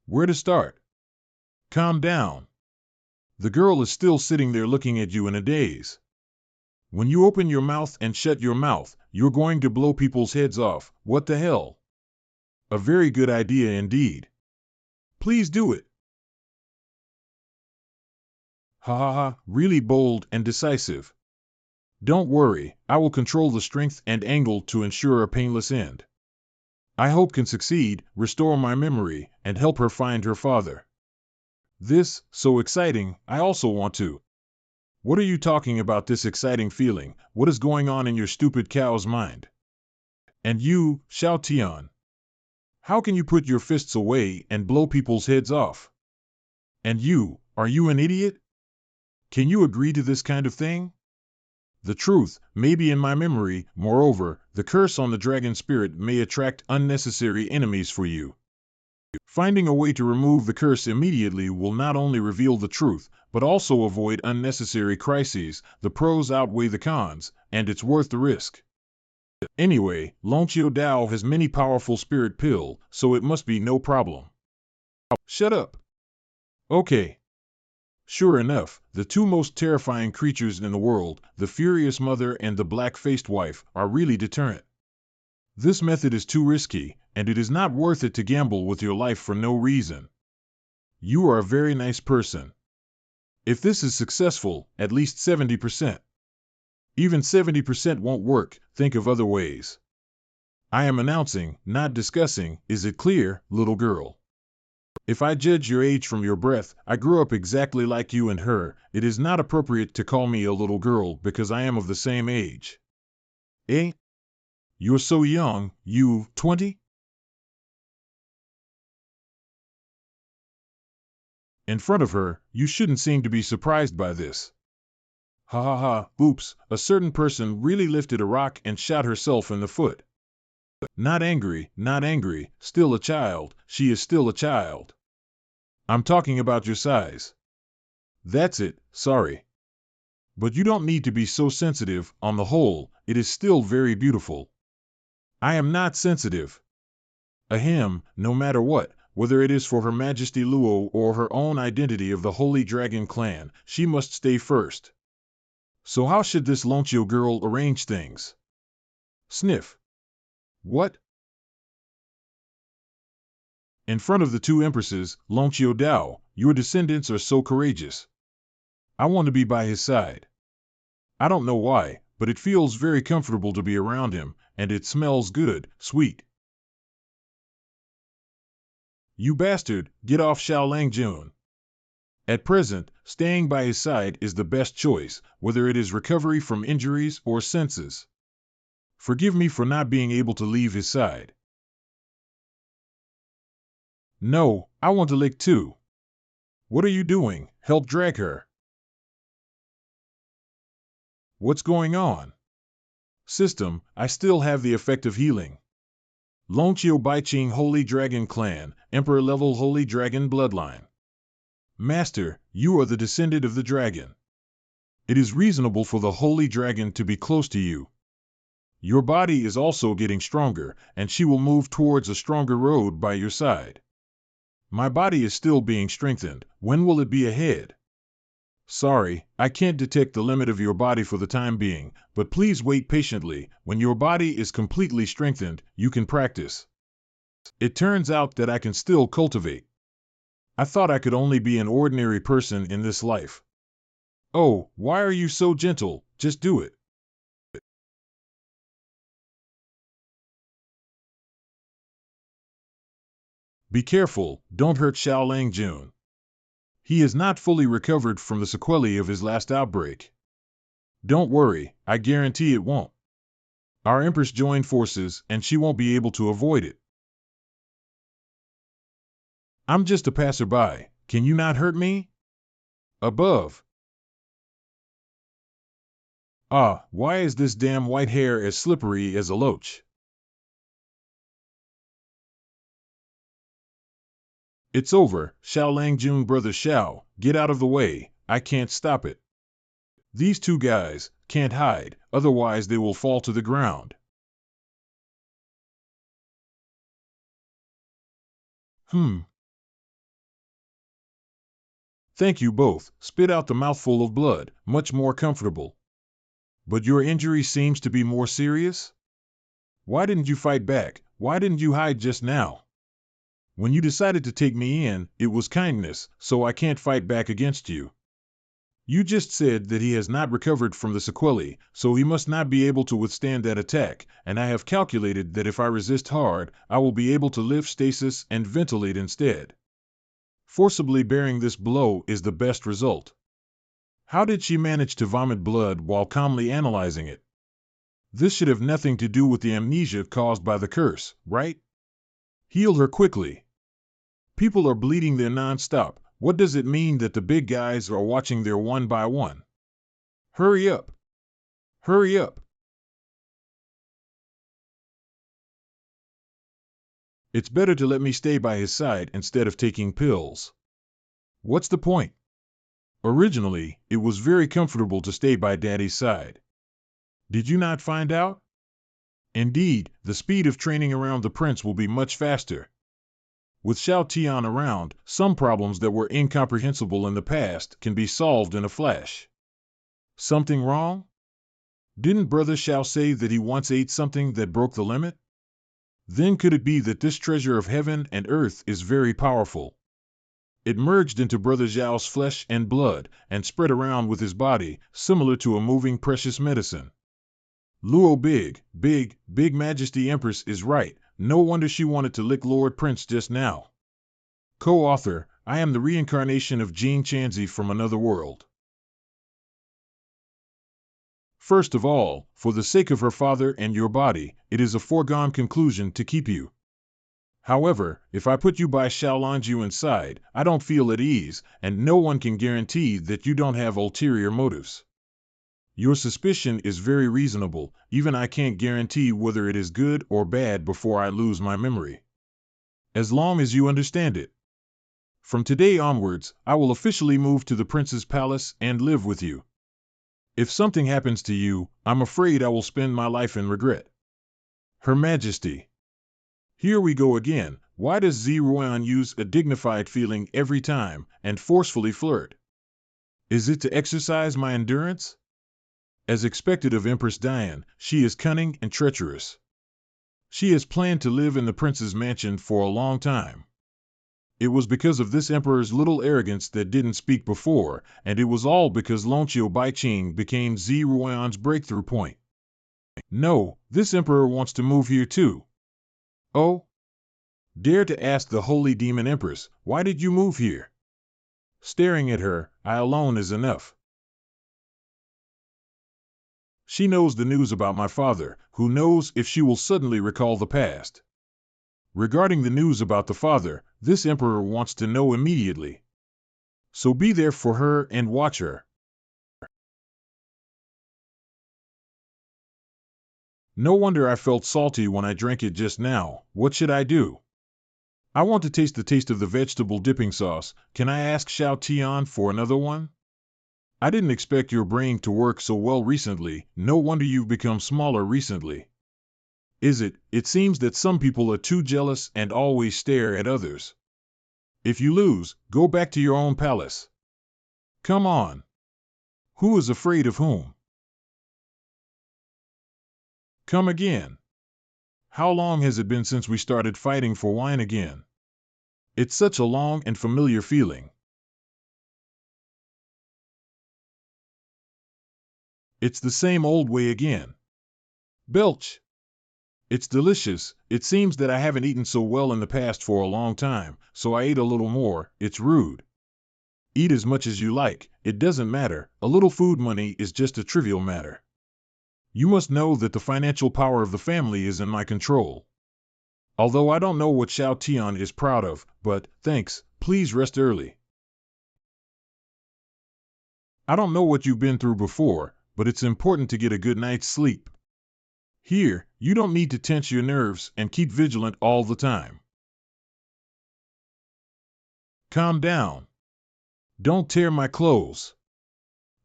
Where to start? Calm down. The girl is still sitting there looking at you in a daze. When you open your mouth and shut your mouth, you're going to blow people's heads off. What the hell? A very good idea indeed. Please do it. Ha ha ha, really bold and decisive. Don't worry, I will control the strength and angle to ensure a painless end. I hope can succeed, restore my memory, and help her find her father. This, so exciting, I also want to. What are you talking about, this exciting feeling? What is going on in your stupid cow's mind? And you, Xiao Tian. How can you put your fists away and blow people's heads off? And you, are you an idiot? Can you agree to this kind of thing? The truth may be in my memory. Moreover, the curse on the dragon spirit may attract unnecessary enemies for you. Finding a way to remove the curse immediately will not only reveal the truth, but also avoid unnecessary crises. The pros outweigh the cons, and it's worth the risk. Anyway, Longqiu Dao has many powerful spirit pill, so it must be no problem. Shut up. Okay. Sure enough, the two most terrifying creatures in the world, the furious mother and the black-faced wife, are really deterrent. This method is too risky, and it is not worth it to gamble with your life for no reason. You are a very nice person. If this is successful, at least 70%. Even 70% won't work, think of other ways. I am announcing, not discussing, is it clear, little girl? If I judge your age from your breath, I grew up exactly like you and her. It is not appropriate to call me a little girl because I am of the same age. Eh? You're so young, you 20? In front of her, you shouldn't seem to be surprised by this. Ha ha ha, oops, a certain person really lifted a rock and shot herself in the foot. Not angry, still a child, she is still a child. I'm talking about your size. That's it, sorry. But you don't need to be so sensitive, on the whole, it is still very beautiful. I am not sensitive. Ahem, no matter what, whether it is for Her Majesty Luo or her own identity of the Holy Dragon Clan, she must stay first. So how should this Longqiu girl arrange things? Sniff. What? In front of the two empresses, Longqiu Dao, your descendants are so courageous. I want to be by his side. I don't know why, but it feels very comfortable to be around him, and it smells good, sweet. You bastard, get off Xiao Langjun. At present, staying by his side is the best choice, whether it is recovery from injuries or senses. Forgive me for not being able to leave his side. No, I want to lick too. What are you doing? Help drag her. What's going on? System, I still have the effect of healing. Longqiu Baiqing Holy Dragon Clan, Emperor level Holy Dragon Bloodline. Master, you are the descendant of the dragon. It is reasonable for the Holy Dragon to be close to you. Your body is also getting stronger, and she will move towards a stronger road by your side. My body is still being strengthened. When will it be ahead? Sorry, I can't detect the limit of your body for the time being, but please wait patiently. When your body is completely strengthened, you can practice. It turns out that I can still cultivate. I thought I could only be an ordinary person in this life. Oh, why are you so gentle? Just do it. Be careful, don't hurt Xiao Langjun. He is not fully recovered from the sequelae of his last outbreak. Don't worry, I guarantee it won't. Our Empress joined forces, and she won't be able to avoid it. I'm just a passerby. Can you not hurt me? Above. Ah, why is this damn white hair as slippery as a loach? It's over, Xiao Langjun brother Xiao, get out of the way, I can't stop it. These two guys can't hide, otherwise they will fall to the ground. Thank you both, spit out the mouthful of blood, much more comfortable. But your injury seems to be more serious? Why didn't you fight back? Why didn't you hide just now? When you decided to take me in, it was kindness, so I can't fight back against you. You just said that he has not recovered from the sequelae, so he must not be able to withstand that attack, and I have calculated that if I resist hard, I will be able to lift stasis and ventilate instead. Forcibly bearing this blow is the best result. How did she manage to vomit blood while calmly analyzing it? This should have nothing to do with the amnesia caused by the curse, right? Heal her quickly. People are bleeding there non-stop. What does it mean that the big guys are watching there one by one? Hurry up! Hurry up! It's better to let me stay by his side instead of taking pills. What's the point? Originally, it was very comfortable to stay by Daddy's side. Did you not find out? Indeed, the speed of training around the prince will be much faster. With Xiao Tian around, some problems that were incomprehensible in the past can be solved in a flash. Something wrong? Didn't Brother Xiao say that he once ate something that broke the limit? Then could it be that this treasure of heaven and earth is very powerful? It merged into Brother Xiao's flesh and blood and spread around with his body, similar to a moving precious medicine. Luo Big Majesty Empress is right. No wonder she wanted to lick Lord Prince just now. Co-author, I am the reincarnation of Jean Chanzi from another world. First of all, for the sake of her father and your body, it is a foregone conclusion to keep you. However, if I put you by Xiao Langjun inside, I don't feel at ease, and no one can guarantee that you don't have ulterior motives. Your suspicion is very reasonable, even I can't guarantee whether it is good or bad before I lose my memory. As long as you understand it. From today onwards, I will officially move to the prince's palace and live with you. If something happens to you, I'm afraid I will spend my life in regret. Her Majesty. Here we go again. Why does Zi Ruan use a dignified feeling every time and forcefully flirt? Is it to exercise my endurance? As expected of Empress Diane, she is cunning and treacherous. She has planned to live in the prince's mansion for a long time. It was because of this emperor's little arrogance that didn't speak before, and it was all because Longqiu Baiqing became Zi Ruan's breakthrough point. No, this emperor wants to move here too. Oh? Dare to ask the holy demon Empress, why did you move here? Staring at her, I alone is enough. She knows the news about my father, who knows if she will suddenly recall the past. Regarding the news about the father, this emperor wants to know immediately. So be there for her and watch her. No wonder I felt salty when I drank it just now. What should I do? I want to taste the taste of the vegetable dipping sauce. Can I ask Xiao Tian for another one? I didn't expect your brain to work so well recently. No wonder you've become smaller recently. Is it? It seems that some people are too jealous and always stare at others. If you lose, go back to your own palace. Come on. Who is afraid of whom? Come again. How long has it been since we started fighting for wine again? It's such a long and familiar feeling. It's the same old way again. Belch. It's delicious. It seems that I haven't eaten so well in the past for a long time, so I ate a little more. It's rude. Eat as much as you like. It doesn't matter. A little food money is just a trivial matter. You must know that the financial power of the family is in my control. Although I don't know what Xiao Tian is proud of, but, thanks, please rest early. I don't know what you've been through before, but it's important to get a good night's sleep. Here, you don't need to tense your nerves and keep vigilant all the time. Calm down. Don't tear my clothes.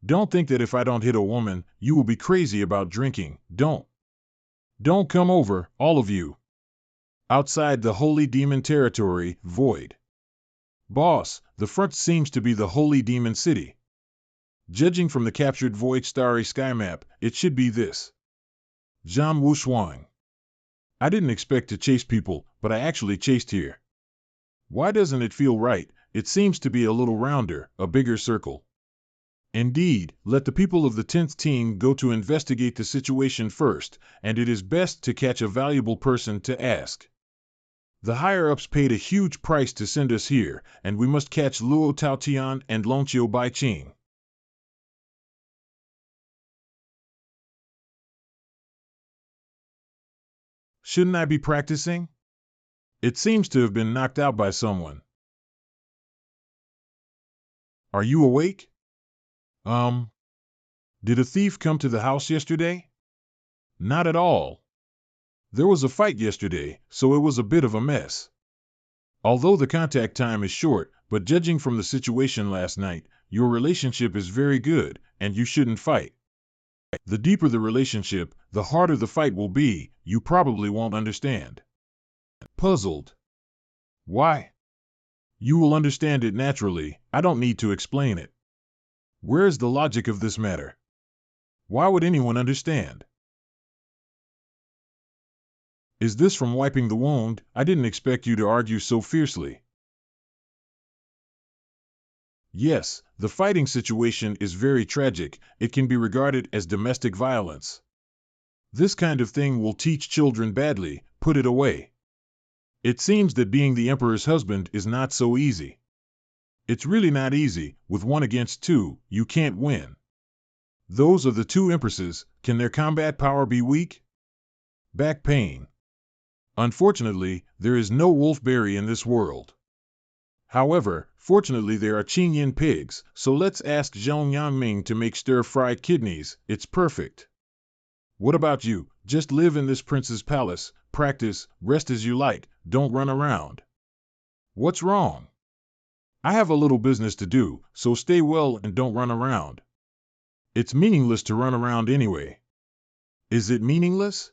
Don't think that if I don't hit a woman, you will be crazy about drinking. Don't. Don't come over, all of you. Outside the holy demon territory, Void. Boss, the front seems to be the holy demon city. Judging from the captured Void starry sky map, it should be this. Zhang Wushuang. I didn't expect to chase people, but I actually chased here. Why doesn't it feel right? It seems to be a little rounder, a bigger circle. Indeed, let the people of the 10th team go to investigate the situation first, and it is best to catch a valuable person to ask. The higher-ups paid a huge price to send us here, and we must catch Luo Taotian and Longqiu Baiqing. Shouldn't I be practicing? It seems to have been knocked out by someone. Are you awake? Did a thief come to the house yesterday? Not at all. There was a fight yesterday, so it was a bit of a mess. Although the contact time is short, but judging from the situation last night, your relationship is very good, and you shouldn't fight. The deeper the relationship, the harder the fight will be. You probably won't understand. Puzzled. Why? You will understand it naturally. I don't need to explain it. Where's the logic of this matter? Why would anyone understand? Is this from wiping the wound? I didn't expect you to argue so fiercely. Yes, the fighting situation is very tragic. It can be regarded as domestic violence. This kind of thing will teach children badly. Put it away. It seems that being the emperor's husband is not so easy. It's really not easy. With 1 against 2, you can't win. Those are the 2 empresses. Can their combat power be weak? Back pain. Unfortunately, there is no wolfberry in this world. However, fortunately there are Chenyan pigs, so let's ask Zhong Yangming to make stir-fried kidneys. It's perfect. What about you? Just live in this prince's palace, practice, rest as you like, don't run around. What's wrong? I have a little business to do, so stay well and don't run around. It's meaningless to run around anyway. Is it meaningless?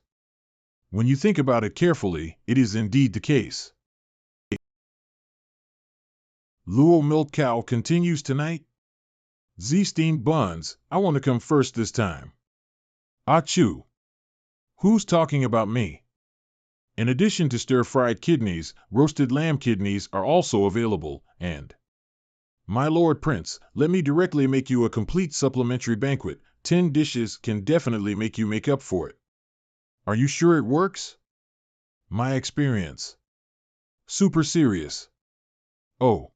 When you think about it carefully, it is indeed the case. Luo Milk Cow continues tonight? Z steamed buns, I want to come first this time. Achoo. Who's talking about me? In addition to stir-fried kidneys, roasted lamb kidneys are also available, and... My Lord Prince, let me directly make you a complete supplementary banquet. 10 dishes can definitely make you make up for it. Are you sure it works? My experience. Super serious. Oh.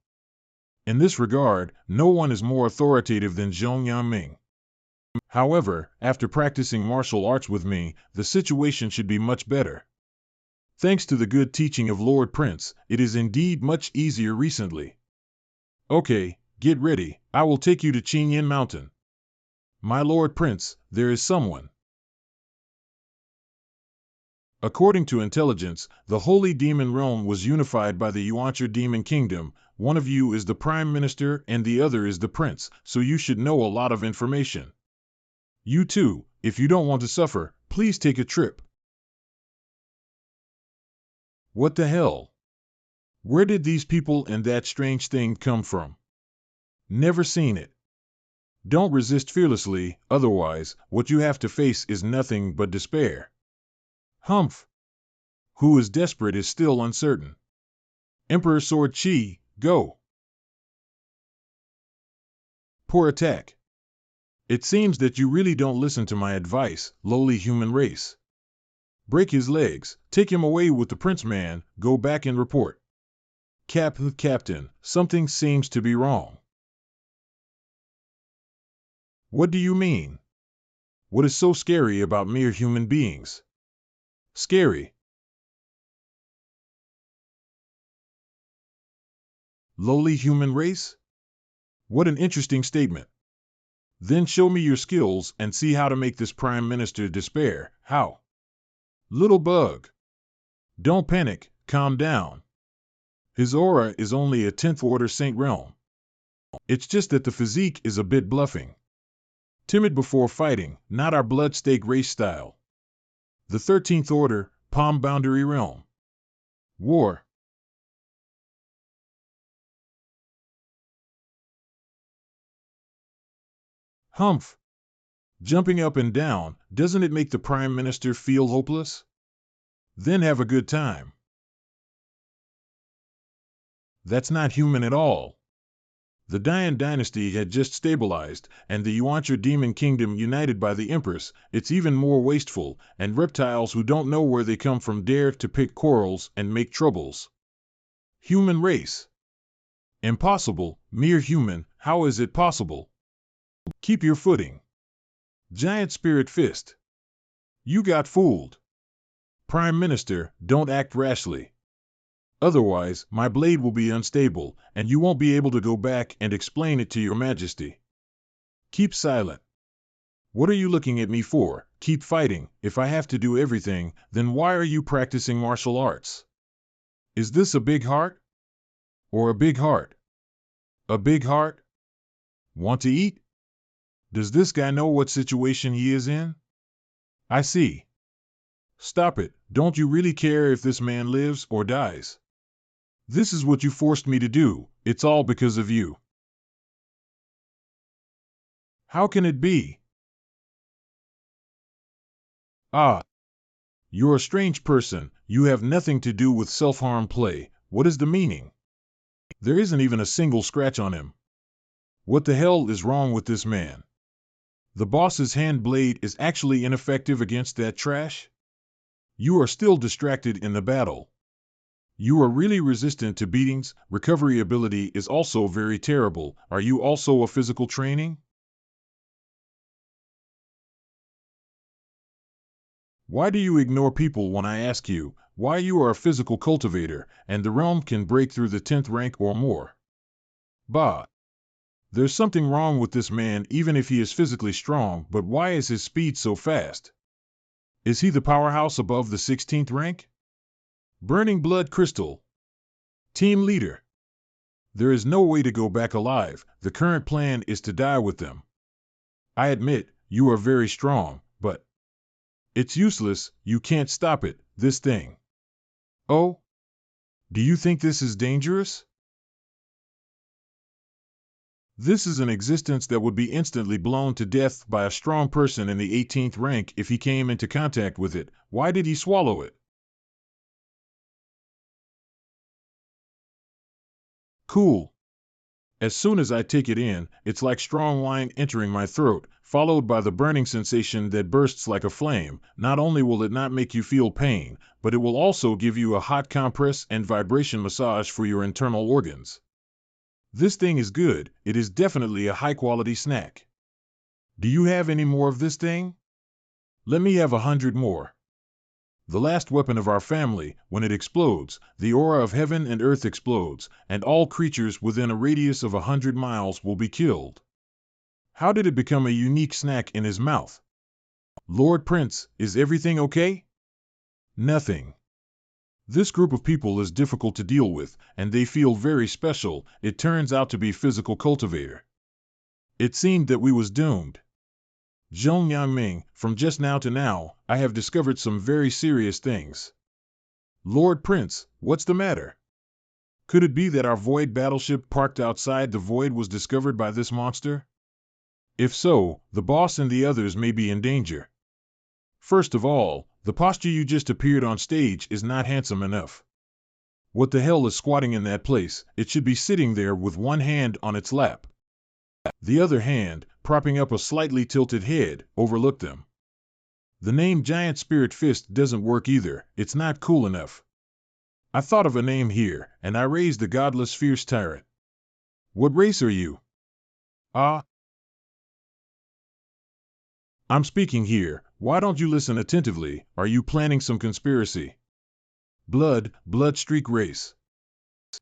In this regard, no one is more authoritative than Zhong Yanming. However, after practicing martial arts with me, the situation should be much better. Thanks to the good teaching of Lord Prince, it is indeed much easier recently. Okay, get ready, I will take you to Chenyan Mountain. My Lord Prince, there is someone. According to intelligence, the Holy Demon Realm was unified by the Yuancher Demon Kingdom. One of you is the Prime Minister and the other is the Prince, so you should know a lot of information. You too, if you don't want to suffer, please take a trip. What the hell? Where did these people and that strange thing come from? Never seen it. Don't resist fearlessly, otherwise, what you have to face is nothing but despair. Humph. Who is desperate is still uncertain. Emperor Sword Chi, go. Poor attack. It seems that you really don't listen to my advice, lowly human race. Break his legs, take him away with the prince man, go back and report. Captain, something seems to be wrong. What do you mean? What is so scary about mere human beings? Scary. Lowly human race? What an interesting statement. Then show me your skills and see how to make this Prime Minister despair. How? Little bug. Don't panic, calm down. His aura is only a 10th order Saint Realm. It's just that the physique is a bit bluffing. Timid before fighting, not our blood stake race style. The 13th order, Palm Boundary Realm. War. Humph. Jumping up and down, doesn't it make the Prime Minister feel hopeless? Then have a good time. That's not human at all. The Dian dynasty had just stabilized, and the Yuancher demon kingdom united by the Empress. It's even more wasteful, and reptiles who don't know where they come from dare to pick quarrels and make troubles. Human race. Impossible, mere human, how is it possible? Keep your footing. Giant spirit fist. You got fooled. Prime Minister, don't act rashly. Otherwise, my blade will be unstable, and you won't be able to go back and explain it to your majesty. Keep silent. What are you looking at me for? Keep fighting. If I have to do everything, then why are you practicing martial arts? Is this a big heart? Or a big heart? A big heart? Want to eat? Does this guy know what situation he is in? I see. Stop it. Don't you really care if this man lives or dies? This is what you forced me to do. It's all because of you. How can it be? Ah. You're a strange person. You have nothing to do with self-harm play. What is the meaning? There isn't even a single scratch on him. What the hell is wrong with this man? The boss's hand blade is actually ineffective against that trash? You are still distracted in the battle. You are really resistant to beatings. Recovery ability is also very terrible. Are you also a physical training? Why do you ignore people when I ask you why you are a physical cultivator and the realm can break through the 10th rank or more? Bah. There's something wrong with this man even if he is physically strong, but why is his speed so fast? Is he the powerhouse above the 16th rank? Burning Blood Crystal. Team leader. There is no way to go back alive. The current plan is to die with them. I admit, you are very strong, but it's useless. You can't stop it, this thing. Oh? Do you think this is dangerous? This is an existence that would be instantly blown to death by a strong person in the 18th rank if he came into contact with it. Why did he swallow it? Cool. As soon as I take it in, it's like strong wine entering my throat. followed by the burning sensation that bursts like a flame. Not only will it not make you feel pain, but it will also give you a hot compress and vibration massage for your internal organs. This thing is good. It is definitely a high-quality snack. Do you have any more of this thing? Let me have 100 more. The last weapon of our family, when it explodes, the aura of heaven and earth explodes, and all creatures within a radius of 100 miles will be killed. How did it become a unique snack in his mouth? Lord Prince, is everything okay? Nothing. This group of people is difficult to deal with, and they feel very special. It turns out to be physical cultivator. It seemed that we was doomed. Zhong Yangming, from just now to now, I have discovered some very serious things. Lord Prince, what's the matter? Could it be that our Void battleship parked outside the Void was discovered by this monster? If so, the boss and the others may be in danger. First of all, the posture you just appeared on stage is not handsome enough. What the hell is squatting in that place? It should be sitting there with one hand on its lap. The other hand, propping up a slightly tilted head, overlooked them. The name Giant Spirit Fist doesn't work either. It's not cool enough. I thought of a name here, and I raised the godless fierce tyrant. What race are you? I'm speaking here. Why don't you listen attentively? Are you planning some conspiracy? Blood streak race.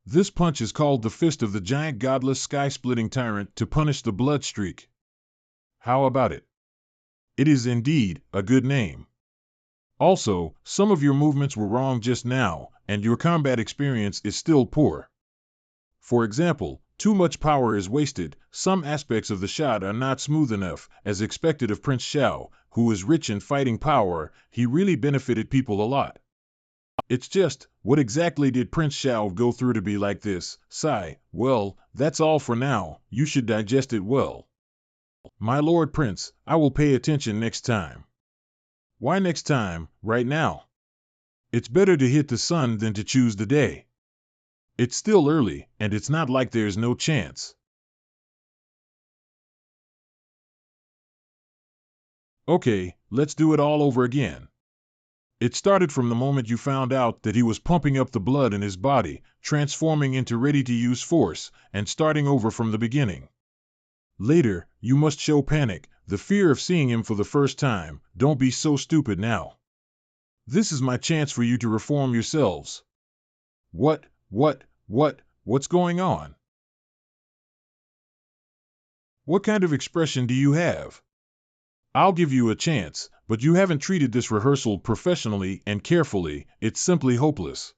This punch is called the Fist of the Giant Godless Sky-Splitting Tyrant to punish the blood streak. How about it? It is indeed a good name. Also, some of your movements were wrong just now, and your combat experience is still poor. For example, too much power is wasted. Some aspects of the shot are not smooth enough, as expected of Prince Xiao, who is rich in fighting power. He really benefited people a lot. It's just, what exactly did Prince Xiao go through to be like this? Sigh. Well, that's all for now. You should digest it well. My Lord Prince, I will pay attention next time. Why next time, right now? It's better to hit the sun than to choose the day. It's still early, and it's not like there's no chance. Okay, let's do it all over again. It started from the moment you found out that he was pumping up the blood in his body, transforming into ready-to-use force, and starting over from the beginning. Later, you must show panic, the fear of seeing him for the first time. Don't be so stupid now. This is my chance for you to reform yourselves. What's going on? What kind of expression do you have? I'll give you a chance, but you haven't treated this rehearsal professionally and carefully. It's simply hopeless.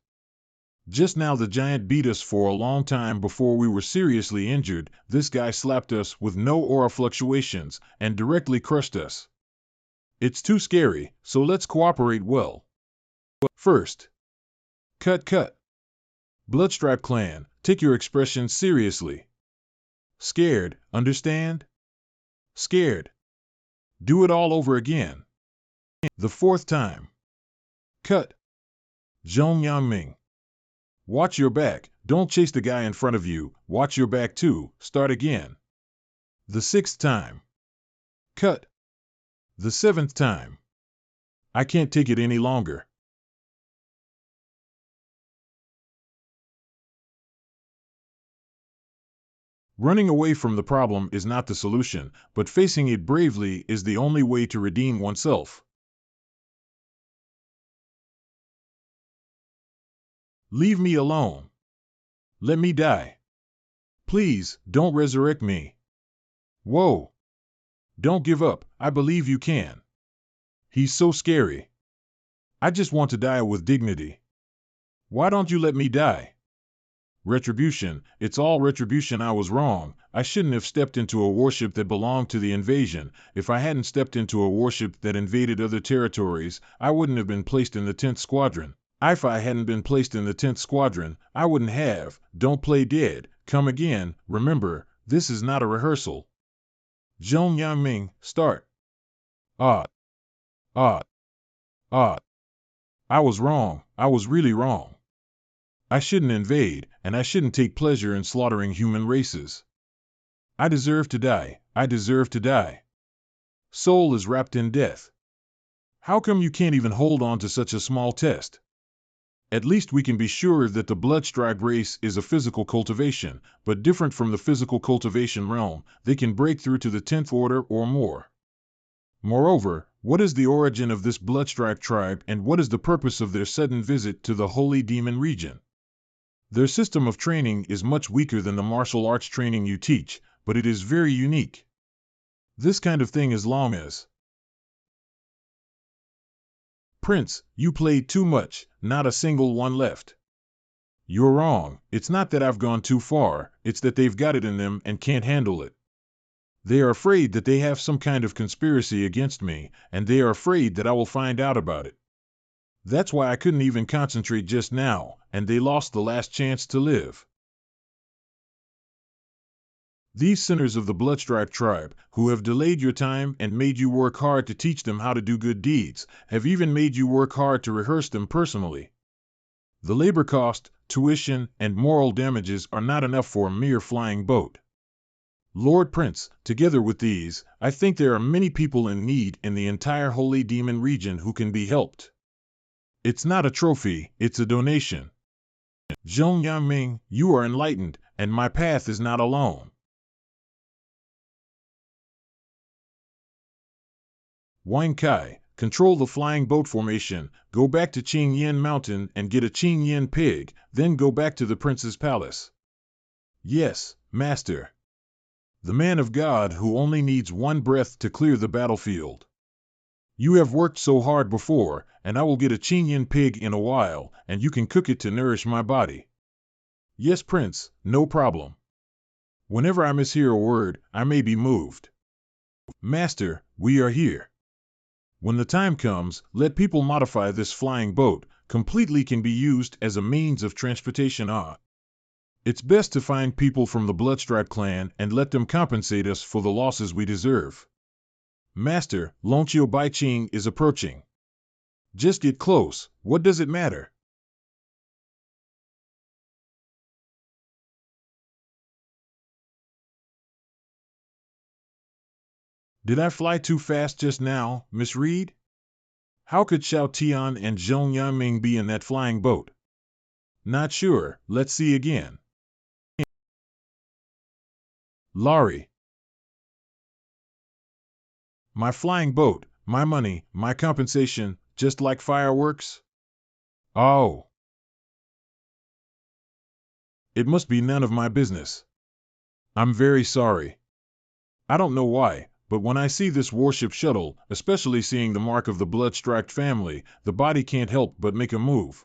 Just now the giant beat us for a long time before we were seriously injured. This guy slapped us with no aura fluctuations and directly crushed us. It's too scary, so let's cooperate well. First. Cut. Bloodstripe clan, take your expression seriously. Scared, understand? Scared. Do it all over again. The fourth time. Cut. Zhong Yangming. Watch your back. Don't chase the guy in front of you. Watch your back too. Start again. The sixth time. Cut. The seventh time. I can't take it any longer. Running away from the problem is not the solution, but facing it bravely is the only way to redeem oneself. Leave me alone. Let me die. Please, don't resurrect me. Whoa. Don't give up. I believe you can. He's so scary. I just want to die with dignity. Why don't you let me die? Retribution. It's all retribution. I was wrong. I shouldn't have stepped into a warship that belonged to the invasion. If I hadn't stepped into a warship that invaded other territories, I wouldn't have been placed in the 10th Squadron. If I hadn't been placed in the 10th Squadron, I wouldn't have. Don't play dead. Come again. Remember, this is not a rehearsal. Zhong Yangming, start. I was wrong. I was really wrong. I shouldn't invade, and I shouldn't take pleasure in slaughtering human races. I deserve to die. I deserve to die. Soul is wrapped in death. How come you can't even hold on to such a small test? At least we can be sure that the Bloodstrike race is a physical cultivation, but different from the physical cultivation realm, they can break through to the 10th order or more. Moreover, what is the origin of this Bloodstrike tribe and what is the purpose of their sudden visit to the Holy Demon region? Their system of training is much weaker than the martial arts training you teach, but it is very unique. This kind of thing as long as Prince, you played too much, not a single one left. You're wrong, it's not that I've gone too far, it's that they've got it in them and can't handle it. They are afraid that they have some kind of conspiracy against me, and they are afraid that I will find out about it. That's why I couldn't even concentrate just now, and they lost the last chance to live. These sinners of the Bloodstrike tribe, who have delayed your time and made you work hard to teach them how to do good deeds, have even made you work hard to rehearse them personally. The labor cost, tuition, and moral damages are not enough for a mere flying boat. Lord Prince, together with these, I think there are many people in need in the entire Holy Demon region who can be helped. It's not a trophy, it's a donation. Zhong Yangming, you are enlightened, and my path is not alone. Wang Kai, control the flying boat formation, go back to Chenyan Mountain and get a Chenyan pig, then go back to the prince's palace. Yes, master. The man of God who only needs one breath to clear the battlefield. You have worked so hard before, and I will get a Chenyan pig in a while, and you can cook it to nourish my body. Yes, Prince, no problem. Whenever I mishear a word, I may be moved. Master, we are here. When the time comes, let people modify this flying boat, completely can be used as a means of transportation. It's best to find people from the Bloodstrike clan and let them compensate us for the losses we deserve. Master, Lonchio Baiching is approaching. Just get close, what does it matter? Did I fly too fast just now, Miss Reed? How could Xiao Tian and Zhong Yangming be in that flying boat? Not sure, let's see again. Laurie. My flying boat, my money, my compensation, just like fireworks? Oh. It must be none of my business. I'm very sorry. I don't know why, but when I see this warship shuttle, especially seeing the mark of the Bloodstrike family, the body can't help but make a move.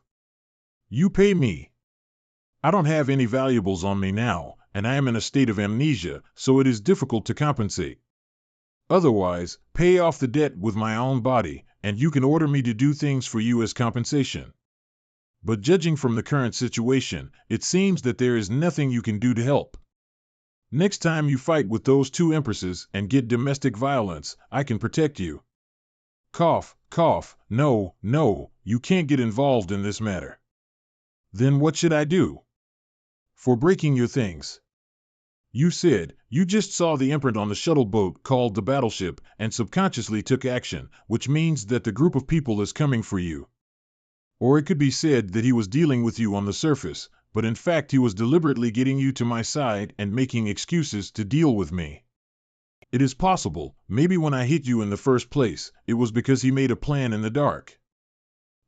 You pay me. I don't have any valuables on me now, and I am in a state of amnesia, so it is difficult to compensate. Otherwise, pay off the debt with my own body, and you can order me to do things for you as compensation. But judging from the current situation, it seems that there is nothing you can do to help. Next time you fight with those two empresses and get domestic violence, I can protect you. Cough, cough, no, you can't get involved in this matter. Then what should I do? For breaking your things. You said, you just saw the imprint on the shuttle boat called the battleship and subconsciously took action, which means that the group of people is coming for you. Or it could be said that he was dealing with you on the surface, but in fact he was deliberately getting you to my side and making excuses to deal with me. It is possible, maybe when I hit you in the first place, it was because he made a plan in the dark.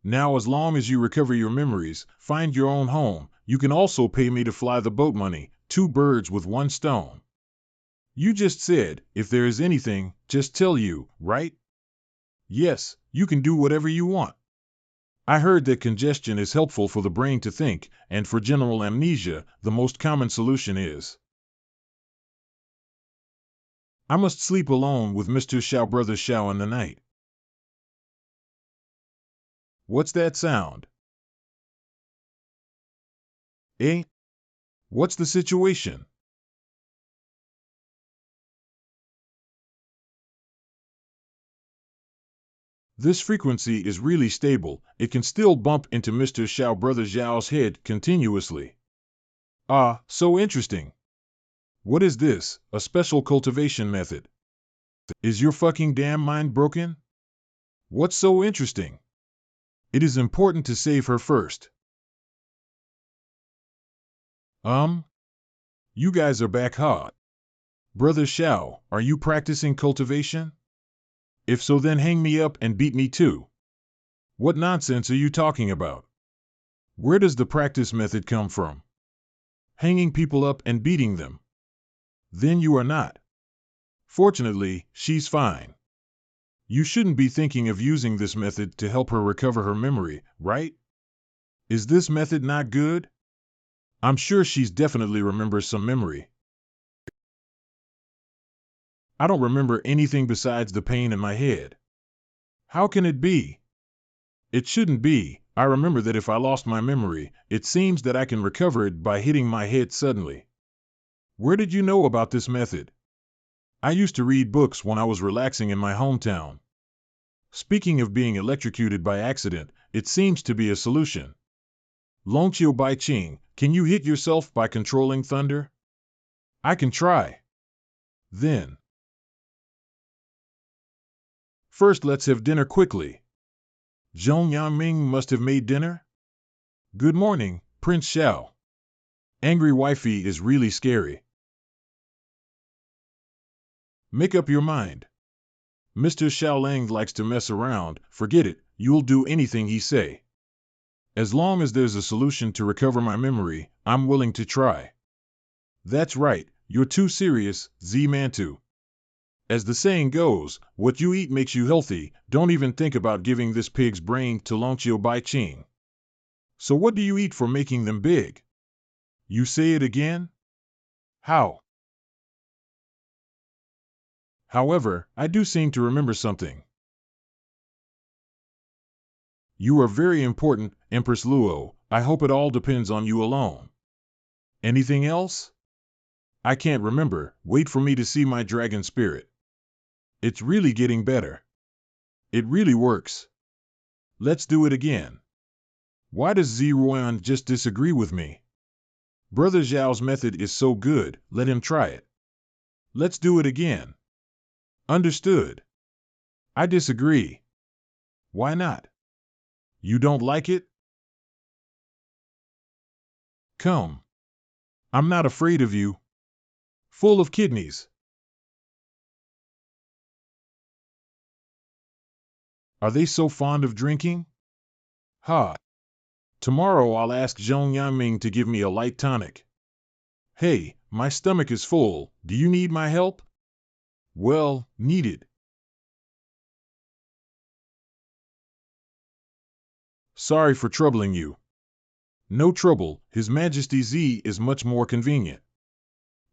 Now as long as you recover your memories, find your own home, you can also pay me to fly the boat money, 2 birds with 1 stone. You just said, if there is anything, just tell you, right? Yes, you can do whatever you want. I heard that congestion is helpful for the brain to think, and for general amnesia, the most common solution is I must sleep alone with Mr. Xiao Brother Xiao in the night. What's that sound? Eh? What's the situation? This frequency is really stable, it can still bump into Mr. Xiao Brother Xiao's head continuously. Ah, so interesting. What is this, a special cultivation method? Is your fucking damn mind broken? What's so interesting? It is important to save her first. You guys are back hot. Brother Xiao, are you practicing cultivation? If so, then hang me up and beat me too. What nonsense are you talking about? Where does the practice method come from? Hanging people up and beating them. Then you are not. Fortunately, she's fine. You shouldn't be thinking of using this method to help her recover her memory, right? Is this method not good? I'm sure she's definitely remembers some memory. I don't remember anything besides the pain in my head. How can it be? It shouldn't be. I remember that if I lost my memory, it seems that I can recover it by hitting my head suddenly. Where did you know about this method? I used to read books when I was relaxing in my hometown. Speaking of being electrocuted by accident, it seems to be a solution. Longqiu Bai Qing, can you hit yourself by controlling thunder? I can try. Then. First, let's have dinner quickly. Zhong Yangming must have made dinner? Good morning, Prince Xiao. Angry wifey is really scary. Make up your mind. Mr. Xiaolang likes to mess around. Forget it, you'll do anything he say. As long as there's a solution to recover my memory, I'm willing to try. That's right, you're too serious, Z-Mantu. As the saying goes, what you eat makes you healthy. Don't even think about giving this pig's brain to Longqiu Bai Qing. So what do you eat for making them big? You say it again? How? However, I do seem to remember something. You are very important, Empress Luo. I hope it all depends on you alone. Anything else? I can't remember. Wait for me to see my dragon spirit. It's really getting better. It really works. Let's do it again. Why does Zi Ruan just disagree with me? Brother Zhao's method is so good, let him try it. Let's do it again. Understood. I disagree. Why not? You don't like it? Come. I'm not afraid of you. Full of kidneys. Are they so fond of drinking? Ha. Tomorrow I'll ask Zhong Yangming to give me a light tonic. Hey, my stomach is full. Do you need my help? Well, needed. Sorry for troubling you. No trouble, His Majesty Z is much more convenient.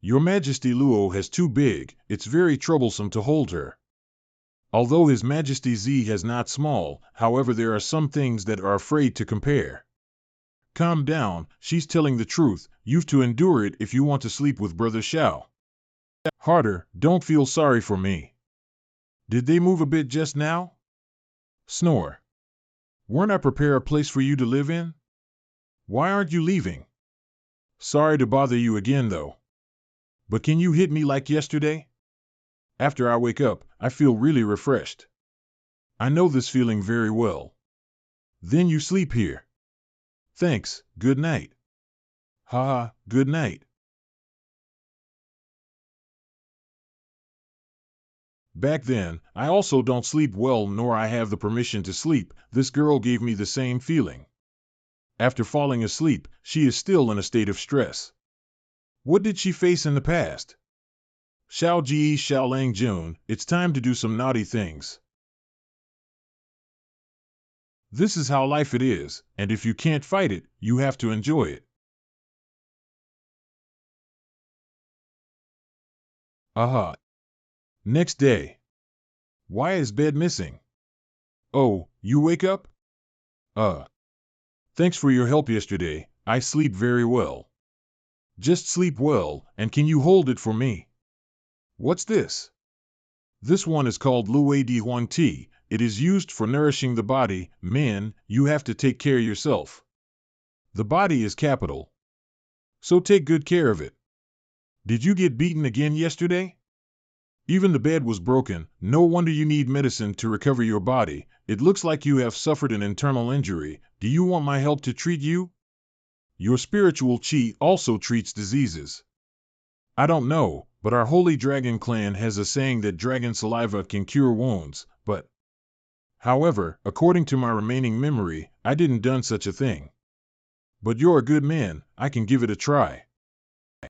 Your Majesty Luo has too big, it's very troublesome to hold her. Although His Majesty Z has not small, however there are some things that are afraid to compare. Calm down, she's telling the truth, you've to endure it if you want to sleep with Brother Xiao. Harder, don't feel sorry for me. Did they move a bit just now? Snore. Weren't I prepare a place for you to live in? Why aren't you leaving? Sorry to bother you again though. But can you hit me like yesterday? After I wake up, I feel really refreshed. I know this feeling very well. Then you sleep here. Thanks, good night. Haha, good night. Back then, I also don't sleep well nor I have the permission to sleep. This girl gave me the same feeling. After falling asleep, she is still in a state of stress. What did she face in the past? Xiao Ji Xiao Lang Jun, it's time to do some naughty things. This is how life it is, and if you can't fight it, you have to enjoy it. Aha. Next day. Why is bed missing? Oh, you wake up? Thanks for your help yesterday, I sleep very well. Just sleep well, and can you hold it for me? What's this? This one is called Luwei Di Huang Ti. It is used for nourishing the body. Men, you have to take care of yourself. The body is capital. So take good care of it. Did you get beaten again yesterday? Even the bed was broken. No wonder you need medicine to recover your body. It looks like you have suffered an internal injury. Do you want my help to treat you? Your spiritual chi also treats diseases. I don't know, but our Holy Dragon clan has a saying that dragon saliva can cure wounds, but however, according to my remaining memory, I didn't done such a thing. But you're a good man, I can give it a try.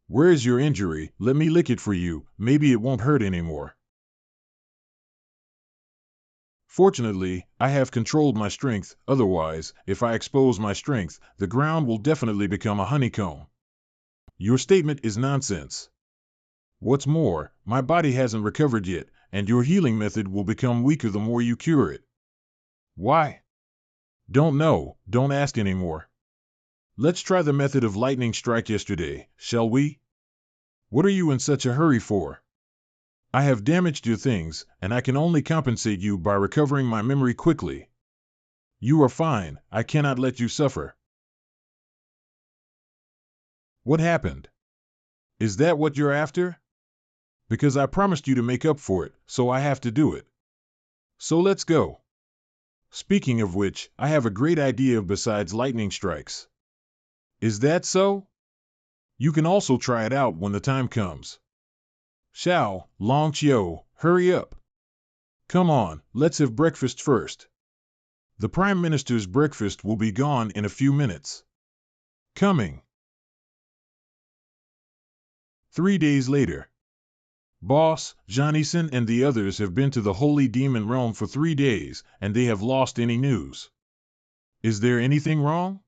Where is your injury? Let me lick it for you, maybe it won't hurt anymore. Fortunately, I have controlled my strength, otherwise, if I expose my strength, the ground will definitely become a honeycomb. Your statement is nonsense. What's more, my body hasn't recovered yet, and your healing method will become weaker the more you cure it. Why? Don't know, don't ask anymore. Let's try the method of lightning strike yesterday, shall we? What are you in such a hurry for? I have damaged your things, and I can only compensate you by recovering my memory quickly. You are fine, I cannot let you suffer. What happened? Is that what you're after? Because I promised you to make up for it, so I have to do it. So let's go. Speaking of which, I have a great idea besides lightning strikes. Is that so? You can also try it out when the time comes. Xiao, Long Chiu, hurry up. Come on, let's have breakfast first. The Prime Minister's breakfast will be gone in a few minutes. Coming. 3 days later. Boss, Johnnyson and the others have been to the Holy Demon Realm for 3 days, and they have lost any news. Is there anything wrong?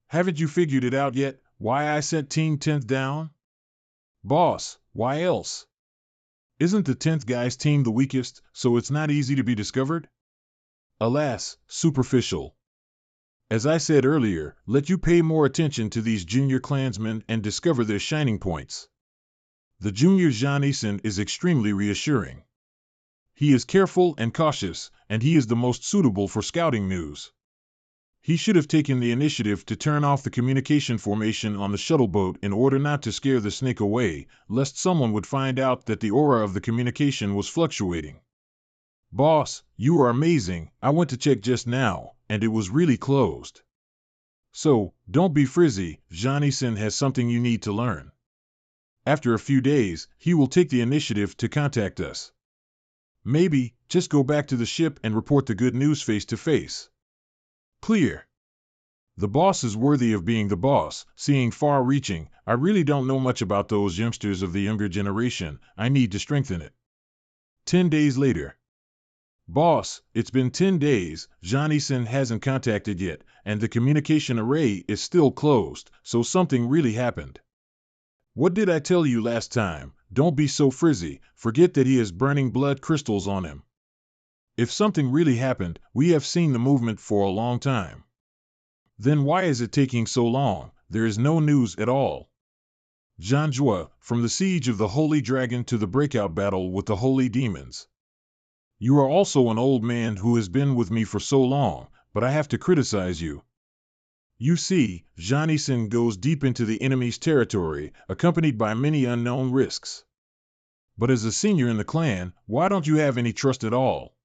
Haven't you figured it out yet, why I sent Team 10th down? Boss, why else? Isn't the 10th guy's team the weakest, so it's not easy to be discovered? Alas, superficial. As I said earlier, let you pay more attention to these junior clansmen and discover their shining points. The junior Johnnyson is extremely reassuring. He is careful and cautious, and he is the most suitable for scouting news. He should have taken the initiative to turn off the communication formation on the shuttle boat in order not to scare the snake away, lest someone would find out that the aura of the communication was fluctuating. Boss, you are amazing, I went to check just now, and it was really closed. So, don't be frizzy, Johnnyson has something you need to learn. After a few days, he will take the initiative to contact us. Maybe, just go back to the ship and report the good news face to face. Clear. The boss is worthy of being the boss, seeing far-reaching. I really don't know much about those youngsters of the younger generation, I need to strengthen it. 10 days later. Boss, it's been 10 days, Johnnyson hasn't contacted yet, and the communication array is still closed, so something really happened. What did I tell you last time? Don't be so frizzy, forget that he has burning blood crystals on him. If something really happened, we have seen the movement for a long time. Then why is it taking so long? There is no news at all. Janjua, from the siege of the Holy Dragon to the breakout battle with the Holy Demons. You are also an old man who has been with me for so long, but I have to criticize you. You see, Johnnyson goes deep into the enemy's territory, accompanied by many unknown risks. But as a senior in the clan, why don't you have any trust at all?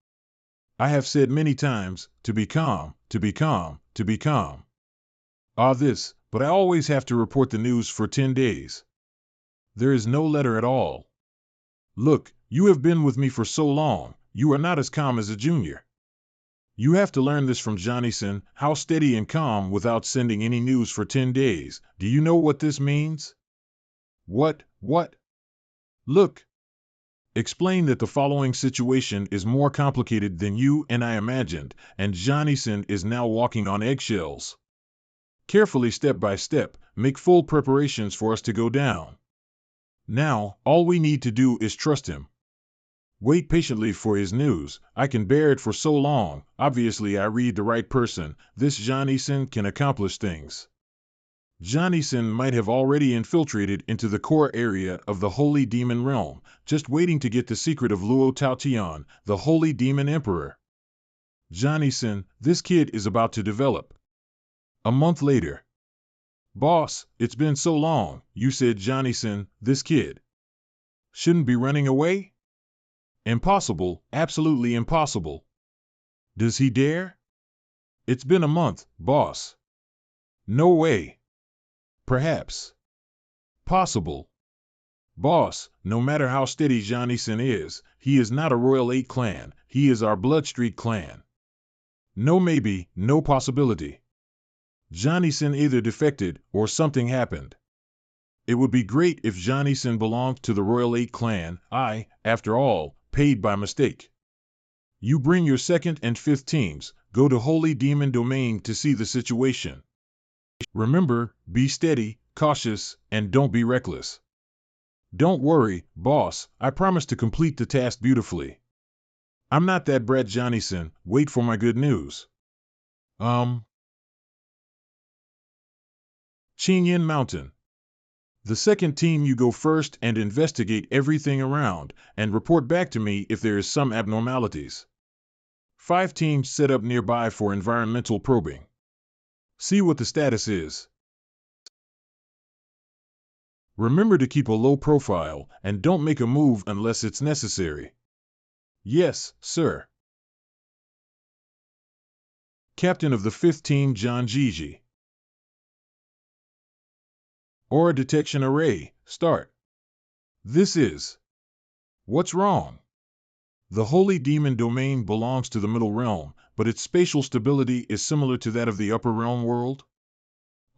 I have said many times, to be calm, to be calm, to be calm. But I always have to report the news for 10 days. There is no letter at all. Look, you have been with me for so long, you are not as calm as a junior. You have to learn this from Johnnyson, how steady and calm without sending any news for 10 days. Do you know what this means? What? Look. Explain that the following situation is more complicated than you and I imagined, and Johnnyson is now walking on eggshells. Carefully, step by step, make full preparations for us to go down. Now, all we need to do is trust him. Wait patiently for his news. I can bear it for so long. Obviously, I read the right person. This Johnnyson can accomplish things. Johnnyson might have already infiltrated into the core area of the Holy Demon Realm, just waiting to get the secret of Luo Taotian, the Holy Demon Emperor. Johnnyson, this kid is about to develop. A month later. Boss, it's been so long, you said Johnnyson, this kid shouldn't be running away? Impossible, absolutely impossible. Does he dare? It's been a month, boss. No way. Perhaps. Possible. Boss, no matter how steady Johnnyson is, he is not a Royal 8 clan, he is our Bloodstreak clan. No maybe, no possibility. Johnnyson either defected or something happened. It would be great if Johnnyson belonged to the Royal 8 clan, after all, paid by mistake. You bring your 2nd and 5th teams, go to Holy Demon Domain to see the situation. Remember, be steady, cautious, and don't be reckless. Don't worry, boss, I promise to complete the task beautifully. I'm not that brat Johnnyson, wait for my good news. Chenyan Mountain. The 2nd team, you go first and investigate everything around, and report back to me if there is some abnormalities. 5 teams set up nearby for environmental probing. See what the status is. Remember to keep a low profile, and don't make a move unless it's necessary. Yes, sir. Captain of the 5th Team John Gigi. Aura Detection Array, start. This is. What's wrong? The Holy Demon Domain belongs to the Middle Realm, but its spatial stability is similar to that of the Upper Realm world.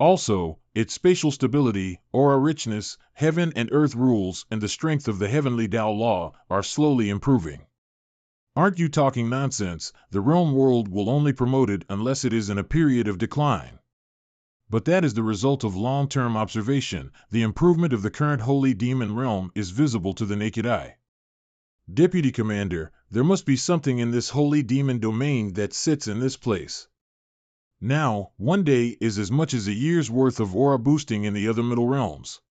Also, its spatial stability, aura richness, heaven and earth rules, and the strength of the heavenly Tao law are slowly improving. Aren't you talking nonsense? The realm world will only promote it unless it is in a period of decline. But that is the result of long-term observation. The improvement of the current Holy Demon realm is visible to the naked eye. Deputy Commander, there must be something in this Holy Demon Domain that sits in this place. Now, 1 day is as much as a year's worth of aura boosting in the other middle realms.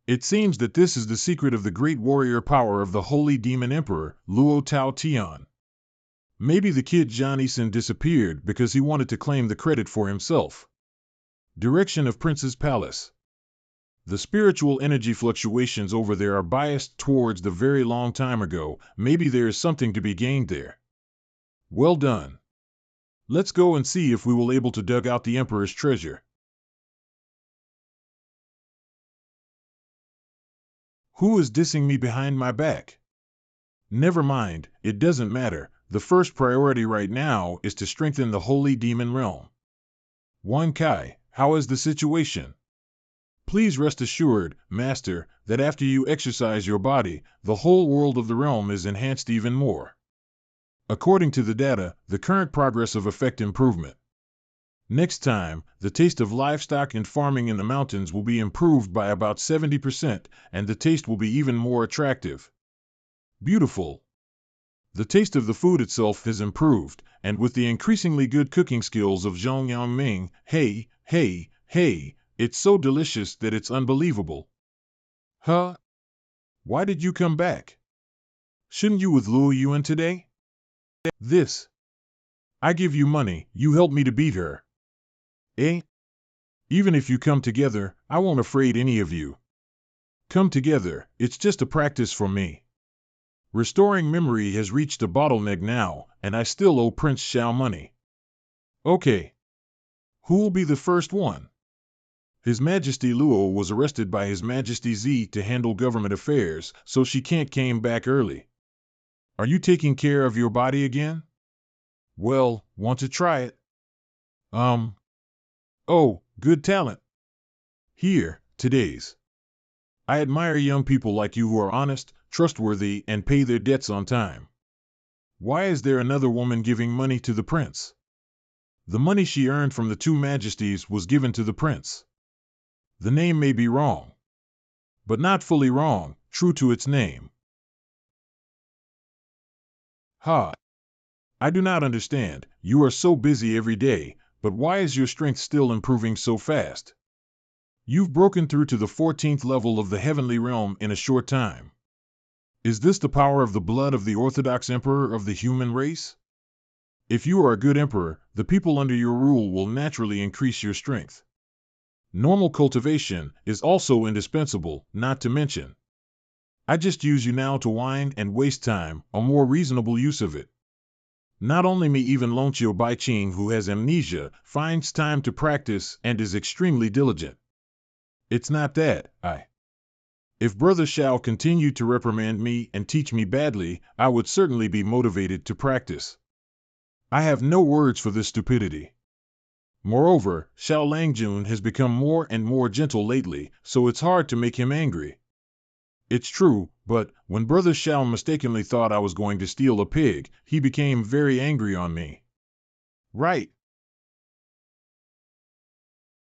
It seems that this is the secret of the great warrior power of the Holy Demon Emperor, Luo Tao Tian. Maybe the kid Johnnyson disappeared because he wanted to claim the credit for himself. Direction of Prince's Palace. The spiritual energy fluctuations over there are biased towards the very long time ago. Maybe there is something to be gained there. Well done. Let's go and see if we will able to dug out the Emperor's treasure. Who is dissing me behind my back? Never mind, it doesn't matter. The first priority right now is to strengthen the Holy Demon realm. Wan Kai, how is the situation? Please rest assured, Master, that after you exercise your body, the whole world of the realm is enhanced even more. According to the data, the current progress of effect improvement. Next time, the taste of livestock and farming in the mountains will be improved by about 70%, and the taste will be even more attractive. Beautiful. The taste of the food itself has improved, and with the increasingly good cooking skills of Zhong Yangming, hey, it's so delicious that it's unbelievable. Huh? Why did you come back? Shouldn't you with Luo Yuan today? This. I give you money, you help me to beat her. Eh? Even if you come together, I won't afraid any of you. Come together, it's just a practice for me. Restoring memory has reached a bottleneck now, and I still owe Prince Xiao money. Okay. Who'll be the first one? His Majesty Luo was arrested by His Majesty Z to handle government affairs, so she can't came back early. Are you taking care of your body again? Well, want to try it? Oh, good talent. Here, today's. I admire young people like you who are honest, trustworthy, and pay their debts on time. Why is there another woman giving money to the prince? The money she earned from the 2 majesties was given to the prince. The name may be wrong, but not fully wrong, true to its name. Ha! I do not understand, you are so busy every day, but why is your strength still improving so fast? You've broken through to the 14th level of the heavenly realm in a short time. Is this the power of the blood of the Orthodox Emperor of the human race? If you are a good emperor, the people under your rule will naturally increase your strength. Normal cultivation is also indispensable, not to mention. I just use you now to whine and waste time, a more reasonable use of it. Not only me, even Lonchio Baiching, who has amnesia, finds time to practice and is extremely diligent. It's not that, If Brother Shao continued to reprimand me and teach me badly, I would certainly be motivated to practice. I have no words for this stupidity. Moreover, Xiao Langjun has become more and more gentle lately, so it's hard to make him angry. It's true, but when Brother Xiao mistakenly thought I was going to steal a pig, he became very angry on me. Right.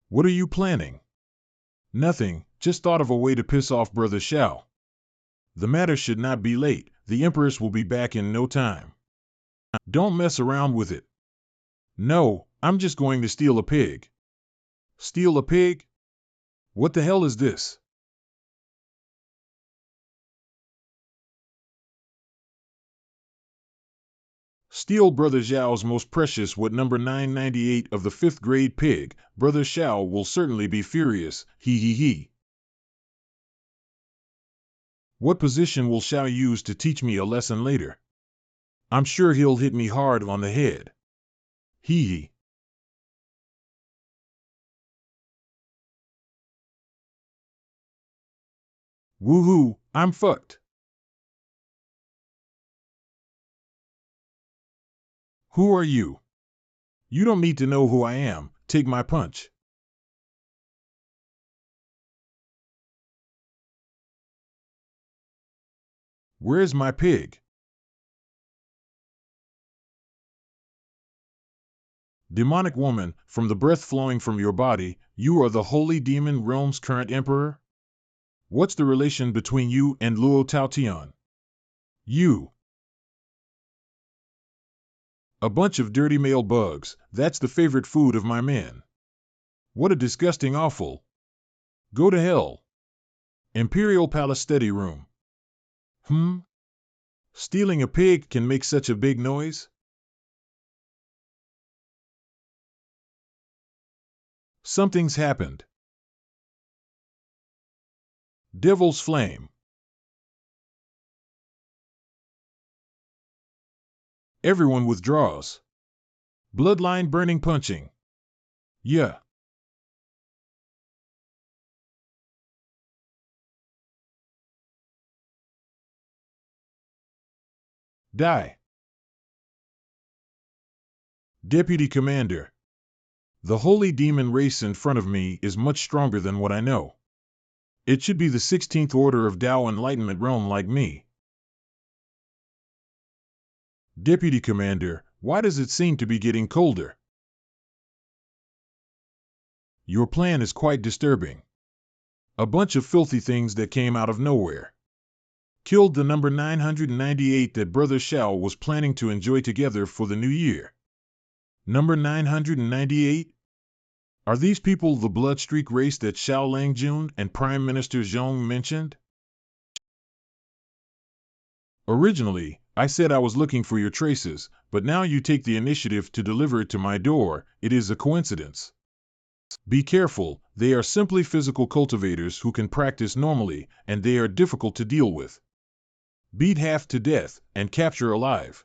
What are you planning? Nothing, just thought of a way to piss off Brother Xiao. The matter should not be late, the Empress will be back in no time. Don't mess around with it. No, I'm just going to steal a pig. Steal a pig? What the hell is this? Steal Brother Xiao's most precious what number 998 of the 5th grade pig. Brother Xiao will certainly be furious, he. What position will Xiao use to teach me a lesson later? I'm sure he'll hit me hard on the head. He. Woohoo, I'm fucked. Who are you? You don't need to know who I am, take my punch. Where's my pig? Demonic woman, from the breath flowing from your body, you are the holy demon realm's current emperor? What's the relation between you and Luo Taotian? You. A bunch of dirty male bugs, that's the favorite food of my men. What a disgusting offal. Go to hell. Imperial Palace Study Room. Stealing a pig can make such a big noise? Something's happened. Devil's Flame. Everyone withdraws. Bloodline burning punching. Yeah. Die. Deputy Commander. The holy demon race in front of me is much stronger than what I know. It should be the 16th order of Tao Enlightenment realm like me. Deputy Commander, why does it seem to be getting colder? Your plan is quite disturbing. A bunch of filthy things that came out of nowhere. Killed the number 998 that Brother Xiao was planning to enjoy together for the new year. Number 998? Are these people the bloodstreak race that Xiao Langjun and Prime Minister Zhong mentioned? Originally, I said I was looking for your traces, but now you take the initiative to deliver it to my door. It is a coincidence. Be careful, they are simply physical cultivators who can practice normally, and they are difficult to deal with. Beat half to death, and capture alive.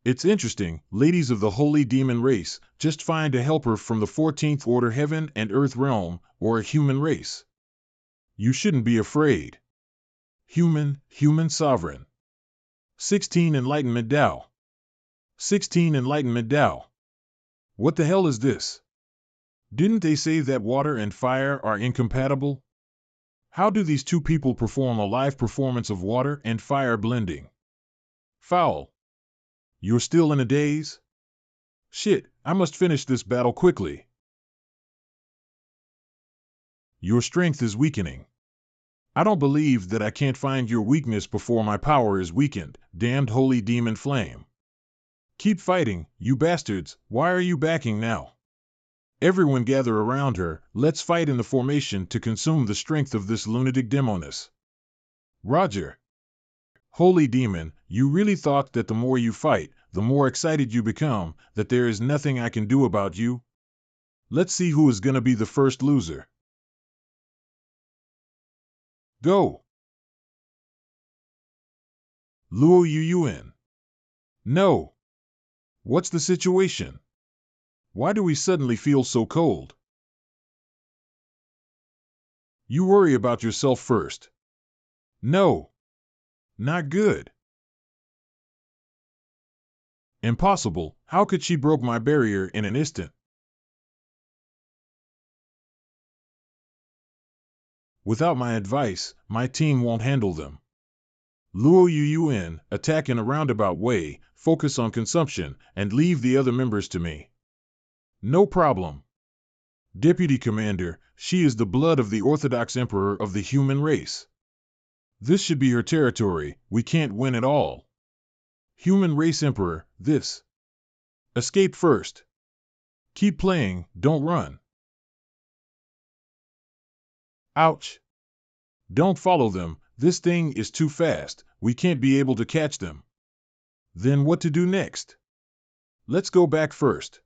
It's interesting, ladies of the holy demon race, just find a helper from the 14th order heaven and earth realm, or a human race. You shouldn't be afraid. Human sovereign. 16 Enlightenment Tao. 16 Enlightenment Tao. What the hell is this? Didn't they say that water and fire are incompatible? How do these two people perform a live performance of water and fire blending? Foul. You're still in a daze? Shit, I must finish this battle quickly. Your strength is weakening. I don't believe that I can't find your weakness before my power is weakened, damned holy demon flame. Keep fighting, you bastards, why are you backing now? Everyone gather around her, let's fight in the formation to consume the strength of this lunatic demoness. Roger. Holy demon, you really thought that the more you fight, the more excited you become, that there is nothing I can do about you? Let's see who is gonna be the first loser. Go! Luo Yuyuan. No. What's the situation? Why do we suddenly feel so cold? You worry about yourself first. No. Not good. Impossible. How could she broke my barrier in an instant? Without my advice, my team won't handle them. Luo Yuyuan, attack in a roundabout way, focus on consumption, and leave the other members to me. No problem. Deputy Commander, she is the blood of the Orthodox Emperor of the human race. This should be her territory, we can't win at all. Human race Emperor, this. Escape first. Keep playing, don't run. Ouch. Don't follow them, this thing is too fast, we can't be able to catch them. Then what to do next? Let's go back first.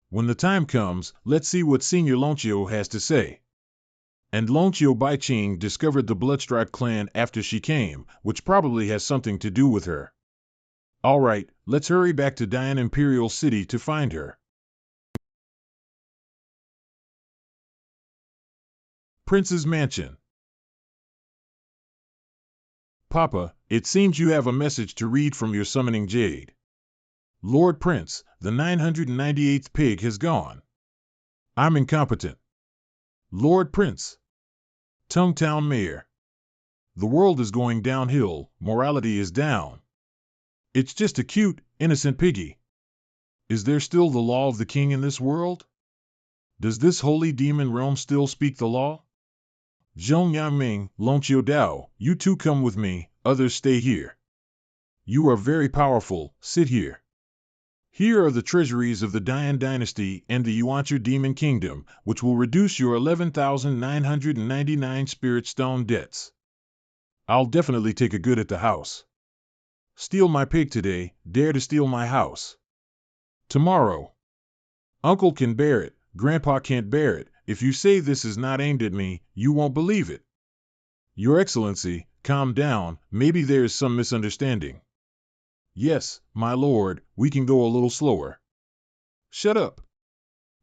When the time comes, let's see what Senior Lonchio has to say. And Lonchio Baiching discovered the Bloodstripe clan after she came, which probably has something to do with her. Alright, let's hurry back to Dian Imperial City to find her. Prince's Mansion. Papa, it seems you have a message to read from your summoning jade. Lord Prince, the 998th pig has gone. I'm incompetent. Lord Prince. Tungtown Mayor. The world is going downhill, morality is down. It's just a cute, innocent piggy. Is there still the law of the king in this world? Does this holy demon realm still speak the law? Zhong Yangming, Lonchio Dao, you two come with me, others stay here. You are very powerful, sit here. Here are the treasuries of the Dian dynasty and the Yuancher demon kingdom, which will reduce your 11,999 spirit stone debts. I'll definitely take a good at the house. Steal my pig today, dare to steal my house. Tomorrow. Uncle can bear it, Grandpa can't bear it. If you say this is not aimed at me, you won't believe it. Your Excellency, calm down, maybe there is some misunderstanding. Yes, my lord, we can go a little slower. Shut up.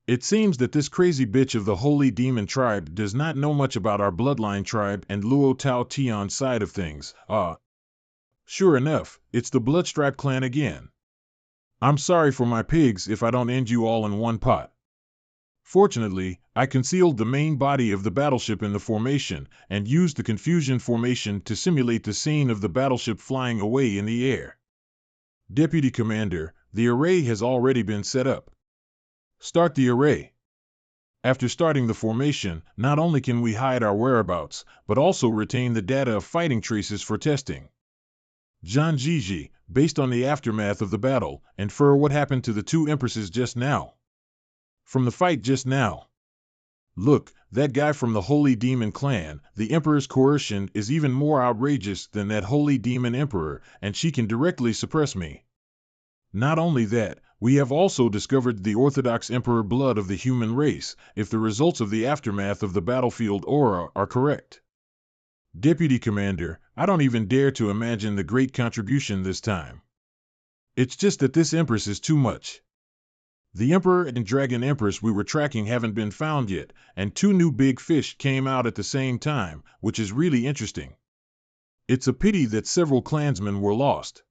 It seems that this crazy bitch of the Holy Demon tribe does not know much about our bloodline tribe and Luo Tao Tian side of things. Sure enough, it's the Bloodstripe clan again. I'm sorry for my pigs if I don't end you all in one pot. Fortunately, I concealed the main body of the battleship in the formation and used the confusion formation to simulate the scene of the battleship flying away in the air. Deputy Commander, the array has already been set up. Start the array. After starting the formation, not only can we hide our whereabouts, but also retain the data of fighting traces for testing. Zhan Jiji, based on the aftermath of the battle, infer what happened to the two empresses just now. From the fight just now. Look, that guy from the Holy Demon clan, the Emperor's coercion is even more outrageous than that Holy Demon Emperor, and she can directly suppress me. Not only that, we have also discovered the Orthodox Emperor blood of the human race, if the results of the aftermath of the battlefield aura are correct. Deputy Commander, I don't even dare to imagine the great contribution this time. It's just that this Empress is too much. The Emperor and Dragon Empress we were tracking haven't been found yet, and two new big fish came out at the same time, which is really interesting. It's a pity that several clansmen were lost.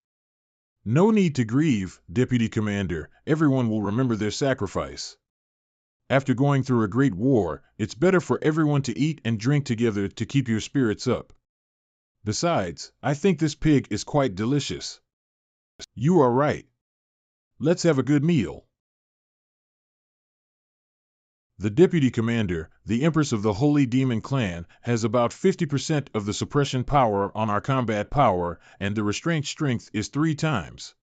No need to grieve, Deputy Commander, everyone will remember their sacrifice. After going through a great war, it's better for everyone to eat and drink together to keep your spirits up. Besides, I think this pig is quite delicious. You are right. Let's have a good meal. The Deputy Commander, the Empress of the Holy Demon clan, has about 50% of the suppression power on our combat power, and the restraint strength is 3 times.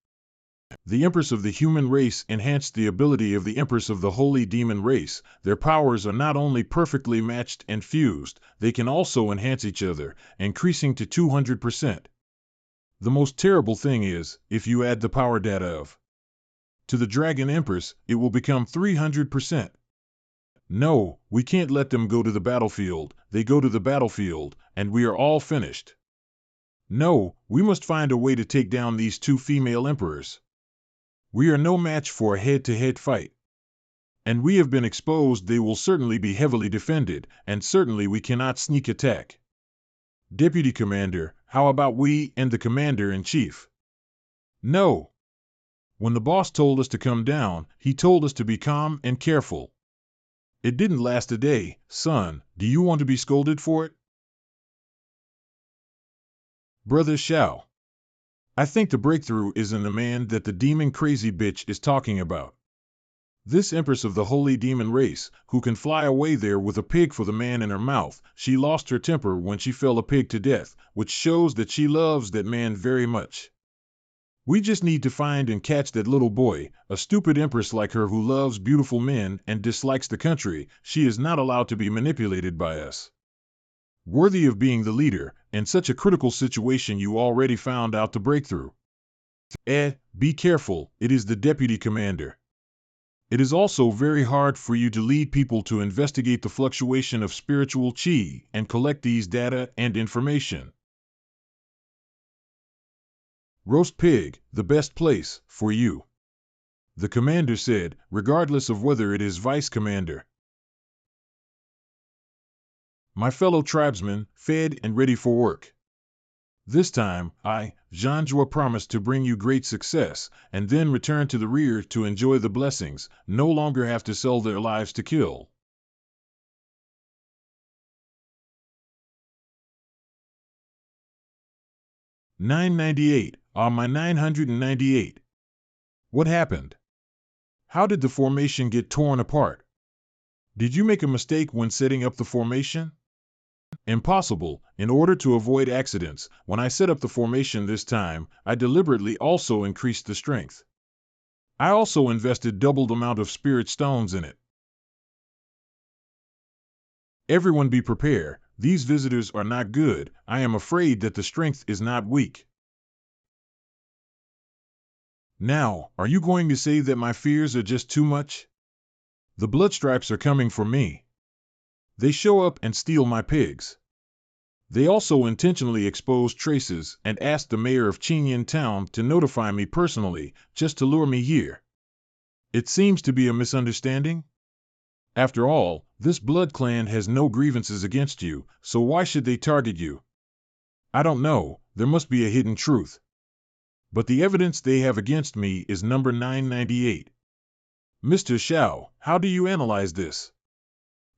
The Empress of the human race enhanced the ability of the Empress of the Holy Demon race. Their powers are not only perfectly matched and fused, they can also enhance each other, increasing to 200%. The most terrible thing is, if you add the power data of to the Dragon Empress, it will become 300%. No, we can't let them go to the battlefield, they go to the battlefield, and we are all finished. No, we must find a way to take down these two female emperors. We are no match for a head-to-head fight. And we have been exposed. They will certainly be heavily defended, and certainly we cannot sneak attack. Deputy Commander, how about we and the Commander-in-Chief? No. When the boss told us to come down, he told us to be calm and careful. It didn't last a day, son. Do you want to be scolded for it? Brother Xiao. I think the breakthrough is in the man that the demon crazy bitch is talking about. This Empress of the holy demon race, who can fly away there with a pig for the man in her mouth, she lost her temper when she fell a pig to death, which shows that she loves that man very much. We just need to find and catch that little boy, a stupid empress like her who loves beautiful men and dislikes the country. She is not allowed to be manipulated by us. Worthy of being the leader, in such a critical situation you already found out the breakthrough. Be careful, it is the deputy commander. It is also very hard for you to lead people to investigate the fluctuation of spiritual chi and collect these data and information. Roast pig, the best place, for you. The commander said, regardless of whether it is vice commander. My fellow tribesmen, fed and ready for work. This time, I, Zhanjua, promised to bring you great success, and then return to the rear to enjoy the blessings, no longer have to sell their lives to kill. $998, my 998. What happened? How did the formation get torn apart? Did you make a mistake when setting up the formation? Impossible. In order to avoid accidents, when I set up the formation this time, I deliberately also increased the strength. I also invested double the amount of spirit stones in it. Everyone be prepared. These visitors are not good. I am afraid that the strength is not weak. Now, are you going to say that my fears are just too much? The bloodstripes are coming for me. They show up and steal my pigs. They also intentionally expose traces and asked the mayor of Chenyan town to notify me personally, just to lure me here. It seems to be a misunderstanding. After all, this blood clan has no grievances against you, so why should they target you? I don't know, there must be a hidden truth. But the evidence they have against me is number 998. Mr. Xiao, how do you analyze this?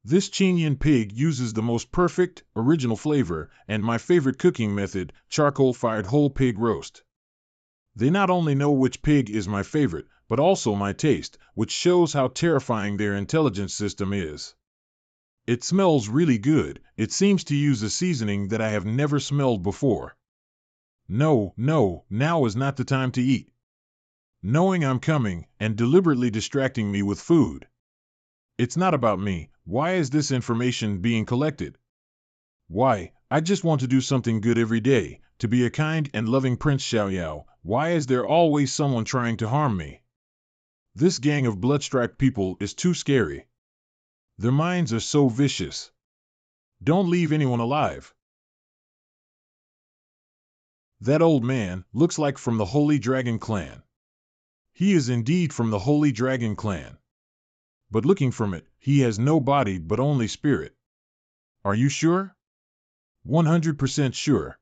This Chenyan pig uses the most perfect, original flavor, and my favorite cooking method, charcoal-fired whole pig roast. They not only know which pig is my favorite, but also my taste, which shows how terrifying their intelligence system is. It smells really good. It seems to use a seasoning that I have never smelled before. No, now is not the time to eat. Knowing I'm coming, and deliberately distracting me with food. It's not about me. Why is this information being collected? Why, I just want to do something good every day, to be a kind and loving Prince Xiaoyao. Why is there always someone trying to harm me? This gang of bloodstriped people is too scary. Their minds are so vicious. Don't leave anyone alive. That old man looks like from the Holy Dragon clan. He is indeed from the Holy Dragon clan. But looking from it, he has no body but only spirit. Are you sure? 100% sure.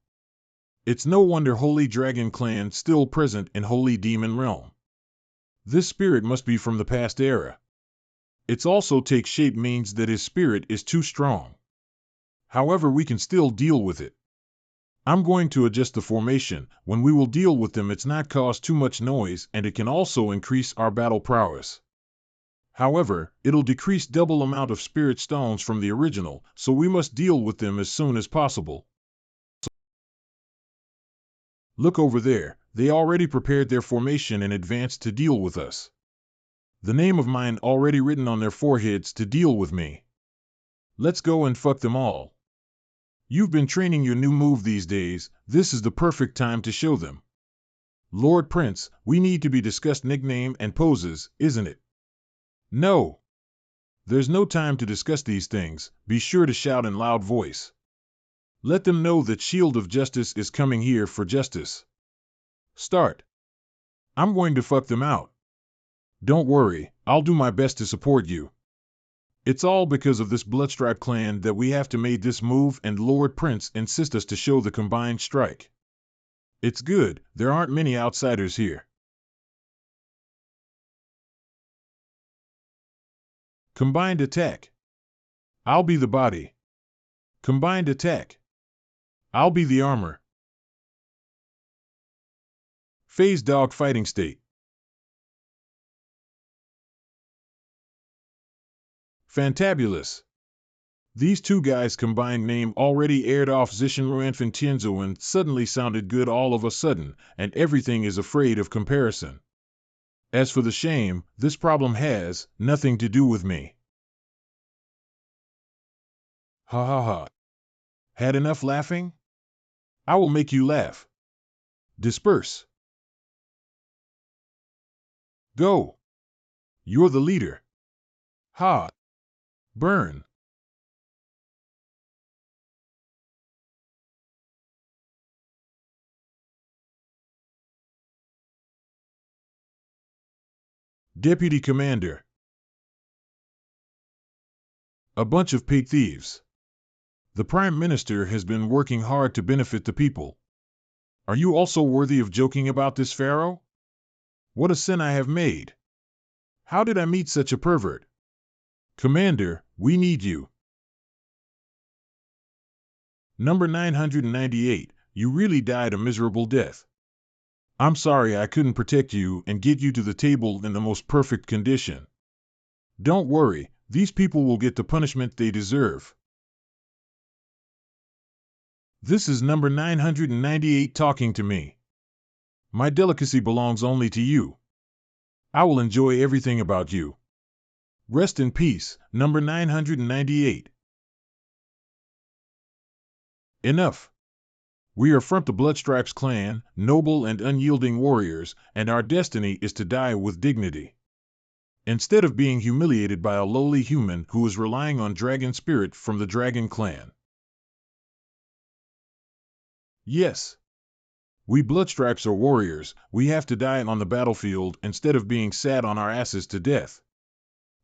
It's no wonder Holy Dragon clan still present in Holy Demon Realm. This spirit must be from the past era. Its also take shape means that his spirit is too strong. However, we can still deal with it. I'm going to adjust the formation. When we will deal with them, it's not cause too much noise, and it can also increase our battle prowess. However, it'll decrease double amount of spirit stones from the original, so we must deal with them as soon as possible. Look over there, they already prepared their formation in advance to deal with us. The name of mine already written on their foreheads to deal with me. Let's go and fuck them all. You've been training your new move these days, this is the perfect time to show them. Lord Prince, we need to be discussed nickname and poses, isn't it? No. There's no time to discuss these things, be sure to shout in loud voice. Let them know that Shield of Justice is coming here for justice. Start. I'm going to fuck them out. Don't worry, I'll do my best to support you. It's all because of this Bloodstripe clan that we have to make this move, and Lord Prince insists us to show the combined strike. It's good, there aren't many outsiders here. Combined attack. I'll be the body. Combined attack. I'll be the armor. Phase dog fighting state. Fantabulous. These two guys' combined name already aired off Zishenruan and suddenly sounded good all of a sudden, and everything is afraid of comparison. As for the shame, this problem has nothing to do with me. Ha ha ha. Had enough laughing? I will make you laugh. Disperse. Go. You're the leader. Ha. Burn. Deputy Commander. A bunch of pig thieves. The Prime Minister has been working hard to benefit the people. Are you also worthy of joking about this, Pharaoh? What a sin I have made. How did I meet such a pervert? Commander, we need you. Number 998, you really died a miserable death. I'm sorry I couldn't protect you and get you to the table in the most perfect condition. Don't worry, these people will get the punishment they deserve. This is number 998 talking to me. My delicacy belongs only to you. I will enjoy everything about you. Rest in peace, number 998. Enough. We are from the Bloodstripes clan, noble and unyielding warriors, and our destiny is to die with dignity. Instead of being humiliated by a lowly human who is relying on dragon spirit from the Dragon Clan. Yes. We Bloodstripes are warriors, we have to die on the battlefield instead of being sat on our asses to death.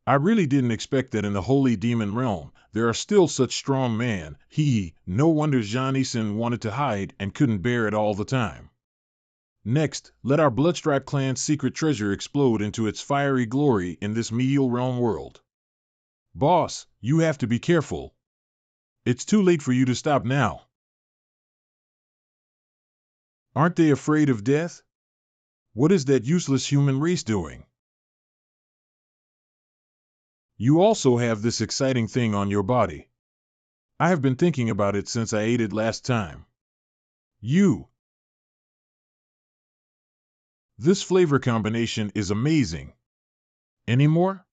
I really didn't expect that in the Holy Demon Realm, there are still such strong men. No wonder Jean-Ysen wanted to hide and couldn't bear it all the time. Next, let our Bloodstripe clan's secret treasure explode into its fiery glory in this medial realm world. Boss, you have to be careful. It's too late for you to stop now. Aren't they afraid of death? What is that useless human race doing? You also have this exciting thing on your body. I have been thinking about it since I ate it last time. This flavor combination is amazing. Any more?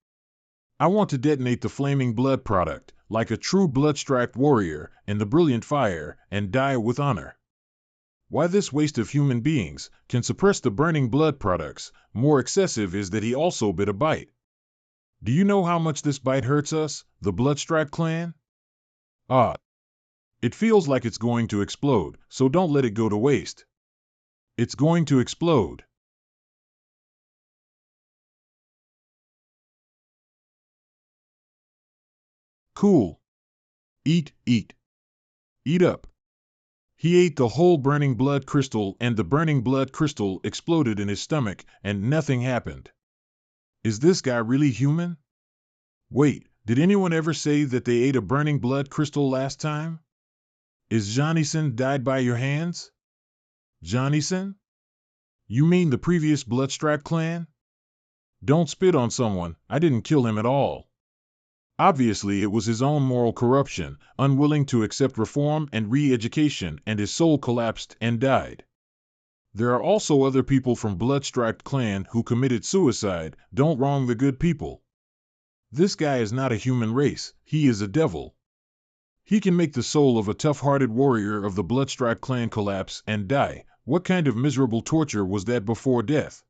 I want to detonate the flaming blood product, like a true blood-striped warrior, in the brilliant fire, and die with honor. Why this waste of human beings can suppress the burning blood products? More excessive is that he also bit a bite. Do you know how much this bite hurts us, the Bloodstripe clan? It feels like it's going to explode, so don't let it go to waste. It's going to explode. Cool. Eat, eat. Eat up. He ate the whole burning blood crystal, and the burning blood crystal exploded in his stomach, and nothing happened. Is this guy really human? Wait, did anyone ever say that they ate a burning blood crystal last time? Is Jean-Ysen died by your hands? Jean-Ysen? You mean the previous Bloodstripe clan? Don't spit on someone, I didn't kill him at all. Obviously it was his own moral corruption, unwilling to accept reform and re-education, and his soul collapsed and died. There are also other people from Bloodstripe clan who committed suicide. Don't wrong the good people. This guy is not a human race, he is a devil. He can make the soul of a tough-hearted warrior of the Bloodstripe clan collapse and die. What kind of miserable torture was that before death?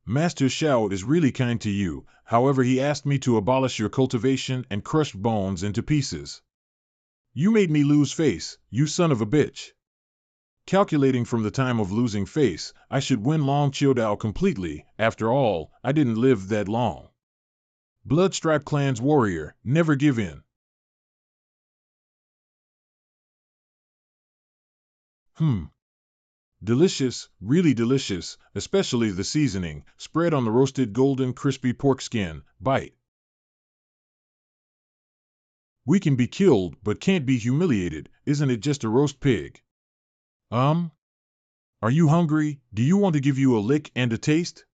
Master Shao is really kind to you, however he asked me to abolish your cultivation and crushed bones into pieces. You made me lose face, you son of a bitch. Calculating from the time of losing face, I should win Long Chiodao completely. After all, I didn't live that long. Bloodstripe Clan's warrior, never give in. Delicious, really delicious, especially the seasoning, spread on the roasted golden crispy pork skin. Bite. We can be killed, but can't be humiliated. Isn't it just a roast pig? Are you hungry? Do you want to give you a lick and a taste?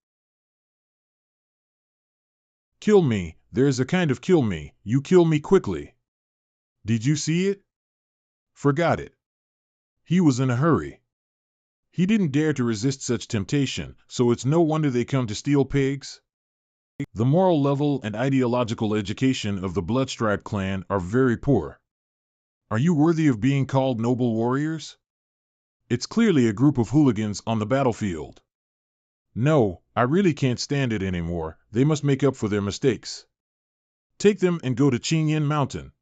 Kill me, there's a kind of kill me, you kill me quickly. Did you see it? Forgot it. He was in a hurry. He didn't dare to resist such temptation, so it's no wonder they come to steal pigs. The moral level and ideological education of the Bloodstripe clan are very poor. Are you worthy of being called noble warriors? It's clearly a group of hooligans on the battlefield. No, I really can't stand it anymore. They must make up for their mistakes. Take them and go to Chenyan Mountain.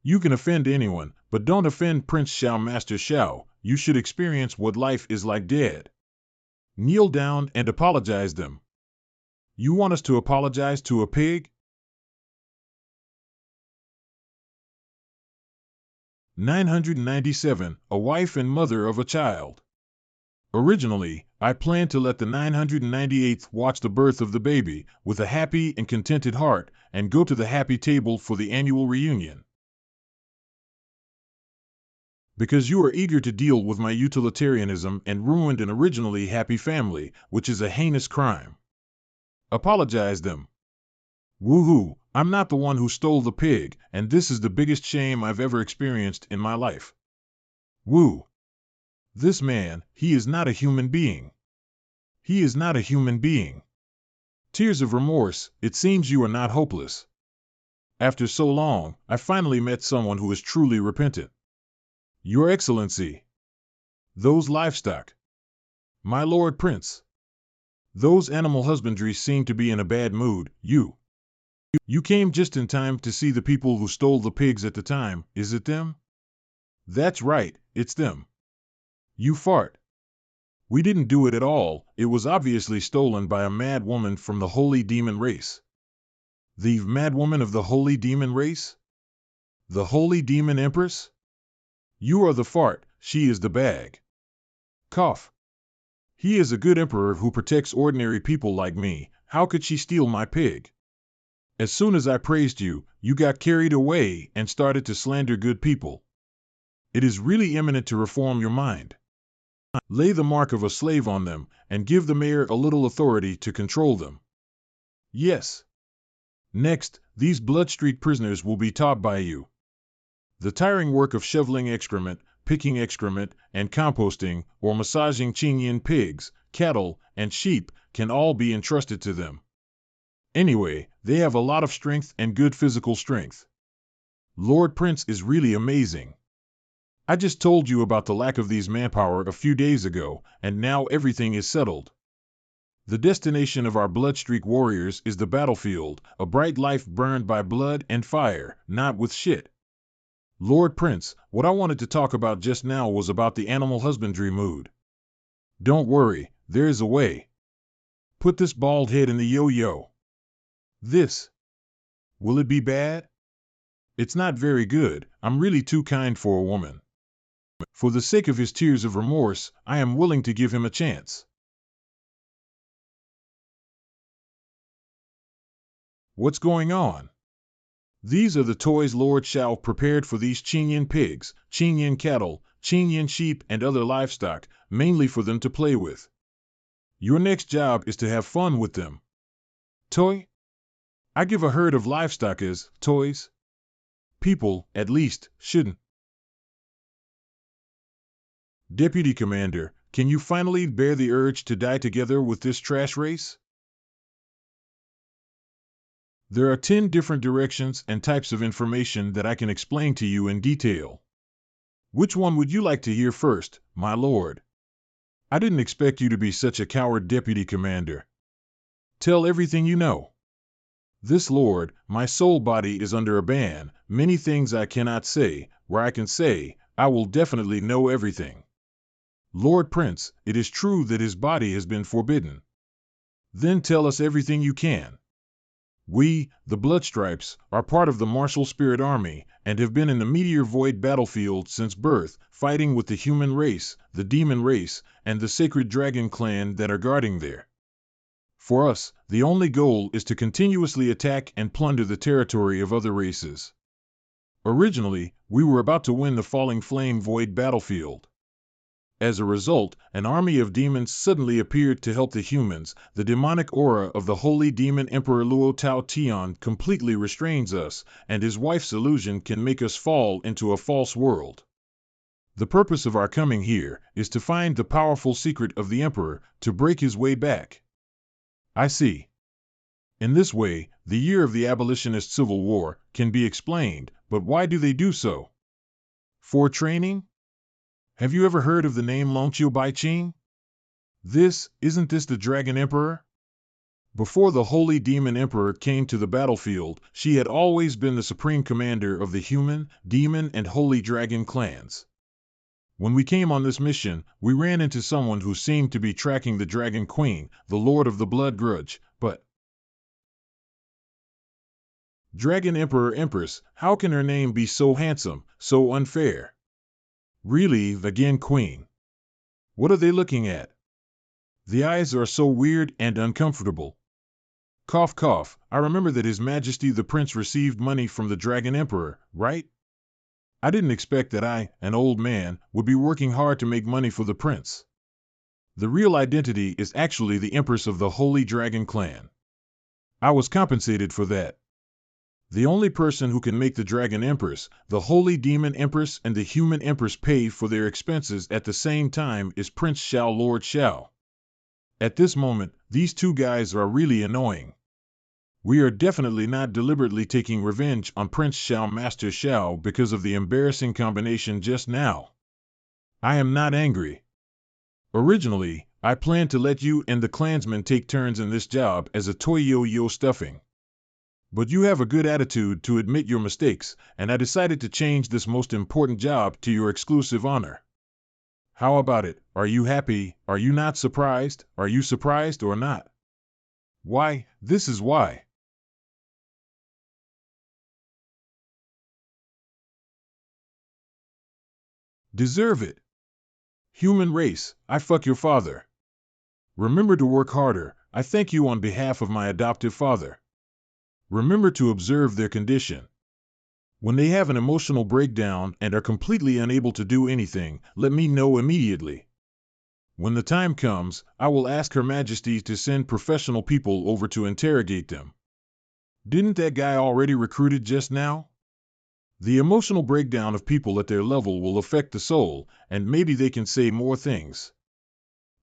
You can offend anyone, but don't offend Prince Xiao Master Xiao. You should experience what life is like dead. Kneel down and apologize them. You want us to apologize to a pig? 997. A wife and mother of a child. Originally, I planned to let the 998th watch the birth of the baby, with a happy and contented heart, and go to the happy table for the annual reunion. Because you are eager to deal with my utilitarianism and ruined an originally happy family, which is a heinous crime. Apologize them. Woohoo, I'm not the one who stole the pig, and this is the biggest shame I've ever experienced in my life. Woo. This man, he is not a human being. He is not a human being. Tears of remorse, it seems you are not hopeless. After so long, I finally met someone who is truly repentant. Your Excellency. Those livestock. My Lord Prince. Those animal husbandries seem to be in a bad mood. You came just in time to see the people who stole the pigs at the time, is it them? That's right, it's them. You fart. We didn't do it at all, it was obviously stolen by a mad woman from the Holy Demon race. The mad woman of the Holy Demon race? The Holy Demon Empress? You are the fart, she is the bag. Cough. He is a good emperor who protects ordinary people like me. How could she steal my pig? As soon as I praised you, you got carried away and started to slander good people. It is really imminent to reform your mind. Lay the mark of a slave on them, and give the mayor a little authority to control them. Yes. Next, these blood-streaked prisoners will be taught by you. The tiring work of shoveling excrement, picking excrement, and composting, or massaging Chenyan pigs, cattle, and sheep, can all be entrusted to them. Anyway, they have a lot of strength and good physical strength. Lord Prince is really amazing. I just told you about the lack of these manpower a few days ago, and now everything is settled. The destination of our bloodstreak warriors is the battlefield, a bright life burned by blood and fire, not with shit. Lord Prince, what I wanted to talk about just now was about the animal husbandry mood. Don't worry, there is a way. Put this bald head in the yo-yo. This. Will it be bad? It's not very good, I'm really too kind for a woman. For the sake of his tears of remorse, I am willing to give him a chance. What's going on? These are the toys Lord Xiao prepared for these Chenyan pigs, Chenyan cattle, Chenyan sheep, and other livestock, mainly for them to play with. Your next job is to have fun with them. Toy? I give a herd of livestock as toys. People, at least, shouldn't. Deputy Commander, can you finally bear the urge to die together with this trash race? There are 10 different directions and types of information that I can explain to you in detail. Which one would you like to hear first, my lord? I didn't expect you to be such a coward, Deputy Commander. Tell everything you know. This lord, my soul body is under a ban, many things I cannot say, where I can say, I will definitely know everything. Lord Prince, it is true that his body has been forbidden. Then tell us everything you can. We, the Bloodstripes, are part of the Martial Spirit Army, and have been in the Meteor Void battlefield since birth, fighting with the human race, the demon race, and the sacred dragon clan that are guarding there. For us, the only goal is to continuously attack and plunder the territory of other races. Originally, we were about to win the Falling Flame Void battlefield. As a result, an army of demons suddenly appeared to help the humans. The demonic aura of the holy demon Emperor Luo Tao Tian completely restrains us, and his wife's illusion can make us fall into a false world. The purpose of our coming here is to find the powerful secret of the Emperor, to break his way back. I see. In this way, the year of the abolitionist civil war can be explained, but why do they do so? For training? Have you ever heard of the name Longqiu Baiqing? Isn't this the Dragon Emperor? Before the Holy Demon Emperor came to the battlefield, she had always been the supreme commander of the human, demon, and holy dragon clans. When we came on this mission, we ran into someone who seemed to be tracking the Dragon Queen, the Lord of the Blood Grudge, but Dragon Emperor Empress, how can her name be so handsome, so unfair? Really, again Queen. What are they looking at? The eyes are so weird and uncomfortable. Cough cough, I remember that His Majesty the Prince received money from the Dragon Emperor, right? I didn't expect that I, an old man, would be working hard to make money for the prince. The real identity is actually the Empress of the Holy Dragon Clan. I was compensated for that. The only person who can make the Dragon Empress, the Holy Demon Empress, and the Human Empress pay for their expenses at the same time is Prince Xiao Lord Xiao. At this moment, these two guys are really annoying. We are definitely not deliberately taking revenge on Prince Xiao Master Xiao because of the embarrassing combination just now. I am not angry. Originally, I planned to let you and the clansmen take turns in this job as a toy yo-yo stuffing. But you have a good attitude to admit your mistakes, and I decided to change this most important job to your exclusive honor. How about it? Are you happy? Are you not surprised? Are you surprised or not? Why, this is why. Deserve it. Human race, I fuck your father. Remember to work harder. I thank you on behalf of my adoptive father. Remember to observe their condition. When they have an emotional breakdown and are completely unable to do anything, let me know immediately. When the time comes, I will ask Her Majesty to send professional people over to interrogate them. Didn't that guy already recruited just now? The emotional breakdown of people at their level will affect the soul, and maybe they can say more things.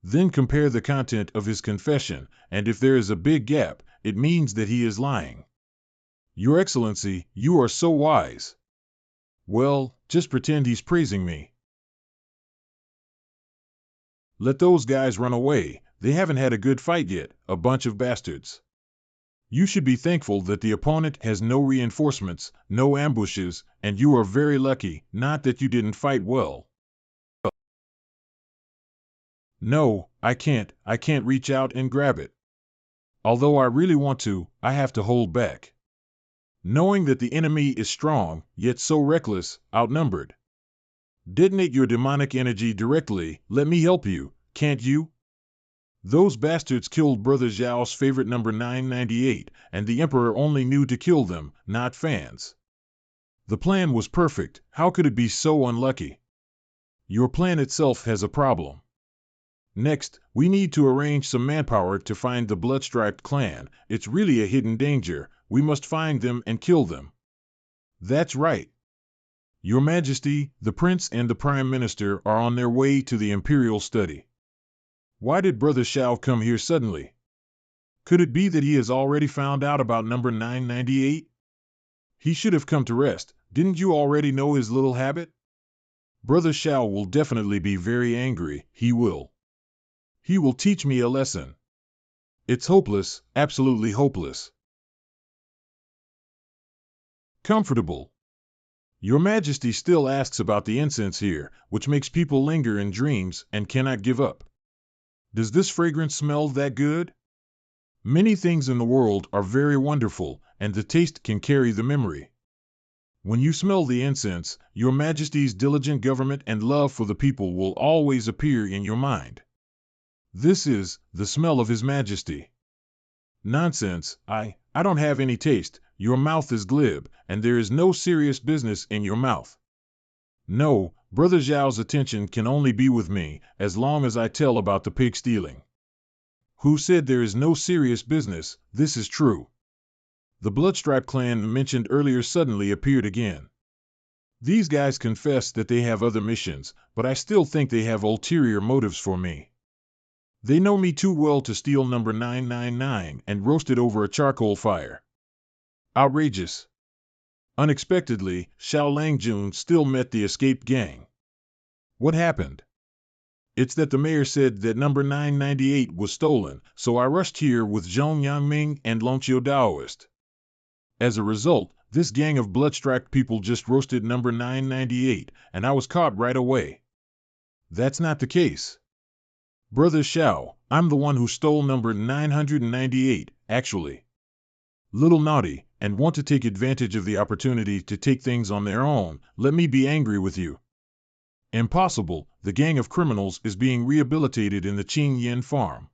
Then compare the content of his confession, and if there is a big gap, it means that he is lying. Your Excellency, you are so wise. Well, just pretend he's praising me. Let those guys run away. They haven't had a good fight yet, a bunch of bastards. You should be thankful that the opponent has no reinforcements, no ambushes, and you are very lucky, not that you didn't fight well. No, I can't reach out and grab it. Although I really want to, I have to hold back. Knowing that the enemy is strong, yet so reckless, outnumbered. Detonate your demonic energy directly, let me help you, can't you? Those bastards killed Brother Zhao's favorite number 998, and the Emperor only knew to kill them, not fans. The plan was perfect, how could it be so unlucky? Your plan itself has a problem. Next, we need to arrange some manpower to find the Bloodstriped clan. It's really a hidden danger, we must find them and kill them. That's right. Your Majesty, the Prince and the Prime Minister are on their way to the Imperial study. Why did Brother Xiao come here suddenly? Could it be that he has already found out about number 998? He should have come to rest, didn't you already know his little habit? Brother Xiao will definitely be very angry, he will. He will teach me a lesson. It's hopeless, absolutely hopeless. Comfortable. Your Majesty still asks about the incense here, which makes people linger in dreams and cannot give up. Does this fragrance smell that good? Many things in the world are very wonderful, and the taste can carry the memory. When you smell the incense, Your Majesty's diligent government and love for the people will always appear in your mind. This is the smell of His Majesty. Nonsense, I don't have any taste. Your mouth is glib, and there is no serious business in your mouth. No, Brother Zhao's attention can only be with me, as long as I tell about the pig stealing. Who said there is no serious business? This is true. The Bloodstripe clan mentioned earlier suddenly appeared again. These guys confess that they have other missions, but I still think they have ulterior motives for me. They know me too well to steal number 999 and roast it over a charcoal fire. Outrageous. Unexpectedly, Xiao Langjun still met the escaped gang. What happened? It's that the mayor said that number 998 was stolen, so I rushed here with Zhong Yangming and Lonqiu Daoist. As a result, this gang of bloodstriped people just roasted number 998, and I was caught right away. That's not the case. Brother Xiao, I'm the one who stole number 998, actually. Little naughty, and want to take advantage of the opportunity to take things on their own, let me be angry with you. Impossible, the gang of criminals is being rehabilitated in the Chenyan farm.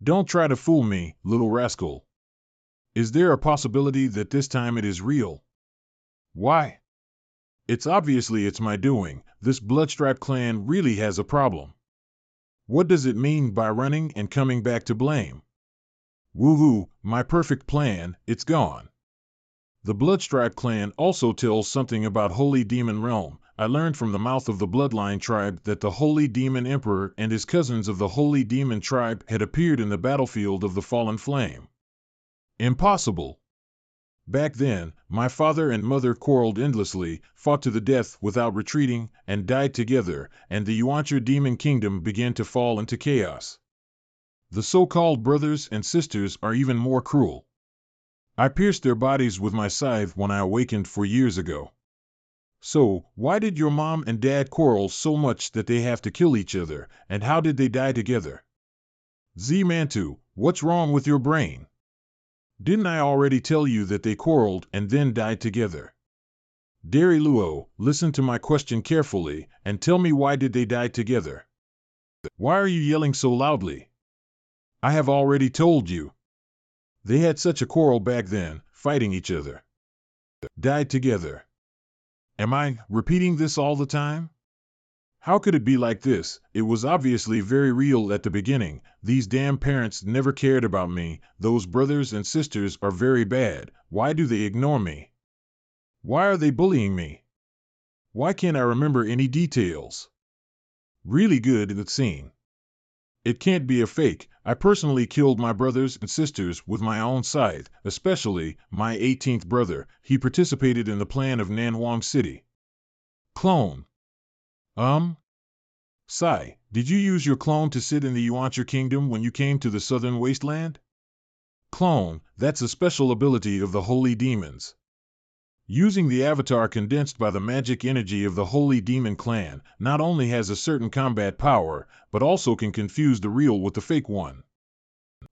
Don't try to fool me, little rascal. Is there a possibility that this time it is real? Why? It's my doing. This Bloodstripe clan really has a problem. What does it mean by running and coming back to blame? Woohoo, my perfect plan, it's gone. The Bloodstripe clan also tells something about Holy Demon Realm. I learned from the mouth of the Bloodline tribe that the Holy Demon Emperor and his cousins of the Holy Demon tribe had appeared in the battlefield of the Fallen Flame. Impossible. Back then, my father and mother quarreled endlessly, fought to the death without retreating, and died together, and the Yuancher demon kingdom began to fall into chaos. The so-called brothers and sisters are even more cruel. I pierced their bodies with my scythe when I awakened 4 years ago. So, why did your mom and dad quarrel so much that they have to kill each other, and how did they die together? Z-Mantu, what's wrong with your brain? Didn't I already tell you that they quarreled and then died together? Dari Luo, listen to my question carefully, and tell me why did they die together? Why are you yelling so loudly? I have already told you. They had such a quarrel back then, fighting each other. Died together. Am I repeating this all the time? How could it be like this? It was obviously very real at the beginning. These damn parents never cared about me. Those brothers and sisters are very bad. Why do they ignore me? Why are they bullying me? Why can't I remember any details? Really good in the scene. It can't be a fake. I personally killed my brothers and sisters with my own scythe, especially my 18th brother. He participated in the plan of Nanwang City. Clone. Sai, did you use your clone to sit in the Yuancher kingdom when you came to the southern wasteland? Clone, that's a special ability of the holy demons. Using the avatar condensed by the magic energy of the Holy Demon Clan not only has a certain combat power, but also can confuse the real with the fake one.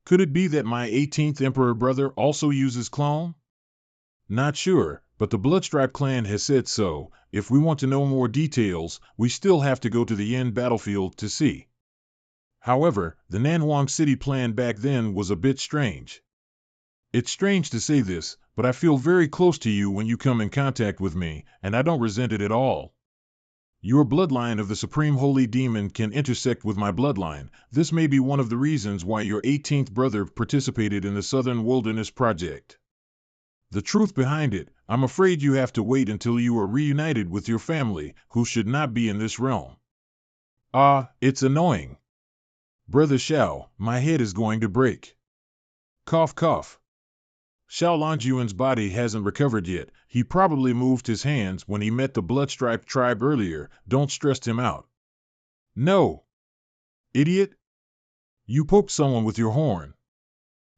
Could it be that my 18th Emperor brother also uses clone? Not sure, but the Bloodstripe clan has said so. If we want to know more details, we still have to go to the Yin battlefield to see. However, the Nanwang City plan back then was a bit strange. It's strange to say this, but I feel very close to you when you come in contact with me, and I don't resent it at all. Your bloodline of the Supreme Holy Demon can intersect with my bloodline. This may be one of the reasons why your 18th brother participated in the Southern Wilderness Project. The truth behind it, I'm afraid you have to wait until you are reunited with your family, who should not be in this realm. It's annoying. Brother Xiao, my head is going to break. Cough cough. Xiao Longyuan's body hasn't recovered yet. He probably moved his hands when he met the Bloodstripe tribe earlier. Don't stress him out. No. Idiot. You poked someone with your horn.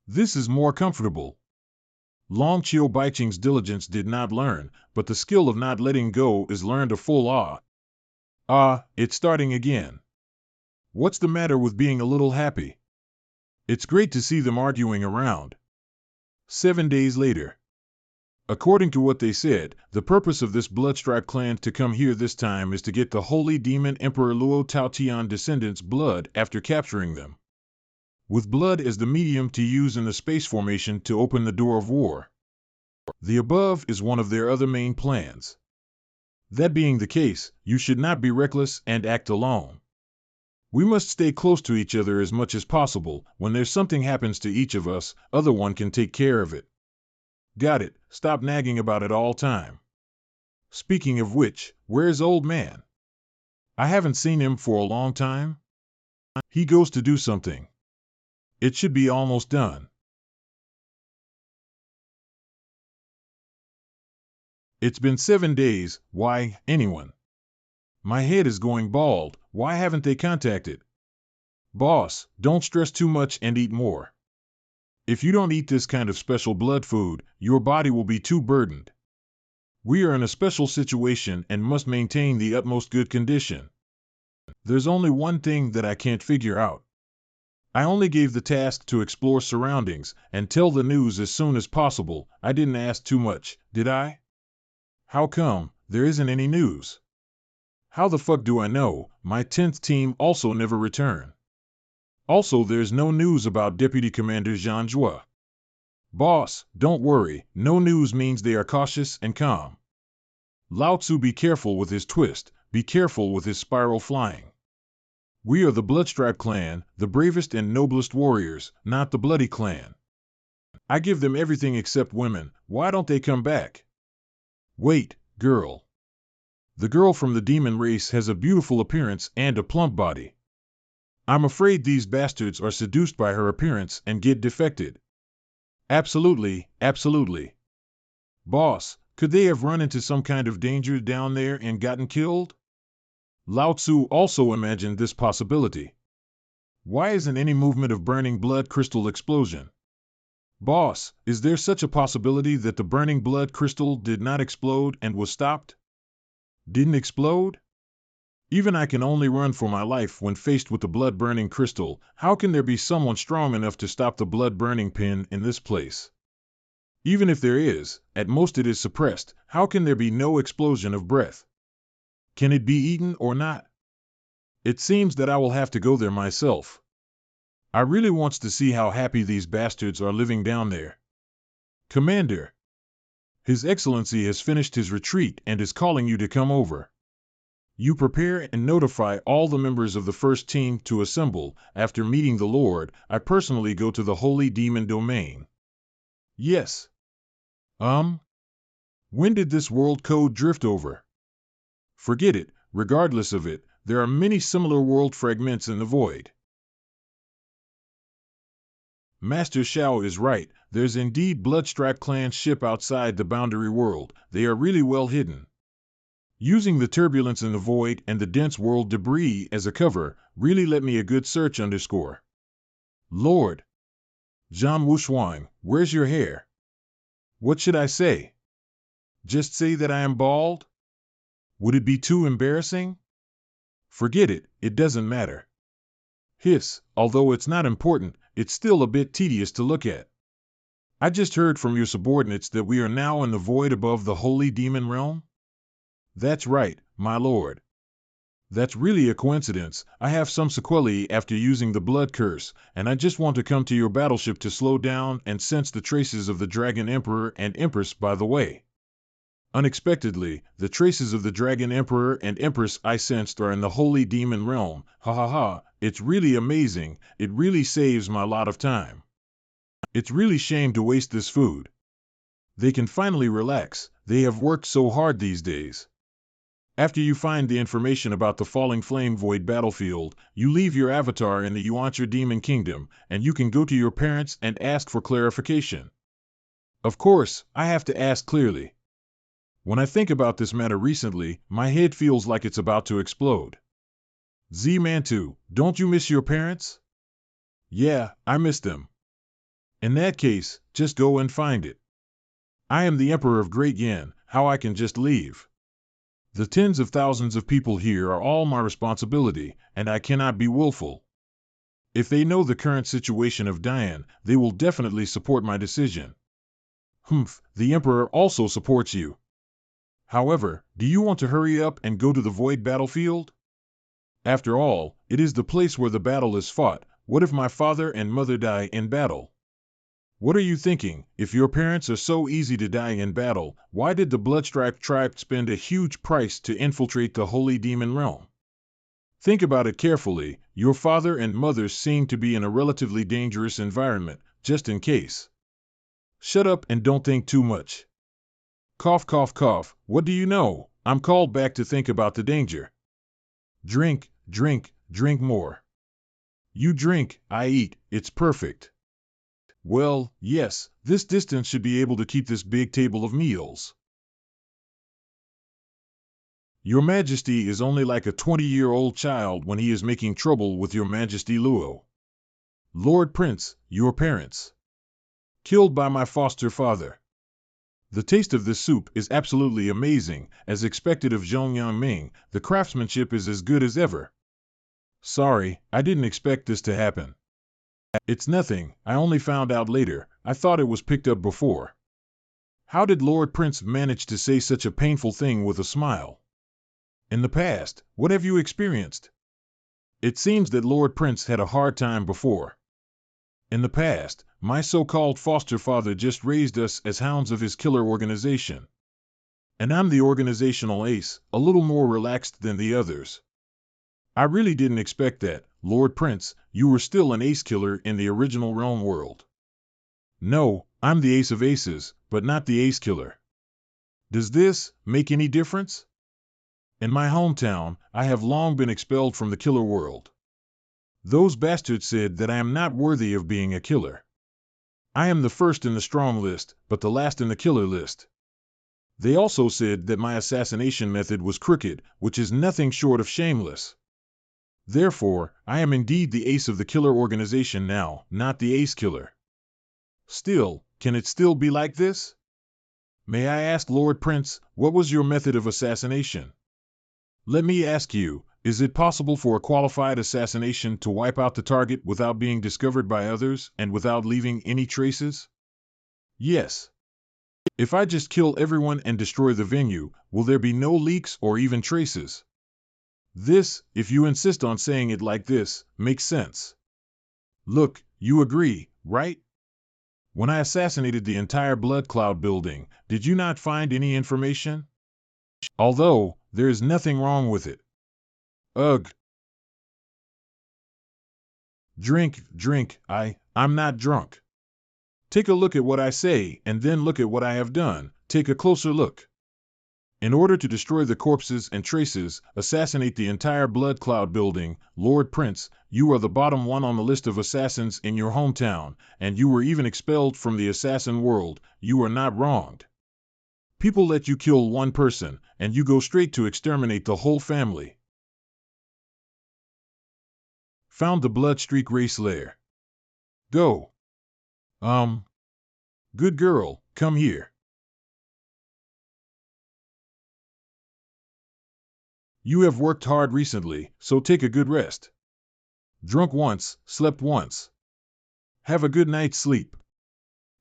This is more comfortable. Long Chiu Baiching's diligence did not learn, but the skill of not letting go is learned a full ah. Ah, it's starting again. What's the matter with being a little happy? It's great to see them arguing around. 7 days later. According to what they said, the purpose of this Bloodstripe clan to come here this time is to get the holy demon Emperor Luo Taotian descendants' blood after capturing them. With blood as the medium to use in the space formation to open the door of war. The above is one of their other main plans. That being the case, you should not be reckless and act alone. We must stay close to each other as much as possible. When there's something happens to each of us, other one can take care of it. Got it. Stop nagging about it all time. Speaking of which, where's old man? I haven't seen him for a long time. He goes to do something. It should be almost done. It's been 7 days. Why, anyone? My head is going bald. Why haven't they contacted? Boss, don't stress too much and eat more. If you don't eat this kind of special blood food, your body will be too burdened. We are in a special situation and must maintain the utmost good condition. There's only one thing that I can't figure out. I only gave the task to explore surroundings and tell the news as soon as possible. I didn't ask too much, did I? How come there isn't any news? How the fuck do I know? My 10th team also never returned. Also, there's no news about Deputy Commander Zhang Zhua. Boss, don't worry, no news means they are cautious and calm. Lao Tzu, be careful with his twist, be careful with his spiral flying. We are the Bloodstripe clan, the bravest and noblest warriors, not the Bloody clan. I give them everything except women. Why don't they come back? Wait, girl. The girl from the demon race has a beautiful appearance and a plump body. I'm afraid these bastards are seduced by her appearance and get defected. Absolutely, absolutely. Boss, could they have run into some kind of danger down there and gotten killed? Lao Tzu also imagined this possibility. Why isn't any movement of burning blood crystal explosion? Boss, is there such a possibility that the burning blood crystal did not explode and was stopped? Didn't explode? Even I can only run for my life when faced with the blood-burning crystal. How can there be someone strong enough to stop the blood-burning pin in this place? Even if there is, at most it is suppressed. How can there be no explosion of breath? Can it be eaten or not? It seems that I will have to go there myself. I really wants to see how happy these bastards are living down there. Commander, His Excellency has finished his retreat and is calling you to come over. You prepare and notify all the members of the first team to assemble. After meeting the Lord, I personally go to the Holy Demon Domain. Yes. When did this world code drift over? Forget it. Regardless of it, there are many similar world fragments in the void. Master Shao is right. There's indeed Bloodstripe clan ship outside the boundary world. They are really well hidden. Using the turbulence in the void and the dense world debris as a cover really let me a good search underscore. Lord. Zhang Wushuang, where's your hair? What should I say? Just say that I am bald? Would it be too embarrassing? Forget it, it doesn't matter. Hiss, although it's not important, it's still a bit tedious to look at. I just heard from your subordinates that we are now in the void above the holy demon realm? That's right, my lord. That's really a coincidence. I have some sequelae after using the blood curse, and I just want to come to your battleship to slow down and sense the traces of the Dragon Emperor and Empress by the way. Unexpectedly, the traces of the Dragon Emperor and Empress I sensed are in the holy demon realm. Ha ha ha, it's really amazing. It really saves my lot of time. It's really shame to waste this food. They can finally relax. They have worked so hard these days. After you find the information about the Falling Flame Void battlefield, you leave your avatar in the Yuancher Demon Kingdom, and you can go to your parents and ask for clarification. Of course, I have to ask clearly. When I think about this matter recently, my head feels like it's about to explode. Z-Mantu, don't you miss your parents? Yeah, I miss them. In that case, just go and find it. I am the Emperor of Great Yin, how I can just leave? The tens of thousands of people here are all my responsibility, and I cannot be willful. If they know the current situation of Diane, they will definitely support my decision. Humph, the Emperor also supports you. However, do you want to hurry up and go to the Void battlefield? After all, it is the place where the battle is fought. What if my father and mother die in battle? What are you thinking? If your parents are so easy to die in battle, why did the Bloodstripe tribe spend a huge price to infiltrate the Holy Demon Realm? Think about it carefully. Your father and mother seem to be in a relatively dangerous environment, just in case. Shut up and don't think too much. Cough, cough, cough. What do you know? I'm called back to think about the danger. Drink, drink, drink more. You drink, I eat, it's perfect. Well, yes, this distance should be able to keep this big table of meals. Your Majesty is only like a 20-year-old child when he is making trouble with Your Majesty Luo. Lord Prince, your parents. Killed by my foster father. The taste of this soup is absolutely amazing, as expected of Zhongyang Ming. The craftsmanship is as good as ever. Sorry, I didn't expect this to happen. It's nothing, I only found out later. I thought it was picked up before. How did Lord Prince manage to say such a painful thing with a smile? In the past, what have you experienced? It seems that Lord Prince had a hard time before. In the past, my so-called foster father just raised us as hounds of his killer organization. And I'm the organizational ace, a little more relaxed than the others. I really didn't expect that, Lord Prince. You were still an ace killer in the original realm world. No, I'm the ace of aces, but not the ace killer. Does this make any difference? In my hometown, I have long been expelled from the killer world. Those bastards said that I am not worthy of being a killer. I am the first in the strong list, but the last in the killer list. They also said that my assassination method was crooked, which is nothing short of shameless. Therefore, I am indeed the ace of the killer organization now, not the ace killer. Still, can it still be like this? May I ask, Lord Prince, what was your method of assassination? Let me ask you, is it possible for a qualified assassination to wipe out the target without being discovered by others and without leaving any traces? Yes. If I just kill everyone and destroy the venue, will there be no leaks or even traces? This, if you insist on saying it like this, makes sense. Look, you agree, right? When I assassinated the entire Blood Cloud building, did you not find any information? Although, there is nothing wrong with it. Ugh. Drink, drink, I'm not drunk. Take a look at what I say, and then look at what I have done. Take a closer look. In order to destroy the corpses and traces, assassinate the entire Blood Cloud building, Lord Prince, you are the bottom one on the list of assassins in your hometown, and you were even expelled from the assassin world. You are not wronged. People let you kill one person, and you go straight to exterminate the whole family. Found the Bloodstreak race lair. Go. Good girl, come here. You have worked hard recently, so take a good rest. Drunk once, slept once. Have a good night's sleep.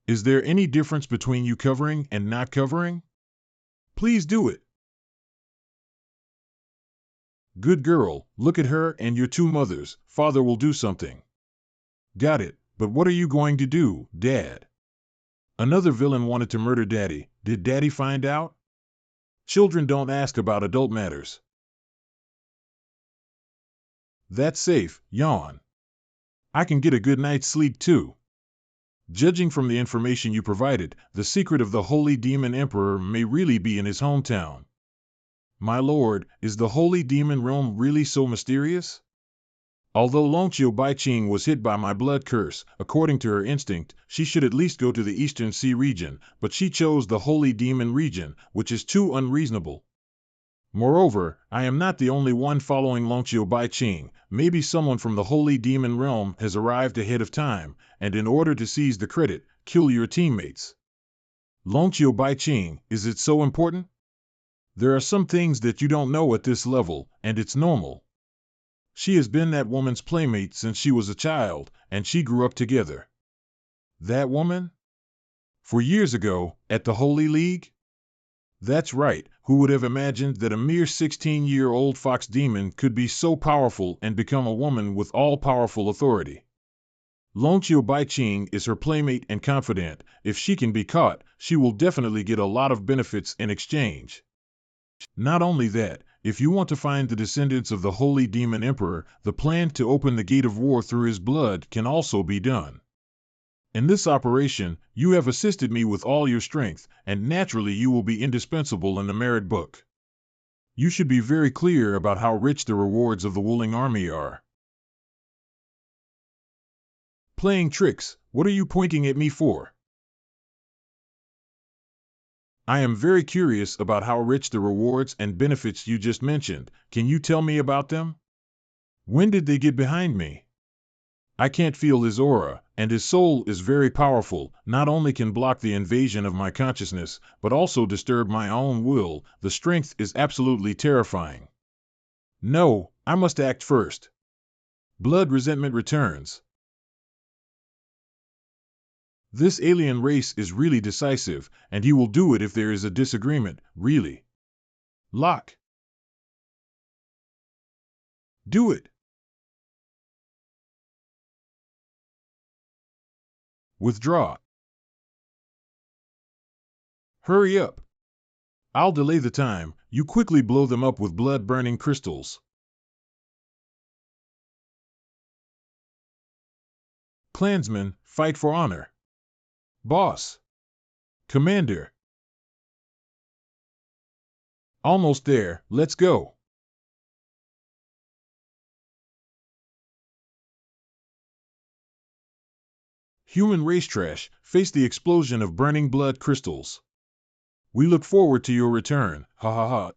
Is there any difference between you covering and not covering? Please do it. Good girl, look at her and your two mothers. Father will do something. Got it, but what are you going to do, Dad? Another villain wanted to murder Daddy. Did Daddy find out? Children don't ask about adult matters. That's safe, yawn. I can get a good night's sleep too. Judging from the information you provided, the secret of the Holy Demon Emperor may really be in his hometown. My lord, is the Holy Demon Realm really so mysterious? Although Longqiu Baiqing was hit by my blood curse, according to her instinct, she should at least go to the Eastern Sea region, but she chose the Holy Demon region, which is too unreasonable. Moreover, I am not the only one following Longqiu Baiqing. Maybe someone from the Holy Demon Realm has arrived ahead of time, and in order to seize the credit, kill your teammates. Longqiu Baiqing, is it so important? There are some things that you don't know at this level, and it's normal. She has been that woman's playmate since she was a child, and she grew up together. That woman? For years ago, at the Holy League? That's right, who would have imagined that a mere 16-year-old fox demon could be so powerful and become a woman with all-powerful authority? Longqiu Baiqing is her playmate and confidant. If she can be caught, she will definitely get a lot of benefits in exchange. Not only that, if you want to find the descendants of the Holy Demon Emperor, the plan to open the Gate of War through his blood can also be done. In this operation, you have assisted me with all your strength, and naturally you will be indispensable in the merit book. You should be very clear about how rich the rewards of the Wuling army are. Playing tricks, what are you pointing at me for? I am very curious about how rich the rewards and benefits you just mentioned. Can you tell me about them? When did they get behind me? I can't feel his aura, and his soul is very powerful, not only can block the invasion of my consciousness, but also disturb my own will. The strength is absolutely terrifying. No, I must act first. Blood resentment returns. This alien race is really decisive, and he will do it if there is a disagreement, really. Lock. Do it. Withdraw. Hurry up. I'll delay the time. You quickly blow them up with blood-burning crystals. Clansmen, fight for honor. Boss. Commander. Almost there, let's go. Human race trash, face the explosion of burning blood crystals. We look forward to your return, ha ha ha.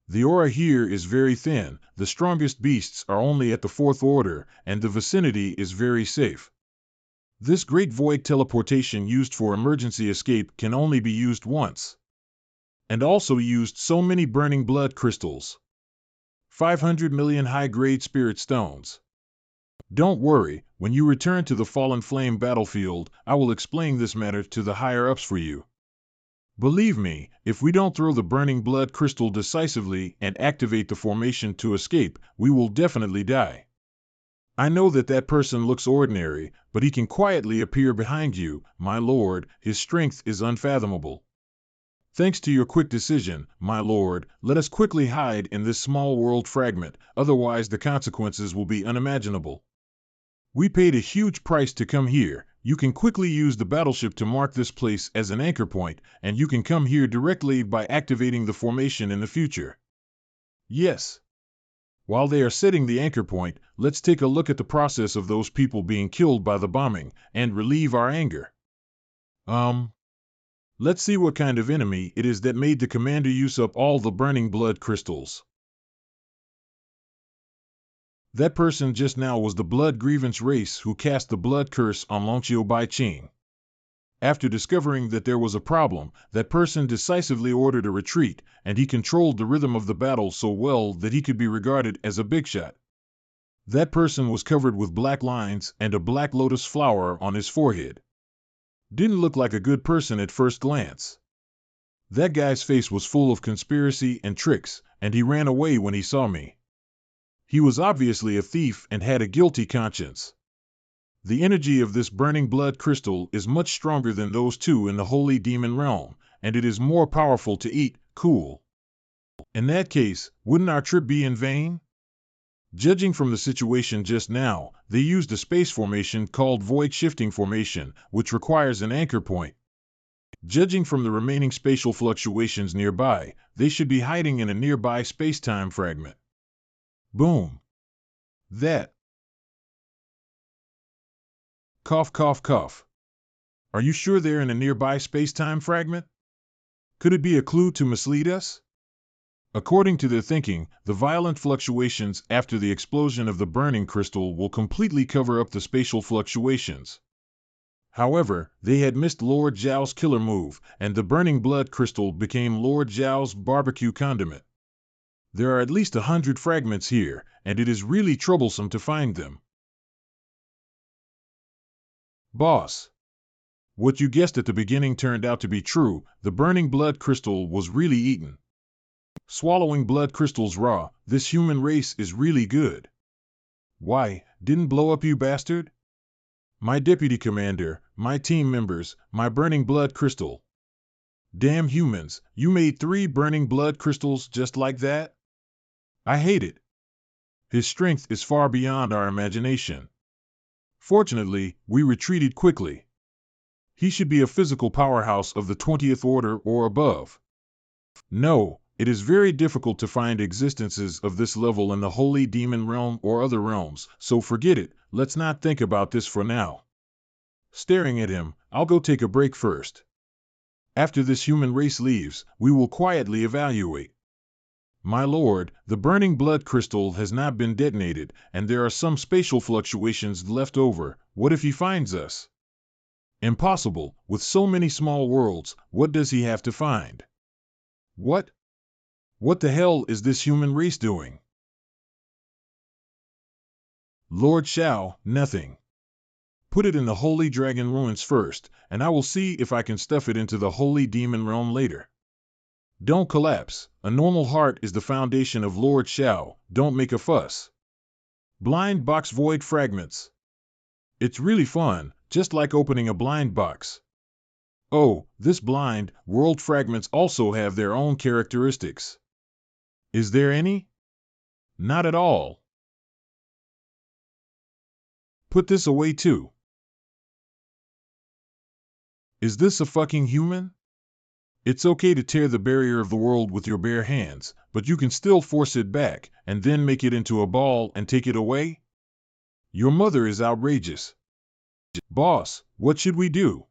The aura here is very thin, the strongest beasts are only at the 4th order, and the vicinity is very safe. This great void teleportation used for emergency escape can only be used once. And also used so many burning blood crystals. 500 million high-grade spirit stones. Don't worry, when you return to the Fallen Flame battlefield, I will explain this matter to the higher-ups for you. Believe me, if we don't throw the burning blood crystal decisively and activate the formation to escape, we will definitely die. I know that that person looks ordinary, but he can quietly appear behind you, my lord. His strength is unfathomable. Thanks to your quick decision, my lord, let us quickly hide in this small world fragment, otherwise the consequences will be unimaginable. We paid a huge price to come here. You can quickly use the battleship to mark this place as an anchor point, and you can come here directly by activating the formation in the future. Yes. While they are setting the anchor point, let's take a look at the process of those people being killed by the bombing, and relieve our anger. Let's see what kind of enemy it is that made the commander use up all the burning blood crystals. That person just now was the Blood Grievance race who cast the blood curse on Longqiu Baiqing. After discovering that there was a problem, that person decisively ordered a retreat, and he controlled the rhythm of the battle so well that he could be regarded as a big shot. That person was covered with black lines and a black lotus flower on his forehead. Didn't look like a good person at first glance. That guy's face was full of conspiracy and tricks, and he ran away when he saw me. He was obviously a thief and had a guilty conscience. The energy of this burning blood crystal is much stronger than those two in the Holy Demon Realm, and it is more powerful to eat. Cool. In that case, wouldn't our trip be in vain? Judging from the situation just now, they used a space formation called Void Shifting Formation, which requires an anchor point. Judging from the remaining spatial fluctuations nearby, they should be hiding in a nearby space-time fragment. Boom. That. Cough, cough, cough. Are you sure they're in a nearby space-time fragment? Could it be a clue to mislead us? According to their thinking, the violent fluctuations after the explosion of the burning crystal will completely cover up the spatial fluctuations. However, they had missed Lord Zhao's killer move, and the burning blood crystal became Lord Zhao's barbecue condiment. There are at least 100 fragments here, and it is really troublesome to find them. Boss. What you guessed at the beginning turned out to be true. The burning blood crystal was really eaten. Swallowing blood crystals raw, this human race is really good. Why, didn't blow up, you bastard? My deputy commander, my team members, my burning blood crystal. Damn humans, you made 3 burning blood crystals just like that? I hate it. His strength is far beyond our imagination. Fortunately, we retreated quickly. He should be a physical powerhouse of the 20th order or above. No, it is very difficult to find existences of this level in the Holy Demon Realm or other realms, so forget it, let's not think about this for now. Staring at him, I'll go take a break first. After this human race leaves, we will quietly evaluate. My lord, the burning blood crystal has not been detonated, and there are some spatial fluctuations left over. What if he finds us? Impossible. With so many small worlds, what does he have to find? What? What the hell is this human race doing? Lord Zhao, nothing. Put it in the Holy Dragon Ruins first, and I will see if I can stuff it into the Holy Demon Realm later. Don't collapse. A normal heart is the foundation of Lord Zhao. Don't make a fuss. Blind box void fragments. It's really fun, just like opening a blind box. Oh, this blind world fragments also have their own characteristics. Is there any? Not at all. Put this away too. Is this a fucking human? It's okay to tear the barrier of the world with your bare hands, but you can still force it back, and then make it into a ball and take it away? Your mother is outrageous. Boss, what should we do?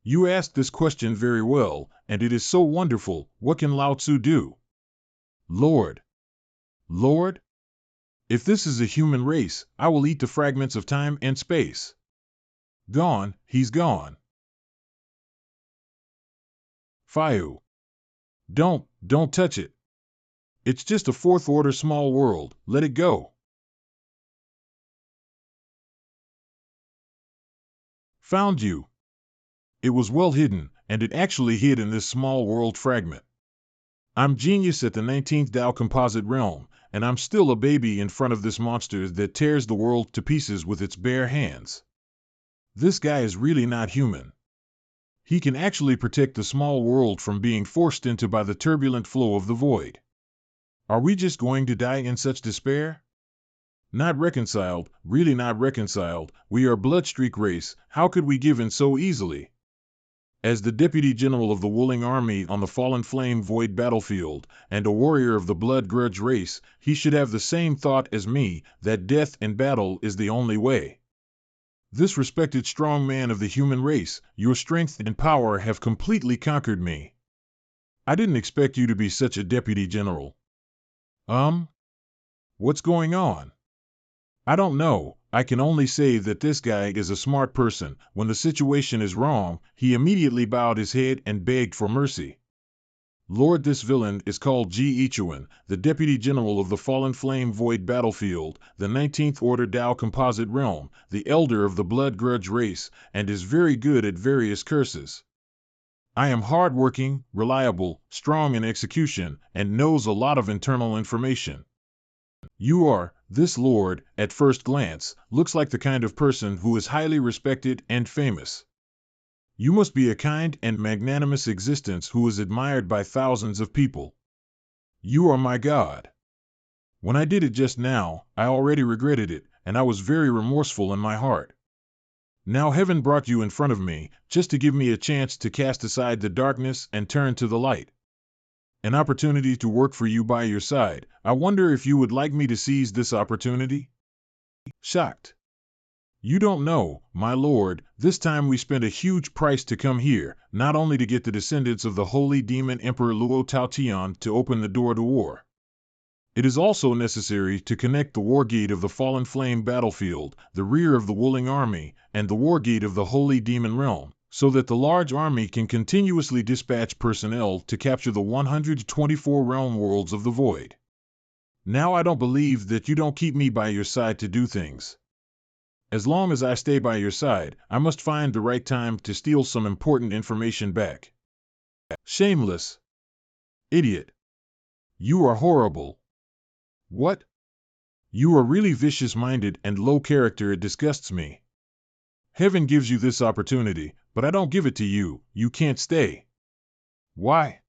You asked this question very well, and it is so wonderful. What can Lao Tzu do? Lord. Lord? If this is a human race, I will eat the fragments of time and space. Gone, he's gone. Fiu. Don't touch it. It's just a 4th order small world, let it go. Found you. It was well hidden, and it actually hid in this small world fragment. I'm genius at the 19th Dao composite realm, and I'm still a baby in front of this monster that tears the world to pieces with its bare hands. This guy is really not human. He can actually protect the small world from being forced into by the turbulent flow of the void. Are we just going to die in such despair? Not reconciled, really not reconciled. We are bloodstreak race, how could we give in so easily? As the Deputy General of the Wooling Army on the Fallen Flame Void battlefield, and a warrior of the Blood Grudge race, he should have the same thought as me, that death in battle is the only way. This respected strong man of the human race, your strength and power have completely conquered me. I didn't expect you to be such a Deputy General. What's going on? I don't know. I can only say that this guy is a smart person. When the situation is wrong, he immediately bowed his head and begged for mercy. Lord, this villain is called Ji Ichuan, the Deputy General of the Fallen Flame Void battlefield, the 19th Order Dao composite realm, the elder of the Blood Grudge race, and is very good at various curses. I am hard-working, reliable, strong in execution, and knows a lot of internal information. You are, this lord, at first glance, looks like the kind of person who is highly respected and famous. You must be a kind and magnanimous existence who is admired by thousands of people. You are my god. When I did it just now, I already regretted it, and I was very remorseful in my heart. Now heaven brought you in front of me, just to give me a chance to cast aside the darkness and turn to the light. An opportunity to work for you by your side. I wonder if you would like me to seize this opportunity? Shocked. You don't know, my lord, this time we spent a huge price to come here, not only to get the descendants of the holy demon Emperor Luo Taotian to open the door to war. It is also necessary to connect the Wargate of the Fallen Flame battlefield, the rear of the Wooling Army, and the Wargate of the Holy Demon Realm, so that the large army can continuously dispatch personnel to capture the 124 realm worlds of the Void. Now I don't believe that you don't keep me by your side to do things. As long as I stay by your side, I must find the right time to steal some important information back. Shameless. Idiot. You are horrible. What? You are really vicious-minded and low character. It disgusts me. Heaven gives you this opportunity, but I don't give it to you. You can't stay. Why?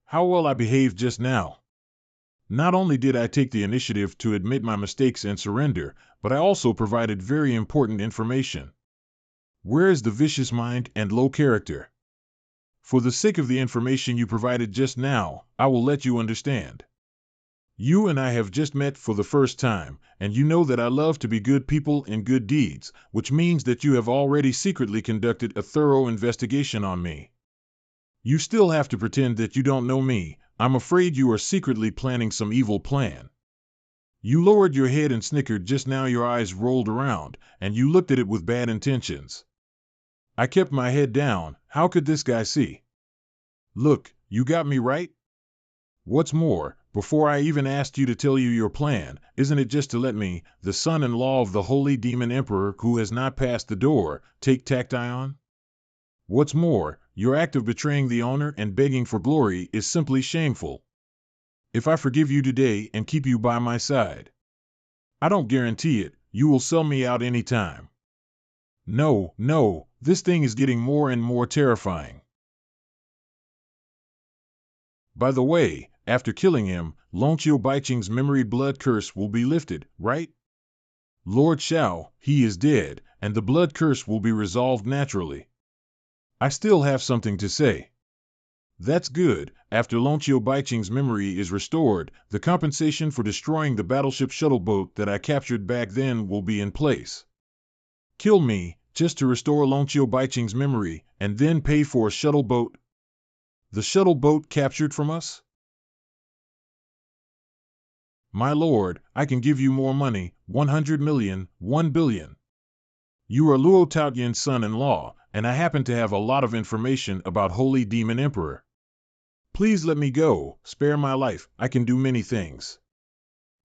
How well I behaved just now. Not only did I take the initiative to admit my mistakes and surrender, but I also provided very important information. Where is the vicious mind and low character? For the sake of the information you provided just now, I will let you understand. You and I have just met for the first time, and you know that I love to be good people and good deeds, which means that you have already secretly conducted a thorough investigation on me. You still have to pretend that you don't know me. I'm afraid you are secretly planning some evil plan. You lowered your head and snickered just now. Your eyes rolled around, and you looked at it with bad intentions. I kept my head down. How could this guy see? Look, you got me right? What's more, before I even asked you to tell you your plan, isn't it just to let me, the son-in-law of the Holy Demon Emperor who has not passed the door, take Tactyon? What's more, your act of betraying the honor and begging for glory is simply shameful. If I forgive you today and keep you by my side, I don't guarantee it, you will sell me out any time. No, this thing is getting more and more terrifying. By the way, after killing him, Lonqiu Baiqing's memory blood curse will be lifted, right? Lord Xiao, he is dead, and the blood curse will be resolved naturally. I still have something to say. That's good. After Lonqiu Baiqing's memory is restored, the compensation for destroying the battleship shuttle boat that I captured back then will be in place. Kill me, just to restore Lonqiu Baiqing's memory, and then pay for a shuttle boat? The shuttle boat captured from us? My lord, I can give you more money, 100 million, 1 billion. You are Luo Taotian's son-in-law, and I happen to have a lot of information about Holy Demon Emperor. Please let me go, spare my life, I can do many things.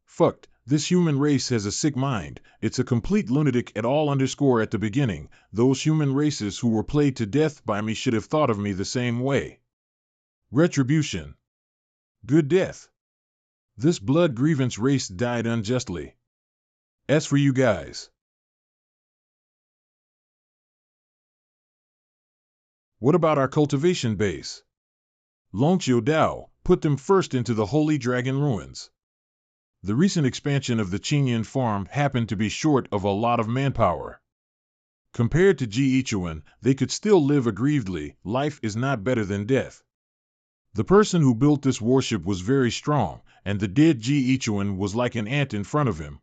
Fucked, this human race has a sick mind, it's a complete lunatic at all. At the beginning, those human races who were played to death by me should have thought of me the same way. Retribution. Good death. This blood grievance race died unjustly. As for you guys. What about our cultivation base? Lonqiu Dao, put them first into the Holy Dragon ruins. The recent expansion of the Chenyan farm happened to be short of a lot of manpower. Compared to Ji Ichuan, they could still live aggrievedly. Life is not better than death. The person who built this warship was very strong, and the dead Ji Ichuan was like an ant in front of him.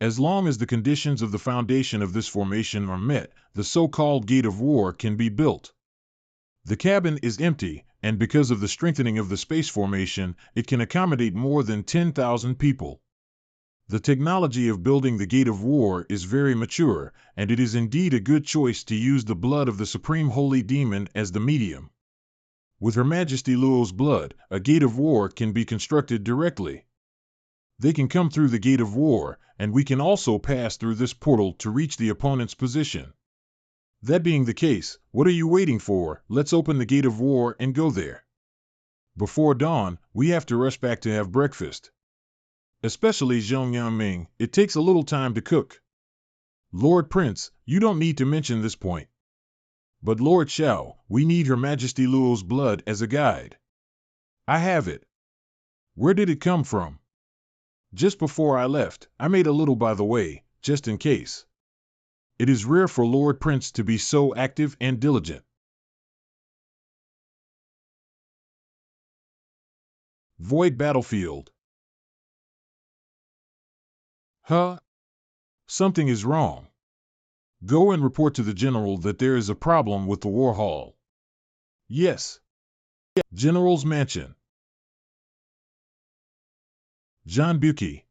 As long as the conditions of the foundation of this formation are met, the so-called Gate of War can be built. The cabin is empty, and because of the strengthening of the space formation, it can accommodate more than 10,000 people. The technology of building the Gate of War is very mature, and it is indeed a good choice to use the blood of the Supreme Holy Demon as the medium. With Her Majesty Luo's blood, a Gate of War can be constructed directly. They can come through the Gate of War, and we can also pass through this portal to reach the opponent's position. That being the case, what are you waiting for? Let's open the Gate of War and go there. Before dawn, we have to rush back to have breakfast. Especially Zhong Yangming, it takes a little time to cook. Lord Prince, you don't need to mention this point. But Lord Xiao, we need Her Majesty Luo's blood as a guide. I have it. Where did it come from? Just before I left, I made a little by the way, just in case. It is rare for Lord Prince to be so active and diligent. Void Battlefield. Huh? Something is wrong. Go and report to the General that there is a problem with the War Hall. Yes. General's Mansion. John Buki.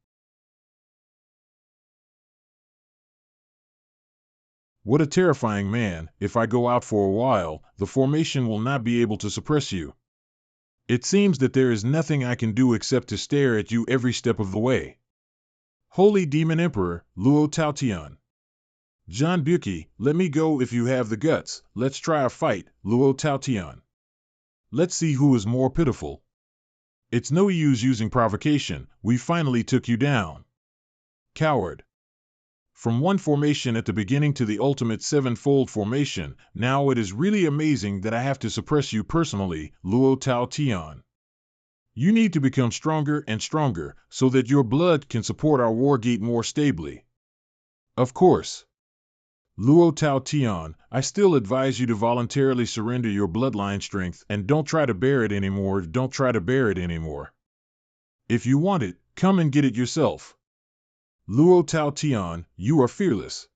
What a terrifying man. If I go out for a while, the formation will not be able to suppress you. It seems that there is nothing I can do except to stare at you every step of the way. Holy Demon Emperor, Luo Taotian. John Buki, let me go if you have the guts. Let's try a fight, Luo Taotian. Let's see who is more pitiful. It's no use using provocation. We finally took you down. Coward. From one formation at the beginning to the ultimate sevenfold formation, now it is really amazing that I have to suppress you personally, Luo Taotian. You need to become stronger and stronger, so that your blood can support our wargate more stably. Of course. Luo Taotian, I still advise you to voluntarily surrender your bloodline strength and don't try to bear it anymore. Don't try to bear it anymore. If you want it, come and get it yourself. Luo Taotian, you are fearless.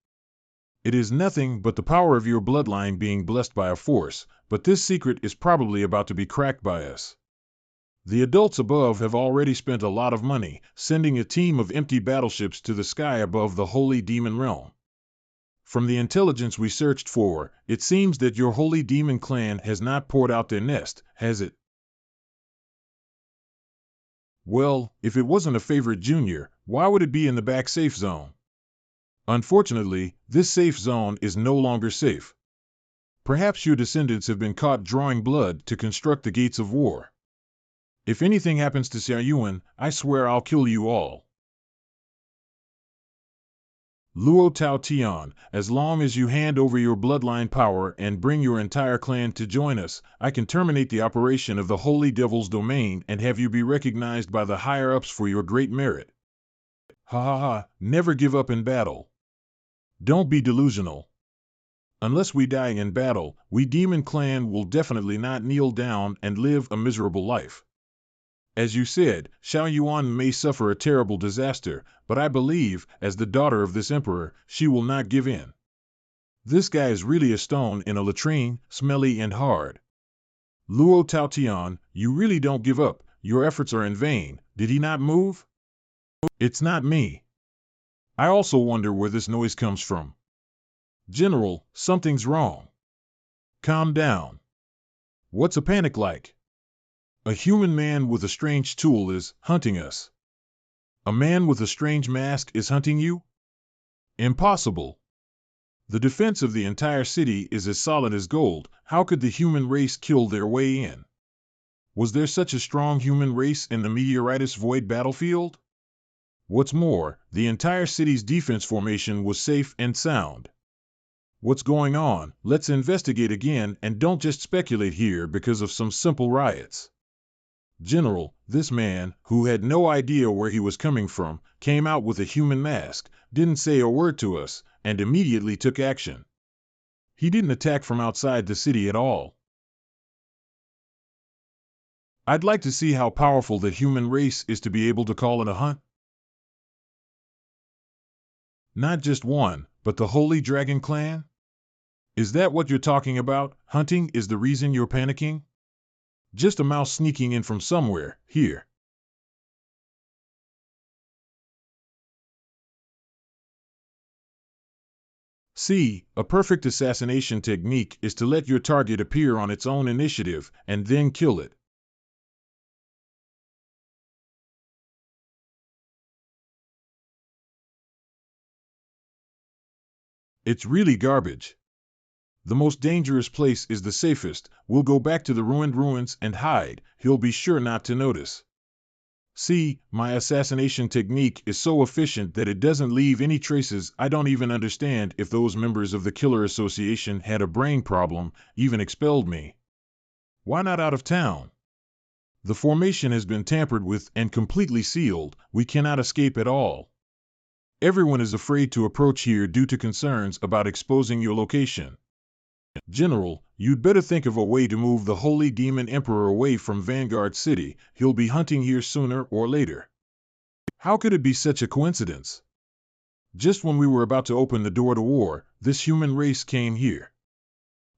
It is nothing but the power of your bloodline being blessed by a force, but this secret is probably about to be cracked by us. The adults above have already spent a lot of money, sending a team of empty battleships to the sky above the Holy Demon Realm. From the intelligence we searched for, it seems that your Holy Demon clan has not poured out their nest, has it? Well, if it wasn't a favorite junior, why would it be in the back safe zone? Unfortunately, this safe zone is no longer safe. Perhaps your descendants have been caught drawing blood to construct the gates of war. If anything happens to Xiaoyuan, I swear I'll kill you all. Luo Taotian, as long as you hand over your bloodline power and bring your entire clan to join us, I can terminate the operation of the Holy Devil's domain and have you be recognized by the higher-ups for your great merit. Ha ha ha, never give up in battle. Don't be delusional. Unless we die in battle, we Demon Clan will definitely not kneel down and live a miserable life. As you said, Xiaoyuan may suffer a terrible disaster, but I believe, as the daughter of this emperor, she will not give in. This guy is really a stone in a latrine, smelly and hard. Luo Taotian, you really don't give up. Your efforts are in vain. Did he not move? It's not me. I also wonder where this noise comes from. General, something's wrong. Calm down. What's a panic like? A human man with a strange tool is hunting us. A man with a strange mask is hunting you? Impossible. The defense of the entire city is as solid as gold. How could the human race kill their way in? Was there such a strong human race in the Meteoritis Void battlefield? What's more, the entire city's defense formation was safe and sound. What's going on? Let's investigate again and don't just speculate here because of some simple riots. General, this man, who had no idea where he was coming from, came out with a human mask, didn't say a word to us, and immediately took action. He didn't attack from outside the city at all. I'd like to see how powerful the human race is to be able to call it a hunt. Not just one, but the Holy Dragon Clan? Is that what you're talking about? Hunting is the reason you're panicking? Just a mouse sneaking in from somewhere, here. See, a perfect assassination technique is to let your target appear on its own initiative, and then kill it. It's really garbage. The most dangerous place is the safest. We'll go back to the ruined ruins and hide. He'll be sure not to notice. See, my assassination technique is so efficient that it doesn't leave any traces. I don't even understand if those members of the Killer Association had a brain problem, even expelled me. Why not out of town? The formation has been tampered with and completely sealed. We cannot escape at all. Everyone is afraid to approach here due to concerns about exposing your location. General, you'd better think of a way to move the Holy Demon Emperor away from Vanguard City. He'll be hunting here sooner or later. How could it be such a coincidence? Just when we were about to open the door to war, this human race came here.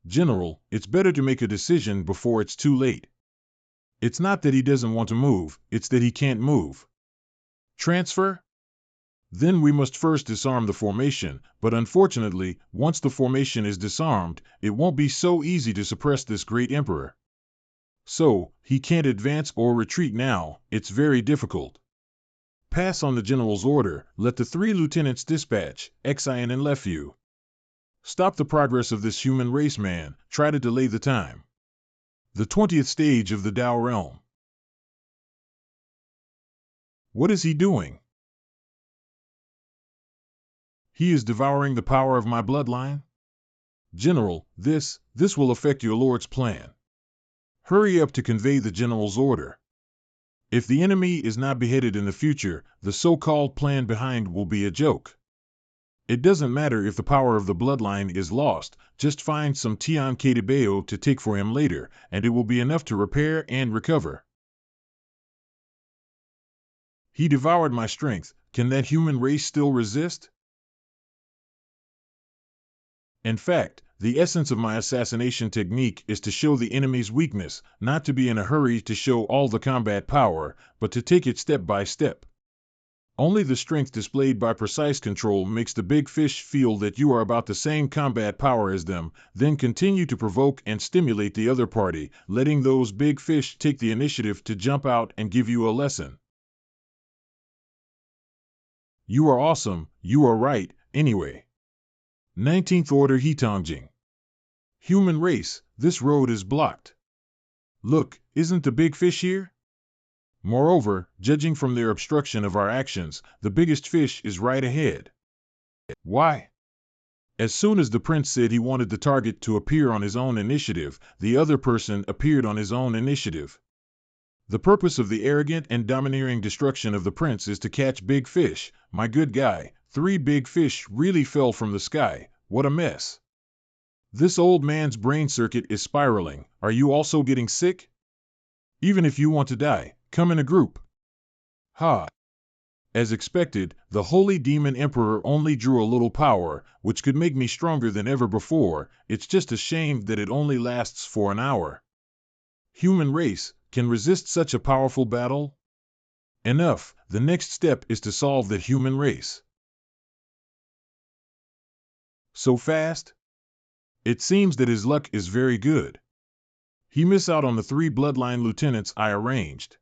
General, it's better to make a decision before it's too late. It's not that he doesn't want to move, it's that he can't move. Transfer? Then we must first disarm the formation, but unfortunately, once the formation is disarmed, it won't be so easy to suppress this great emperor. So, he can't advance or retreat now, it's very difficult. Pass on the general's order, let the 3 lieutenants dispatch, Xian and Lefu. Stop the progress of this human race man, try to delay the time. The 20th stage of the Dao realm. What is he doing? He is devouring the power of my bloodline? General, this will affect your lord's plan. Hurry up to convey the general's order. If the enemy is not beheaded in the future, the so-called plan behind will be a joke. It doesn't matter if the power of the bloodline is lost, just find some Tian Kadebeo to take for him later, and it will be enough to repair and recover. He devoured my strength, can that human race still resist? In fact, the essence of my assassination technique is to show the enemy's weakness, not to be in a hurry to show all the combat power, but to take it step by step. Only the strength displayed by precise control makes the big fish feel that you are about the same combat power as them, then continue to provoke and stimulate the other party, letting those big fish take the initiative to jump out and give you a lesson. You are awesome, you are right, anyway. 19th Order Hitongjing. Human race, this road is blocked. Look, isn't the big fish here? Moreover, judging from their obstruction of our actions, the biggest fish is right ahead. Why? As soon as the prince said he wanted the target to appear on his own initiative, the other person appeared on his own initiative. The purpose of the arrogant and domineering destruction of the prince is to catch big fish. My good guy, 3 big fish really fell from the sky. What a mess. This old man's brain circuit is spiraling. Are you also getting sick? Even if you want to die, come in a group. Ha! As expected, the holy demon emperor only drew a little power, which could make me stronger than ever before. It's just a shame that it only lasts for an hour. Human race can resist such a powerful battle? Enough, the next step is to solve the human race. So fast? It seems that his luck is very good. He missed out on the 3 bloodline lieutenants I arranged.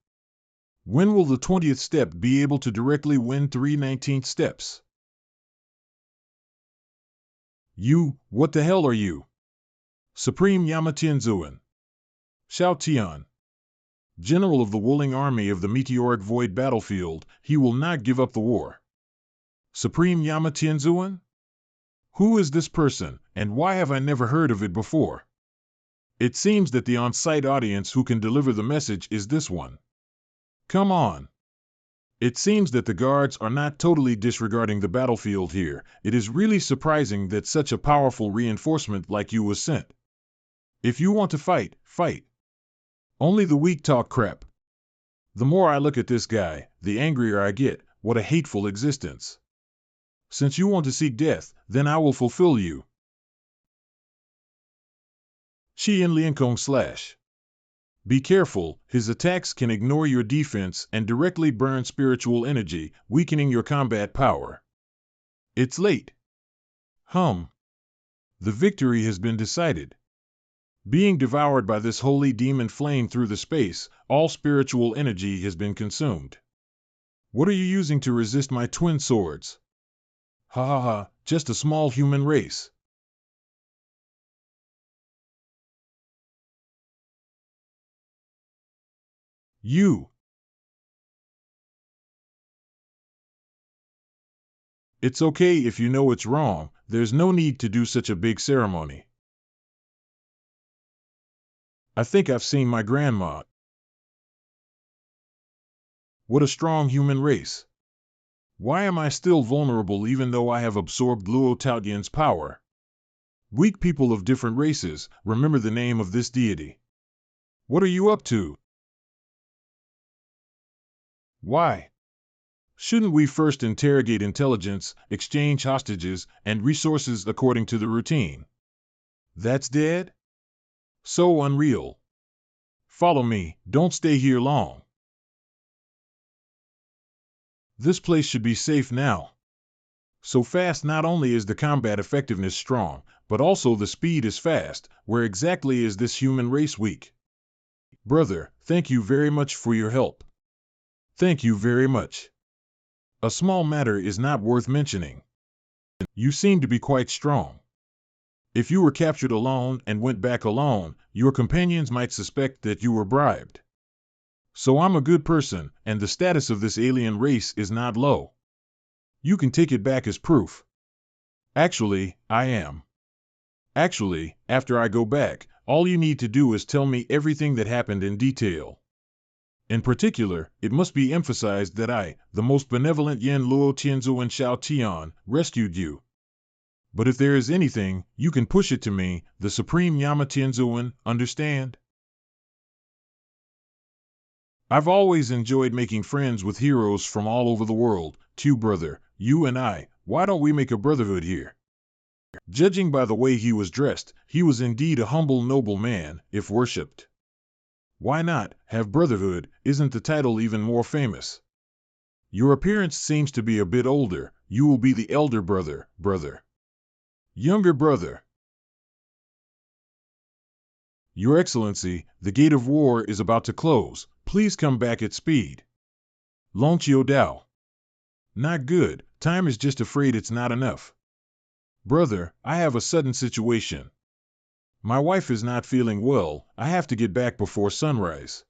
When will the 20th step be able to directly win 3 19th steps? You, what the hell are you? Supreme Yamatianzuan. Xiao Tian. General of the Wuling Army of the Meteoric Void Battlefield, he will not give up the war. Supreme Yamatianzuan? Who is this person, and why have I never heard of it before? It seems that the on-site audience who can deliver the message is this one. Come on. It seems that the guards are not totally disregarding the battlefield here. It is really surprising that such a powerful reinforcement like you was sent. If you want to fight, fight. Only the weak talk crap. The more I look at this guy, the angrier I get. What a hateful existence. Since you want to seek death, then I will fulfill you. Qian Liankong / Be careful, his attacks can ignore your defense and directly burn spiritual energy, weakening your combat power. It's late. The victory has been decided. Being devoured by this holy demon flame through the space, all spiritual energy has been consumed. What are you using to resist my twin swords? Ha ha ha, just a small human race. You. It's okay if you know it's wrong, there's no need to do such a big ceremony. I think I've seen my grandma. What a strong human race. Why am I still vulnerable even though I have absorbed Luo Taotian's power? Weak people of different races, remember the name of this deity. What are you up to? Why? Shouldn't we first interrogate intelligence, exchange hostages, and resources according to the routine? That's dead? So unreal. Follow me, don't stay here long. This place should be safe now. So fast not only is the combat effectiveness strong, but also the speed is fast. Where exactly is this human race weak? Brother, thank you very much for your help. Thank you very much. A small matter is not worth mentioning. You seem to be quite strong. If you were captured alone and went back alone, your companions might suspect that you were bribed. So I'm a good person, and the status of this alien race is not low. You can take it back as proof. Actually, I am. Actually, after I go back, all you need to do is tell me everything that happened in detail. In particular, it must be emphasized that I, the most benevolent Yen Luo Tianzuan Shao Tian, rescued you. But if there is anything, you can push it to me, the Supreme Yama Tianzuan, understand? I've always enjoyed making friends with heroes from all over the world, too, brother, you and I. Why don't we make a brotherhood here? Judging by the way he was dressed, he was indeed a humble noble man, if worshipped. Why not have brotherhood? Isn't the title even more famous? Your appearance seems to be a bit older. You will be the elder brother, brother. Younger brother. Your Excellency, the gate of war is about to close. Please come back at speed. Long Chiu Dao. Not good. Time is just afraid it's not enough. Brother, I have a sudden situation. My wife is not feeling well. I have to get back before sunrise.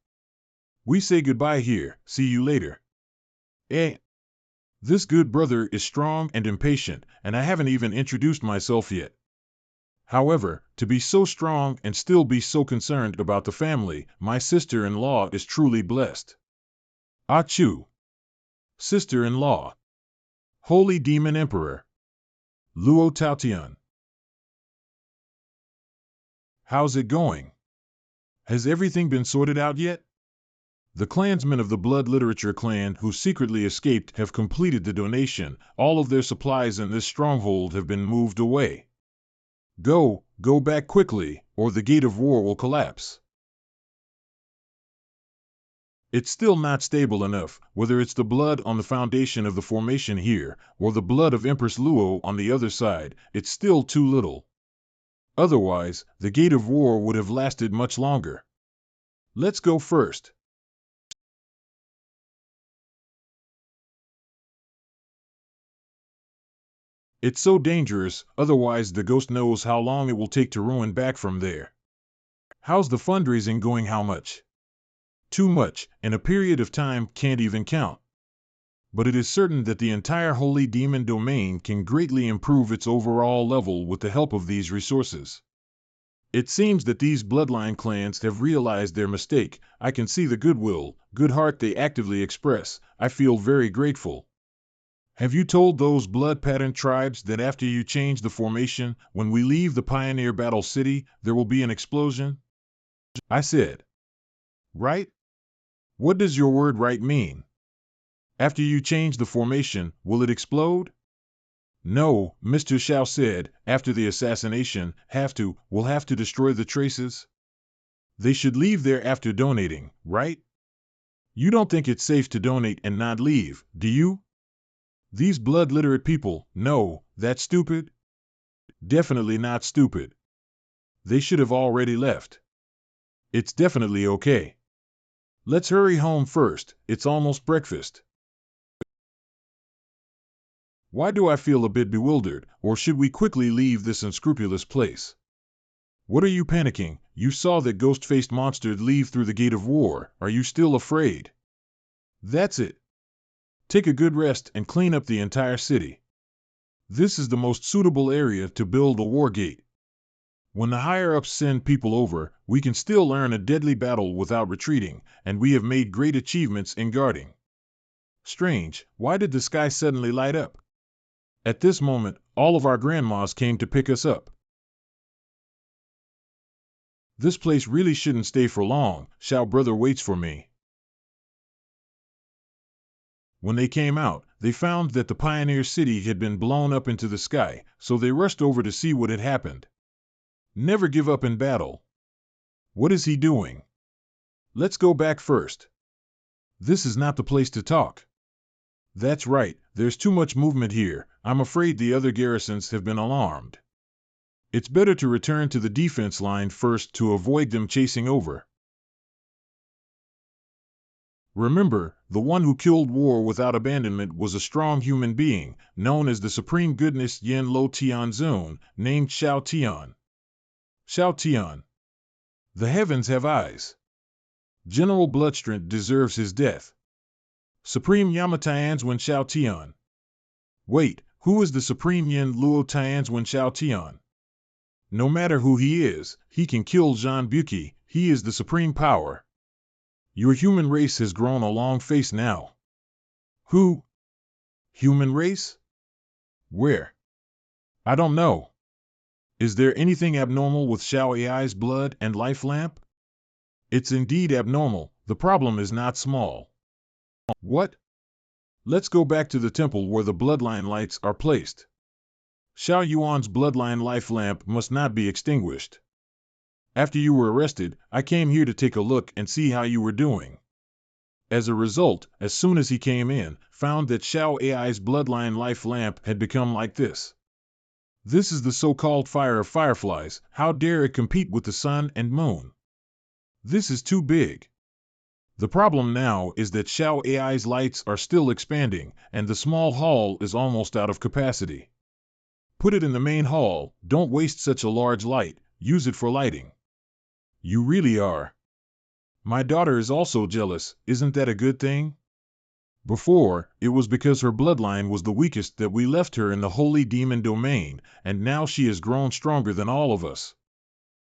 We say goodbye here. See you later. This good brother is strong and impatient, and I haven't even introduced myself yet. However, to be so strong and still be so concerned about the family, my sister-in-law is truly blessed. Achu. Sister-in-law. Holy Demon Emperor. Luo Taotian. How's it going? Has everything been sorted out yet? The clansmen of the Blood Literature clan who secretly escaped have completed the donation. All of their supplies in this stronghold have been moved away. Go back quickly, or the gate of war will collapse. It's still not stable enough, whether it's the blood on the foundation of the formation here, or the blood of Empress Luo on the other side, it's still too little. Otherwise, the gate of war would have lasted much longer. Let's go first. It's so dangerous, otherwise the ghost knows how long it will take to ruin back from there. How's the fundraising going? How much? Too much, and a period of time can't even count. But it is certain that the entire Holy Demon domain can greatly improve its overall level with the help of these resources. It seems that these bloodline clans have realized their mistake. I can see the goodwill, good heart they actively express. I feel very grateful. Have you told those blood pattern tribes that after you change the formation, when we leave the Pioneer Battle City, there will be an explosion? I said. Right? What does your word right mean? After you change the formation, will it explode? No, Mr. Xiao said, after the assassination, we'll have to destroy the traces. They should leave there after donating, right? You don't think it's safe to donate and not leave, do you? These blood-literate people, no, that's stupid? Definitely not stupid. They should have already left. It's definitely okay. Let's hurry home first, it's almost breakfast. Why do I feel a bit bewildered, or should we quickly leave this unscrupulous place? What are you panicking? You saw that ghost-faced monster leave through the gate of war. Are you still afraid? That's it. Take a good rest and clean up the entire city. This is the most suitable area to build a war gate. When the higher-ups send people over, we can still earn a deadly battle without retreating, and we have made great achievements in guarding. Strange, why did the sky suddenly light up? At this moment, all of our grandmas came to pick us up. This place really shouldn't stay for long. Xiao brother waits for me. When they came out, they found that the Pioneer City had been blown up into the sky, so they rushed over to see what had happened. Never give up in battle. What is he doing? Let's go back first. This is not the place to talk. That's right, there's too much movement here. I'm afraid the other garrisons have been alarmed. It's better to return to the defense line first to avoid them chasing over. Remember, the one who killed war without abandonment was a strong human being, known as the Supreme Goodness Yen Lo Tianzun, named Xiao Tian. Xiao Tian. The heavens have eyes. General Bloodstrand deserves his death. Supreme Yamatianzwen Xiao Tian. Wait, who is the Supreme Yen Luo Tianzwen Xiao Tian? No matter who he is, he can kill Zhan Buqi. He is the supreme power. Your human race has grown a long face now. Who? Human race? Where? I don't know. Is there anything abnormal with Xiao AI's blood and life lamp? It's indeed abnormal. The problem is not small. What? Let's go back to the temple where the bloodline lights are placed. Xiao Yuan's bloodline life lamp must not be extinguished. After you were arrested, I came here to take a look and see how you were doing. As a result, as soon as he came in, found that Xiao AI's bloodline life lamp had become like this. This is the so-called fire of fireflies. How dare it compete with the sun and moon? This is too big. The problem now is that Xiao AI's lights are still expanding, and the small hall is almost out of capacity. Put it in the main hall. Don't waste such a large light. Use it for lighting. You really are. My daughter is also jealous. Isn't that a good thing? Before, it was because her bloodline was the weakest that we left her in the holy demon domain, and now she has grown stronger than all of us.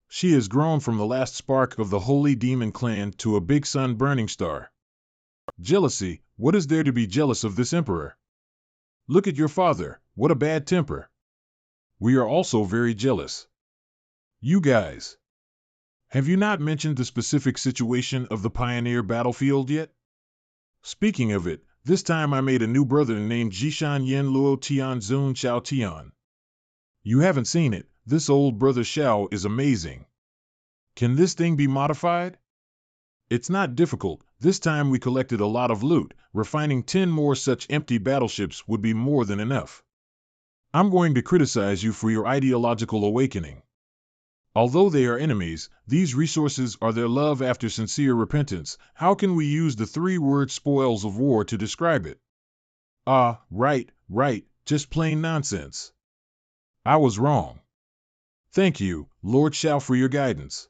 She has grown from the last spark of the holy demon clan to a big sun burning star. Jealousy? What is there to be jealous of this emperor? Look at your father. What a bad temper. We are also very jealous. You guys. Have you not mentioned the specific situation of the Pioneer battlefield yet? Speaking of it, this time I made a new brother named Jishan Yen Luo Tianzun Xiao Tian. You haven't seen it. This old brother Xiao is amazing. Can this thing be modified? It's not difficult. This time we collected a lot of loot. Refining 10 more such empty battleships would be more than enough. I'm going to criticize you for your ideological awakening. Although they are enemies, these resources are their love after sincere repentance. How can we use the 3-word spoils of war to describe it? Right, just plain nonsense. I was wrong. Thank you, Lord Xiao, for your guidance.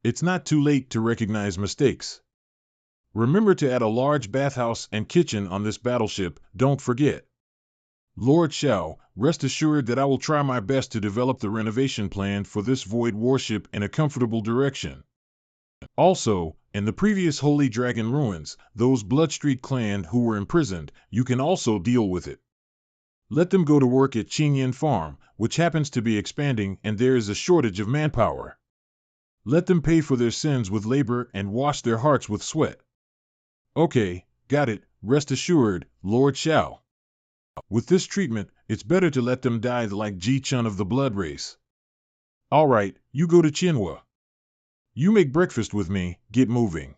It's not too late to recognize mistakes. Remember to add a large bathhouse and kitchen on this battleship, don't forget. Lord Xiao, rest assured that I will try my best to develop the renovation plan for this Void warship in a comfortable direction. Also, in the previous Holy Dragon ruins, those Bloodstreet clan who were imprisoned, you can also deal with it. Let them go to work at Chenyan Farm, which happens to be expanding and there is a shortage of manpower. Let them pay for their sins with labor and wash their hearts with sweat. Okay, got it, rest assured, Lord Xiao. With this treatment, it's better to let them die like Ji Chun of the blood race. All right, you go to Chenhua. You make breakfast with me, get moving.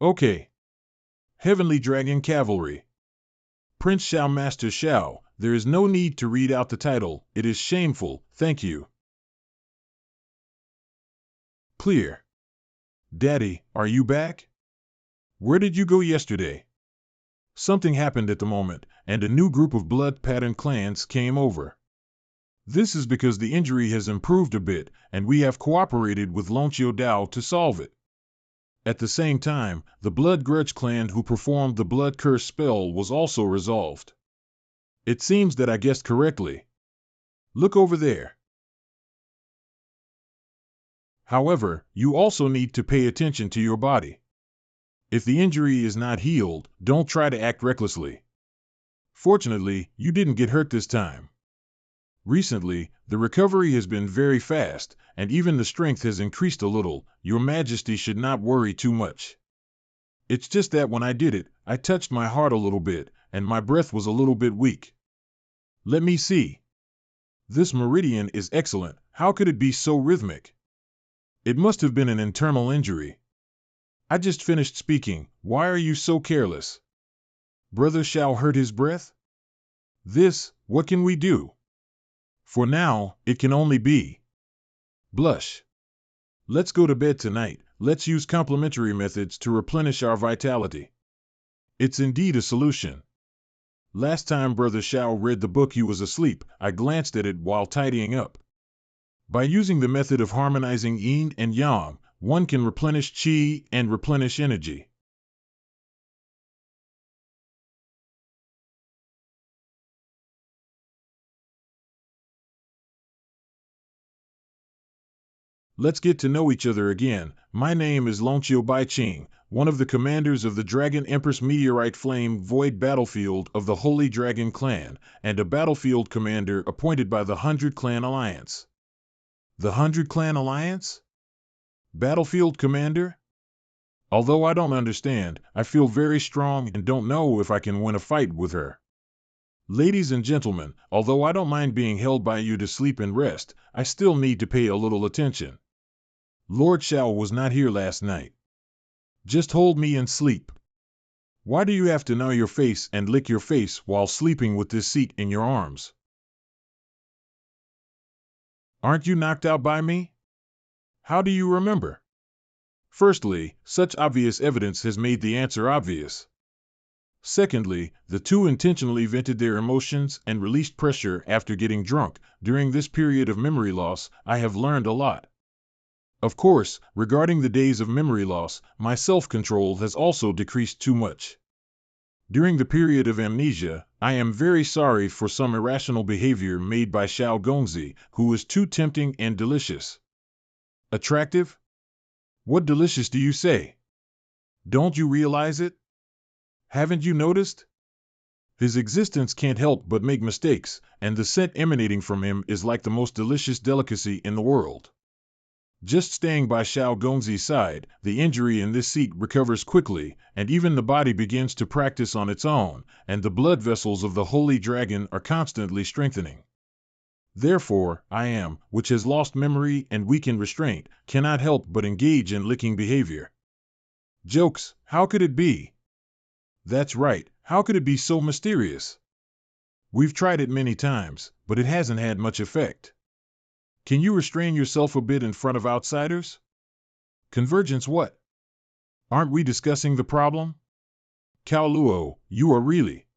Okay. Heavenly Dragon Cavalry. Prince Xiao Master Xiao, there is no need to read out the title, it is shameful, thank you. Clear. Daddy, are you back? Where did you go yesterday? Something happened at the moment, and a new group of blood-patterned clans came over. This is because the injury has improved a bit, and we have cooperated with Lonqiu Dao to solve it. At the same time, the Blood Grudge clan who performed the Blood Curse spell was also resolved. It seems that I guessed correctly. Look over there. However, you also need to pay attention to your body. If the injury is not healed, don't try to act recklessly. Fortunately, you didn't get hurt this time. Recently, the recovery has been very fast, and even the strength has increased a little. Your Majesty should not worry too much. It's just that when I did it, I touched my heart a little bit, and my breath was a little bit weak. Let me see. This meridian is excellent. How could it be so rhythmic? It must have been an internal injury. I just finished speaking. Why are you so careless? Brother Xiao hurt his breath? What can we do? For now, it can only be blush. Let's go to bed tonight. Let's use complementary methods to replenish our vitality. It's indeed a solution. Last time Brother Xiao read the book he was asleep, I glanced at it while tidying up. By using the method of harmonizing yin and yang, one can replenish qi and replenish energy. Let's get to know each other again. My name is Lonqiu Baiqing, one of the commanders of the Dragon Empress Meteorite Flame Void Battlefield of the Holy Dragon Clan, and a battlefield commander appointed by the 100 Clan Alliance. The 100 Clan Alliance? Battlefield commander? Although I don't understand, I feel very strong and don't know if I can win a fight with her. Ladies and gentlemen, although I don't mind being held by you to sleep and rest, I still need to pay a little attention. Lord Xiao was not here last night. Just hold me and sleep. Why do you have to gnaw your face and lick your face while sleeping with this seat in your arms? Aren't you knocked out by me? How do you remember? Firstly, such obvious evidence has made the answer obvious. Secondly, the two intentionally vented their emotions and released pressure after getting drunk. During this period of memory loss, I have learned a lot. Of course, regarding the days of memory loss, my self-control has also decreased too much. During the period of amnesia, I am very sorry for some irrational behavior made by Xiao Gongzi, who is too tempting and delicious. Attractive? What delicious do you say? Don't you realize it? Haven't you noticed? His existence can't help but make mistakes, and the scent emanating from him is like the most delicious delicacy in the world. Just staying by Xiao Gongzi's side, the injury in this seat recovers quickly, and even the body begins to practice on its own, and the blood vessels of the holy dragon are constantly strengthening. Therefore, I am, which has lost memory and weakened restraint, cannot help but engage in licking behavior. Jokes, how could it be? That's right, how could it be so mysterious? We've tried it many times, but it hasn't had much effect. Can you restrain yourself a bit in front of outsiders? Convergence what? Aren't we discussing the problem? Cao Luo, you are really.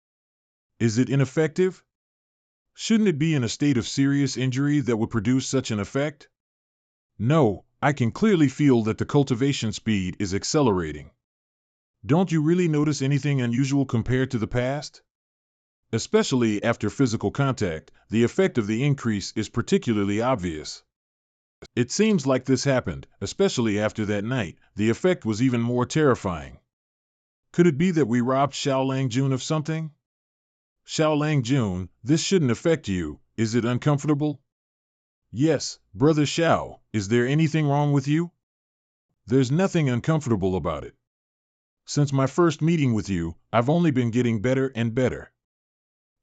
Is it ineffective? Shouldn't it be in a state of serious injury that would produce such an effect? No, I can clearly feel that the cultivation speed is accelerating. Don't you really notice anything unusual compared to the past? Especially after physical contact, the effect of the increase is particularly obvious. It seems like this happened, especially after that night, the effect was even more terrifying. Could it be that we robbed Xiao Langjun of something? Xiao Langjun, this shouldn't affect you, is it uncomfortable? Yes, Brother Xiao, is there anything wrong with you? There's nothing uncomfortable about it. Since my first meeting with you, I've only been getting better and better.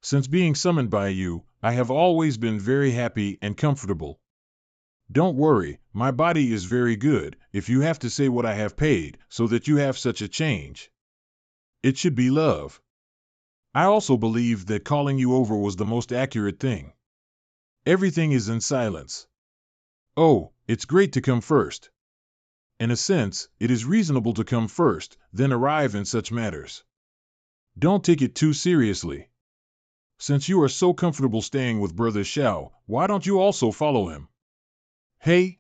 Since being summoned by you, I have always been very happy and comfortable. Don't worry, my body is very good, if you have to say what I have paid, so that you have such a change. It should be love. I also believe that calling you over was the most accurate thing. Everything is in silence. Oh, it's great to come first. In a sense, it is reasonable to come first, then arrive in such matters. Don't take it too seriously. Since you are so comfortable staying with Brother Xiao, why don't you also follow him? Hey?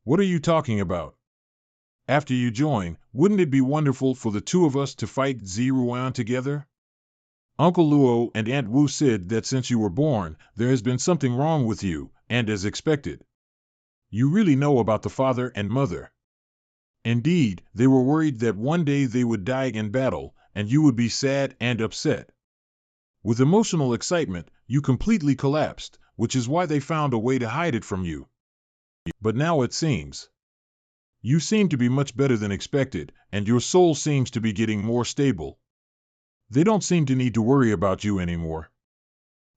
What are you talking about? After you join, wouldn't it be wonderful for the two of us to fight Ziruan together? Uncle Luo and Aunt Wu said that since you were born, there has been something wrong with you, and as expected. You really know about the father and mother. Indeed, they were worried that one day they would die in battle, and you would be sad and upset. With emotional excitement, you completely collapsed, which is why they found a way to hide it from you. But now it seems. You seem to be much better than expected, and your soul seems to be getting more stable. They don't seem to need to worry about you anymore.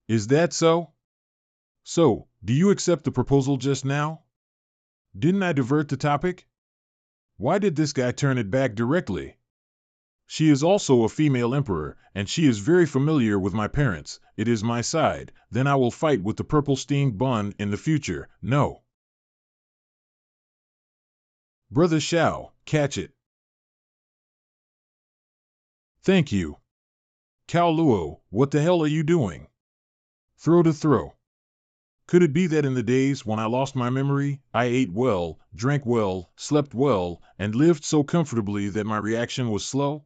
Is that so? So, do you accept the proposal just now? Didn't I divert the topic? Why did this guy turn it back directly? She is also a female emperor, and she is very familiar with my parents. It is my side. Then I will fight with the purple steamed bun in the future. No. Brother Xiao, catch it. Thank you. Cao Luo, what the hell are you doing? Throw to throw. Could it be that in the days when I lost my memory, I ate well, drank well, slept well, and lived so comfortably that my reaction was slow?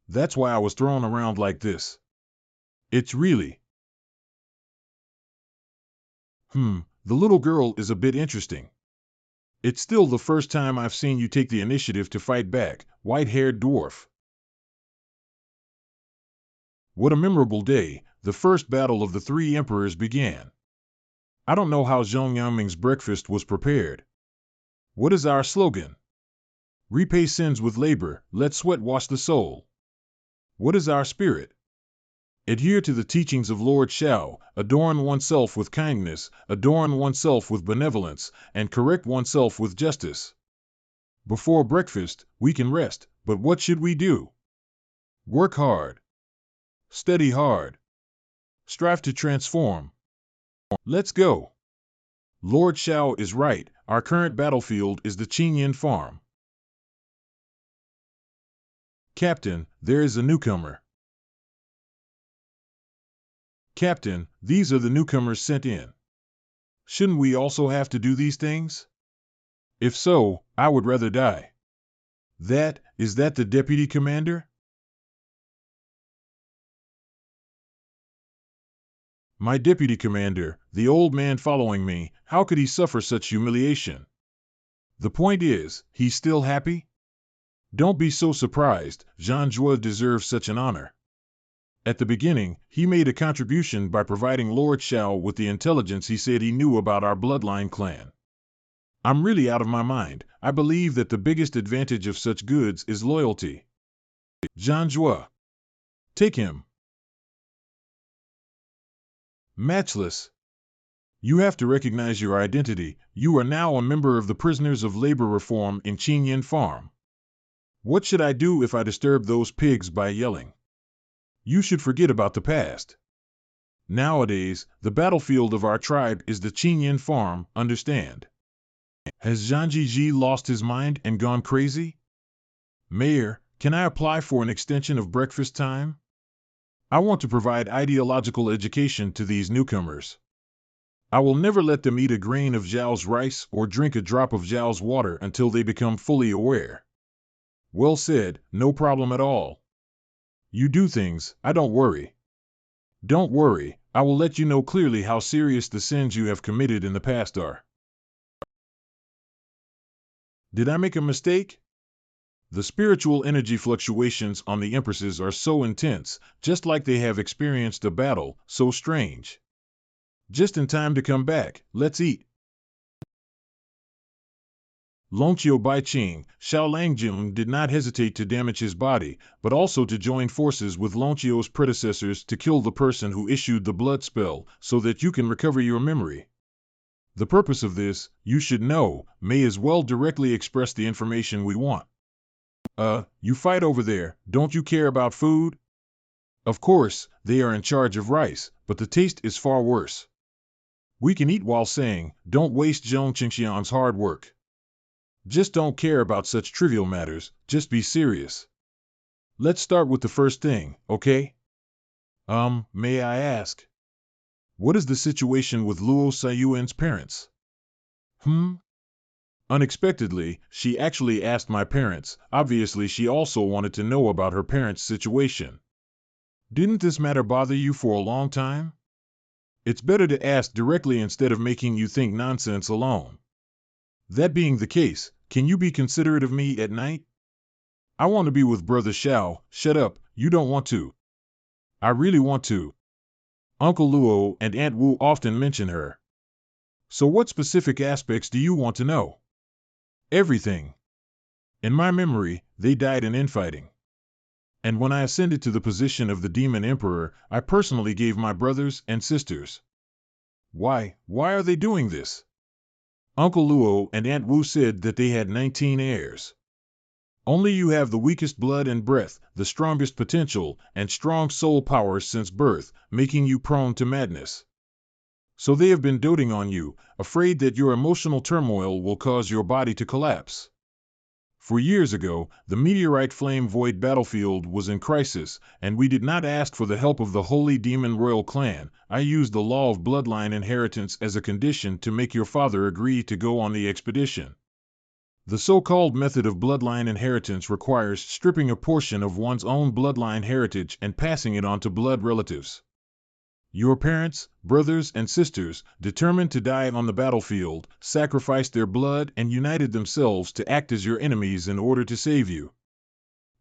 That's why I was thrown around like this. It's really... The little girl is a bit interesting. It's still the first time I've seen you take the initiative to fight back, white-haired dwarf. What a memorable day. The first battle of the three emperors began. I don't know how Zhong Yangming's breakfast was prepared. What is our slogan? Repay sins with labor, let sweat wash the soul. What is our spirit? Adhere to the teachings of Lord Xiao, adorn oneself with kindness, adorn oneself with benevolence, and correct oneself with justice. Before breakfast, we can rest, but what should we do? Work hard. Study hard. Strive to transform. Let's go. Lord Xiao is right. Our current battlefield is the Chenyan farm. Captain, there is a newcomer. Captain, these are the newcomers sent in. Shouldn't we also have to do these things? If so, I would rather die. Is that the deputy commander? My deputy commander, the old man following me, how could he suffer such humiliation? The point is, he's still happy? Don't be so surprised, Jean Jua deserves such an honor. At the beginning, he made a contribution by providing Lord Xiao with the intelligence he said he knew about our bloodline clan. I'm really out of my mind. I believe that the biggest advantage of such goods is loyalty. Jean Jua. Take him. Matchless. You have to recognize your identity. You are now a member of the Prisoners of Labor Reform in Chenyan Farm. What should I do if I disturb those pigs by yelling? You should forget about the past. Nowadays, the battlefield of our tribe is the Chenyan Farm, understand? Has Zhang lost his mind and gone crazy? Mayor, can I apply for an extension of breakfast time? I want to provide ideological education to these newcomers. I will never let them eat a grain of Zhao's rice or drink a drop of Zhao's water until they become fully aware. Well said, no problem at all. You do things, I don't worry. Don't worry, I will let you know clearly how serious the sins you have committed in the past are. Did I make a mistake? The spiritual energy fluctuations on the Empresses are so intense, just like they have experienced a battle, so strange. Just in time to come back, let's eat. Longqiu Baiqing, Xiao Langjing did not hesitate to damage his body, but also to join forces with Longqiu's predecessors to kill the person who issued the blood spell, so that you can recover your memory. The purpose of this, you should know, may as well directly express the information we want. You fight over there, don't you care about food? Of course, they are in charge of rice, but the taste is far worse. We can eat while saying, don't waste Zhong Qingxian's hard work. Just don't care about such trivial matters, just be serious. Let's start with the first thing, okay? May I ask? What is the situation with Luo Saiyuan's parents? Unexpectedly, she actually asked my parents. Obviously, she also wanted to know about her parents' situation. Didn't this matter bother you for a long time? It's better to ask directly instead of making you think nonsense alone. That being the case, can you be considerate of me at night? I want to be with Brother Xiao. Shut up, you don't want to. I really want to. Uncle Luo and Aunt Wu often mention her. So what specific aspects do you want to know? Everything. In my memory, they died in infighting. And when I ascended to the position of the Demon Emperor, I personally gave my brothers and sisters. Why are they doing this? Uncle Luo and Aunt Wu said that they had 19 heirs. Only you have the weakest blood and breath, the strongest potential, and strong soul power since birth, making you prone to madness. So they have been doting on you, afraid that your emotional turmoil will cause your body to collapse. For years ago, the meteorite flame void battlefield was in crisis, and we did not ask for the help of the Holy Demon Royal Clan. I used the law of bloodline inheritance as a condition to make your father agree to go on the expedition. The so-called method of bloodline inheritance requires stripping a portion of one's own bloodline heritage and passing it on to blood relatives. Your parents, brothers, and sisters, determined to die on the battlefield, sacrificed their blood and united themselves to act as your enemies in order to save you,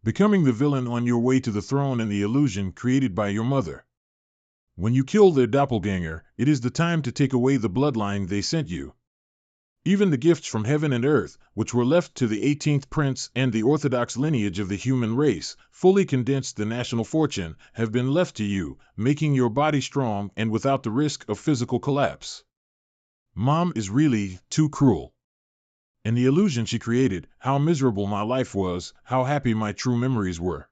becoming the villain on your way to the throne and the illusion created by your mother. When you kill their doppelganger, it is the time to take away the bloodline they sent you. Even the gifts from heaven and earth, which were left to the 18th prince and the orthodox lineage of the human race, fully condensed the national fortune, have been left to you, making your body strong and without the risk of physical collapse. Mom is really too cruel. In the illusion she created, how miserable my life was, how happy my true memories were.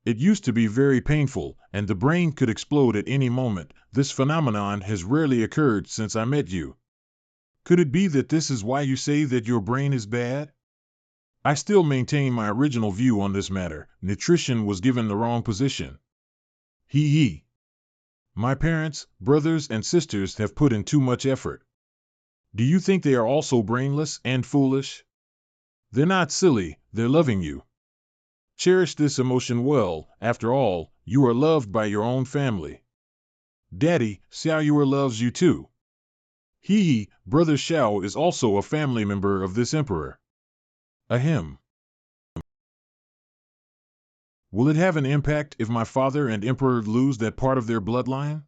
It used to be very painful, and the brain could explode at any moment. This phenomenon has rarely occurred since I met you. Could it be that this is why you say that your brain is bad? I still maintain my original view on this matter. Nutrition was given the wrong position. Hee. My parents, brothers, and sisters have put in too much effort. Do you think they are also brainless and foolish? They're not silly, they're loving you. Cherish this emotion well. After all, you are loved by your own family. Daddy, Xiaoyuer loves you too. Brother Xiao is also a family member of this emperor. Ahem. Will it have an impact if my father and emperor lose that part of their bloodline?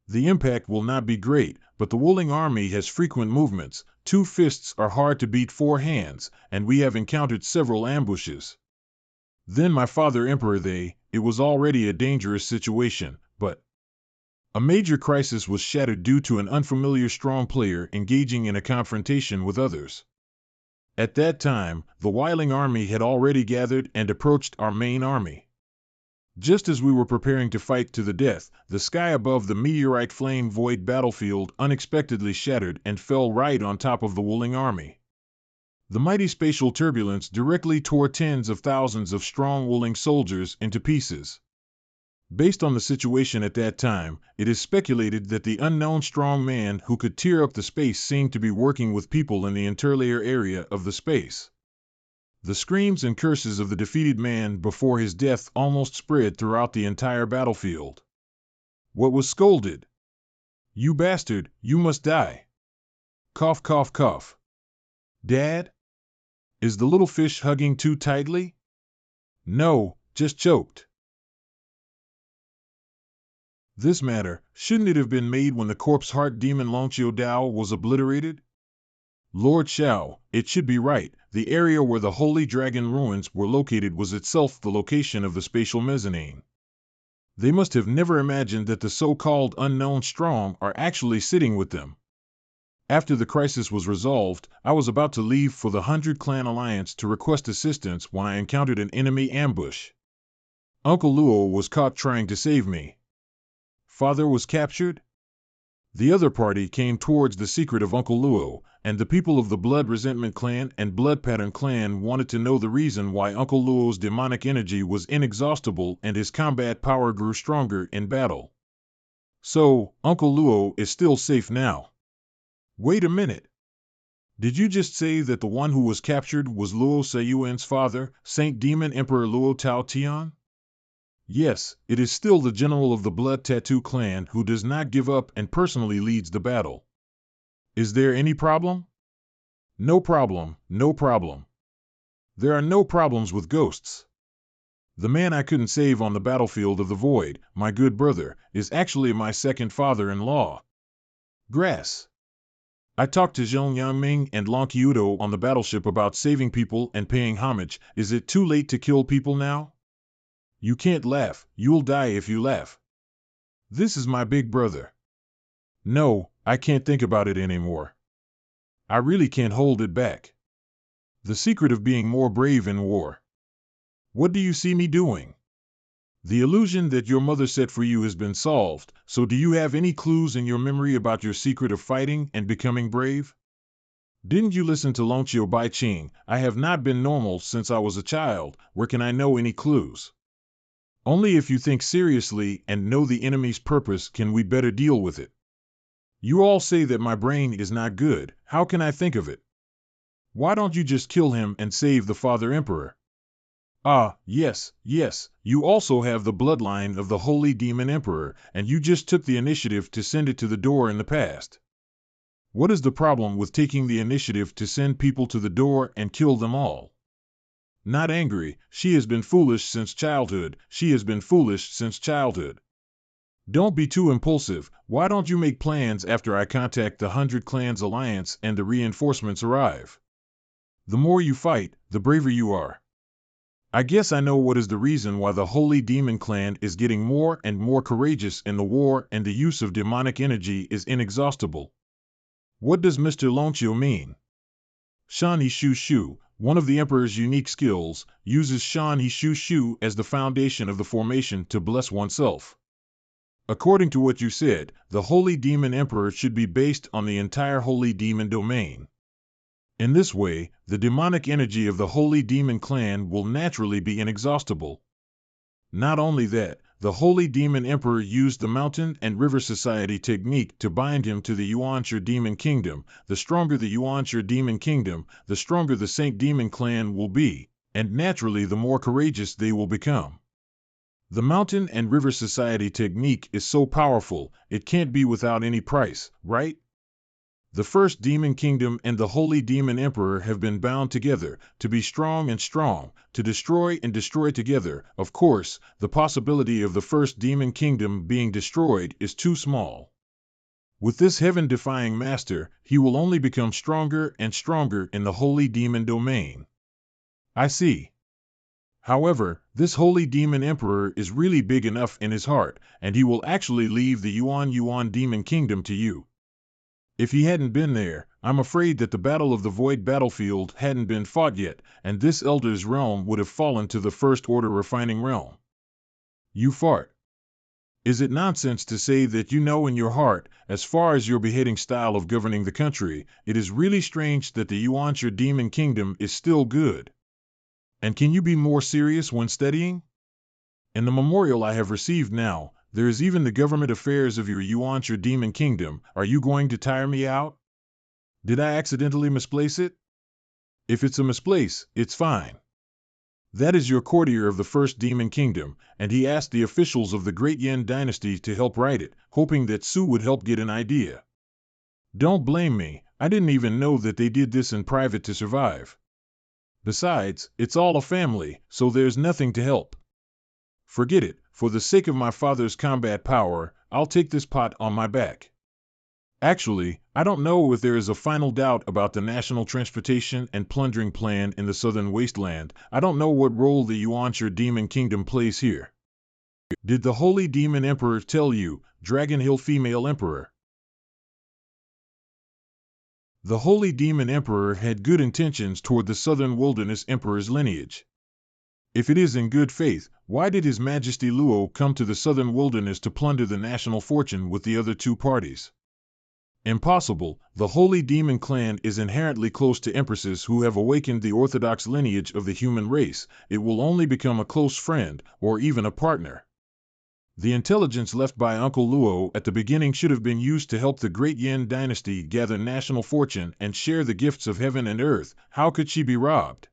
The impact will not be great, but the Wuling army has frequent movements. 2 fists are hard to beat 4 hands, and we have encountered several ambushes. Then my father emperor it was already a dangerous situation, but a major crisis was shattered due to an unfamiliar strong player engaging in a confrontation with others. At that time, the Wuling army had already gathered and approached our main army. Just as we were preparing to fight to the death, the sky above the meteorite flame void battlefield unexpectedly shattered and fell right on top of the Wuling army. The mighty spatial turbulence directly tore tens of thousands of strong Wuling soldiers into pieces. Based on the situation at that time, it is speculated that the unknown strong man who could tear up the space seemed to be working with people in the interlayer area of the space. The screams and curses of the defeated man before his death almost spread throughout the entire battlefield. What was scolded? You bastard, you must die. Cough, cough, cough. Dad? Is the little fish hugging too tightly? No, just choked. This matter, shouldn't it have been made when the corpse heart demon Longqiu Dao was obliterated? Lord Xiao, it should be right. The area where the Holy Dragon ruins were located was itself the location of the spatial mezzanine. They must have never imagined that the so-called unknown strong are actually sitting with them. After the crisis was resolved, I was about to leave for the 100 Clan Alliance to request assistance when I encountered an enemy ambush. Uncle Luo was caught trying to save me. Father was captured? The other party came towards the secret of Uncle Luo, and the people of the Blood Resentment Clan and Blood Pattern Clan wanted to know the reason why Uncle Luo's demonic energy was inexhaustible and his combat power grew stronger in battle. So, Uncle Luo is still safe now. Wait a minute. Did you just say that the one who was captured was Luo Sayuan's father, Saint Demon Emperor Luo Tao Tian? Yes, it is still the general of the Blood Tattoo clan who does not give up and personally leads the battle. Is there any problem? No problem, no problem. There are no problems with ghosts. The man I couldn't save on the battlefield of the void, my good brother, is actually my second father-in-law. Grass. I talked to Zhong Yangming and Long Qiudo on the battleship about saving people and paying homage. Is it too late to kill people now? You can't laugh, you'll die if you laugh. This is my big brother. No, I can't think about it anymore. I really can't hold it back. The secret of being more brave in war. What do you see me doing? The illusion that your mother set for you has been solved, so do you have any clues in your memory about your secret of fighting and becoming brave? Didn't you listen to Lonchio Bai Ching? I have not been normal since I was a child. Where can I know any clues? Only if you think seriously and know the enemy's purpose can we better deal with it. You all say that my brain is not good. How can I think of it? Why don't you just kill him and save the Father Emperor? Ah, yes, you also have the bloodline of the Holy Demon Emperor, and you just took the initiative to send it to the door in the past. What is the problem with taking the initiative to send people to the door and kill them all? Not angry, she has been foolish since childhood, Don't be too impulsive. Why don't you make plans after I contact the 100 Clans Alliance and the reinforcements arrive? The more you fight, the braver you are. I guess I know what is the reason why the Holy Demon Clan is getting more and more courageous in the war and the use of demonic energy is inexhaustible. What does Mr. Lonchio mean? Shan He Shu Shu, one of the Emperor's unique skills, uses Shan He Shu Shu as the foundation of the formation to bless oneself. According to what you said, the Holy Demon Emperor should be based on the entire Holy Demon domain. In this way, the demonic energy of the Holy Demon Clan will naturally be inexhaustible. Not only that, the Holy Demon Emperor used the Mountain and River Society technique to bind him to the Yuanshi Demon Kingdom. The stronger the Yuanshi Demon Kingdom, the stronger the Saint Demon Clan will be, and naturally the more courageous they will become. The Mountain and River Society technique is so powerful, it can't be without any price, right? The First Demon Kingdom and the Holy Demon Emperor have been bound together, to be strong and strong, to destroy and destroy together. Of course, the possibility of the First Demon Kingdom being destroyed is too small. With this heaven-defying master, he will only become stronger and stronger in the Holy Demon domain. I see. However, this Holy Demon Emperor is really big enough in his heart, and he will actually leave the Yuan Demon Kingdom to you. If he hadn't been there, I'm afraid that the Battle of the Void battlefield hadn't been fought yet, and this Elder's realm would have fallen to the First Order refining realm. You fart. Is it nonsense to say that you know in your heart, as far as your beheading style of governing the country, it is really strange that the Yuanshi Demon Kingdom is still good? And can you be more serious when studying? In the memorial I have received now, there is even the government affairs of your Yuanshi Demon Kingdom. Are you going to tire me out? Did I accidentally misplace it? If it's a misplace, it's fine. That is your courtier of the First Demon Kingdom, and he asked the officials of the Great Yin Dynasty to help write it, hoping that Su would help get an idea. Don't blame me, I didn't even know that they did this in private to survive. Besides, it's all a family, so there's nothing to help. Forget it, for the sake of my father's combat power, I'll take this pot on my back. Actually, I don't know if there is a final doubt about the National Transportation and Plundering Plan in the Southern Wasteland. I don't know what role the Yuanshi Demon Kingdom plays here. Did the Holy Demon Emperor tell you, Dragon Hill Female Emperor? The Holy Demon Emperor had good intentions toward the Southern Wilderness Emperor's lineage. If it is in good faith, why did His Majesty Luo come to the Southern Wilderness to plunder the national fortune with the other two parties? Impossible. The Holy Demon Clan is inherently close to empresses who have awakened the orthodox lineage of the human race. It will only become a close friend, or even a partner. The intelligence left by Uncle Luo at the beginning should have been used to help the Great Yin Dynasty gather national fortune and share the gifts of heaven and earth. How could she be robbed?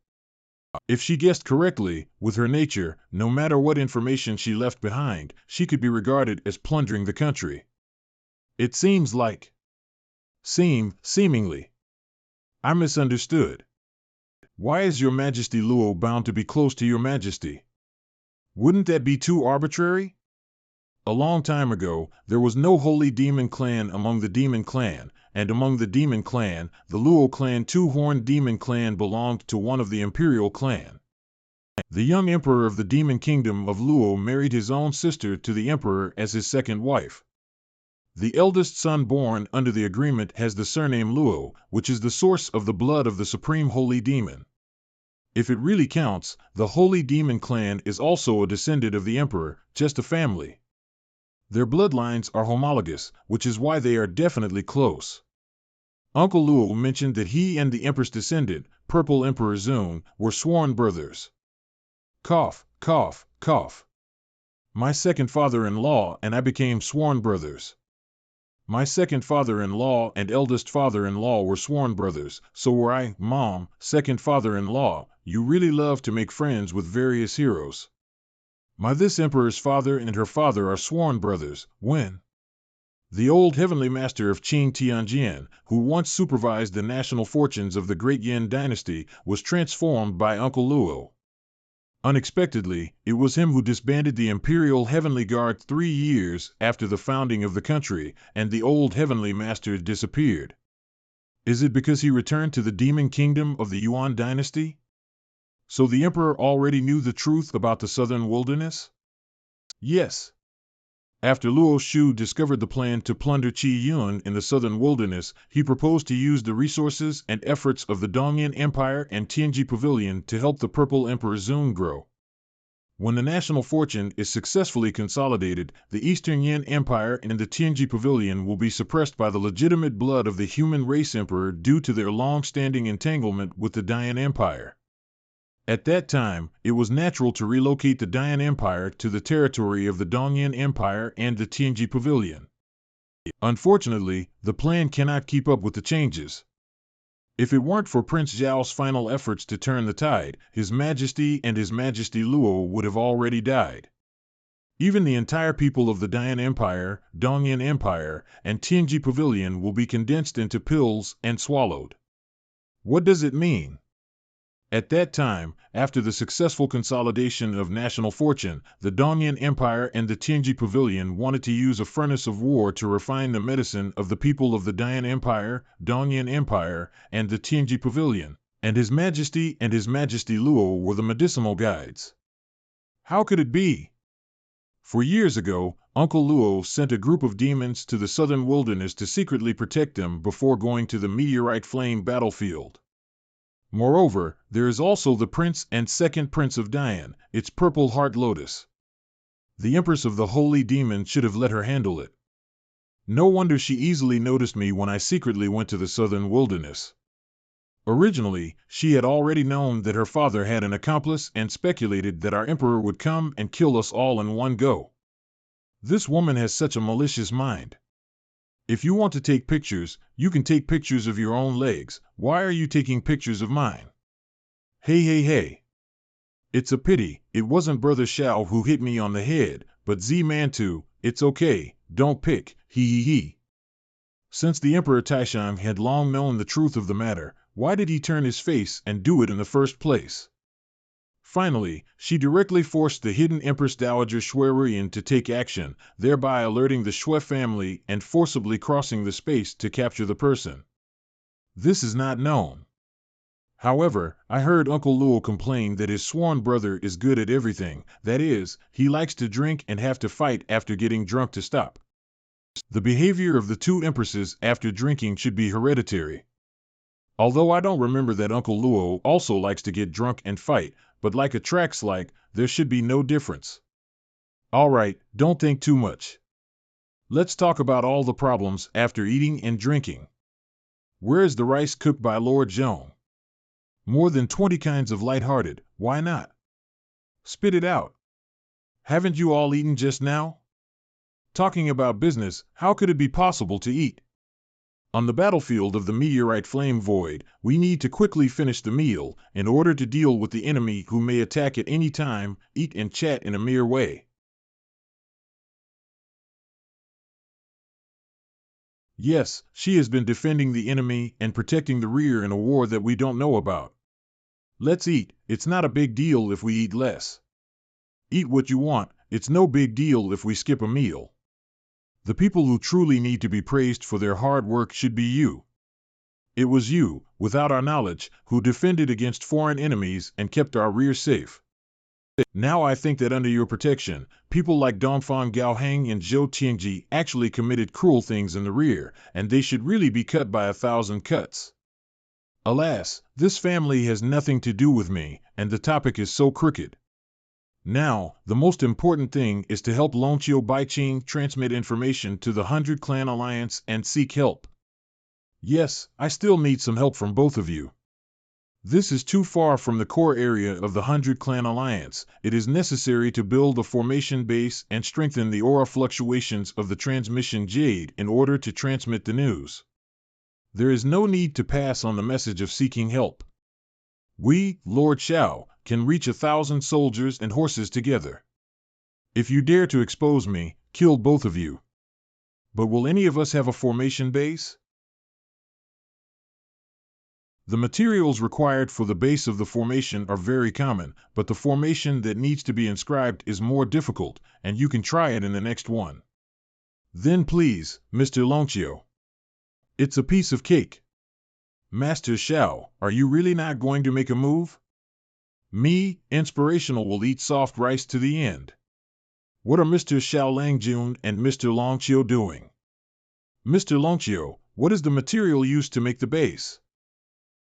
If she guessed correctly, with her nature, no matter what information she left behind, she could be regarded as plundering the country. It seems like... Seemingly. I misunderstood. Why is Your Majesty Luo bound to be close to Your Majesty? Wouldn't that be too arbitrary? A long time ago, there was no Holy Demon Clan among the Demon Clan, and among the Demon Clan, the Luo Clan Two-Horned Demon Clan belonged to one of the Imperial Clan. The young Emperor of the Demon Kingdom of Luo married his own sister to the Emperor as his second wife. The eldest son born under the agreement has the surname Luo, which is the source of the blood of the Supreme Holy Demon. If it really counts, the Holy Demon clan is also a descendant of the Emperor, just a family. Their bloodlines are homologous, which is why they are definitely close. Uncle Luo mentioned that he and the Empress descendant, Purple Emperor Zun, were sworn brothers. Cough, cough, cough. My second father-in-law and I became sworn brothers. My second father-in-law and eldest father-in-law were sworn brothers, so were I, Mom, second father-in-law. You really love to make friends with various heroes. This Emperor's father and her father are sworn brothers. When? The old heavenly master of Qing Tianjian, who once supervised the national fortunes of the Great Yin dynasty, was transformed by Uncle Luo. Unexpectedly, it was him who disbanded the Imperial Heavenly Guard 3 years after the founding of the country, and the old heavenly master disappeared. Is it because he returned to the demon kingdom of the Yuan dynasty? So the emperor already knew the truth about the southern wilderness? Yes. After Luo Shu discovered the plan to plunder Qi Yun in the southern wilderness, he proposed to use the resources and efforts of the Dongyan Empire and Tianji Pavilion to help the Purple Emperor Zun grow. When the national fortune is successfully consolidated, the Eastern Yin Empire and the Tianji Pavilion will be suppressed by the legitimate blood of the human race emperor due to their long-standing entanglement with the Dayan Empire. At that time, it was natural to relocate the Dayan Empire to the territory of the Dongyan Empire and the Tianji Pavilion. Unfortunately, the plan cannot keep up with the changes. If it weren't for Prince Zhao's final efforts to turn the tide, His Majesty and His Majesty Luo would have already died. Even the entire people of the Dayan Empire, Dongyan Empire, and Tianji Pavilion will be condensed into pills and swallowed. What does it mean? At that time, after the successful consolidation of national fortune, the Dongyan Empire and the Tianji Pavilion wanted to use a furnace of war to refine the medicine of the people of the Dayan Empire, Dongyan Empire, and the Tianji Pavilion, and His Majesty and His Majesty Luo were the medicinal guides. How could it be? For years ago, Uncle Luo sent a group of demons to the southern wilderness to secretly protect them before going to the Meteorite Flame battlefield. Moreover, there is also the Prince and Second Prince of Dayan, its Purple Heart Lotus. The Empress of the Holy Demon should have let her handle it. No wonder she easily noticed me when I secretly went to the southern wilderness. Originally, she had already known that her father had an accomplice and speculated that our emperor would come and kill us all in one go. This woman has such a malicious mind. If you want to take pictures, you can take pictures of your own legs. Why are you taking pictures of mine? Hey, hey, hey. It's a pity, it wasn't Brother Xiao who hit me on the head, but Z-Mantu. It's okay, don't pick, he. Since the Emperor Taishang had long known the truth of the matter, why did he turn his face and do it in the first place? Finally, she directly forced the hidden Empress Dowager Shuerian to take action, thereby alerting the Shui family and forcibly crossing the space to capture the person. This is not known. However, I heard Uncle Luo complain that his sworn brother is good at everything, that is, he likes to drink and have to fight after getting drunk to stop. The behavior of the two empresses after drinking should be hereditary. Although I don't remember that Uncle Luo also likes to get drunk and fight, but like attracts like, there should be no difference. Alright, don't think too much. Let's talk about all the problems after eating and drinking. Where is the rice cooked by Lord Zhong? More than 20 kinds of light-hearted, why not? Spit it out. Haven't you all eaten just now? Talking about business, how could it be possible to eat? On the battlefield of the Meteorite Flame Void, we need to quickly finish the meal, in order to deal with the enemy who may attack at any time. Eat and chat in a mere way. Yes, she has been defending the enemy and protecting the rear in a war that we don't know about. Let's eat, it's not a big deal if we eat less. Eat what you want, it's no big deal if we skip a meal. The people who truly need to be praised for their hard work should be you. It was you, without our knowledge, who defended against foreign enemies and kept our rear safe. Now I think that under your protection, people like Dongfang Gaohang and Zhou Tianji actually committed cruel things in the rear, and they should really be cut by 1,000 cuts. Alas, this family has nothing to do with me, and the topic is so crooked. Now, the most important thing is to help Lonchio Baiching transmit information to the 100 Clan Alliance and seek help. Yes, I still need some help from both of you. This is too far from the core area of the 100 Clan Alliance. It is necessary to build a formation base and strengthen the aura fluctuations of the transmission jade in order to transmit the news. There is no need to pass on the message of seeking help. We, Lord Shao, can reach 1,000 soldiers and horses together. If you dare to expose me, kill both of you. But will any of us have a formation base? The materials required for the base of the formation are very common, but the formation that needs to be inscribed is more difficult, and you can try it in the next one. Then please, Mr. Lonchio. It's a piece of cake. Master Shao, are you really not going to make a move? Me, Inspirational, will eat soft rice to the end. What are Mr. Xiao Langjun and Mr. Lonchio doing? Mr. Lonchio, what is the material used to make the base?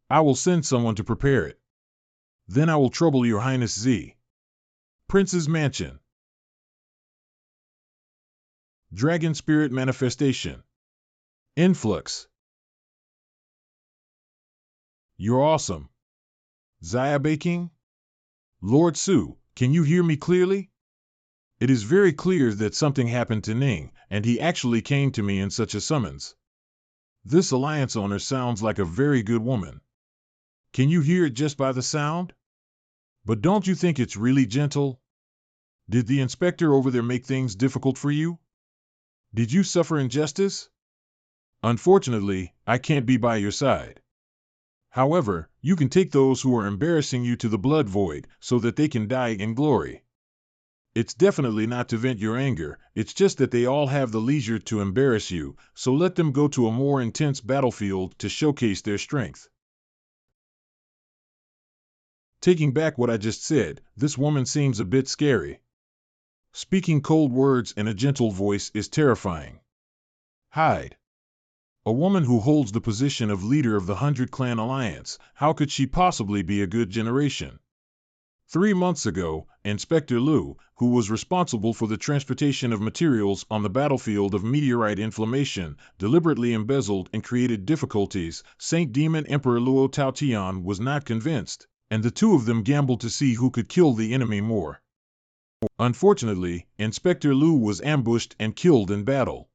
I will send someone to prepare it. Then I will trouble your Highness Z. Prince's Mansion. Dragon Spirit Manifestation. Influx. You're awesome. Zaya Baking? Lord Su, can you hear me clearly? It is very clear that something happened to Ning, and he actually came to me in such a summons. This alliance owner sounds like a very good woman. Can you hear it just by the sound? But don't you think it's really gentle? Did the inspector over there make things difficult for you? Did you suffer injustice? Unfortunately, I can't be by your side. However, you can take those who are embarrassing you to the blood void, so that they can die in glory. It's definitely not to vent your anger, it's just that they all have the leisure to embarrass you, so let them go to a more intense battlefield to showcase their strength. Taking back what I just said, this woman seems a bit scary. Speaking cold words in a gentle voice is terrifying. Hide. A woman who holds the position of leader of the 100 Clan Alliance, how could she possibly be a good generation? 3 months ago, Inspector Liu, who was responsible for the transportation of materials on the battlefield of meteorite inflammation, deliberately embezzled and created difficulties. Saint Demon Emperor Luo Taotian was not convinced, and the two of them gambled to see who could kill the enemy more. Unfortunately, Inspector Liu was ambushed and killed in battle.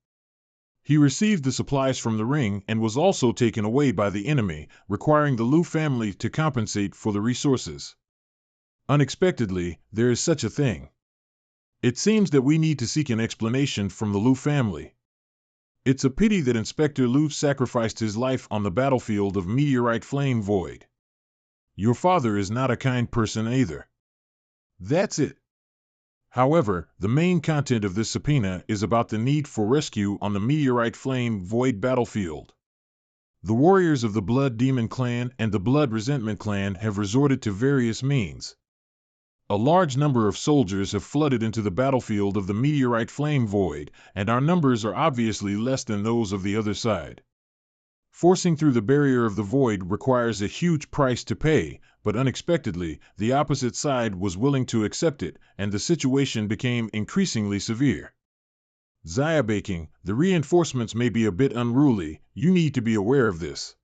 He received the supplies from the ring and was also taken away by the enemy, requiring the Liu family to compensate for the resources. Unexpectedly, there is such a thing. It seems that we need to seek an explanation from the Liu family. It's a pity that Inspector Liu sacrificed his life on the battlefield of Meteorite Flame Void. Your father is not a kind person either. That's it. However, the main content of this subpoena is about the need for rescue on the Meteorite Flame Void battlefield. The warriors of the Blood Demon Clan and the Blood Resentment Clan have resorted to various means. A large number of soldiers have flooded into the battlefield of the Meteorite Flame Void, and our numbers are obviously less than those of the other side. Forcing through the barrier of the void requires a huge price to pay, but unexpectedly, the opposite side was willing to accept it, and the situation became increasingly severe. Zaya Baking, the reinforcements may be a bit unruly, you need to be aware of this.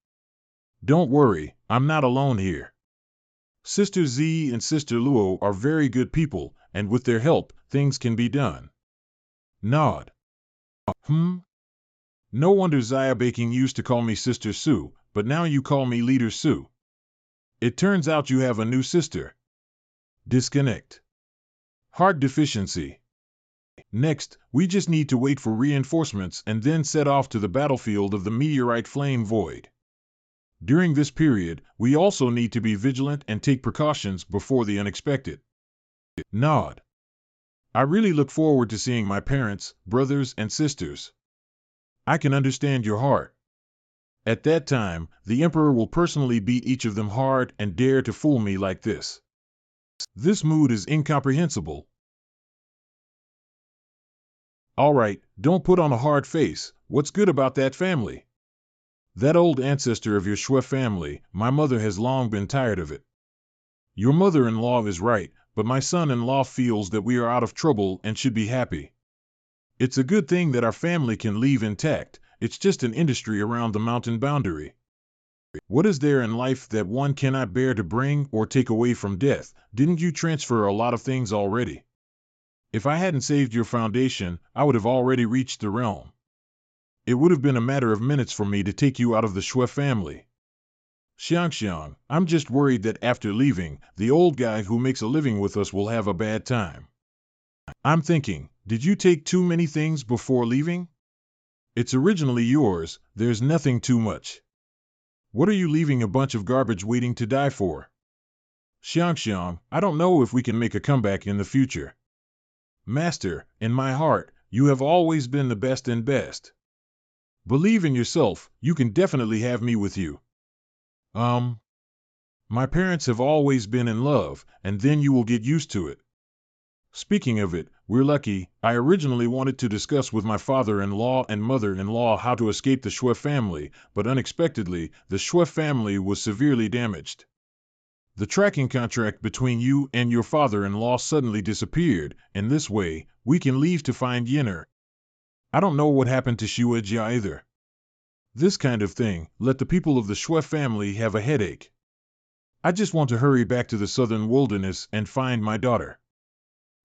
Don't worry, I'm not alone here. Sister Z and Sister Luo are very good people, and with their help, things can be done. Nod. No wonder Zaya Baking used to call me Sister Su, but now you call me Leader Su. It turns out you have a new sister. Disconnect. Heart deficiency. Next, we just need to wait for reinforcements and then set off to the battlefield of the Meteorite Flame Void. During this period, we also need to be vigilant and take precautions before the unexpected. Nod. I really look forward to seeing my parents, brothers, and sisters. I can understand your heart. At that time, the Emperor will personally beat each of them hard and dare to fool me like this. This mood is incomprehensible. All right, don't put on a hard face. What's good about that family? That old ancestor of your Shui family, my mother has long been tired of it. Your mother-in-law is right, but my son-in-law feels that we are out of trouble and should be happy. It's a good thing that our family can leave intact, it's just an industry around the mountain boundary. What is there in life that one cannot bear to bring or take away from death? Didn't you transfer a lot of things already? If I hadn't saved your foundation, I would have already reached the realm. It would have been a matter of minutes for me to take you out of the Shui family. Xiang, I'm just worried that after leaving, the old guy who makes a living with us will have a bad time. I'm thinking, did you take too many things before leaving? It's originally yours, there's nothing too much. What are you leaving a bunch of garbage waiting to die for? Xiang, I don't know if we can make a comeback in the future. Master, in my heart, you have always been the best and best. Believe in yourself, you can definitely have me with you. My parents have always been in love, and then you will get used to it. Speaking of it, we're lucky. I originally wanted to discuss with my father-in-law and mother-in-law how to escape the Shui family, but unexpectedly, the Shui family was severely damaged. The tracking contract between you and your father-in-law suddenly disappeared. In this way, we can leave to find Yinner. I don't know what happened to Shuijia either. This kind of thing, let the people of the Shui family have a headache. I just want to hurry back to the southern wilderness and find my daughter.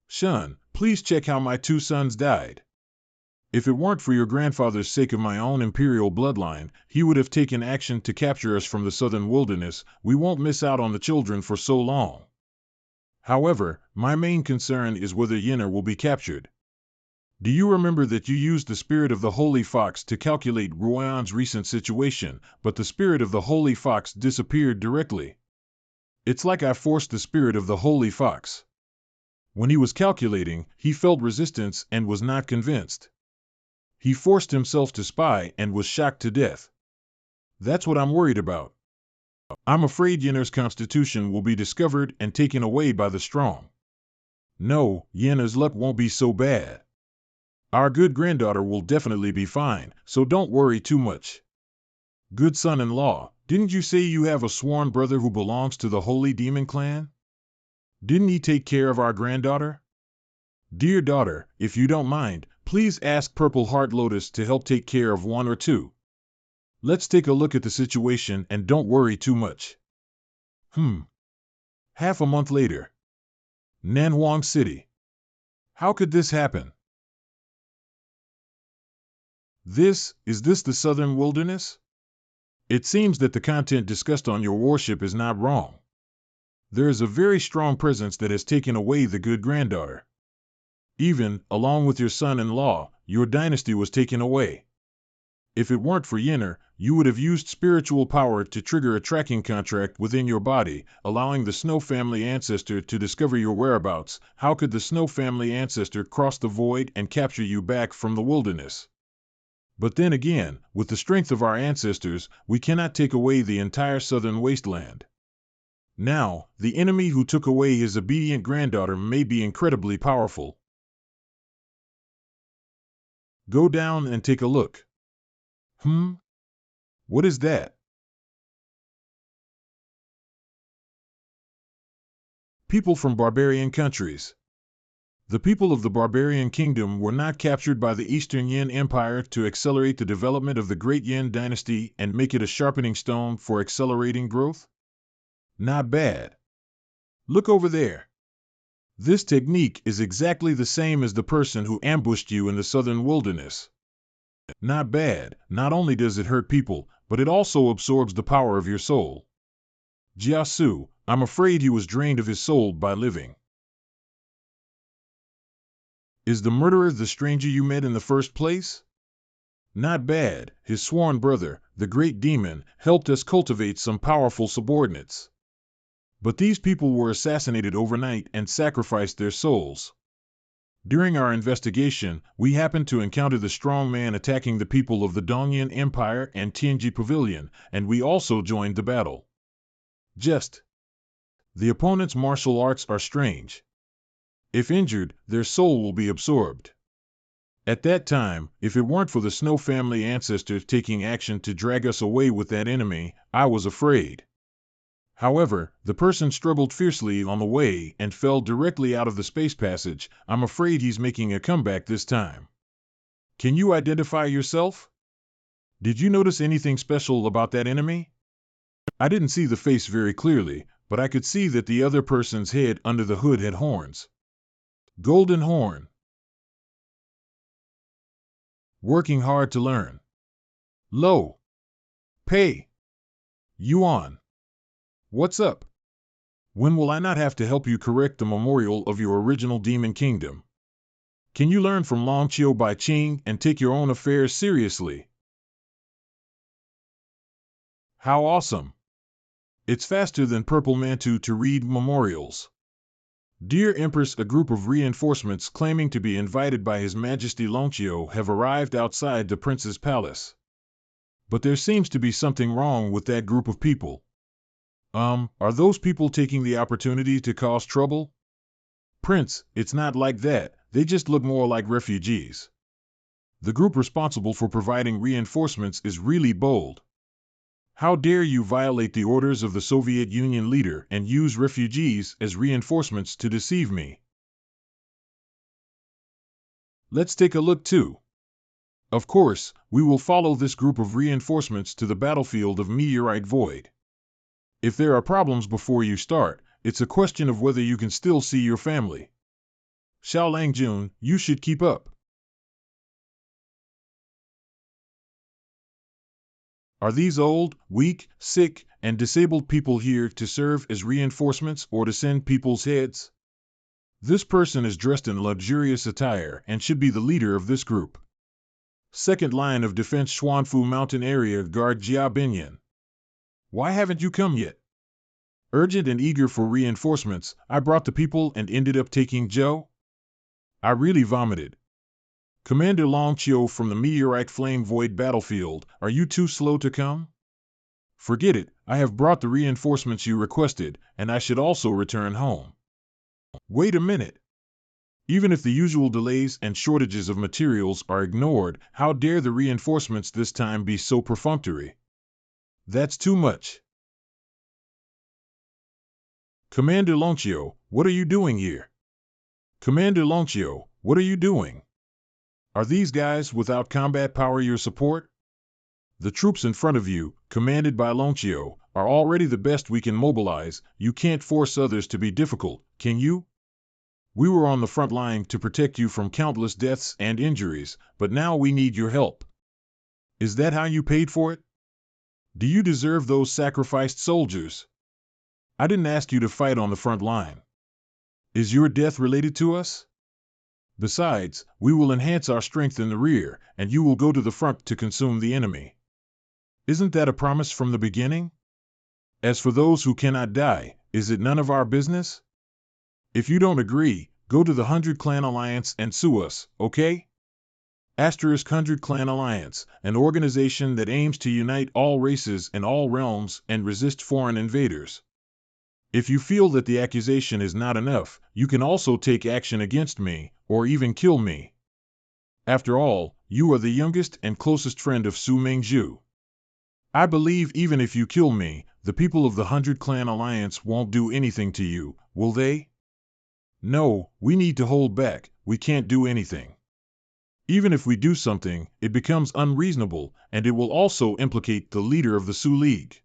Shun, please check how my 2 sons died. If it weren't for your grandfather's sake of my own imperial bloodline, he would have taken action to capture us from the southern wilderness. We won't miss out on the children for so long. However, my main concern is whether Yinner will be captured. Do you remember that you used the spirit of the Holy Fox to calculate Ruan's recent situation, but the spirit of the Holy Fox disappeared directly? It's like I forced the spirit of the Holy Fox. When he was calculating, he felt resistance and was not convinced. He forced himself to spy and was shocked to death. That's what I'm worried about. I'm afraid Yinner's constitution will be discovered and taken away by the strong. No, Yinner's luck won't be so bad. Our good granddaughter will definitely be fine, so don't worry too much. Good son-in-law, didn't you say you have a sworn brother who belongs to the Holy Demon Clan? Didn't he take care of our granddaughter? Dear daughter, if you don't mind, please ask Purple Heart Lotus to help take care of 1 or 2. Let's take a look at the situation and don't worry too much. Half a month later. Nanhuang City. How could this happen? Is this the southern wilderness? It seems that the content discussed on your warship is not wrong. There is a very strong presence that has taken away the good granddaughter. Even, along with your son-in-law, your dynasty was taken away. If it weren't for Yinner, you would have used spiritual power to trigger a tracking contract within your body, allowing the Snow family ancestor to discover your whereabouts. How could the Snow family ancestor cross the void and capture you back from the wilderness? But then again, with the strength of our ancestors, we cannot take away the entire southern wasteland. Now, the enemy who took away his obedient granddaughter may be incredibly powerful. Go down and take a look. What is that? People from barbarian countries. The people of the barbarian kingdom were not captured by the Eastern Yin Empire to accelerate the development of the Great Yin dynasty and make it a sharpening stone for accelerating growth? Not bad. Look over there. This technique is exactly the same as the person who ambushed you in the southern wilderness. Not bad. Not only does it hurt people, but it also absorbs the power of your soul. Jiasu, I'm afraid he was drained of his soul by living. Is the murderer the stranger you met in the first place? Not bad. His sworn brother, the great demon, helped us cultivate some powerful subordinates. But these people were assassinated overnight and sacrificed their souls. During our investigation, we happened to encounter the strong man attacking the people of the Dongyan Empire and Tianji Pavilion, and we also joined the battle. The opponent's martial arts are strange. If injured, their soul will be absorbed. At that time, if it weren't for the Snow family ancestors taking action to drag us away with that enemy, I was afraid. However, the person struggled fiercely on the way and fell directly out of the space passage. I'm afraid he's making a comeback this time. Can you identify yourself? Did you notice anything special about that enemy? I didn't see the face very clearly, but I could see that the other person's head under the hood had horns. Golden horn. Working hard to learn. Low. Pay. Yuan. What's up? When will I not have to help you correct the memorial of your original demon kingdom? Can you learn from Long Chiu Bai Ching and take your own affairs seriously? How awesome! It's faster than Purple Mantu to read memorials. Dear Empress, a group of reinforcements claiming to be invited by His Majesty Longqiu have arrived outside the prince's palace. But there seems to be something wrong with that group of people. Are those people taking the opportunity to cause trouble? Prince, it's not like that, they just look more like refugees. The group responsible for providing reinforcements is really bold. How dare you violate the orders of the Soviet Union leader and use refugees as reinforcements to deceive me? Let's take a look too. Of course, we will follow this group of reinforcements to the battlefield of Meteorite Void. If there are problems before you start, it's a question of whether you can still see your family. Xiao Langjun, you should keep up. Are these old, weak, sick, and disabled people here to serve as reinforcements or to send people's heads? This person is dressed in luxurious attire and should be the leader of this group. Second line of defense, Xuanfu Mountain Area Guard Jia Binyan. Why haven't you come yet? Urgent and eager for reinforcements, I brought the people and ended up taking Zhou? I really vomited. Commander Long Chiu from the Meteorite Flame Void battlefield, are you too slow to come? Forget it, I have brought the reinforcements you requested, and I should also return home. Wait a minute. Even if the usual delays and shortages of materials are ignored, how dare the reinforcements this time be so perfunctory? That's too much. Commander Longqiu, what are you doing here? Commander Longqiu, what are you doing? Are these guys without combat power your support? The troops in front of you, commanded by Longqiu, are already the best we can mobilize. You can't force others to be difficult, can you? We were on the front line to protect you from countless deaths and injuries, but now we need your help. Is that how you paid for it? Do you deserve those sacrificed soldiers? I didn't ask you to fight on the front line. Is your death related to us? Besides, we will enhance our strength in the rear, and you will go to the front to consume the enemy. Isn't that a promise from the beginning? As for those who cannot die, is it none of our business? If you don't agree, go to the 100 Clan Alliance and sue us, okay? Asterisk 100 Clan Alliance, an organization that aims to unite all races and all realms and resist foreign invaders. If you feel that the accusation is not enough, you can also take action against me, or even kill me. After all, you are the youngest and closest friend of Su Mingzhu. I believe even if you kill me, the people of the 100 Clan Alliance won't do anything to you, will they? No, we need to hold back, we can't do anything. Even if we do something, it becomes unreasonable, and it will also implicate the leader of the Su League.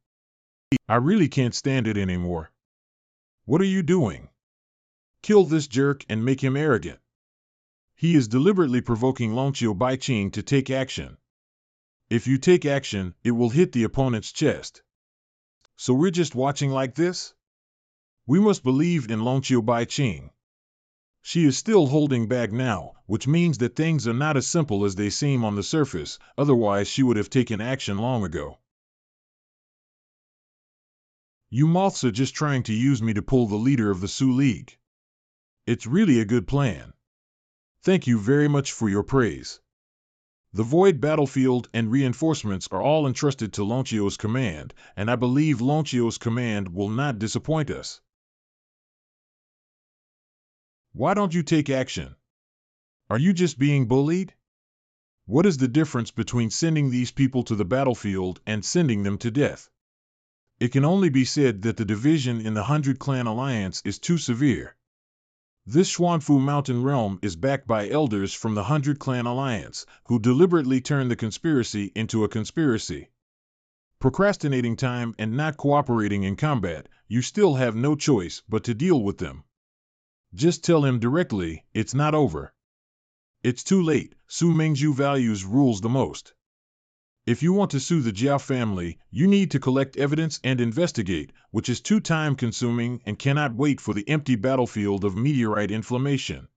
I really can't stand it anymore. What are you doing? Kill this jerk and make him arrogant. He is deliberately provoking Longqiu Baiqing to take action. If you take action, it will hit the opponent's chest. So we're just watching like this? We must believe in Longqiu Baiqing. She is still holding back now, which means that things are not as simple as they seem on the surface, otherwise she would have taken action long ago. You moths are just trying to use me to pull the leader of the Su League. It's really a good plan. Thank you very much for your praise. The Void battlefield and reinforcements are all entrusted to Longqiu's command, and I believe Longqiu's command will not disappoint us. Why don't you take action? Are you just being bullied? What is the difference between sending these people to the battlefield and sending them to death? It can only be said that the division in the 100-clan alliance is too severe. This Xuanfu mountain realm is backed by elders from the 100-clan alliance, who deliberately turn the conspiracy into a conspiracy. Procrastinating time and not cooperating in combat, you still have no choice but to deal with them. Just tell him directly, it's not over. It's too late, Su Mingzhu values rules the most. If you want to sue the Jia family, you need to collect evidence and investigate, which is too time-consuming and cannot wait for the empty battlefield of meteorite inflammation.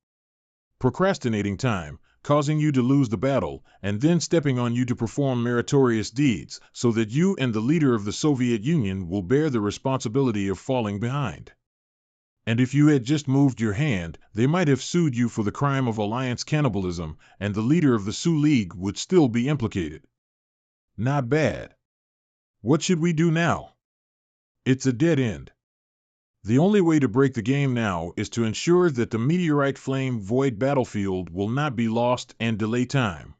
Procrastinating time, causing you to lose the battle, and then stepping on you to perform meritorious deeds, so that you and the leader of the Soviet Union will bear the responsibility of falling behind. And if you had just moved your hand, they might have sued you for the crime of alliance cannibalism, and the leader of the Sioux League would still be implicated. Not bad. What should we do now? It's a dead end. The only way to break the game now is to ensure that the meteorite flame void battlefield will not be lost and delay time.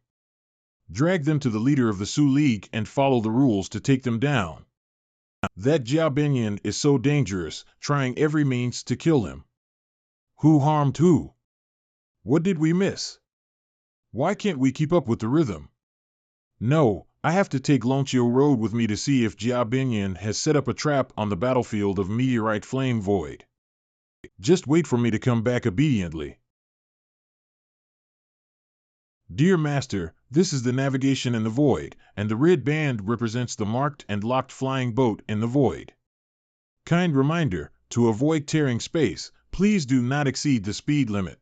Drag them to the leader of the Sioux League and follow the rules to take them down. That Jia Binyan is so dangerous, trying every means to kill him. Who harmed who? What did we miss? Why can't we keep up with the rhythm? No, I have to take Lonchio Road with me to see if Jia Binyan has set up a trap on the battlefield of Meteorite Flame Void. Just wait for me to come back obediently. Dear Master, this is the navigation in the void, and the red band represents the marked and locked flying boat in the void. Kind reminder, to avoid tearing space, please do not exceed the speed limit.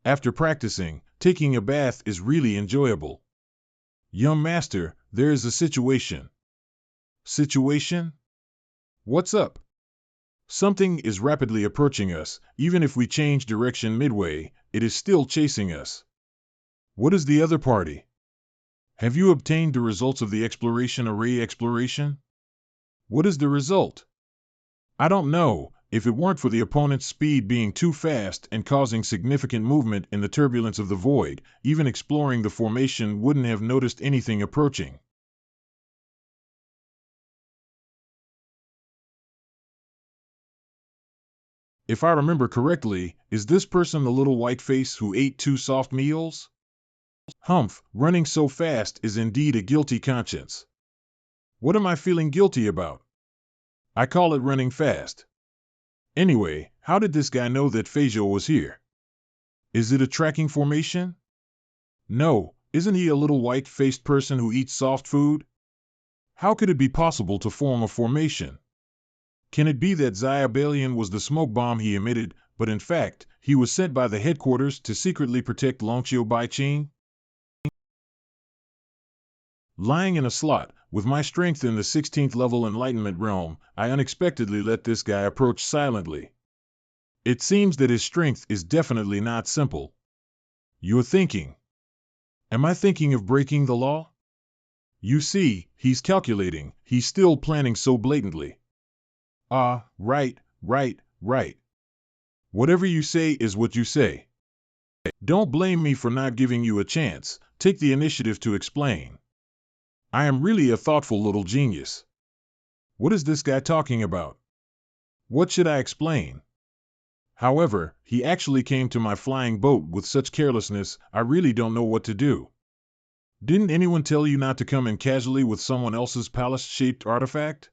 After practicing, taking a bath is really enjoyable. Young Master, there is a situation. Situation? What's up? Something is rapidly approaching us. Even if we change direction midway, it is still chasing us. What is the other party? Have you obtained the results of the exploration array exploration? What is the result? I don't know. If it weren't for the opponent's speed being too fast and causing significant movement in the turbulence of the void, even exploring the formation wouldn't have noticed anything approaching. If I remember correctly, is this person the little white face who ate 2 soft meals? Humph, running so fast is indeed a guilty conscience. What am I feeling guilty about? I call it running fast. Anyway, how did this guy know that Feijo was here? Is it a tracking formation? No, isn't he a little white-faced person who eats soft food? How could it be possible to form a formation? Can it be that Xiabalian was the smoke bomb he emitted, but in fact, he was sent by the headquarters to secretly protect Longqiu Baiqing? Lying in a slot, with my strength in the 16th level Enlightenment realm, I unexpectedly let this guy approach silently. It seems that his strength is definitely not simple. You're thinking. Am I thinking of breaking the law? You see, he's calculating, he's still planning so blatantly. Right. Whatever you say is what you say. Don't blame me for not giving you a chance, take the initiative to explain. I am really a thoughtful little genius. What is this guy talking about? What should I explain? However, he actually came to my flying boat with such carelessness, I really don't know what to do. Didn't anyone tell you not to come in casually with someone else's palace-shaped artifact?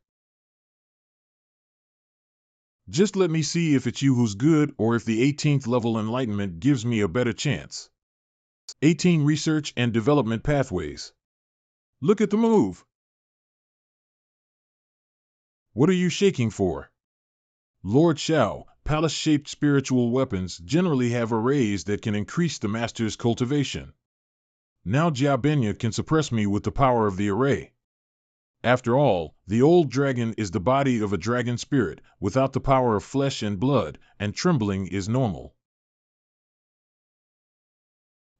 Just let me see if it's you who's good or if the 18th level Enlightenment gives me a better chance. 18 Research and Development Pathways. Look at the move. What are you shaking for? Lord Shao, palace-shaped spiritual weapons generally have arrays that can increase the master's cultivation. Now Jia Benya can suppress me with the power of the array. After all, the old dragon is the body of a dragon spirit, without the power of flesh and blood, and trembling is normal.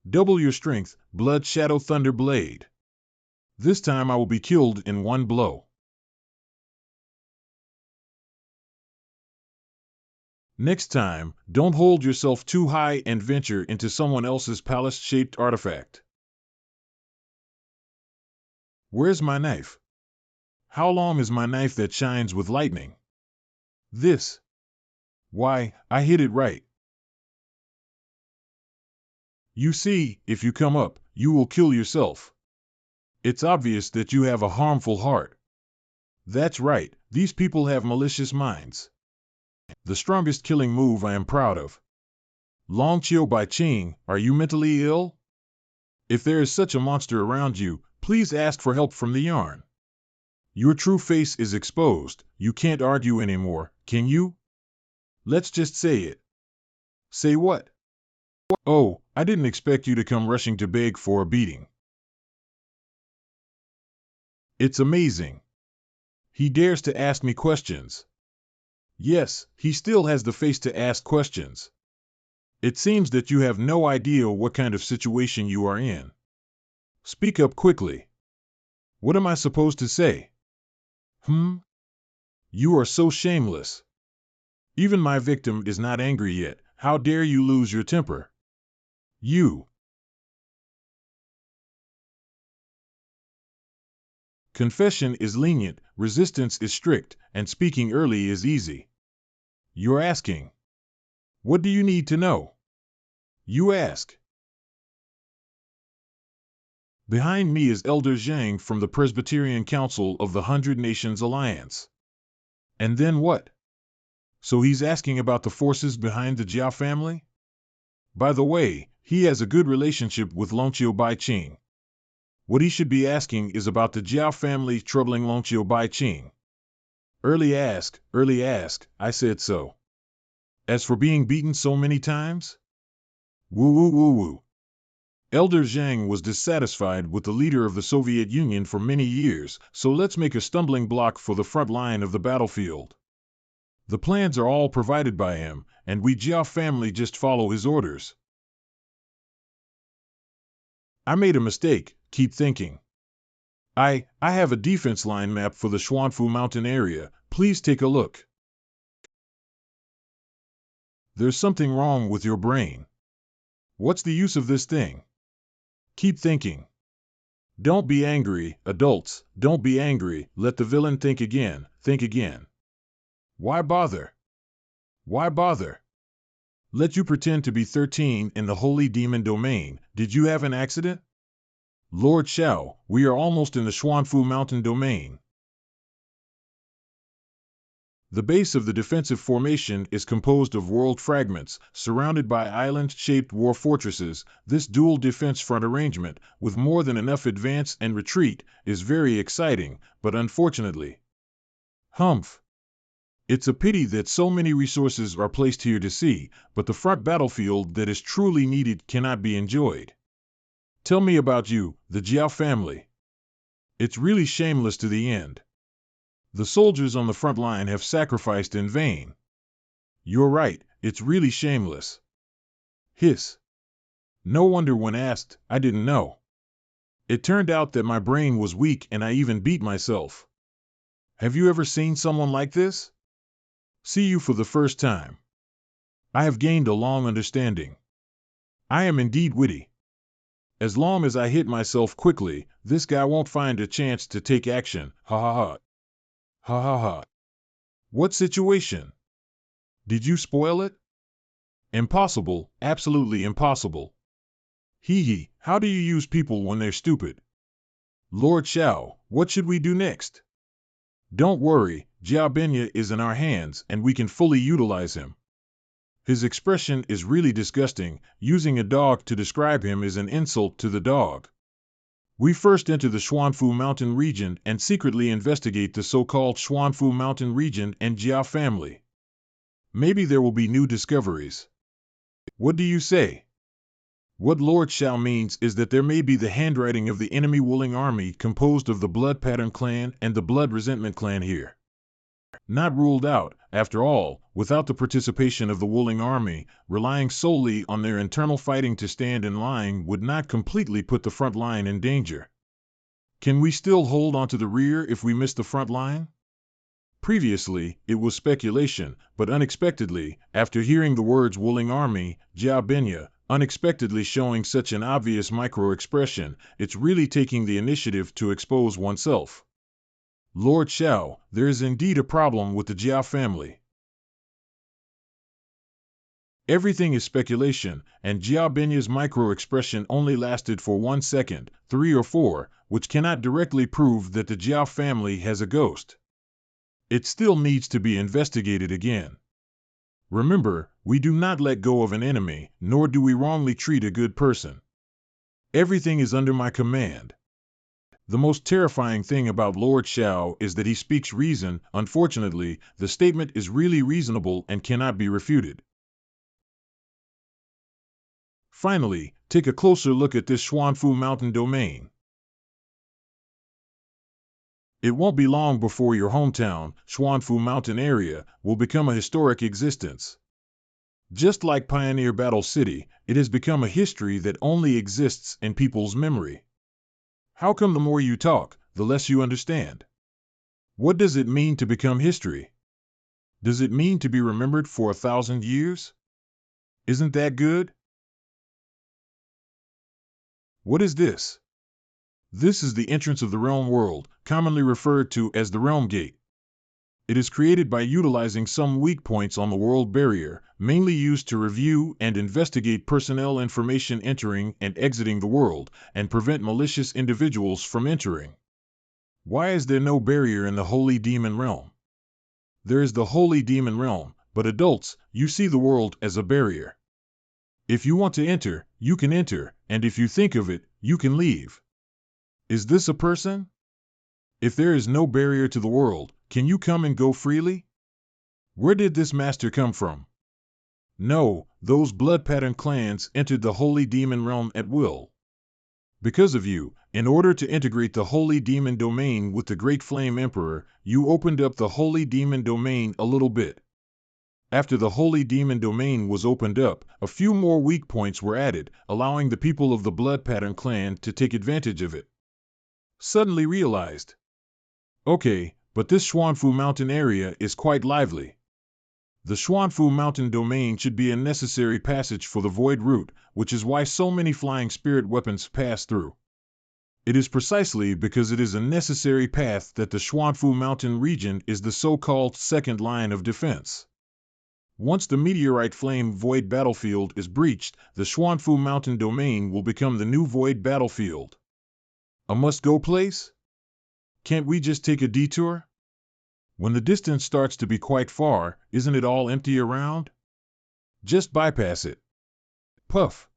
Double your strength, Blood Shadow Thunder Blade. This time I will be killed in one blow. Next time, don't hold yourself too high and venture into someone else's palace-shaped artifact. Where's my knife? How long is my knife that shines with lightning? This. Why, I hit it right. You see, if you come up, you will kill yourself. It's obvious that you have a harmful heart. That's right, these people have malicious minds. The strongest killing move I am proud of. Long Chiu Bai Ching, are you mentally ill? If there is such a monster around you, please ask for help from the yarn. Your true face is exposed, you can't argue anymore, can you? Let's just say it. Say what? Oh, I didn't expect you to come rushing to beg for a beating. It's amazing. He dares to ask me questions. Yes, he still has the face to ask questions. It seems that you have no idea what kind of situation you are in. Speak up quickly. What am I supposed to say? You are so shameless. Even my victim is not angry yet. How dare you lose your temper? You. Confession is lenient, resistance is strict, and speaking early is easy. You're asking. What do you need to know? You ask. Behind me is Elder Zhang from the Presbyterian Council of the 100 Nations Alliance. And then what? So he's asking about the forces behind the Jia family? By the way, he has a good relationship with Long Chiu Bai Ching. What he should be asking is about the Jia family troubling Long Chiu Bai Ching. Early ask, I said so. As for being beaten so many times? Woo. Elder Zhang was dissatisfied with the leader of the Soviet Union for many years, so let's make a stumbling block for the front line of the battlefield. The plans are all provided by him, and we Jia family just follow his orders. I made a mistake, keep thinking. I have a defense line map for the Xuanfu Mountain area, please take a look. There's something wrong with your brain. What's the use of this thing? Keep thinking. Don't be angry, adults, don't be angry, let the villain think again. Why bother? Let you pretend to be 13 in the Holy Demon Domain. Did you have an accident? Lord Xiao, we are almost in the Xuanfu Mountain Domain. The base of the defensive formation is composed of world fragments, surrounded by island-shaped war fortresses. This dual defense front arrangement, with more than enough advance and retreat, is very exciting, but unfortunately... It's a pity that so many resources are placed here to see, but the front battlefield that is truly needed cannot be enjoyed. Tell me about you, the Jia family. It's really shameless to the end. The soldiers on the front line have sacrificed in vain. You're right, it's really shameless. Hiss. No wonder when asked, I didn't know. It turned out that my brain was weak and I even beat myself. Have you ever seen someone like this? See you for the first time. I have gained a long understanding. I am indeed witty. As long as I hit myself quickly, this guy won't find a chance to take action. Ha ha ha. Ha ha ha. What situation? Did you spoil it? Impossible, absolutely impossible. Hee, how do you use people when they're stupid? Lord Xiao, what should we do next? Don't worry, Jia Benya is in our hands and we can fully utilize him. His expression is really disgusting. Using a dog to describe him is an insult to the dog. We first enter the Xuanfu Mountain region and secretly investigate the so-called Xuanfu Mountain region and Jia family. Maybe there will be new discoveries. What do you say? What Lord Xiao means is that there may be the handwriting of the enemy Wuling army composed of the Blood Pattern clan and the Blood Resentment clan here. Not ruled out, after all, without the participation of the Wuling army, relying solely on their internal fighting to stand in line would not completely put the front line in danger. Can we still hold onto the rear if we miss the front line? Previously, it was speculation, but unexpectedly, after hearing the words Wuling Army, Jia Benya, unexpectedly showing such an obvious micro-expression, it's really taking the initiative to expose oneself. Lord Xiao, there is indeed a problem with the Jia family. Everything is speculation, and Jia Benya's micro-expression only lasted for 1 second, 3 or 4, which cannot directly prove that the Jia family has a ghost. It still needs to be investigated again. Remember, we do not let go of an enemy, nor do we wrongly treat a good person. Everything is under my command. The most terrifying thing about Lord Xiao is that he speaks reason. Unfortunately, the statement is really reasonable and cannot be refuted. Finally, take a closer look at this Xuanfu Mountain domain. It won't be long before your hometown, Xuanfu Mountain area, will become a historic existence. Just like Pioneer Battle City, it has become a history that only exists in people's memory. How come the more you talk, the less you understand? What does it mean to become history? Does it mean to be remembered for 1,000 years? Isn't that good? What is this? This is the entrance of the realm world, commonly referred to as the realm gate. It is created by utilizing some weak points on the world barrier, mainly used to review and investigate personnel information entering and exiting the world, and prevent malicious individuals from entering. Why is there no barrier in the Holy Demon Realm? There is the Holy Demon Realm, but adults, you see the world as a barrier. If you want to enter, you can enter, and if you think of it, you can leave. Is this a person? If there is no barrier to the world, can you come and go freely? Where did this master come from? No, those blood pattern clans entered the Holy Demon Realm at will. Because of you, in order to integrate the Holy Demon Domain with the Great Flame Emperor, you opened up the Holy Demon Domain a little bit. After the Holy Demon Domain was opened up, a few more weak points were added, allowing the people of the Blood Pattern clan to take advantage of it. Suddenly realized. Okay, but this Xuanfu Mountain area is quite lively. The Xuanfu Mountain domain should be a necessary passage for the Void Route, which is why so many flying spirit weapons pass through. It is precisely because it is a necessary path that the Xuanfu Mountain region is the so-called second line of defense. Once the Meteorite Flame Void Battlefield is breached, the Xuanfu Mountain domain will become the new Void Battlefield. A must-go place? Can't we just take a detour? When the distance starts to be quite far, isn't it all empty around? Just bypass it. Puff.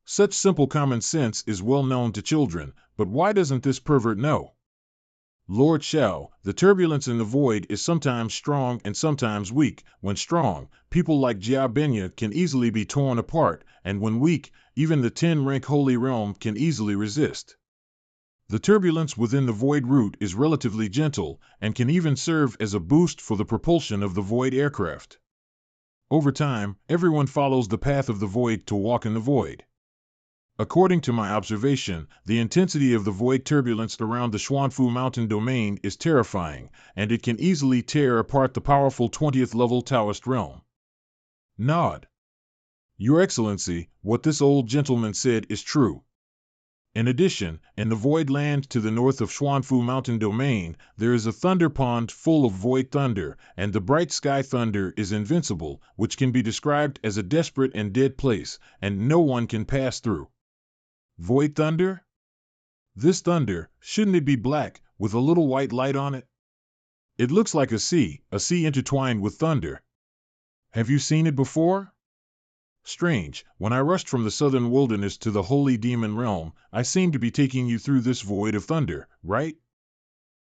Such simple common sense is well known to children, but why doesn't this pervert know? Lord Xiao, the turbulence in the void is sometimes strong and sometimes weak. When strong, people like Jia Benya can easily be torn apart, and when weak, even the 10-rank Holy Realm can easily resist. The turbulence within the Void Route is relatively gentle, and can even serve as a boost for the propulsion of the Void aircraft. Over time, everyone follows the path of the Void to walk in the Void. According to my observation, the intensity of the Void turbulence around the Xuanfu Mountain domain is terrifying, and it can easily tear apart the powerful 20th level Taoist realm. Nod. Your Excellency, what this old gentleman said is true. In addition, in the Void Land to the north of Xuanfu Mountain Domain, there is a thunder pond full of void thunder, and the bright sky thunder is invincible, which can be described as a desperate and dead place, and no one can pass through. Void thunder? This thunder, shouldn't it be black, with a little white light on it? It looks like a sea intertwined with thunder. Have you seen it before? Strange, when I rushed from the southern wilderness to the Holy Demon Realm, I seemed to be taking you through this void of thunder, right?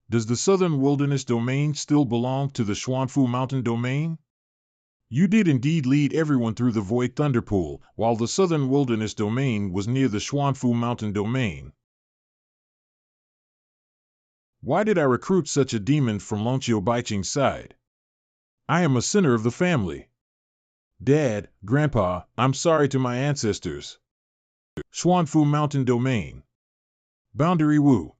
Does the southern wilderness domain still belong to the Xuanfu Mountain domain? You did indeed lead everyone through the void thunder pool, while the southern wilderness domain was near the Xuanfu Mountain domain. Why did I recruit such a demon from Lonqiu Baiqing's side? I am a sinner of the family. Dad, Grandpa, I'm sorry to my ancestors. Xuanfu Mountain Domain. Boundary Wu.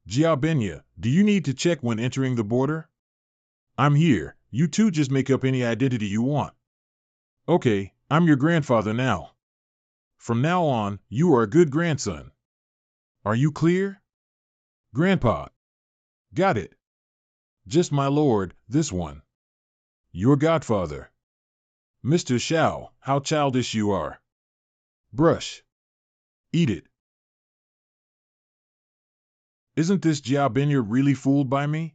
Jia Benya, do you need to check when entering the border? I'm here. You two just make up any identity you want. Okay, I'm your grandfather now. From now on, you are a good grandson. Are you clear? Grandpa. Got it. Just my lord, this one. Your godfather. Mr. Xiao, how childish you are. Brush. Eat it. Isn't this Jia Binyar really fooled by me?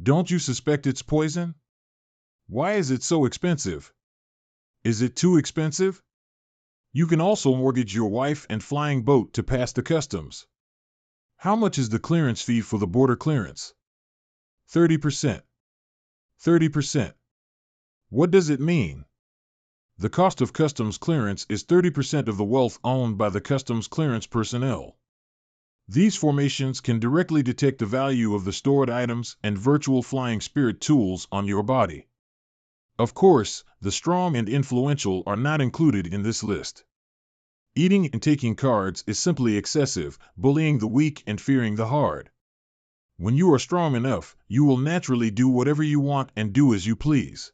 Don't you suspect it's poison? Why is it so expensive? Is it too expensive? You can also mortgage your wife and flying boat to pass the customs. How much is the clearance fee for the border clearance? 30%. 30%. What does it mean? The cost of customs clearance is 30% of the wealth owned by the customs clearance personnel. These formations can directly detect the value of the stored items and virtual flying spirit tools on your body. Of course, the strong and influential are not included in this list. Eating and taking cards is simply excessive, bullying the weak and fearing the hard. When you are strong enough, you will naturally do whatever you want and do as you please.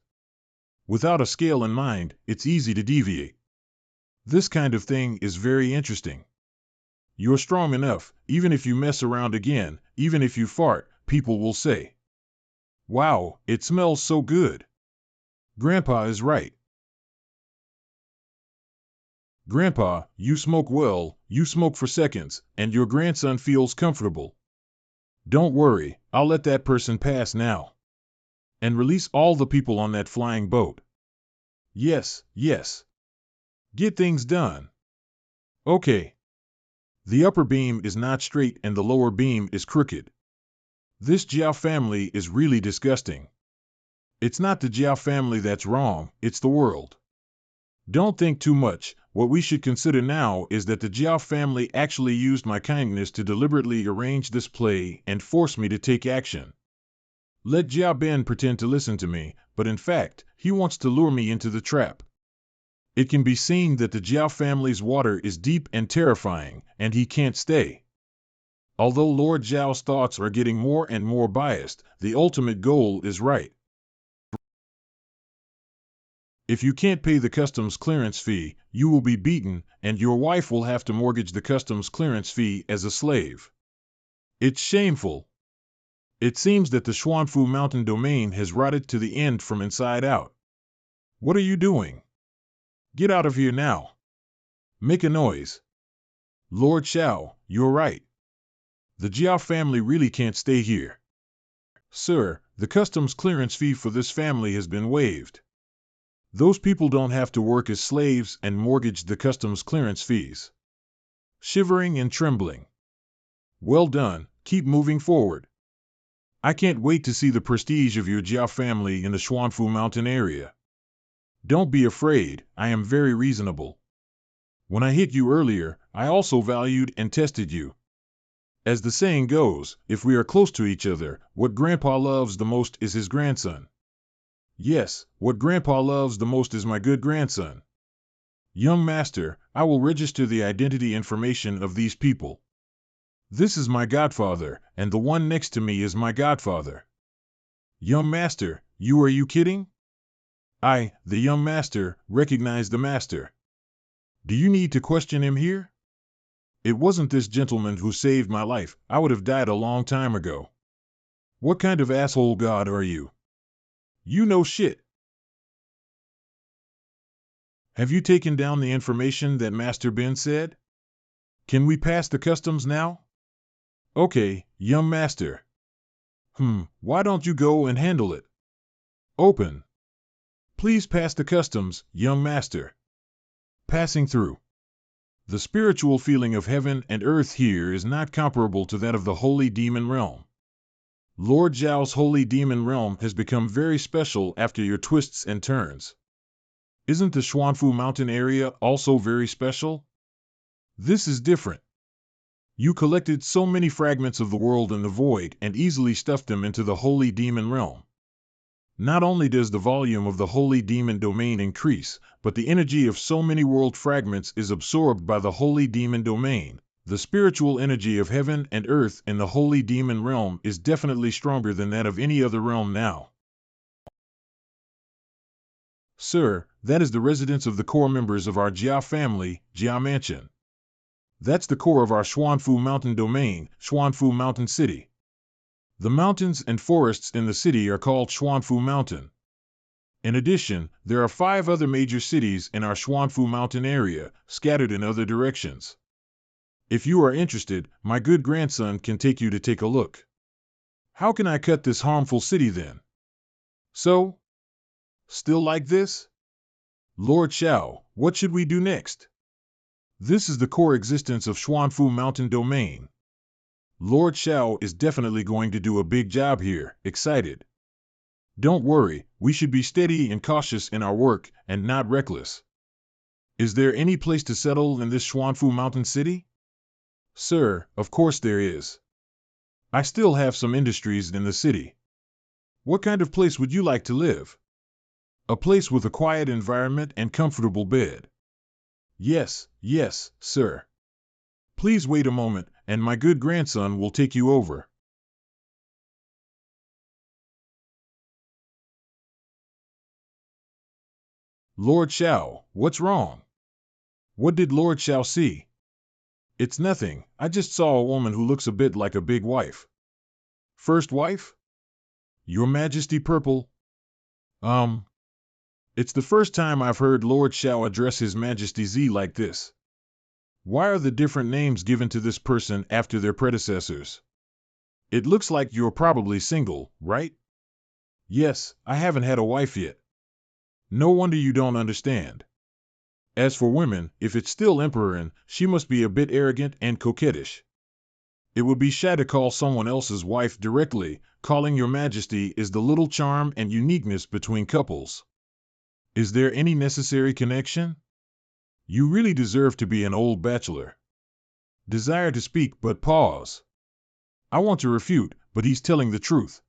Without a scale in mind, it's easy to deviate. This kind of thing is very interesting. You're strong enough, even if you mess around again, even if you fart, people will say, "Wow, it smells so good." Grandpa is right. Grandpa, you smoke well, you smoke for seconds, and your grandson feels comfortable. Don't worry, I'll let that person pass now. And release all the people on that flying boat. Yes, yes. Get things done. Okay. The upper beam is not straight and the lower beam is crooked. This Jiao family is really disgusting. It's not the Jiao family that's wrong, it's the world. Don't think too much. What we should consider now is that the Jiao family actually used my kindness to deliberately arrange this play and force me to take action. Let Jiao Ben pretend to listen to me, but in fact, he wants to lure me into the trap. It can be seen that the Jiao family's water is deep and terrifying, and he can't stay. Although Lord Zhao's thoughts are getting more and more biased, the ultimate goal is right. If you can't pay the customs clearance fee, you will be beaten, and your wife will have to mortgage the customs clearance fee as a slave. It's shameful. It seems that the Xuanfu Mountain domain has rotted to the end from inside out. What are you doing? Get out of here now. Make a noise. Lord Xiao, you're right. The Jiao family really can't stay here. Sir, the customs clearance fee for this family has been waived. Those people don't have to work as slaves and mortgage the customs clearance fees. Shivering and trembling. Well done, keep moving forward. I can't wait to see the prestige of your Jiao family in the Xuanfu Mountain area. Don't be afraid, I am very reasonable. When I hit you earlier, I also valued and tested you. As the saying goes, if we are close to each other, what Grandpa loves the most is his grandson. Yes, what Grandpa loves the most is my good grandson. Young master, I will register the identity information of these people. This is my godfather, and the one next to me is my godfather. Young master, are you kidding? I, the young master, recognize the master. Do you need to question him here? It wasn't this gentleman who saved my life. I would have died a long time ago. What kind of asshole god are you? You know shit. Have you taken down the information that Master Ben said? Can we pass the customs now? Okay, young master. Why don't you go and handle it? Open. Please pass the customs, young master. Passing through. The spiritual feeling of heaven and earth here is not comparable to that of the Holy Demon Realm. Lord Zhao's Holy Demon Realm has become very special after your twists and turns. Isn't the Xuanfu Mountain area also very special? This is different. You collected so many fragments of the world in the void and easily stuffed them into the Holy Demon Realm. Not only does the volume of the Holy Demon domain increase, but the energy of so many world fragments is absorbed by the Holy Demon domain. The spiritual energy of heaven and earth in the Holy Demon Realm is definitely stronger than that of any other realm now. Sir, that is the residence of the core members of our Jia family, Jia Mansion. That's the core of our Xuanfu Mountain domain, Xuanfu Mountain City. The mountains and forests in the city are called Xuanfu Mountain. In addition, there are 5 other major cities in our Xuanfu Mountain area, scattered in other directions. If you are interested, my good grandson can take you to take a look. How can I cut this harmful city then? So? Still like this? Lord Xiao, what should we do next? This is the core existence of Xuanfu Mountain domain. Lord Xiao is definitely going to do a big job here, excited. Don't worry, we should be steady and cautious in our work, and not reckless. Is there any place to settle in this Xuanfu Mountain City? Sir, of course there is. I still have some industries in the city. What kind of place would you like to live? A place with a quiet environment and comfortable bed. Yes, sir. Please wait a moment, and my good grandson will take you over. Lord Xiao, what's wrong? What did Lord Xiao see? It's nothing, I just saw a woman who looks a bit like a big wife. First wife? Your Majesty Purple? It's the first time I've heard Lord Xiao address His Majesty Z like this. Why are the different names given to this person after their predecessors? It looks like you're probably single, right? Yes, I haven't had a wife yet. No wonder you don't understand. As for women, if it's still Emperorin, she must be a bit arrogant and coquettish. It would be shy to call someone else's wife directly. Calling Your Majesty is the little charm and uniqueness between couples. Is there any necessary connection? You really deserve to be an old bachelor. Desire to speak but pause. I want to refute, but he's telling the truth.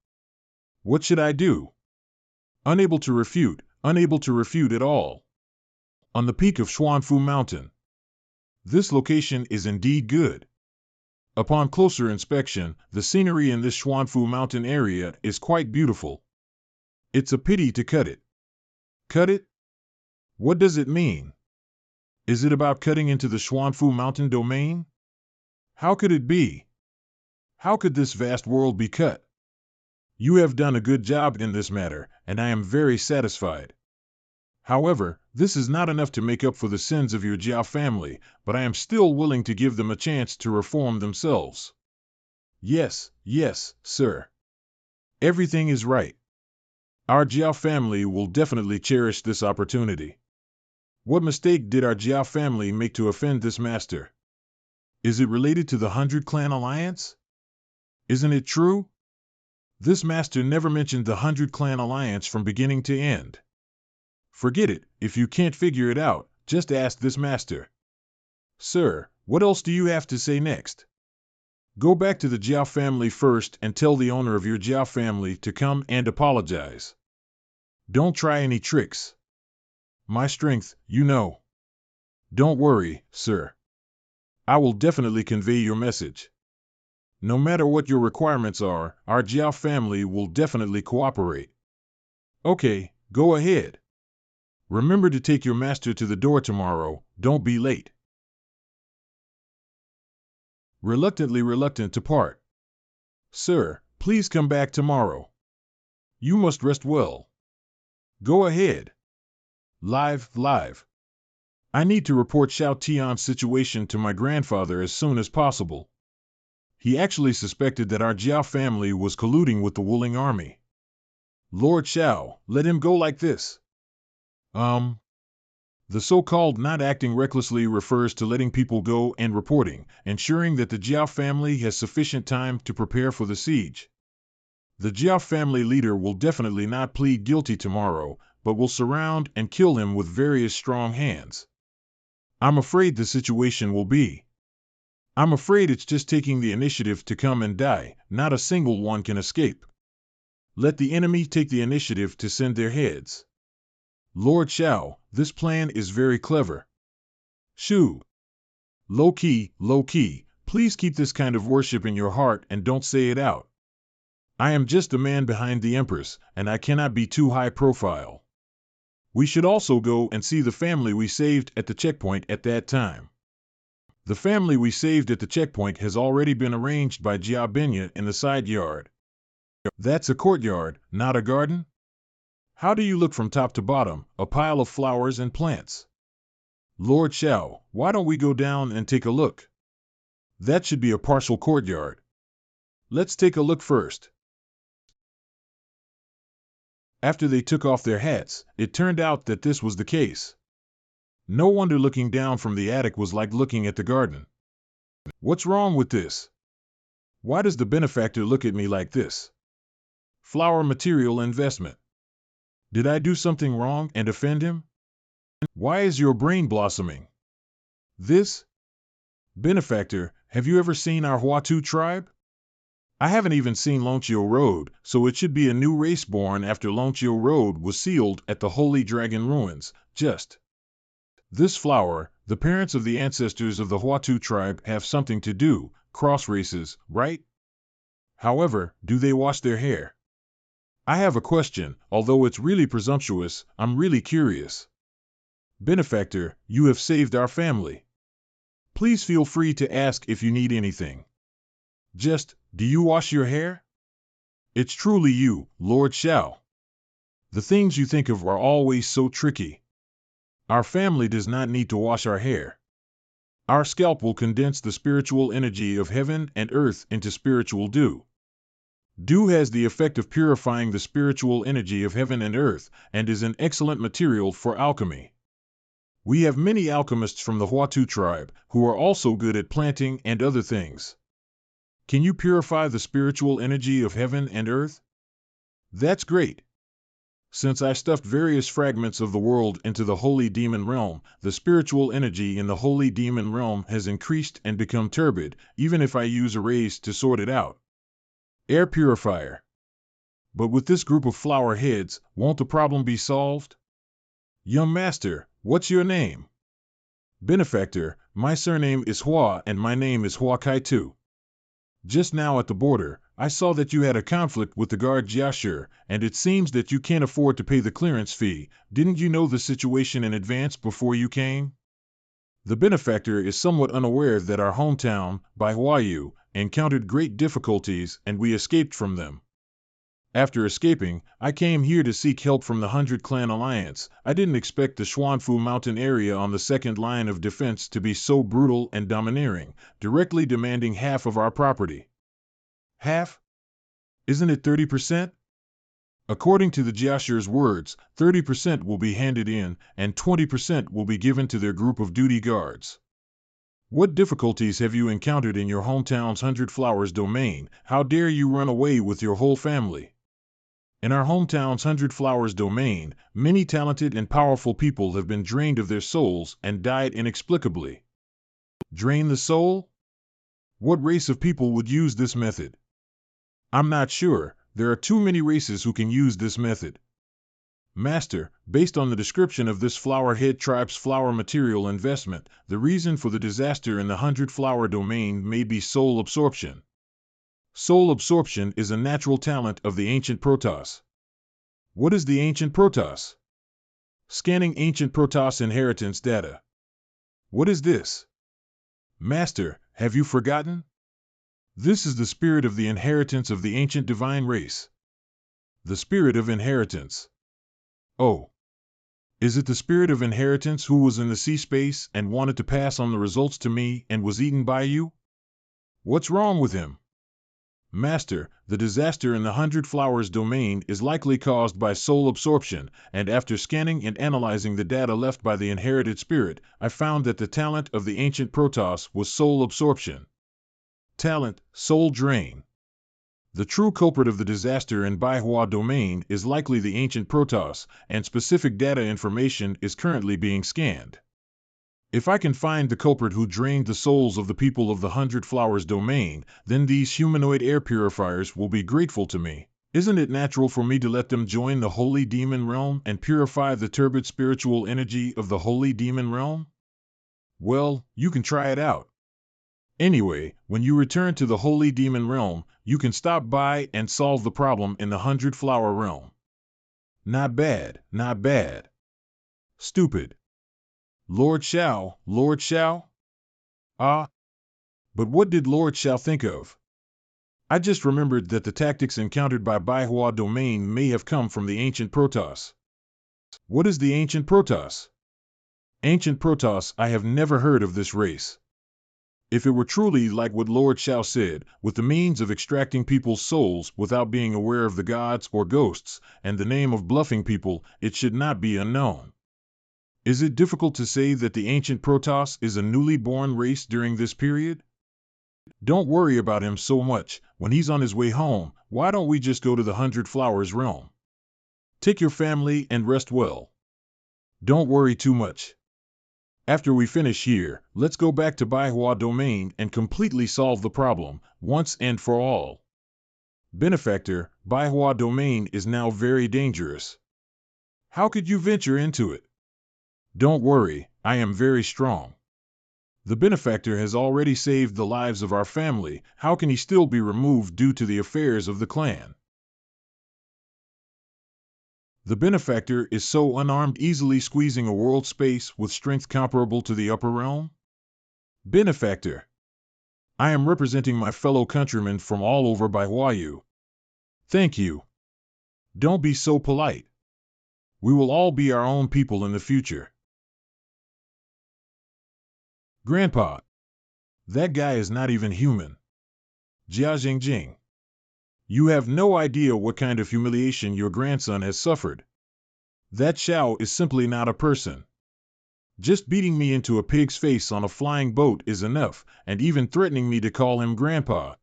What should I do? Unable to refute at all. On the peak of Xuanfu Mountain. This location is indeed good. Upon closer inspection, the scenery in this Xuanfu Mountain area is quite beautiful. It's a pity to cut it. Cut it? What does it mean? Is it about cutting into the Xuanfu Mountain domain? How could it be? How could this vast world be cut? You have done a good job in this matter, and I am very satisfied. However, this is not enough to make up for the sins of your Jia family, but I am still willing to give them a chance to reform themselves. Yes, sir. Everything is right. Our Jia family will definitely cherish this opportunity. What mistake did our Jia family make to offend this master? Is it related to the 100 Clan Alliance? Isn't it true? This master never mentioned the 100 Clan Alliance from beginning to end. Forget it, if you can't figure it out, just ask this master. Sir, what else do you have to say next? Go back to the Jia family first and tell the owner of your Jia family to come and apologize. Don't try any tricks. My strength, you know. Don't worry, sir. I will definitely convey your message. No matter what your requirements are, our Jia family will definitely cooperate. Okay, go ahead. Remember to take your master to the door tomorrow, don't be late. Reluctantly reluctant to part. Sir, please come back tomorrow. You must rest well. Go ahead. Live. I need to report Xiao Tian's situation to my grandfather as soon as possible. He actually suspected that our Jia family was colluding with the Wuling army. Lord Xiao, let him go like this. The so-called not acting recklessly refers to letting people go and reporting, ensuring that the Jia family has sufficient time to prepare for the siege. The Jia family leader will definitely not plead guilty tomorrow, but will surround and kill him with various strong hands. I'm afraid the situation will be. I'm afraid it's just taking the initiative to come and die, not a single one can escape. Let the enemy take the initiative to send their heads. Lord Xiao, this plan is very clever. Shoo. Low key, please keep this kind of worship in your heart and don't say it out. I am just the man behind the Empress, and I cannot be too high profile. We should also go and see the family we saved at the checkpoint at that time. The family we saved at the checkpoint has already been arranged by Giabenya in the side yard. That's a courtyard, not a garden? How do you look from top to bottom, a pile of flowers and plants? Lord Shao, why don't we go down and take a look? That should be a partial courtyard. Let's take a look first. After they took off their hats, it turned out that this was the case. No wonder looking down from the attic was like looking at the garden. What's wrong with this? Why does the benefactor look at me like this? Flower material investment. Did I do something wrong and offend him? Why is your brain blossoming? This? Benefactor, have you ever seen our Huatu tribe? I haven't even seen Lonchio Road, so it should be a new race born after Lonchio Road was sealed at the Holy Dragon Ruins, just. This flower, the parents of the ancestors of the Huatu tribe have something to do, cross races, right? However, do they wash their hair? I have a question, although it's really presumptuous, I'm really curious. Benefactor, you have saved our family. Please feel free to ask if you need anything. Just, do you wash your hair? It's truly you, Lord Shao. The things you think of are always so tricky. Our family does not need to wash our hair. Our scalp will condense the spiritual energy of heaven and earth into spiritual dew. Dew has the effect of purifying the spiritual energy of heaven and earth, and is an excellent material for alchemy. We have many alchemists from the Huatu tribe, who are also good at planting and other things. Can you purify the spiritual energy of heaven and earth? That's great. Since I stuffed various fragments of the world into the Holy Demon Realm, the spiritual energy in the Holy Demon Realm has increased and become turbid, even if I use arrays to sort it out. Air purifier. But with this group of flower heads, won't the problem be solved? Young master, what's your name? Benefactor, my surname is Hua and my name is Hua Kai Tu. Just now at the border, I saw that you had a conflict with the guard Jiashur, and it seems that you can't afford to pay the clearance fee. Didn't you know the situation in advance before you came? The benefactor is somewhat unaware that our hometown, by Huayu, encountered great difficulties and we escaped from them. After escaping, I came here to seek help from the 100 Clan Alliance. I didn't expect the Xuanfu mountain area on the second line of defense to be so brutal and domineering, directly demanding half of our property. Half? Isn't it 30%? According to the Jiashur's words, 30% will be handed in, and 20% will be given to their group of duty guards. What difficulties have you encountered in your hometown's 100 Flowers domain? How dare you run away with your whole family? In our hometown's 100 Flowers domain, many talented and powerful people have been drained of their souls and died inexplicably. Drain the soul? What race of people would use this method? I'm not sure. There are too many races who can use this method. Master, based on the description of this flowerhead tribe's flower material investment, the reason for the disaster in the 100 Flower domain may be soul absorption. Soul absorption is a natural talent of the ancient Protoss. What is the ancient Protoss? Scanning ancient Protoss inheritance data. What is this? Master, have you forgotten? This is the spirit of the inheritance of the ancient divine race. The spirit of inheritance. Oh. Is it the spirit of inheritance who was in the sea space and wanted to pass on the results to me and was eaten by you? What's wrong with him? Master, the disaster in the 100 Flowers domain is likely caused by soul absorption, and after scanning and analyzing the data left by the inherited spirit, I found that the talent of the ancient Protoss was soul absorption. Talent, soul drain. The true culprit of the disaster in Baihua domain is likely the ancient Protoss, and specific data information is currently being scanned. If I can find the culprit who drained the souls of the people of the 100 Flowers domain, then these humanoid air purifiers will be grateful to me. Isn't it natural for me to let them join the Holy Demon Realm and purify the turbid spiritual energy of the Holy Demon Realm? Well, you can try it out. Anyway, when you return to the Holy Demon Realm, you can stop by and solve the problem in the 100 Flower Realm. Not bad, not bad. Stupid. Lord Shao, Lord Shao? Ah, but what did Lord Shao think of? I just remembered that the tactics encountered by Baihua domain may have come from the ancient Protoss. What is the ancient Protoss? Ancient Protoss, I have never heard of this race. If it were truly like what Lord Shao said, with the means of extracting people's souls without being aware of the gods or ghosts, and the name of bluffing people, it should not be unknown. Is it difficult to say that the ancient Protoss is a newly born race during this period? Don't worry about him so much. When he's on his way home, why don't we just go to the 100 Flowers realm? Take your family and rest well. Don't worry too much. After we finish here, let's go back to Baihua domain and completely solve the problem, once and for all. Benefactor, Baihua domain is now very dangerous. How could you venture into it? Don't worry, I am very strong. The benefactor has already saved the lives of our family. How can he still be removed due to the affairs of the clan? The benefactor is so unarmed, easily squeezing a world space with strength comparable to the upper realm? Benefactor. I am representing my fellow countrymen from all over Baihuayu. Thank you. Don't be so polite. We will all be our own people in the future. Grandpa. That guy is not even human. Jia Jingjing. You have no idea what kind of humiliation your grandson has suffered. That Shao is simply not a person. Just beating me into a pig's face on a flying boat is enough, and even threatening me to call him Grandpa.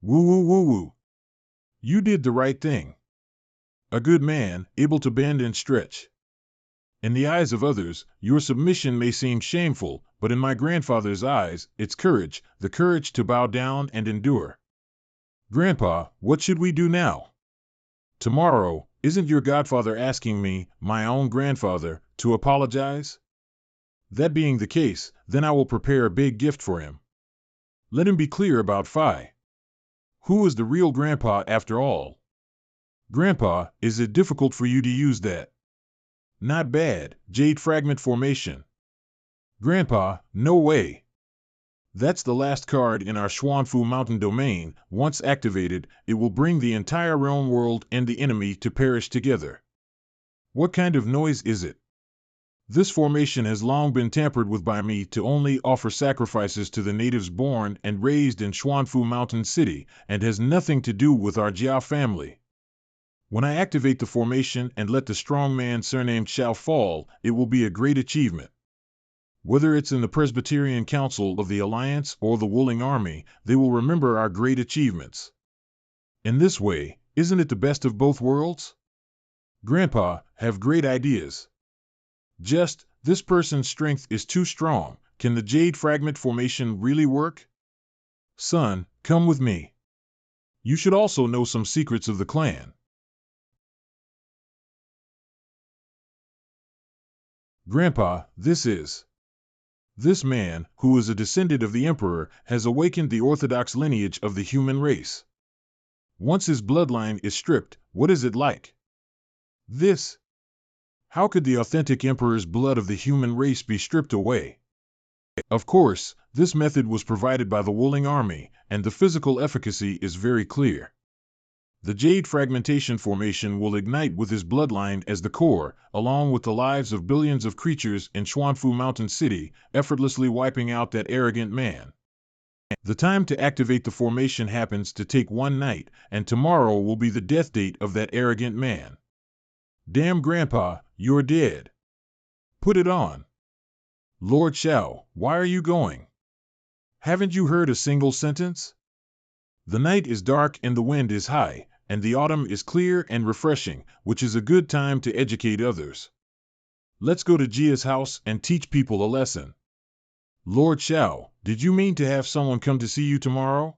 Woo woo woo woo. You did the right thing. A good man, able to bend and stretch. In the eyes of others, your submission may seem shameful, but in my grandfather's eyes, it's courage, the courage to bow down and endure. Grandpa, what should we do now? Tomorrow, isn't your godfather asking me, my own grandfather, to apologize? That being the case, then I will prepare a big gift for him. Let him be clear about Phi. Who is the real grandpa after all? Grandpa, is it difficult for you to use that? Not bad, Jade Fragment Formation. Grandpa, no way. That's the last card in our Xuanfu Mountain domain. Once activated, it will bring the entire realm world and the enemy to perish together. What kind of noise is it? This formation has long been tampered with by me to only offer sacrifices to the natives born and raised in Xuanfu Mountain City, and has nothing to do with our Jia family. When I activate the formation and let the strong man surnamed Shao fall, it will be a great achievement. Whether it's in the Presbyterian Council of the Alliance or the Wuling Army, they will remember our great achievements. In this way, isn't it the best of both worlds? Grandpa, have great ideas. Just, this person's strength is too strong. Can the Jade Fragment Formation really work? Son, come with me. You should also know some secrets of the clan. Grandpa, This man, who is a descendant of the Emperor, has awakened the orthodox lineage of the human race. Once his bloodline is stripped, what is it like? How could the authentic Emperor's blood of the human race be stripped away? Of course, this method was provided by the Wuling Army, and the physical efficacy is very clear. The Jade Fragmentation Formation will ignite with his bloodline as the core, along with the lives of billions of creatures in Xuanfu Mountain City, effortlessly wiping out that arrogant man. The time to activate the formation happens to take one night, and tomorrow will be the death date of that arrogant man. Damn Grandpa, you're dead. Put it on. Lord Shao, why are you going? Haven't you heard a single sentence? The night is dark and the wind is high, and the autumn is clear and refreshing, which is a good time to educate others. Let's go to Jia's house and teach people a lesson. Lord Shao, did you mean to have someone come to see you tomorrow?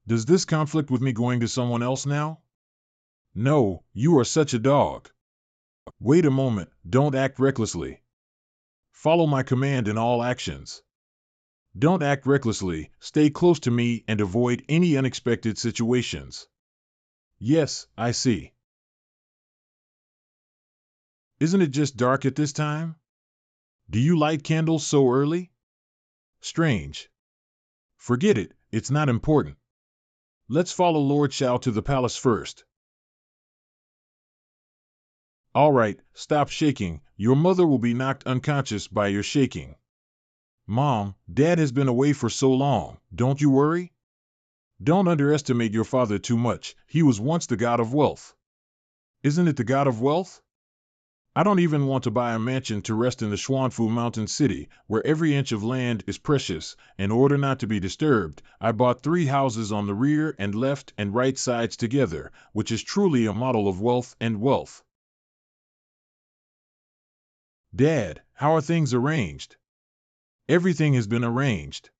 Does this conflict with me going to someone else now? No, you are such a dog. Wait a moment, don't act recklessly. Follow my command in all actions. Don't act recklessly, stay close to me and avoid any unexpected situations. Yes, I see. Isn't it just dark at this time? Do you light candles so early? Strange. Forget it, it's not important. Let's follow Lord Xiao to the palace first. All right, stop shaking. Your mother will be knocked unconscious by your shaking. Mom, Dad has been away for so long, don't you worry? Don't underestimate your father too much. He was once the god of wealth. Isn't it the god of wealth? I don't even want to buy a mansion to rest in the Xuanfu Mountain City, where every inch of land is precious. In order not to be disturbed, I bought 3 houses on the rear and left and right sides together, which is truly a model of wealth and wealth. Dad, how are things arranged? Everything has been arranged.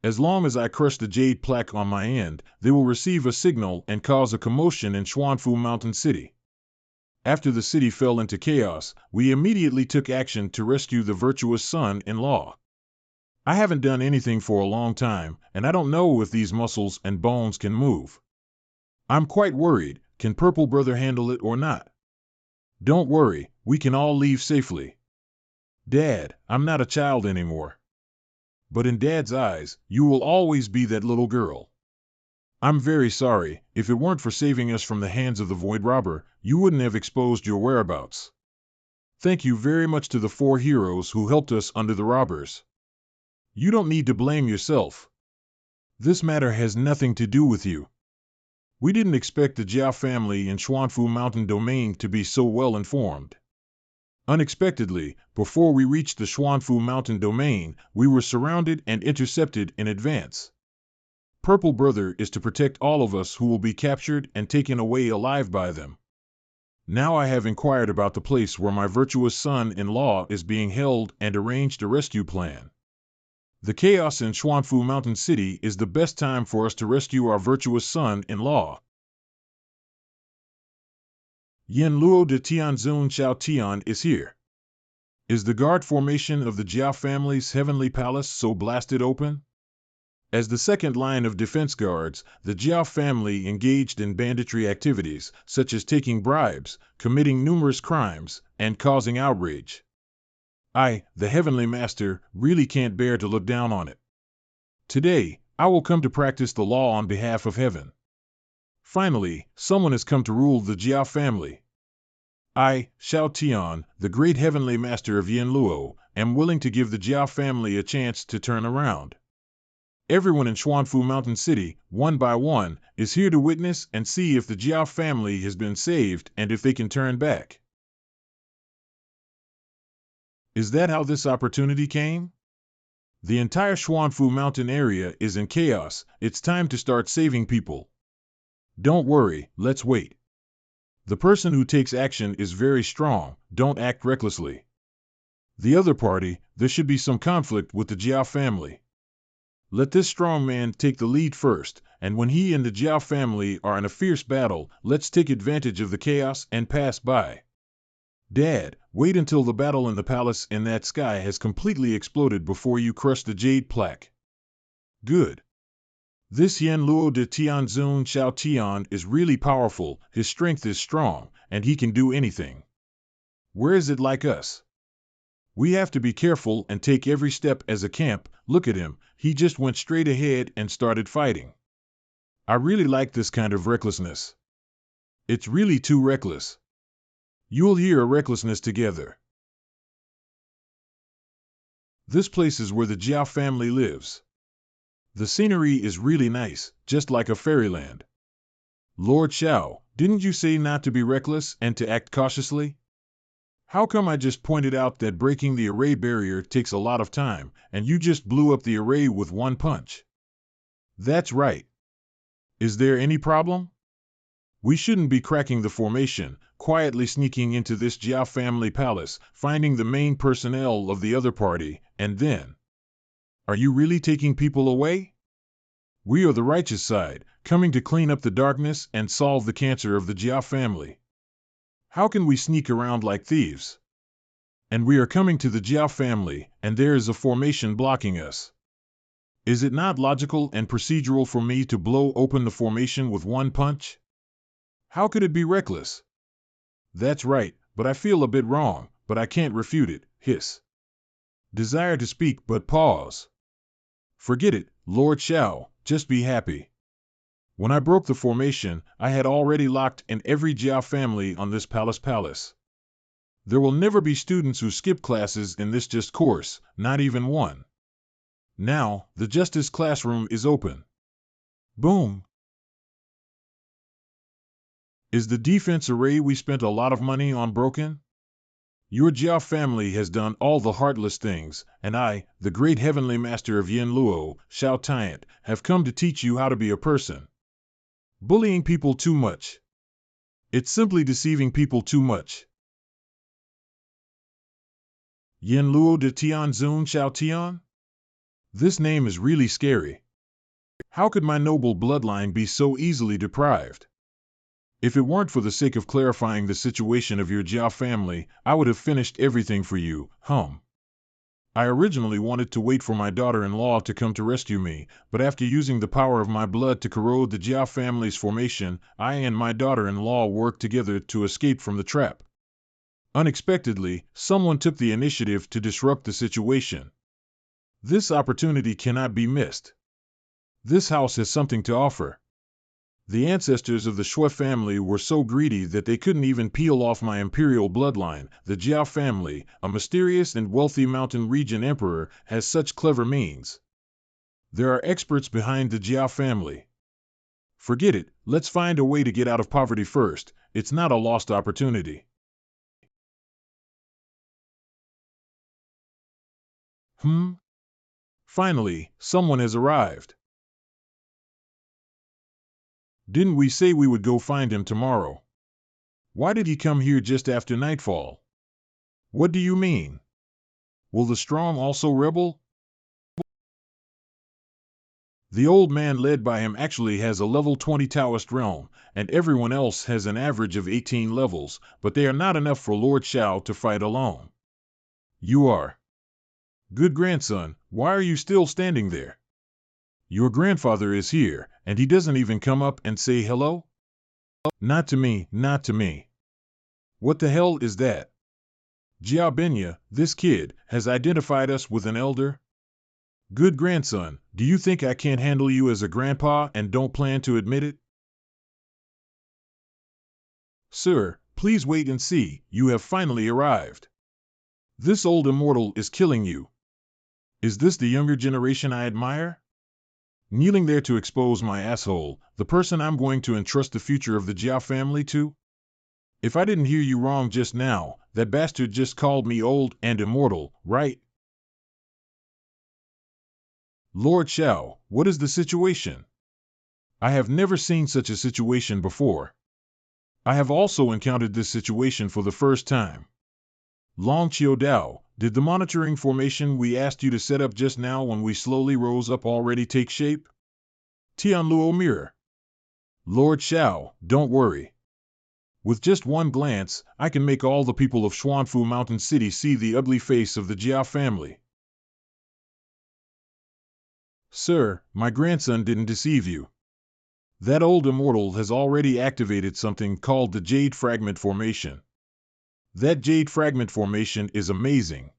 As long as I crush the jade plaque on my end, they will receive a signal and cause a commotion in Xuanfu Mountain City. After the city fell into chaos, we immediately took action to rescue the virtuous son-in-law. I haven't done anything for a long time, and I don't know if these muscles and bones can move. I'm quite worried. Can Purple Brother handle it or not? Don't worry, we can all leave safely. Dad, I'm not a child anymore. But in Dad's eyes, you will always be that little girl. I'm very sorry. If it weren't for saving us from the hands of the Void Robber, you wouldn't have exposed your whereabouts. Thank you very much to the 4 heroes who helped us under the robbers. You don't need to blame yourself. This matter has nothing to do with you. We didn't expect the Jia family in Xuanfu Mountain Domain to be so well informed. Unexpectedly, before we reached the Xuanfu Mountain Domain, we were surrounded and intercepted in advance. Purple Brother is to protect all of us who will be captured and taken away alive by them. Now I have inquired about the place where my virtuous son-in-law is being held and arranged a rescue plan. The chaos in Xuanfu Mountain City is the best time for us to rescue our virtuous son-in-law. Yen Luo de Tianzun Xiao Tian is here. Is the guard formation of the Jia family's heavenly palace so blasted open? As the second line of defense guards, the Jia family engaged in banditry activities, such as taking bribes, committing numerous crimes, and causing outrage. I, the Heavenly Master, really can't bear to look down on it. Today, I will come to practice the law on behalf of heaven. Finally, someone has come to rule the Jia family. I, Xiao Tian, the great Heavenly Master of Yen Luo, am willing to give the Jia family a chance to turn around. Everyone in Xuanfu Mountain City, one by one, is here to witness and see if the Jia family has been saved and if they can turn back. Is that how this opportunity came? The entire Xuanfu Mountain area is in chaos. It's time to start saving people. Don't worry, let's wait. The person who takes action is very strong. Don't act recklessly. The other party, there should be some conflict with the Jia family. Let this strong man take the lead first, and when he and the Jia family are in a fierce battle, let's take advantage of the chaos and pass by. Dad, wait until the battle in the palace in that sky has completely exploded before you crush the jade plaque. Good. This Yen Luo de Tianzun Xiao Tian is really powerful, his strength is strong, and he can do anything. Where is it like us? We have to be careful and take every step as a camp. Look at him, he just went straight ahead and started fighting. I really like this kind of recklessness. It's really too reckless. You'll hear a recklessness together. This place is where the Jia family lives. The scenery is really nice, just like a fairyland. Lord Xiao, didn't you say not to be reckless and to act cautiously? How come I just pointed out that breaking the array barrier takes a lot of time, and you just blew up the array with one punch? That's right. Is there any problem? We shouldn't be cracking the formation, quietly sneaking into this Jia family palace, finding the main personnel of the other party, and then... Are you really taking people away? We are the righteous side, coming to clean up the darkness and solve the cancer of the Jia family. How can we sneak around like thieves? And we are coming to the Jia family, and there is a formation blocking us. Is it not logical and procedural for me to blow open the formation with one punch? How could it be reckless? That's right, but I feel a bit wrong, but I can't refute it, hiss. Desire to speak but pause. Forget it, Lord Shao, just be happy. When I broke the formation, I had already locked in every Jia family on this palace. There will never be students who skip classes in this just course, not even one. Now, the justice classroom is open. Boom. Is the defense array we spent a lot of money on broken? Your Jia family has done all the heartless things, and I, the great heavenly master of Yin Luo, Shao Tiant, have come to teach you how to be a person. Bullying people too much. It's simply deceiving people too much. Yin Luo de Tian Zun Shao Tian? This name is really scary. How could my noble bloodline be so easily deprived? If it weren't for the sake of clarifying the situation of your Jia family, I would have finished everything for you, I originally wanted to wait for my daughter-in-law to come to rescue me, but after using the power of my blood to corrode the Jia family's formation, I and my daughter-in-law worked together to escape from the trap. Unexpectedly, someone took the initiative to disrupt the situation. This opportunity cannot be missed. This house has something to offer. The ancestors of the Shui family were so greedy that they couldn't even peel off my imperial bloodline. The Jia family, a mysterious and wealthy mountain region emperor, has such clever means. There are experts behind the Jia family. Forget it, let's find a way to get out of poverty first. It's not a lost opportunity. Finally, someone has arrived. Didn't we say we would go find him tomorrow? Why did he come here just after nightfall? What do you mean? Will the strong also rebel? The old man led by him actually has a level 20 Taoist realm, and everyone else has an average of 18 levels, but they are not enough for Lord Shao to fight alone. You are. Good grandson, why are you still standing there? Your grandfather is here, and he doesn't even come up and say hello? Not to me, not to me. What the hell is that? Jia Benya, this kid, has identified us with an elder? Good grandson, do you think I can't handle you as a grandpa and don't plan to admit it? Sir, please wait and see, you have finally arrived. This old immortal is killing you. Is this the younger generation I admire? Kneeling there to expose my asshole, the person I'm going to entrust the future of the Jia family to? If I didn't hear you wrong just now, that bastard just called me old and immortal, right? Lord Shao, what is the situation? I have never seen such a situation before. I have also encountered this situation for the first time. Long Qiu Dao, did the monitoring formation we asked you to set up just now when we slowly rose up already take shape? Tianluo Mirror. Lord Shao, don't worry. With just one glance, I can make all the people of Xuanfu Mountain City see the ugly face of the Jia family. Sir, my grandson didn't deceive you. That old immortal has already activated something called the Jade Fragment Formation. That Jade Fragment Formation is amazing.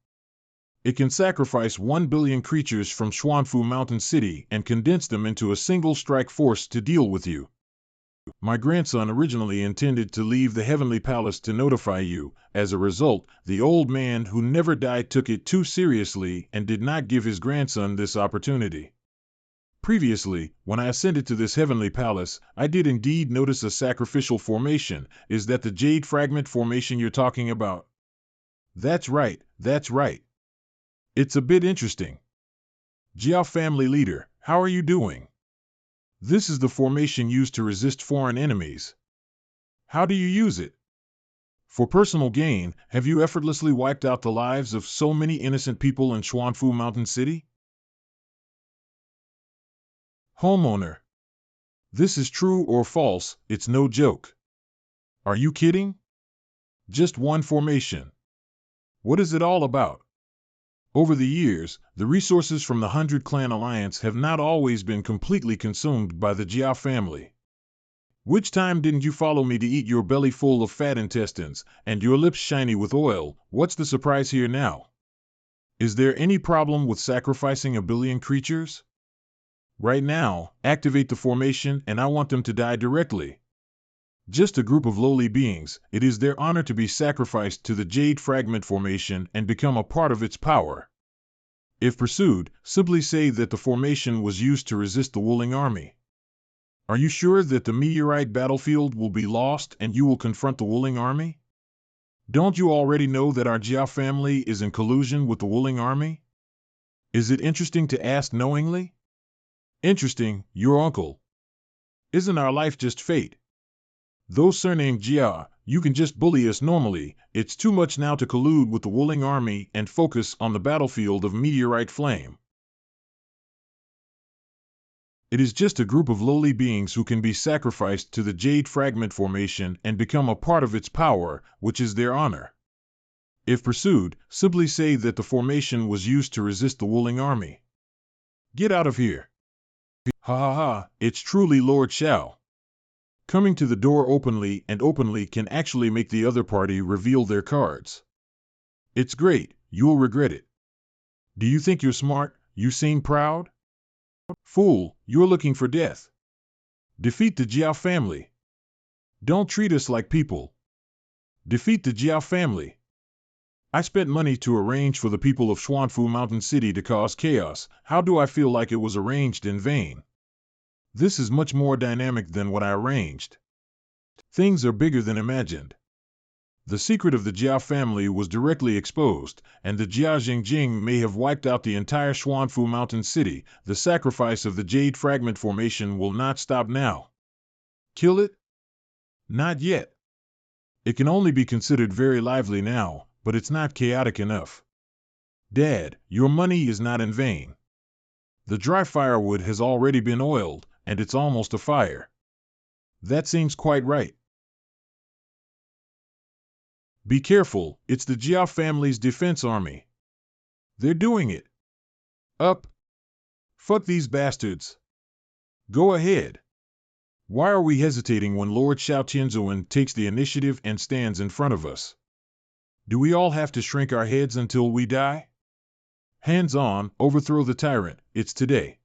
It can sacrifice 1 billion creatures from Xuanfu Mountain City and condense them into a single strike force to deal with you. My grandson originally intended to leave the Heavenly Palace to notify you. As a result, the old man who never died took it too seriously and did not give his grandson this opportunity. Previously, when I ascended to this Heavenly Palace, I did indeed notice a sacrificial formation. Is that the Jade Fragment Formation you're talking about? That's right, that's right. It's a bit interesting. Jia family leader, how are you doing? This is the formation used to resist foreign enemies. How do you use it? For personal gain, have you effortlessly wiped out the lives of so many innocent people in Xuanfu Mountain City? Homeowner. This is true or false, it's no joke. Are you kidding? Just one formation. What is it all about? Over the years, the resources from the 100 Clan Alliance have not always been completely consumed by the Jia family. Which time didn't you follow me to eat your belly full of fat intestines, and your lips shiny with oil? What's the surprise here now? Is there any problem with sacrificing a billion creatures? Right now, activate the formation and I want them to die directly. Just a group of lowly beings, it is their honor to be sacrificed to the Jade Fragment formation and become a part of its power. If pursued, simply say that the formation was used to resist the Wuling army. Are you sure that the meteorite battlefield will be lost and you will confront the Wuling army? Don't you already know that our Jia family is in collusion with the Wuling army? Is it interesting to ask knowingly? Interesting, your uncle. Isn't our life just fate? Though surnamed Jia, you can just bully us normally. It's too much now to collude with the Wuling army and focus on the battlefield of meteorite flame. It is just a group of lowly beings who can be sacrificed to the Jade Fragment formation and become a part of its power, which is their honor. If pursued, simply say that the formation was used to resist the Wuling army. Get out of here. Ha ha ha, it's truly Lord Shao. Coming to the door openly can actually make the other party reveal their cards. It's great, you'll regret it. Do you think you're smart? You seem proud? Fool, you're looking for death. Defeat the Jiao family. Don't treat us like people. Defeat the Jiao family. I spent money to arrange for the people of Xuanfu Mountain City to cause chaos. How do I feel like it was arranged in vain? This is much more dynamic than what I arranged. Things are bigger than imagined. The secret of the Jia family was directly exposed, and the Jia Jingjing may have wiped out the entire Xuanfu Mountain City. The sacrifice of the Jade Fragment formation will not stop now. Kill it? Not yet. It can only be considered very lively now, but it's not chaotic enough. Dad, your money is not in vain. The dry firewood has already been oiled, and it's almost a fire. That seems quite right. Be careful, it's the Jia family's defense army. They're doing it. Up. Fuck these bastards. Go ahead. Why are we hesitating when Lord Shao Tianzuan takes the initiative and stands in front of us? Do we all have to shrink our heads until we die? Hands on, overthrow the tyrant, it's today.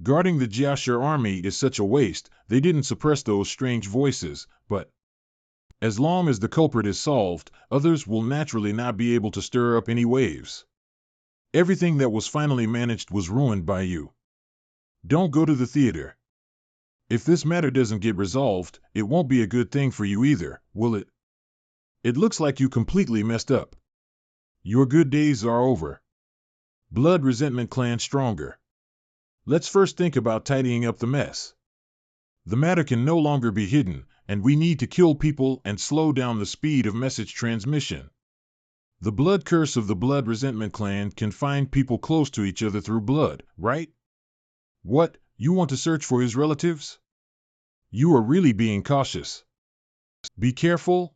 Guarding the Jiashur army is such a waste, they didn't suppress those strange voices, but as long as the culprit is solved, others will naturally not be able to stir up any waves. Everything that was finally managed was ruined by you. Don't go to the theater. If this matter doesn't get resolved, it won't be a good thing for you either, will it? It looks like you completely messed up. Your good days are over. Blood Resentment Clan stronger. Let's first think about tidying up the mess. The matter can no longer be hidden, and we need to kill people and slow down the speed of message transmission. The blood curse of the Blood Resentment Clan can find people close to each other through blood, right? What, you want to search for his relatives? You are really being cautious. Be careful.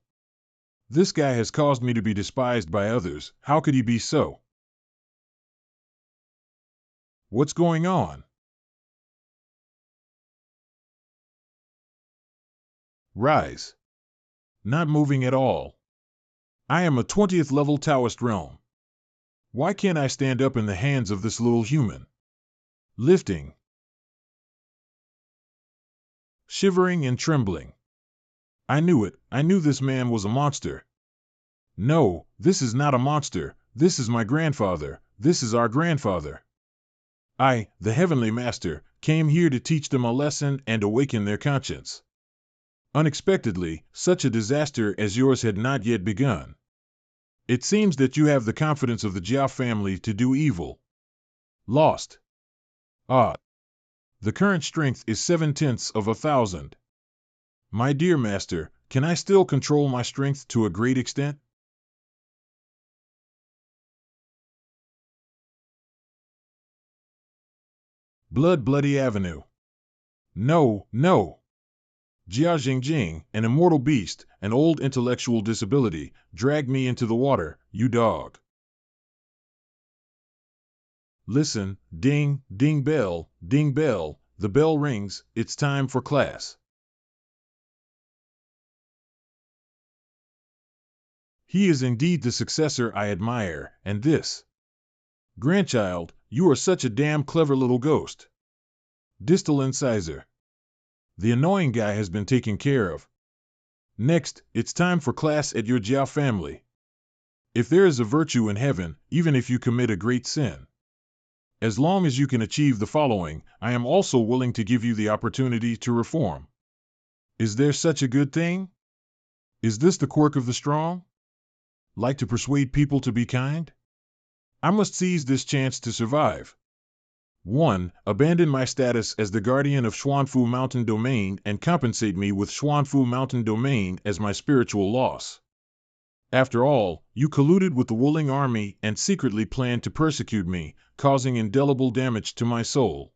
This guy has caused me to be despised by others. How could he be so? What's going on? Rise. Not moving at all. I am a 20th level Taoist realm. Why can't I stand up in the hands of this little human? Lifting. Shivering and trembling. I knew it. I knew this man was a monster. No, this is not a monster. This is my grandfather. This is our grandfather. I, the Heavenly Master, came here to teach them a lesson and awaken their conscience. Unexpectedly, such a disaster as yours had not yet begun. It seems that you have the confidence of the Jia family to do evil. Lost. Ah. The current strength is 0.7. My dear master, can I still control my strength to a great extent? Bloody Avenue. No, no. Jia Jingjing, an immortal beast, an old intellectual disability, dragged me into the water, you dog. Listen, ding, ding bell, the bell rings, it's time for class. He is indeed the successor I admire, and this. Grandchild, you are such a damn clever little ghost. Distal incisor. The annoying guy has been taken care of. Next, it's time for class at your Jiao family. If there is a virtue in heaven, even if you commit a great sin, as long as you can achieve the following, I am also willing to give you the opportunity to reform. Is there such a good thing? Is this the quirk of the strong? Like to persuade people to be kind? I must seize this chance to survive. 1. Abandon my status as the guardian of Xuanfu Mountain Domain and compensate me with Xuanfu Mountain Domain as my spiritual loss. After all, you colluded with the Wuling army and secretly planned to persecute me, causing indelible damage to my soul.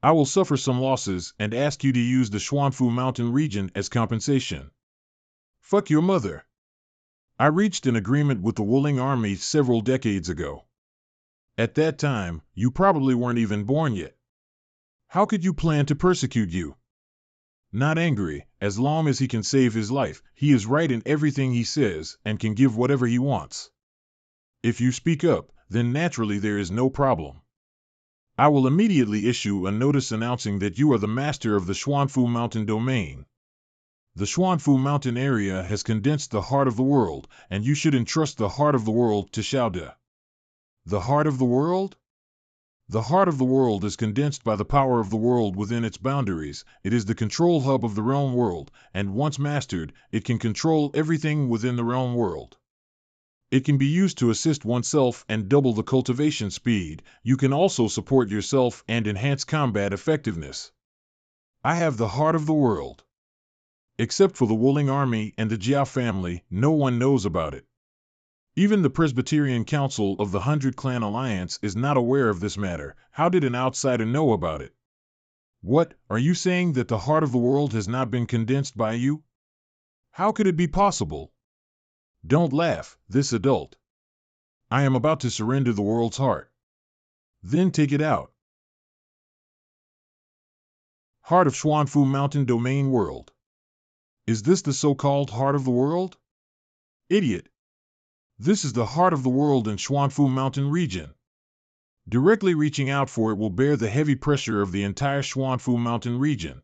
I will suffer some losses and ask you to use the Xuanfu Mountain region as compensation. Fuck your mother. I reached an agreement with the Wuling army several decades ago. At that time, you probably weren't even born yet. How could you plan to persecute you? Not angry, as long as he can save his life, he is right in everything he says and can give whatever he wants. If you speak up, then naturally there is no problem. I will immediately issue a notice announcing that you are the master of the Xuanfu Mountain Domain. The Xuanfu Mountain area has condensed the heart of the world, and you should entrust the heart of the world to Xiaode. The heart of the world? The heart of the world is condensed by the power of the world within its boundaries. It is the control hub of the realm world, and once mastered, it can control everything within the realm world. It can be used to assist oneself and double the cultivation speed. You can also support yourself and enhance combat effectiveness. I have the heart of the world. Except for the Wuling army and the Jiao family, no one knows about it. Even the Presbyterian Council of the 100 Clan Alliance is not aware of this matter. How did an outsider know about it? What, are you saying that the heart of the world has not been condensed by you? How could it be possible? Don't laugh, this adult. I am about to surrender the world's heart. Then take it out. Heart of Xuanfu Mountain Domain World. Is this the so-called heart of the world? Idiot. This is the heart of the world in Xuanfu Mountain region. Directly reaching out for it will bear the heavy pressure of the entire Xuanfu Mountain region.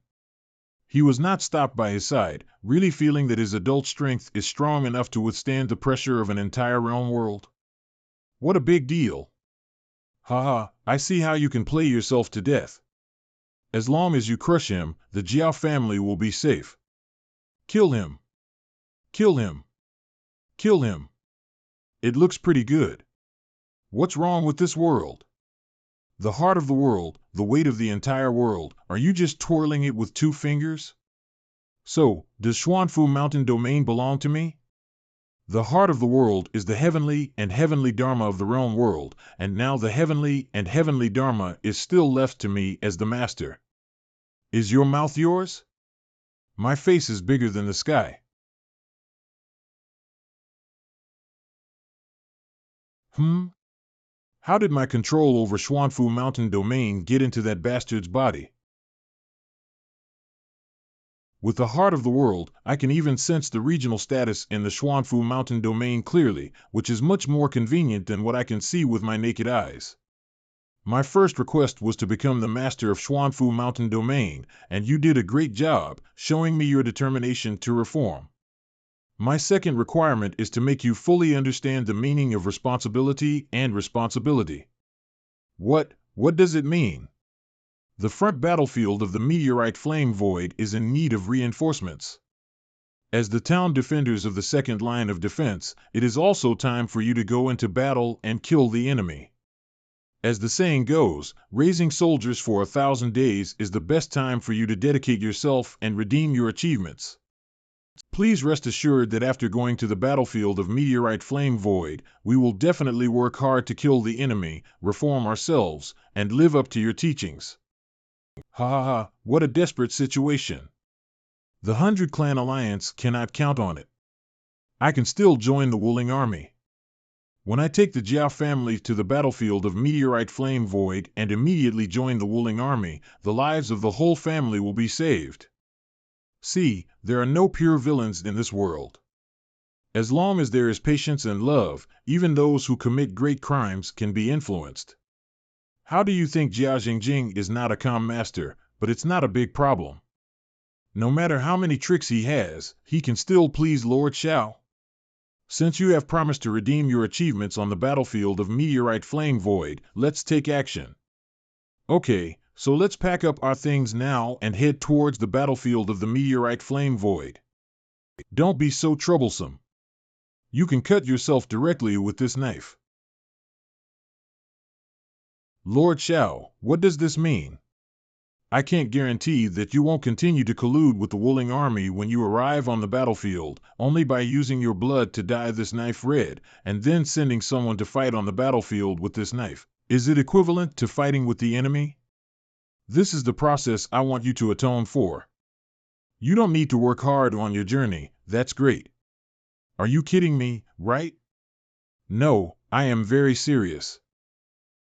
He was not stopped by his side, really feeling that his adult strength is strong enough to withstand the pressure of an entire realm world. What a big deal. Haha, I see how you can play yourself to death. As long as you crush him, the Jiao family will be safe. Kill him. Kill him. Kill him. It looks pretty good. What's wrong with this world? The heart of the world, the weight of the entire world, are you just twirling it with 2 fingers? So, does Xuanfu Mountain Domain belong to me? The heart of the world is the heavenly and heavenly Dharma of the realm world, and now the heavenly and heavenly Dharma is still left to me as the master. Is your mouth yours? My face is bigger than the sky. How did my control over Xuanfu Mountain Domain get into that bastard's body? With the heart of the world, I can even sense the regional status in the Xuanfu Mountain Domain clearly, which is much more convenient than what I can see with my naked eyes. My first request was to become the master of Xuanfu Mountain Domain, and you did a great job, showing me your determination to reform. My second requirement is to make you fully understand the meaning of responsibility and responsibility. What does it mean? The front battlefield of the meteorite flame void is in need of reinforcements. As the town defenders of the second line of defense, it is also time for you to go into battle and kill the enemy. As the saying goes, raising soldiers for 1,000 days is the best time for you to dedicate yourself and redeem your achievements. Please rest assured that after going to the battlefield of Meteorite Flame Void, we will definitely work hard to kill the enemy, reform ourselves, and live up to your teachings. Ha ha ha, what a desperate situation. The 100 Clan Alliance cannot count on it. I can still join the Wuling army. When I take the Jiao family to the battlefield of Meteorite Flame Void and immediately join the Wuling army, the lives of the whole family will be saved. See, there are no pure villains in this world. As long as there is patience and love, even those who commit great crimes can be influenced. How do you think Jia Jingjing is not a calm master, but it's not a big problem? No matter how many tricks he has, he can still please Lord Xiao. Since you have promised to redeem your achievements on the battlefield of Meteorite Flame Void, let's take action. Okay, so let's pack up our things now and head towards the battlefield of the Meteorite Flame Void. Don't be so troublesome. You can cut yourself directly with this knife. Lord Xiao, what does this mean? I can't guarantee that you won't continue to collude with the Wuling army when you arrive on the battlefield, only by using your blood to dye this knife red, and then sending someone to fight on the battlefield with this knife. Is it equivalent to fighting with the enemy? This is the process I want you to atone for. You don't need to work hard on your journey, that's great. Are you kidding me, right? No, I am very serious.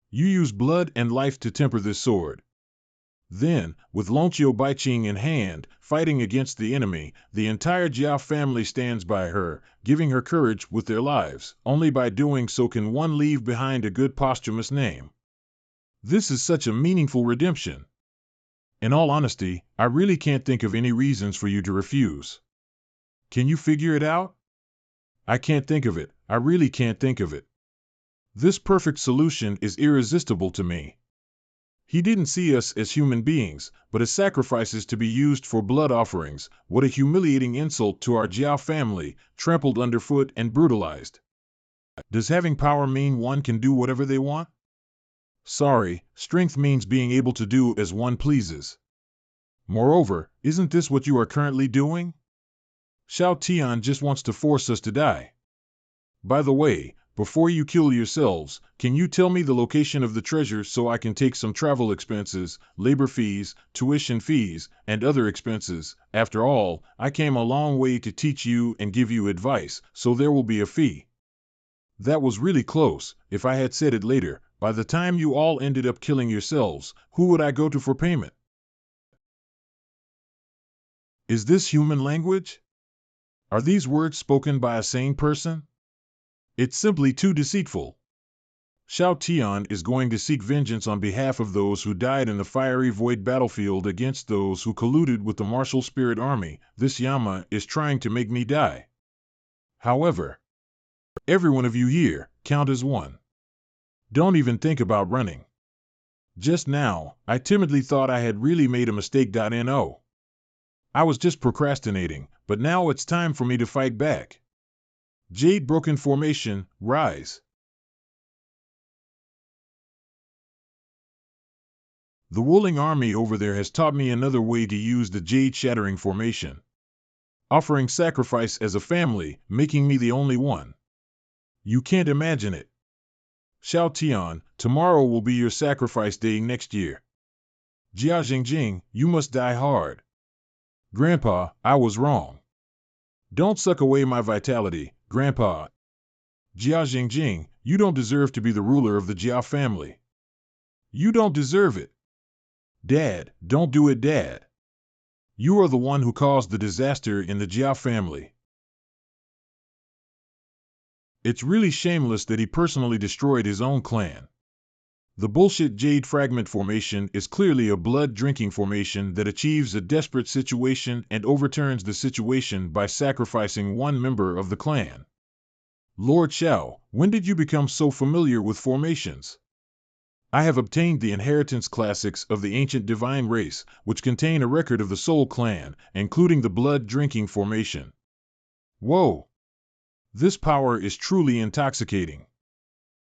You use blood and life to temper this sword. Then, with Lonqiu Baiqing in hand, fighting against the enemy, the entire Jia family stands by her, giving her courage with their lives. Only by doing so can one leave behind a good posthumous name. This is such a meaningful redemption. In all honesty, I really can't think of any reasons for you to refuse. Can you figure it out? I can't think of it. I really can't think of it. This perfect solution is irresistible to me. He didn't see us as human beings, but as sacrifices to be used for blood offerings. What a humiliating insult to our Jiao family, trampled underfoot and brutalized. Does having power mean one can do whatever they want? Sorry, strength means being able to do as one pleases. Moreover, isn't this what you are currently doing? Xiao Tian just wants to force us to die. By the way, before you kill yourselves, can you tell me the location of the treasure so I can take some travel expenses, labor fees, tuition fees, and other expenses? After all, I came a long way to teach you and give you advice, so there will be a fee. That was really close. If I had said it later, by the time you all ended up killing yourselves, who would I go to for payment? Is this human language? Are these words spoken by a sane person? It's simply too deceitful. Xiao Tian is going to seek vengeance on behalf of those who died in the fiery void battlefield against those who colluded with the martial spirit army. This Yama is trying to make me die. However, every one of you here, count as one. Don't even think about running. Just now, I timidly thought I had really made a mistake. No. I was just procrastinating, but now it's time for me to fight back. Jade Broken Formation, rise. The Wuling army over there has taught me another way to use the Jade Shattering Formation. Offering sacrifice as a family, making me the only one. You can't imagine it. Xiao Tian, tomorrow will be your sacrifice day next year. Jia Jingjing, you must die hard. Grandpa, I was wrong. Don't suck away my vitality, Grandpa. Jia Jingjing, you don't deserve to be the ruler of the Jia family. You don't deserve it. Dad, don't do it, Dad. You are the one who caused the disaster in the Jia family. It's really shameless that he personally destroyed his own clan. The bullshit Jade Fragment Formation is clearly a blood-drinking formation that achieves a desperate situation and overturns the situation by sacrificing one member of the clan. Lord Xiao, when did you become so familiar with formations? I have obtained the inheritance classics of the ancient divine race, which contain a record of the Soul Clan, including the blood-drinking formation. Whoa! This power is truly intoxicating.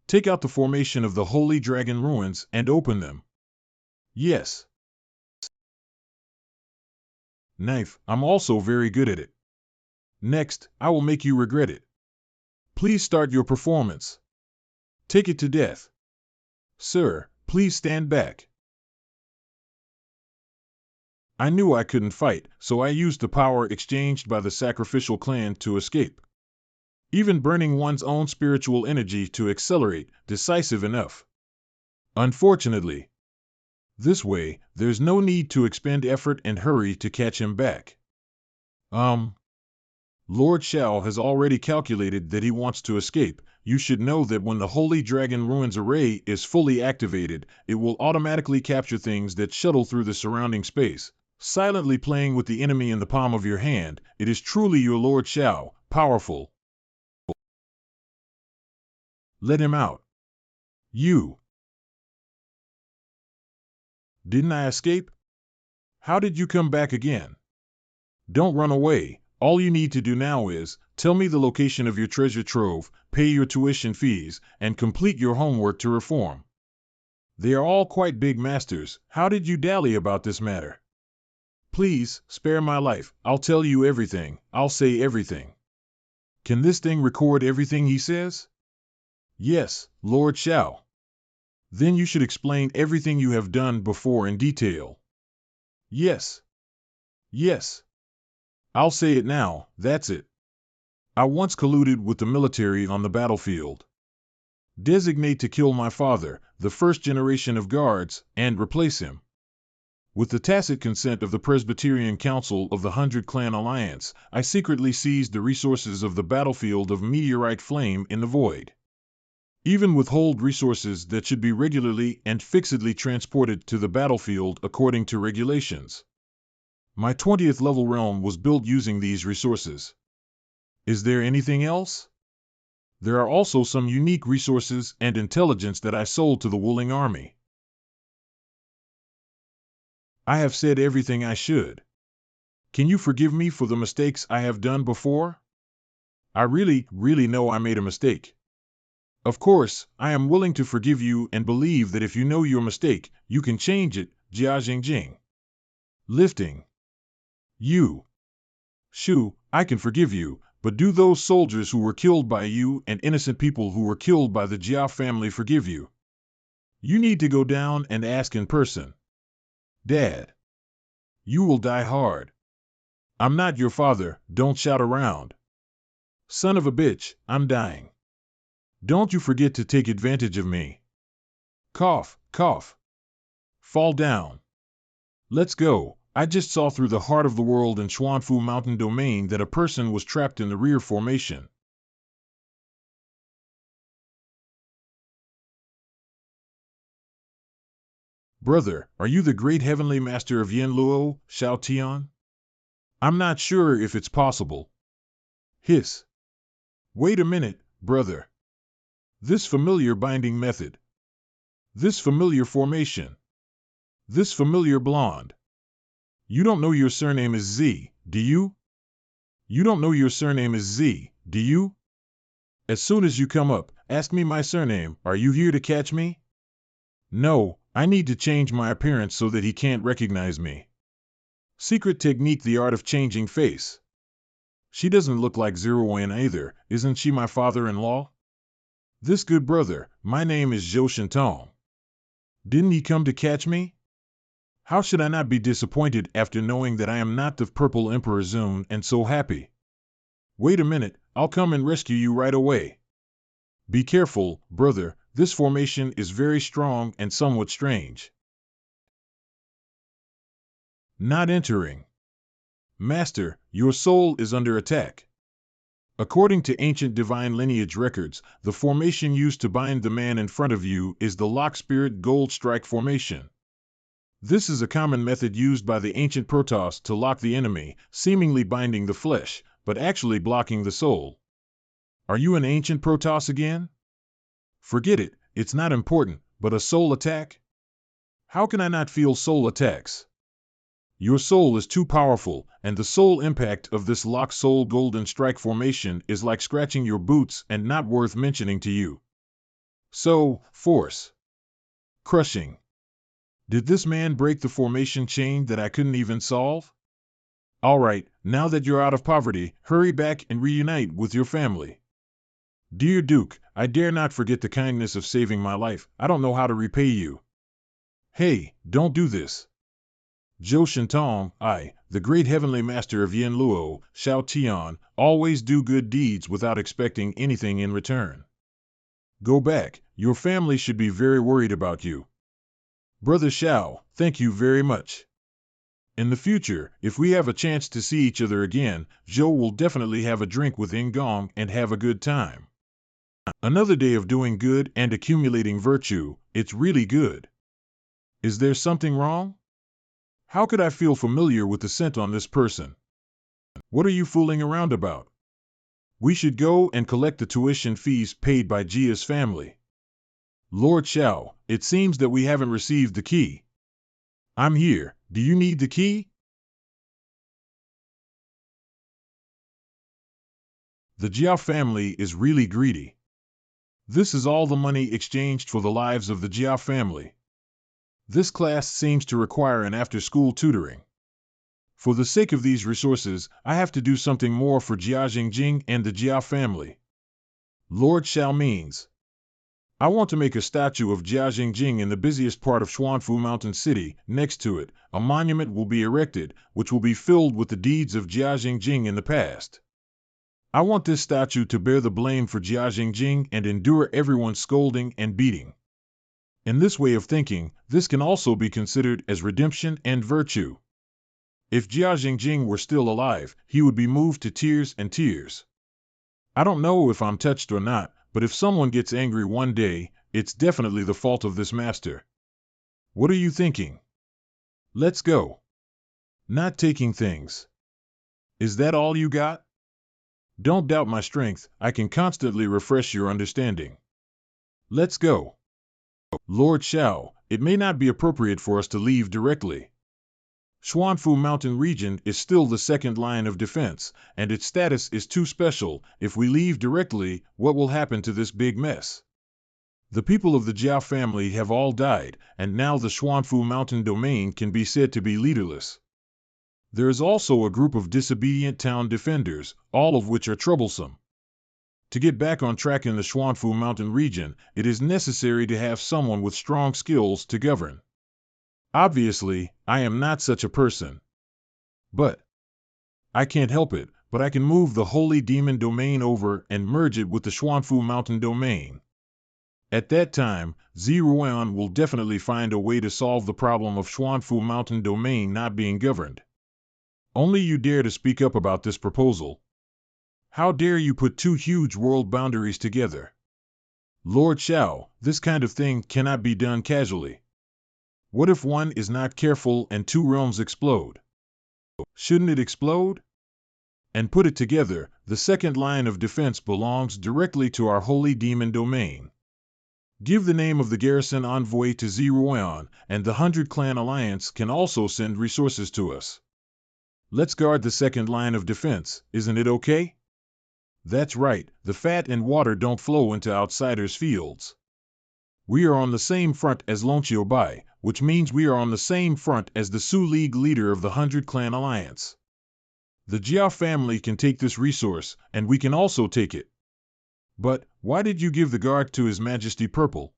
Take out the formation of the Holy Dragon ruins and open them. Yes. Knife, I'm also very good at it. Next, I will make you regret it. Please start your performance. Take it to death. Sir, please stand back. I knew I couldn't fight, so I used the power exchanged by the sacrificial clan to escape. Even burning one's own spiritual energy to accelerate, decisive enough. Unfortunately. This way, there's no need to expend effort and hurry to catch him back. Lord Shao has already calculated that he wants to escape. You should know that when the Holy Dragon Ruins Array is fully activated, it will automatically capture things that shuttle through the surrounding space, silently playing with the enemy in the palm of your hand. It is truly your Lord Shao, powerful. Let him out. You. Didn't I escape? How did you come back again? Don't run away. All you need to do now is, tell me the location of your treasure trove, pay your tuition fees, and complete your homework to reform. They are all quite big masters. How did you dally about this matter? Please, spare my life. I'll tell you everything. I'll say everything. Can this thing record everything he says? Yes, Lord Shao. Then you should explain everything you have done before in detail. Yes. Yes. I'll say it now, that's it. I once colluded with the military on the battlefield. Designate to kill my father, the first generation of guards, and replace him. With the tacit consent of the Presbyterian Council of the 100 Clan Alliance, I secretly seized the resources of the battlefield of meteorite flame in the void. Even withhold resources that should be regularly and fixedly transported to the battlefield according to regulations. My 20th level realm was built using these resources. Is there anything else? There are also some unique resources and intelligence that I sold to the Wuling army. I have said everything I should. Can you forgive me for the mistakes I have done before? I really know I made a mistake. Of course, I am willing to forgive you and believe that if you know your mistake, you can change it. Jia Jingjing. Lifting. You. Shu, I can forgive you, but do those soldiers who were killed by you and innocent people who were killed by the Jia family forgive you? You need to go down and ask in person. Dad. You will die hard. I'm not your father, don't shout around. Son of a bitch, I'm dying. Don't you forget to take advantage of me. Cough, cough. Fall down. Let's go. I just saw through the heart of the world in Xuanfu Mountain Domain that a person was trapped in the rear formation. Brother, are you the great heavenly master of Yanluo, Shao Tian? I'm not sure if it's possible. Hiss. Wait a minute, brother. This familiar binding method. This familiar formation. This familiar blonde. You don't know your surname is Z, do you? You don't know your surname is Z, do you? As soon as you come up, ask me my surname. Are you here to catch me? No, I need to change my appearance so that he can't recognize me. Secret technique, the art of changing face. She doesn't look like Zeroin either, isn't she my father-in-law? This good brother, my name is Zhou Shintong. Didn't he come to catch me? How should I not be disappointed after knowing that I am not the Purple Emperor Zune and so happy? Wait a minute, I'll come and rescue you right away. Be careful, brother, this formation is very strong and somewhat strange. Not entering. Master, your soul is under attack. According to ancient divine lineage records, the formation used to bind the man in front of you is the Lock Spirit Gold Strike formation. This is a common method used by the ancient Protoss to lock the enemy, seemingly binding the flesh, but actually blocking the soul. Are you an ancient Protoss again? Forget it, it's not important, but a soul attack? How can I not feel soul attacks? Your soul is too powerful, and the soul impact of this Lock Soul Golden Strike formation is like scratching your boots and not worth mentioning to you. So, force. Crushing. Did this man break the formation chain that I couldn't even solve? All right, now that you're out of poverty, hurry back and reunite with your family. Dear Duke, I dare not forget the kindness of saving my life. I don't know how to repay you. Hey, don't do this. Zhou Shintong, I, the great heavenly master of Yanluo, Shao Tian, always do good deeds without expecting anything in return. Go back, your family should be very worried about you. Brother Shao, thank you very much. In the future, if we have a chance to see each other again, Zhou will definitely have a drink with Ingong and have a good time. Another day of doing good and accumulating virtue, it's really good. Is there something wrong? How could I feel familiar with the scent on this person? What are you fooling around about? We should go and collect the tuition fees paid by Jia's family. Lord Xiao, it seems that we haven't received the key. I'm here. Do you need the key? The Jia family is really greedy. This is all the money exchanged for the lives of the Jia family. This class seems to require an after-school tutoring. For the sake of these resources, I have to do something more for Jia Jingjing and the Jia family. Lord Xiao means, I want to make a statue of Jia Jingjing in the busiest part of Xuanfu Mountain City. Next to it, a monument will be erected, which will be filled with the deeds of Jia Jingjing in the past. I want this statue to bear the blame for Jia Jingjing and endure everyone's scolding and beating. In this way of thinking, this can also be considered as redemption and virtue. If Jia Jingjing were still alive, he would be moved to tears and tears. I don't know if I'm touched or not, but if someone gets angry one day, it's definitely the fault of this master. What are you thinking? Let's go. Not taking things. Is that all you got? Don't doubt my strength, I can constantly refresh your understanding. Let's go. Lord Xiao, it may not be appropriate for us to leave directly. Xuanfu Mountain region is still the second line of defense, and its status is too special. If we leave directly, what will happen to this big mess? The people of the Jia family have all died, and now the Xuanfu Mountain domain can be said to be leaderless. There is also a group of disobedient town defenders, all of which are troublesome. To get back on track in the Xuanfu Mountain region, it is necessary to have someone with strong skills to govern. Obviously, I am not such a person. But I can't help it, but I can move the Holy Demon domain over and merge it with the Xuanfu Mountain domain. At that time, Ziruan will definitely find a way to solve the problem of Xuanfu Mountain domain not being governed. Only you dare to speak up about this proposal. How dare you put two huge world boundaries together? Lord Xiao, this kind of thing cannot be done casually. What if one is not careful and two realms explode? Shouldn't it explode? And put it together, the second line of defense belongs directly to our Holy Demon domain. Give the name of the garrison envoy to Ziruan, and the 100 Clan Alliance can also send resources to us. Let's guard the second line of defense, isn't it okay? That's right, the fat and water don't flow into outsiders' fields. We are on the same front as Lonchio Bai, which means we are on the same front as the Su League leader of the 100 Clan Alliance. The Jia family can take this resource, and we can also take it. But, why did you give the guard to His Majesty Purple?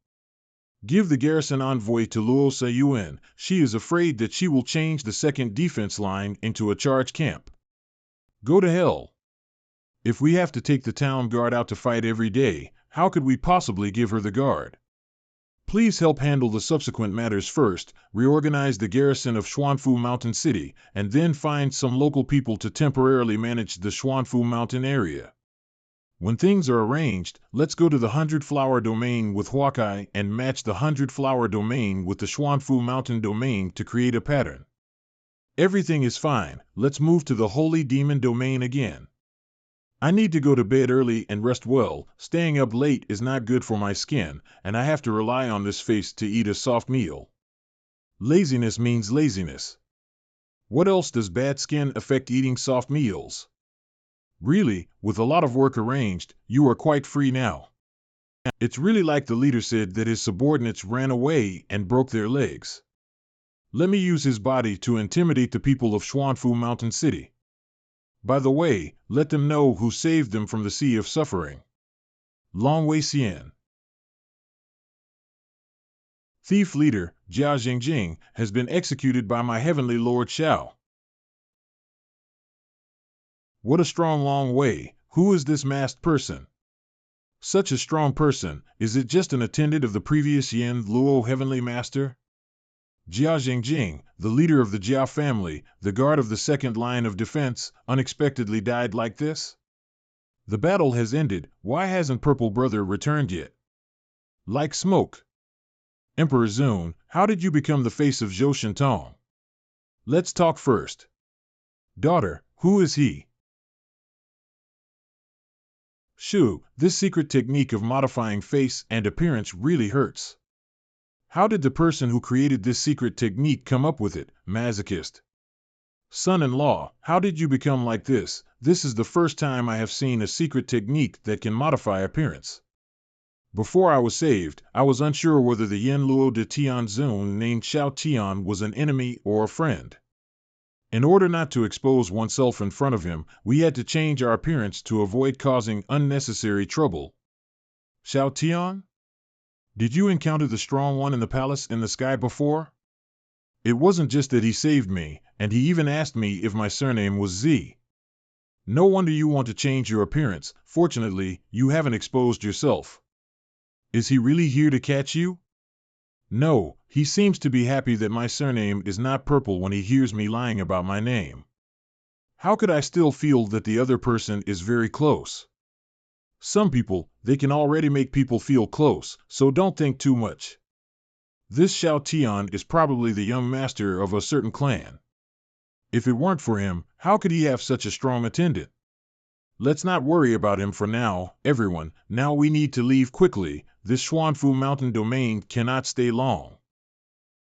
Give the garrison envoy to Luo Sayuan, she is afraid that she will change the second defense line into a charge camp. Go to hell. If we have to take the town guard out to fight every day, how could we possibly give her the guard? Please help handle the subsequent matters first, reorganize the garrison of Xuanfu Mountain City, and then find some local people to temporarily manage the Xuanfu Mountain area. When things are arranged, let's go to the 100 Flower domain with Huakai and match the 100 Flower domain with the Xuanfu Mountain domain to create a pattern. Everything is fine, let's move to the Holy Demon domain again. I need to go to bed early and rest well, staying up late is not good for my skin, and I have to rely on this face to eat a soft meal. Laziness means laziness. What else does bad skin affect eating soft meals? Really, with a lot of work arranged, you are quite free now. It's really like the leader said that his subordinates ran away and broke their legs. Let me use his body to intimidate the people of Xuanfu Mountain City. By the way, let them know who saved them from the sea of suffering. Long Wei Xian. Thief leader, Jia Jingjing, has been executed by my heavenly Lord Xiao. What a strong Long Wei, who is this masked person? Such a strong person, is it just an attendant of the previous Yin Luo Heavenly Master? Jia Jingjing, the leader of the Jia family, the guard of the second line of defense, unexpectedly died like this? The battle has ended, why hasn't Purple Brother returned yet? Like smoke. Emperor Zun, how did you become the face of Zhou Shintong? Let's talk first. Daughter, who is he? Shu, this secret technique of modifying face and appearance really hurts. How did the person who created this secret technique come up with it, masochist? Son-in-law, how did you become like this? This is the first time I have seen a secret technique that can modify appearance. Before I was saved, I was unsure whether the Yen Luo de Tianzun named Xiao Tian was an enemy or a friend. In order not to expose oneself in front of him, we had to change our appearance to avoid causing unnecessary trouble. Xiao Tian? Did you encounter the strong one in the palace in the sky before? It wasn't just that he saved me, and he even asked me if my surname was Z. No wonder you want to change your appearance. Fortunately, you haven't exposed yourself. Is he really here to catch you? No, he seems to be happy that my surname is not purple when he hears me lying about my name. How could I still feel that the other person is very close? Some people, they can already make people feel close, so don't think too much. This Xiao Tian is probably the young master of a certain clan. If it weren't for him, how could he have such a strong attendant? Let's not worry about him for now, everyone. Now we need to leave quickly. This Xuanfu Mountain domain cannot stay long.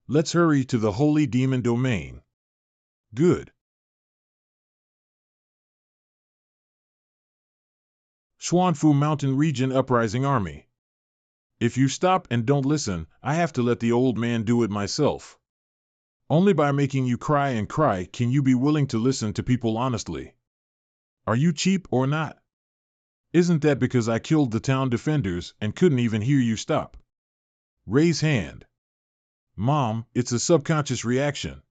Let's hurry to the Holy Demon domain. Good. Xuanfu Mountain Region Uprising Army. If you stop and don't listen, I have to let the old man do it myself. Only by making you cry and cry can you be willing to listen to people honestly. Are you cheap or not? Isn't that because I killed the town defenders and couldn't even hear you stop? Raise hand. Mom, it's a subconscious reaction.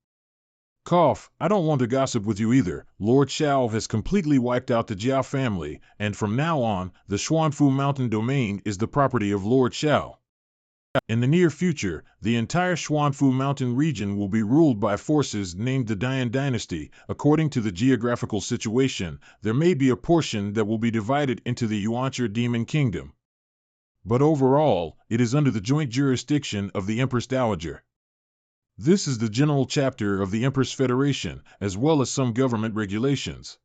Cough, I don't want to gossip with you either. Lord Xiao has completely wiped out the Jia family, and from now on, the Xuanfu Mountain domain is the property of Lord Xiao. In the near future, the entire Xuanfu Mountain region will be ruled by forces named the Dian Dynasty. According to the geographical situation, there may be a portion that will be divided into the Yuancher Demon Kingdom. But overall, it is under the joint jurisdiction of the Empress Dowager. This is the general chapter of the Empress Federation, as well as some government regulations.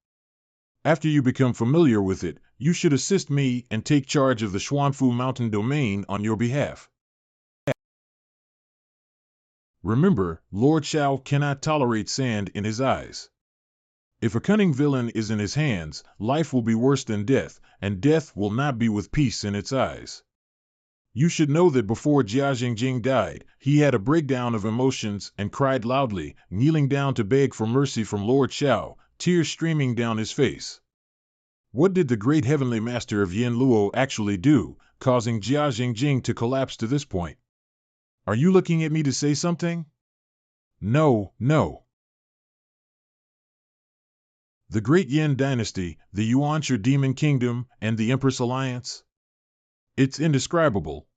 After you become familiar with it, you should assist me and take charge of the Xuanfu Mountain domain on your behalf. Remember, Lord Xiao cannot tolerate sand in his eyes. If a cunning villain is in his hands, life will be worse than death, and death will not be with peace in its eyes. You should know that before Jia Jingjing died, he had a breakdown of emotions and cried loudly, kneeling down to beg for mercy from Lord Xiao, tears streaming down his face. What did the great heavenly master of Yen Luo actually do, causing Jia Jingjing to collapse to this point? Are you looking at me to say something? No, no. The Great Yen Dynasty, the Yuancher Demon Kingdom, and the Empress Alliance? It's indescribable.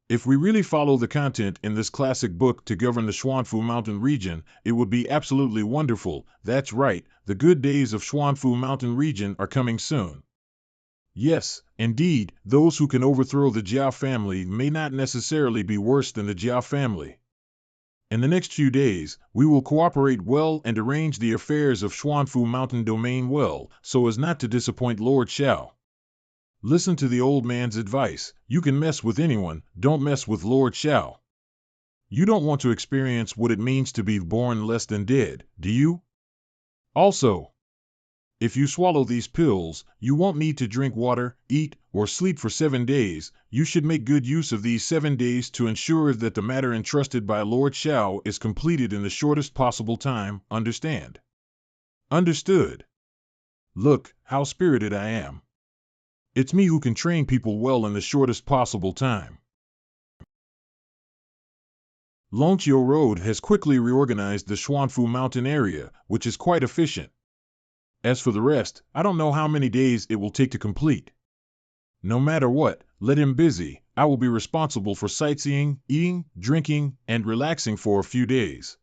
If we really follow the content in this classic book to govern the Xuanfu Mountain region, it would be absolutely wonderful. That's right, the good days of Xuanfu Mountain region are coming soon. Yes, indeed, those who can overthrow the Jia family may not necessarily be worse than the Jia family. In the next few days, we will cooperate well and arrange the affairs of Xuanfu Mountain domain well, so as not to disappoint Lord Xiao. Listen to the old man's advice. You can mess with anyone, don't mess with Lord Xiao. You don't want to experience what it means to be born less than dead, do you? Also, if you swallow these pills, you won't need to drink water, eat, or sleep for 7 days. You should make good use of these 7 days to ensure that the matter entrusted by Lord Xiao is completed in the shortest possible time, understand? Understood. Look, how spirited I am. It's me who can train people well in the shortest possible time. Longqiu Road has quickly reorganized the Xuanfu Mountain area, which is quite efficient. As for the rest, I don't know how many days it will take to complete. No matter what, let him busy. I will be responsible for sightseeing, eating, drinking, and relaxing for a few days.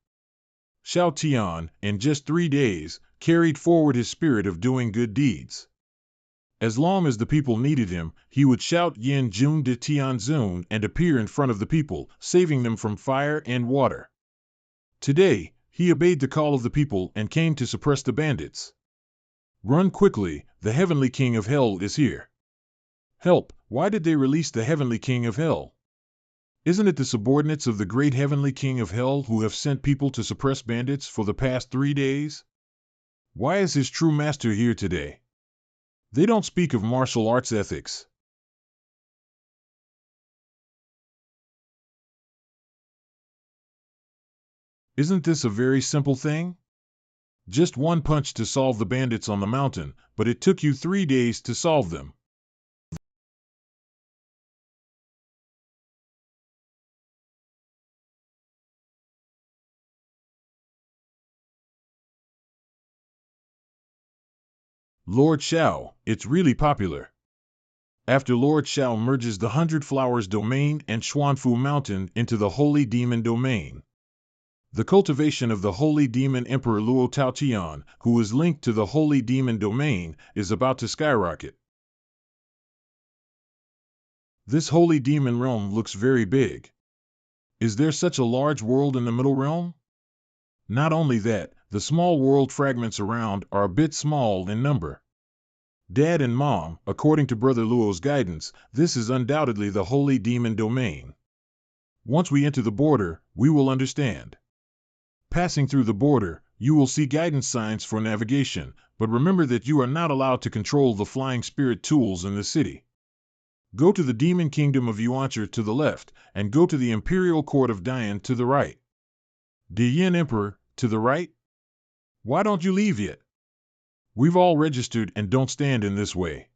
Xiao Tian, in just 3 days, carried forward his spirit of doing good deeds. As long as the people needed him, he would shout Yin Jun de Tianzun and appear in front of the people, saving them from fire and water. Today, he obeyed the call of the people and came to suppress the bandits. Run quickly, the Heavenly King of Hell is here. Help, why did they release the Heavenly King of Hell? Isn't it the subordinates of the great Heavenly King of Hell who have sent people to suppress bandits for the past 3 days? Why is his true master here today? They don't speak of martial arts ethics. Isn't this a very simple thing? Just one punch to solve the bandits on the mountain, but it took you 3 days to solve them. Lord Xiao, it's really popular. After Lord Xiao merges the 100 Flowers domain and Xuanfu Mountain into the Holy Demon domain. The cultivation of the Holy Demon Emperor Luo Taotian, who is linked to the Holy Demon domain, is about to skyrocket. This Holy Demon realm looks very big. Is there such a large world in the Middle Realm? Not only that, the small world fragments around are a bit small in number. Dad and Mom, according to Brother Luo's guidance, this is undoubtedly the Holy Demon domain. Once we enter the border, we will understand. Passing through the border, you will see guidance signs for navigation, but remember that you are not allowed to control the flying spirit tools in the city. Go to the Demon Kingdom of Yuancher to the left, and go to the Imperial Court of Dian to the right. Dian Emperor, to the right? Why don't you leave yet? We've all registered and don't stand in this way.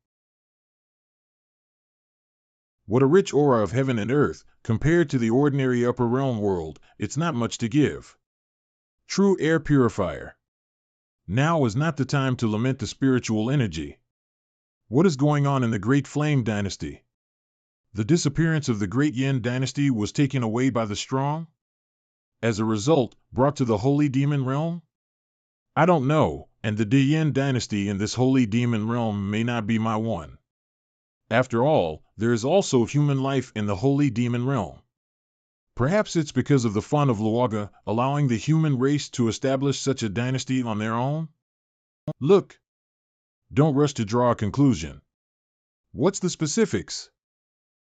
What a rich aura of heaven and earth, compared to the ordinary upper realm world, it's not much to give. True air purifier. Now is not the time to lament the spiritual energy. What is going on in the Great Flame Dynasty? The disappearance of the Great Yin Dynasty was taken away by the strong? As a result, brought to the Holy Demon Realm? I don't know, and the Yin Dynasty in this Holy Demon Realm may not be my one. After all, there is also human life in the Holy Demon Realm. Perhaps it's because of the fun of Luoga, allowing the human race to establish such a dynasty on their own? Look! Don't rush to draw a conclusion. What's the specifics?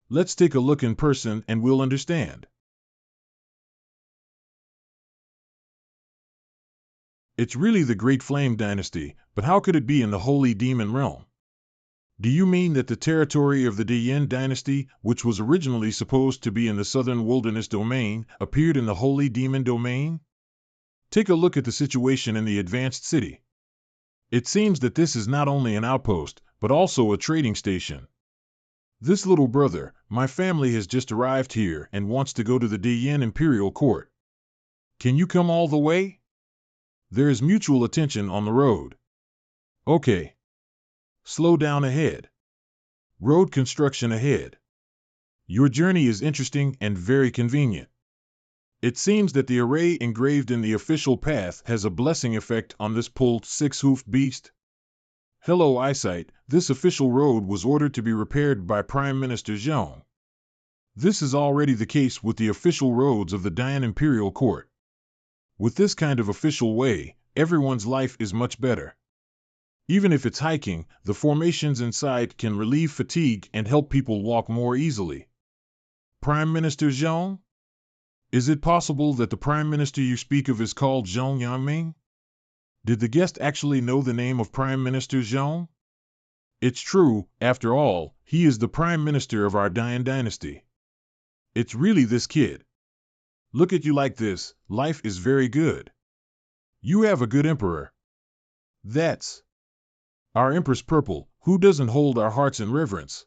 Let's take a look in person and we'll understand. It's really the Great Flame Dynasty, but how could it be in the Holy Demon Realm? Do you mean that the territory of the Yin Dynasty, which was originally supposed to be in the Southern Wilderness domain, appeared in the Holy Demon domain? Take a look at the situation in the Advanced City. It seems that this is not only an outpost, but also a trading station. This little brother, my family has just arrived here and wants to go to the Yin Imperial Court. Can you come all the way? There is mutual attention on the road. Okay. Slow down ahead. Road construction ahead. Your journey is interesting and very convenient. It seems that the array engraved in the official path has a blessing effect on this pulled 6-hoofed beast. Hello eyesight, this official road was ordered to be repaired by Prime Minister Zhong. This is already the case with the official roads of the Dian Imperial Court. With this kind of official way, everyone's life is much better. Even if it's hiking, the formations inside can relieve fatigue and help people walk more easily. Prime Minister Zhong? Is it possible that the Prime Minister you speak of is called Zhong Yangming? Did the guest actually know the name of Prime Minister Zhong? It's true, after all, he is the Prime Minister of our Dian dynasty. It's really this kid. Look at you like this, life is very good. You have a good emperor. That's our Empress Purple, who doesn't hold our hearts in reverence.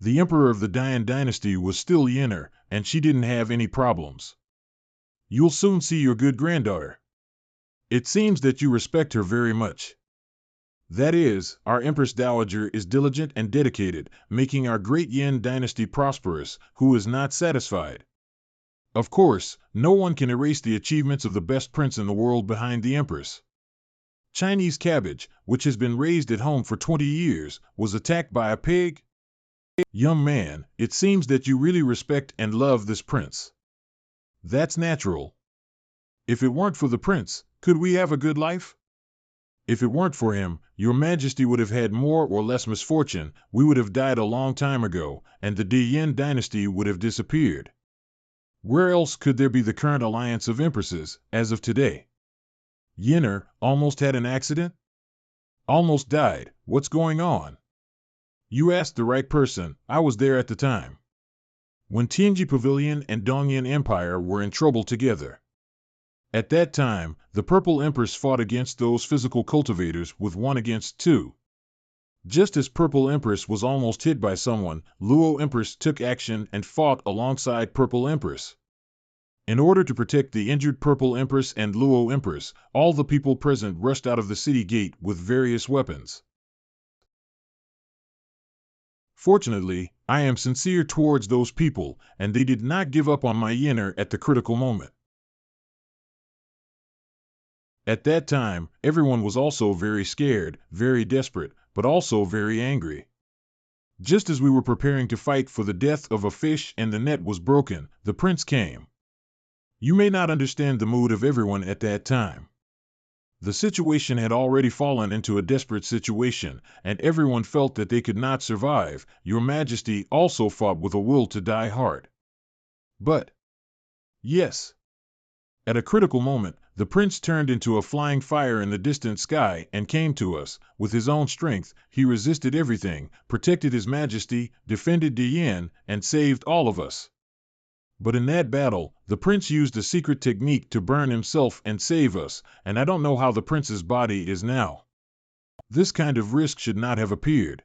The emperor of the Dian dynasty was still Yinner, and she didn't have any problems. You'll soon see your good granddaughter. It seems that you respect her very much. That is, our Empress Dowager is diligent and dedicated, making our great Yin dynasty prosperous, who is not satisfied. Of course, no one can erase the achievements of the best prince in the world behind the Empress. Chinese cabbage, which has been raised at home for 20 years, was attacked by a pig? Young man, it seems that you really respect and love this prince. That's natural. If it weren't for the prince, could we have a good life? If it weren't for him, your majesty would have had more or less misfortune, we would have died a long time ago, and the Yin dynasty would have disappeared. Where else could there be the current alliance of empresses, as of today? Yinner, almost had an accident? Almost died, what's going on? You asked the right person, I was there at the time. When Tianji Pavilion and Dongyan Empire were in trouble together. At that time, the Purple Empress fought against those physical cultivators with 1 against 2. Just as Purple Empress was almost hit by someone, Luo Empress took action and fought alongside Purple Empress. In order to protect the injured Purple Empress and Luo Empress, all the people present rushed out of the city gate with various weapons. Fortunately, I am sincere towards those people, and they did not give up on my Yinner at the critical moment. At that time, everyone was also very scared, very desperate, but also very angry. Just as we were preparing to fight for the death of a fish and the net was broken, the prince came. You may not understand the mood of everyone at that time. The situation had already fallen into a desperate situation, and everyone felt that they could not survive. Your Majesty also fought with a will to die hard. But, yes, at a critical moment, the prince turned into a flying fire in the distant sky and came to us. With his own strength, he resisted everything, protected his majesty, defended Dian, and saved all of us. But in that battle, the prince used a secret technique to burn himself and save us, and I don't know how the prince's body is now. This kind of risk should not have appeared.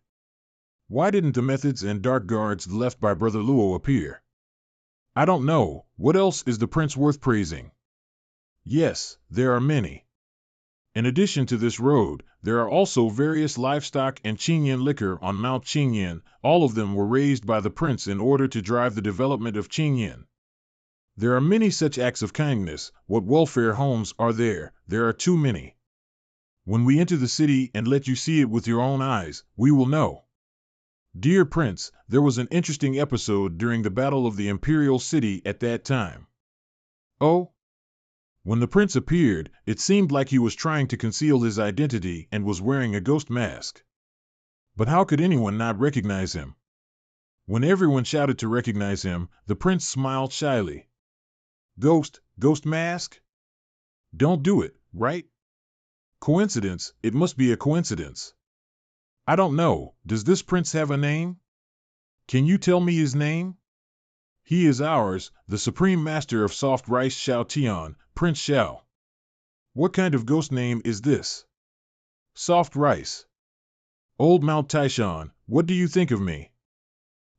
Why didn't the methods and dark guards left by Brother Luo appear? I don't know. What else is the prince worth praising? Yes, there are many. In addition to this road, there are also various livestock and Chenyan liquor on Mount Chenyan. All of them were raised by the prince in order to drive the development of Chenyan. There are many such acts of kindness. What welfare homes are there? There are too many. When we enter the city and let you see it with your own eyes, we will know. Dear Prince, there was an interesting episode during the Battle of the Imperial City at that time. Oh? When the prince appeared, it seemed like he was trying to conceal his identity and was wearing a ghost mask. But how could anyone not recognize him? When everyone shouted to recognize him, the prince smiled shyly. Ghost mask? Don't do it, right? Coincidence, it must be a coincidence. I don't know, does this prince have a name? Can you tell me his name? He is ours, the Supreme Master of Soft Rice Xiao Tian, Prince Xiao. What kind of ghost name is this? Soft Rice. Old Mount Taishan, what do you think of me?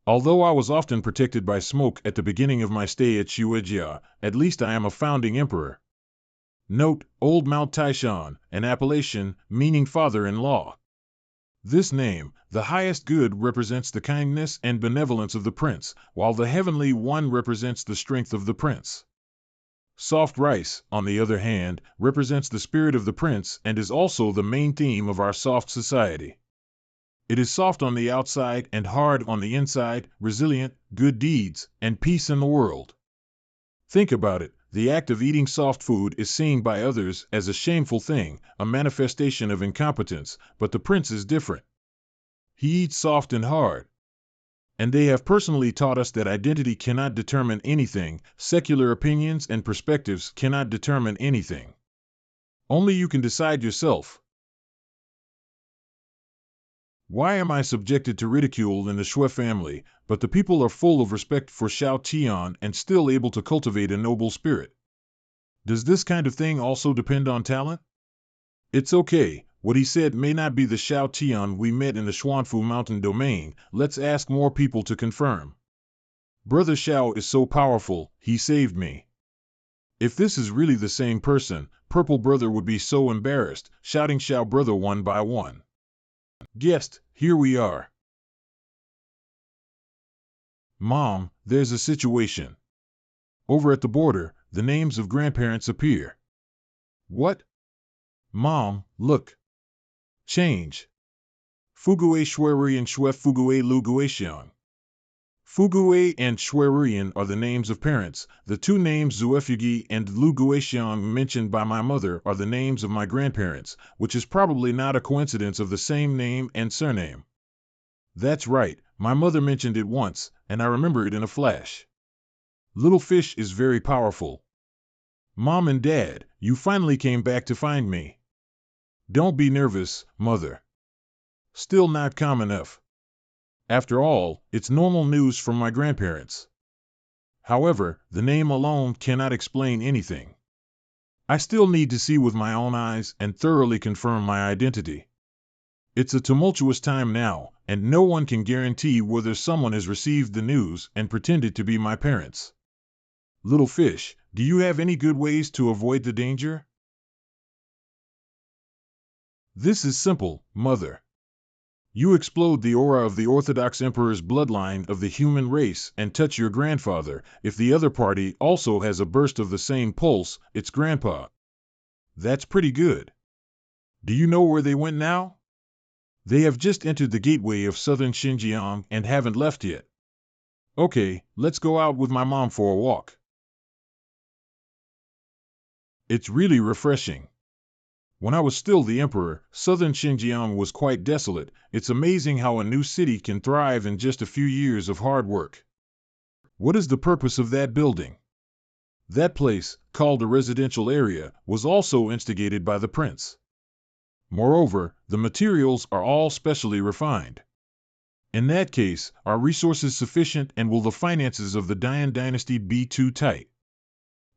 Although I was often protected by smoke at the beginning of my stay at Shuejia, at least I am a founding emperor. Note, Old Mount Taishan, an appellation meaning father-in-law. This name, the highest good, represents the kindness and benevolence of the prince, while the heavenly one represents the strength of the prince. Soft rice, on the other hand, represents the spirit of the prince and is also the main theme of our soft society. It is soft on the outside and hard on the inside, resilient, good deeds, and peace in the world. Think about it, the act of eating soft food is seen by others as a shameful thing, a manifestation of incompetence, but the prince is different. He eats soft and hard. And they have personally taught us that identity cannot determine anything, secular opinions and perspectives cannot determine anything. Only you can decide yourself. Why am I subjected to ridicule in the Shui family, but the people are full of respect for Xiao Tian and still able to cultivate a noble spirit? Does this kind of thing also depend on talent? It's okay, what he said may not be the Xiao Tian we met in the Xuanfu Mountain domain, let's ask more people to confirm. Brother Xiao is so powerful, he saved me. If this is really the same person, Purple Brother would be so embarrassed, shouting Xiao Brother one by one. Guest, here we are. Mom, there's a situation. Over at the border, the names of grandparents appear. What? Mom, look. Change. Fugue Shwerian Shwe Fugue Luguation. Fugue and Shwerian are the names of parents. The two names Zuefugi and Luguation mentioned by my mother are the names of my grandparents, which is probably not a coincidence of the same name and surname. That's right, my mother mentioned it once, and I remember it in a flash. Little Fish is very powerful. Mom and Dad, you finally came back to find me. Don't be nervous, Mother. Still not calm enough. After all, it's normal news from my grandparents. However, the name alone cannot explain anything. I still need to see with my own eyes and thoroughly confirm my identity. It's a tumultuous time now, and no one can guarantee whether someone has received the news and pretended to be my parents. Little Fish, do you have any good ways to avoid the danger? This is simple, Mother. You explode the aura of the Orthodox Emperor's bloodline of the human race and touch your grandfather. If the other party also has a burst of the same pulse, it's Grandpa. That's pretty good. Do you know where they went now? They have just entered the gateway of southern Xinjiang and haven't left yet. Okay, let's go out with my mom for a walk. It's really refreshing. When I was still the emperor, southern Xinjiang was quite desolate. It's amazing how a new city can thrive in just a few years of hard work. What is the purpose of that building? That place, called a residential area, was also instigated by the prince. Moreover, the materials are all specially refined. In that case, are resources sufficient and will the finances of the Dian dynasty be too tight?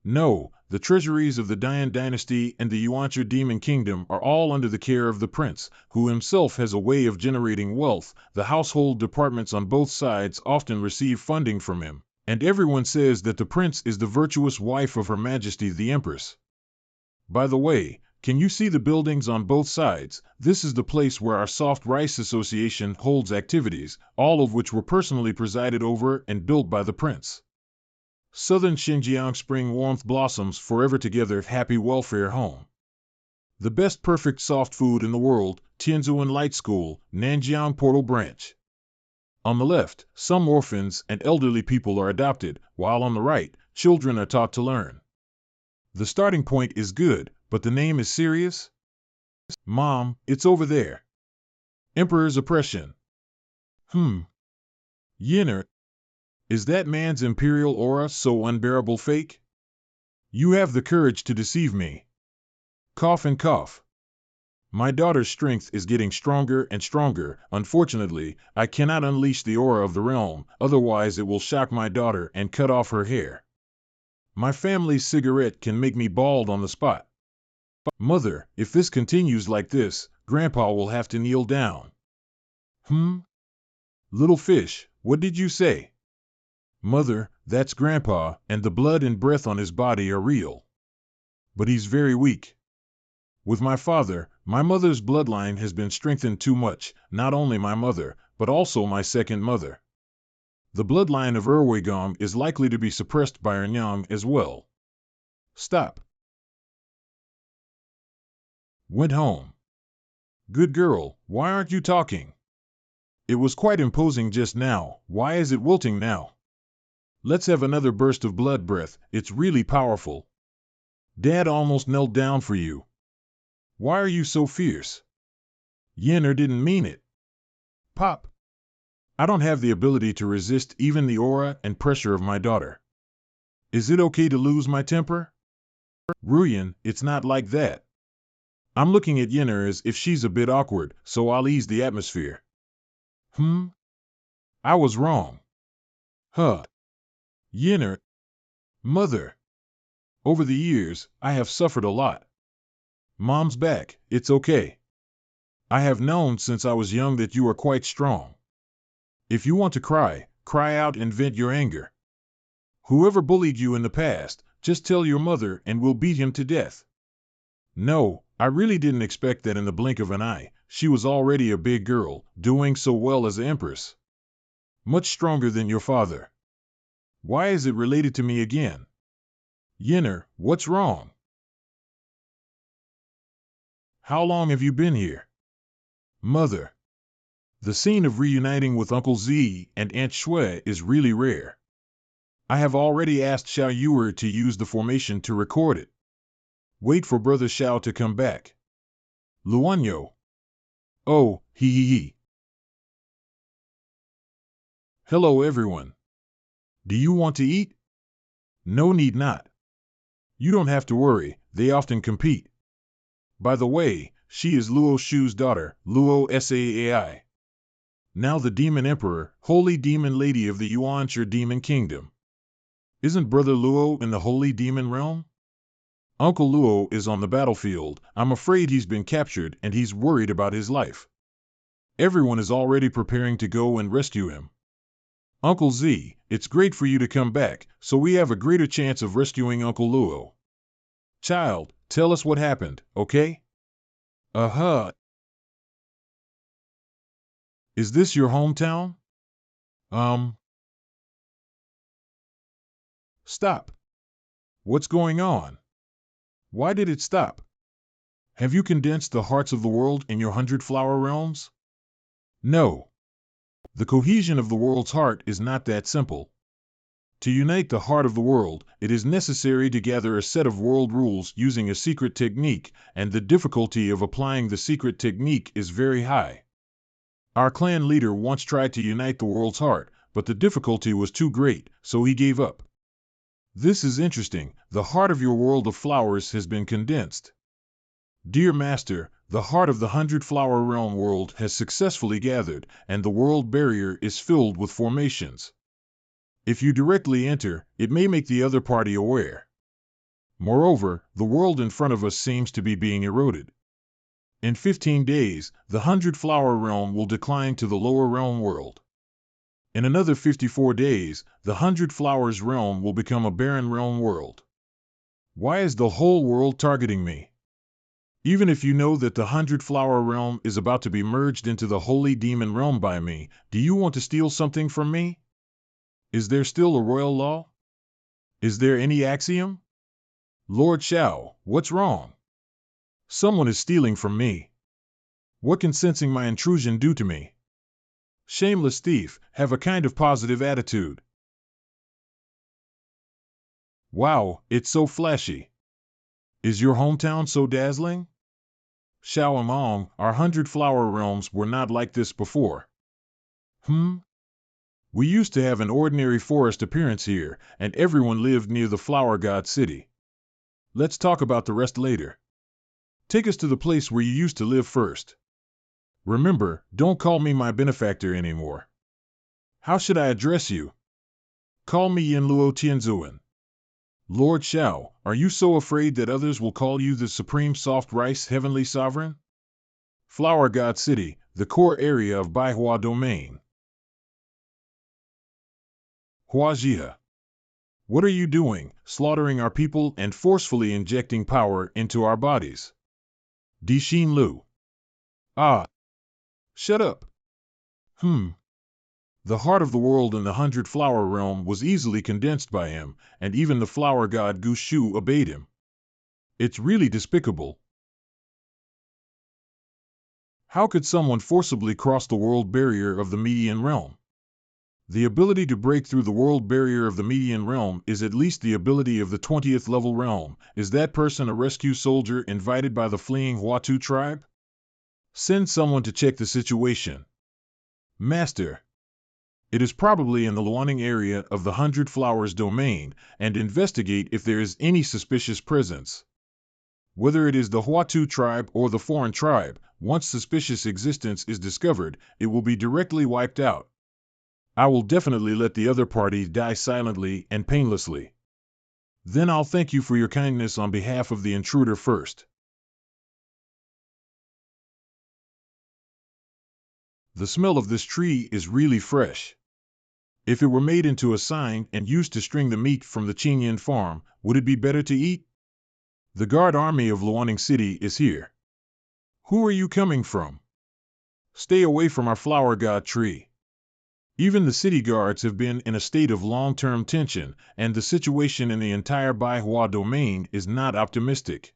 No, the treasuries of the Dian dynasty and the Yuancher demon kingdom are all under the care of the prince, who himself has a way of generating wealth. The household departments on both sides often receive funding from him, and everyone says that the prince is the virtuous wife of Her Majesty the Empress. By the way, can you see the buildings on both sides? This is the place where our Soft Rice Association holds activities, all of which were personally presided over and built by the prince. Southern Xinjiang spring warmth blossoms forever together, happy welfare home. The best perfect soft food in the world, Tianzuan Light School, Nanjiang Portal Branch. On the left, some orphans and elderly people are adopted, while on the right, children are taught to learn. The starting point is good, but the name is serious? Mom, it's over there. Emperor's oppression. Yinner. Is that man's imperial aura so unbearable fake? You have the courage to deceive me. Cough and cough. My daughter's strength is getting stronger and stronger. Unfortunately, I cannot unleash the aura of the realm, otherwise it will shock my daughter and cut off her hair. My family's cigarette can make me bald on the spot. Mother, if this continues like this, Grandpa will have to kneel down. Little Fish, what did you say? Mother, that's Grandpa, and the blood and breath on his body are real. But he's very weak. With my father, my mother's bloodline has been strengthened too much, not only my mother, but also my second mother. The bloodline of Erwagam is likely to be suppressed by Ernyang as well. Stop. Went home. Good girl, why aren't you talking? It was quite imposing just now, why is it wilting now? Let's have another burst of blood breath, it's really powerful. Dad almost knelt down for you. Why are you so fierce? Yinner didn't mean it. Pop. I don't have the ability to resist even the aura and pressure of my daughter. Is it okay to lose my temper? Ruyan, it's not like that. I'm looking at Yinner as if she's a bit awkward, so I'll ease the atmosphere. I was wrong. Yinner. Mother. Over the years, I have suffered a lot. Mom's back, it's okay. I have known since I was young that you are quite strong. If you want to cry, cry out and vent your anger. Whoever bullied you in the past, just tell your mother and we'll beat him to death. No, I really didn't expect that in the blink of an eye. She was already a big girl, doing so well as Empress. Much stronger than your father. Why is it related to me again? Yenner, what's wrong? How long have you been here? Mother. The scene of reuniting with Uncle Z and Aunt Shui is really rare. I have already asked Xiao Yuer to use the formation to record it. Wait for Brother Xiao to come back. Luanyo. Oh, he. Hello everyone. Do you want to eat? No need not. You don't have to worry, they often compete. By the way, she is Luo Shu's daughter, Luo Saai. Now the Demon Emperor, Holy Demon Lady of the Yuanshi Demon Kingdom. Isn't Brother Luo in the Holy Demon Realm? Uncle Luo is on the battlefield. I'm afraid he's been captured and he's worried about his life. Everyone is already preparing to go and rescue him. Uncle Z, it's great for you to come back, so we have a greater chance of rescuing Uncle Luo. Child, tell us what happened, okay? Is this your hometown? Stop. What's going on? Why did it stop? Have you condensed the hearts of the world in your 100 flower realms? No. The cohesion of the world's heart is not that simple. To unite the heart of the world, it is necessary to gather a set of world rules using a secret technique, and the difficulty of applying the secret technique is very high. Our clan leader once tried to unite the world's heart, but the difficulty was too great, so he gave up. This is interesting. The heart of your world of flowers has been condensed. Dear Master, the heart of the 100 flower realm world has successfully gathered, and the world barrier is filled with formations. If you directly enter, it may make the other party aware. Moreover, the world in front of us seems to be being eroded. In 15 days, the 100 flower realm will decline to the lower realm world. In another 54 days, the 100 flowers realm will become a barren realm world. Why is the whole world targeting me? Even if you know that the 100 flower realm is about to be merged into the holy demon realm by me, do you want to steal something from me? Is there still a royal law? Is there any axiom? Lord Xiao, what's wrong? Someone is stealing from me. What can sensing my intrusion do to me? Shameless thief, have a kind of positive attitude. Wow, it's so flashy. Is your hometown so dazzling? Xiao Among, our 100 flower realms were not like this before. We used to have an ordinary forest appearance here, and everyone lived near the flower god city. Let's talk about the rest later. Take us to the place where you used to live first. Remember, don't call me my benefactor anymore. How should I address you? Call me Yanluo Tianzuan. Lord Xiao, are you so afraid that others will call you the Supreme Soft Rice Heavenly Sovereign? Flower God City, the core area of Baihua Domain. Huajia. What are you doing, slaughtering our people and forcefully injecting power into our bodies? Dixin Lu. Ah. Shut up. The heart of the world in the 100 flower realm was easily condensed by him, and even the flower god Gu Shu obeyed him. It's really despicable. How could someone forcibly cross the world barrier of the Median realm? The ability to break through the world barrier of the Median realm is at least the ability of the 20th level realm. Is that person a rescue soldier invited by the fleeing Huatu tribe? Send someone to check the situation. Master. It is probably in the Luaning area of the 100 Flowers domain, and investigate if there is any suspicious presence. Whether it is the Huatu tribe or the foreign tribe, once suspicious existence is discovered, it will be directly wiped out. I will definitely let the other party die silently and painlessly. Then I'll thank you for your kindness on behalf of the intruder first. The smell of this tree is really fresh. If it were made into a sign and used to string the meat from the Chenyan farm, would it be better to eat? The guard army of Luoning City is here. Who are you coming from? Stay away from our flower god tree. Even the city guards have been in a state of long-term tension, and the situation in the entire Baihua domain is not optimistic.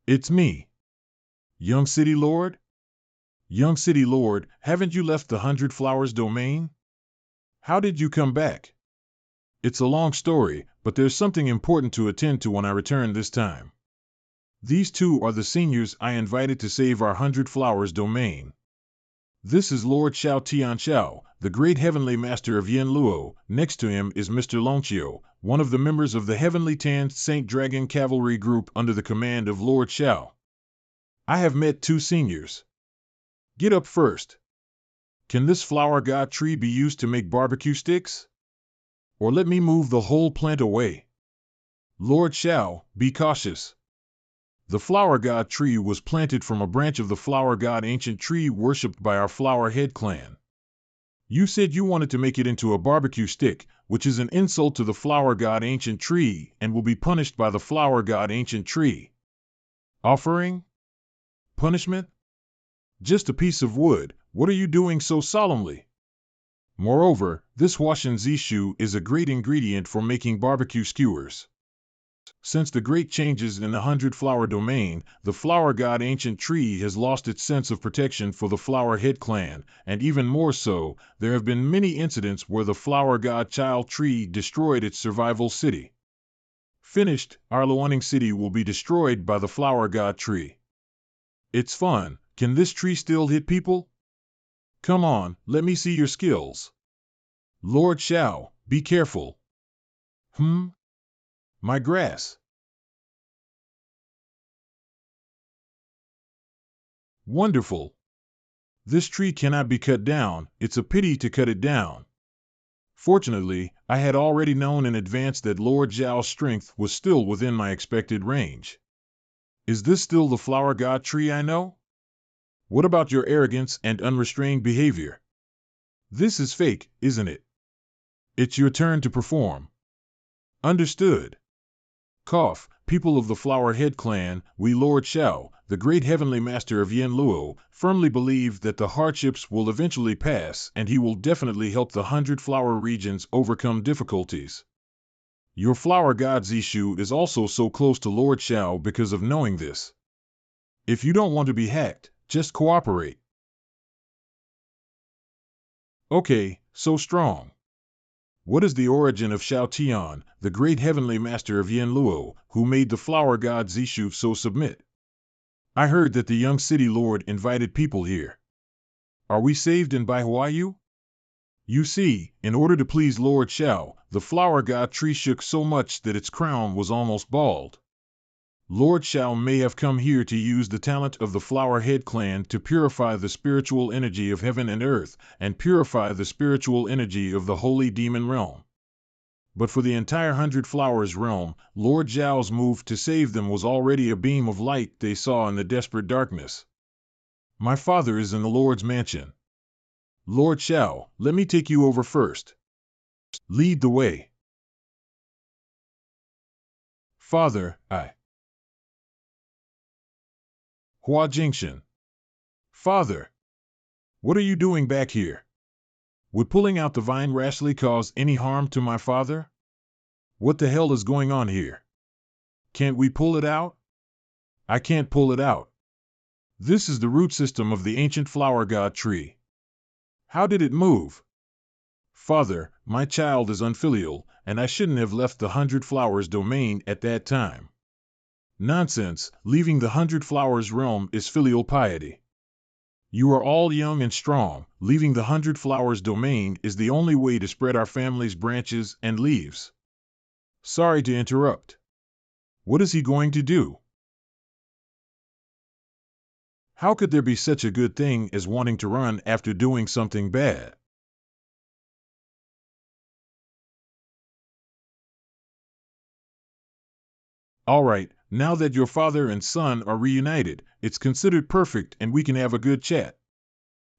It's me. Young City Lord? Young City Lord, haven't you left the Hundred Flowers domain? How did you come back? It's a long story, but there's something important to attend to when I return this time. These two are the seniors I invited to save our Hundred Flowers domain. This is Lord Xiao Tianxiao, the great heavenly master of Yen Luo. Next to him is Mr. Longqiu, one of the members of the Heavenly Tan Saint Dragon Cavalry Group under the command of Lord Xiao. I have met two seniors. Get up first. Can this flower god tree be used to make barbecue sticks? Or let me move the whole plant away. Lord Xiao, be cautious. The flower god tree was planted from a branch of the flower god ancient tree worshipped by our flower head clan. You said you wanted to make it into a barbecue stick, which is an insult to the flower god ancient tree and will be punished by the flower god ancient tree. Offering? Punishment? Just a piece of wood. What are you doing so solemnly? Moreover, this Huashan Zishu is a great ingredient for making barbecue skewers. Since the great changes in the Hundred Flower domain, the flower god ancient tree has lost its sense of protection for the flower head clan, and even more so, there have been many incidents where the flower god child tree destroyed its survival city. Finished, our Luoning city will be destroyed by the flower god tree. It's fun. Can this tree still hit people? Come on, let me see your skills. Lord Xiao, be careful. My grass. Wonderful. This tree cannot be cut down, it's a pity to cut it down. Fortunately, I had already known in advance that Lord Zhao's strength was still within my expected range. Is this still the flower god tree I know? What about your arrogance and unrestrained behavior? This is fake, isn't it? It's your turn to perform. Understood. Cough, people of the Flower Head clan, we Lord Xiao, the great heavenly master of Yen Luo, firmly believe that the hardships will eventually pass and he will definitely help the Hundred Flower regions overcome difficulties. Your flower god Zishu is also so close to Lord Xiao because of knowing this. If you don't want to be hacked, just cooperate. Okay, so strong. What is the origin of Xiao Tian, the great heavenly master of Yen Luo, who made the flower god Zishu so submit? I heard that the young city lord invited people here. Are we saved in Baihuayu? You see, in order to please Lord Xiao, the flower god tree shook so much that its crown was almost bald. Lord Xiao may have come here to use the talent of the Flower Head clan to purify the spiritual energy of heaven and earth, and purify the spiritual energy of the holy demon realm. But for the entire Hundred Flowers realm, Lord Zhao's move to save them was already a beam of light they saw in the desperate darkness. My father is in the Lord's mansion. Lord Xiao, let me take you over first. Lead the way. Father, Hua Jingshan. Father! What are you doing back here? Would pulling out the vine rashly cause any harm to my father? What the hell is going on here? Can't we pull it out? I can't pull it out. This is the root system of the ancient flower god tree. How did it move? Father, my child is unfilial, and I shouldn't have left the Hundred Flowers domain at that time. Nonsense, leaving the Hundred Flowers realm is filial piety. You are all young and strong, leaving the Hundred Flowers domain is the only way to spread our family's branches and leaves. Sorry to interrupt. What is he going to do? How could there be such a good thing as wanting to run after doing something bad? All right, now that your father and son are reunited, it's considered perfect and we can have a good chat.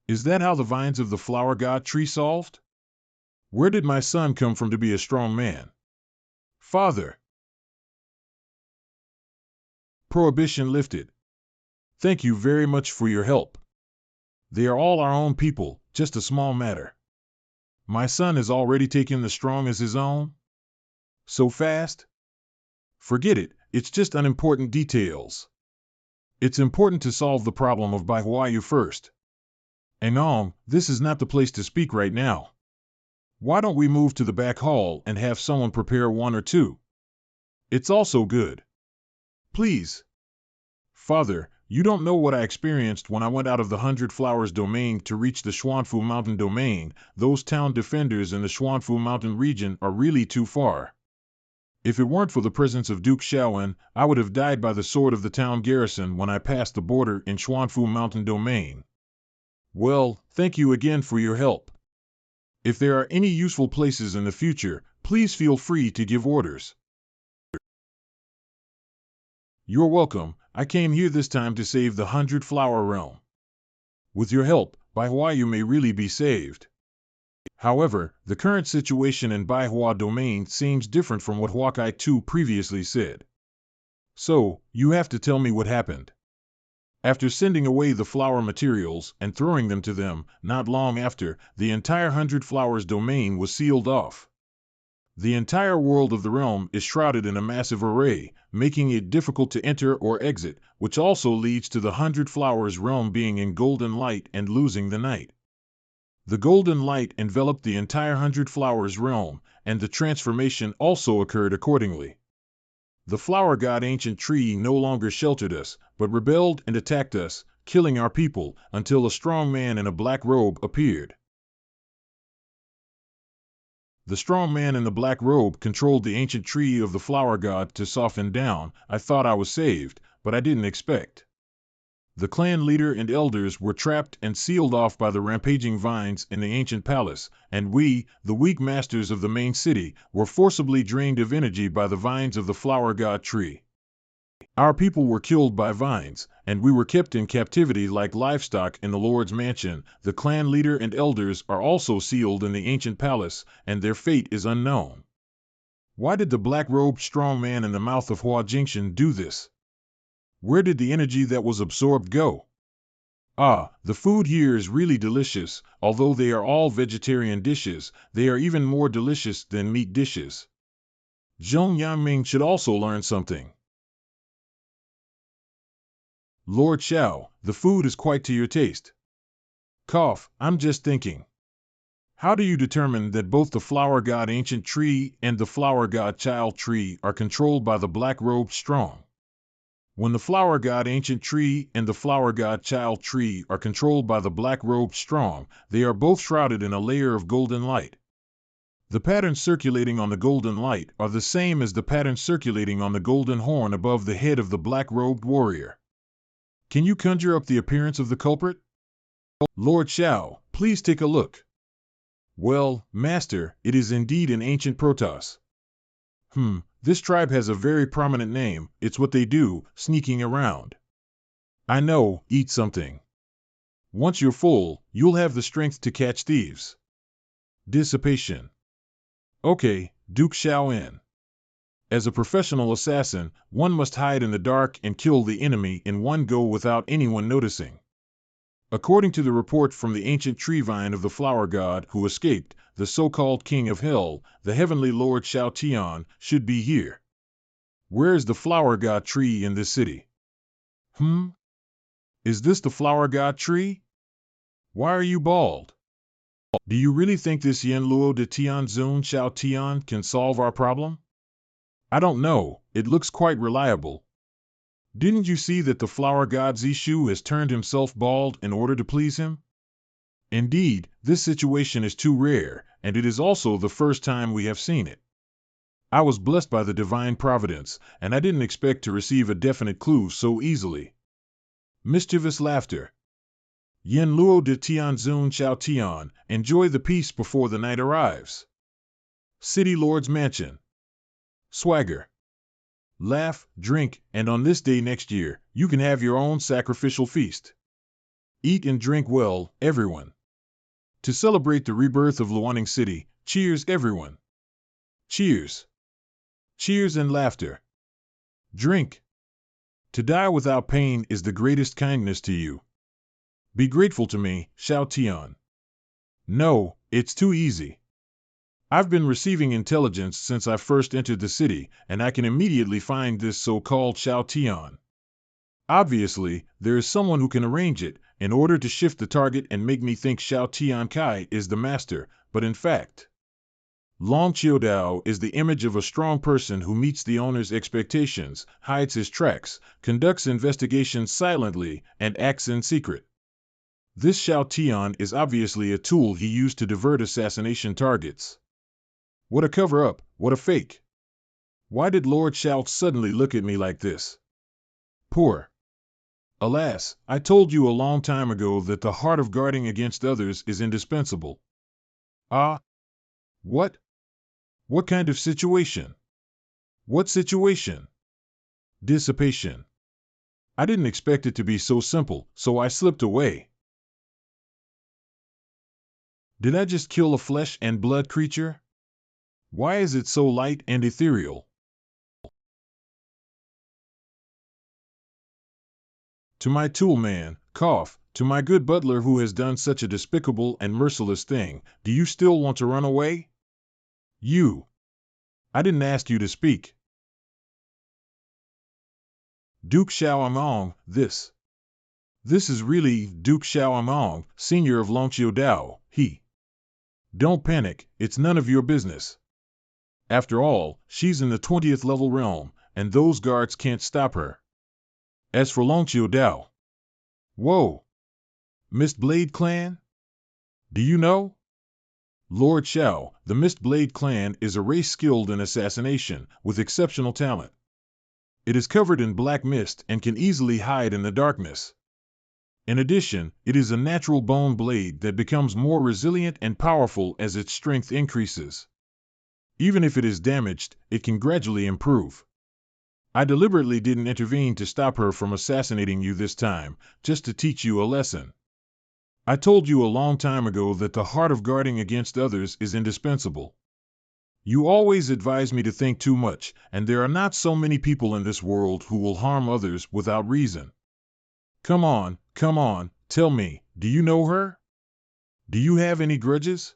Is that how the vines of the flower god tree solved? Where did my son come from to be a strong man? Father! Prohibition lifted. Thank you very much for your help. They are all our own people, just a small matter. My son has already taken the strong as his own? So fast? Forget it, it's just unimportant details. It's important to solve the problem of Baihuayu first. Anong, this is not the place to speak right now. Why don't we move to the back hall and have someone prepare one or two? It's also good. Please. Father, you don't know what I experienced when I went out of the 100 Flowers domain to reach the Xuanfu Mountain domain. Those town defenders in the Xuanfu Mountain region are really too far. If it weren't for the presence of Duke Xiaowen, I would have died by the sword of the town garrison when I passed the border in Xuanfu Mountain domain. Well, thank you again for your help. If there are any useful places in the future, please feel free to give orders. You're welcome. I came here this time to save the 100 Flower realm. With your help, Baihuayu may really be saved. However, the current situation in Baihua domain seems different from what Huakai 2 previously said. So, you have to tell me what happened. After sending away the flower materials and throwing them to them, not long after, the entire 100 Flowers domain was sealed off. The entire world of the realm is shrouded in a massive array, making it difficult to enter or exit, which also leads to the 100 Flowers realm being in golden light and losing the night. The golden light enveloped the entire 100 Flowers realm, and the transformation also occurred accordingly. The flower god Ancient Tree no longer sheltered us, but rebelled and attacked us, killing our people, until a strong man in a black robe appeared. The strong man in the black robe controlled the ancient tree of the flower god to soften down. I thought I was saved, but I didn't expect. The clan leader and elders were trapped and sealed off by the rampaging vines in the ancient palace, and we, the weak masters of the main city, were forcibly drained of energy by the vines of the flower god tree. Our people were killed by vines, and we were kept in captivity like livestock in the Lord's mansion. The clan leader and elders are also sealed in the ancient palace, and their fate is unknown. Why did the black-robed strong man in the mouth of Hua Jingshan do this? Where did the energy that was absorbed go? Ah, the food here is really delicious. Although they are all vegetarian dishes, they are even more delicious than meat dishes. Zhong Yangming should also learn something. Lord Xiao, the food is quite to your taste. Cough, I'm just thinking. How do you determine that both the flower god Ancient Tree and the flower god Child Tree are controlled by the black-robed strong? When the flower god Ancient Tree and the flower god Child Tree are controlled by the black-robed strong, they are both shrouded in a layer of golden light. The patterns circulating on the golden light are the same as the patterns circulating on the golden horn above the head of the black-robed warrior. Can you conjure up the appearance of the culprit? Lord Xiao, please take a look. Well, Master, it is indeed an ancient Protoss. This tribe has a very prominent name. It's what they do, sneaking around. I know, eat something. Once you're full, you'll have the strength to catch thieves. Dissipation. Okay, Duke Xiaoyan. As a professional assassin, one must hide in the dark and kill the enemy in one go without anyone noticing. According to the report from the ancient tree vine of the flower god who escaped, the so-called king of hell, the heavenly lord Xiao Tian, should be here. Where is the flower god tree in this city? Is this the flower god tree? Why are you bald? Do you really think this Yen Luo de Tianzun Xiao Tian can solve our problem? I don't know, it looks quite reliable. Didn't you see that the flower god Zishu has turned himself bald in order to please him? Indeed, this situation is too rare, and it is also the first time we have seen it. I was blessed by the divine providence, and I didn't expect to receive a definite clue so easily. Mischievous laughter. Yen Luo de Tianzun Xiao Tian, enjoy the peace before the night arrives. City Lord's Mansion. Swagger. Laugh, drink, and on this day next year, you can have your own sacrificial feast. Eat and drink well, everyone. To celebrate the rebirth of Luaning City, cheers everyone. Cheers. Cheers and laughter. Drink. To die without pain is the greatest kindness to you. Be grateful to me, Xiao Tian. No, it's too easy. I've been receiving intelligence since I first entered the city, and I can immediately find this so-called Xiao Tian. Obviously, there is someone who can arrange it, in order to shift the target and make me think Xiao Tian Kai is the master, but in fact, Long Qiudao is the image of a strong person who meets the owner's expectations, hides his tracks, conducts investigations silently, and acts in secret. This Xiao Tian is obviously a tool he used to divert assassination targets. What a cover-up, what a fake. Why did Lord Xiao suddenly look at me like this? Poor. Alas, I told you a long time ago that the heart of guarding against others is indispensable. Ah? What? What kind of situation? What situation? Dissipation. I didn't expect it to be so simple, so I slipped away. Did I just kill a flesh and blood creature? Why is it so light and ethereal? To my tool man, cough, to my good butler who has done such a despicable and merciless thing, do you still want to run away? You. I didn't ask you to speak. Duke Xiaomong, this. This is really Duke Xiaomong, senior of Longqiu Dao, he. Don't panic, it's none of your business. After all, she's in the 20th level realm, and those guards can't stop her. As for Longqiu Dao. Whoa! Mistblade Clan? Do you know? Lord Xiao, the Mistblade Clan is a race skilled in assassination, with exceptional talent. It is covered in black mist and can easily hide in the darkness. In addition, it is a natural bone blade that becomes more resilient and powerful as its strength increases. Even if it is damaged, it can gradually improve. I deliberately didn't intervene to stop her from assassinating you this time, just to teach you a lesson. I told you a long time ago that the heart of guarding against others is indispensable. You always advise me to think too much, and there are not so many people in this world who will harm others without reason. Come on, tell me, do you know her? Do you have any grudges?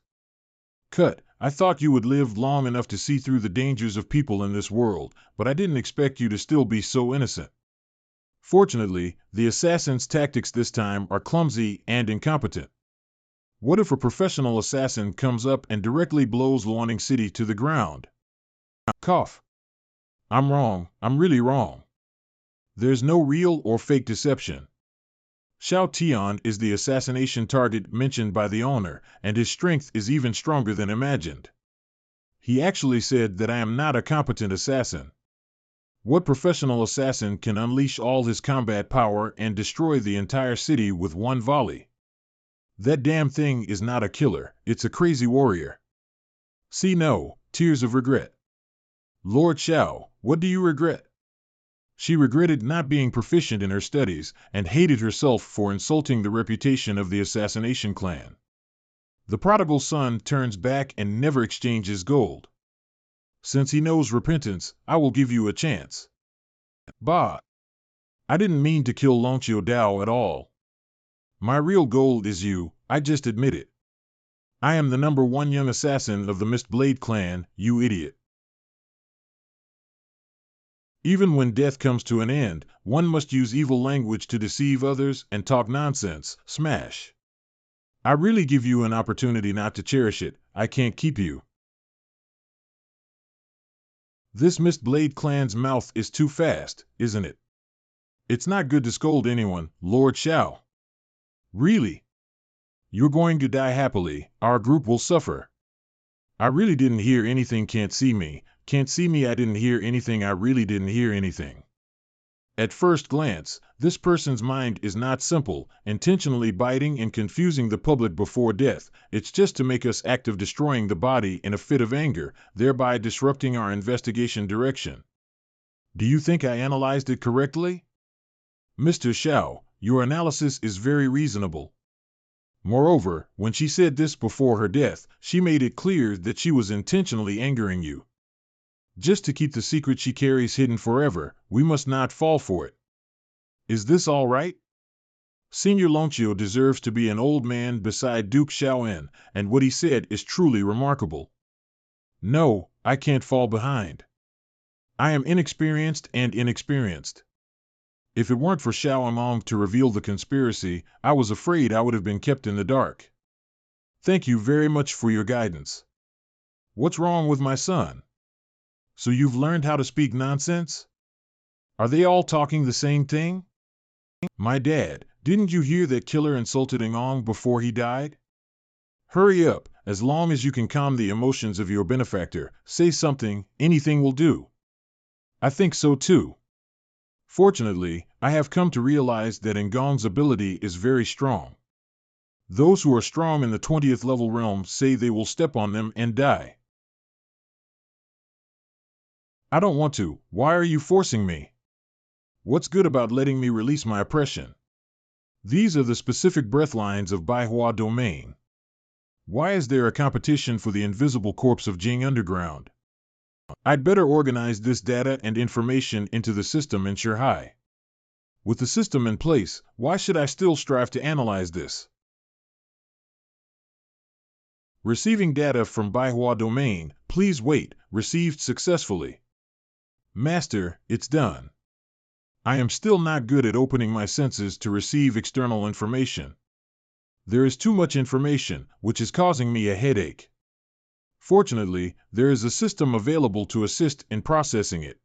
Cut, I thought you would live long enough to see through the dangers of people in this world, but I didn't expect you to still be so innocent. Fortunately, the assassin's tactics this time are clumsy and incompetent. What if a professional assassin comes up and directly blows Luoning City to the ground? Cough. I'm wrong, I'm really wrong. There's no real or fake deception. Xiao Tian is the assassination target mentioned by the owner, and his strength is even stronger than imagined. He actually said that I am not a competent assassin. What professional assassin can unleash all his combat power and destroy the entire city with one volley? That damn thing is not a killer, it's a crazy warrior. See no, tears of regret. Lord Xiao, what do you regret? She regretted not being proficient in her studies, and hated herself for insulting the reputation of the assassination clan. The prodigal son turns back and never exchanges gold. Since he knows repentance, I will give you a chance. Bah! I didn't mean to kill Longqiu Dao at all. My real goal is you, I just admit it. I am the #1 young assassin of the Mistblade clan, you idiot. Even when death comes to an end, one must use evil language to deceive others and talk nonsense, smash. I really give you an opportunity not to cherish it, I can't keep you. This Mistblade clan's mouth is too fast, isn't it? It's not good to scold anyone, Lord Xiao. Really? You're going to die happily, our group will suffer. I really didn't hear anything, can't see me, I didn't hear anything, I really didn't hear anything. At first glance, this person's mind is not simple, intentionally biting and confusing the public before death, it's just to make us act of destroying the body in a fit of anger, thereby disrupting our investigation direction. Do you think I analyzed it correctly? Mr. Xiao, your analysis is very reasonable. Moreover, when she said this before her death, she made it clear that she was intentionally angering you. Just to keep the secret she carries hidden forever, we must not fall for it. Is this all right? Senior Lonchio deserves to be an old man beside Duke Xiaoen, and what he said is truly remarkable. No, I can't fall behind. I am inexperienced and inexperienced. If it weren't for Xiao Among to reveal the conspiracy, I was afraid I would have been kept in the dark. Thank you very much for your guidance. What's wrong with my son? So you've learned how to speak nonsense? Are they all talking the same thing? My dad, didn't you hear that killer insulted Ngong before he died? Hurry up, as long as you can calm the emotions of your benefactor, say something, anything will do. I think so too. Fortunately, I have come to realize that Ngong's ability is very strong. Those who are strong in the 20th level realm say they will step on them and die. I don't want to. Why are you forcing me? What's good about letting me release my oppression? These are the specific breathlines of Baihua domain. Why is there a competition for the invisible corpse of Jing Underground? I'd better organize this data and information into the system in Shanghai. With the system in place, why should I still strive to analyze this? Receiving data from Baihua domain, please wait, received successfully. Master, it's done. I am still not good at opening my senses to receive external information. There is too much information, which is causing me a headache. Fortunately, there is a system available to assist in processing it.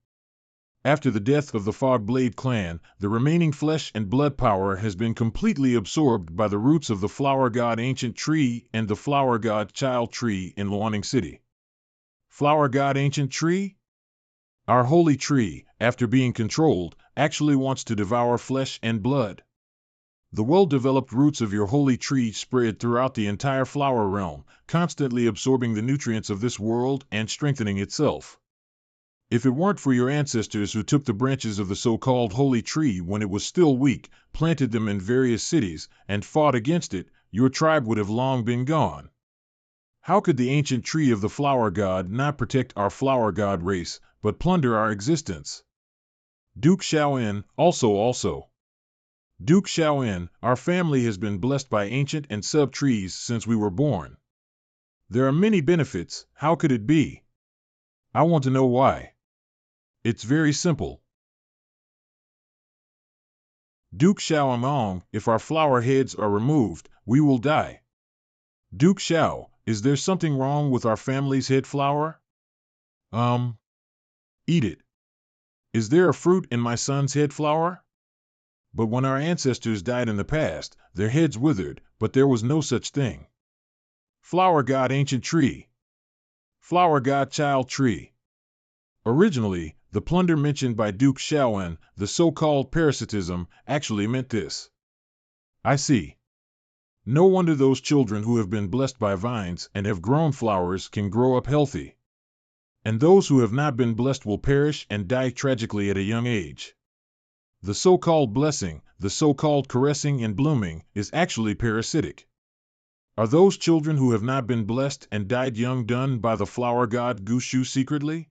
After the death of the Fogblade clan, the remaining flesh and blood power has been completely absorbed by the roots of the Flower God Ancient Tree and the Flower God Child Tree in Luaning City. Flower God Ancient Tree? Our holy tree, after being controlled, actually wants to devour flesh and blood. The well-developed roots of your holy tree spread throughout the entire flower realm, constantly absorbing the nutrients of this world and strengthening itself. If it weren't for your ancestors who took the branches of the so-called holy tree when it was still weak, planted them in various cities, and fought against it, your tribe would have long been gone. How could the ancient tree of the flower god not protect our flower god race, but plunder our existence? Duke Xiaoen, also. Duke Xiaoen, our family has been blessed by ancient and sub-trees since we were born. There are many benefits, how could it be? I want to know why. It's very simple. Duke Xiaomong, if our flower heads are removed, we will die. Duke Xiao, is there something wrong with our family's head flower? Eat it. Is there a fruit in my son's head flower? But when our ancestors died in the past, their heads withered, but there was no such thing. Flower God Ancient Tree. Flower God Child Tree. Originally, the plunder mentioned by Duke Xiaoen, the so-called parasitism, actually meant this. I see. No wonder those children who have been blessed by vines and have grown flowers can grow up healthy. And those who have not been blessed will perish and die tragically at a young age. The so-called blessing, the so-called caressing and blooming, is actually parasitic. Are those children who have not been blessed and died young done by the flower god Gushu secretly?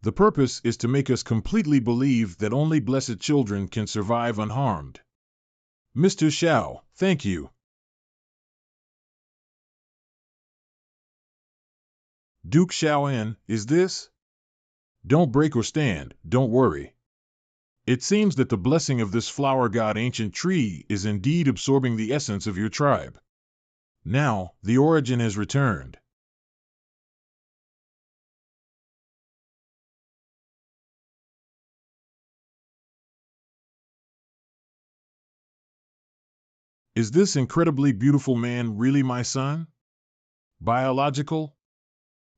The purpose is to make us completely believe that only blessed children can survive unharmed. Mr. Xiao, thank you. Duke Xiaoen, is this? Don't break or stand, don't worry. It seems that the blessing of this flower god ancient tree is indeed absorbing the essence of your tribe. Now, the origin has returned. Is this incredibly beautiful man really my son? Biological?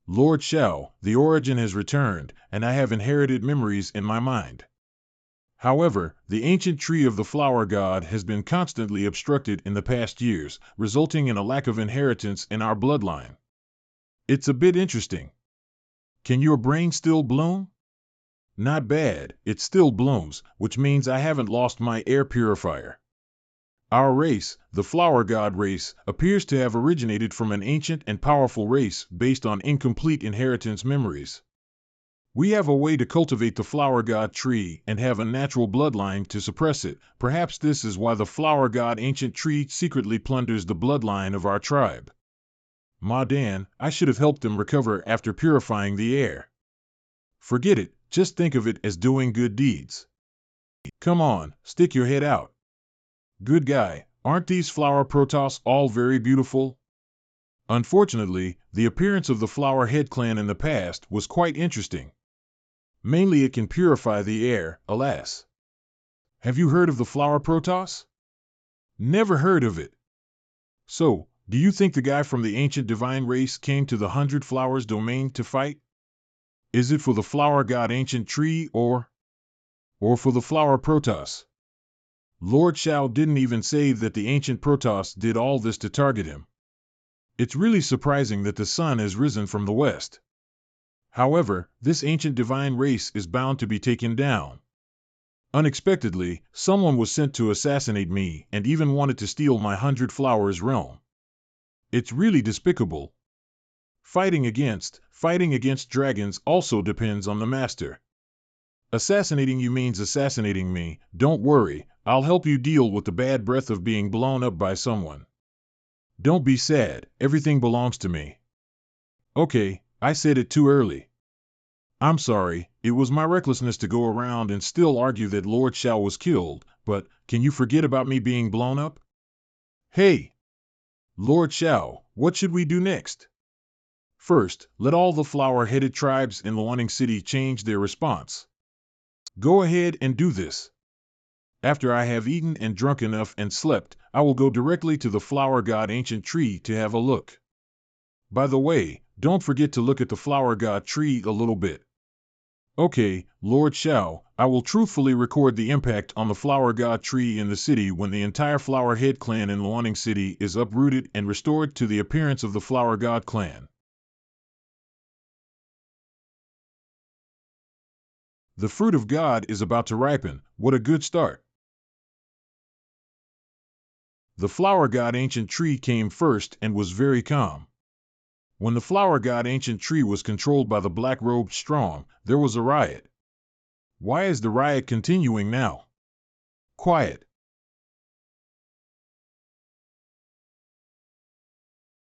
Lord Xiao, the origin has returned, and I have inherited memories in my mind. However, the ancient tree of the flower god has been constantly obstructed in the past years, resulting in a lack of inheritance in our bloodline. It's a bit interesting. Can your brain still bloom? Not bad, it still blooms, which means I haven't lost my air purifier. Our race, the flower god race, appears to have originated from an ancient and powerful race based on incomplete inheritance memories. We have a way to cultivate the flower god tree and have a natural bloodline to suppress it. Perhaps this is why the flower god ancient tree secretly plunders the bloodline of our tribe. Ma Dan, I should have helped them recover after purifying the air. Forget it, just think of it as doing good deeds. Come on, stick your head out. Good guy, aren't these flower protoss all very beautiful? Unfortunately, the appearance of the Flower Head clan in the past was quite interesting. Mainly it can purify the air, alas. Have you heard of the Flower Protoss? Never heard of it. So, do you think the guy from the ancient divine race came to the 100 Flowers domain to fight? Is it for the flower god ancient tree or for the Flower Protoss? Lord Shao didn't even say that the ancient Protoss did all this to target him. It's really surprising that the sun has risen from the west. However, this ancient divine race is bound to be taken down. Unexpectedly, someone was sent to assassinate me and even wanted to steal my 100 Flowers realm. It's really despicable. Fighting against dragons also depends on the master. Assassinating you means assassinating me. Don't worry, I'll help you deal with the bad breath of being blown up by someone. Don't be sad, everything belongs to me. Okay, I said it too early. I'm sorry, it was my recklessness to go around and still argue that Lord Shao was killed, but can you forget about me being blown up? Hey! Lord Shao, what should we do next? First, let all the flower-headed tribes in Luaning City change their response. Go ahead and do this. After I have eaten and drunk enough and slept, I will go directly to the flower god ancient tree to have a look. By the way, don't forget to look at the flower god tree a little bit. Okay, Lord Shao, I will truthfully record the impact on the flower god tree in the city when the entire Flower Head clan in Luaning City is uprooted and restored to the appearance of the flower god clan. The fruit of God is about to ripen. What a good start. The flower god ancient tree came first and was very calm. When the flower god ancient tree was controlled by the black-robed strong, there was a riot. Why is the riot continuing now? Quiet.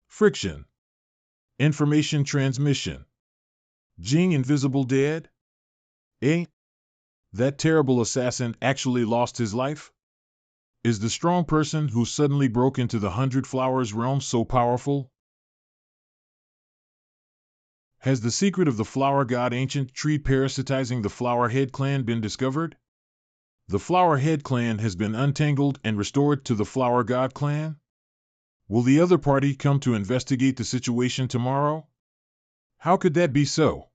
Friction. Information transmission. Jing Invisible dead? Eh? That terrible assassin actually lost his life? Is the strong person who suddenly broke into the 100 Flowers realm so powerful? Has the secret of the flower god ancient tree parasitizing the Flower Head clan been discovered? The Flower Head clan has been untangled and restored to the flower god clan? Will the other party come to investigate the situation tomorrow? How could that be so?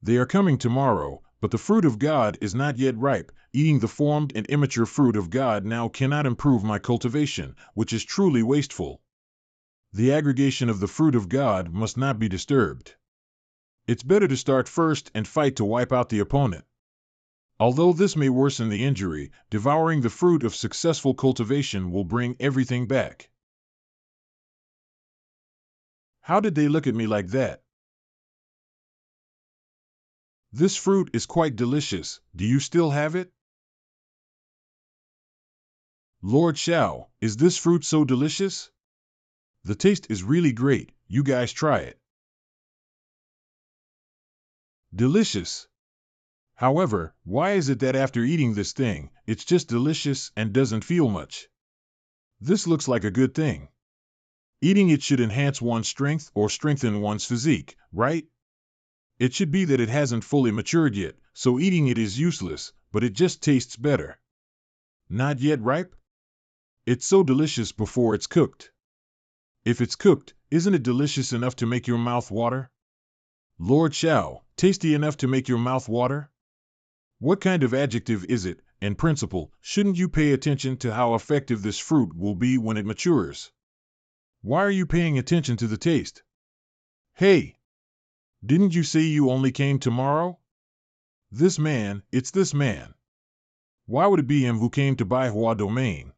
They are coming tomorrow, but the fruit of God is not yet ripe. Eating the formed and immature fruit of God now cannot improve my cultivation, which is truly wasteful. The aggregation of the fruit of God must not be disturbed. It's better to start first and fight to wipe out the opponent. Although this may worsen the injury, devouring the fruit of successful cultivation will bring everything back. How did they look at me like that? This fruit is quite delicious. Do you still have it? Lord Shao, is this fruit so delicious? The taste is really great. You guys try it. Delicious. However, why is it that after eating this thing, it's just delicious and doesn't feel much? This looks like a good thing. Eating it should enhance one's strength or strengthen one's physique, right? It should be that it hasn't fully matured yet, so eating it is useless, but it just tastes better. Not yet ripe? It's so delicious before it's cooked. If it's cooked, isn't it delicious enough to make your mouth water? Lord Shao, tasty enough to make your mouth water? What kind of adjective is it? In principle, shouldn't you pay attention to how effective this fruit will be when it matures? Why are you paying attention to the taste? Hey! Didn't you say you only came tomorrow? This man, it's this man. Why would it be him who came to Manhua domain?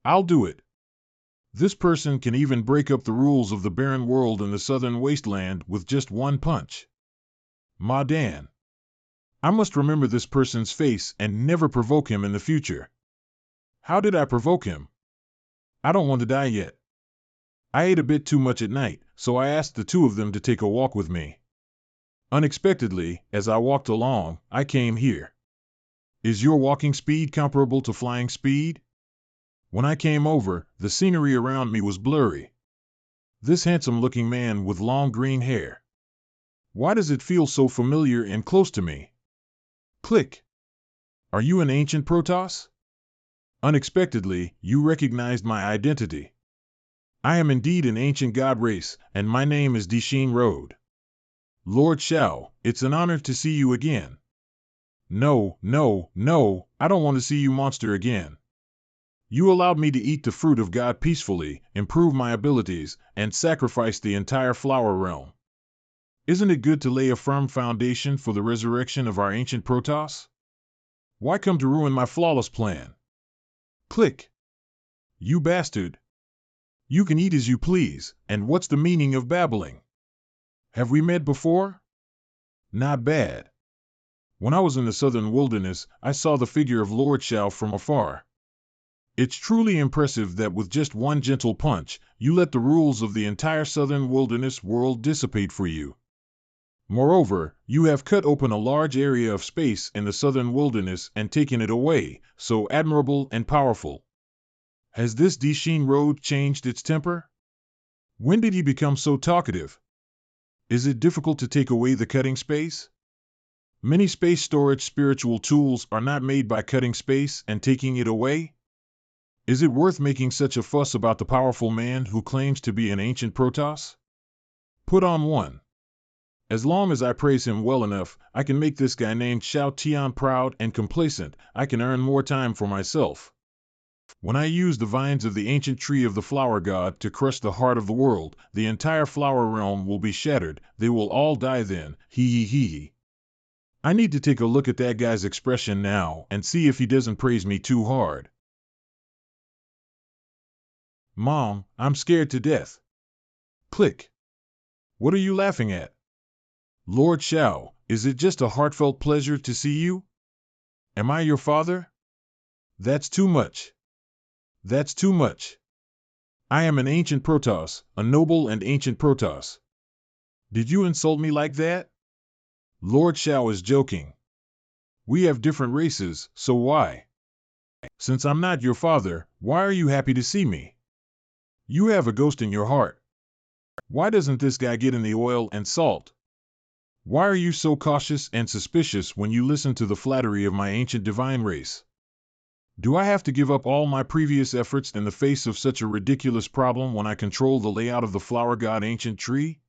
I'll do it. This person can even break up the rules of the barren world in the southern wasteland with just one punch. Madan. I must remember this person's face and never provoke him in the future. How did I provoke him? I don't want to die yet. I ate a bit too much at night, so I asked the two of them to take a walk with me. Unexpectedly, as I walked along, I came here. Is your walking speed comparable to flying speed? When I came over, the scenery around me was blurry. This handsome-looking man with long green hair. Why does it feel so familiar and close to me? Click. Are you an ancient Protoss? Unexpectedly, you recognized my identity. I am indeed an ancient god race, and my name is Dishin Road. Lord Shao, it's an honor to see you again. No, I don't want to see you monster again. You allowed me to eat the fruit of God peacefully, improve my abilities, and sacrifice the entire flower realm. Isn't it good to lay a firm foundation for the resurrection of our ancient Protoss? Why come to ruin my flawless plan? Click. You bastard. You can eat as you please, and what's the meaning of babbling? Have we met before? Not bad. When I was in the southern wilderness, I saw the figure of Lord Shao from afar. It's truly impressive that with just one gentle punch, you let the rules of the entire southern wilderness world dissipate for you. Moreover, you have cut open a large area of space in the southern wilderness and taken it away, so admirable and powerful. Has this Dishin Road changed its temper? When did he become so talkative? Is it difficult to take away the cutting space? Many space storage spiritual tools are not made by cutting space and taking it away. Is it worth making such a fuss about the powerful man who claims to be an ancient Protoss? Put on one. As long as I praise him well enough, I can make this guy named Shao Tian proud and complacent. I can earn more time for myself. When I use the vines of the ancient tree of the flower god to crush the heart of the world, the entire flower realm will be shattered. They will all die then. Hee. I need to take a look at that guy's expression now and see if he doesn't praise me too hard. Mom, I'm scared to death. Click. What are you laughing at? Lord Shao, is it just a heartfelt pleasure to see you? Am I your father? That's too much. That's too much. I am an ancient Protoss, a noble and ancient Protoss. Did you insult me like that? Lord Shao is joking. We have different races, so why? Since I'm not your father, why are you happy to see me? You have a ghost in your heart. Why doesn't this guy get in the oil and salt? Why are you so cautious and suspicious when you listen to the flattery of my ancient divine race? Do I have to give up all my previous efforts in the face of such a ridiculous problem when I control the layout of the flower god ancient tree?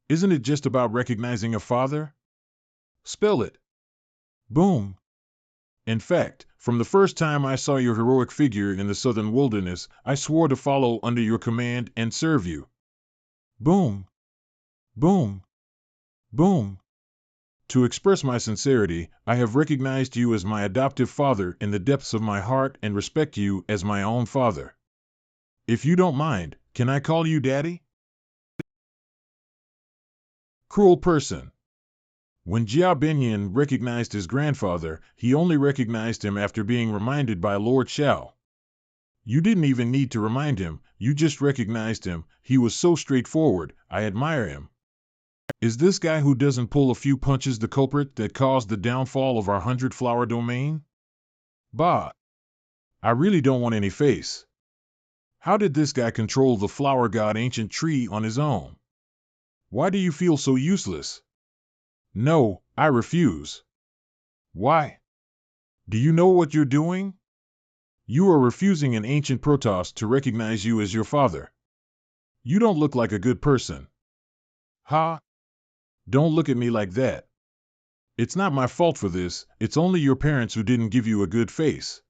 Isn't it just about recognizing a father? Spell it. Boom. In fact, from the first time I saw your heroic figure in the southern wilderness, I swore to follow under your command and serve you. Boom. Boom. Boom. To express my sincerity, I have recognized you as my adoptive father in the depths of my heart and respect you as my own father. If you don't mind, can I call you Daddy? Cruel person. When Jia Binyan recognized his grandfather, he only recognized him after being reminded by Lord Shao. You didn't even need to remind him, you just recognized him. He was so straightforward. I admire him. Is this guy who doesn't pull a few punches the culprit that caused the downfall of our 100-flower domain? Bah! I really don't want any face. How did this guy control the flower god ancient tree on his own? Why do you feel so useless? No, I refuse. Why? Do you know what you're doing? You are refusing an ancient Protoss to recognize you as your father. You don't look like a good person. Ha! Don't look at me like that. It's not my fault for this, it's only your parents who didn't give you a good face.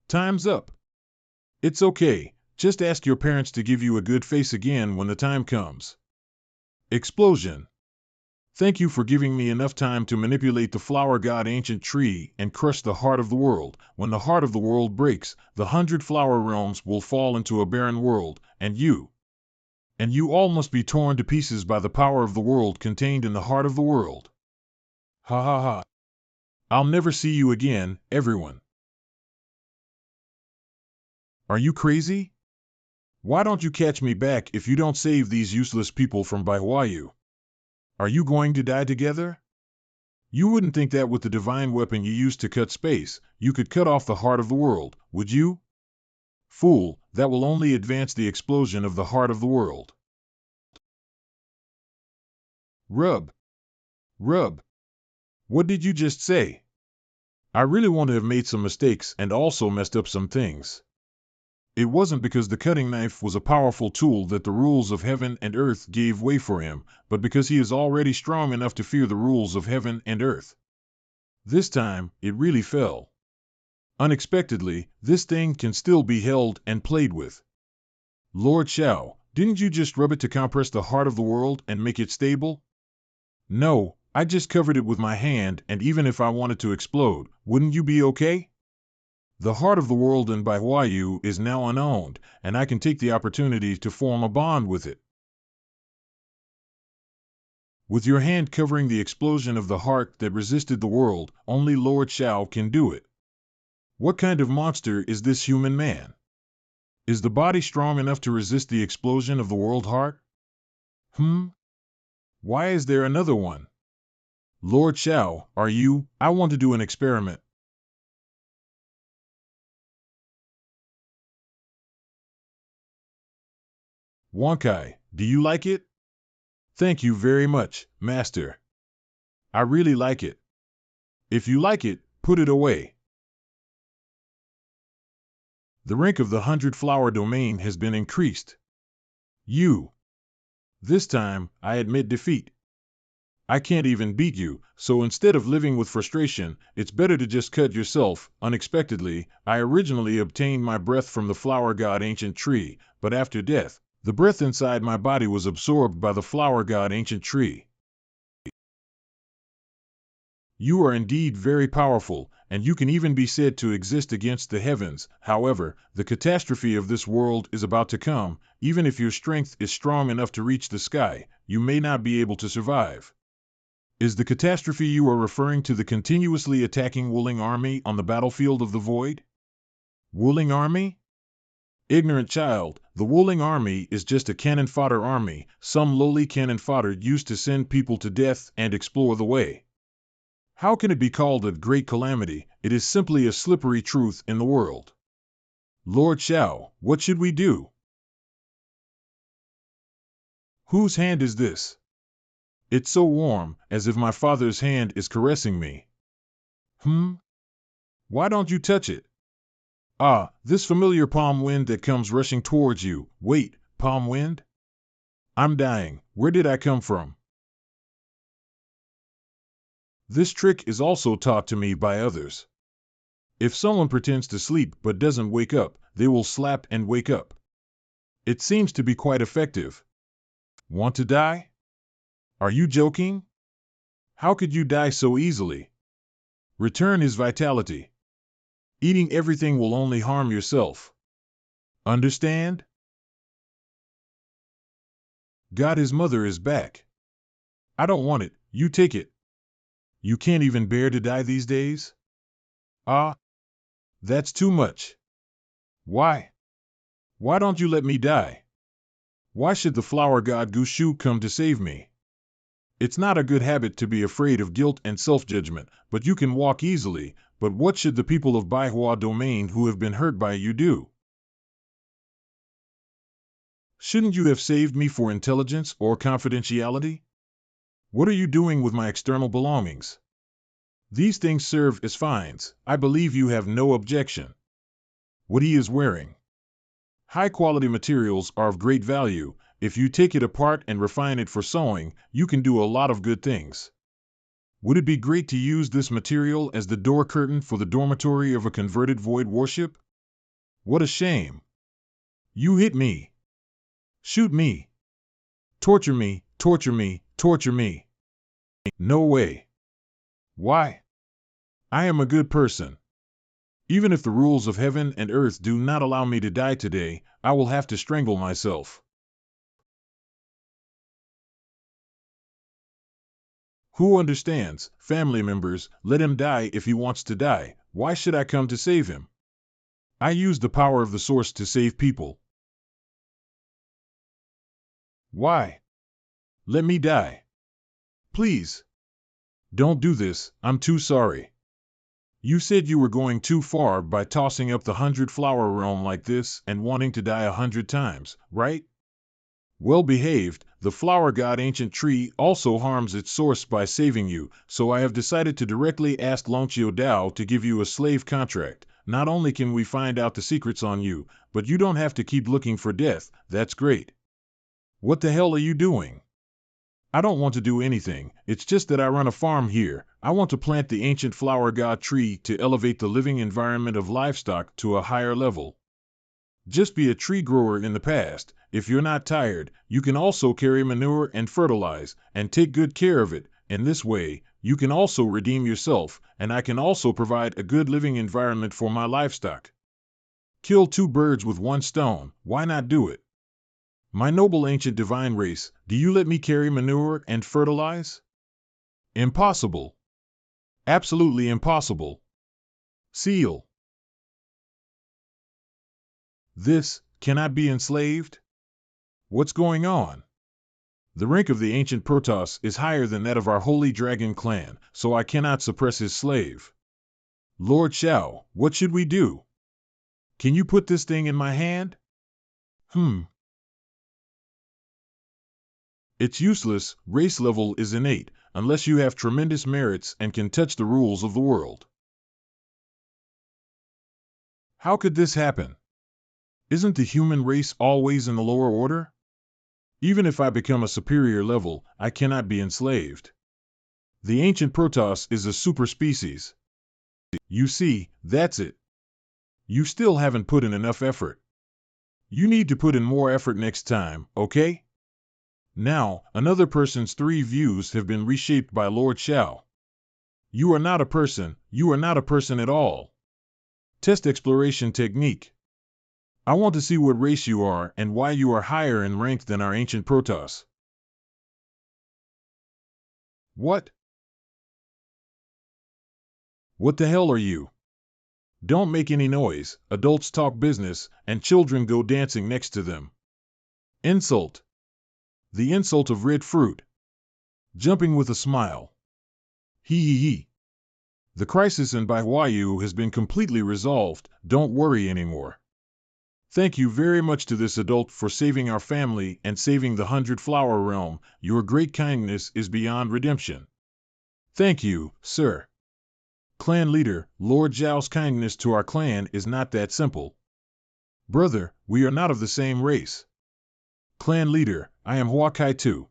Time's up. It's okay, just ask your parents to give you a good face again when the time comes. Explosion. Thank you for giving me enough time to manipulate the flower god ancient tree and crush the heart of the world. When the heart of the world breaks, the 100 flower realms will fall into a barren world, and you all must be torn to pieces by the power of the world contained in the heart of the world. Ha ha ha. I'll never see you again, everyone. Are you crazy? Why don't you catch me back if you don't save these useless people from Baihuayu? Are you going to die together? You wouldn't think that with the divine weapon you used to cut space, you could cut off the heart of the world, would you? Fool, that will only advance the explosion of the heart of the world. Rub. What did you just say? I really want to have made some mistakes and also messed up some things. It wasn't because the cutting knife was a powerful tool that the rules of heaven and earth gave way for him, but because he is already strong enough to fear the rules of heaven and earth. This time, it really fell. Unexpectedly, this thing can still be held and played with. Lord Shao, didn't you just rub it to compress the heart of the world and make it stable? No, I just covered it with my hand, and even if I wanted to explode, wouldn't you be okay? The heart of the world in Baihuayu is now unowned, and I can take the opportunity to form a bond with it. With your hand covering the explosion of the heart that resisted the world, only Lord Shao can do it. What kind of monster is this human man? Is the body strong enough to resist the explosion of the world heart? Why is there another one? Lord Shao, are you? I want to do an experiment. Wankai, do you like it? Thank you very much, Master. I really like it. If you like it, put it away. The rank of the 100-flower domain has been increased. This time, I admit defeat. I can't even beat you, so instead of living with frustration, it's better to just cut yourself. Unexpectedly, I originally obtained my breath from the flower god ancient tree, but after death, the breath inside my body was absorbed by the flower god ancient tree. You are indeed very powerful, and you can even be said to exist against the heavens. However, the catastrophe of this world is about to come. Even if your strength is strong enough to reach the sky, you may not be able to survive. Is the catastrophe you are referring to the continuously attacking Wuling army on the battlefield of the Void? Wuling army? Ignorant child, the Wuling army is just a cannon fodder army, some lowly cannon fodder used to send people to death and explore the way. How can it be called a great calamity? It is simply a slippery truth in the world. Lord Shao, what should we do? Whose hand is this? It's so warm, as if my father's hand is caressing me. Why don't you touch it? Ah, this familiar palm wind that comes rushing towards you. Wait, palm wind? I'm dying. Where did I come from? This trick is also taught to me by others. If someone pretends to sleep but doesn't wake up, they will slap and wake up. It seems to be quite effective. Want to die? Are you joking? How could you die so easily? Return his vitality. Eating everything will only harm yourself. Understand? God, his mother is back. I don't want it, you take it. You can't even bear to die these days? Ah, that's too much. Why? Why don't you let me die? Why should the flower god Gushu come to save me? It's not a good habit to be afraid of guilt and self-judgment, but you can walk easily. But what should the people of Baihua domain who have been hurt by you do? Shouldn't you have saved me for intelligence or confidentiality? What are you doing with my external belongings? These things serve as fines. I believe you have no objection. What he is wearing. High-quality materials are of great value. If you take it apart and refine it for sewing, you can do a lot of good things. Would it be great to use this material as the door curtain for the dormitory of a converted void warship? What a shame. You hit me. Shoot me. Torture me, torture me, torture me. No way. Why? I am a good person. Even if the rules of heaven and earth do not allow me to die today, I will have to strangle myself. Who understands? Family members, let him die if he wants to die. Why should I come to save him? I use the power of the source to save people. Why? Let me die. Please. Don't do this, I'm too sorry. You said you were going too far by tossing up the 100-flower realm like this and wanting to die 100 times, right? Well behaved, the flower god ancient tree also harms its source by saving you, so I have decided to directly ask Longqiu Dao to give you a slave contract. Not only can we find out the secrets on you, but you don't have to keep looking for death. That's great. What the hell are you doing? I don't want to do anything, it's just that I run a farm here. I want to plant the ancient flower god tree to elevate the living environment of livestock to a higher level. Just be a tree grower in the past. If you're not tired, you can also carry manure and fertilize, and take good care of it. In this way, you can also redeem yourself, and I can also provide a good living environment for my livestock. Kill 2 birds with 1 stone, why not do it? My noble ancient divine race, do you let me carry manure and fertilize? Impossible. Absolutely impossible. Seal. This, can I be enslaved? What's going on? The rank of the ancient Protoss is higher than that of our holy dragon clan, so I cannot suppress his slave. Lord Xiao, what should we do? Can you put this thing in my hand? It's useless, race level is innate, unless you have tremendous merits and can touch the rules of the world. How could this happen? Isn't the human race always in the lower order? Even if I become a superior level, I cannot be enslaved. The ancient Protoss is a super species. You see, that's it. You still haven't put in enough effort. You need to put in more effort next time, okay? Now, another person's 3 views have been reshaped by Lord Xiao. You are not a person, you are not a person at all. Test exploration technique. I want to see what race you are and why you are higher in rank than our ancient Protoss. What? What the hell are you? Don't make any noise, adults talk business, and children go dancing next to them. Insult. The insult of red fruit. Jumping with a smile. Hee. The crisis in Baihuayu has been completely resolved, don't worry anymore. Thank you very much to this adult for saving our family and saving the 100-flower realm. Your great kindness is beyond redemption. Thank you, sir. Clan leader, Lord Zhao's kindness to our clan is not that simple. Brother, we are not of the same race. Clan leader, I am Hua Kai too.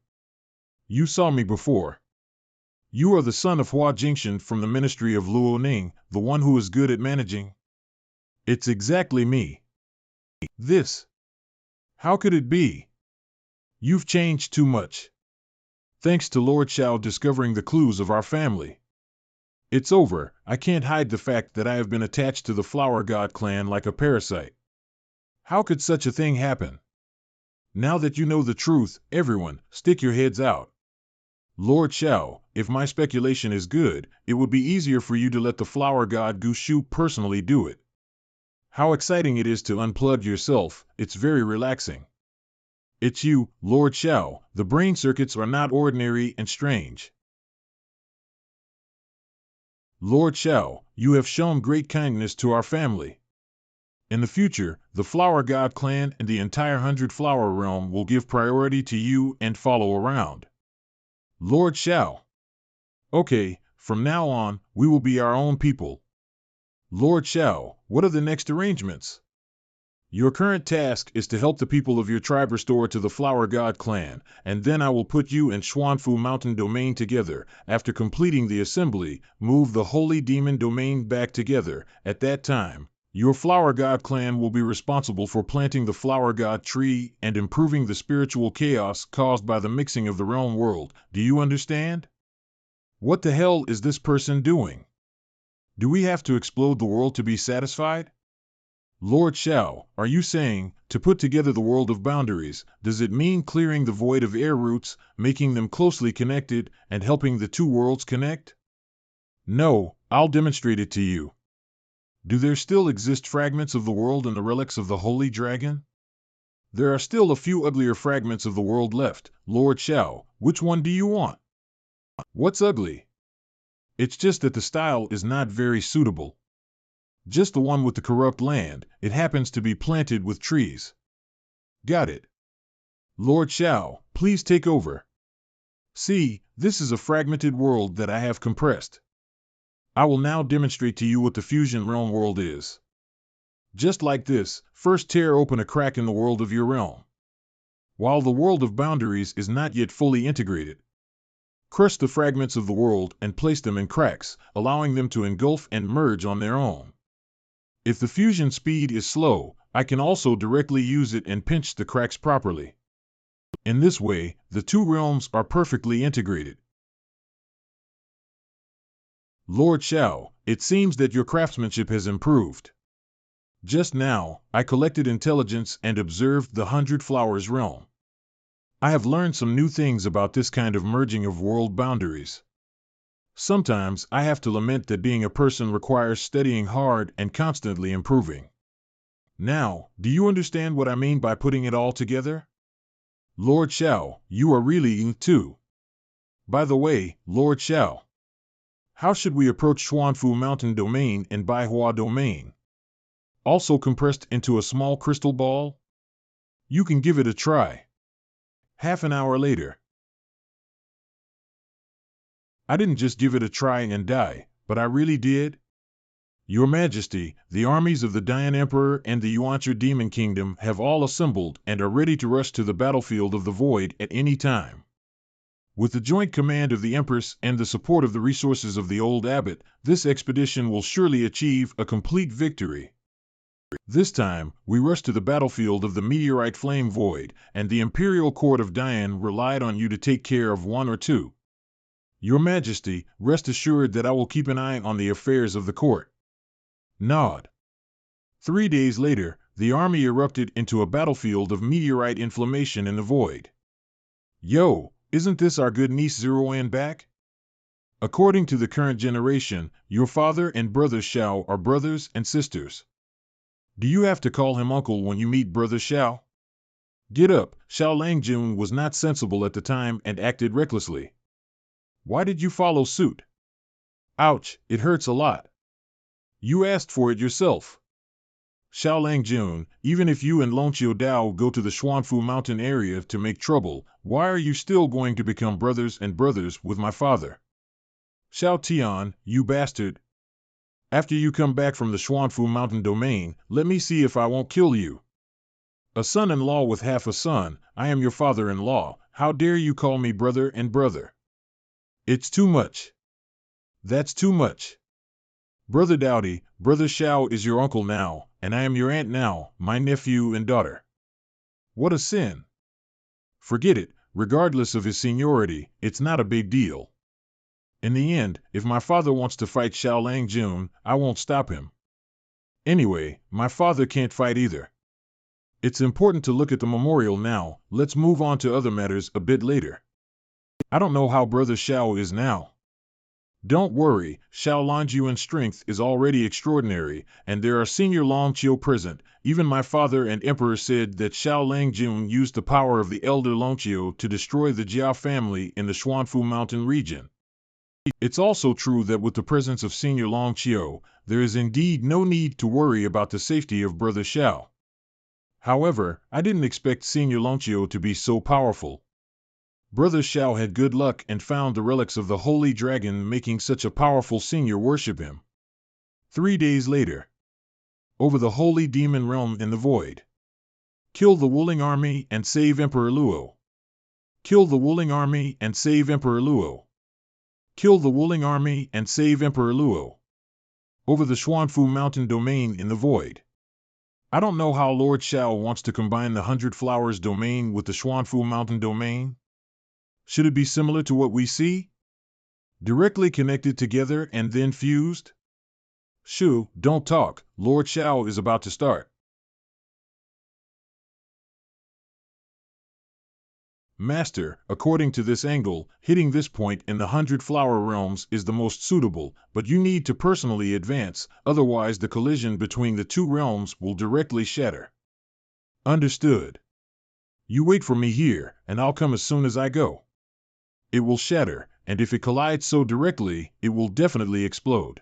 You saw me before. You are the son of Hua Jingshan from the ministry of Luoning, the one who is good at managing. It's exactly me. This. How could it be? You've changed too much. Thanks to Lord Xiao discovering the clues of our family. It's over, I can't hide the fact that I have been attached to the Flower God clan like a parasite. How could such a thing happen? Now that you know the truth, everyone, stick your heads out. Lord Xiao, if my speculation is good, it would be easier for you to let the Flower God Gushu personally do it. How exciting it is to unplug yourself, it's very relaxing. It's you, Lord Xiao, the brain circuits are not ordinary and strange. Lord Xiao, you have shown great kindness to our family. In the future, the Flower God clan and the entire 100-flower realm will give priority to you and follow around. Lord Xiao. Okay, from now on, we will be our own people. Lord Xiao, what are the next arrangements? Your current task is to help the people of your tribe restore to the Flower God clan, and then I will put you and Xuanfu Mountain Domain together. After completing the assembly, move the Holy Demon Domain back together. At that time, your Flower God clan will be responsible for planting the Flower God tree and improving the spiritual chaos caused by the mixing of the realm world. Do you understand? What the hell is this person doing? Do we have to explode the world to be satisfied? Lord Shao, are you saying, to put together the world of boundaries, does it mean clearing the void of air roots, making them closely connected, and helping the two worlds connect? No, I'll demonstrate it to you. Do there still exist fragments of the world and the relics of the Holy Dragon? There are still a few uglier fragments of the world left, Lord Shao. Which one do you want? What's ugly? It's just that the style is not very suitable. Just the one with the corrupt land, it happens to be planted with trees. Got it. Lord Shao, please take over. See, this is a fragmented world that I have compressed. I will now demonstrate to you what the fusion realm world is. Just like this, first tear open a crack in the world of your realm. While the world of boundaries is not yet fully integrated, crush the fragments of the world and place them in cracks, allowing them to engulf and merge on their own. If the fusion speed is slow, I can also directly use it and pinch the cracks properly. In this way, the two realms are perfectly integrated. Lord Shao, it seems that your craftsmanship has improved. Just now, I collected intelligence and observed the 100 Flowers realm. I have learned some new things about this kind of merging of world boundaries. Sometimes I have to lament that being a person requires studying hard and constantly improving. Now, do you understand what I mean by putting it all together? Lord Shao, you are really in too. By the way, Lord Shao, how should we approach Xuanfu Mountain Domain and Baihua Domain? Also compressed into a small crystal ball? You can give it a try. Half an hour later. I didn't just give it a try and die, but I really did. Your Majesty, the armies of the Dian Emperor and the Yuancha Demon Kingdom have all assembled and are ready to rush to the battlefield of the Void at any time. With the joint command of the Empress and the support of the resources of the old abbot, this expedition will surely achieve a complete victory. This time, we rushed to the battlefield of the meteorite flame void, and the Imperial Court of Dian relied on you to take care of one or two. Your Majesty, rest assured that I will keep an eye on the affairs of the court. Nod. 3 days later, the army erupted into a battlefield of meteorite inflammation in the void. Yo, isn't this our good niece Zeroan back? According to the current generation, your father and brother Shao are brothers and sisters. Do you have to call him uncle when you meet brother Shao? Get up, Xiao Langjun was not sensible at the time and acted recklessly. Why did you follow suit? Ouch, it hurts a lot. You asked for it yourself. Xiao Langjun, even if you and Lonqiu Dao go to the Xuanfu mountain area to make trouble, why are you still going to become brothers and brothers with my father? Xiao Tian, you bastard. After you come back from the Xuanfu mountain domain, let me see if I won't kill you. A son-in-law with half a son, I am your father-in-law, how dare you call me brother and brother? It's too much. That's too much. Brother Dowdy, Brother Shao is your uncle now, and I am your aunt now, my nephew and daughter. What a sin. Forget it, regardless of his seniority, it's not a big deal. In the end, if my father wants to fight Xiao Langjun, I won't stop him. Anyway, my father can't fight either. It's important to look at the memorial now, let's move on to other matters a bit later. I don't know how Brother Shao is now. Don't worry, Xiao Langjun's strength is already extraordinary, and there are senior Longqiu present. Even my father and emperor said that Xiao Langjun used the power of the elder Longqiu to destroy the Jia family in the Xuanfu mountain region. It's also true that with the presence of senior Longqiu, there is indeed no need to worry about the safety of Brother Shao. However, I didn't expect senior Longqiu to be so powerful. Brother Shao had good luck and found the relics of the Holy Dragon, making such a powerful senior worship him. 3 days later. Over the Holy Demon Realm in the Void. Kill the Wuling army and save Emperor Luo. Kill the Wuling army and save Emperor Luo. Kill the Wuling army and save Emperor Luo. Over the Xuanfu mountain domain in the Void. I don't know how Lord Shao wants to combine the 100 Flowers domain with the Xuanfu mountain domain. Should it be similar to what we see? Directly connected together and then fused? Shoo, don't talk, Lord Shao is about to start. Master, according to this angle, hitting this point in the 100 Flower Realms is the most suitable, but you need to personally advance, otherwise the collision between the two realms will directly shatter. Understood. You wait for me here, and I'll come as soon as I go. It will shatter, and if it collides so directly, it will definitely explode.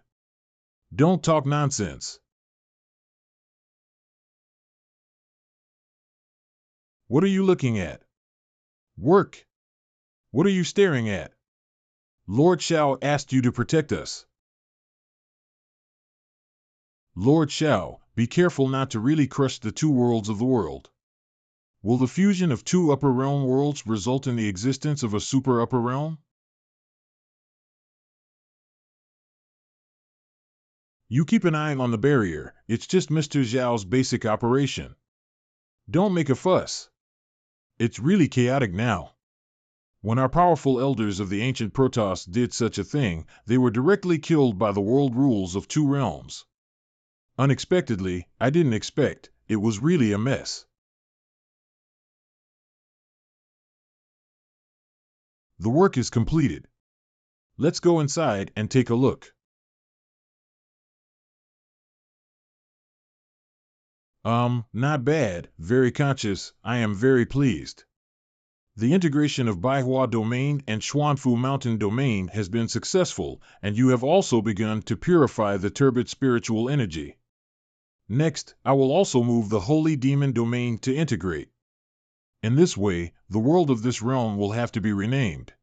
Don't talk nonsense. What are you looking at? Work. What are you staring at? Lord Shao asked you to protect us. Lord Shao, be careful not to really crush the two worlds of the world. Will the fusion of two upper realm worlds result in the existence of a super upper realm? You keep an eye on the barrier, it's just Mr. Zhao's basic operation. Don't make a fuss. It's really chaotic now. When our powerful elders of the ancient Protoss did such a thing, they were directly killed by the world rules of two realms. Unexpectedly, I didn't expect, it was really a mess. The work is completed. Let's go inside and take a look. Not bad, very conscious, I am very pleased. The integration of Baihua Domain and Xuanfu Mountain Domain has been successful, and you have also begun to purify the turbid spiritual energy. Next, I will also move the Holy Demon Domain to integrate. In this way, the world of this realm will have to be renamed.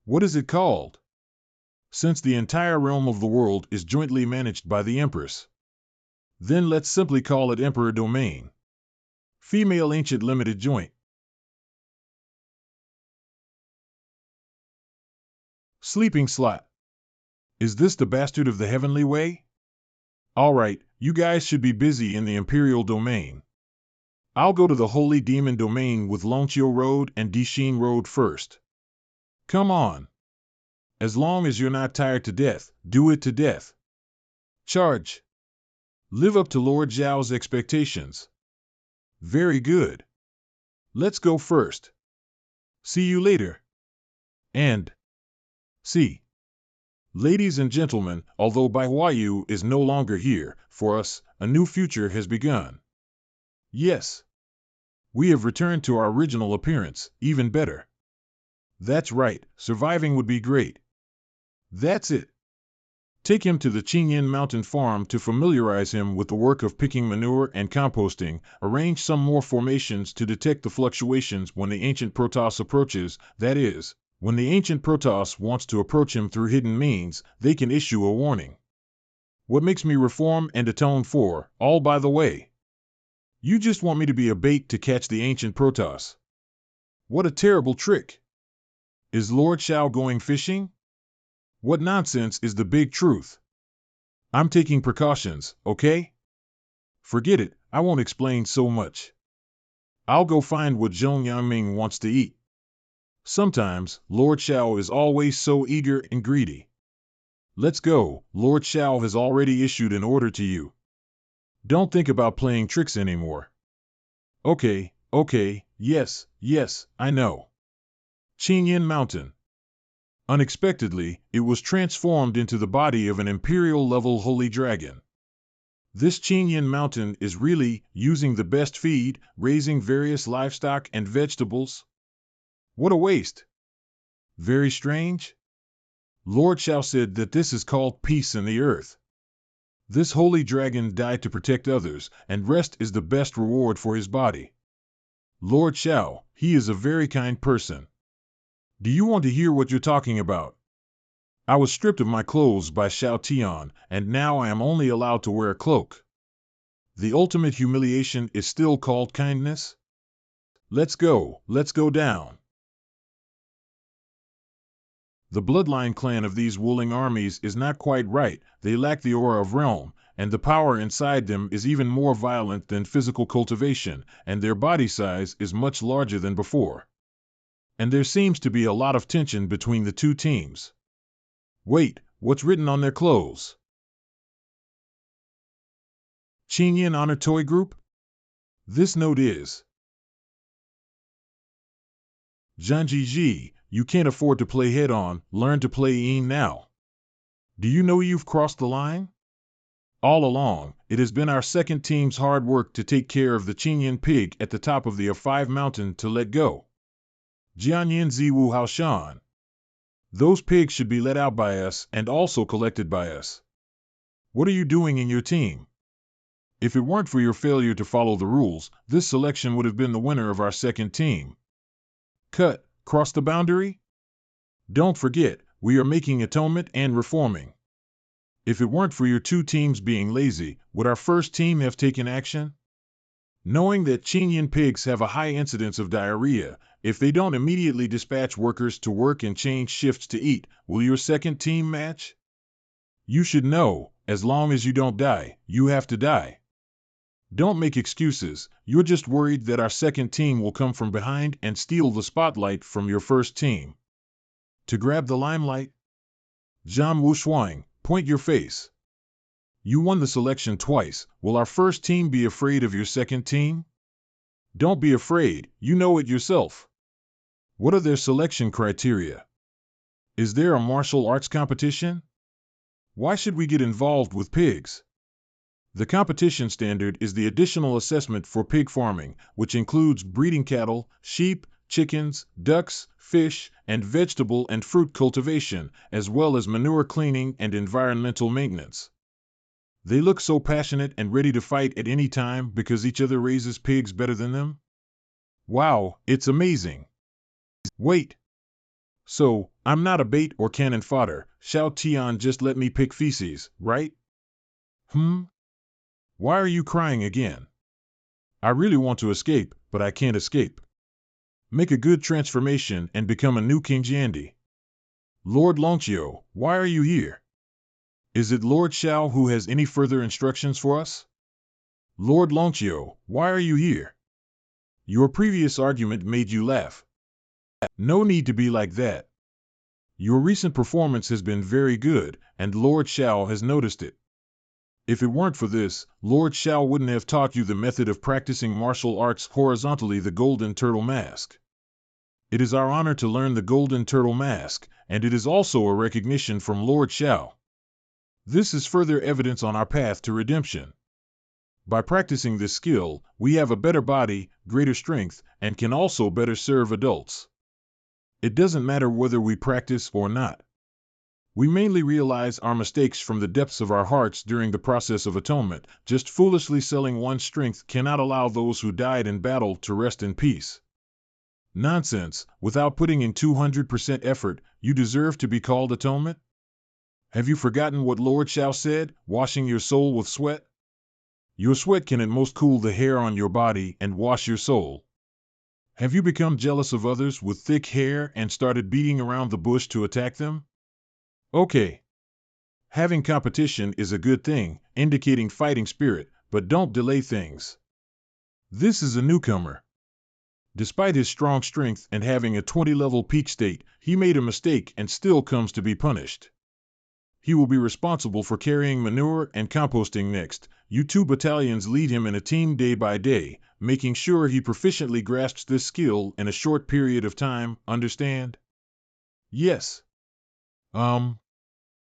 What is it called? Since the entire realm of the world is jointly managed by the Empress. Then let's simply call it Emperor Domain. Female Ancient Limited Joint. Sleeping Slot. Is this the bastard of the Heavenly Way? Alright, you guys should be busy in the Imperial Domain. I'll go to the Holy Demon Domain with Longqiu Road and Dixin Road first. Come on. As long as you're not tired to death, do it to death. Charge. Live up to Lord Zhao's expectations. Very good. Let's go first. See you later. And see. Ladies and gentlemen, although Baihua Yu is no longer here, for us, a new future has begun. Yes. We have returned to our original appearance, even better. That's right, surviving would be great. That's it. Take him to the Chenyan mountain farm to familiarize him with the work of picking manure and composting, arrange some more formations to detect the fluctuations when the ancient Protoss approaches, that is, when the ancient Protoss wants to approach him through hidden means, they can issue a warning. What makes me reform and atone for, all by the way? You just want me to be a bait to catch the ancient Protoss. What a terrible trick. Is Lord Shao going fishing? What nonsense is the big truth? I'm taking precautions, okay? Forget it, I won't explain so much. I'll go find what Zhong Yangming wants to eat. Sometimes, Lord Shao is always so eager and greedy. Let's go, Lord Shao has already issued an order to you. Don't think about playing tricks anymore. Okay, yes, I know. Chenyan Mountain. Unexpectedly, it was transformed into the body of an Imperial-level holy dragon. This Chenyan Mountain is really using the best feed, raising various livestock and vegetables. What a waste! Very strange? Lord Shao said that this is called peace in the earth. This holy dragon died to protect others, and rest is the best reward for his body. Lord Shao, he is a very kind person. Do you want to hear what you're talking about? I was stripped of my clothes by Shao Tian, and now I am only allowed to wear a cloak. The ultimate humiliation is still called kindness? Let's go down. The bloodline clan of these ruling armies is not quite right, they lack the aura of realm, and the power inside them is even more violent than physical cultivation, and their body size is much larger than before. And there seems to be a lot of tension between the two teams. Wait, what's written on their clothes? Chenyan Honor Toy Group? This note is: Janji, you can't afford to play head-on, learn to play aim now. Do you know you've crossed the line? All along, it has been our second team's hard work to take care of the Chenyan pig at the top of the A5 mountain to let go. Jianyan Ziwu Haoshan. Those pigs should be let out by us and also collected by us. What are you doing in your team? If it weren't for your failure to follow the rules, this selection would have been the winner of our second team. Cut, cross the boundary? Don't forget, we are making atonement and reforming. If it weren't for your two teams being lazy, would our first team have taken action? Knowing that Chenyan pigs have a high incidence of diarrhea, if they don't immediately dispatch workers to work and change shifts to eat, will your second team match? You should know, as long as you don't die, you have to die. Don't make excuses, you're just worried that our second team will come from behind and steal the spotlight from your first team. To grab the limelight? Zhang Wushuang, point your face. You won the selection twice, will our first team be afraid of your second team? Don't be afraid, you know it yourself. What are their selection criteria? Is there a martial arts competition? Why should we get involved with pigs? The competition standard is the additional assessment for pig farming, which includes breeding cattle, sheep, chickens, ducks, fish, and vegetable and fruit cultivation, as well as manure cleaning and environmental maintenance. They look so passionate and ready to fight at any time because each other raises pigs better than them. Wow, it's amazing. Wait. So, I'm not a bait or cannon fodder, Xiao Tian just let me pick feces, right? Why are you crying again? I really want to escape, but I can't escape. Make a good transformation and become a new King Jiandi. Lord Longqiu, why are you here? Is it Lord Xiao who has any further instructions for us? Lord Longqiu, why are you here? Your previous argument made you laugh. No need to be like that. Your recent performance has been very good, and Lord Xiao has noticed it. If it weren't for this, Lord Xiao wouldn't have taught you the method of practicing martial arts horizontally, the Golden Turtle Mask. It is our honor to learn the Golden Turtle Mask, and it is also a recognition from Lord Xiao. This is further evidence on our path to redemption. By practicing this skill, we have a better body, greater strength, and can also better serve adults. It doesn't matter whether we practice or not. We mainly realize our mistakes from the depths of our hearts during the process of atonement. Just foolishly selling one's strength cannot allow those who died in battle to rest in peace. Nonsense, without putting in 200% effort, you deserve to be called atonement? Have you forgotten what Lord Xiao said, washing your soul with sweat? Your sweat can at most cool the hair on your body and wash your soul. Have you become jealous of others with thick hair and started beating around the bush to attack them? Okay. Having competition is a good thing, indicating fighting spirit, but don't delay things. This is a newcomer. Despite his strong strength and having a 20-level peak state, he made a mistake and still comes to be punished. He will be responsible for carrying manure and composting next. You two battalions lead him in a team day by day, making sure he proficiently grasps this skill in a short period of time, understand? Yes.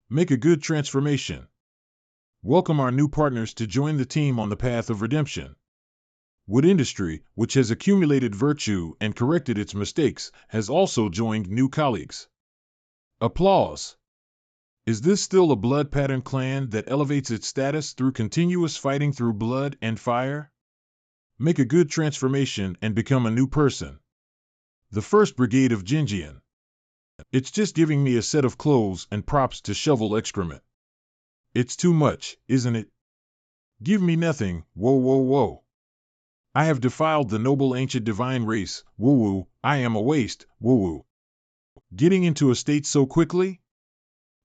Make a good transformation. Welcome our new partners to join the team on the path of redemption. Wood Industry, which has accumulated virtue and corrected its mistakes, has also joined new colleagues. Applause. Is this still a blood pattern clan that elevates its status through continuous fighting through blood and fire? Make a good transformation and become a new person. The 1st Brigade of Jinjian. It's just giving me a set of clothes and props to shovel excrement. It's too much, isn't it? Give me nothing, whoa whoa whoa. I have defiled the noble ancient divine race, woo woo, I am a waste, woo woo. Getting into a state so quickly?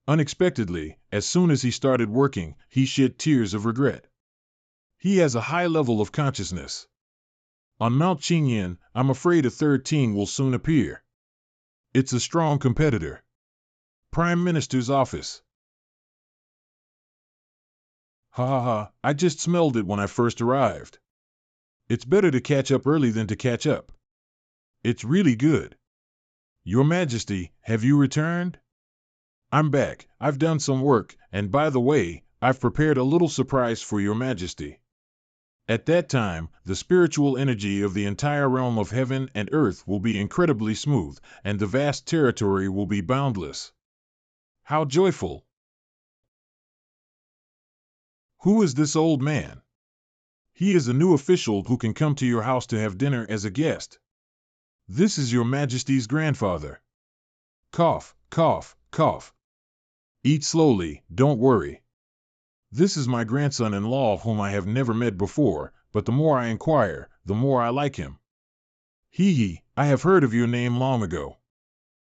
Unexpectedly, as soon as he started working, he shed tears of regret. He has a high level of consciousness. On Mount Chenyan, I'm afraid a 3rd team will soon appear. It's a strong competitor. Prime Minister's office. Ha ha ha, I just smelled it when I first arrived. It's better to catch up early than to catch up. It's really good. Your Majesty, have you returned? I'm back. I've done some work, and by the way, I've prepared a little surprise for Your Majesty. At that time, the spiritual energy of the entire realm of heaven and earth will be incredibly smooth, and the vast territory will be boundless. How joyful! Who is this old man? He is a new official who can come to your house to have dinner as a guest. This is Your Majesty's grandfather. Cough, cough, cough. Eat slowly, don't worry. This is my grandson-in-law whom I have never met before, but the more I inquire, the more I like him. Hee, I have heard of your name long ago.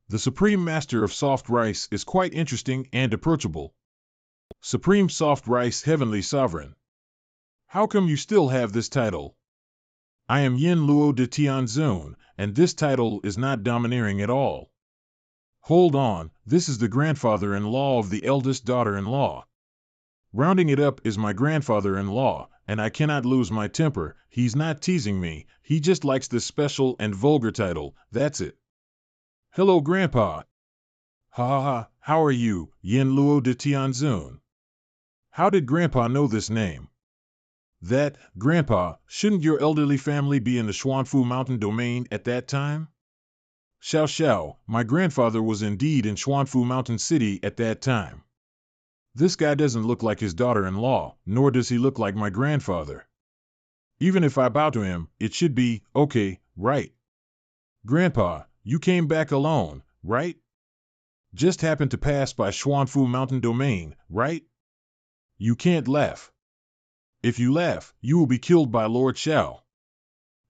The Supreme Master of Soft Rice is quite interesting and approachable. Supreme Soft Rice Heavenly Sovereign. How come you still have this title? I am Yin Luo de Tianzun, and this title is not domineering at all. Hold on, this is the grandfather-in-law of the eldest daughter-in-law. Rounding it up is my grandfather-in-law, and I cannot lose my temper. He's not teasing me, he just likes this special and vulgar title, that's it. Hello, Grandpa. Ha ha ha, how are you, Yin Luo de Tianzun? How did Grandpa know this name? That, Grandpa, shouldn't your elderly family be in the Xuanfu Mountain domain at that time? Xiao, my grandfather was indeed in Xuanfu Mountain City at that time. This guy doesn't look like his daughter-in-law, nor does he look like my grandfather. Even if I bow to him, it should be, okay, right? Grandpa, you came back alone, right? Just happened to pass by Xuanfu Mountain domain, right? You can't laugh. If you laugh, you will be killed by Lord Xiao.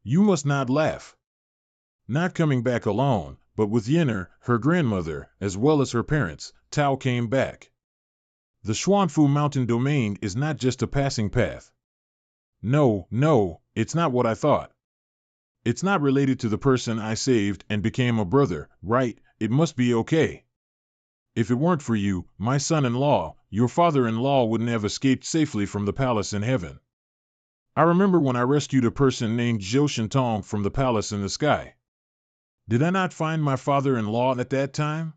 You must not laugh. Not coming back alone, but with Yenner, her grandmother, as well as her parents, Tao came back. The Xuanfu Mountain domain is not just a passing path. No, it's not what I thought. It's not related to the person I saved and became a brother, right? It must be okay. If it weren't for you, my son-in-law, your father-in-law wouldn't have escaped safely from the palace in heaven. I remember when I rescued a person named Zhou Shintong from the palace in the sky. Did I not find my father-in-law at that time?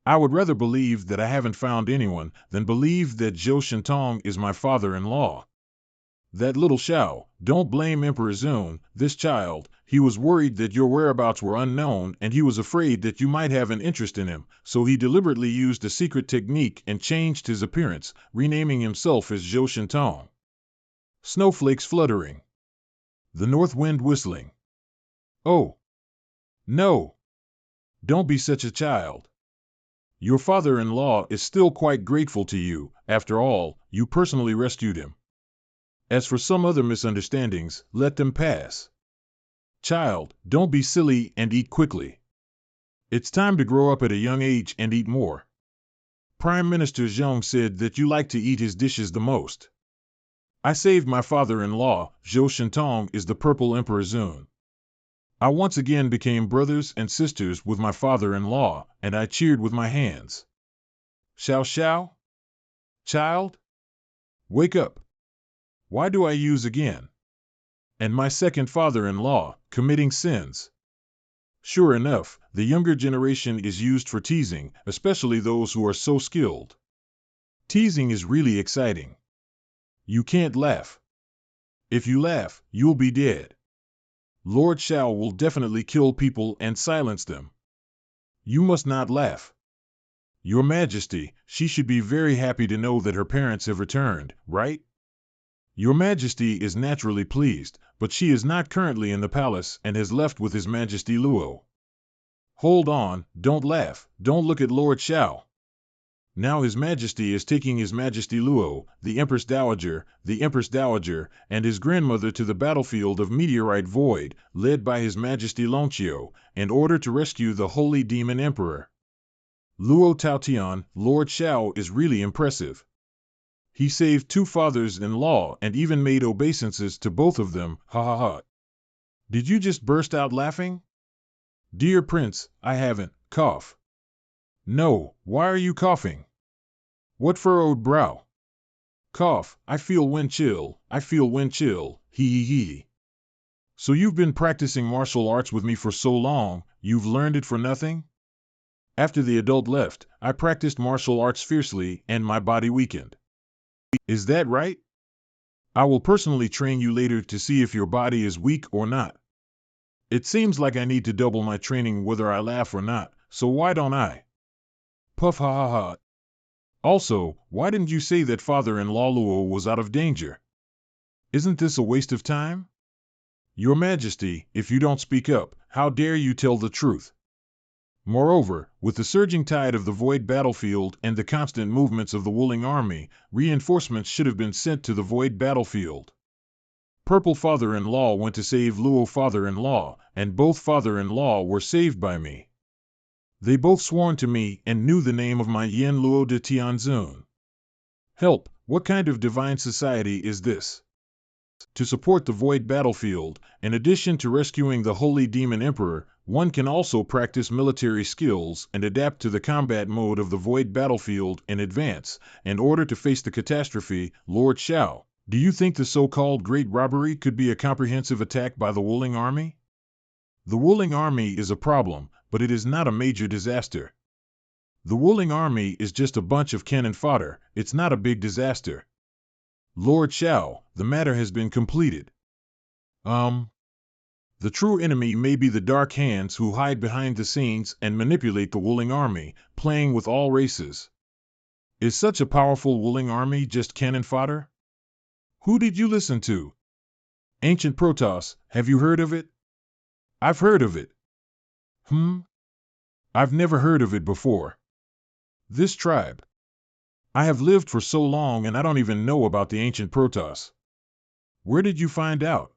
I would rather believe that I haven't found anyone than believe that Zhou Shintong is my father-in-law. That little Xiao, don't blame Emperor Zun, this child, he was worried that your whereabouts were unknown and he was afraid that you might have an interest in him, so he deliberately used a secret technique and changed his appearance, renaming himself as Zhou Shintong. Snowflakes fluttering. The north wind whistling. Oh. No. Don't be such a child. Your father-in-law is still quite grateful to you, after all, you personally rescued him. As for some other misunderstandings, let them pass. Child, don't be silly and eat quickly. It's time to grow up at a young age and eat more. Prime Minister Zhong said that you like to eat his dishes the most. I saved my father-in-law, Zhou Shintong is the Purple Emperor Zun. I once again became brothers and sisters with my father-in-law, and I cheered with my hands. Xiao? Child? Wake up. Why do I use again? And my second father-in-law, committing sins. Sure enough, the younger generation is used for teasing, especially those who are so skilled. Teasing is really exciting. You can't laugh. If you laugh, you'll be dead. Lord Xiao will definitely kill people and silence them. You must not laugh. Your Majesty, she should be very happy to know that her parents have returned, right? Your Majesty is naturally pleased, but she is not currently in the palace and has left with His Majesty Luo. Hold on, don't laugh, don't look at Lord Xiao. Now His Majesty is taking His Majesty Luo, the Empress Dowager, and his grandmother to the battlefield of Meteorite Void, led by His Majesty Longqiu, in order to rescue the Holy Demon Emperor. Luo Taotian, Lord Xiao is really impressive. He saved 2 fathers-in-law and even made obeisances to both of them, ha ha ha. Did you just burst out laughing? Dear Prince, I haven't, cough. No, why are you coughing? What furrowed brow? Cough, I feel wind chill, hee hee hee. So you've been practicing martial arts with me for so long, you've learned it for nothing? After the adult left, I practiced martial arts fiercely and my body weakened. Is that right? I will personally train you later to see if your body is weak or not. It seems like I need to double my training whether I laugh or not, so why don't I? Puff ha ha ha. Also, why didn't you say that father-in-law Luo was out of danger? Isn't this a waste of time? Your Majesty, if you don't speak up, how dare you tell the truth? Moreover, with the surging tide of the Void battlefield and the constant movements of the Wuling army, reinforcements should have been sent to the Void battlefield. Purple father-in-law went to save Luo father-in-law, and both father-in-law were saved by me. They both sworn to me and knew the name of my Yen Luo de Tianzun. Help, what kind of divine society is this? To support the Void battlefield, in addition to rescuing the Holy Demon Emperor, one can also practice military skills and adapt to the combat mode of the Void battlefield in advance, in order to face the catastrophe. Lord Shao, do you think the so-called Great Robbery could be a comprehensive attack by the Wuling army? The Wuling army is a problem, but it is not a major disaster. The Wuling army is just a bunch of cannon fodder, it's not a big disaster. Lord Shao, the matter has been completed. The true enemy may be the dark hands who hide behind the scenes and manipulate the Wuling army, playing with all races. Is such a powerful Wuling army just cannon fodder? Who did you listen to? Ancient Protoss, have you heard of it? I've heard of it. I've never heard of it before. This tribe. I have lived for so long and I don't even know about the Ancient Protoss. Where did you find out?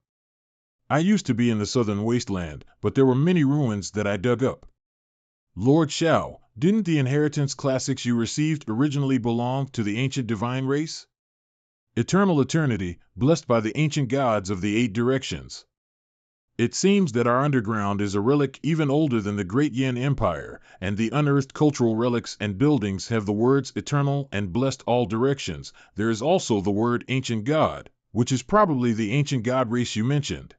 I used to be in the southern wasteland, but there were many ruins that I dug up. Lord Shao, didn't the inheritance classics you received originally belong to the ancient divine race? Eternal eternity, blessed by the ancient gods of the 8 directions. It seems that our underground is a relic even older than the Great Yin Empire, and the unearthed cultural relics and buildings have the words eternal and blessed all directions. There is also the word ancient god, which is probably the ancient god race you mentioned.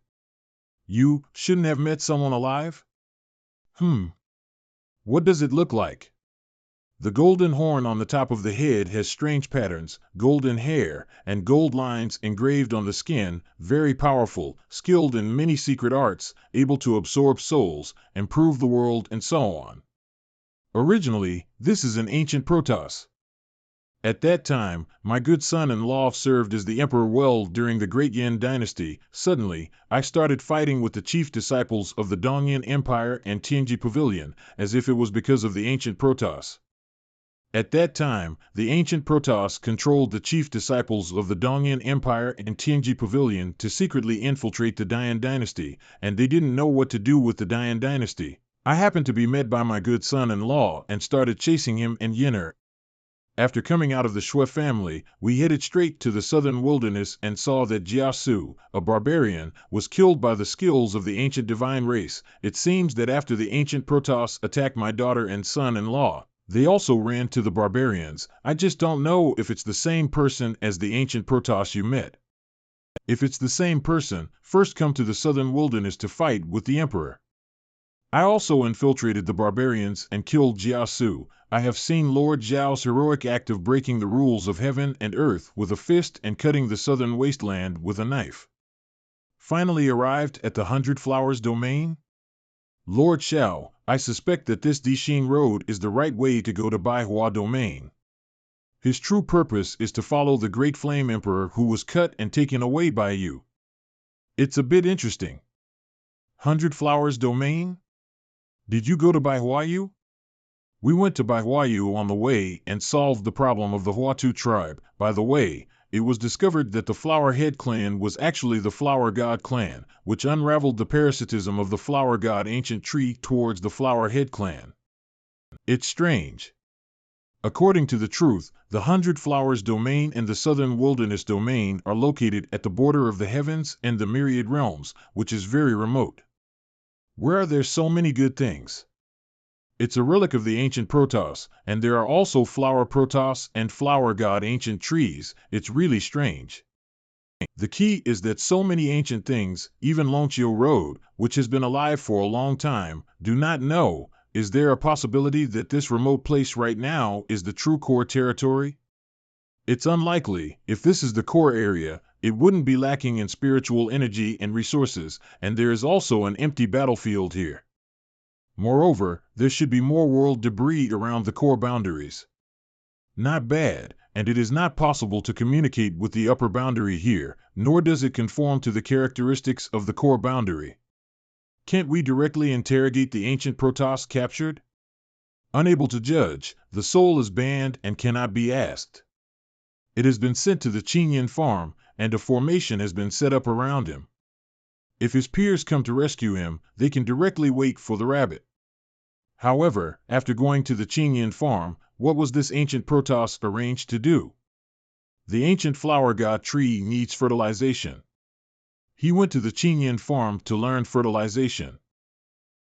You shouldn't have met someone alive? What does it look like? The golden horn on the top of the head has strange patterns, golden hair, and gold lines engraved on the skin, very powerful, skilled in many secret arts, able to absorb souls, improve the world, and so on. Originally, this is an ancient Protoss. At that time, my good son-in-law served as the emperor well during the Great Yin dynasty. Suddenly, I started fighting with the chief disciples of the Dongyan Empire and Tianji Pavilion, as if it was because of the ancient Protoss. At that time, the ancient Protoss controlled the chief disciples of the Dongyan Empire and Tianji Pavilion to secretly infiltrate the Dian dynasty, and they didn't know what to do with the Dian dynasty. I happened to be met by my good son-in-law and started chasing him and Yenner. After coming out of the Shui family, we headed straight to the southern wilderness and saw that Jiasu, a barbarian, was killed by the skills of the ancient divine race. It seems that after the ancient Protoss attacked my daughter and son-in-law, they also ran to the barbarians. I just don't know if it's the same person as the ancient Protoss you met. If it's the same person, first come to the southern wilderness to fight with the emperor. I also infiltrated the barbarians and killed Jiasu. I have seen Lord Zhao's heroic act of breaking the rules of heaven and earth with a fist and cutting the southern wasteland with a knife. Finally arrived at the 100 Flowers domain? Lord Shao, I suspect that this Dixing Road is the right way to go to Baihua domain. His true purpose is to follow the Great Flame Emperor who was cut and taken away by you. It's a bit interesting. 100 Flowers domain? Did you go to Baihuayu? We went to Baihuayu on the way and solved the problem of the Huatu tribe. By the way, it was discovered that the Flower Head clan was actually the Flower God clan, which unraveled the parasitism of the Flower God ancient tree towards the Flower Head clan. It's strange. According to the truth, the 100 Flowers domain and the Southern Wilderness domain are located at the border of the heavens and the myriad realms, which is very remote. Where are there so many good things? It's a relic of the ancient Protoss, and there are also flower Protoss and flower god ancient trees. It's really strange. The key is that so many ancient things, even Lonchio Road, which has been alive for a long time, do not know. Is there a possibility that this remote place right now is the true core territory? It's unlikely. If this is the core area, it wouldn't be lacking in spiritual energy and resources, and there is also an empty battlefield here. Moreover, there should be more world debris around the core boundaries. Not bad, and it is not possible to communicate with the upper boundary here, nor does it conform to the characteristics of the core boundary. Can't we directly interrogate the ancient Protoss captured? Unable to judge, the soul is banned and cannot be asked. It has been sent to the Chenyan farm, and a formation has been set up around him. If his peers come to rescue him, they can directly wait for the rabbit. However, after going to the Chenyan farm, what was this ancient Protoss arranged to do? The ancient flower god tree needs fertilization. He went to the Chenyan farm to learn fertilization.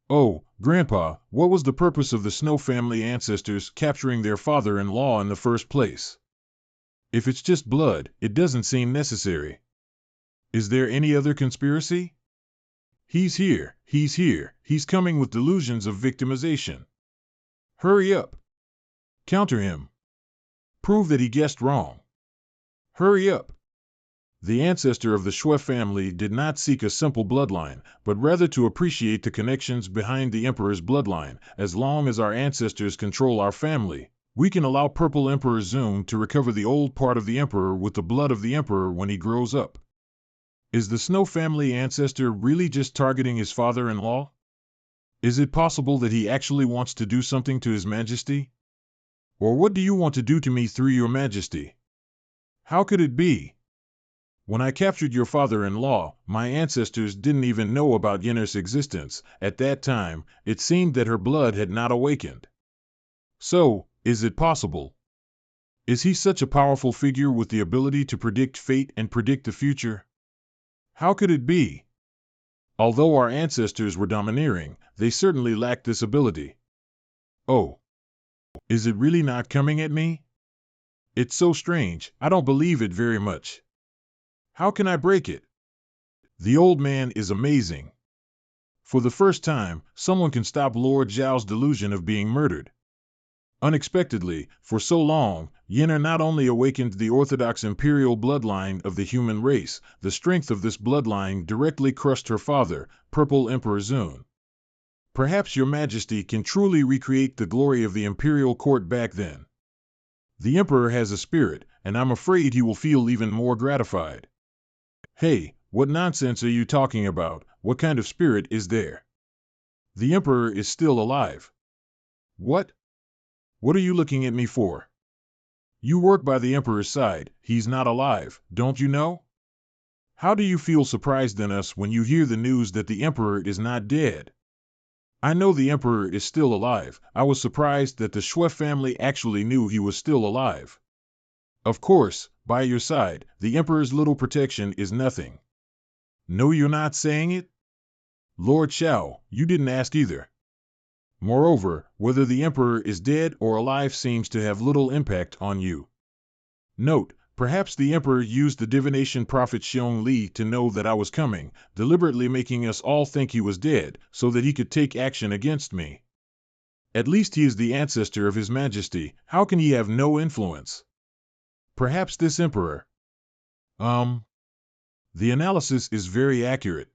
Oh, Grandpa, what was the purpose of the Snow family ancestors capturing their father-in-law in the first place? If it's just blood, it doesn't seem necessary. Is there any other conspiracy? He's here, he's coming with delusions of victimization. Hurry up. Counter him. Prove that he guessed wrong. Hurry up. The ancestor of the Shui family did not seek a simple bloodline, but rather to appreciate the connections behind the Emperor's bloodline. As long as our ancestors control our family, we can allow Purple Emperor Zoom to recover the old part of the Emperor with the blood of the Emperor when he grows up. Is the Snow family ancestor really just targeting his father-in-law? Is it possible that he actually wants to do something to His Majesty? Or what do you want to do to me through your Majesty? How could it be? When I captured your father-in-law, my ancestors didn't even know about Yennefer's existence. At that time, it seemed that her blood had not awakened. So, is it possible? Is he such a powerful figure with the ability to predict fate and predict the future? How could it be? Although our ancestors were domineering, they certainly lacked this ability. Oh. Is it really not coming at me? It's so strange, I don't believe it very much. How can I break it? The old man is amazing. For the first time, someone can stop Lord Zhao's delusion of being murdered. Unexpectedly, for so long, Yennefer not only awakened the orthodox imperial bloodline of the human race, the strength of this bloodline directly crushed her father, Purple Emperor Zun. Perhaps your Majesty can truly recreate the glory of the imperial court back then. The Emperor has a spirit, and I'm afraid he will feel even more gratified. Hey, what nonsense are you talking about? What kind of spirit is there? The Emperor is still alive. What? What are you looking at me for? You work by the Emperor's side. He's not alive, don't you know? How do you feel surprised in us when you hear the news that the Emperor is not dead? I know the Emperor is still alive. I was surprised that the Shui family actually knew he was still alive. Of course, by your side, the Emperor's little protection is nothing. No, you're not saying it? Lord Zhao, you didn't ask either. Moreover, whether the Emperor is dead or alive seems to have little impact on you. Note, perhaps the Emperor used the divination prophet Xiong Li to know that I was coming, deliberately making us all think he was dead, so that he could take action against me. At least he is the ancestor of His Majesty. How can he have no influence? Perhaps this Emperor. The analysis is very accurate.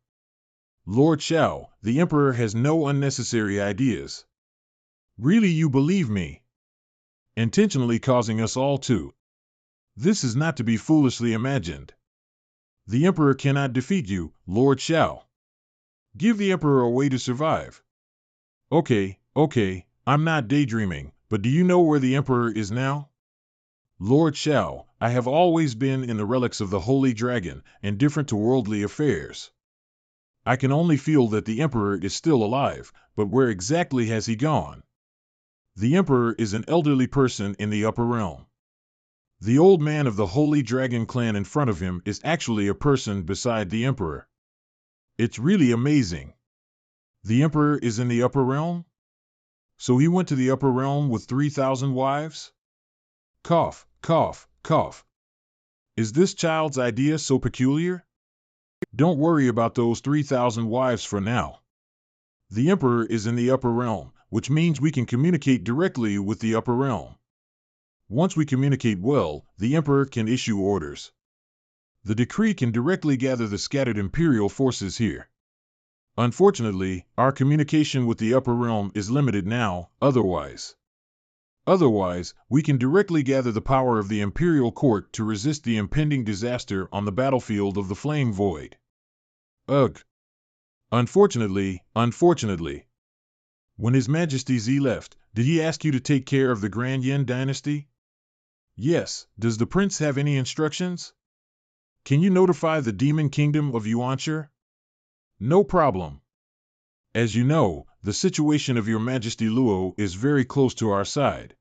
Lord Zhao, the Emperor has no unnecessary ideas. Really, you believe me? Intentionally causing us all to. This is not to be foolishly imagined. The Emperor cannot defeat you, Lord Zhao. Give the Emperor a way to survive. Okay, I'm not daydreaming, but do you know where the Emperor is now? Lord Zhao, I have always been in the relics of the Holy Dragon, indifferent to worldly affairs. I can only feel that the Emperor is still alive, but where exactly has he gone? The Emperor is an elderly person in the upper realm. The old man of the Holy Dragon clan in front of him is actually a person beside the Emperor. It's really amazing. The Emperor is in the upper realm? So he went to the upper realm with 3,000 wives? Cough, cough, cough. Is this child's idea so peculiar? Don't worry about those 3,000 wives for now. The Emperor is in the upper realm, which means we can communicate directly with the upper realm. Once we communicate well, the Emperor can issue orders. The decree can directly gather the scattered Imperial forces here. Unfortunately, our communication with the upper realm is limited now, otherwise, we can directly gather the power of the Imperial Court to resist the impending disaster on the battlefield of the Flame Void. Ugh. Unfortunately. When His Majesty Z left, did he ask you to take care of the Grand Yen dynasty? Yes. Does the prince have any instructions? Can you notify the Demon Kingdom of Yuanshire? No problem. As you know, the situation of Your Majesty Luo is very close to our side.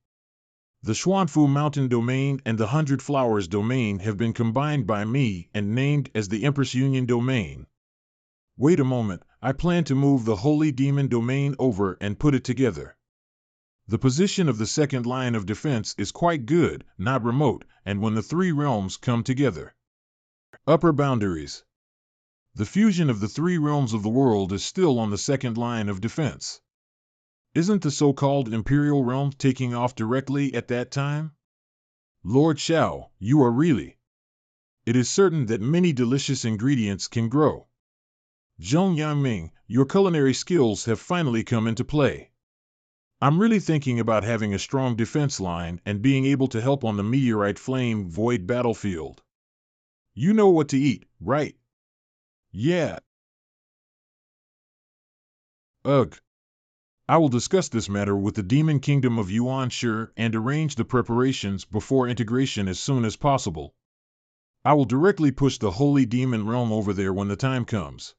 The Xuanfu Mountain Domain and the 100 Flowers Domain have been combined by me and named as the Empress Union Domain. Wait a moment, I plan to move the Holy Demon Domain over and put it together. The position of the second line of defense is quite good, not remote, and when the three realms come together. Upper boundaries. The fusion of the three realms of the world is still on the second line of defense. Isn't the so-called Imperial realm taking off directly at that time? Lord Xiao, you are really. It is certain that many delicious ingredients can grow. Zhong Yangming, your culinary skills have finally come into play. I'm really thinking about having a strong defense line and being able to help on the Meteorite Flame Void battlefield. You know what to eat, right? Yeah. Ugh. I will discuss this matter with the Demon Kingdom of Yuanshire and arrange the preparations before integration as soon as possible. I will directly push the Holy Demon Realm over there when the time comes.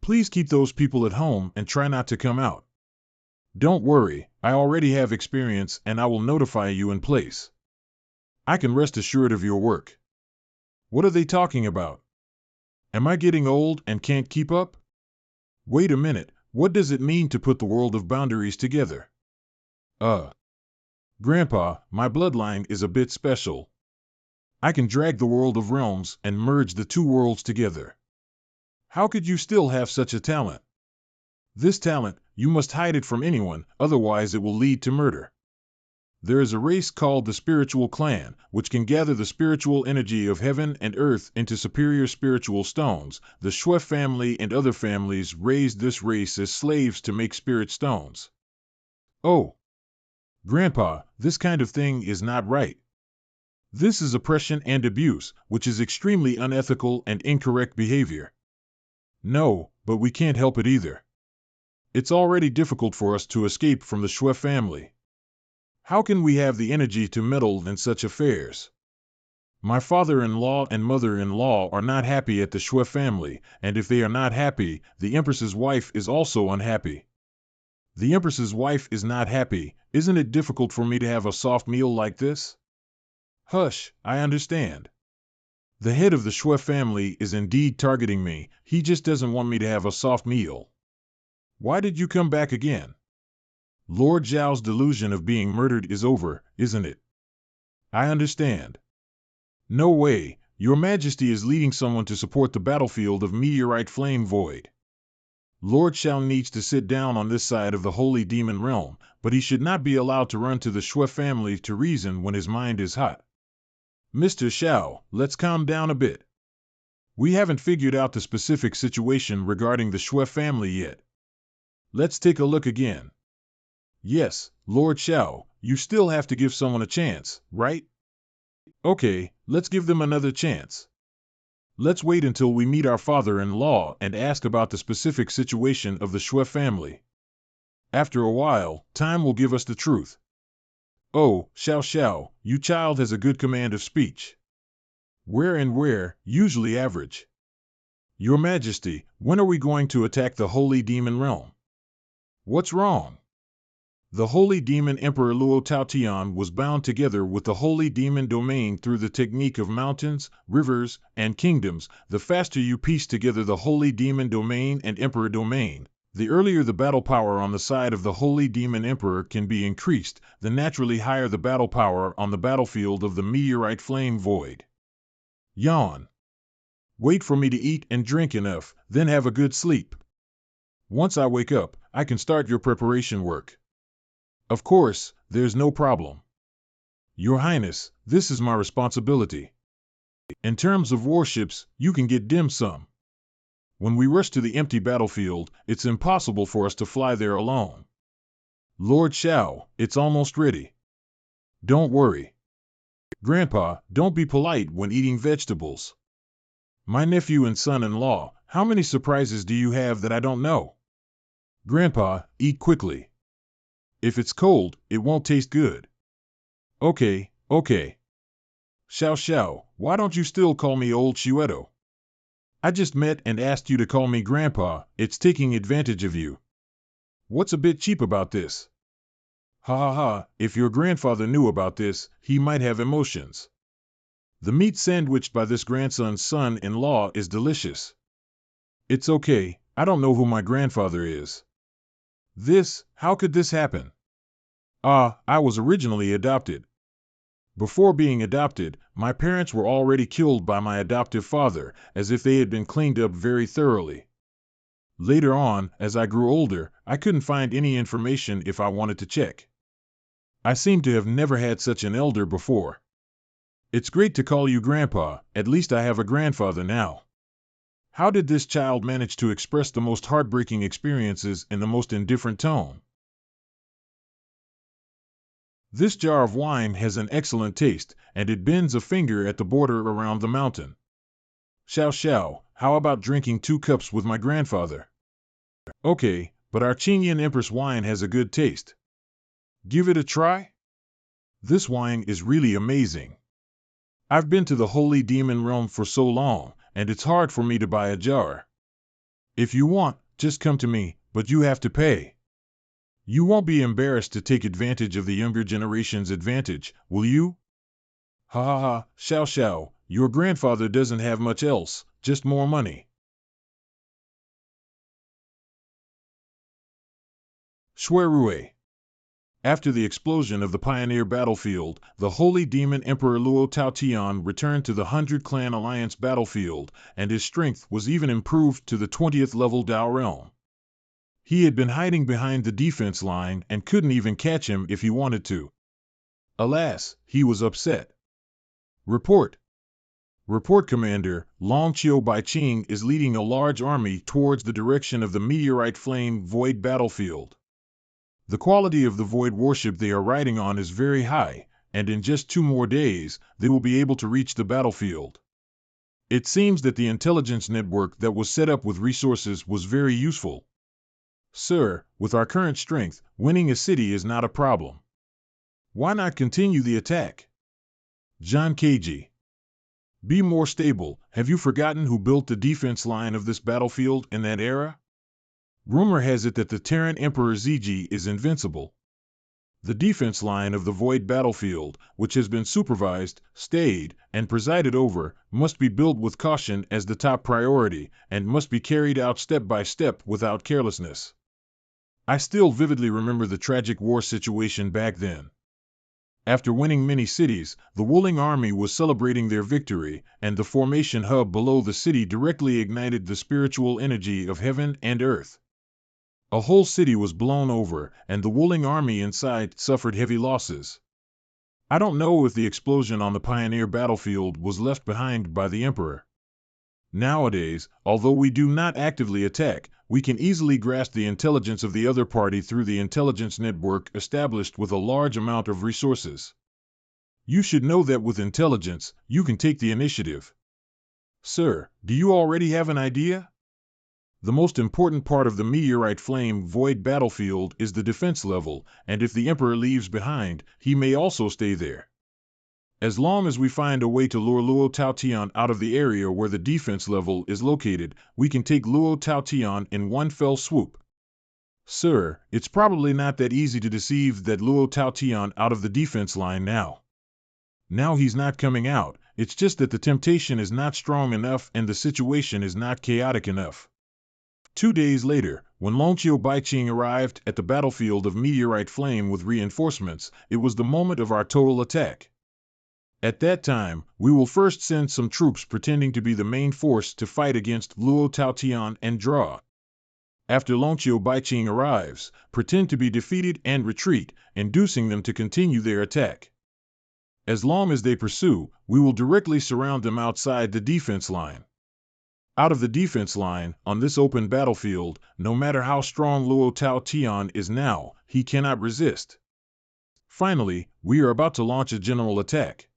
Please keep those people at home and try not to come out. Don't worry, I already have experience and I will notify you in place. I can rest assured of your work. What are they talking about? Am I getting old and can't keep up? Wait a minute, what does it mean to put the world of boundaries together? Grandpa, my bloodline is a bit special. I can drag the world of realms and merge the two worlds together. How could you still have such a talent? This talent, you must hide it from anyone, otherwise it will lead to murder. There is a race called the Spiritual Clan, which can gather the spiritual energy of heaven and earth into superior spiritual stones. The Shui family and other families raised this race as slaves to make spirit stones. Oh, Grandpa, this kind of thing is not right. This is oppression and abuse, which is extremely unethical and incorrect behavior. No, but we can't help it either. It's already difficult for us to escape from the Shui family. How can we have the energy to meddle in such affairs? My father-in-law and mother-in-law are not happy at the Shui family, and if they are not happy, the Empress's wife is also unhappy. The Empress's wife is not happy. Isn't it difficult for me to have a soft meal like this? Hush, I understand. The head of the Shui family is indeed targeting me. He just doesn't want me to have a soft meal. Why did you come back again? Lord Zhao's delusion of being murdered is over, isn't it? I understand. No way, Your Majesty is leading someone to support the battlefield of Meteorite Flame Void. Lord Xiao needs to sit down on this side of the Holy Demon Realm, but he should not be allowed to run to the Shui family to reason when his mind is hot. Mr. Xiao, let's calm down a bit. We haven't figured out the specific situation regarding the Shui family yet. Let's take a look again. Yes, Lord Xiao, you still have to give someone a chance, right? Okay, let's give them another chance. Let's wait until we meet our father-in-law and ask about the specific situation of the Shui family. After a while, time will give us the truth. Oh, Xiao, you child has a good command of speech. Where, usually average. Your Majesty, when are we going to attack the Holy Demon Realm? What's wrong? The Holy Demon Emperor Luo Taotian was bound together with the Holy Demon Domain through the technique of mountains, rivers, and kingdoms. The faster you piece together the Holy Demon Domain and Emperor Domain, The earlier the battle power on the side of the Holy Demon Emperor can be increased, the naturally higher the battle power on the battlefield of the Meteorite Flame Void. Yawn. Wait for me to eat and drink enough, then have a good sleep. Once I wake up, I can start your preparation work. Of course, there's no problem. Your Highness, this is my responsibility. In terms of warships, you can get dim sum. When we rush to the empty battlefield, it's impossible for us to fly there alone. Lord Shao, it's almost ready. Don't worry. Grandpa, don't be polite when eating vegetables. My nephew and son-in-law, how many surprises do you have that I don't know? Grandpa, eat quickly. If it's cold, it won't taste good. Okay. Xiao, why don't you still call me Old Shuedo? I just met and asked you to call me Grandpa, it's taking advantage of you. What's a bit cheap about this? Ha, if your grandfather knew about this, he might have emotions. The meat sandwiched by this grandson's son-in-law is delicious. It's okay, I don't know who my grandfather is. How could this happen? I was originally adopted. Before being adopted, my parents were already killed by my adoptive father, as if they had been cleaned up very thoroughly. Later on, as I grew older, I couldn't find any information if I wanted to check. I seem to have never had such an elder before. It's great to call you Grandpa, at least I have a grandfather now. How did this child manage to express the most heartbreaking experiences in the most indifferent tone? This jar of wine has an excellent taste, and it bends a finger at the border around the mountain. Xiao, how about drinking 2 cups with my grandfather? Okay, but our Chenyan Empress wine has a good taste. Give it a try? This wine is really amazing. I've been to the Holy Demon Realm for so long, and it's hard for me to buy a jar. If you want, just come to me, but you have to pay. You won't be embarrassed to take advantage of the younger generation's advantage, will you? Ha, Xiao, your grandfather doesn't have much else, just more money. Shuerue. After the explosion of the Pioneer battlefield, the Holy Demon Emperor Luo Taotian returned to the 100-clan Alliance battlefield, and his strength was even improved to the 20th level Dao realm. He had been hiding behind the defense line and couldn't even catch him if he wanted to. Alas, he was upset. Report, Commander. Long Qiu Baiqing is leading a large army towards the direction of the Meteorite Flame Void battlefield. The quality of the Void warship they are riding on is very high, and in just 2 more days, they will be able to reach the battlefield. It seems that the intelligence network that was set up with resources was very useful. Sir, with our current strength, winning a city is not a problem. Why not continue the attack? John Keiji. Be more stable. Have you forgotten who built the defense line of this battlefield in that era? Rumor has it that the Terran Emperor Ziji is invincible. The defense line of the Void battlefield, which has been supervised, stayed, and presided over, must be built with caution as the top priority, and must be carried out step by step without carelessness. I still vividly remember the tragic war situation back then. After winning many cities, the Wuling army was celebrating their victory, and the formation hub below the city directly ignited the spiritual energy of heaven and earth. A whole city was blown over, and the Wuling army inside suffered heavy losses. I don't know if the explosion on the Pioneer battlefield was left behind by the Emperor. Nowadays, although we do not actively attack, we can easily grasp the intelligence of the other party through the intelligence network established with a large amount of resources. You should know that with intelligence, you can take the initiative. Sir, do you already have an idea? The most important part of the Meteorite Flame Void battlefield is the defense level, and if the Emperor leaves behind, he may also stay there. As long as we find a way to lure Luo Taotian out of the area where the defense level is located, we can take Luo Taotian in one fell swoop. Sir, it's probably not that easy to deceive that Luo Taotian out of the defense line now. Now he's not coming out, it's just that the temptation is not strong enough and the situation is not chaotic enough. 2 days later, when Lonchio Baiching arrived at the battlefield of Meteorite Flame with reinforcements, it was the moment of our total attack. At that time, we will first send some troops pretending to be the main force to fight against Luo Taotian and draw. After Lonchio Baiching arrives, pretend to be defeated and retreat, inducing them to continue their attack. As long as they pursue, we will directly surround them outside the defense line. Out of the defense line, on this open battlefield, no matter how strong Luo Taotian is now, he cannot resist. Finally, we are about to launch a general attack.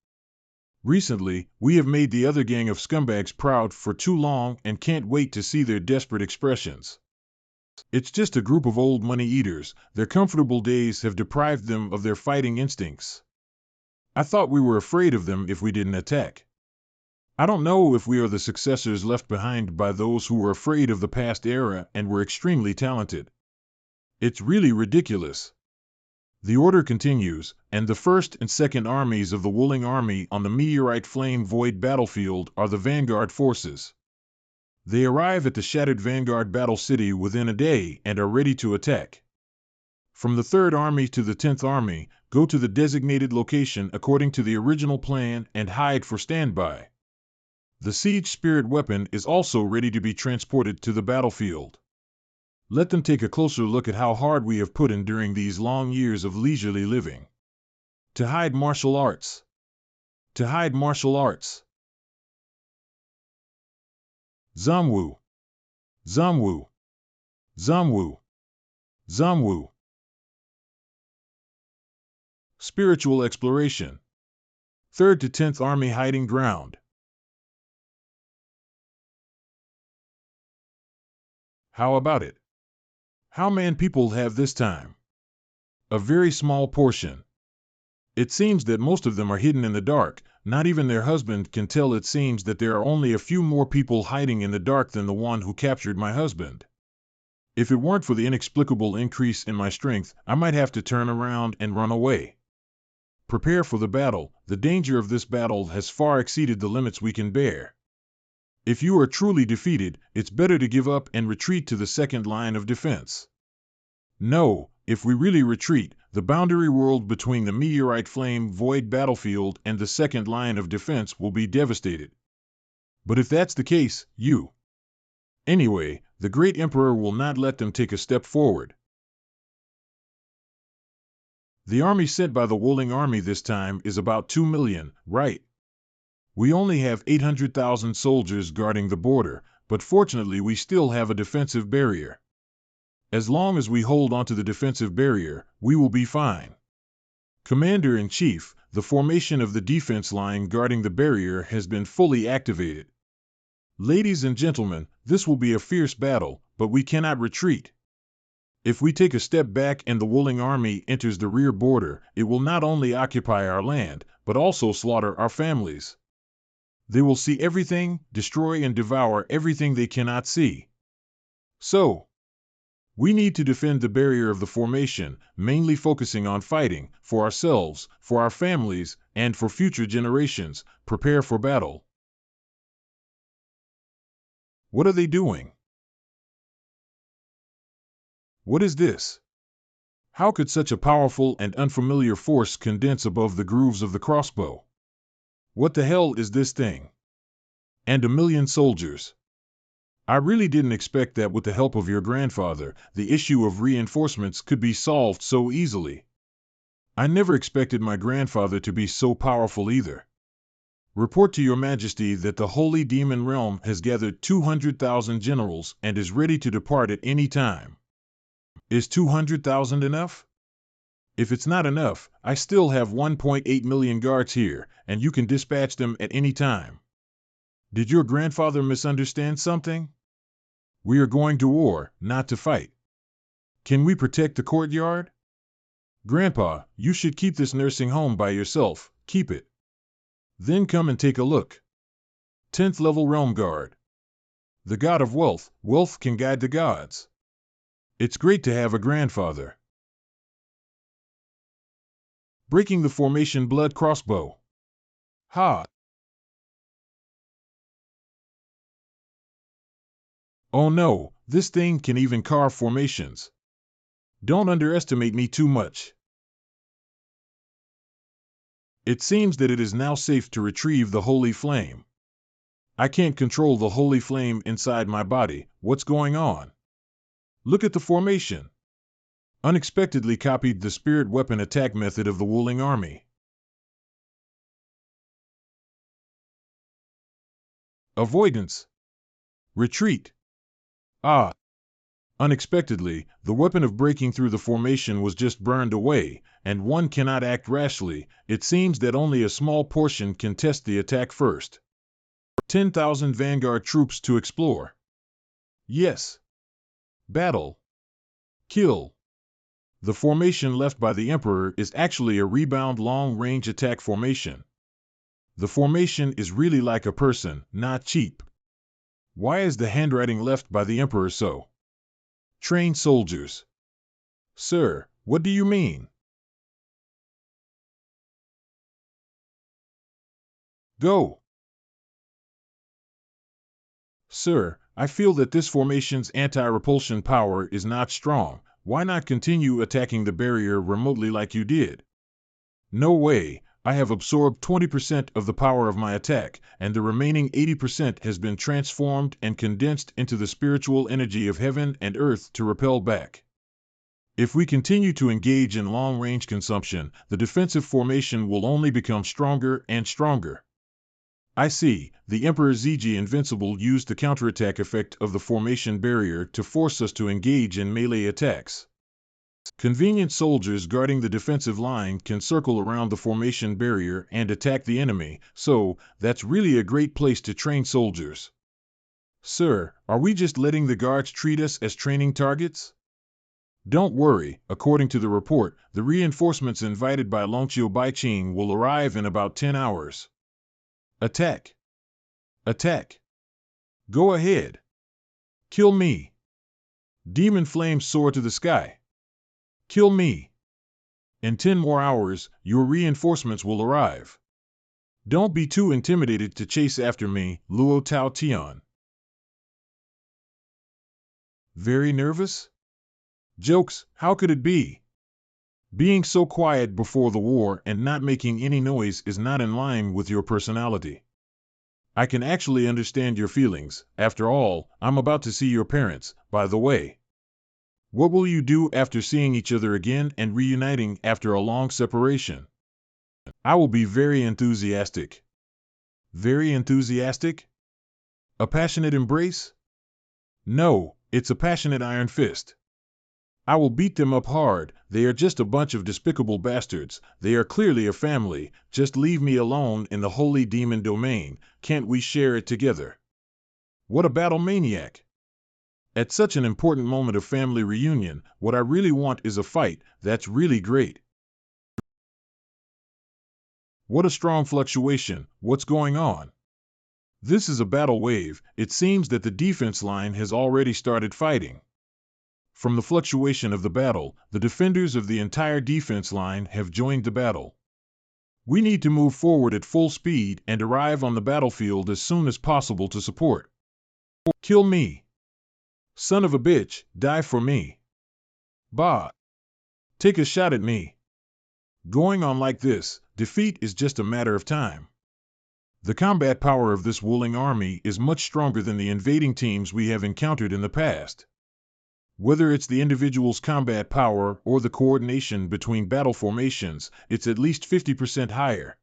Recently, we have made the other gang of scumbags proud for too long and can't wait to see their desperate expressions. It's just a group of old money eaters. Their comfortable days have deprived them of their fighting instincts. I thought we were afraid of them if we didn't attack. I don't know if we are the successors left behind by those who were afraid of the past era and were extremely talented. It's really ridiculous. The order continues, and the first and second armies of the Wuling army on the Meteorite Flame Void battlefield are the vanguard forces. They arrive at the shattered Vanguard Battle City within a day and are ready to attack. From the 3rd Army to the 10th Army, go to the designated location according to the original plan and hide for standby. The Siege Spirit weapon is also ready to be transported to the battlefield. Let them take a closer look at how hard we have put in during these long years of leisurely living. To hide martial arts. To hide martial arts. Zomwu. Zomwu. Zomwu. Zomwu. Spiritual exploration. 3rd to 10th Army hiding ground. How about it? How many people have this time? A very small portion. It seems that most of them are hidden in the dark. Not even their husband can tell. It seems that there are only a few more people hiding in the dark than the one who captured my husband. If it weren't for the inexplicable increase in my strength, I might have to turn around and run away. Prepare for the battle. The danger of this battle has far exceeded the limits we can bear. If you are truly defeated, it's better to give up and retreat to the second line of defense. No, if we really retreat, the boundary world between the Meteorite Flame Void battlefield and the second line of defense will be devastated. But if that's the case, Anyway, the great Emperor will not let them take a step forward. The army sent by the Wuling army this time is about 2 million, right? We only have 800,000 soldiers guarding the border, but fortunately we still have a defensive barrier. As long as we hold onto the defensive barrier, we will be fine. Commander-in-Chief, the formation of the defense line guarding the barrier has been fully activated. Ladies and gentlemen, this will be a fierce battle, but we cannot retreat. If we take a step back and the Wuling army enters the rear border, it will not only occupy our land, but also slaughter our families. They will see everything, destroy and devour everything they cannot see. So, we need to defend the barrier of the formation, mainly focusing on fighting, for ourselves, for our families, and for future generations. Prepare for battle. What are they doing? What is this? How could such a powerful and unfamiliar force condense above the grooves of the crossbow? What the hell is this thing? And 1 million soldiers. I really didn't expect that with the help of your grandfather, the issue of reinforcements could be solved so easily. I never expected my grandfather to be so powerful either. Report to your majesty that the Holy Demon Realm has gathered 200,000 generals and is ready to depart at any time. Is 200,000 enough? If it's not enough, I still have 1.8 million guards here, and you can dispatch them at any time. Did your grandfather misunderstand something? We are going to war, not to fight. Can we protect the courtyard? Grandpa, you should keep this nursing home by yourself. Keep it. Then come and take a look. 10th level Realm Guard. The god of wealth. Wealth can guide the gods. It's great to have a grandfather. Breaking the formation blood crossbow. Ha! Oh no, This thing can even carve formations. Don't underestimate me too much. It seems that it is now safe to retrieve the holy flame. I can't control the holy flame inside my body. What's going on? Look at the formation. Unexpectedly copied the spirit weapon attack method of the Wuling army. Avoidance. Retreat. Ah. Unexpectedly, the weapon of breaking through the formation was just burned away, and one cannot act rashly. It seems that only a small portion can test the attack first. 10,000 vanguard troops to explore. Yes. Battle. Kill. The formation left by the Emperor is actually a rebound long-range attack formation. The formation is really like a person, not cheap. Why is the handwriting left by the Emperor so? Train soldiers. Sir, what do you mean? Go. Sir, I feel that this formation's anti-repulsion power is not strong. Why not continue attacking the barrier remotely like you did? No way. I have absorbed 20% of the power of my attack, and the remaining 80% has been transformed and condensed into the spiritual energy of heaven and earth to repel back. If we continue to engage in long-range consumption, the defensive formation will only become stronger and stronger. I see. The Emperor Ziji Invincible used the counterattack effect of the formation barrier to force us to engage in melee attacks. Convenient soldiers guarding the defensive line can circle around the formation barrier and attack the enemy, so that's really a great place to train soldiers. Sir, are we just letting the guards treat us as training targets? Don't worry, according to the report, the reinforcements invited by Longqiu Baiqing will arrive in about 10 hours. Attack! Attack! Go ahead! Kill me! Demon flames soar to the sky. Kill me! In 10 more hours, your reinforcements will arrive. Don't be too intimidated to chase after me, Luo Tao Tian. Very nervous? Jokes, how could it be? Being so quiet before the war and not making any noise is not in line with your personality. I can actually understand your feelings. After all, I'm about to see your parents, by the way. What will you do after seeing each other again and reuniting after a long separation? I will be very enthusiastic. Very enthusiastic? A passionate embrace? No, it's a passionate iron fist. I will beat them up hard. They are just a bunch of despicable bastards. They are clearly a family. Just leave me alone in the holy demon domain. Can't we share it together? What a battle maniac! At such an important moment of family reunion, what I really want is a fight. That's really great. What a strong fluctuation. What's going on? This is a battle wave. It seems that the defense line has already started fighting. From the fluctuation of the battle, the defenders of the entire defense line have joined the battle. We need to move forward at full speed and arrive on the battlefield as soon as possible to support. Kill me! Son of a bitch, die for me! Bah! Take a shot at me! Going on like this, defeat is just a matter of time. The combat power of this Wuling army is much stronger than the invading teams we have encountered in the past. Whether it's the individual's combat power or the coordination between battle formations, it's at least 50% higher.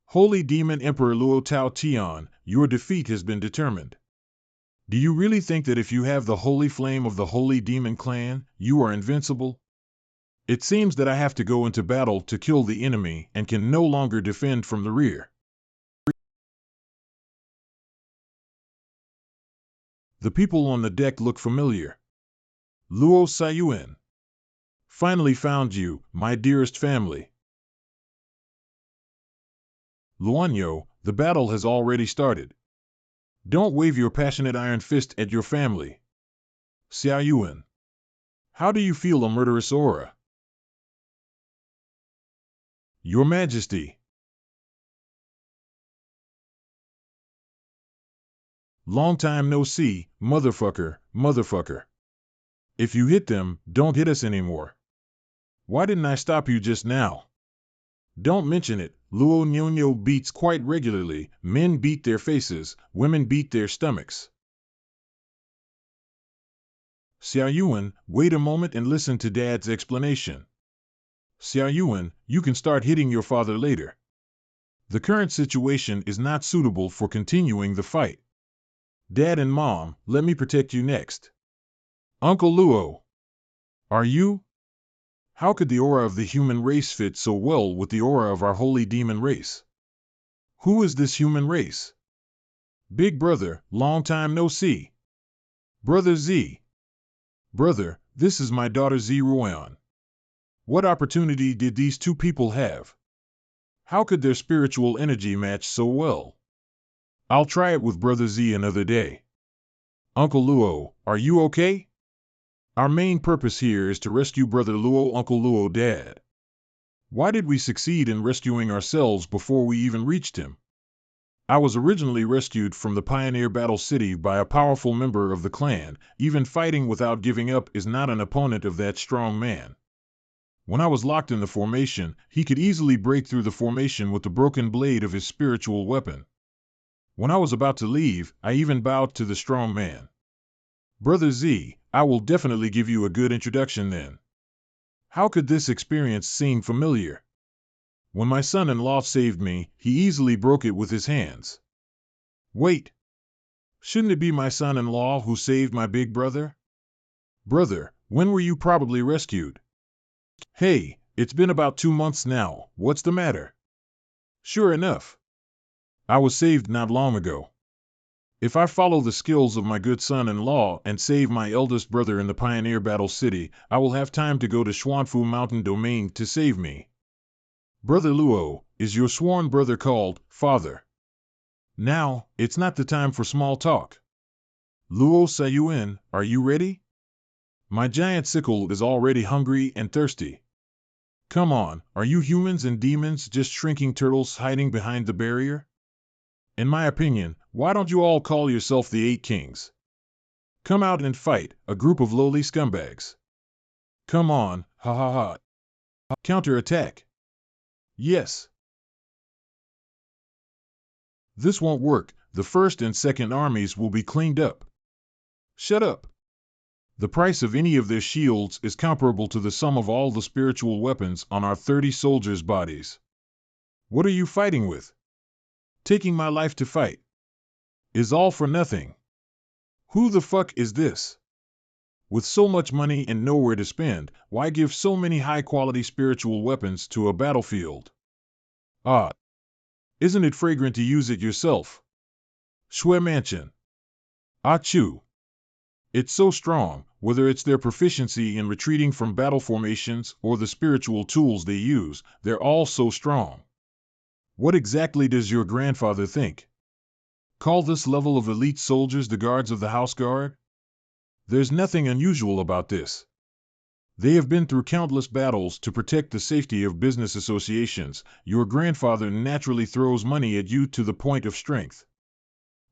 Holy Demon Emperor Luo Tao Tian, your defeat has been determined. Do you really think that if you have the holy flame of the Holy Demon Clan, you are invincible? It seems that I have to go into battle to kill the enemy and can no longer defend from the rear. The people on the deck look familiar. Luo Saiyuan. Finally found you, my dearest family. Luanyo, the battle has already started. Don't wave your passionate iron fist at your family. Xiaoyuan. How do you feel a murderous aura? Your Majesty. Long time no see, motherfucker, motherfucker. If you hit them, don't hit us anymore. Why didn't I stop you just now? Don't mention it. Luo Nyonyo beats quite regularly. Men beat their faces, women beat their stomachs. Xiao Yuan, wait a moment and listen to Dad's explanation. Xiao Yuan, you can start hitting your father later. The current situation is not suitable for continuing the fight. Dad and Mom, let me protect you next. Uncle Luo. Are you? How could the aura of the human race fit so well with the aura of our holy demon race? Who is this human race? Big brother, long time no see. Brother Z. Brother, this is my daughter Z Ruan. What opportunity did these two people have? How could their spiritual energy match so well? I'll try it with Brother Z another day. Uncle Luo, are you okay? Our main purpose here is to rescue Brother Luo, Uncle Luo, Dad. Why did we succeed in rescuing ourselves before we even reached him? I was originally rescued from the Pioneer Battle City by a powerful member of the clan. Even fighting without giving up is not an opponent of that strong man. When I was locked in the formation, he could easily break through the formation with the broken blade of his spiritual weapon. When I was about to leave, I even bowed to the strong man. Brother Z, I will definitely give you a good introduction then. How could this experience seem familiar? When my son-in-law saved me, he easily broke it with his hands. Wait. Shouldn't it be my son-in-law who saved my big brother? Brother, when were you probably rescued? Hey, it's been about 2 months now. What's the matter? Sure enough. I was saved not long ago. If I follow the skills of my good son-in-law and save my eldest brother in the Pioneer Battle City, I will have time to go to Xuanfu Mountain Domain to save me. Brother Luo, is your sworn brother called Father? Now, it's not the time for small talk. Luo Sayuan, are you ready? My giant sickle is already hungry and thirsty. Come on, are you humans and demons just shrinking turtles hiding behind the barrier? In my opinion, why don't you all call yourself the 8 Kings? Come out and fight, a group of lowly scumbags. Come on, ha ha ha. Counterattack. Yes. This won't work. The first and second armies will be cleaned up. Shut up. The price of any of their shields is comparable to the sum of all the spiritual weapons on our 30 soldiers' bodies. What are you fighting with? Taking my life to fight. Is all for nothing. Who the fuck is this? With so much money and nowhere to spend, why give so many high-quality spiritual weapons to a battlefield? Ah. Isn't it fragrant to use it yourself? Shui Mansion. Achoo. It's so strong, whether it's their proficiency in retreating from battle formations or the spiritual tools they use, they're all so strong. What exactly does your grandfather think? Call this level of elite soldiers the guards of the House Guard? There's nothing unusual about this. They have been through countless battles to protect the safety of business associations. Your grandfather naturally throws money at you to the point of strength.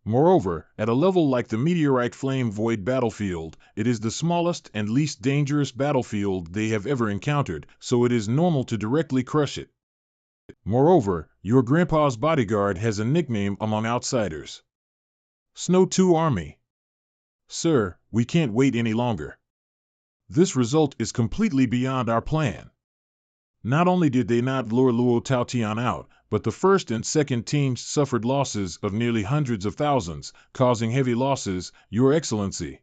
Moreover, at a level like the Meteorite Flame Void battlefield, it is the smallest and least dangerous battlefield they have ever encountered, so it is normal to directly crush it. Moreover, your grandpa's bodyguard has a nickname among outsiders. Snow 2 Army. Sir, we can't wait any longer. This result is completely beyond our plan. Not only did they not lure Luo Taotian out, but the first and second teams suffered losses of nearly hundreds of thousands, causing heavy losses, Your Excellency.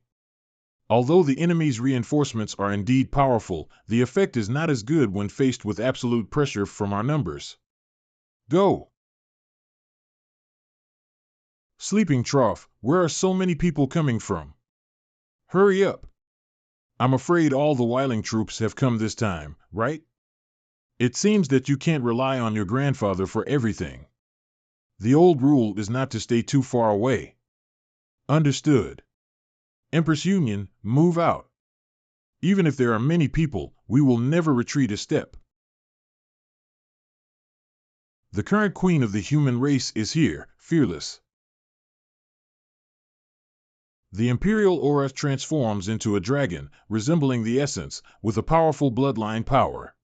Although the enemy's reinforcements are indeed powerful, the effect is not as good when faced with absolute pressure from our numbers. Go! Sleeping Trough, where are so many people coming from? Hurry up! I'm afraid all the Wiling troops have come this time, right? It seems that you can't rely on your grandfather for everything. The old rule is not to stay too far away. Understood. Empress Union, move out. Even if there are many people, we will never retreat a step. The current queen of the human race is here, fearless. The Imperial aura transforms into a dragon, resembling the essence, with a powerful bloodline power.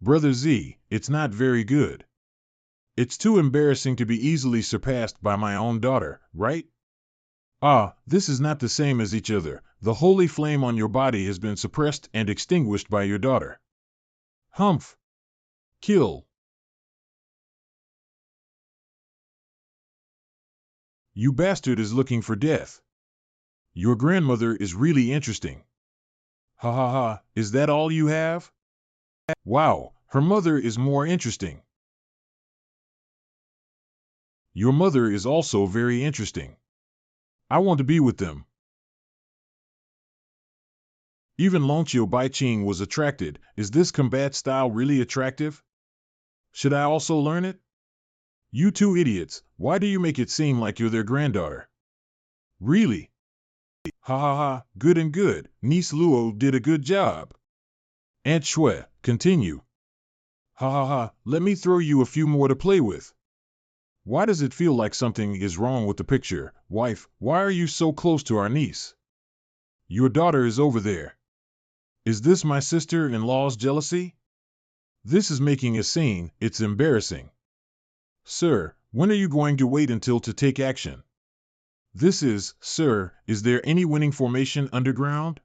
Brother Z, it's not very good. It's too embarrassing to be easily surpassed by my own daughter, right? Ah, this is not the same as each other. The holy flame on your body has been suppressed and extinguished by your daughter. Humph. Kill. You bastard is looking for death. Your grandmother is really interesting. Ha ha ha, is that all you have? Wow, her mother is more interesting. Your mother is also very interesting. I want to be with them. Even Longqiu Baiqing was attracted. Is this combat style really attractive? Should I also learn it? You two idiots, why do you make it seem like you're their granddaughter? Really? Ha ha ha, good and good. Niece Luo did a good job. Aunt Shui, continue. Ha ha ha, let me throw you a few more to play with. Why does it feel like something is wrong with the picture? Wife, why are you so close to our niece? Your daughter is over there. Is this my sister-in-law's jealousy? This is making a scene, it's embarrassing. Sir, when are you going to wait until to take action? This is, sir, is there any winning formation underground?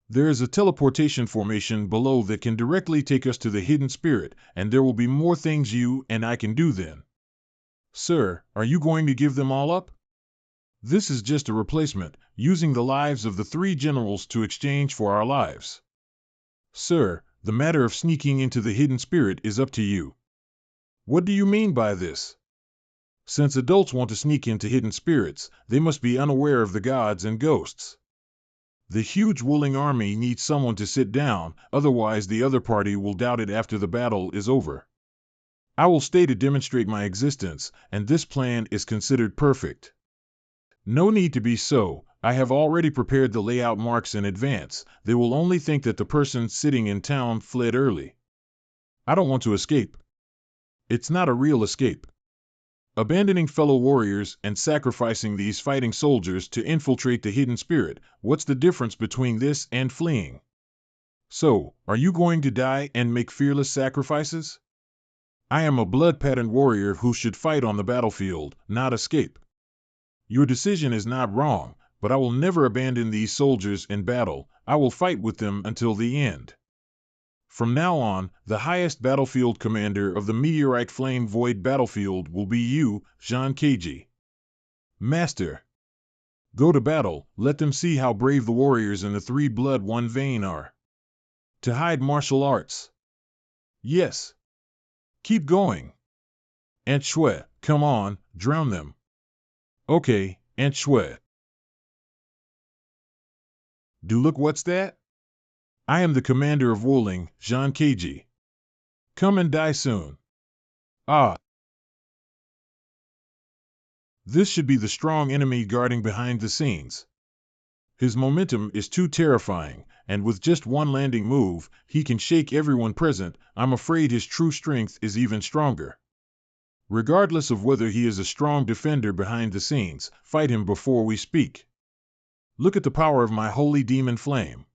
There is a teleportation formation below that can directly take us to the hidden spirit, and there will be more things you and I can do then. Sir, are you going to give them all up? This is just a replacement, using the lives of the 3 generals to exchange for our lives. Sir, the matter of sneaking into the hidden spirit is up to you. What do you mean by this? Since adults want to sneak into hidden spirits, they must be unaware of the gods and ghosts. The huge ruling army needs someone to sit down, otherwise the other party will doubt it after the battle is over. I will stay to demonstrate my existence, and this plan is considered perfect. No need to be so, I have already prepared the layout marks in advance. They will only think that the person sitting in town fled early. I don't want to escape. It's not a real escape. Abandoning fellow warriors and sacrificing these fighting soldiers to infiltrate the hidden spirit, what's the difference between this and fleeing? So, are you going to die and make fearless sacrifices? I am a blood-patterned warrior who should fight on the battlefield, not escape. Your decision is not wrong, but I will never abandon these soldiers in battle. I will fight with them until the end. From now on, the highest battlefield commander of the Meteorite Flame Void battlefield will be you, Zhang Keiji. Master. Go to battle, let them see how brave the warriors in the 3 blood 1 vein are. To hide martial arts. Yes. Keep going. Aunt Shui, come on, drown them. Okay, Aunt Shui. Do look, what's that? I am the commander of Wuling, Zhang Keiji. Come and die soon. Ah. This should be the strong enemy guarding behind the scenes. His momentum is too terrifying, and with just one landing move, he can shake everyone present. I'm afraid his true strength is even stronger. Regardless of whether he is a strong defender behind the scenes, fight him before we speak. Look at the power of my holy demon flame.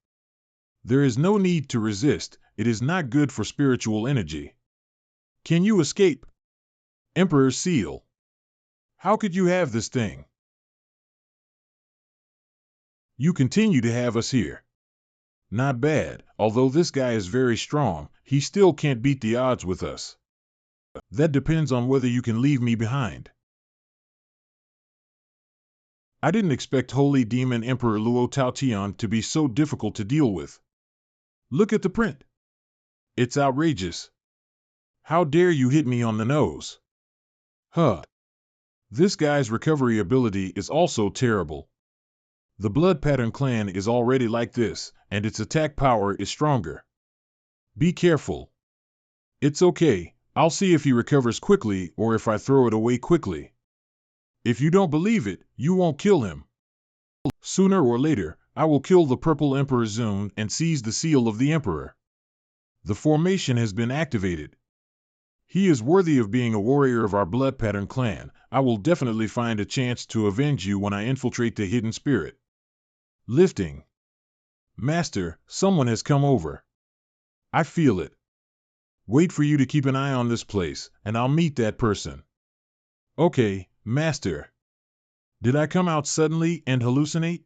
There is no need to resist, it is not good for spiritual energy. Can you escape? Emperor's Seal. How could you have this thing? You continue to have us here. Not bad, although this guy is very strong, he still can't beat the odds with us. That depends on whether you can leave me behind. I didn't expect Holy Demon Emperor Luo Taotian to be so difficult to deal with. Look at the print. It's outrageous. How dare you hit me on the nose? Huh. This guy's recovery ability is also terrible. The Blood Pattern clan is already like this, and its attack power is stronger. Be careful. It's okay, I'll see if he recovers quickly or if I throw it away quickly. If you don't believe it, you won't kill him. Sooner or later, I will kill the Purple Emperor Zune and seize the seal of the Emperor. The formation has been activated. He is worthy of being a warrior of our Blood Pattern clan. I will definitely find a chance to avenge you when I infiltrate the hidden spirit. Lifting. Master, someone has come over. I feel it. Wait for you to keep an eye on this place, and I'll meet that person. Okay, Master. Did I come out suddenly and hallucinate?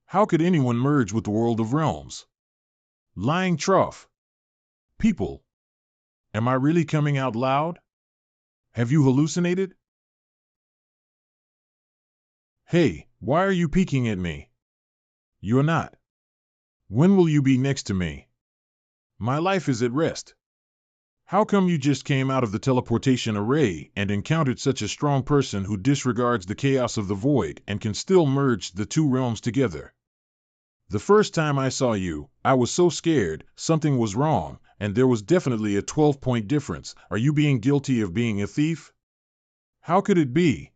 How could anyone merge with the world of realms? Lying trough. People. Am I really coming out loud? Have you hallucinated? Hey, why are you peeking at me? You're not. When will you be next to me? My life is at rest. How come you just came out of the teleportation array and encountered such a strong person who disregards the chaos of the void and can still merge the two realms together? The first time I saw you, I was so scared, something was wrong, and there was definitely a 12-point difference. Are you being guilty of being a thief? How could it be?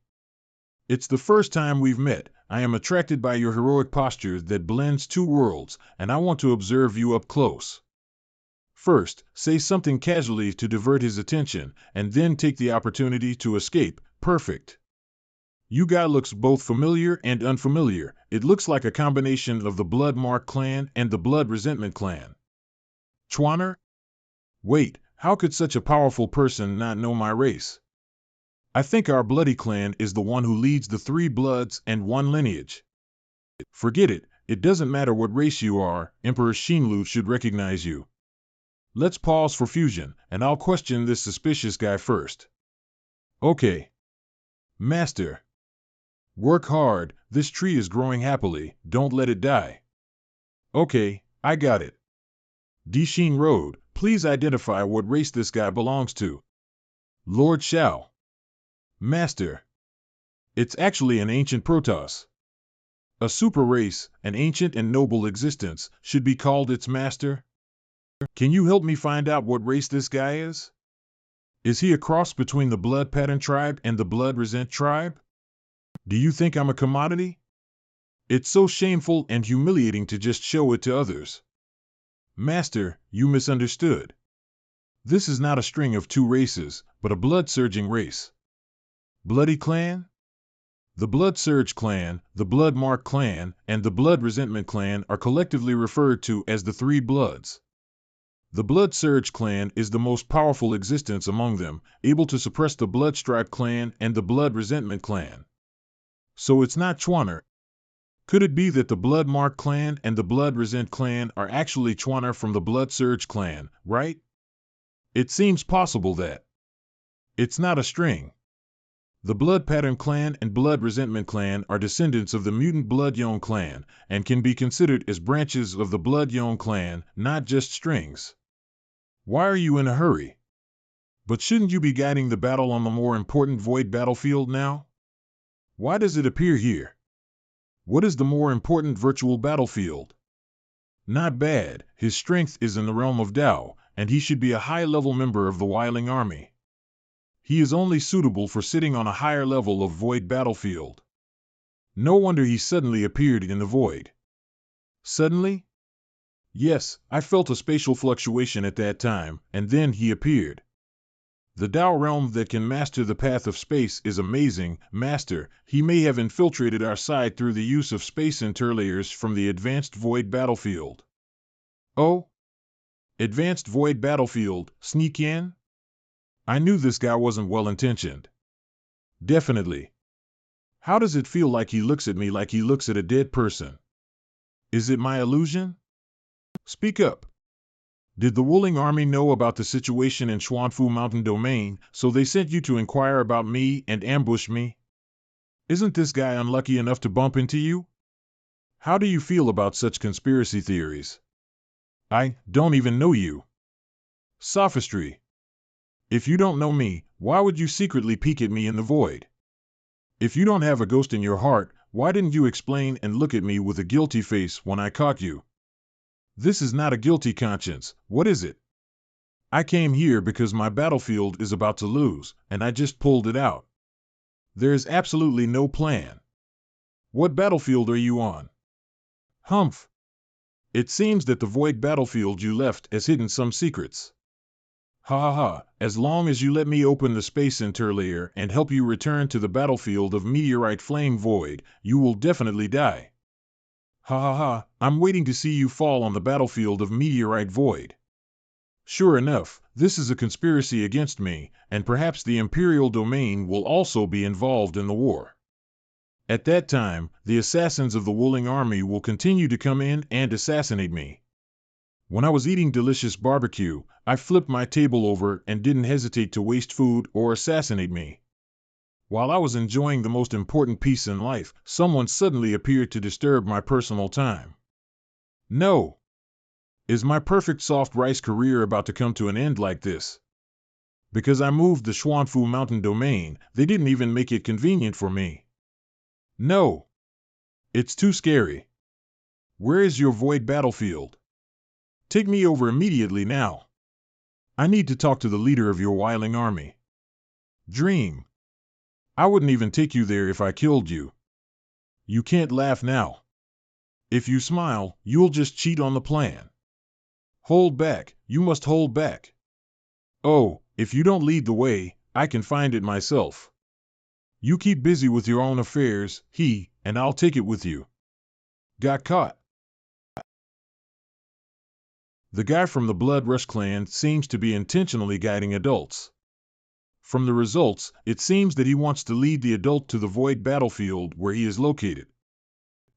It's the first time we've met. I am attracted by your heroic posture that blends two worlds, and I want to observe you up close. First, say something casually to divert his attention, and then take the opportunity to escape. Perfect. You guy looks both familiar and unfamiliar. It looks like a combination of the Blood Mark clan and the Blood Resentment clan. Chwaner? Wait, how could such a powerful person not know my race? I think our Bloody clan is the one who leads the 3 bloods and 1 lineage. Forget it, it doesn't matter what race you are, Emperor Shinlu should recognize you. Let's pause for fusion, and I'll question this suspicious guy first. Okay. Master. Work hard, this tree is growing happily, don't let it die. Okay, I got it. Dishin Road, please identify what race this guy belongs to. Lord Shao. Master. It's actually an ancient Protoss. A super race, an ancient and noble existence, should be called its master. Can you help me find out what race this guy is? Is he a cross between the Blood Pattern tribe and the Blood Resent tribe? Do you think I'm a commodity? It's so shameful and humiliating to just show it to others. Master, you misunderstood. This is not a string of 2 races, but a blood-surging race. Bloody clan? The Blood Surge clan, the Blood Mark clan, and the Blood Resentment clan are collectively referred to as the 3 bloods. The Blood Surge clan is the most powerful existence among them, able to suppress the Bloodstripe clan and the Blood Resentment clan. So it's not Chwaner. Could it be that the Blood Mark clan and the Blood Resent clan are actually Chwaner from the Blood Surge clan, right? It seems possible that it's not a string. The Blood Pattern clan and Blood Resentment clan are descendants of the mutant Blood Yone clan, and can be considered as branches of the Blood Yone clan, not just strings. Why are you in a hurry? But shouldn't you be guiding the battle on the more important Void battlefield now? Why does it appear here? What is the more important virtual battlefield? Not bad, his strength is in the realm of Tao, and he should be a high-level member of the Wailing army. He is only suitable for sitting on a higher level of Void battlefield. No wonder he suddenly appeared in the Void. Suddenly? Yes, I felt a spatial fluctuation at that time, and then he appeared. The Tao realm that can master the path of space is amazing, Master. He may have infiltrated our side through the use of space interlayers from the Advanced Void battlefield. Oh? Advanced Void battlefield, sneak in? I knew this guy wasn't well-intentioned. Definitely. How does it feel like he looks at me like he looks at a dead person? Is it my illusion? Speak up. Did the Wuling army know about the situation in Xuanfu Mountain Domain, so they sent you to inquire about me and ambush me? Isn't this guy unlucky enough to bump into you? How do you feel about such conspiracy theories? I don't even know you. Sophistry. If you don't know me, why would you secretly peek at me in the Void? If you don't have a ghost in your heart, why didn't you explain and look at me with a guilty face when I caught you? This is not a guilty conscience, what is it? I came here because my battlefield is about to lose, and I just pulled it out. There is absolutely no plan. What battlefield are you on? Humph. It seems that the Void battlefield you left has hidden some secrets. Ha ha ha, as long as you let me open the Space Interlayer and help you return to the battlefield of Meteorite Flame Void, you will definitely die. Ha ha ha, I'm waiting to see you fall on the battlefield of Meteorite Void. Sure enough, this is a conspiracy against me, and perhaps the Imperial domain will also be involved in the war. At that time, the assassins of the Wooling Army will continue to come in and assassinate me. When I was eating delicious barbecue, I flipped my table over and didn't hesitate to waste food or assassinate me. While I was enjoying the most important piece in life, someone suddenly appeared to disturb my personal time. No! Is my perfect soft rice career about to come to an end like this? Because I moved the Xuanfu Mountain domain, they didn't even make it convenient for me. No! It's too scary. Where is your void battlefield? Take me over immediately now. I need to talk to the leader of your Wiling army. Dream. I wouldn't even take you there if I killed you. You can't laugh now. If you smile, you'll just cheat on the plan. Hold back, you must hold back. Oh, if you don't lead the way, I can find it myself. You keep busy with your own affairs, and I'll take it with you. Got caught. The guy from the Blood Rush clan seems to be intentionally guiding adults. From the results, it seems that he wants to lead the adult to the void battlefield where he is located.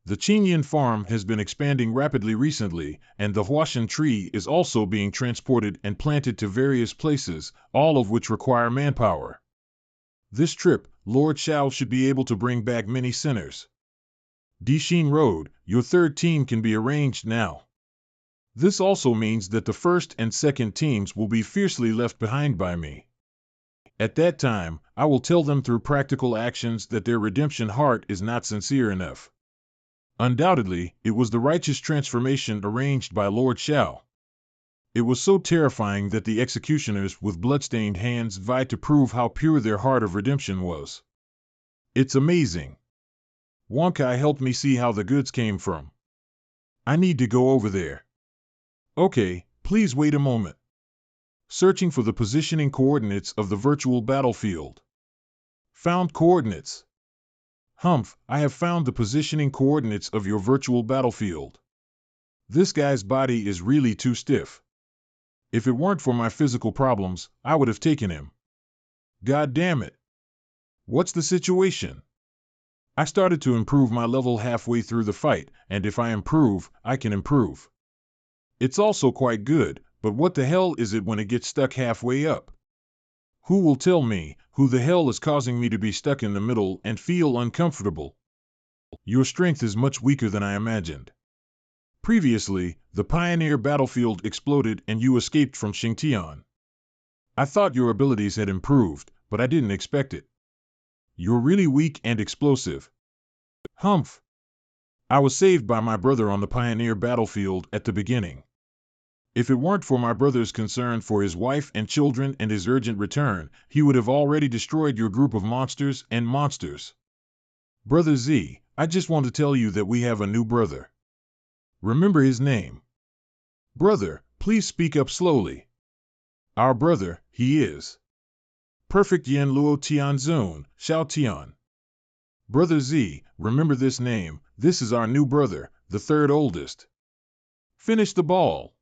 The Chenyan farm has been expanding rapidly recently, and the Huashan tree is also being transported and planted to various places, all of which require manpower. This trip, Lord Shao should be able to bring back many sinners. Dishin Road, your third team can be arranged now. This also means that the first and second teams will be fiercely left behind by me. At that time, I will tell them through practical actions that their redemption heart is not sincere enough. Undoubtedly, it was the righteous transformation arranged by Lord Shao. It was so terrifying that the executioners with bloodstained hands vied to prove how pure their heart of redemption was. It's amazing. Wonkai helped me see how the goods came from. I need to go over there. Okay, please wait a moment. Searching for the positioning coordinates of the virtual battlefield. Found coordinates. Humph, I have found the positioning coordinates of your virtual battlefield. This guy's body is really too stiff. If it weren't for my physical problems, I would have taken him. God damn it. What's the situation? I started to improve my level halfway through the fight, and if I improve, I can improve. It's also quite good, but what the hell is it when it gets stuck halfway up? Who will tell me who the hell is causing me to be stuck in the middle and feel uncomfortable? Your strength is much weaker than I imagined. Previously, the Pioneer battlefield exploded and you escaped from Xingtian. I thought your abilities had improved, but I didn't expect it. You're really weak and explosive. Humph. I was saved by my brother on the Pioneer battlefield at the beginning. If it weren't for my brother's concern for his wife and children and his urgent return, he would have already destroyed your group of monsters and monsters. Brother Z, I just want to tell you that we have a new brother. Remember his name. Brother, please speak up slowly. Our brother, he is. Perfect Yen Luo Tianzun, Xiao Tian. Brother Z, remember this name, this is our new brother, the third oldest. Finish the ball.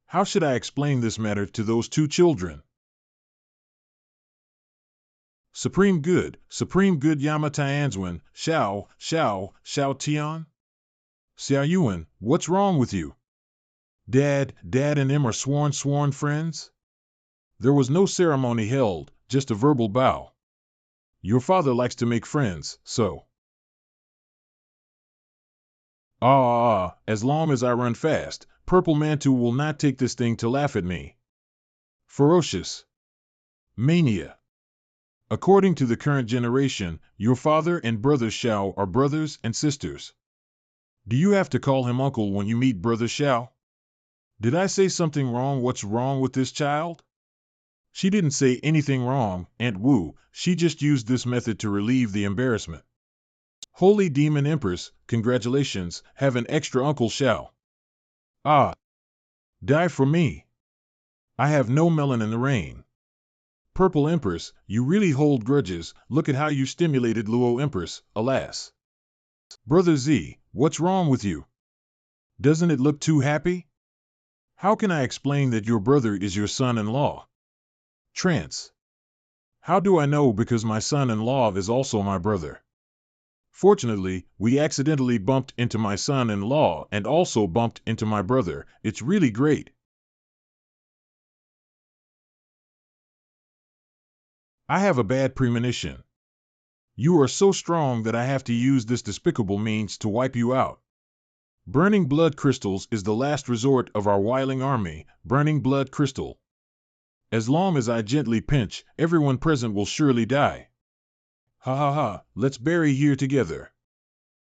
How should I explain this matter to those two children? Supreme good Yama Tianzun, Xiao Tian? Xiao Yuan, what's wrong with you? Dad and him are sworn friends? There was no ceremony held, just a verbal bow. Your father likes to make friends, so. As long as I run fast, Purple Mantu will not take this thing to laugh at me. Ferocious. Mania. According to the current generation, your father and brother Xiao are brothers and sisters. Do you have to call him uncle when you meet brother Xiao? Did I say something wrong? What's wrong with this child? She didn't say anything wrong, Aunt Wu, she just used this method to relieve the embarrassment. Holy Demon Empress, congratulations, have an extra Uncle Xiao. Die for me. I have no melon in the rain. Purple Empress, you really hold grudges. Look at how you stimulated Luo Empress, alas. Brother Z, what's wrong with you? Doesn't it look too happy? How can I explain that your brother is your son-in-law? Trance. How do I know because my son-in-law is also my brother? Fortunately, we accidentally bumped into my son-in-law and also bumped into my brother. It's really great. I have a bad premonition. You are so strong that I have to use this despicable means to wipe you out. Burning blood crystals is the last resort of our wiling army, burning blood crystal. As long as I gently pinch, everyone present will surely die. Ha ha ha, let's bury here together.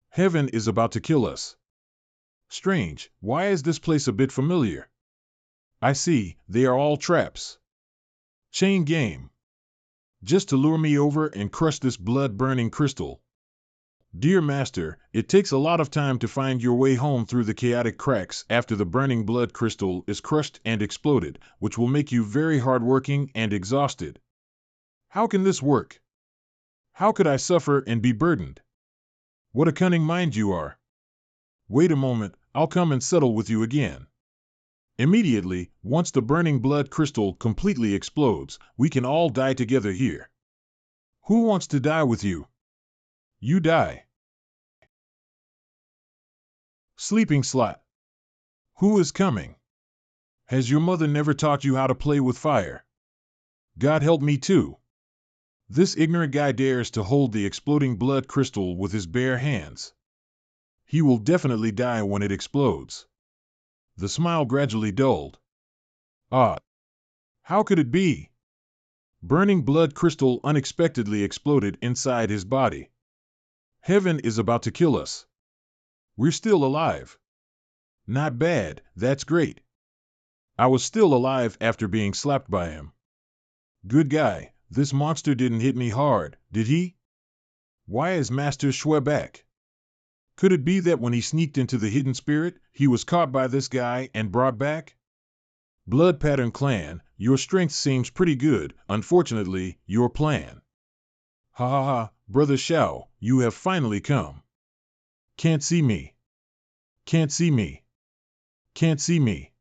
Heaven is about to kill us. Strange, why is this place a bit familiar? I see, they are all traps. Chain game. Just to lure me over and crush this blood-burning crystal. Dear Master, it takes a lot of time to find your way home through the chaotic cracks after the burning blood crystal is crushed and exploded, which will make you very hardworking and exhausted. How can this work? How could I suffer and be burdened? What a cunning mind you are. Wait a moment, I'll come and settle with you again. Immediately, once the burning blood crystal completely explodes, we can all die together here. Who wants to die with you? You die. Sleeping slot. Who is coming? Has your mother never taught you how to play with fire? God help me too. This ignorant guy dares to hold the exploding blood crystal with his bare hands. He will definitely die when it explodes. The smile gradually dulled. Ah! How could it be? Burning blood crystal unexpectedly exploded inside his body. Heaven is about to kill us. We're still alive. Not bad, that's great. I was still alive after being slapped by him. Good guy, this monster didn't hit me hard, did he? Why is Master Shue back? Could it be that when he sneaked into the hidden spirit, he was caught by this guy and brought back? Blood Pattern Clan, your strength seems pretty good, unfortunately, your plan. Ha ha ha, Brother Xiao, you have finally come. Can't see me. Can't see me. Can't see me.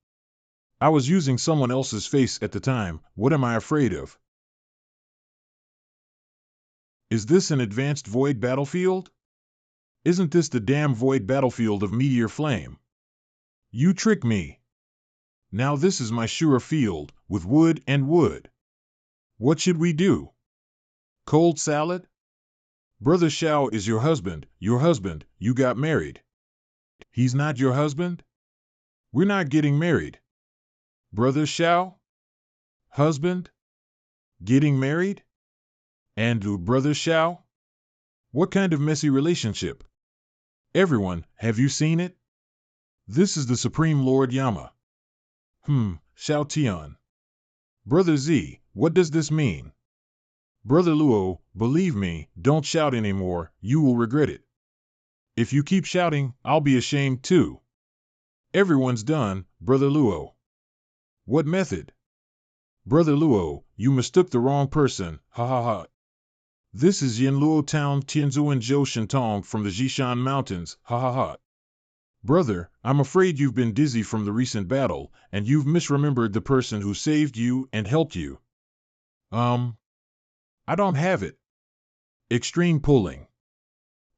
I was using someone else's face at the time, what am I afraid of? Is this an advanced void battlefield? Isn't this the damn void battlefield of meteor flame? You trick me. Now this is my sure field, with wood and wood. What should we do? Cold salad? Brother Xiao is your husband, you got married. He's not your husband? We're not getting married. Brother Xiao? Husband? Getting married? And Brother Xiao? What kind of messy relationship? Everyone, have you seen it? This is the Supreme Lord Yama. Xiao Tian. Brother Z, what does this mean? Brother Luo, believe me, don't shout anymore, you will regret it. If you keep shouting, I'll be ashamed too. Everyone's done, Brother Luo. What method? Brother Luo, you mistook the wrong person, ha ha ha. This is Yanluo Town Tianzuan Zhou Shintong from the Jishan Mountains, ha ha ha. Brother, I'm afraid you've been dizzy from the recent battle, and you've misremembered the person who saved you and helped you. I don't have it. Extreme pulling.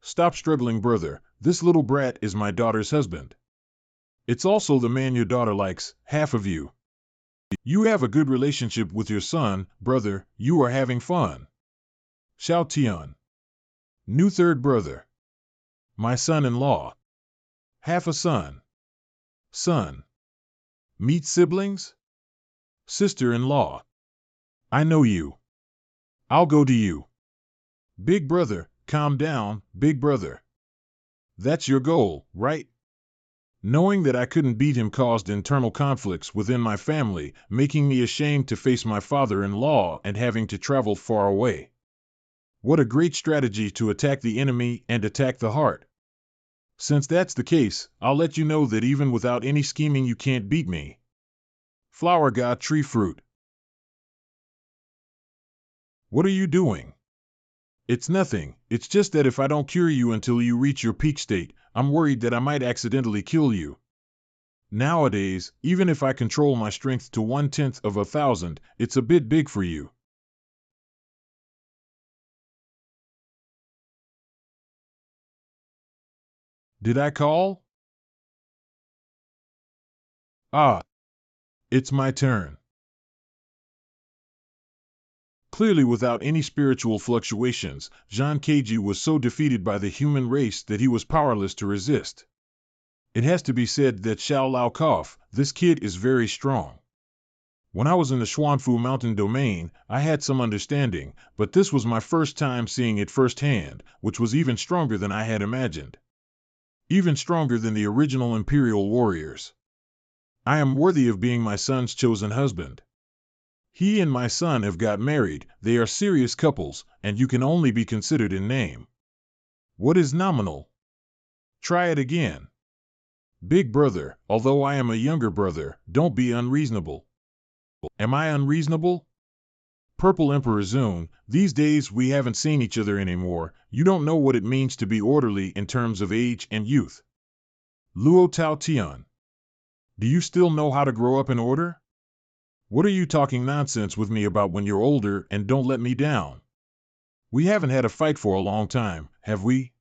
Stop struggling, brother, this little brat is my daughter's husband. It's also the man your daughter likes, half of you. You have a good relationship with your son, brother, you are having fun. Xiao Tian. New third brother. My son-in-law. Half a son. Son. Meet siblings? Sister-in-law. I know you. I'll go to you. Big brother, calm down, big brother. That's your goal, right? Knowing that I couldn't beat him caused internal conflicts within my family, making me ashamed to face my father-in-law and having to travel far away. What a great strategy to attack the enemy and attack the heart. Since that's the case, I'll let you know that even without any scheming you can't beat me. Flower god tree fruit. What are you doing? It's nothing, it's just that if I don't cure you until you reach your peak state, I'm worried that I might accidentally kill you. Nowadays, even if I control my strength to 1/10 of 1,000, it's a bit big for you. Did I call? Ah, it's my turn. Clearly without any spiritual fluctuations, Jean Keiji was so defeated by the human race that he was powerless to resist. It has to be said that Xiao Lao Kof, this kid is very strong. When I was in the Xuanfu Mountain domain, I had some understanding, but this was my first time seeing it firsthand, which was even stronger than I had imagined. Even stronger than the original Imperial warriors. I am worthy of being my son's chosen husband. He and my son have got married, they are serious couples, and you can only be considered in name. What is nominal? Try it again. Big brother, although I am a younger brother, don't be unreasonable. Am I unreasonable? Purple Emperor Zune, these days we haven't seen each other anymore, you don't know what it means to be orderly in terms of age and youth. Luo Tao Tian. Do you still know how to grow up in order? What are you talking nonsense with me about when you're older and don't let me down? We haven't had a fight for a long time, have we?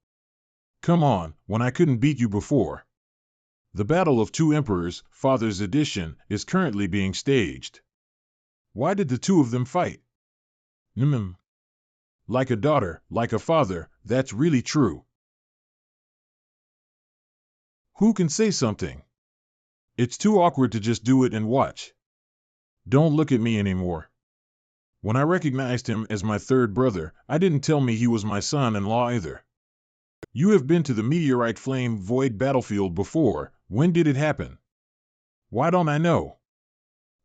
Come on, when I couldn't beat you before. The Battle of Two Emperors, Father's Edition, is currently being staged. Why did the two of them fight? Like a daughter, like a father, that's really true. Who can say something? It's too awkward to just do it and watch. Don't look at me anymore. When I recognized him as my third brother, I didn't tell me he was my son-in-law either. You have been to the Meteorite Flame Void battlefield before. When did it happen? Why don't I know?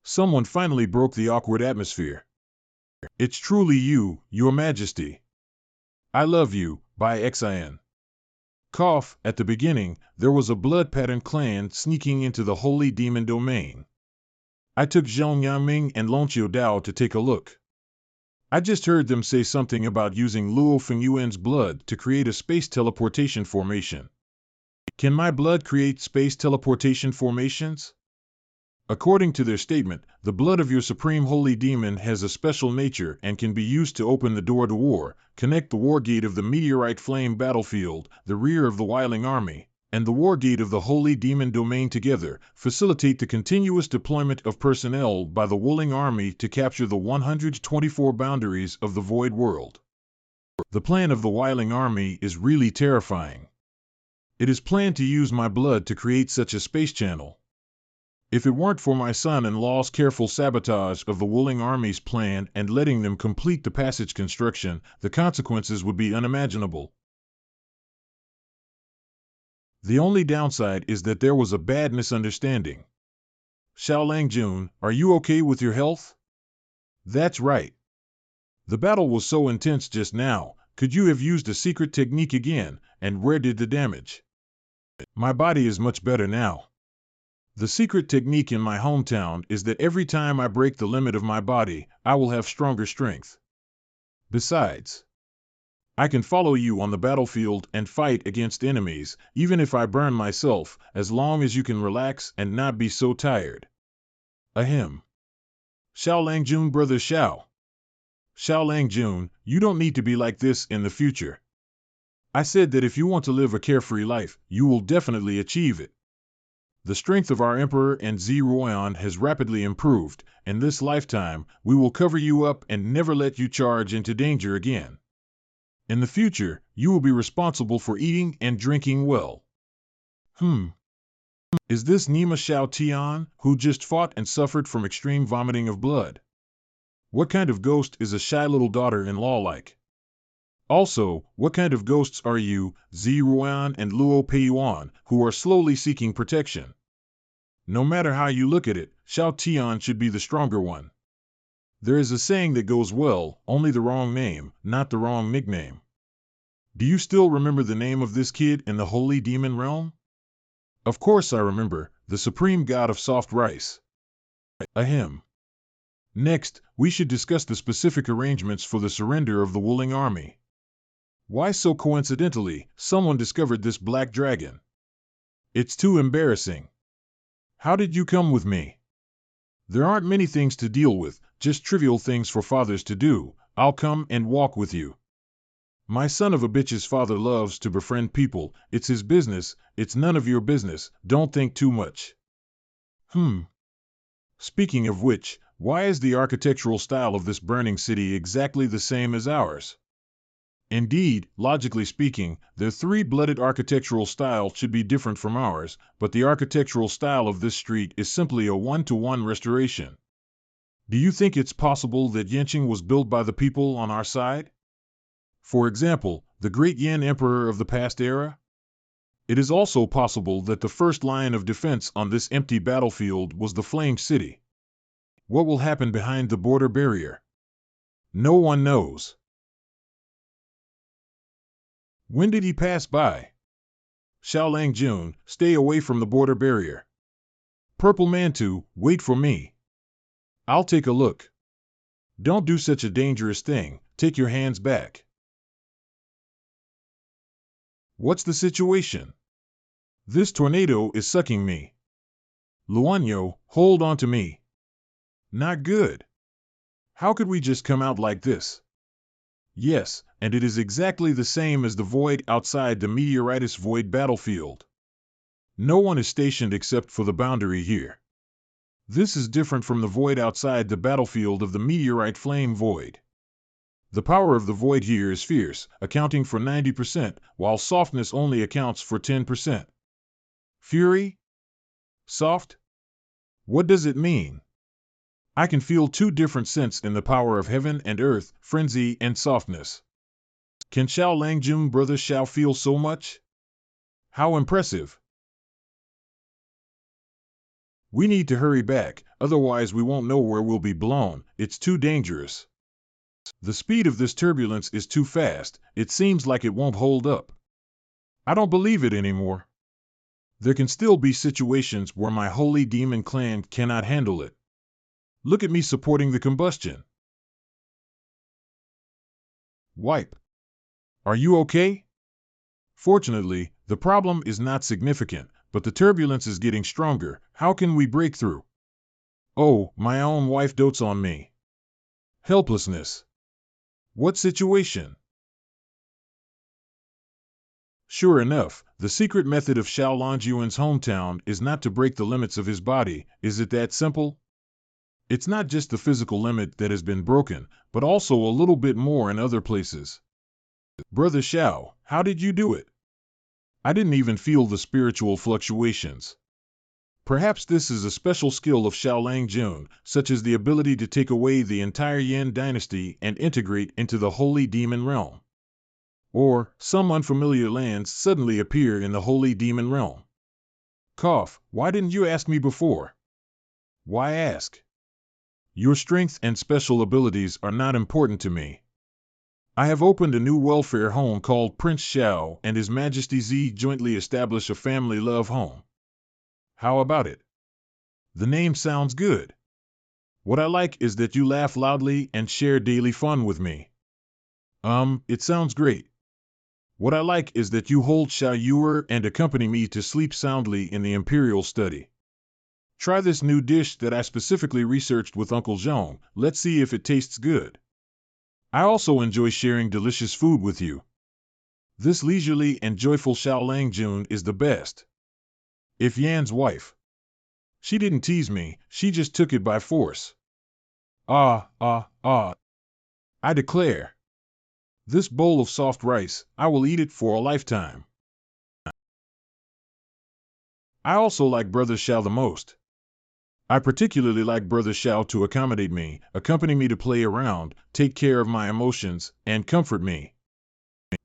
Someone finally broke the awkward atmosphere. It's truly you, Your Majesty. I love you, by Xin. Cough, at the beginning, there was a blood-pattern clan sneaking into the Holy Demon domain. I took Zhong Yangming and Lonqiu Dao to take a look. I just heard them say something about using Luo Fengyuan's blood to create a space teleportation formation. Can my blood create space teleportation formations? According to their statement, the blood of your supreme holy demon has a special nature and can be used to open the door to war, connect the war gate of the Meteorite Flame battlefield, the rear of the Wiling army, and the war gate of the holy demon domain together, facilitate the continuous deployment of personnel by the Wuling army to capture the 124 boundaries of the Void world. The plan of the Wiling army is really terrifying. It is planned to use my blood to create such a space channel. If it weren't for my son-in-law's careful sabotage of the Wuling army's plan and letting them complete the passage construction, the consequences would be unimaginable. The only downside is that there was a bad misunderstanding. Xiaolang Jun, are you okay with your health? That's right. The battle was so intense just now, could you have used a secret technique again, and where did the damage? My body is much better now. The secret technique in my hometown is that every time I break the limit of my body, I will have stronger strength. Besides, I can follow you on the battlefield and fight against enemies, even if I burn myself, as long as you can relax and not be so tired. Ahem. Xiaolang Jun, brother Xiao. Xiaolang Jun, you don't need to be like this in the future. I said that if you want to live a carefree life, you will definitely achieve it. The strength of our Emperor and Ziruan has rapidly improved. In this lifetime, we will cover you up and never let you charge into danger again. In the future, you will be responsible for eating and drinking well. Is this Nima Xiao Tian, who just fought and suffered from extreme vomiting of blood? What kind of ghost is a shy little daughter-in-law like? Also, what kind of ghosts are you, Ziruan and Luo Peiyuan, who are slowly seeking protection? No matter how you look at it, Xiao Tian should be the stronger one. There is a saying that goes well, only the wrong name, not the wrong nickname. Do you still remember the name of this kid in the Holy Demon realm? Of course I remember, the supreme god of soft rice. Ahem. Next, we should discuss the specific arrangements for the surrender of the Wuling army. Why so coincidentally, someone discovered this black dragon? It's too embarrassing. How did you come with me? There aren't many things to deal with, just trivial things for fathers to do. I'll come and walk with you. My son of a bitch's father loves to befriend people. It's his business. It's none of your business. Don't think too much. Speaking of which, why is the architectural style of this burning city exactly the same as ours? Indeed, logically speaking, their three-blooded architectural style should be different from ours, but the architectural style of this street is simply a one-to-one restoration. Do you think it's possible that Yanqing was built by the people on our side? For example, the great Yan Emperor of the past era? It is also possible that the first line of defense on this empty battlefield was the Flame City. What will happen behind the border barrier? No one knows. When did he pass by? Xiaolang Jun, stay away from the border barrier. Purple Mantu, wait for me. I'll take a look. Don't do such a dangerous thing. Take your hands back. What's the situation? This tornado is sucking me. Luanyo, hold on to me. Not good. How could we just come out like this? Yes, and it is exactly the same as the void outside the Meteoritis Void battlefield. No one is stationed except for the boundary here. This is different from the void outside the battlefield of the Meteorite Flame Void. The power of the void here is fierce, accounting for 90%, while softness only accounts for 10%. Fury? Soft? What does it mean? I can feel two different scents in the power of heaven and earth, frenzy and softness. Can Xiao Langjun brother Xiao feel so much? How impressive. We need to hurry back, otherwise we won't know where we'll be blown. It's too dangerous. The speed of this turbulence is too fast. It seems like it won't hold up. I don't believe it anymore. There can still be situations where my holy demon clan cannot handle it. Look at me supporting the combustion. Wipe. Are you okay? Fortunately, the problem is not significant, but the turbulence is getting stronger. How can we break through? Oh, my own wife dotes on me. Helplessness. What situation? Sure enough, the secret method of Xiao Longyuan's hometown is not to break the limits of his body. Is it that simple? It's not just the physical limit that has been broken, but also a little bit more in other places. Brother Xiao, how did you do it? I didn't even feel the spiritual fluctuations. Perhaps this is a special skill of Xiaolang Jun, such as the ability to take away the entire Yan dynasty and integrate into the holy demon realm. Or, some unfamiliar lands suddenly appear in the holy demon realm. Cough, why didn't you ask me before? Why ask? Your strength and special abilities are not important to me. I have opened a new welfare home called Prince Xiao and His Majesty Z jointly establish a family love home. How about it? The name sounds good. What I like is that you laugh loudly and share daily fun with me. It sounds great. What I like is that you hold Xiao Yuer and accompany me to sleep soundly in the Imperial study. Try this new dish that I specifically researched with Uncle Zhong. Let's see if it tastes good. I also enjoy sharing delicious food with you. This leisurely and joyful Xiaolang Jun is the best. If Yan's wife. She didn't tease me, she just took it by force. I declare. This bowl of soft rice, I will eat it for a lifetime. I also like Brother Xiao the most. I particularly like Brother Xiao to accommodate me, accompany me to play around, take care of my emotions, and comfort me.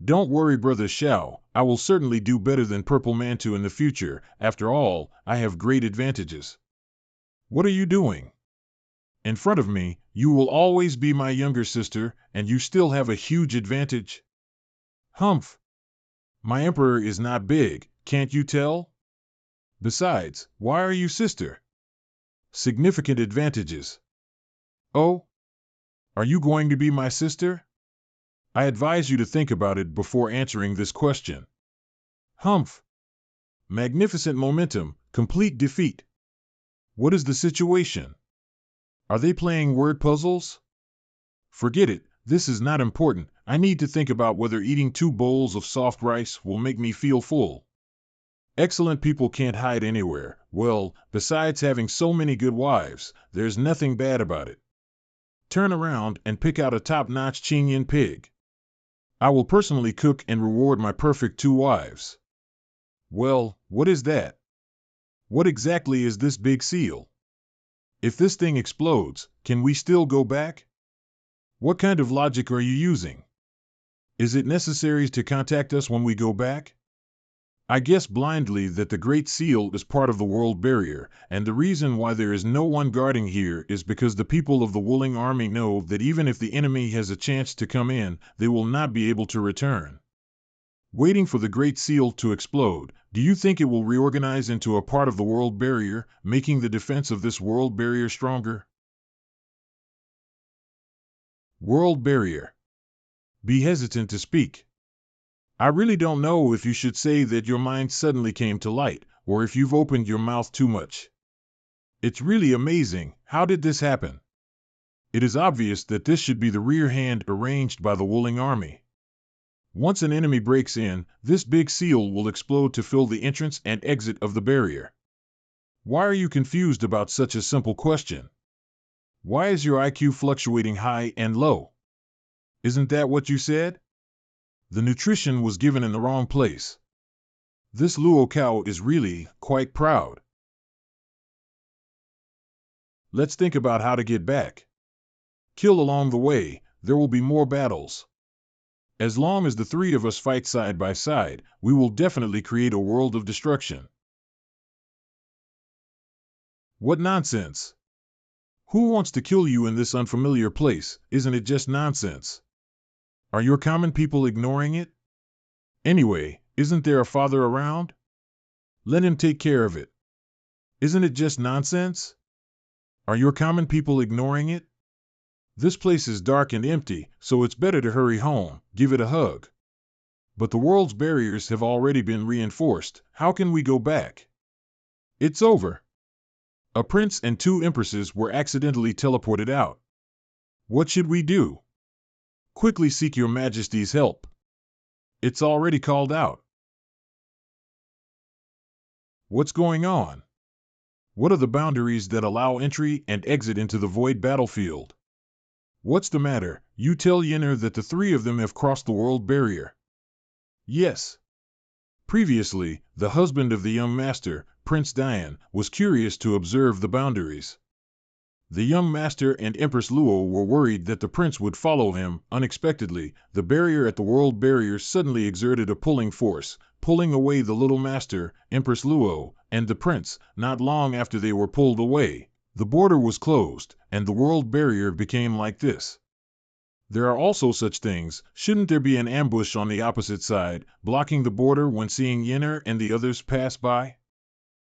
Don't worry, Brother Xiao, I will certainly do better than Purple Mantu in the future. After all, I have great advantages. What are you doing? In front of me, you will always be my younger sister, and you still have a huge advantage. Humph! My emperor is not big, can't you tell? Besides, why are you sister? Significant advantages. Oh? Are you going to be my sister? I advise you to think about it before answering this question. Humph. Magnificent momentum, complete defeat. What is the situation? Are they playing word puzzles? Forget it, this is not important. I need to think about whether eating 2 bowls of soft rice will make me feel full. Excellent people can't hide anywhere. Well, besides having so many good wives, there's nothing bad about it. Turn around and pick out a top-notch Chenyan pig. I will personally cook and reward my perfect 2 wives. Well, what is that? What exactly is this big seal? If this thing explodes, can we still go back? What kind of logic are you using? Is it necessary to contact us when we go back? I guess blindly that the Great Seal is part of the world barrier, and the reason why there is no one guarding here is because the people of the Wooling Army know that even if the enemy has a chance to come in, they will not be able to return. Waiting for the Great Seal to explode, do you think it will reorganize into a part of the world barrier, making the defense of this world barrier stronger? World barrier. Be hesitant to speak. I really don't know if you should say that your mind suddenly came to light, or if you've opened your mouth too much. It's really amazing. How did this happen? It is obvious that this should be the rear hand arranged by the Wooling Army. Once an enemy breaks in, this big seal will explode to fill the entrance and exit of the barrier. Why are you confused about such a simple question? Why is your IQ fluctuating high and low? Isn't that what you said? The nutrition was given in the wrong place. This Luo cow is really quite proud. Let's think about how to get back. Kill along the way, there will be more battles. As long as the 3 of us fight side by side, we will definitely create a world of destruction. What nonsense! Who wants to kill you in this unfamiliar place? Isn't it just nonsense? Are your common people ignoring it? Anyway, isn't there a father around? Let him take care of it. Isn't it just nonsense? Are your common people ignoring it? This place is dark and empty, so it's better to hurry home, give it a hug. But the world's barriers have already been reinforced. How can we go back? It's over. A prince and 2 empresses were accidentally teleported out. What should we do? Quickly seek your majesty's help. It's already called out. What's going on? What are the boundaries that allow entry and exit into the void battlefield? What's the matter? You tell Yenner that the 3 of them have crossed the world barrier. Yes. Previously, the husband of the young master, Prince Dian, was curious to observe the boundaries. The young master and Empress Luo were worried that the prince would follow him. Unexpectedly, the barrier at the world barrier suddenly exerted a pulling force, pulling away the little master, Empress Luo, and the prince. Not long after they were pulled away, the border was closed, and the world barrier became like this. There are also such things. Shouldn't there be an ambush on the opposite side, blocking the border when seeing Yenner and the others pass by?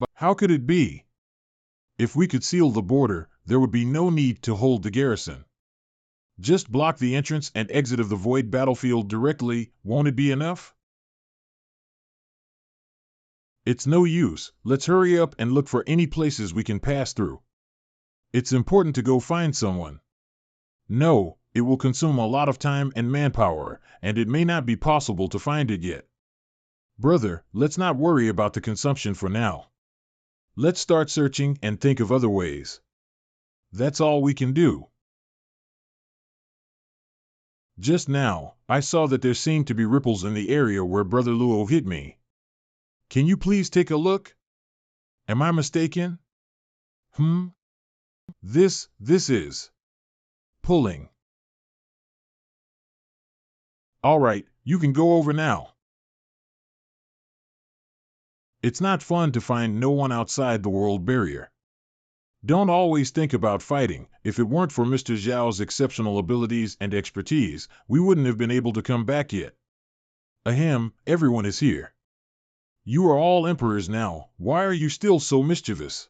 But how could it be? If we could seal the border, there would be no need to hold the garrison. Just block the entrance and exit of the void battlefield directly, won't it be enough? It's no use. Let's hurry up and look for any places we can pass through. It's important to go find someone. No, it will consume a lot of time and manpower, and it may not be possible to find it yet. Brother, let's not worry about the consumption for now. Let's start searching and think of other ways. That's all we can do. Just now, I saw that there seemed to be ripples in the area where Brother Luo hit me. Can you please take a look? Am I mistaken? This is pulling. All right, you can go over now. It's not fun to find no one outside the world barrier. Don't always think about fighting. If it weren't for Mr. Zhao's exceptional abilities and expertise, we wouldn't have been able to come back yet. Ahem, everyone is here. You are all emperors now. Why are you still so mischievous?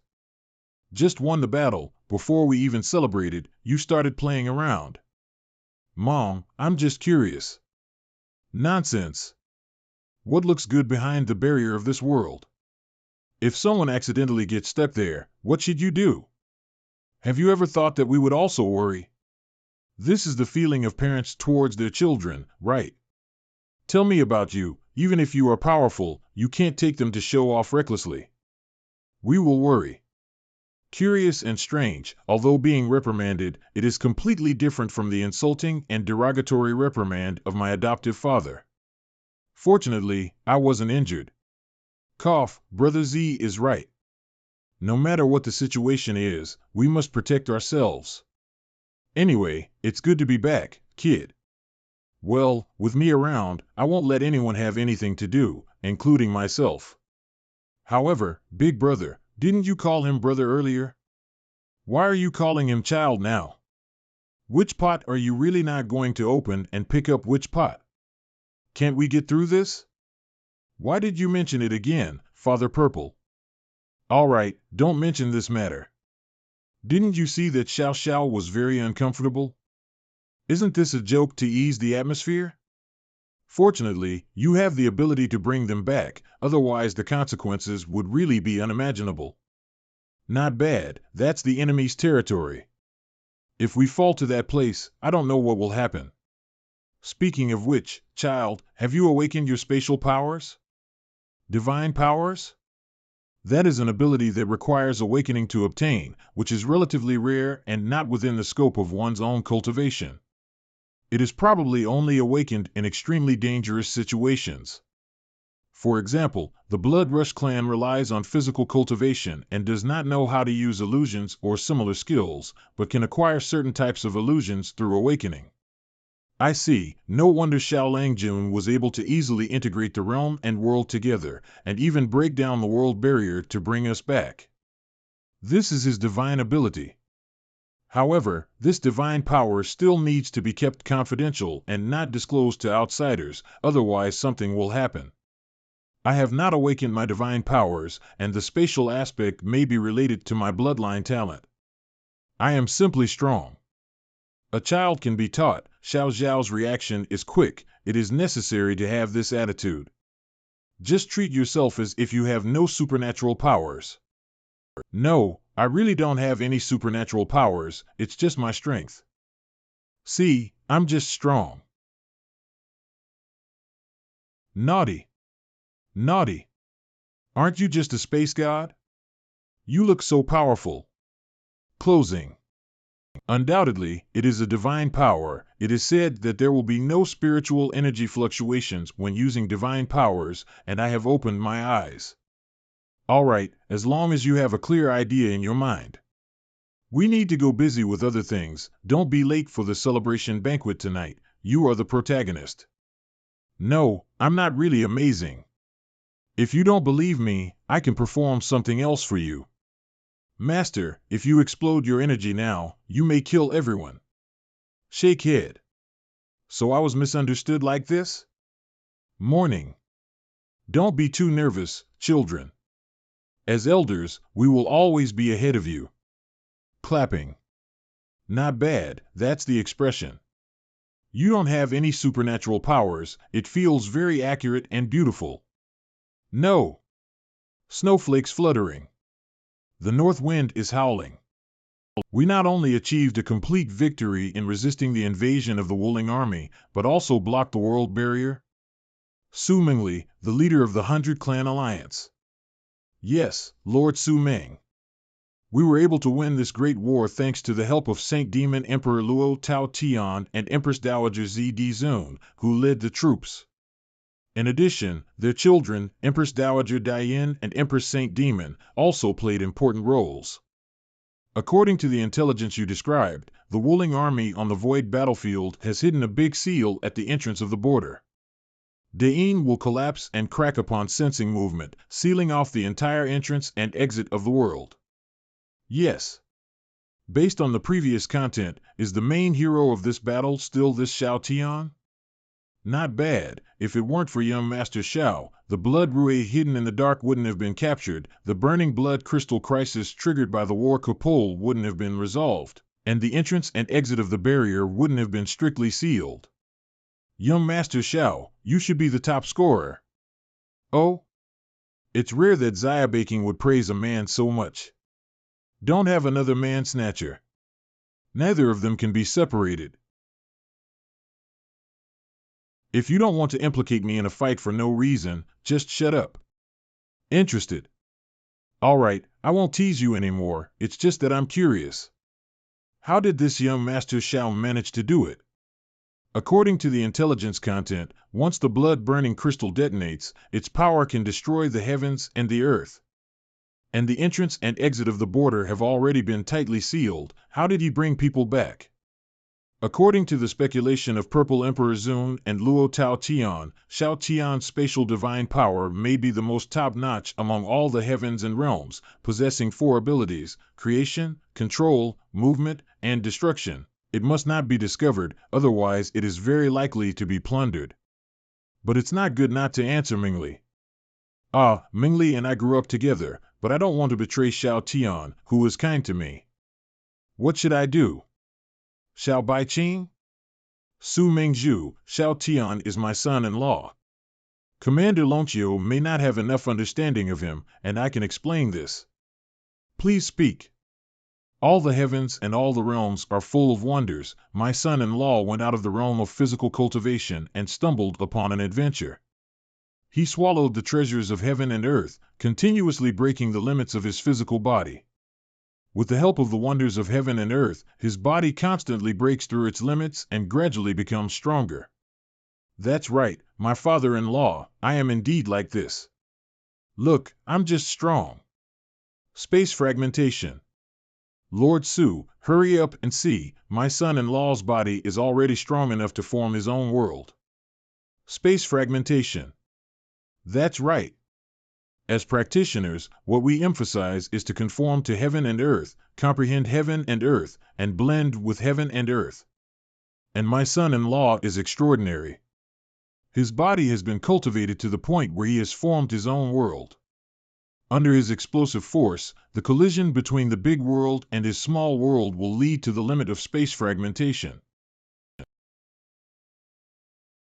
Just won the battle. Before we even celebrated, you started playing around. Mom, I'm just curious. Nonsense. What looks good behind the barrier of this world? If someone accidentally gets stuck there, what should you do? Have you ever thought that we would also worry? This is the feeling of parents towards their children, right? Tell me about you. Even if you are powerful, you can't take them to show off recklessly. We will worry. Curious and strange, although being reprimanded, it is completely different from the insulting and derogatory reprimand of my adoptive father. Fortunately, I wasn't injured. Cough, Brother Z is right. No matter what the situation is, we must protect ourselves. Anyway, it's good to be back, kid. Well, with me around, I won't let anyone have anything to do, including myself. However, big brother, didn't you call him brother earlier? Why are you calling him child now? Which pot are you really not going to open and pick up which pot? Can't we get through this? Why did you mention it again, Father Purple? All right, don't mention this matter. Didn't you see that Xiao Xiao was very uncomfortable? Isn't this a joke to ease the atmosphere? Fortunately, you have the ability to bring them back, otherwise the consequences would really be unimaginable. Not bad, that's the enemy's territory. If we fall to that place, I don't know what will happen. Speaking of which, child, have you awakened your spatial powers? Divine powers? That is an ability that requires awakening to obtain, which is relatively rare and not within the scope of one's own cultivation. It is probably only awakened in extremely dangerous situations. For example, the Blood Rush clan relies on physical cultivation and does not know how to use illusions or similar skills, but can acquire certain types of illusions through awakening. I see, no wonder Xiao Langjun was able to easily integrate the realm and world together, and even break down the world barrier to bring us back. This is his divine ability. However, this divine power still needs to be kept confidential and not disclosed to outsiders, otherwise something will happen. I have not awakened my divine powers, and the spatial aspect may be related to my bloodline talent. I am simply strong. A child can be taught. Xiao Zhao's reaction is quick. It is necessary to have this attitude. Just treat yourself as if you have no supernatural powers. No, I really don't have any supernatural powers, it's just my strength. See, I'm just strong. Naughty. Naughty. Aren't you just a space god? You look so powerful. Closing. Undoubtedly, it is a divine power. It is said that there will be no spiritual energy fluctuations when using divine powers, and I have opened my eyes. All right, as long as you have a clear idea in your mind. We need to go busy with other things. Don't be late for the celebration banquet tonight. You are the protagonist. No, I'm not really amazing. If you don't believe me, I can perform something else for you. Master, if you explode your energy now, you may kill everyone. Shake head. So I was misunderstood like this? Morning. Don't be too nervous, children. As elders, we will always be ahead of you. Clapping. Not bad, that's the expression. You don't have any supernatural powers, it feels very accurate and beautiful. No. Snowflakes fluttering. The north wind is howling. We not only achieved a complete victory in resisting the invasion of the Wuling army, but also blocked the world barrier. Su Mengli, the leader of the 100 Clan Alliance. Yes, Lord Su Meng. We were able to win this great war thanks to the help of Saint Demon Emperor Luo Tao Tian and Empress Dowager Zi Zun, who led the troops. In addition, their children, Empress Dowager Dian and Empress Saint Demon, also played important roles. According to the intelligence you described, the Wuling army on the Void battlefield has hidden a big seal at the entrance of the border. Dain will collapse and crack upon sensing movement, sealing off the entire entrance and exit of the world. Yes. Based on the previous content, is the main hero of this battle still this Xiao Tian? Not bad. If it weren't for young Master Shao, the blood roué hidden in the dark wouldn't have been captured, the burning blood crystal crisis triggered by the war Capole wouldn't have been resolved, and the entrance and exit of the barrier wouldn't have been strictly sealed. Young Master Shao, you should be the top scorer. Oh? It's rare that Xia Baking would praise a man so much. Don't have another man snatcher. Neither of them can be separated. If you don't want to implicate me in a fight for no reason, just shut up. Interested? All right, I won't tease you anymore, it's just that I'm curious. How did this young Master Shao manage to do it? According to the intelligence content, once the blood-burning crystal detonates, its power can destroy the heavens and the earth. And the entrance and exit of the border have already been tightly sealed. How did he bring people back? According to the speculation of Purple Emperor Zun and Luo Tao Tian, Shao Tian's spatial divine power may be the most top-notch among all the heavens and realms, possessing 4 abilities: creation, control, movement, and destruction. It must not be discovered, otherwise it is very likely to be plundered. But it's not good not to answer Mingli. Mingli and I grew up together, but I don't want to betray Shao Tian, who was kind to me. What should I do? Shao Baiqing? Su Mingzhu, Shao Tian is my son-in-law. Commander Lonchio may not have enough understanding of him, and I can explain this. Please speak. All the heavens and all the realms are full of wonders. My son-in-law went out of the realm of physical cultivation and stumbled upon an adventure. He swallowed the treasures of heaven and earth, continuously breaking the limits of his physical body. With the help of the wonders of heaven and earth, his body constantly breaks through its limits and gradually becomes stronger. That's right, my father-in-law, I am indeed like this. Look, I'm just strong. Space fragmentation. Lord Su, hurry up and see, my son-in-law's body is already strong enough to form his own world. Space fragmentation. That's right. As practitioners, what we emphasize is to conform to heaven and earth, comprehend heaven and earth, and blend with heaven and earth. And my son-in-law is extraordinary. His body has been cultivated to the point where he has formed his own world. Under his explosive force, the collision between the big world and his small world will lead to the limit of space fragmentation.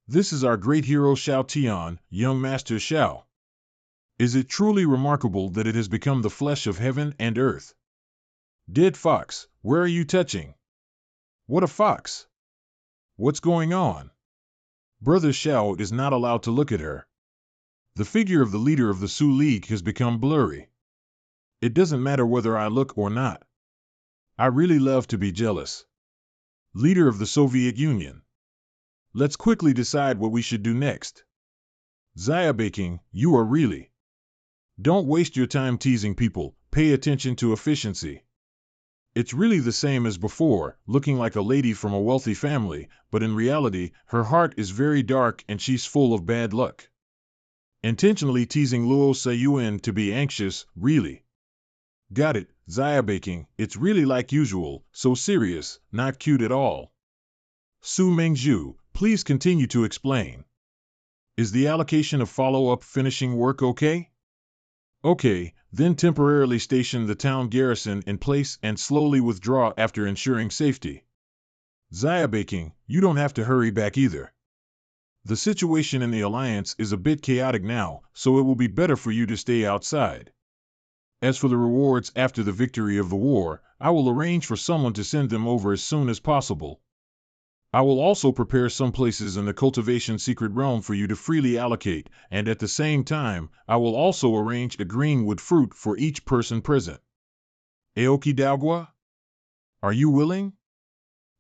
This is our great hero Shao Tian, young Master Shao. Is it truly remarkable that it has become the flesh of heaven and earth? Dead fox, where are you touching? What a fox! What's going on? Brother Shao is not allowed to look at her. The figure of the leader of the Su League has become blurry. It doesn't matter whether I look or not. I really love to be jealous. Leader of the Soviet Union. Let's quickly decide what we should do next. Xia Baking, you are really. Don't waste your time teasing people, pay attention to efficiency. It's really the same as before, looking like a lady from a wealthy family, but in reality, her heart is very dark and she's full of bad luck. Intentionally teasing Luo Sayuan to be anxious, really. Got it, Xia Baking, it's really like usual, so serious, not cute at all. Su Mingzhu, please continue to explain. Is the allocation of follow-up finishing work okay? Okay, then temporarily station the town garrison in place and slowly withdraw after ensuring safety. Xia Baking, you don't have to hurry back either. The situation in the Alliance is a bit chaotic now, so it will be better for you to stay outside. As for the rewards after the victory of the war, I will arrange for someone to send them over as soon as possible. I will also prepare some places in the cultivation secret realm for you to freely allocate, and at the same time, I will also arrange a greenwood fruit for each person present. Aoki Daogwa? Are you willing?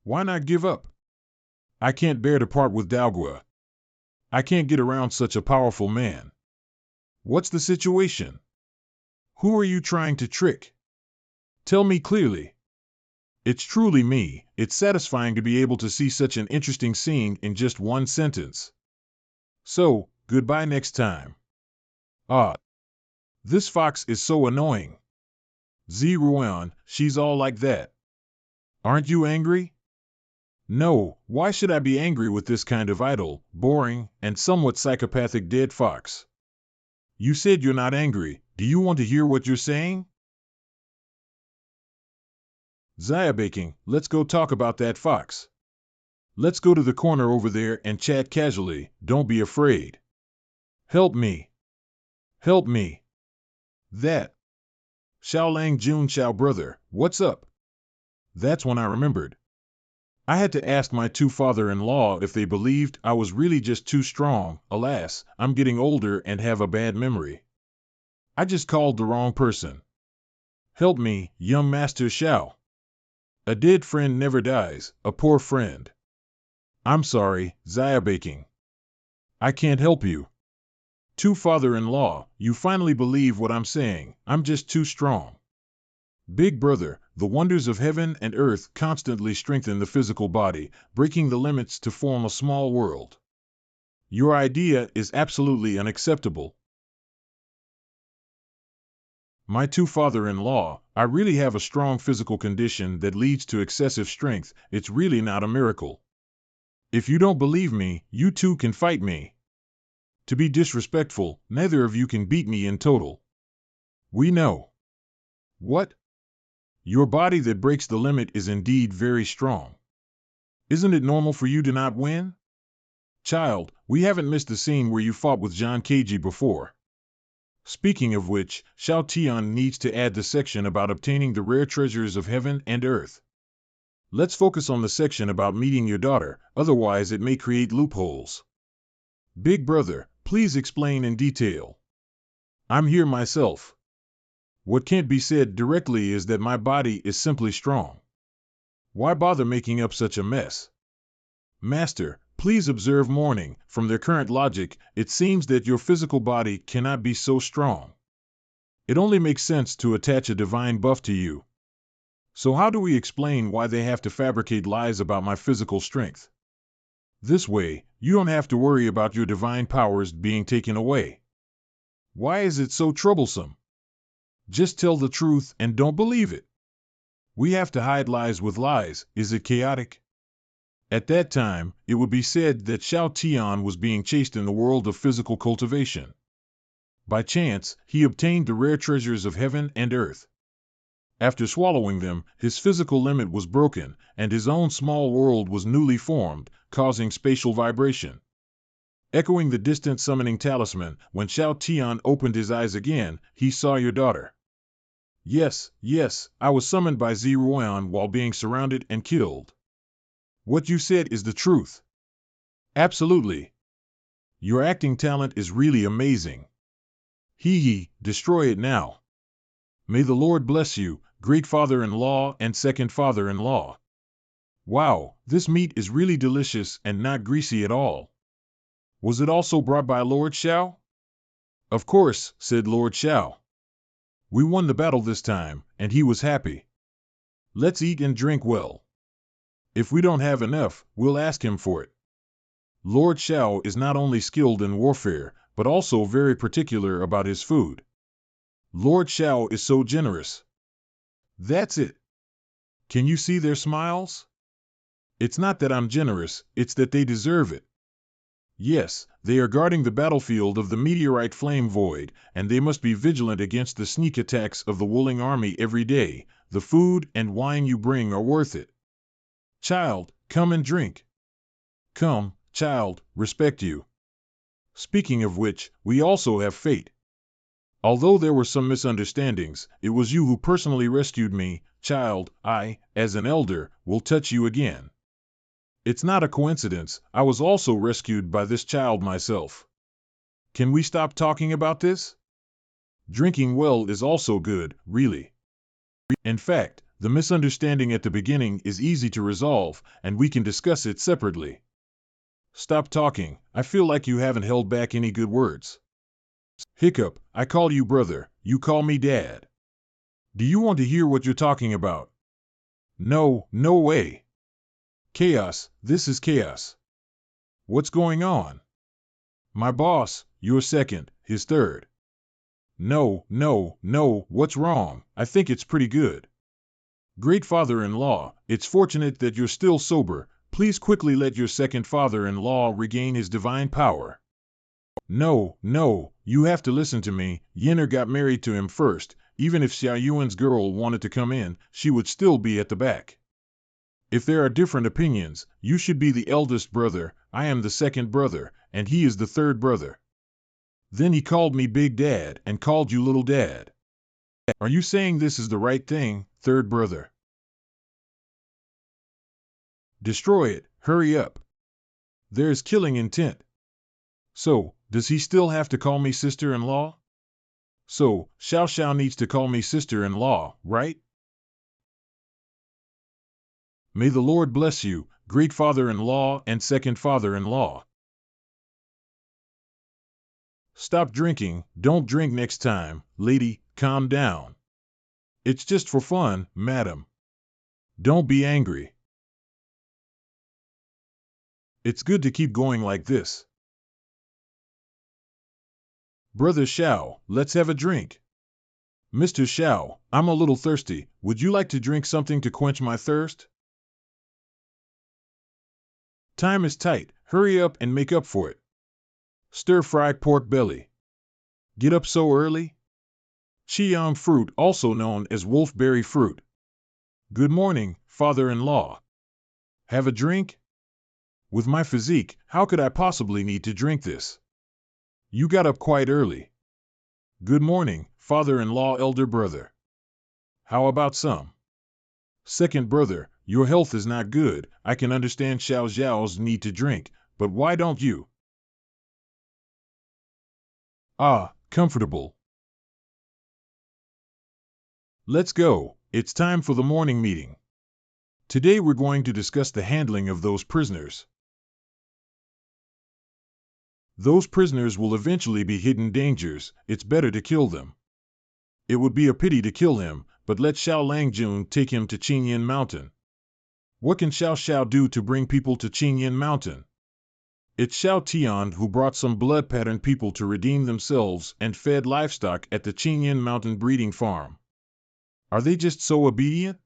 Why not give up? I can't bear to part with Daogwa. I can't get around such a powerful man. What's the situation? Who are you trying to trick? Tell me clearly. It's truly me, it's satisfying to be able to see such an interesting scene in just one sentence. So, goodbye next time. This fox is so annoying. Zi Ruan, she's all like that. Aren't you angry? No, why should I be angry with this kind of idle, boring, and somewhat psychopathic dead fox? You said you're not angry. Do you want to hear what you're saying? Zaya baking, let's go talk about that fox. Let's go to the corner over there and chat casually. Don't be afraid. Help me. Help me. That. Xiao Lang Jun Xiao brother, what's up? That's when I remembered. I had to ask my two father-in-law if they believed I was really just too strong. Alas, I'm getting older and have a bad memory. I just called the wrong person. Help me, young Master Xiao. A dead friend never dies, a poor friend. I'm sorry, Zaya baking. I can't help you. Two father-in-law, you finally believe what I'm saying. I'm just too strong. Big brother, the wonders of heaven and earth constantly strengthen the physical body, breaking the limits to form a small world. Your idea is absolutely unacceptable. My two father-in-law, I really have a strong physical condition that leads to excessive strength. It's really not a miracle. If you don't believe me, you two can fight me. To be disrespectful, neither of you can beat me in total. We know. What? Your body that breaks the limit is indeed very strong. Isn't it normal for you to not win? Child, we haven't missed the scene where you fought with John Keiji before. Speaking of which, Xiao Tian needs to add the section about obtaining the rare treasures of heaven and earth. Let's focus on the section about meeting your daughter, otherwise it may create loopholes. Big brother, please explain in detail. I'm here myself. What can't be said directly is that my body is simply strong. Why bother making up such a mess? Master, please observe mourning. From their current logic, it seems that your physical body cannot be so strong. It only makes sense to attach a divine buff to you. So how do we explain why they have to fabricate lies about my physical strength? This way, you don't have to worry about your divine powers being taken away. Why is it so troublesome? Just tell the truth and don't believe it. We have to hide lies with lies. Is it chaotic? At that time, it would be said that Xiao Tian was being chased in the world of physical cultivation. By chance, he obtained the rare treasures of heaven and earth. After swallowing them, his physical limit was broken, and his own small world was newly formed, causing spatial vibration. Echoing the distant summoning talisman, when Xiao Tian opened his eyes again, he saw your daughter. Yes, I was summoned by Ziruan while being surrounded and killed. What you said is the truth. Absolutely. Your acting talent is really amazing. Destroy it now. May the Lord bless you, great father-in-law and second father-in-law. Wow, this meat is really delicious and not greasy at all. Was it also brought by Lord Xiao? Of course, said Lord Xiao. We won the battle this time, and he was happy. Let's eat and drink well. If we don't have enough, we'll ask him for it. Lord Xiao is not only skilled in warfare, but also very particular about his food. Lord Xiao is so generous. That's it. Can you see their smiles? It's not that I'm generous, it's that they deserve it. Yes, they are guarding the battlefield of the meteorite flame void, and they must be vigilant against the sneak attacks of the Wuling army every day. The food and wine you bring are worth it. Child, come and drink. Come, child, respect you. Speaking of which, we also have fate. Although there were some misunderstandings, it was you who personally rescued me. Child, I, as an elder, will touch you again. It's not a coincidence, I was also rescued by this child myself. Can we stop talking about this? Drinking well is also good, really. In fact, the misunderstanding at the beginning is easy to resolve, and we can discuss it separately. Stop talking, I feel like you haven't held back any good words. Hiccup, I call you brother, you call me dad. Do you want to hear what you're talking about? No way. Chaos, this is chaos. What's going on? My boss, your second, his third. No, what's wrong? I think it's pretty good. Great father-in-law, it's fortunate that you're still sober. Please quickly let your second father-in-law regain his divine power. No, no, you have to listen to me. Yenner got married to him first. Even if Xiao Yuan's girl wanted to come in, she would still be at the back. If there are different opinions, you should be the eldest brother, I am the second brother, and he is the third brother. Then he called me Big Dad and called you Little Dad. Are you saying this is the right thing, third brother? Destroy it, hurry up. There's killing intent. So, does he still have to call me sister-in-law? So, Xiao Xiao needs to call me sister-in-law, right? May the Lord bless you, great father-in-law and second father-in-law. Stop drinking, don't drink next time, lady, calm down. It's just for fun, madam. Don't be angry. It's good to keep going like this. Brother Xiao, let's have a drink. Mr. Xiao, I'm a little thirsty. Would you like to drink something to quench my thirst? Time is tight. Hurry up and make up for it. Stir-fried pork belly. Get up so early? Qiyang fruit, also known as wolfberry fruit. Good morning, father-in-law. Have a drink? With my physique, how could I possibly need to drink this? You got up quite early. Good morning, father-in-law, elder brother. How about some? Second brother, your health is not good. I can understand Xiao Xiao's need to drink, but why don't you? Ah, comfortable. Let's go. It's time for the morning meeting. Today we're going to discuss the handling of those prisoners. Those prisoners will eventually be hidden dangers. It's better to kill them. It would be a pity to kill him, but let Xiao Langjun take him to Chenyan Mountain. What can Xiao Xiao do to bring people to Chenyan Mountain? It's Xiao Tian who brought some blood-patterned people to redeem themselves and fed livestock at the Chenyan Mountain breeding farm. Are they just so obedient?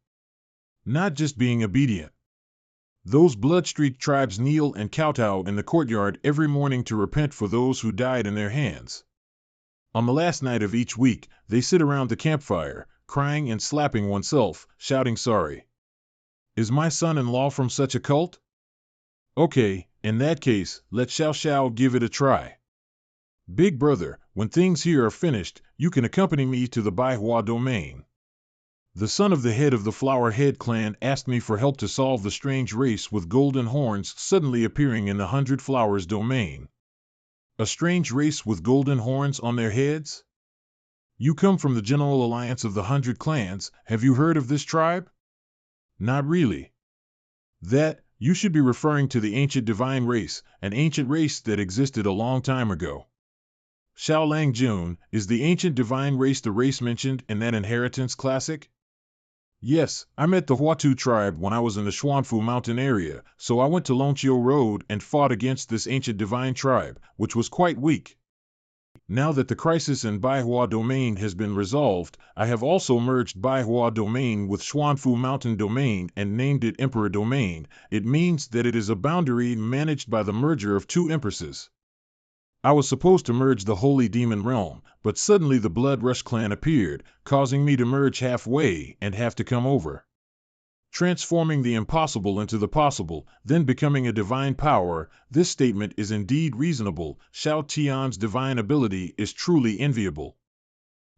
Not just being obedient. Those blood-streaked tribes kneel and kowtow in the courtyard every morning to repent for those who died in their hands. On the last night of each week, they sit around the campfire, crying and slapping oneself, shouting sorry. Is my son-in-law from such a cult? Okay, in that case, let Xiao Xiao give it a try. Big brother, when things here are finished, you can accompany me to the Baihua domain. The son of the head of the Flower Head clan asked me for help to solve the strange race with golden horns suddenly appearing in the 100 Flowers domain. A strange race with golden horns on their heads? You come from the General Alliance of the 100 Clans. Have you heard of this tribe? Not really. You should be referring to the ancient divine race, an ancient race that existed a long time ago. Xiao Langjun, is the ancient divine race the race mentioned in that inheritance classic? Yes, I met the Huatu tribe when I was in the Xuanfu mountain area, so I went to Longqiu Road and fought against this ancient divine tribe, which was quite weak. Now that the crisis in Baihua domain has been resolved, I have also merged Baihua domain with Xuanfu mountain domain and named it Emperor domain. It means that it is a boundary managed by the merger of two empresses. I was supposed to merge the Holy Demon Realm, but suddenly the Blood Rush clan appeared, causing me to merge halfway and have to come over. Transforming the impossible into the possible, then becoming a divine power, this statement is indeed reasonable. Xiao Tian's divine ability is truly enviable.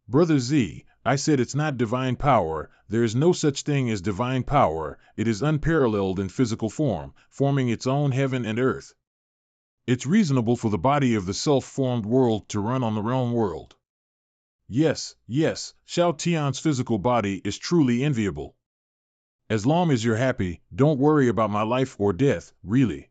Brother Z, I said it's not divine power. There is no such thing as divine power. It is unparalleled in physical form, forming its own heaven and earth. It's reasonable for the body of the self-formed world to run on the realm world. Yes, Xiao Tian's physical body is truly enviable. As long as you're happy, don't worry about my life or death, really.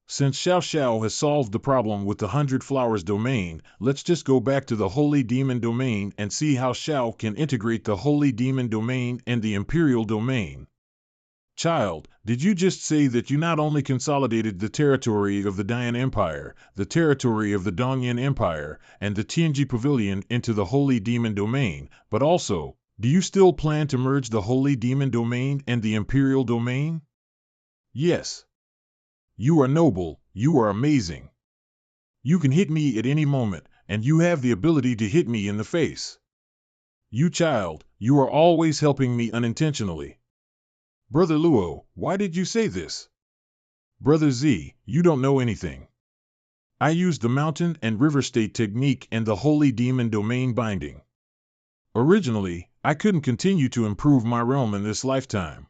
Since Xiao Xiao has solved the problem with the 100 Flowers domain, let's just go back to the Holy Demon domain and see how Xiao can integrate the Holy Demon domain and the Imperial domain. Child, did you just say that you not only consolidated the territory of the Dian Empire, the territory of the Dongyan Empire, and the Tianji Pavilion into the Holy Demon domain, but also, do you still plan to merge the Holy Demon domain and the Imperial domain? Yes. You are noble, you are amazing. You can hit me at any moment, and you have the ability to hit me in the face. You child, you are always helping me unintentionally. Brother Luo, why did you say this? Brother Z, you don't know anything. I used the mountain and river state technique and the holy demon domain binding. Originally, I couldn't continue to improve my realm in this lifetime.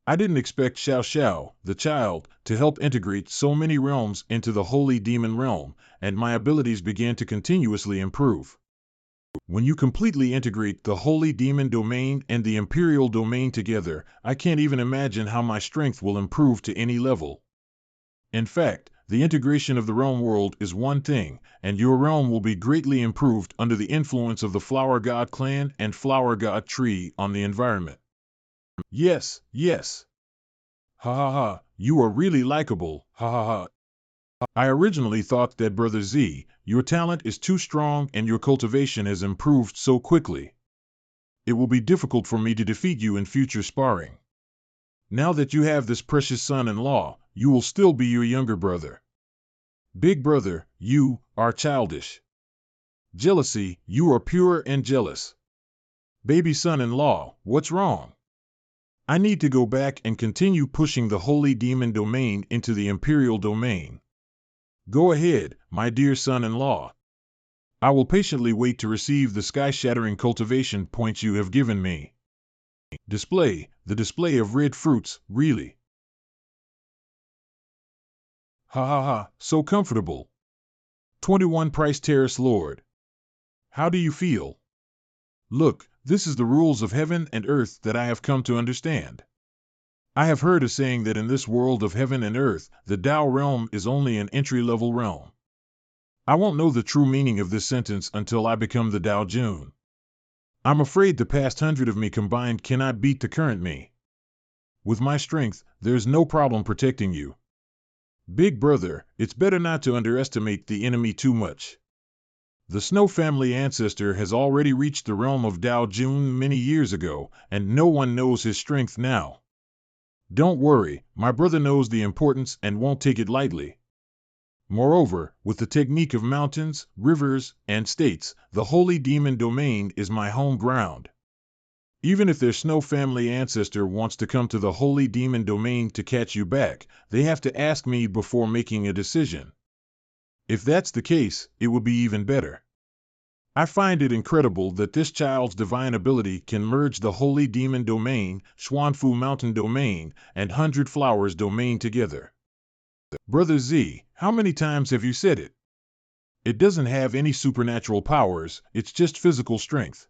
I didn't expect Xiao Xiao, the child, to help integrate so many realms into the holy demon realm, and my abilities began to continuously improve. When you completely integrate the holy demon domain and the imperial domain together, I can't even imagine how my strength will improve to any level. In fact, the integration of the realm world is one thing, and your realm will be greatly improved under the influence of the Flower God clan and Flower God tree on the environment. Yes, yes. Ha ha ha, you are really likable, ha ha ha. I originally thought that Brother Z, your talent is too strong and your cultivation has improved so quickly. It will be difficult for me to defeat you in future sparring. Now that you have this precious son-in-law, you will still be your younger brother. Big brother, you are childish. Jealousy, you are pure and jealous. Baby son-in-law, what's wrong? I need to go back and continue pushing the holy demon domain into the imperial domain. Go ahead, my dear son-in-law. I will patiently wait to receive the sky-shattering cultivation points you have given me. The display of red fruits, really. Ha ha ha, so comfortable. 21 Price Terrace Lord. How do you feel? Look, this is the rules of heaven and earth that I have come to understand. I have heard a saying that in this world of heaven and earth, the Tao realm is only an entry-level realm. I won't know the true meaning of this sentence until I become the Tao Jun. I'm afraid the past 100 of me combined cannot beat the current me. With my strength, there's no problem protecting you. Big brother, it's better not to underestimate the enemy too much. The Snow family ancestor has already reached the realm of Tao Jun many years ago, and no one knows his strength now. Don't worry, my brother knows the importance and won't take it lightly. Moreover, with the technique of mountains, rivers, and states, the holy demon domain is my home ground. Even if their Snow family ancestor wants to come to the holy demon domain to catch you back, they have to ask me before making a decision. If that's the case, it will be even better. I find it incredible that this child's divine ability can merge the holy demon domain, Xuanfu mountain domain, and 100 flowers domain together. Brother Z, how many times have you said it? It doesn't have any supernatural powers, it's just physical strength.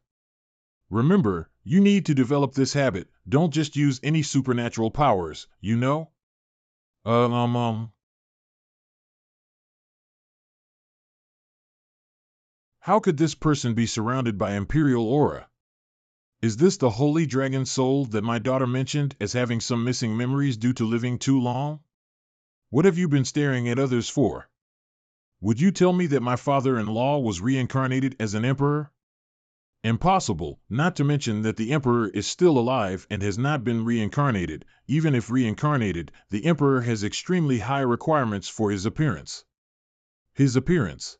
Remember, you need to develop this habit, don't just use any supernatural powers, you know? How could this person be surrounded by Imperial aura? Is this the holy dragon soul that my daughter mentioned as having some missing memories due to living too long? What have you been staring at others for? Would you tell me that my father-in-law was reincarnated as an emperor? Impossible, not to mention that the emperor is still alive and has not been reincarnated. Even if reincarnated, the emperor has extremely high requirements for his appearance. His appearance?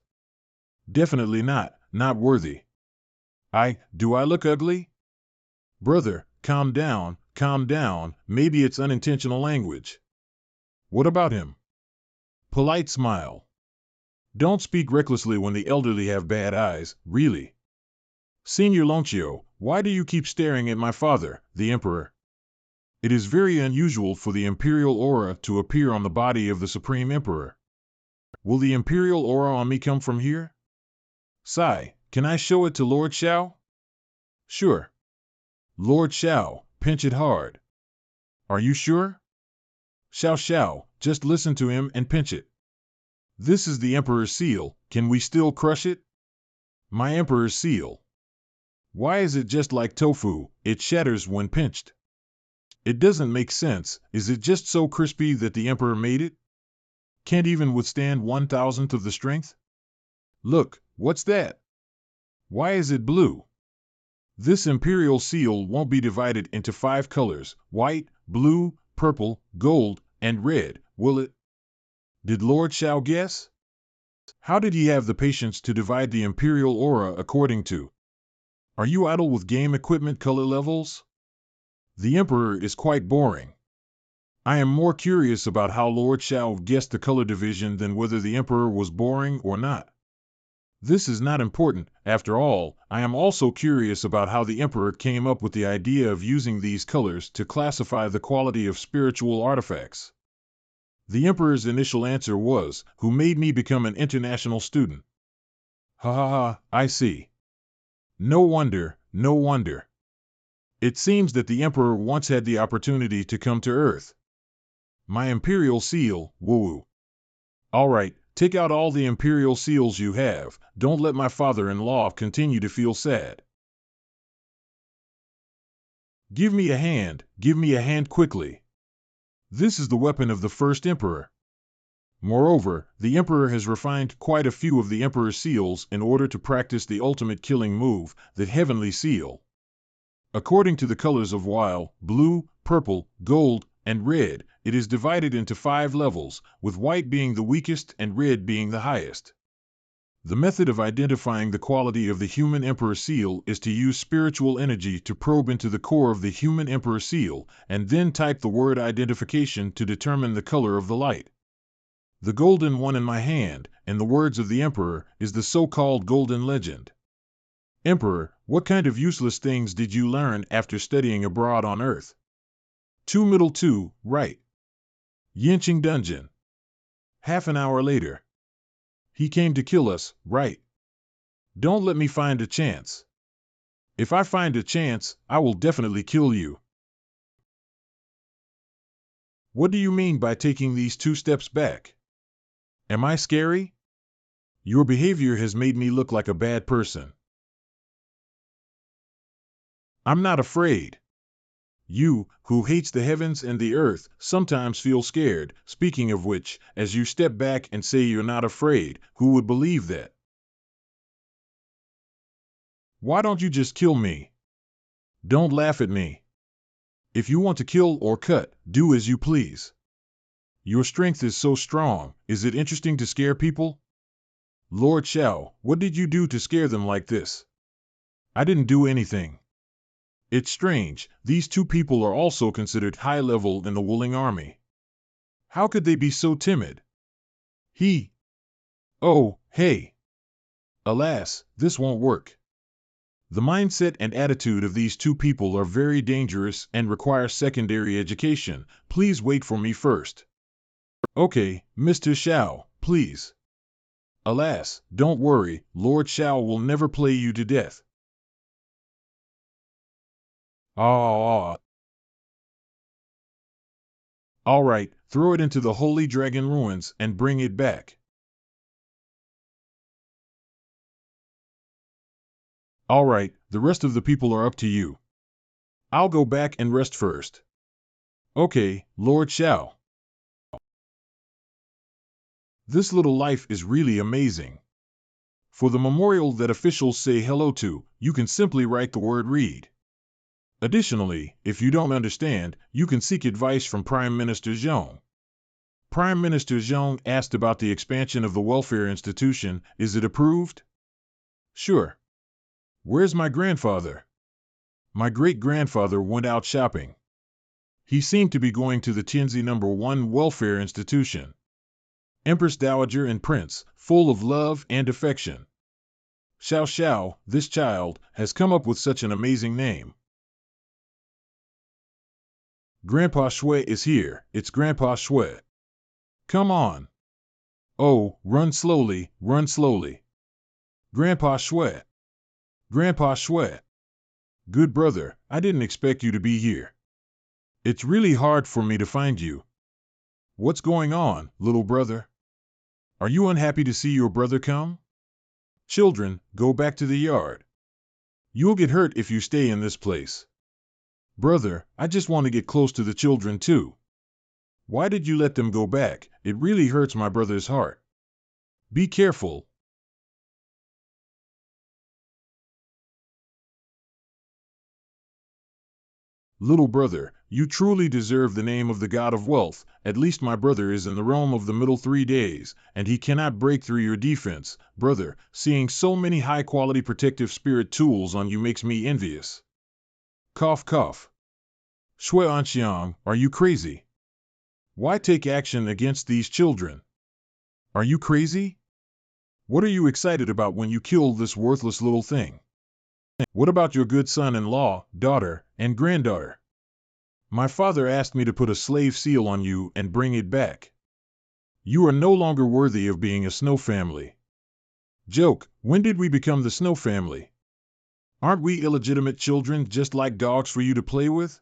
Definitely not worthy. Do I look ugly? Brother, calm down, maybe it's unintentional language. What about him? Polite smile. Don't speak recklessly when the elderly have bad eyes, really. Senior Lonchio, why do you keep staring at my father, the emperor? It is very unusual for the imperial aura to appear on the body of the supreme emperor. Will the imperial aura on me come from here? Sai, can I show it to Lord Xiao? Sure. Lord Xiao, pinch it hard. Are you sure? Xiao, just listen to him and pinch it. This is the emperor's seal, can we still crush it? My emperor's seal. Why is it just like tofu, it shatters when pinched? It doesn't make sense, is it just so crispy that the emperor made it? Can't even withstand 1,000th of the strength? Look, what's that? Why is it blue? This imperial seal won't be divided into 5 colors, white, blue, purple, gold, and red, will it? Did Lord Shao guess? How did he have the patience to divide the Imperial aura according to? Are you idle with game equipment color levels? The Emperor is quite boring. I am more curious about how Lord Shao guessed the color division than whether the Emperor was boring or not. This is not important. After all, I am also curious about how the Emperor came up with the idea of using these colors to classify the quality of spiritual artifacts. The Emperor's initial answer was, "Who made me become an international student?" Ha ha ha, I see. No wonder, no wonder. It seems that the Emperor once had the opportunity to come to Earth. My Imperial Seal, woo-woo. All right, take out all the Imperial Seals you have. Don't let my father-in-law continue to feel sad. Give me a hand quickly. This is the weapon of the first Emperor. Moreover, the Emperor has refined quite a few of the Emperor's seals in order to practice the ultimate killing move, the Heavenly Seal. According to the colors of Weil, blue, purple, gold, and red, it is divided into 5 levels, with white being the weakest and red being the highest. The method of identifying the quality of the human Emperor Seal is to use spiritual energy to probe into the core of the human Emperor Seal, and then type the word identification to determine the color of the light. The golden one in my hand, in the words of the Emperor, is the so-called Golden Legend. Emperor, what kind of useless things did you learn after studying abroad on Earth? 2 middle 2, right. Yinqing Dungeon. Half an hour later. He came to kill us, right? Don't let me find a chance. If I find a chance, I will definitely kill you. What do you mean by taking these 2 steps back? Am I scary? Your behavior has made me look like a bad person. I'm not afraid. You, who hates the heavens and the earth, sometimes feel scared. Speaking of which, as you step back and say you're not afraid, who would believe that? Why don't you just kill me? Don't laugh at me. If you want to kill or cut, do as you please. Your strength is so strong. Is it interesting to scare people? Lord Shao, what did you do to scare them like this? I didn't do anything. It's strange, these 2 people are also considered high-level in the Wuling army. How could they be so timid? Oh, hey. Alas, this won't work. The mindset and attitude of these 2 people are very dangerous and require secondary education. Please wait for me first. Okay, Mr. Shao, please. Alas, don't worry, Lord Shao will never play you to death. Ah. All right, throw it into the Holy Dragon ruins and bring it back. All right, the rest of the people are up to you. I'll go back and rest first. Okay, Lord Shao. This little life is really amazing. For the memorial that officials say hello to, you can simply write the word read. Additionally, if you don't understand, you can seek advice from Prime Minister Zhong. Prime Minister Zhong asked about the expansion of the welfare institution. Is it approved? Sure. Where's my grandfather? My great-grandfather went out shopping. He seemed to be going to the Tianzi No. 1 welfare institution. Empress Dowager and Prince, full of love and affection. Xiao Xiao, this child, has come up with such an amazing name. Grandpa Shui is here. It's Grandpa Shui. Come on. Oh, run slowly, run slowly. Grandpa Shui. Grandpa Shui. Good brother, I didn't expect you to be here. It's really hard for me to find you. What's going on, little brother? Are you unhappy to see your brother come? Children, go back to the yard. You'll get hurt if you stay in this place. Brother, I just want to get close to the children too. Why did you let them go back? It really hurts my brother's heart. Be careful. Little brother, you truly deserve the name of the god of wealth. At least my brother is in the realm of the middle 3 days, and he cannot break through your defense. Brother, seeing so many high-quality protective spirit tools on you makes me envious. Cough cough. Shui Anxiang, are you crazy? Why take action against these children? Are you crazy? What are you excited about when you killed this worthless little thing? What about your good son-in-law, daughter, and granddaughter? My father asked me to put a slave seal on you and bring it back. You are no longer worthy of being a snow family. Joke, when did we become the snow family? Aren't we illegitimate children just like dogs for you to play with?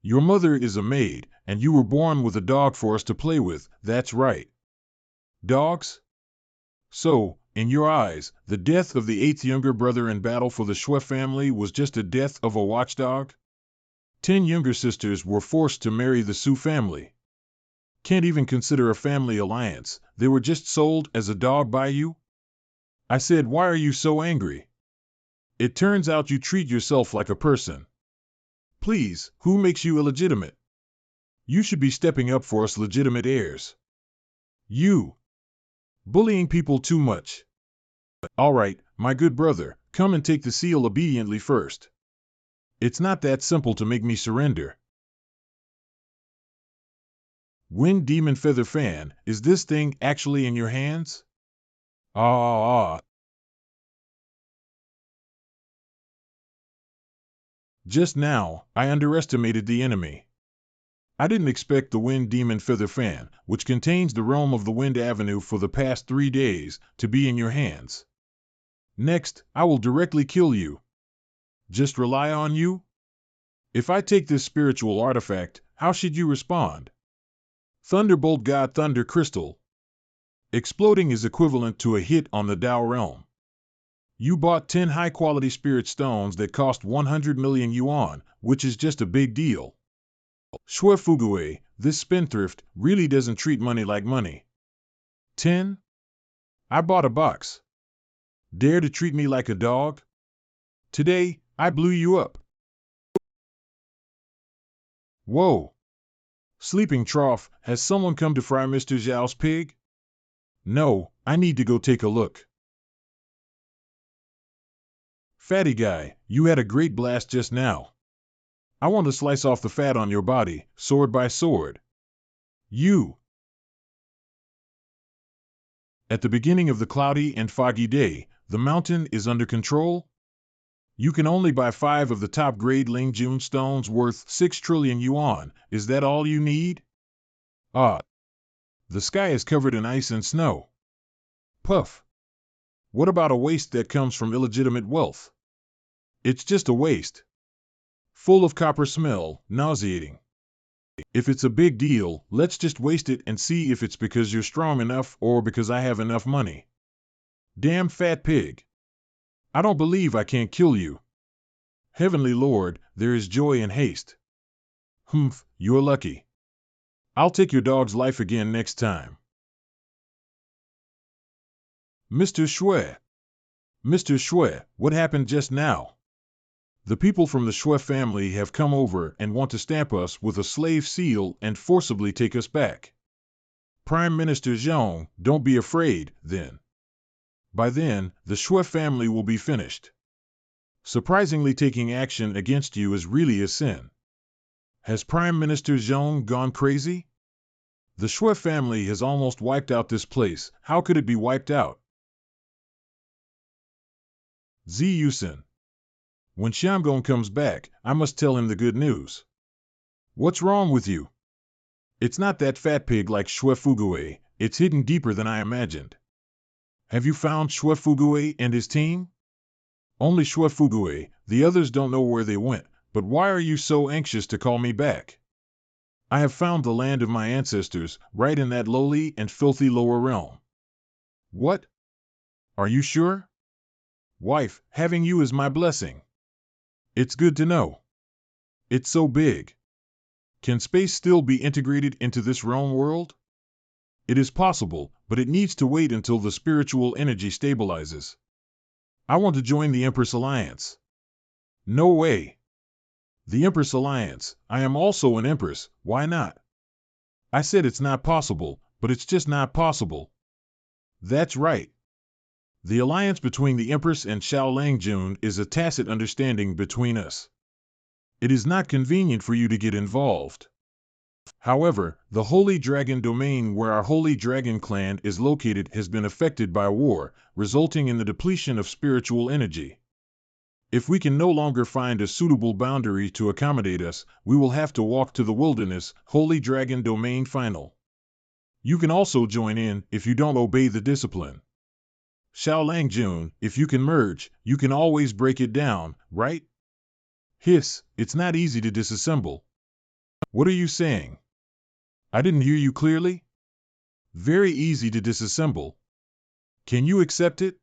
Your mother is a maid, and you were born with a dog for us to play with, that's right. Dogs? So, in your eyes, the death of the 8th younger brother in battle for the Shui family was just a death of a watchdog? 10 younger sisters were forced to marry the Su family. Can't even consider a family alliance, they were just sold as a dog by you? I said, why are you so angry? It turns out you treat yourself like a person. Please, who makes you illegitimate? You should be stepping up for us legitimate heirs. You. Bullying people too much. All right, my good brother, come and take the seal obediently first. It's not that simple to make me surrender. Wind Demon Feather Fan, is this thing actually in your hands? Ah. Just now, I underestimated the enemy. I didn't expect the Wind Demon Feather Fan, which contains the realm of the Wind Avenue for the past 3 days, to be in your hands. Next, I will directly kill you. Just rely on you? If I take this spiritual artifact, how should you respond? Thunderbolt God Thunder Crystal. Exploding is equivalent to a hit on the Dao realm. You bought 10 high-quality spirit stones that cost 100 million yuan, which is just a big deal. Shui Fugui, this spendthrift, really doesn't treat money like money. 10? I bought a box. Dare to treat me like a dog? Today, I blew you up. Whoa. Sleeping trough, has someone come to fry Mr. Zhao's pig? No, I need to go take a look. Fatty guy, you had a great blast just now. I want to slice off the fat on your body, sword by sword. You. At the beginning of the cloudy and foggy day, the mountain is under control? You can only buy 5 of the top-grade Lingjun stones worth 6 trillion yuan. Is that all you need? Ah. The sky is covered in ice and snow. Puff. What about a waste that comes from illegitimate wealth? It's just a waste. Full of copper smell, nauseating. If it's a big deal, let's just waste it and see if it's because you're strong enough or because I have enough money. Damn fat pig. I don't believe I can't kill you. Heavenly Lord, there is joy in haste. Humph, you're lucky. I'll take your dog's life again next time. Mr. Shui. Mr. Shui, what happened just now? The people from the Shui family have come over and want to stamp us with a slave seal and forcibly take us back. Prime Minister Zhong, don't be afraid, then. By then, the Shui family will be finished. Surprisingly, taking action against you is really a sin. Has Prime Minister Zhong gone crazy? The Shui family has almost wiped out this place. How could it be wiped out? Zi Yusin. When Xiangong comes back, I must tell him the good news. What's wrong with you? It's not that fat pig like Shui Fugui, it's hidden deeper than I imagined. Have you found Shui Fugui and his team? Only Shui Fugui, the others don't know where they went, but why are you so anxious to call me back? I have found the land of my ancestors, right in that lowly and filthy lower realm. What? Are you sure? Wife, having you is my blessing. It's good to know. It's so big. Can space still be integrated into this realm world? It is possible, but it needs to wait until the spiritual energy stabilizes. I want to join the Empress Alliance. No way. The Empress Alliance. I am also an Empress. Why not? I said it's not possible, but it's just not possible. That's right. The alliance between the Empress and Xiao Langjun is a tacit understanding between us. It is not convenient for you to get involved. However, the Holy Dragon domain where our Holy Dragon clan is located has been affected by war, resulting in the depletion of spiritual energy. If we can no longer find a suitable boundary to accommodate us, we will have to walk to the wilderness, Holy Dragon domain final. You can also join in if you don't obey the discipline. Xiao Langjun, if you can merge, you can always break it down, right? Hiss, it's not easy to disassemble. What are you saying? I didn't hear you clearly? Very easy to disassemble. Can you accept it?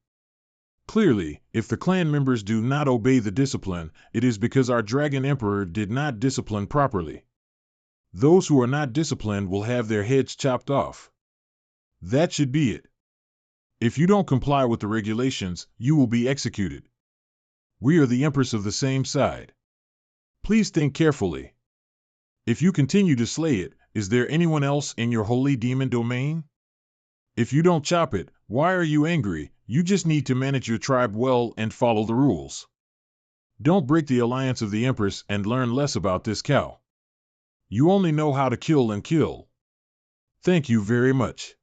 Clearly, if the clan members do not obey the discipline, it is because our Dragon Emperor did not discipline properly. Those who are not disciplined will have their heads chopped off. That should be it. If you don't comply with the regulations, you will be executed. We are the Empress of the same side. Please think carefully. If you continue to slay it, is there anyone else in your holy demon domain? If you don't chop it, why are you angry? You just need to manage your tribe well and follow the rules. Don't break the alliance of the Empress and learn less about this cow. You only know how to kill and kill. Thank you very much.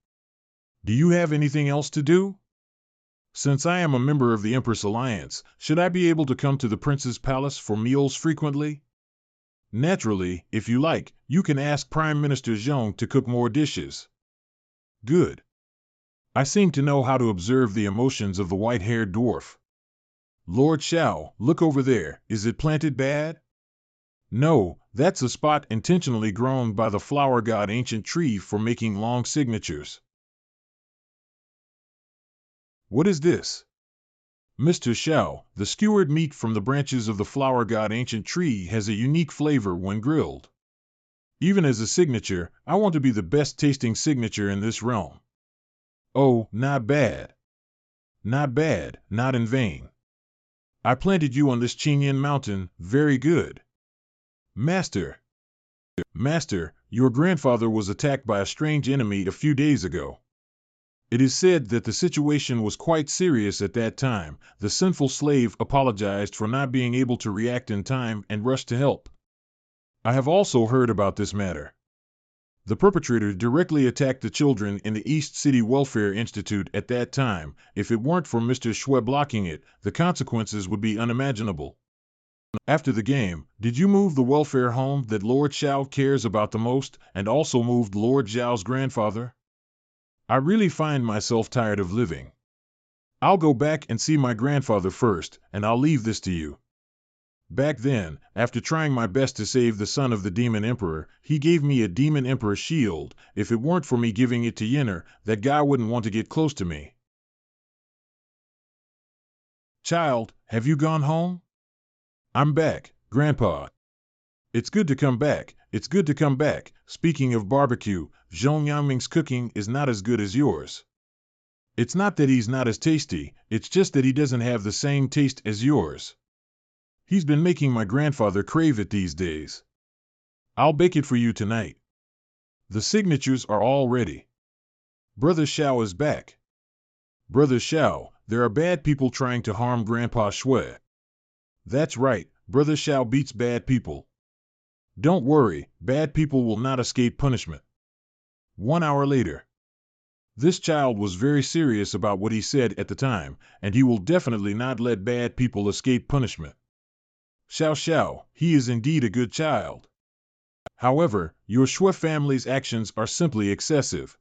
Do you have anything else to do? Since I am a member of the Empress Alliance, should I be able to come to the Prince's Palace for meals frequently? Naturally, if you like, you can ask Prime Minister Zhong to cook more dishes. Good. I seem to know how to observe the emotions of the white-haired dwarf. Lord Xiao, look over there. Is it planted bad? No, that's a spot intentionally grown by the flower god ancient tree for making long signatures. What is this? Mr. Xiao, the skewered meat from the branches of the flower god ancient tree has a unique flavor when grilled. Even as a signature, I want to be the best tasting signature in this realm. Oh, not bad. Not bad, not in vain. I planted you on this Chenyan mountain, very good. Master, your grandfather was attacked by a strange enemy a few days ago. It is said that the situation was quite serious at that time. The sinful slave apologized for not being able to react in time and rushed to help. I have also heard about this matter. The perpetrator directly attacked the children in the East City Welfare Institute at that time. If it weren't for Mr. Xue blocking it, the consequences would be unimaginable. After the game, did you move the welfare home that Lord Xiao cares about the most, and also moved Lord Zhao's grandfather? I really find myself tired of living. I'll go back and see my grandfather first, and I'll leave this to you. Back then, after trying my best to save the son of the Demon Emperor, he gave me a Demon Emperor shield. If it weren't for me giving it to Yenner, that guy wouldn't want to get close to me. Child, have you gone home? I'm back, Grandpa. It's good to come back. It's good to come back. Speaking of barbecue, Zhong Yangming's cooking is not as good as yours. It's not that he's not as tasty, it's just that he doesn't have the same taste as yours. He's been making my grandfather crave it these days. I'll bake it for you tonight. The signatures are all ready. Brother Xiao is back. Brother Xiao, there are bad people trying to harm Grandpa Xue. That's right, Brother Xiao beats bad people. Don't worry, bad people will not escape punishment. 1 hour later. This child was very serious about what he said at the time, and he will definitely not let bad people escape punishment. Xiao, he is indeed a good child. However, your Xue family's actions are simply excessive.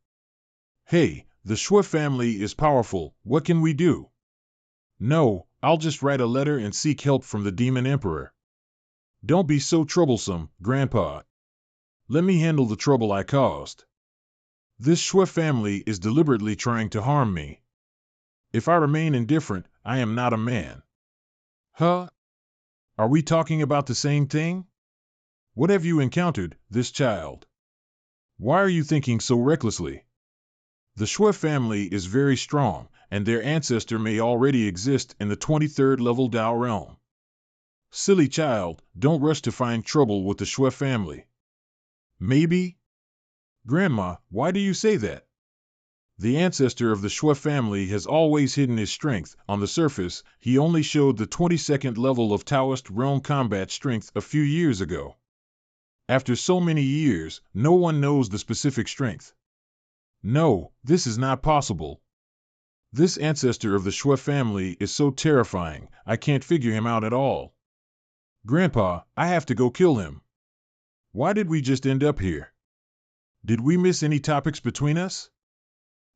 Hey, the Xue family is powerful, what can we do? No, I'll just write a letter and seek help from the Demon Emperor. Don't be so troublesome, Grandpa. Let me handle the trouble I caused. This Xue family is deliberately trying to harm me. If I remain indifferent, I am not a man. Huh? Are we talking about the same thing? What have you encountered, this child? Why are you thinking so recklessly? The Xue family is very strong, and their ancestor may already exist in the 23rd level Dao realm. Silly child, don't rush to find trouble with the Shui family. Maybe? Grandma, why do you say that? The ancestor of the Shui family has always hidden his strength. On the surface, he only showed the 22nd level of Taoist realm combat strength a few years ago. After so many years, no one knows the specific strength. No, this is not possible. This ancestor of the Shui family is so terrifying, I can't figure him out at all. Grandpa, I have to go kill him. Why did we just end up here? Did we miss any topics between us?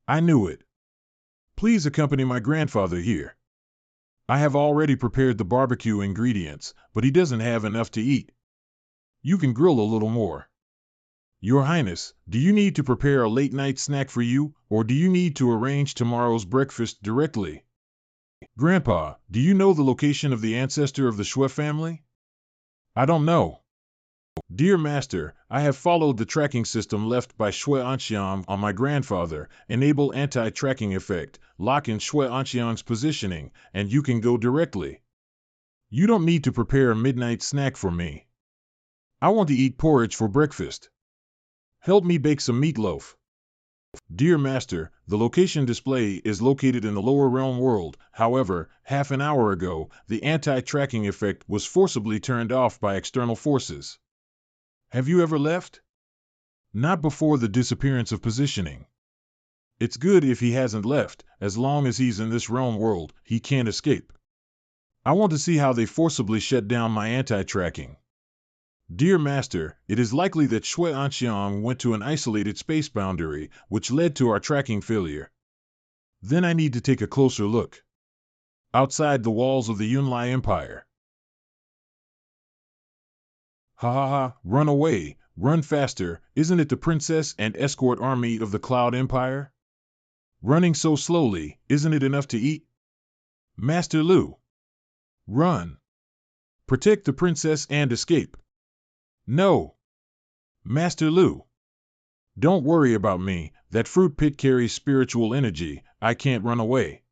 I knew it. Please accompany my grandfather here. I have already prepared the barbecue ingredients, but he doesn't have enough to eat. You can grill a little more. Your Highness, do you need to prepare a late-night snack for you, or do you need to arrange tomorrow's breakfast directly? Grandpa, do you know the location of the ancestor of the Shui family? I don't know. Dear Master, I have followed the tracking system left by Shui Anxiang on my grandfather. Enable anti-tracking effect, lock in Shui Anxiang's positioning, and you can go directly. You don't need to prepare a midnight snack for me. I want to eat porridge for breakfast. Help me bake some meatloaf. Dear Master, the location display is located in the lower realm world. However, half an hour ago, the anti-tracking effect was forcibly turned off by external forces. Have you ever left? Not before the disappearance of positioning. It's good if he hasn't left. As long as he's in this realm world, he can't escape. I want to see how they forcibly shut down my anti-tracking. Dear Master, it is likely that Shui Anxiang went to an isolated space boundary, which led to our tracking failure. Then I need to take a closer look. Outside the walls of the Yunlai Empire. Ha ha ha, run away, run faster, isn't it the princess and escort army of the Cloud Empire? Running so slowly, isn't it enough to eat? Master Lu. Run. Protect the princess and escape. No. Master Lu. Don't worry about me, that fruit pit carries spiritual energy, I can't run away.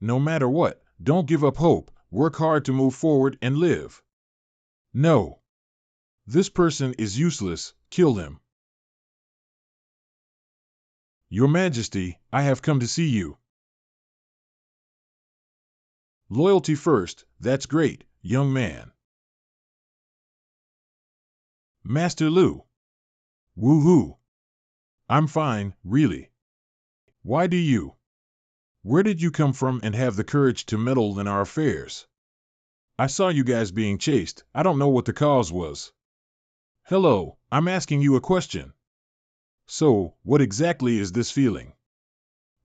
No matter what, don't give up hope, work hard to move forward and live. No. This person is useless, kill him. Your Majesty, I have come to see you. Loyalty first, that's great, young man. Master Lu. Woo-hoo. I'm fine, really. Why do you? Where did you come from and have the courage to meddle in our affairs? I saw you guys being chased, I don't know what the cause was. Hello, I'm asking you a question. So, what exactly is this feeling?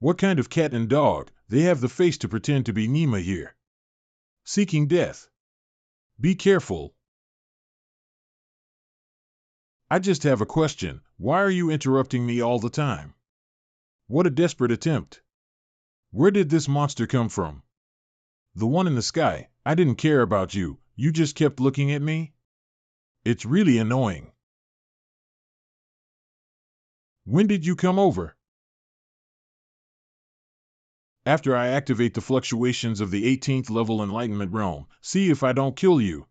What kind of cat and dog? They have the face to pretend to be Nima here. Seeking death. Be careful. I just have a question. Why are you interrupting me all the time? What a desperate attempt. Where did this monster come from? The one in the sky. I didn't care about you. You just kept looking at me? It's really annoying. When did you come over? After I activate the fluctuations of the 18th level Enlightenment realm, see if I don't kill you.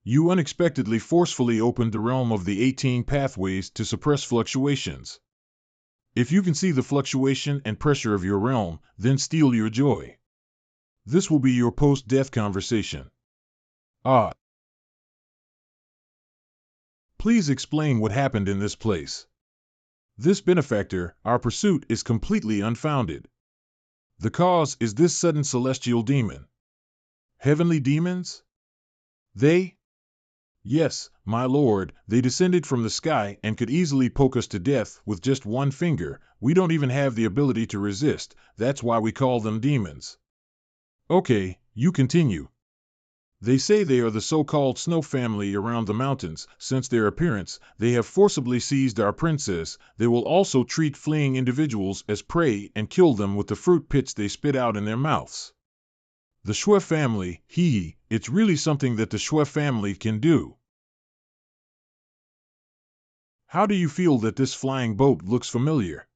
You unexpectedly forcefully opened the realm of the 18 pathways to suppress fluctuations. If you can see the fluctuation and pressure of your realm, then steal your joy. This will be your post-death conversation. Ah. Please explain what happened in this place. This benefactor, our pursuit is completely unfounded. The cause is this sudden celestial demon. Heavenly demons? They? Yes, my lord, they descended from the sky and could easily poke us to death with just one finger. We don't even have the ability to resist, that's why we call them demons. Okay, you continue. They say they are the so-called snow family around the mountains. Since their appearance, they have forcibly seized our princess. They will also treat fleeing individuals as prey and kill them with the fruit pits they spit out in their mouths. The Shui family, it's really something that the Shui family can do. How do you feel that this flying boat looks familiar?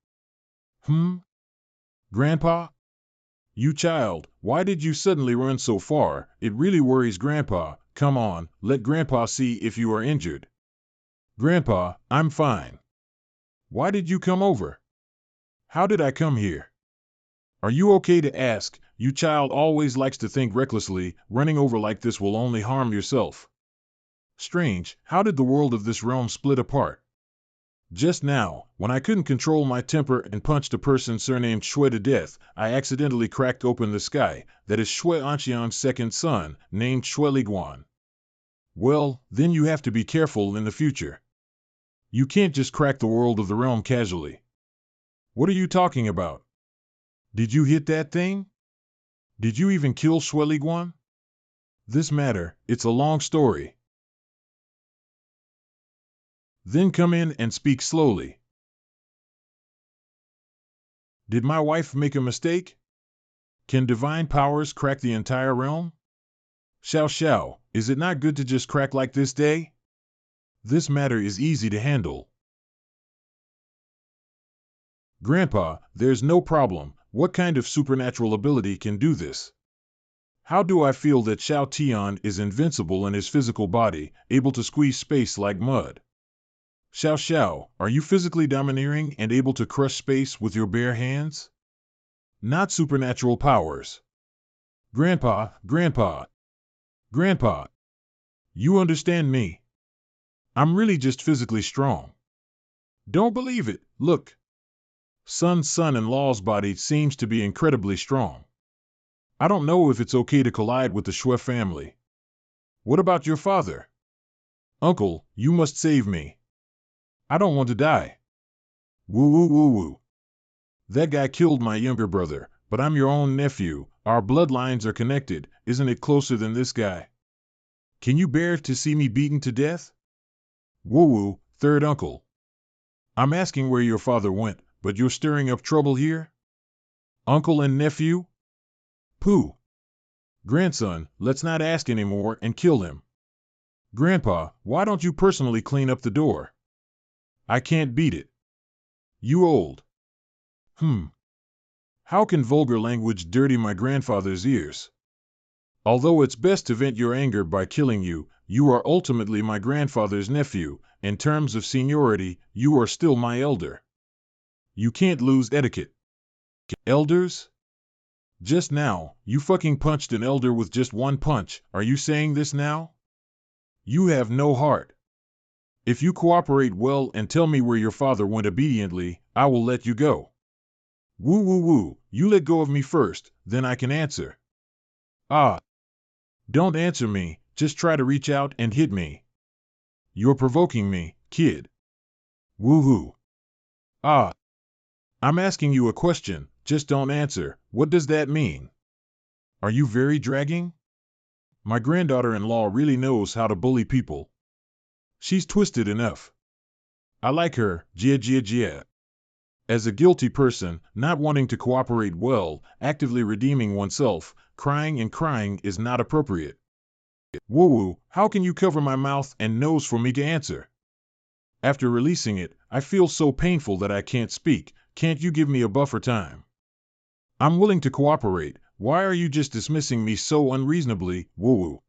Grandpa? You child, why did you suddenly run so far? It really worries Grandpa. Come on, let Grandpa see if you are injured. Grandpa, I'm fine. Why did you come over? How did I come here? Are you okay to ask? You child always likes to think recklessly. Running over like this will only harm yourself. Strange, how did the world of this realm split apart? Just now, when I couldn't control my temper and punched a person surnamed Shui to death, I accidentally cracked open the sky. That is Shui Anqian's second son, named Shui Liguan. Well, then you have to be careful in the future. You can't just crack the world of the realm casually. What are you talking about? Did you hit that thing? Did you even kill Shui Liguan? This matter, it's a long story. Then come in and speak slowly. Did my wife make a mistake? Can divine powers crack the entire realm? Xiao, is it not good to just crack like this day? This matter is easy to handle. Grandpa, there's no problem. What kind of supernatural ability can do this? How do I feel that Xiao Tian is invincible in his physical body, able to squeeze space like mud? Xiao, are you physically domineering and able to crush space with your bare hands? Not supernatural powers. Grandpa, you understand me? I'm really just physically strong. Don't believe it, look. Son-in-law's body seems to be incredibly strong. I don't know if it's okay to collide with the Shui family. What about your father? Uncle, you must save me. I don't want to die. Woo. That guy killed my younger brother, but I'm your own nephew. Our bloodlines are connected. Isn't it closer than this guy? Can you bear to see me beaten to death? Woo, third uncle. I'm asking where your father went, but you're stirring up trouble here? Uncle and nephew? Pooh. Grandson, let's not ask anymore and kill him. Grandpa, why don't you personally clean up the door? I can't beat it. You old. How can vulgar language dirty my grandfather's ears? Although it's best to vent your anger by killing you, you are ultimately my grandfather's nephew. In terms of seniority, you are still my elder. You can't lose etiquette. Elders? Just now, you fucking punched an elder with just one punch. Are you saying this now? You have no heart. If you cooperate well and tell me where your father went obediently, I will let you go. Woo, you let go of me first, then I can answer. Ah. Don't answer me, just try to reach out and hit me. You're provoking me, kid. Woohoo. Ah. I'm asking you a question, just don't answer. What does that mean? Are you very dragging? My granddaughter-in-law really knows how to bully people. She's twisted enough. I like her, Jia. As a guilty person, not wanting to cooperate well, actively redeeming oneself, crying is not appropriate. Woo, how can you cover my mouth and nose for me to answer? After releasing it, I feel so painful that I can't speak. Can't you give me a buffer time? I'm willing to cooperate. Why are you just dismissing me so unreasonably? Woo.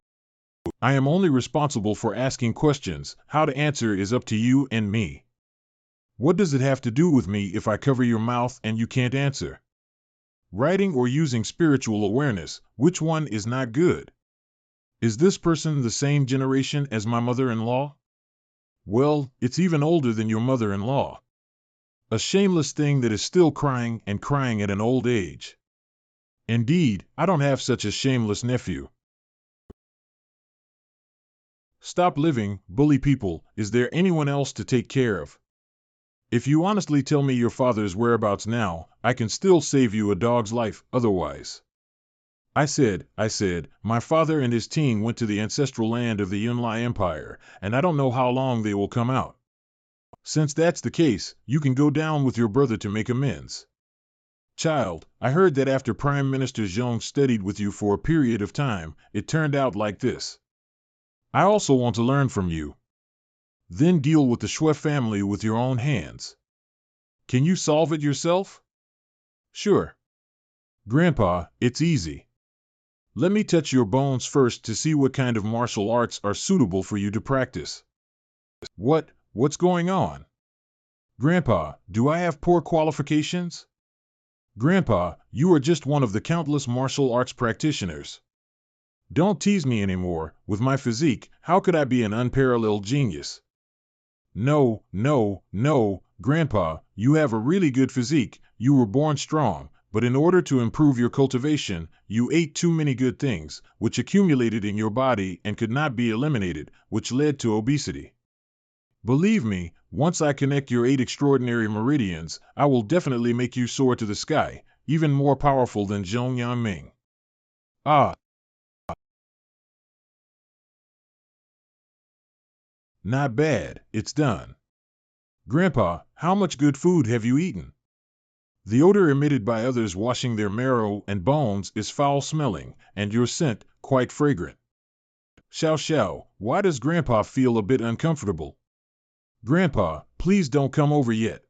I am only responsible for asking questions. How to answer is up to you and me. What does it have to do with me if I cover your mouth and you can't answer? Writing or using spiritual awareness, which one is not good? Is this person the same generation as my mother-in-law? Well, it's even older than your mother-in-law. A shameless thing that is still crying at an old age. Indeed, I don't have such a shameless nephew. Stop living, bully people. Is there anyone else to take care of? If you honestly tell me your father's whereabouts now, I can still save you a dog's life, otherwise. I said, my father and his team went to the ancestral land of the Yunlai Empire, and I don't know how long they will come out. Since that's the case, you can go down with your brother to make amends. Child, I heard that after Prime Minister Zhong studied with you for a period of time, it turned out like this. I also want to learn from you. Then deal with the Shui family with your own hands. Can you solve it yourself? Sure. Grandpa, it's easy. Let me touch your bones first to see what kind of martial arts are suitable for you to practice. What's going on? Grandpa, do I have poor qualifications? Grandpa, you are just one of the countless martial arts practitioners. Don't tease me anymore. With my physique, how could I be an unparalleled genius? No, Grandpa, you have a really good physique. You were born strong, but in order to improve your cultivation, you ate too many good things, which accumulated in your body and could not be eliminated, which led to obesity. Believe me, once I connect your 8 extraordinary meridians, I will definitely make you soar to the sky, even more powerful than Zhong Yanming. Ah. Not bad, it's done. Grandpa, how much good food have you eaten? The odor emitted by others washing their marrow and bones is foul-smelling, and your scent, quite fragrant. Xiao, why does Grandpa feel a bit uncomfortable? Grandpa, please don't come over yet.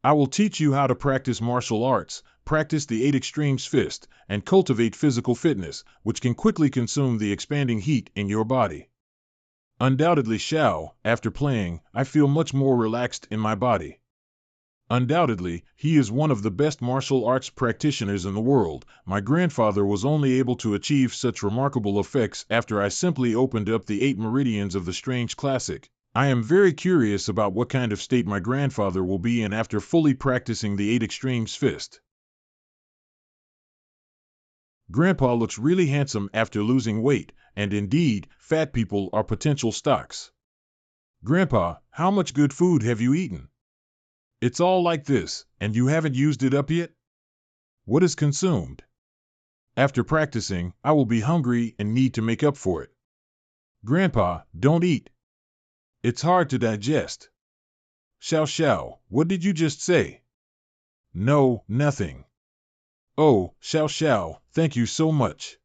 I will teach you how to practice martial arts, practice the 8 extremes fist, and cultivate physical fitness, which can quickly consume the expanding heat in your body. Undoubtedly, Xiao, after playing, I feel much more relaxed in my body. Undoubtedly, he is one of the best martial arts practitioners in the world. My grandfather was only able to achieve such remarkable effects after I simply opened up the 8 meridians of the strange classic. I am very curious about what kind of state my grandfather will be in after fully practicing the 8 extremes fist. Grandpa looks really handsome after losing weight, and indeed, fat people are potential stocks. Grandpa, how much good food have you eaten? It's all like this, and you haven't used it up yet? What is consumed? After practicing, I will be hungry and need to make up for it. Grandpa, don't eat. It's hard to digest. Xiao, what did you just say? No, nothing. Oh, Xiao, thank you so much.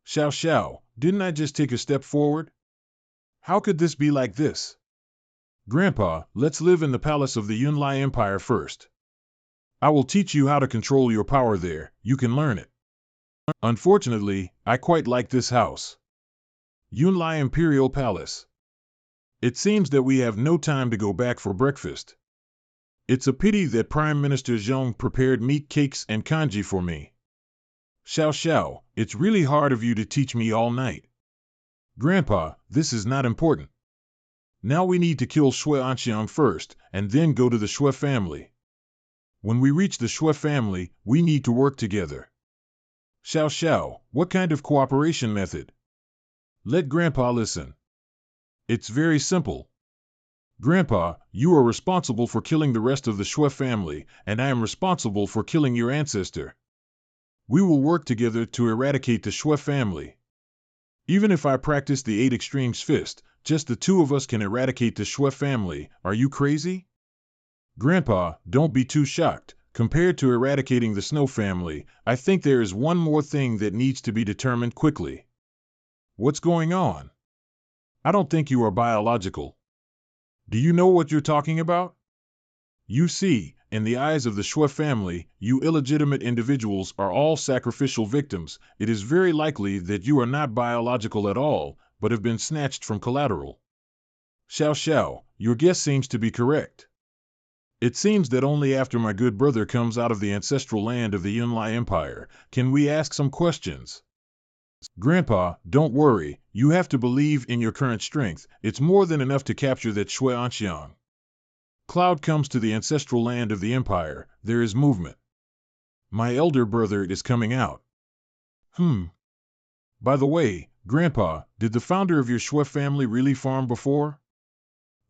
Xiao, didn't I just take a step forward? How could this be like this? Grandpa, let's live in the palace of the Yunlai Empire first. I will teach you how to control your power there. You can learn it. Unfortunately, I quite like this house. Yunlai Imperial Palace. It seems that we have no time to go back for breakfast. It's a pity that Prime Minister Zhong prepared meat cakes and kanji for me. Xiao, it's really hard of you to teach me all night. Grandpa, this is not important. Now we need to kill Shui Anxiang first, and then go to the Shui family. When we reach the Shui family, we need to work together. Xiao, what kind of cooperation method? Let Grandpa listen. It's very simple. Grandpa, you are responsible for killing the rest of the Shui family, and I am responsible for killing your ancestor. We will work together to eradicate the Shui family. Even if I practice the 8 extremes fist, just the 2 of us can eradicate the Shui family. Are you crazy? Grandpa, don't be too shocked. Compared to eradicating the Snow family, I think there is one more thing that needs to be determined quickly. What's going on? I don't think you are biological. Do you know what you're talking about? You see, in the eyes of the Shui family, you illegitimate individuals are all sacrificial victims. It is very likely that you are not biological at all, but have been snatched from collateral. Xiao, your guess seems to be correct. It seems that only after my good brother comes out of the ancestral land of the Yunlai Empire can we ask some questions. Grandpa, don't worry, you have to believe in your current strength. It's more than enough to capture that Shui Anxiang. Cloud comes to the ancestral land of the Empire, there is movement. My elder brother is coming out. By the way, Grandpa, did the founder of your Shui family really farm before?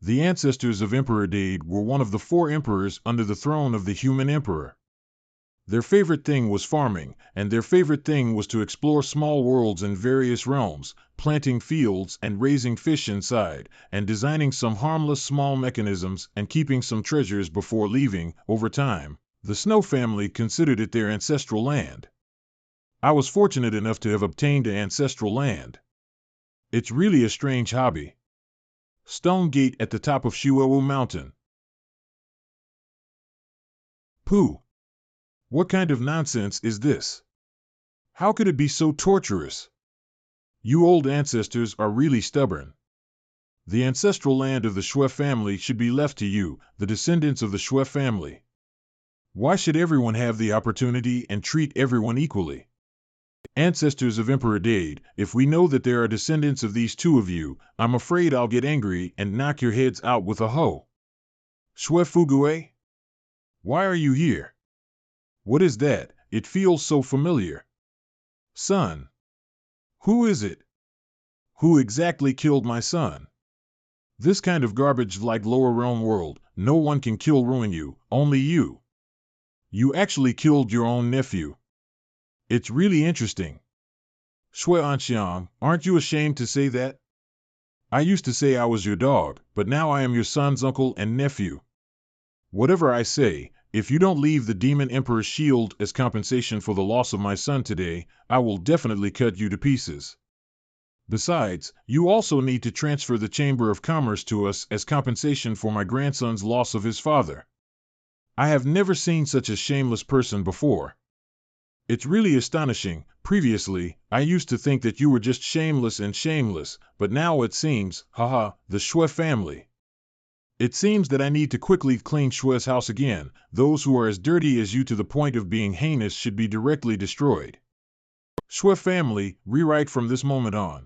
The ancestors of Emperor Dade were one of the 4 emperors under the throne of the human emperor. Their favorite thing was farming, and their favorite thing was to explore small worlds in various realms, planting fields and raising fish inside, and designing some harmless small mechanisms and keeping some treasures before leaving. Over time, the Snow family considered it their ancestral land. I was fortunate enough to have obtained an ancestral land. It's really a strange hobby. Stone Gate at the top of Shuowu Mountain. Pooh! What kind of nonsense is this? How could it be so torturous? You old ancestors are really stubborn. The ancestral land of the Shui family should be left to you, the descendants of the Shui family. Why should everyone have the opportunity and treat everyone equally? Ancestors of Emperor Dade, if we know that there are descendants of these two of you, I'm afraid I'll get angry and knock your heads out with a hoe. Shui Fugue? Why are you here? What is that? It feels so familiar. Son. Who is it? Who exactly killed my son? This kind of garbage like Lower Realm World, no one can kill ruin you, only you. You actually killed your own nephew. It's really interesting. Shui Anxiang, aren't you ashamed to say that? I used to say I was your dog, but now I am your son's uncle and nephew. Whatever I say, if you don't leave the Demon Emperor's shield as compensation for the loss of my son today, I will definitely cut you to pieces. Besides, you also need to transfer the Chamber of Commerce to us as compensation for my grandson's loss of his father. I have never seen such a shameless person before. It's really astonishing. Previously, I used to think that you were just shameless and shameless, but now it seems, haha, the Shui family. It seems that I need to quickly clean Shui's house again. Those who are as dirty as you to the point of being heinous should be directly destroyed. Shui family, rewrite from this moment on.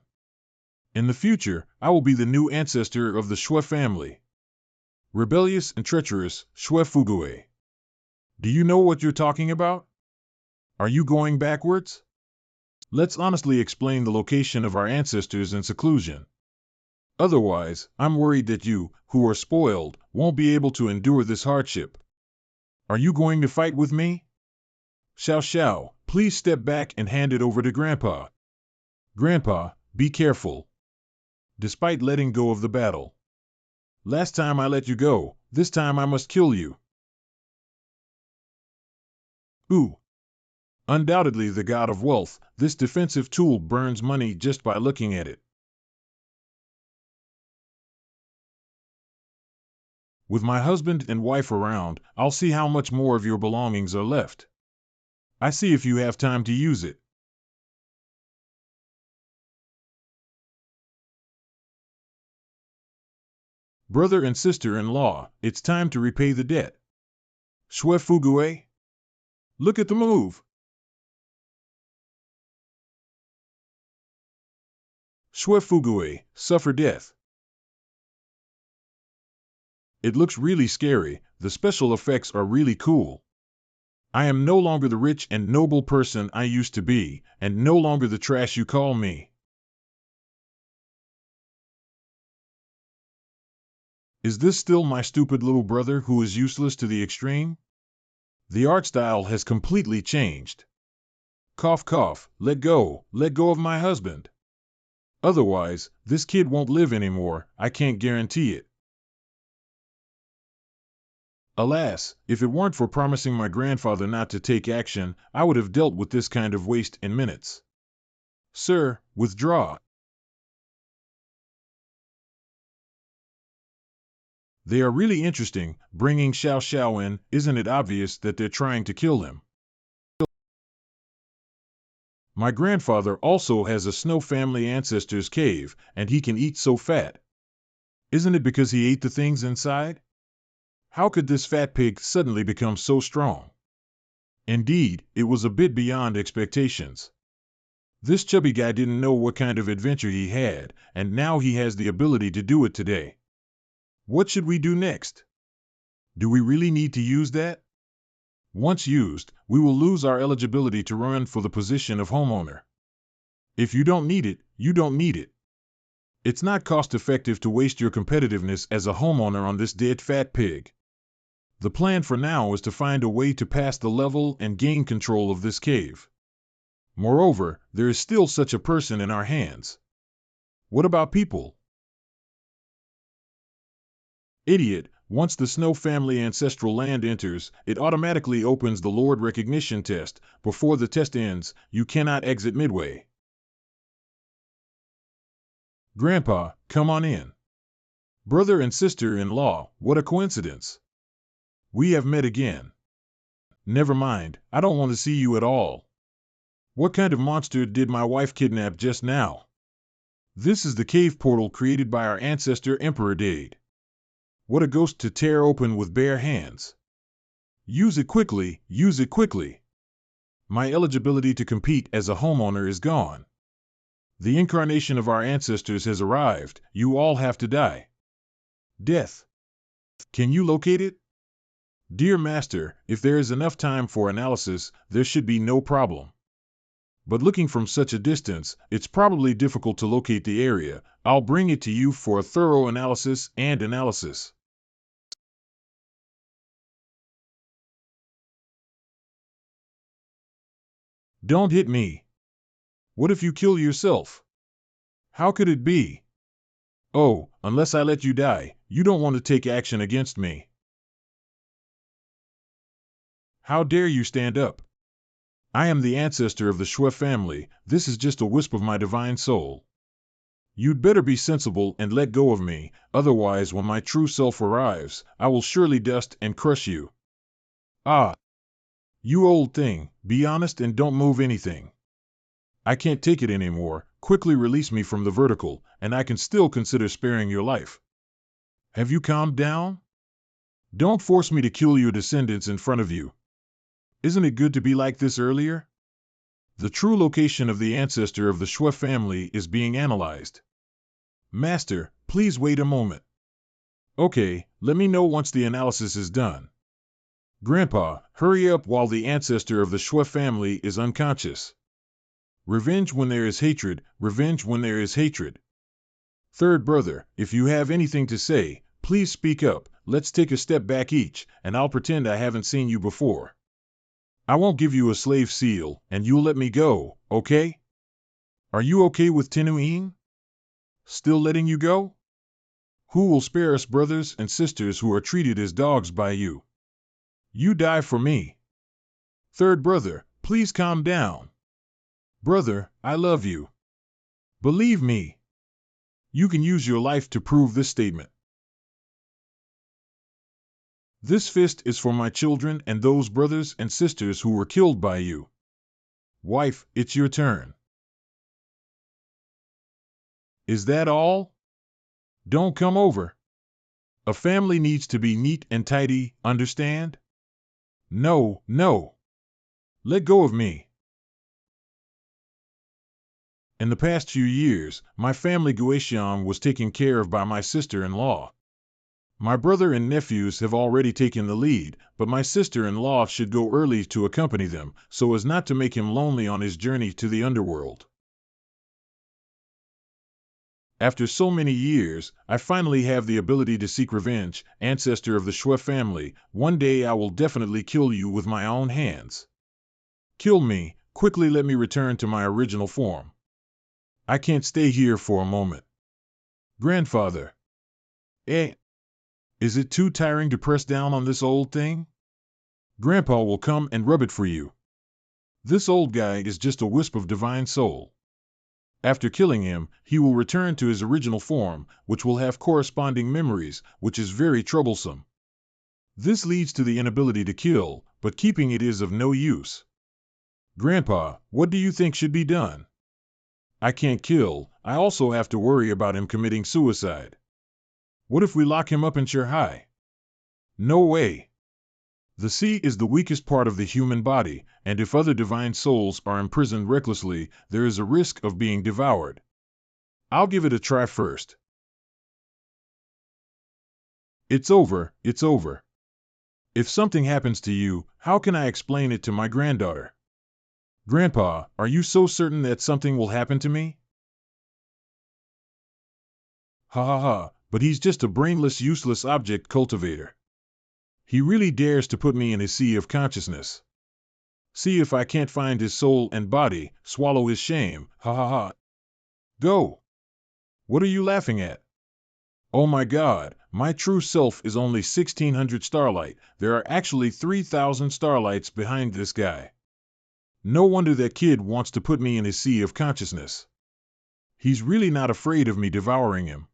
In the future, I will be the new ancestor of the Shui family. Rebellious and treacherous, Shui Fugue. Do you know what you're talking about? Are you going backwards? Let's honestly explain the location of our ancestors in seclusion. Otherwise, I'm worried that you, who are spoiled, won't be able to endure this hardship. Are you going to fight with me? Xiao Xiao, please step back and hand it over to Grandpa. Grandpa, be careful. Despite letting go of the battle. Last time I let you go, this time I must kill you. Ooh. Undoubtedly the god of wealth, this defensive tool burns money just by looking at it. With my husband and wife around, I'll see how much more of your belongings are left. I see if you have time to use it. Brother and sister-in-law, it's time to repay the debt. Shui Fugue? Look at the move. Shui Fugue, suffer death. It looks really scary, the special effects are really cool. I am no longer the rich and noble person I used to be, and no longer the trash you call me. Is this still my stupid little brother who is useless to the extreme? The art style has completely changed. Cough cough, let go of my husband. Otherwise, this kid won't live anymore, I can't guarantee it. Alas, if it weren't for promising my grandfather not to take action, I would have dealt with this kind of waste in minutes. Sir, withdraw. They are really interesting, bringing Xiao Xiao in, isn't it obvious that they're trying to kill him? My grandfather also has a Snow family ancestor's cave, and he can eat so fat. Isn't it because he ate the things inside? How could this fat pig suddenly become so strong? Indeed, it was a bit beyond expectations. This chubby guy didn't know what kind of adventure he had, and now he has the ability to do it today. What should we do next? Do we really need to use that? Once used, we will lose our eligibility to run for the position of homeowner. If you don't need it, you don't need it. It's not cost-effective to waste your competitiveness as a homeowner on this dead fat pig. The plan for now is to find a way to pass the level and gain control of this cave. Moreover, there is still such a person in our hands. What about people? Idiot, once the Snow family ancestral land enters, it automatically opens the Lord recognition test. Before the test ends, you cannot exit midway. Grandpa, come on in. Brother and sister-in-law, what a coincidence. We have met again. Never mind, I don't want to see you at all. What kind of monster did my wife kidnap just now? This is the cave portal created by our ancestor Emperor Dade. What a ghost to tear open with bare hands. Use it quickly, use it quickly. My eligibility to compete as a homeowner is gone. The incarnation of our ancestors has arrived, you all have to die. Death. Can you locate it? Dear Master, if there is enough time for analysis, there should be no problem. But looking from such a distance, it's probably difficult to locate the area. I'll bring it to you for a thorough analysis and analysis. Don't hit me. What if you kill yourself? How could it be? Oh, unless I let you die, you don't want to take action against me. How dare you stand up? I am the ancestor of the Shui family. This is just a wisp of my divine soul. You'd better be sensible and let go of me, otherwise when my true self arrives, I will surely dust and crush you. Ah! You old thing, be honest and don't move anything. I can't take it anymore. Quickly release me from the vertical, and I can still consider sparing your life. Have you calmed down? Don't force me to kill your descendants in front of you. Isn't it good to be like this earlier? The true location of the ancestor of the Shui family is being analyzed. Master, please wait a moment. Okay, let me know once the analysis is done. Grandpa, hurry up while the ancestor of the Shui family is unconscious. Revenge when there is hatred, revenge when there is hatred. Third brother, if you have anything to say, please speak up. Let's take a step back each, and I'll pretend I haven't seen you before. I won't give you a slave seal, and you'll let me go, okay? Are you okay with Tenuine? Still letting you go? Who will spare us brothers and sisters who are treated as dogs by you? You die for me. Third brother, please calm down. Brother, I love you. Believe me. You can use your life to prove this statement. This fist is for my children and those brothers and sisters who were killed by you. Wife, it's your turn. Is that all? Don't come over. A family needs to be neat and tidy, understand? No, no. Let go of me. In the past few years, my family Guetian was taken care of by my sister-in-law. My brother and nephews have already taken the lead, but my sister-in-law should go early to accompany them, so as not to make him lonely on his journey to the underworld. After so many years, I finally have the ability to seek revenge, ancestor of the Shui family. One day I will definitely kill you with my own hands. Kill me, quickly let me return to my original form. I can't stay here for a moment. Grandfather. Is it too tiring to press down on this old thing? Grandpa will come and rub it for you. This old guy is just a wisp of divine soul. After killing him, he will return to his original form, which will have corresponding memories, which is very troublesome. This leads to the inability to kill, but keeping it is of no use. Grandpa, what do you think should be done? I can't kill, I also have to worry about him committing suicide. What if we lock him up in Shanghai? No way. The sea is the weakest part of the human body, and if other divine souls are imprisoned recklessly, there is a risk of being devoured. I'll give it a try first. It's over, it's over. If something happens to you, how can I explain it to my granddaughter? Grandpa, are you so certain that something will happen to me? Ha ha ha, but he's just a brainless, useless object cultivator. He really dares to put me in his sea of consciousness. See if I can't find his soul and body, swallow his shame, ha ha ha. Go! What are you laughing at? Oh my God, my true self is only 1600 starlight. There are actually 3000 starlights behind this guy. No wonder that kid wants to put me in his sea of consciousness. He's really not afraid of me devouring him.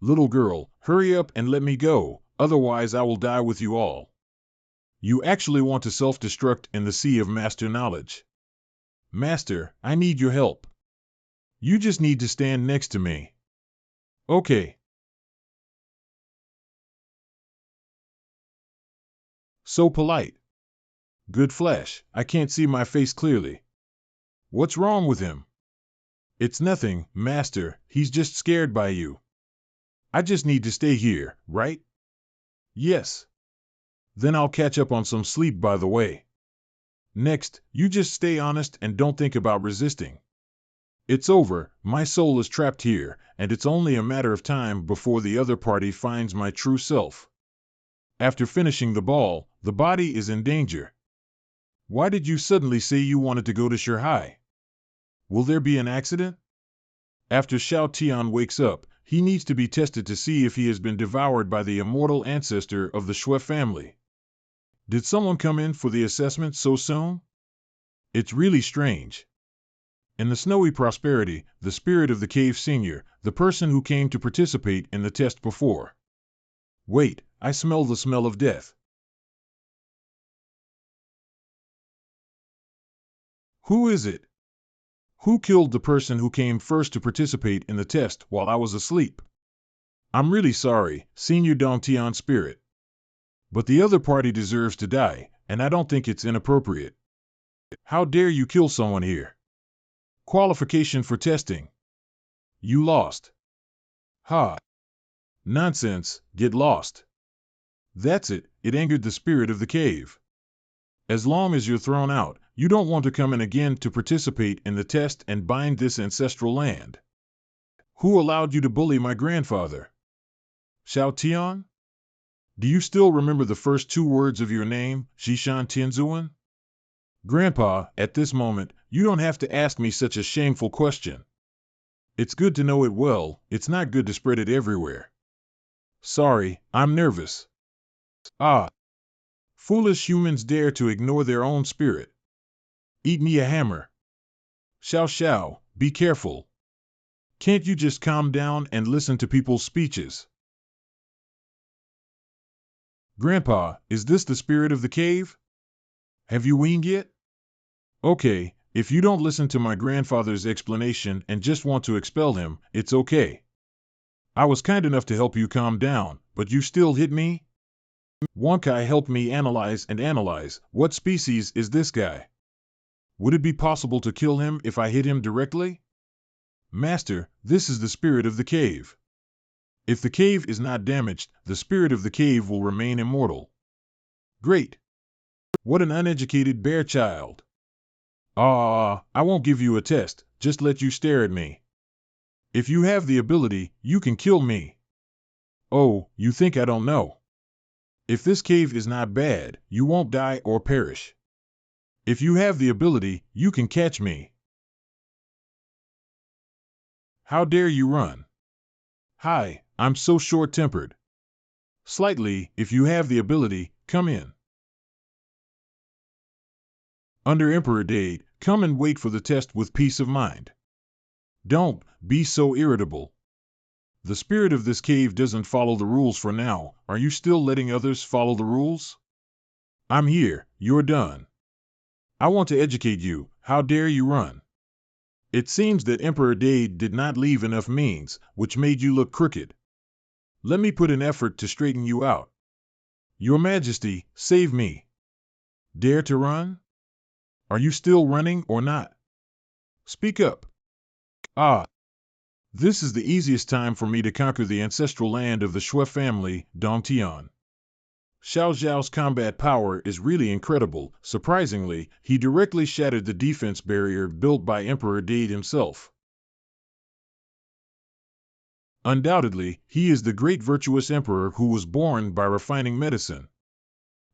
Little girl, hurry up and let me go, otherwise I will die with you all. You actually want to self-destruct in the sea of master knowledge. Master, I need your help. You just need to stand next to me. Okay. So polite. Good flash, I can't see my face clearly. What's wrong with him? It's nothing, Master, he's just scared by you. I just need to stay here, right? Yes. Then I'll catch up on some sleep by the way. Next, you just stay honest and don't think about resisting. It's over, my soul is trapped here, and it's only a matter of time before the other party finds my true self. After finishing the ball, the body is in danger. Why did you suddenly say you wanted to go to Shanghai? Will there be an accident? After Xiao Tian wakes up, he needs to be tested to see if he has been devoured by the immortal ancestor of the Shui family. Did someone come in for the assessment so soon? It's really strange. In the Snowy Prosperity, the spirit of the cave senior, the person who came to participate in the test before. Wait, I smell the smell of death. Who is it? Who killed the person who came first to participate in the test while I was asleep? I'm really sorry, Senior Dongtian Spirit. But the other party deserves to die, and I don't think it's inappropriate. How dare you kill someone here? Qualification for testing. You lost. Ha. Nonsense, get lost. That's it, it angered the spirit of the cave. As long as you're thrown out, you don't want to come in again to participate in the test and bind this ancestral land. Who allowed you to bully my grandfather? Xiao Tian? Do you still remember the first 2 words of your name, Zhishan Tianzuan? Grandpa, at this moment, you don't have to ask me such a shameful question. It's good to know it well, it's not good to spread it everywhere. Sorry, I'm nervous. Ah. Foolish humans dare to ignore their own spirit. Eat me a hammer. Xiao Xiao, be careful. Can't you just calm down and listen to people's speeches? Grandpa, is this the spirit of the cave? Have you weaned yet? Okay, if you don't listen to my grandfather's explanation and just want to expel him, it's okay. I was kind enough to help you calm down, but you still hit me? Wonkai helped me analyze, what species is this guy? Would it be possible to kill him if I hit him directly? Master, this is the spirit of the cave. If the cave is not damaged, the spirit of the cave will remain immortal. Great. What an uneducated bear child. I won't give you a test, just let you stare at me. If you have the ability, you can kill me. Oh, you think I don't know? If this cave is not bad, you won't die or perish. If you have the ability, you can catch me. How dare you run? Hi, I'm so short-tempered. Slightly, if you have the ability, come in. Under Emperor Dade, come and wait for the test with peace of mind. Don't be so irritable. The spirit of this cave doesn't follow the rules for now. Are you still letting others follow the rules? I'm here, you're done. I want to educate you, how dare you run? It seems that Emperor Dade did not leave enough means, which made you look crooked. Let me put an effort to straighten you out. Your Majesty, save me. Dare to run? Are you still running or not? Speak up. Ah. This is the easiest time for me to conquer the ancestral land of the Shui family, Dongtian. Xiao Zhao's combat power is really incredible. Surprisingly, he directly shattered the defense barrier built by Emperor Dade himself. Undoubtedly, he is the great virtuous emperor who was born by refining medicine.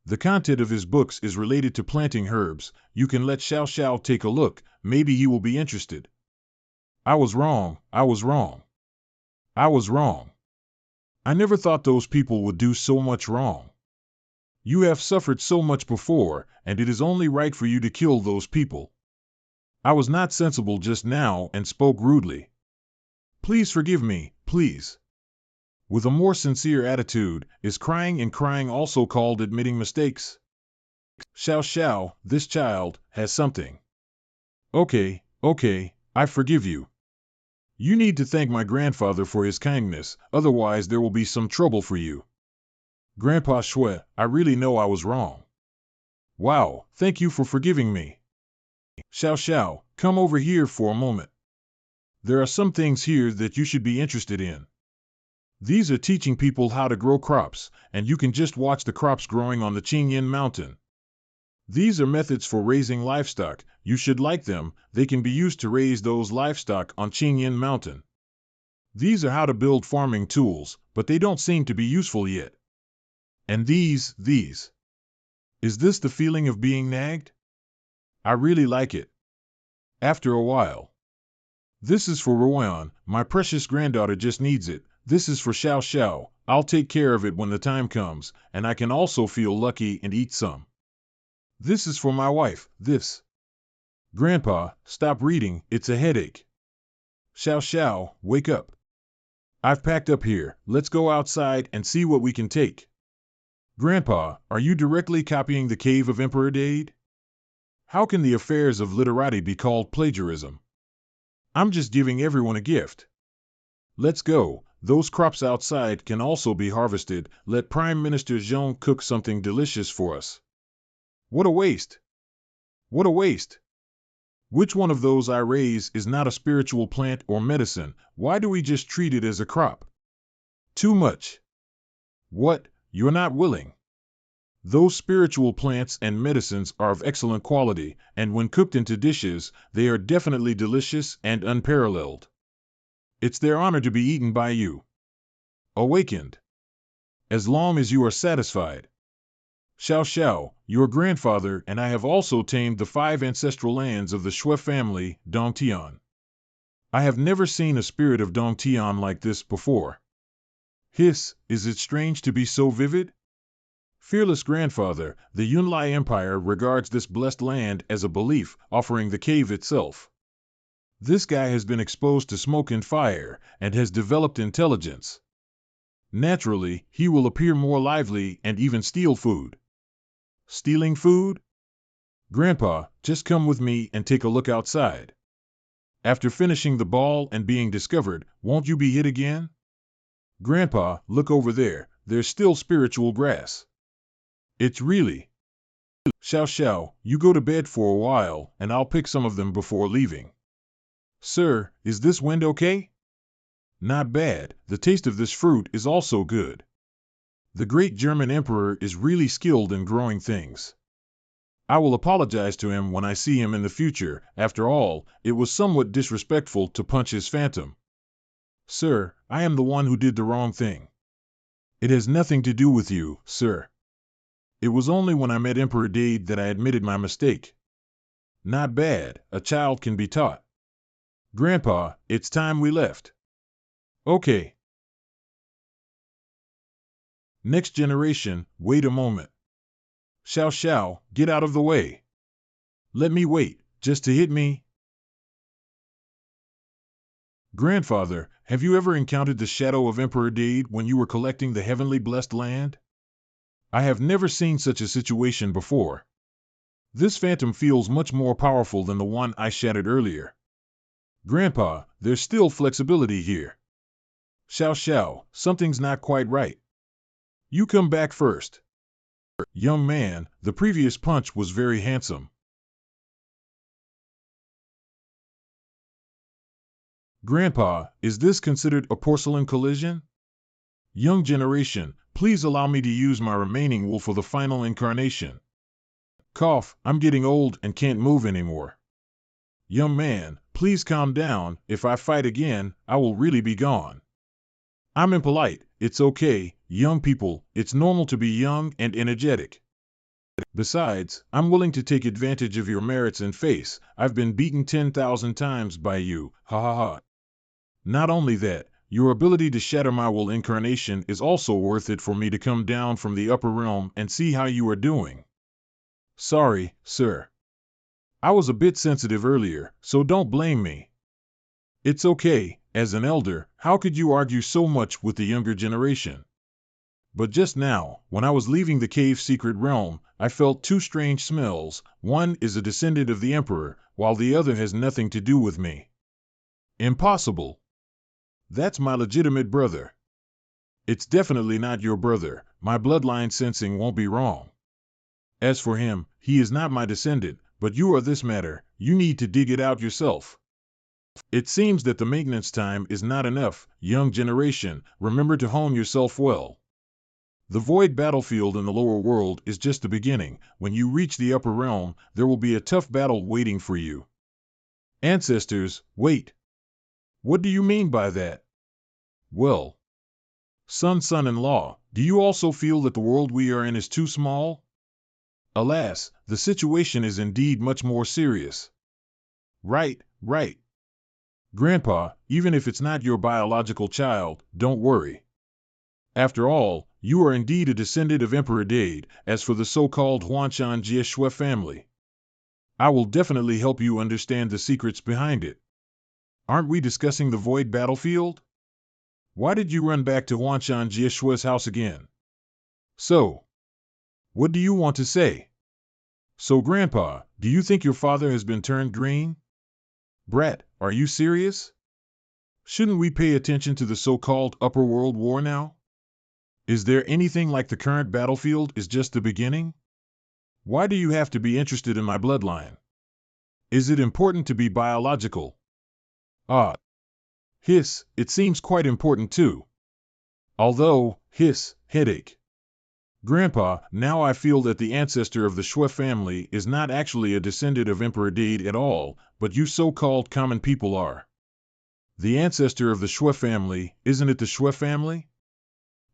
The content of his books is related to planting herbs. You can let Xiao Xiao take a look, maybe he will be interested. I was wrong. I never thought those people would do so much wrong. You have suffered so much before, and it is only right for you to kill those people. I was not sensible just now and spoke rudely. Please forgive me, please. With a more sincere attitude, is crying and crying also called admitting mistakes? Xiao, this child has something. Okay, I forgive you. You need to thank my grandfather for his kindness, otherwise there will be some trouble for you. Grandpa Shui, I really know I was wrong. Wow, thank you for forgiving me. Xiao, come over here for a moment. There are some things here that you should be interested in. These are teaching people how to grow crops, and you can just watch the crops growing on the Chenyan mountain. These are methods for raising livestock. You should like them. They can be used to raise those livestock on Chenyan mountain. These are how to build farming tools, but they don't seem to be useful yet. And these. Is this the feeling of being nagged? I really like it. After a while. This is for Rowan, my precious granddaughter just needs it. This is for Xiao, I'll take care of it when the time comes, and I can also feel lucky and eat some. This is for my wife, this. Grandpa, stop reading, it's a headache. Xiao, wake up. I've packed up here, let's go outside and see what we can take. Grandpa, are you directly copying the Cave of Emperor Dade? How can the affairs of literati be called plagiarism? I'm just giving everyone a gift. Let's go. Those crops outside can also be harvested. Let Prime Minister Zhong cook something delicious for us. What a waste! What a waste! Which one of those I raise is not a spiritual plant or medicine? Why do we just treat it as a crop? Too much. What? You're not willing. Those spiritual plants and medicines are of excellent quality, and when cooked into dishes, they are definitely delicious and unparalleled. It's their honor to be eaten by you. Awakened. As long as you are satisfied. Xiao, your grandfather and I have also tamed the 5 ancestral lands of the Shui family, Dongtian. I have never seen a spirit of Dongtian like this before. Hiss, is it strange to be so vivid? Fearless grandfather, the Yunlai Empire regards this blessed land as a belief, offering the cave itself. This guy has been exposed to smoke and fire, and has developed intelligence. Naturally, he will appear more lively and even steal food. Stealing food? Grandpa, just come with me and take a look outside. After finishing the ball and being discovered, won't you be hit again? Grandpa, look over there, there's still spiritual grass. It's really. Xiao, you go to bed for a while, and I'll pick some of them before leaving. Sir, is this wind okay? Not bad, the taste of this fruit is also good. The great German emperor is really skilled in growing things. I will apologize to him when I see him in the future. After all, it was somewhat disrespectful to punch his phantom. Sir, I am the one who did the wrong thing. It has nothing to do with you, sir. It was only when I met Emperor Dade that I admitted my mistake. Not bad, a child can be taught. Grandpa, it's time we left. Okay. Next generation, wait a moment. Xiao, get out of the way. Let me wait, just to hit me. Grandfather, have you ever encountered the shadow of Emperor Dade when you were collecting the heavenly blessed land? I have never seen such a situation before. This phantom feels much more powerful than the one I shattered earlier. Grandpa, there's still flexibility here. Xiao, something's not quite right. You come back first. Young man, the previous punch was very handsome. Grandpa, is this considered a porcelain collision? Young generation, please allow me to use my remaining wool for the final incarnation. Cough, I'm getting old and can't move anymore. Young man, please calm down, if I fight again, I will really be gone. I'm impolite, it's okay, young people, it's normal to be young and energetic. Besides, I'm willing to take advantage of your merits and face. I've been beaten 10,000 times by you, ha ha ha. Not only that, your ability to shatter my will incarnation is also worth it for me to come down from the upper realm and see how you are doing. Sorry, sir. I was a bit sensitive earlier, so don't blame me. It's okay, as an elder, how could you argue so much with the younger generation? But just now, when I was leaving the cave's secret realm, I felt two strange smells. One is a descendant of the Emperor, while the other has nothing to do with me. Impossible. That's my legitimate brother. It's definitely not your brother. My bloodline sensing won't be wrong. As for him, he is not my descendant, but you are this matter. You need to dig it out yourself. It seems that the maintenance time is not enough. Young generation, remember to hone yourself well. The void battlefield in the lower world is just the beginning. When you reach the upper realm, there will be a tough battle waiting for you. Ancestors, wait. What do you mean by that? Well, son-in-law, do you also feel that the world we are in is too small? Alas, the situation is indeed much more serious. Right. Grandpa, even if it's not your biological child, don't worry. After all, you are indeed a descendant of Emperor Dade. As for the so-called Huanshan Jie family, I will definitely help you understand the secrets behind it. Aren't we discussing the void battlefield? Why did you run back to Huanshan Jie's house again? So, what do you want to say? So, Grandpa, do you think your father has been turned green? Brat, are you serious? Shouldn't we pay attention to the so-called Upper World War now? Is there anything like the current battlefield is just the beginning? Why do you have to be interested in my bloodline? Is it important to be biological? Ah. Hiss, it seems quite important too. Although, hiss, headache. Grandpa, now I feel that the ancestor of the Shui family is not actually a descendant of Emperor Dade at all, but you so-called common people are. The ancestor of the Shui family, isn't it the Shui family?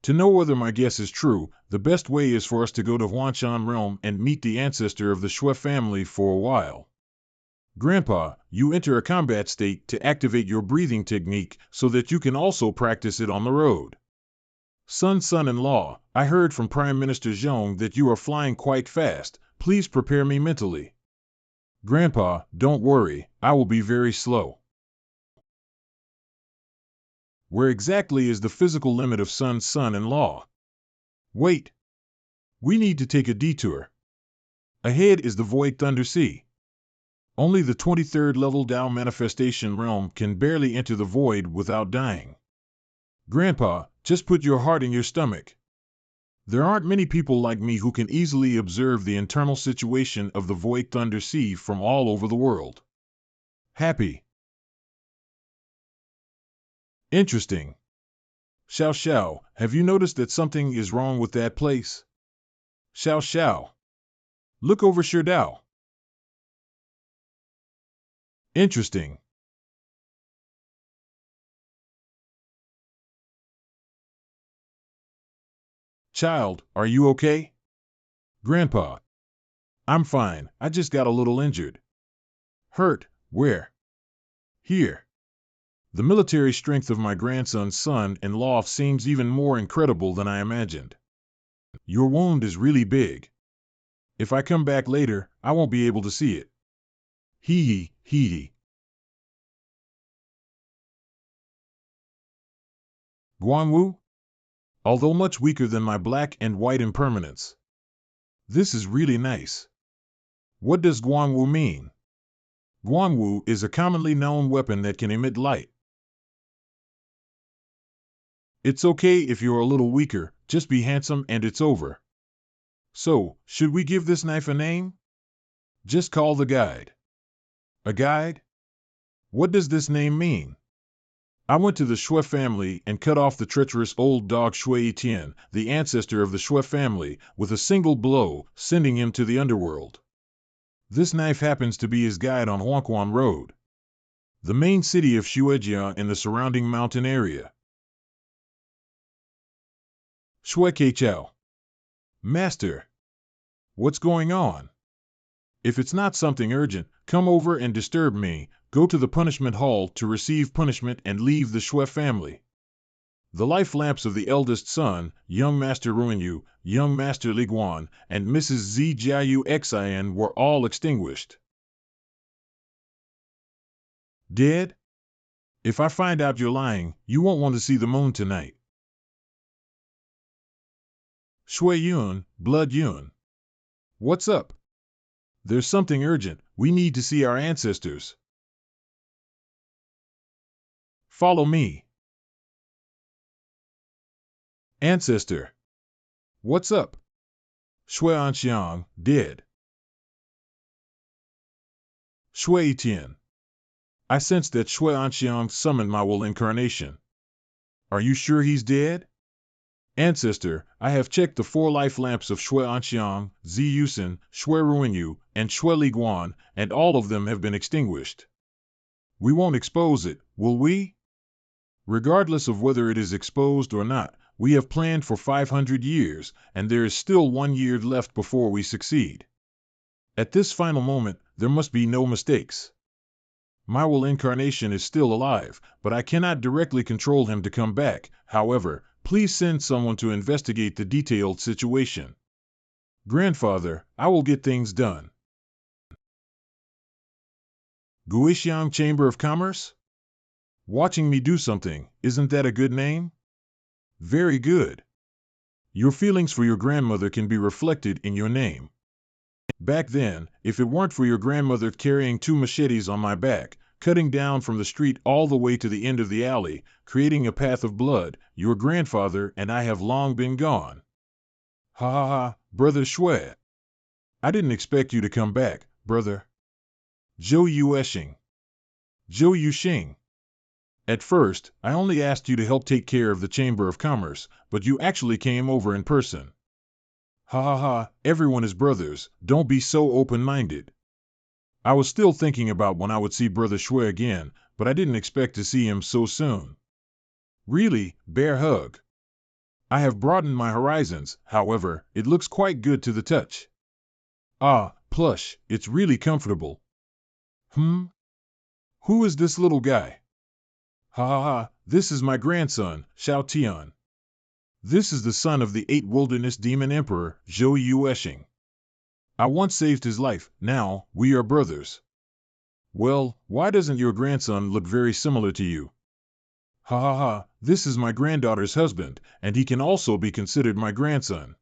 To know whether my guess is true, the best way is for us to go to Huanshan Realm and meet the ancestor of the Shui family for a while. Grandpa, you enter a combat state to activate your breathing technique so that you can also practice it on the road. Son-in-law, I heard from Prime Minister Zhong that you are flying quite fast. Please prepare me mentally. Grandpa, don't worry, I will be very slow. Where exactly is the physical limit of son-in-law? Wait. We need to take a detour. Ahead is the Void Thunder Sea. Only the 23rd level Tao manifestation realm can barely enter the void without dying. Grandpa, just put your heart in your stomach. There aren't many people like me who can easily observe the internal situation of the Void Thunder Sea from all over the world. Happy. Interesting. Xiao, have you noticed that something is wrong with that place? Xiao. Look over Sherdao. Interesting. Child, are you okay? Grandpa. I'm fine, I just got a little injured. Hurt, where? Here. The military strength of my grandson's son-in-law seems even more incredible than I imagined. Your wound is really big. If I come back later, I won't be able to see it. Hee. Guanwu? Although much weaker than my black and white impermanence. This is really nice. What does Guanwu mean? Guanwu is a commonly known weapon that can emit light. It's okay if you're a little weaker, just be handsome and it's over. So, should we give this knife a name? Just call the guide. A guide? What does this name mean? I went to the Shui family and cut off the treacherous old dog Shui Tian, the ancestor of the Shui family, with a single blow, sending him to the underworld. This knife happens to be his guide on Huangquan Road, the main city of Shuejia in the surrounding mountain area. Shui Keichao. Master. What's going on? If it's not something urgent, come over and disturb me. Go to the punishment hall to receive punishment and leave the Shui family. The life lamps of the eldest son, young Master Ruinyu, young Master Liguan, and Mrs. Zi Jiayu Xian were all extinguished. Dead? If I find out you're lying, you won't want to see the moon tonight. Shui Yun, Blood Yun. What's up? There's something urgent. We need to see our ancestors. Follow me. Ancestor. What's up? Shui Anxiang, dead. Shui Tian. I sense that Shui Anxiang summoned my will incarnation. Are you sure he's dead? Ancestor, I have checked the 4 life lamps of Shui Anxiang, Zi Yusin, Shui Ruinyu, and Shui Liguan, and all of them have been extinguished. We won't expose it, will we? Regardless of whether it is exposed or not, we have planned for 500 years, and there is still 1 year left before we succeed. At this final moment, there must be no mistakes. My will incarnation is still alive, but I cannot directly control him to come back. However, please send someone to investigate the detailed situation. Grandfather, I will get things done. Guixiang Chamber of Commerce? Watching me do something, isn't that a good name? Very good. Your feelings for your grandmother can be reflected in your name. Back then, if it weren't for your grandmother carrying 2 machetes on my back, cutting down from the street all the way to the end of the alley, creating a path of blood, your grandfather and I have long been gone. Ha ha ha, Brother Shui. I didn't expect you to come back, brother. Zhou Yueshing. Zhou Yuxing. At first, I only asked you to help take care of the Chamber of Commerce, but you actually came over in person. Ha ha ha, everyone is brothers, don't be so open-minded. I was still thinking about when I would see Brother Shui again, but I didn't expect to see him so soon. Really, bear hug. I have broadened my horizons, however, it looks quite good to the touch. Ah, plush, it's really comfortable. Who is this little guy? Ha ha ha, this is my grandson, Xiao Tian. This is the son of the 8 Wilderness Demon Emperor, Zhou Yueshing. I once saved his life, now, we are brothers. Well, why doesn't your grandson look very similar to you? Ha ha ha, this is my granddaughter's husband, and he can also be considered my grandson.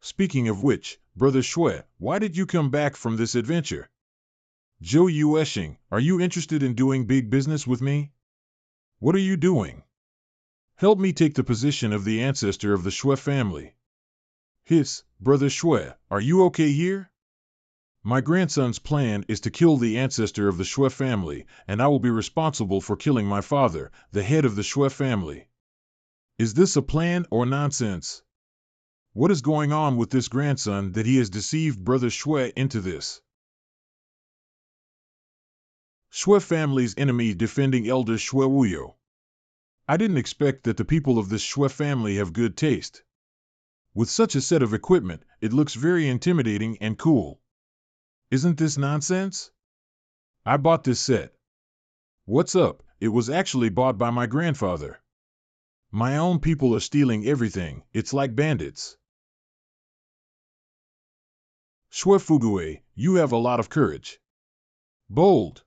Speaking of which, Brother Shui, why did you come back from this adventure? Zhou Yueshing, are you interested in doing big business with me? What are you doing? Help me take the position of the ancestor of the Shui family. Hiss, Brother Shui, are you okay here? My grandson's plan is to kill the ancestor of the Shui family, and I will be responsible for killing my father, the head of the Shui family. Is this a plan or nonsense? What is going on with this grandson that he has deceived Brother Shui into this? Shui family's enemy defending Elder Shui Wuyo. I didn't expect that the people of this Shui family have good taste. With such a set of equipment, it looks very intimidating and cool. Isn't this nonsense? I bought this set. What's up? It was actually bought by my grandfather. My own people are stealing everything, it's like bandits. Shui Fugue, you have a lot of courage. Bold.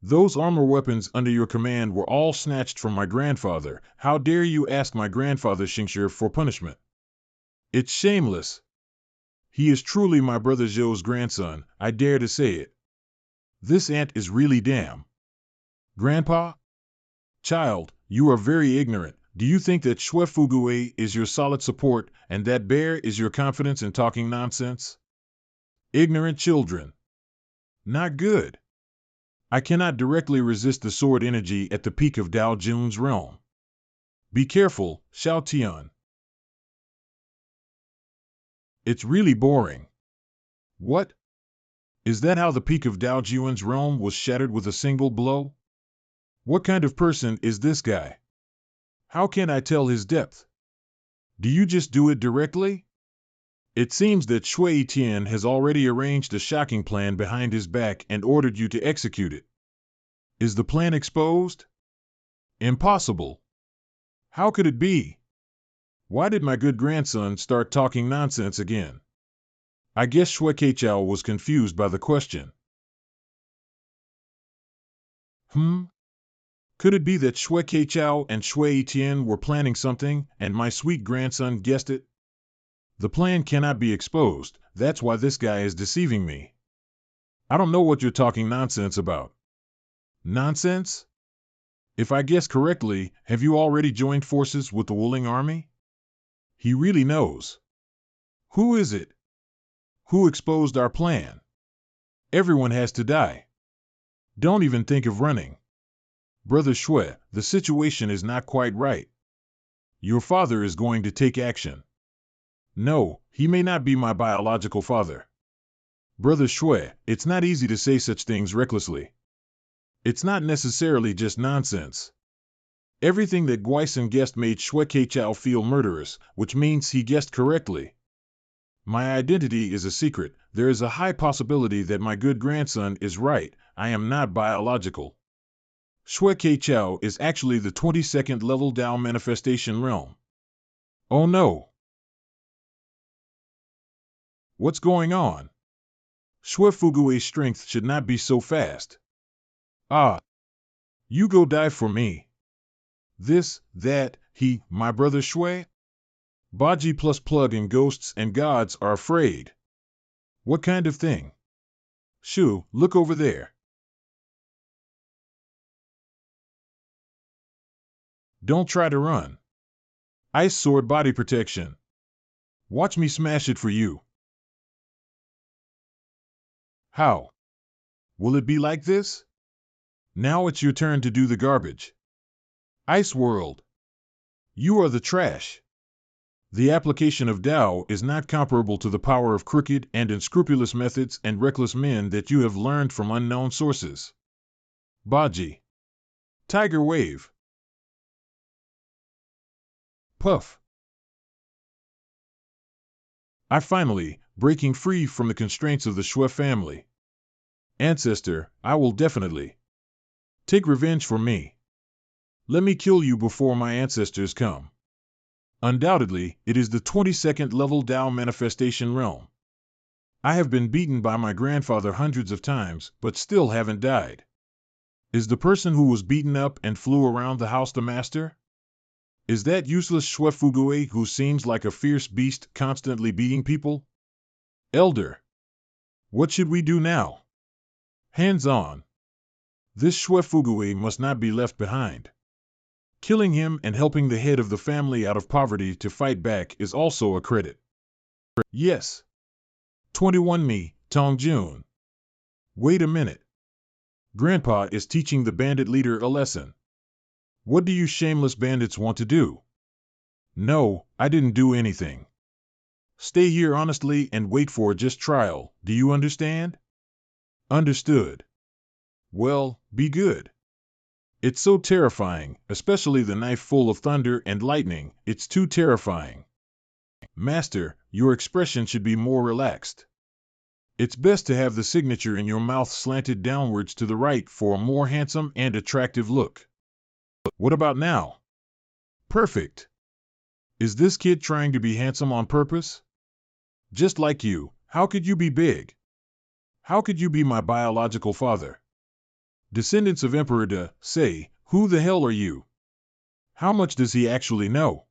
Those armor weapons under your command were all snatched from my grandfather. How dare you ask my grandfather Xingshi for punishment? It's shameless. He is truly my brother Zhou's grandson, I dare to say it. This ant is really damn. Grandpa? Child, you are very ignorant. Do you think that Shui Fugue is your solid support and that bear is your confidence in talking nonsense? Ignorant children. Not good. I cannot directly resist the sword energy at the peak of Dao Jun's realm. Be careful, Xiao Tian. It's really boring. What? Is that how the peak of Dao Jun's realm was shattered with a single blow? What kind of person is this guy? How can I tell his depth? Do you just do it directly? It seems that Shui Tian has already arranged a shocking plan behind his back and ordered you to execute it. Is the plan exposed? Impossible. How could it be? Why did my good grandson start talking nonsense again? I guess Shui Keichao was confused by the question. Could it be that Shui Keichao and Shui Tian were planning something, and my sweet grandson guessed it? The plan cannot be exposed, that's why this guy is deceiving me. I don't know what you're talking nonsense about. Nonsense? If I guess correctly, have you already joined forces with the Wuling army? He really knows. Who is it? Who exposed our plan? Everyone has to die. Don't even think of running. Brother Shui, the situation is not quite right. Your father is going to take action. No, he may not be my biological father. Brother Shui, it's not easy to say such things recklessly. It's not necessarily just nonsense. Everything that Guisen guessed made Shui Keichao feel murderous, which means he guessed correctly. My identity is a secret. There is a high possibility that my good grandson is right. I am not biological. Shui Keichao is actually the 22nd level Dao manifestation realm. Oh no! What's going on? Shui Fugue's strength should not be so fast. Ah! You go die for me. This, that, he, my brother Shui? Baji plus plug and ghosts and gods are afraid. What kind of thing? Shu, look over there. Don't try to run. Ice sword body protection. Watch me smash it for you. How? Will it be like this? Now it's your turn to do the garbage. Ice World. You are the trash. The application of Tao is not comparable to the power of crooked and unscrupulous methods and reckless men that you have learned from unknown sources. Baji. Tiger Wave. Puff. I finally, breaking free from the constraints of the Shui family. Ancestor, I will definitely take revenge for me. Let me kill you before my ancestors come. Undoubtedly, it is the 22nd level Dao manifestation realm. I have been beaten by my grandfather hundreds of times, but still haven't died. Is the person who was beaten up and flew around the house the master? Is that useless Shui Fugue who seems like a fierce beast constantly beating people? Elder. What should we do now? Hands on. This Shui Fugue must not be left behind. Killing him and helping the head of the family out of poverty to fight back is also a credit. Yes. 21 Me, Tong Jun. Wait a minute. Grandpa is teaching the bandit leader a lesson. What do you shameless bandits want to do? No, I didn't do anything. Stay here honestly and wait for a just trial, do you understand? Understood. Well, be good. It's so terrifying, especially the knife full of thunder and lightning, it's too terrifying. Master, your expression should be more relaxed. It's best to have the signature in your mouth slanted downwards to the right for a more handsome and attractive look. What about now? Perfect. Is this kid trying to be handsome on purpose? Just like you, how could you be big? How could you be my biological father? Descendants of Emperor Da, say, who the hell are you? How much does he actually know?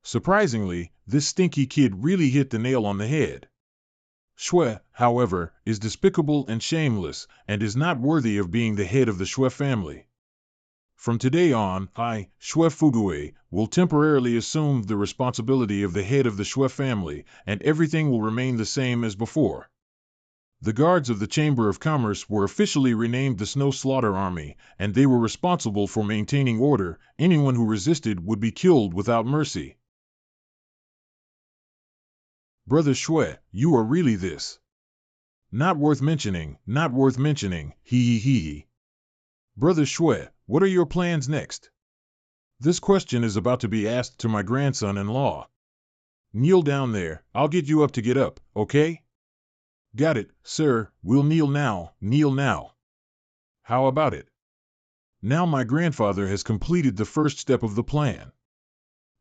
Surprisingly, this stinky kid really hit the nail on the head. Shui, however, is despicable and shameless, and is not worthy of being the head of the Shui family. From today on, I, Shui Fugue, will temporarily assume the responsibility of the head of the Shui family, and everything will remain the same as before. The guards of the Chamber of Commerce were officially renamed the Snow Slaughter Army, and they were responsible for maintaining order. Anyone who resisted would be killed without mercy. Brother Shui, you are really this. Not worth mentioning, hee. Brother Shui, what are your plans next? This question is about to be asked to my grandson-in-law. Kneel down there, I'll get you up to get up, okay? Got it, sir, we'll kneel now. How about it? Now my grandfather has completed the first step of the plan.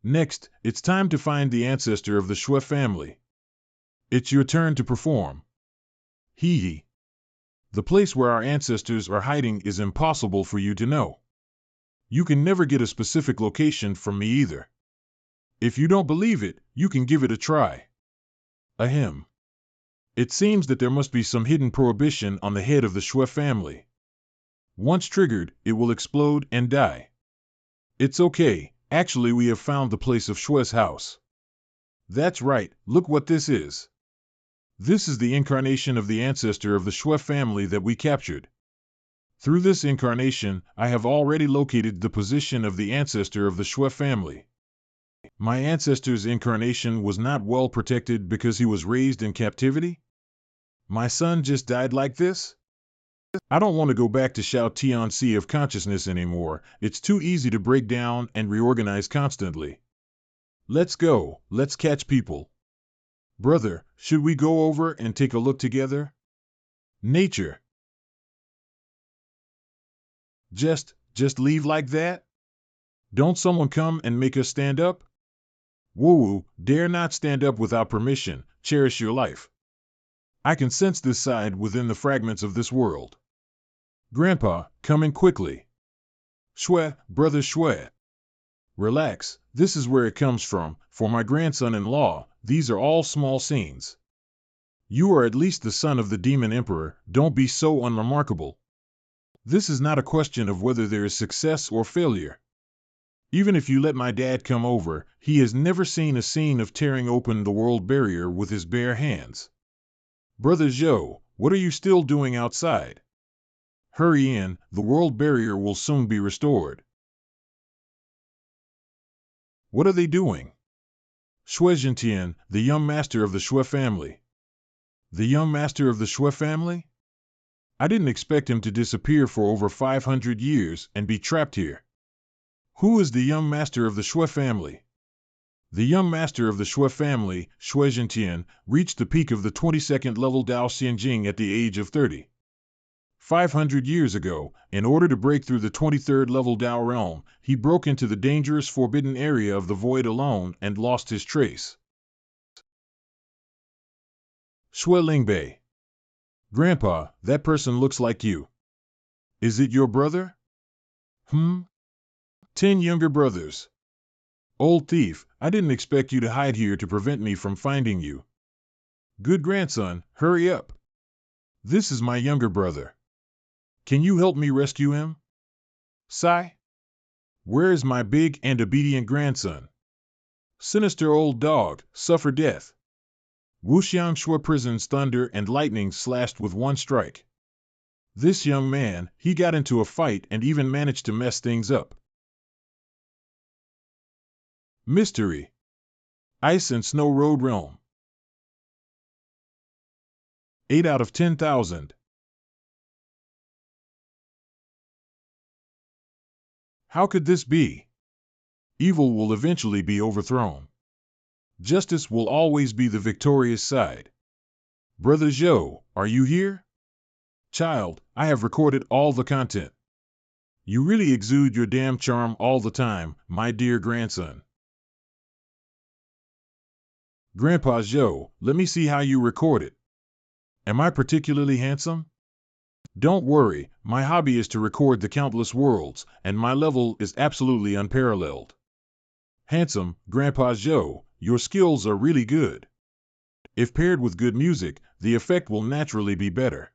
Next, it's time to find the ancestor of the Shui family. It's your turn to perform. Hee. The place where our ancestors are hiding is impossible for you to know. You can never get a specific location from me either. If you don't believe it, you can give it a try. Ahem. It seems that there must be some hidden prohibition on the head of the Shui family. Once triggered, it will explode and die. It's okay, actually we have found the place of Shui's house. That's right, look what this is. This is the incarnation of the ancestor of the Shui family that we captured. Through this incarnation, I have already located the position of the ancestor of the Shui family. My ancestor's incarnation was not well protected because he was raised in captivity? My son just died like this? I don't want to go back to Shao Tian Sea of Consciousness anymore. It's too easy to break down and reorganize constantly. Let's go, let's catch people. Brother, should we go over and take a look together? Nature. Just leave like that? Don't someone come and make us stand up? Woo-woo, dare not stand up without permission, cherish your life. I can sense this side within the fragments of this world. Grandpa, come in quickly. Shui, brother Shui. Relax, this is where it comes from. For my grandson-in-law, these are all small scenes. You are at least the son of the demon emperor, don't be so unremarkable. This is not a question of whether there is success or failure. Even if you let my dad come over, he has never seen a scene of tearing open the world barrier with his bare hands. Brother Zhou, what are you still doing outside? Hurry in, the world barrier will soon be restored. What are they doing? Shui Zhentian, the young master of the Shui family. The young master of the Shui family? I didn't expect him to disappear for over 500 years and be trapped here. Who is the young master of the Shui family? The young master of the Shui family, Shui Zhentian, reached the peak of the 22nd level Dao Xianjing at the age of 30. 500 years ago, in order to break through the 23rd level Dao realm, he broke into the dangerous forbidden area of the void alone and lost his trace. Shui Lingbei. Grandpa, that person looks like you. Is it your brother? 10 younger brothers. Old thief, I didn't expect you to hide here to prevent me from finding you. Good grandson, hurry up. This is my younger brother. Can you help me rescue him? Sai? Where is my big and obedient grandson? Sinister old dog, suffer death. Wuxiang Shui Prison's thunder and lightning slashed with one strike. This young man, he got into a fight and even managed to mess things up. Mystery. Ice and Snow Road Realm. 8 out of 10,000. How could this be? Evil will eventually be overthrown. Justice will always be the victorious side. Brother Zhou, are you here? Child, I have recorded all the content. You really exude your damn charm all the time, my dear grandson. Grandpa Zhou, let me see how you record it. Am I particularly handsome? Don't worry, my hobby is to record the countless worlds, and my level is absolutely unparalleled. Handsome, Grandpa Zhou, your skills are really good. If paired with good music, the effect will naturally be better.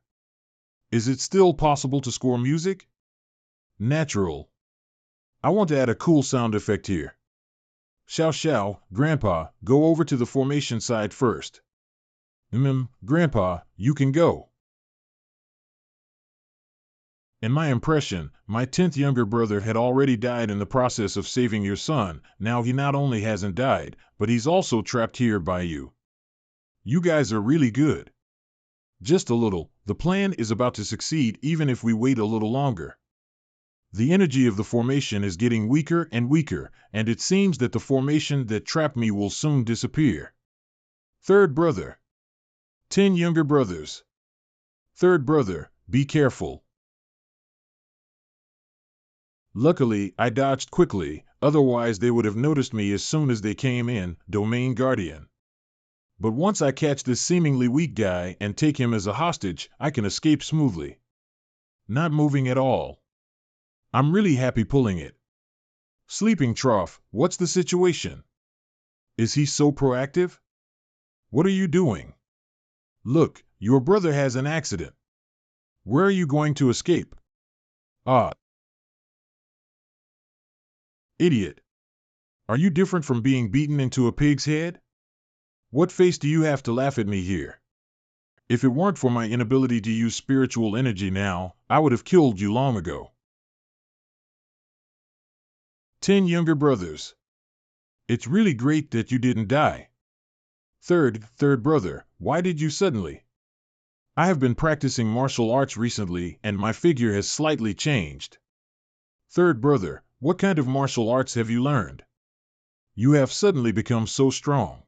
Is it still possible to score music? Natural. I want to add a cool sound effect here. Xiao, Grandpa, go over to the formation side first. Grandpa, you can go. In my impression, my 10th younger brother had already died in the process of saving your son. Now he not only hasn't died, but he's also trapped here by you. You guys are really good. Just a little, the plan is about to succeed even if we wait a little longer. The energy of the formation is getting weaker and weaker, and it seems that the formation that trapped me will soon disappear. Third brother. 10 younger brothers. Third brother, be careful. Luckily, I dodged quickly, otherwise they would have noticed me as soon as they came in, Domain Guardian. But once I catch this seemingly weak guy and take him as a hostage, I can escape smoothly. Not moving at all. I'm really happy pulling it. Sleeping Trough, what's the situation? Is he so proactive? What are you doing? Look, your brother has an accident. Where are you going to escape? Ah, idiot. Are you different from being beaten into a pig's head? What face do you have to laugh at me here? If it weren't for my inability to use spiritual energy now, I would have killed you long ago. 10 younger brothers. It's really great that you didn't die. Third brother, why did you suddenly? I have been practicing martial arts recently and my figure has slightly changed. Third brother, what kind of martial arts have you learned? You have suddenly become so strong.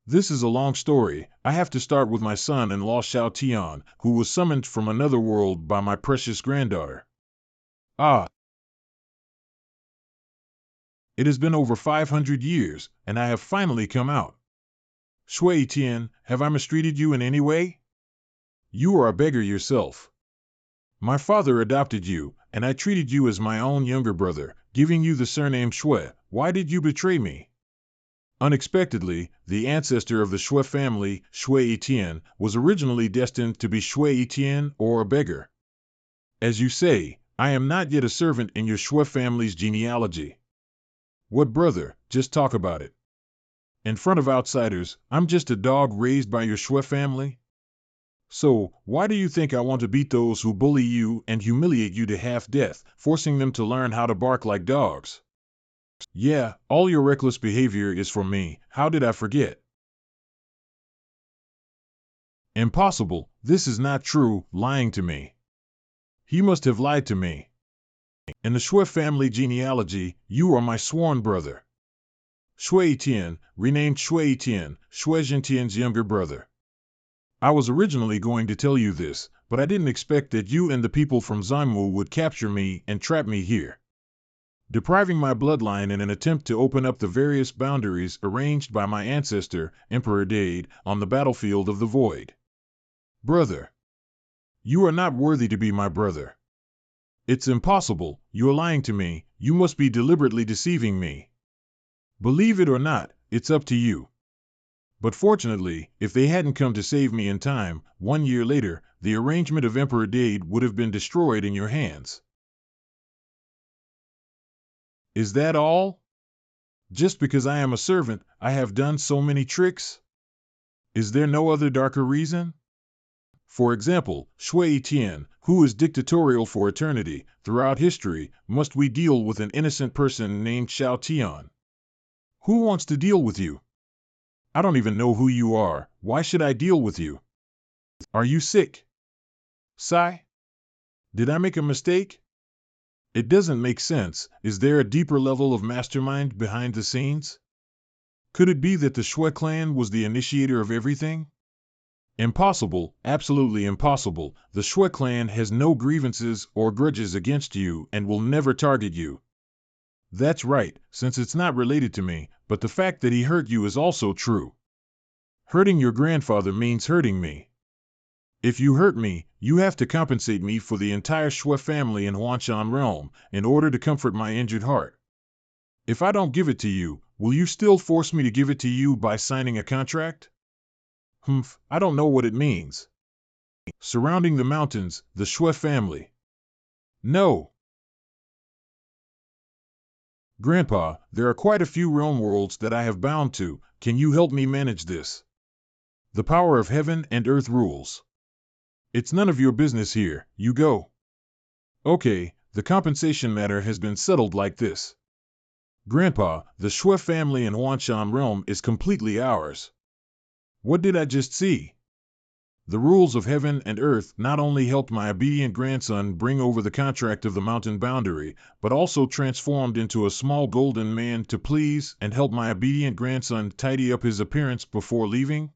This is a long story. I have to start with my son-in-law Shao Tian, who was summoned from another world by my precious granddaughter. Ah. It has been over 500 years, and I have finally come out. Shui Tian, have I mistreated you in any way? You are a beggar yourself. My father adopted you, and I treated you as my own younger brother, giving you the surname Shui. Why did you betray me? Unexpectedly, the ancestor of the Shui family, Shui Tian, was originally destined to be Shui Tian or a beggar. As you say, I am not yet a servant in your Shui family's genealogy. What brother? Just talk about it. In front of outsiders, I'm just a dog raised by your Shui family? So, why do you think I want to beat those who bully you and humiliate you to half-death, forcing them to learn how to bark like dogs? Yeah, all your reckless behavior is for me. How did I forget? Impossible. This is not true, lying to me. He must have lied to me. In the Shui family genealogy, you are my sworn brother. Shui Tian, renamed Shui Tian, Shui Zhentian's younger brother. I was originally going to tell you this, but I didn't expect that you and the people from Zanmu would capture me and trap me here, depriving my bloodline in an attempt to open up the various boundaries arranged by my ancestor, Emperor Dade, on the battlefield of the Void. Brother. You are not worthy to be my brother. It's impossible, you are lying to me, you must be deliberately deceiving me. Believe it or not, it's up to you. But fortunately, if they hadn't come to save me in time, 1 year later, the arrangement of Emperor Dade would have been destroyed in your hands. Is that all? Just because I am a servant, I have done so many tricks? Is there no other darker reason? For example, Shui Tian, who is dictatorial for eternity, throughout history, must we deal with an innocent person named Shao Tian? Who wants to deal with you? I don't even know who you are, why should I deal with you? Are you sick? Sai? Did I make a mistake? It doesn't make sense. Is there a deeper level of mastermind behind the scenes? Could it be that the Shui clan was the initiator of everything? Impossible, absolutely impossible. The Shui clan has no grievances or grudges against you and will never target you. That's right, since it's not related to me, but the fact that he hurt you is also true. Hurting your grandfather means hurting me. If you hurt me, you have to compensate me for the entire Shui family in Huanshan realm in order to comfort my injured heart. If I don't give it to you, will you still force me to give it to you by signing a contract? I don't know what it means. Surrounding the mountains, the Shui family. No. Grandpa, there are quite a few realm worlds that I have bound to. Can you help me manage this? The power of heaven and earth rules. It's none of your business here, you go. Okay, the compensation matter has been settled like this. Grandpa, the Shui family in Huanshan realm is completely ours. What did I just see? The rules of heaven and earth not only helped my obedient grandson bring over the contract of the mountain boundary, but also transformed into a small golden man to please and help my obedient grandson tidy up his appearance before leaving?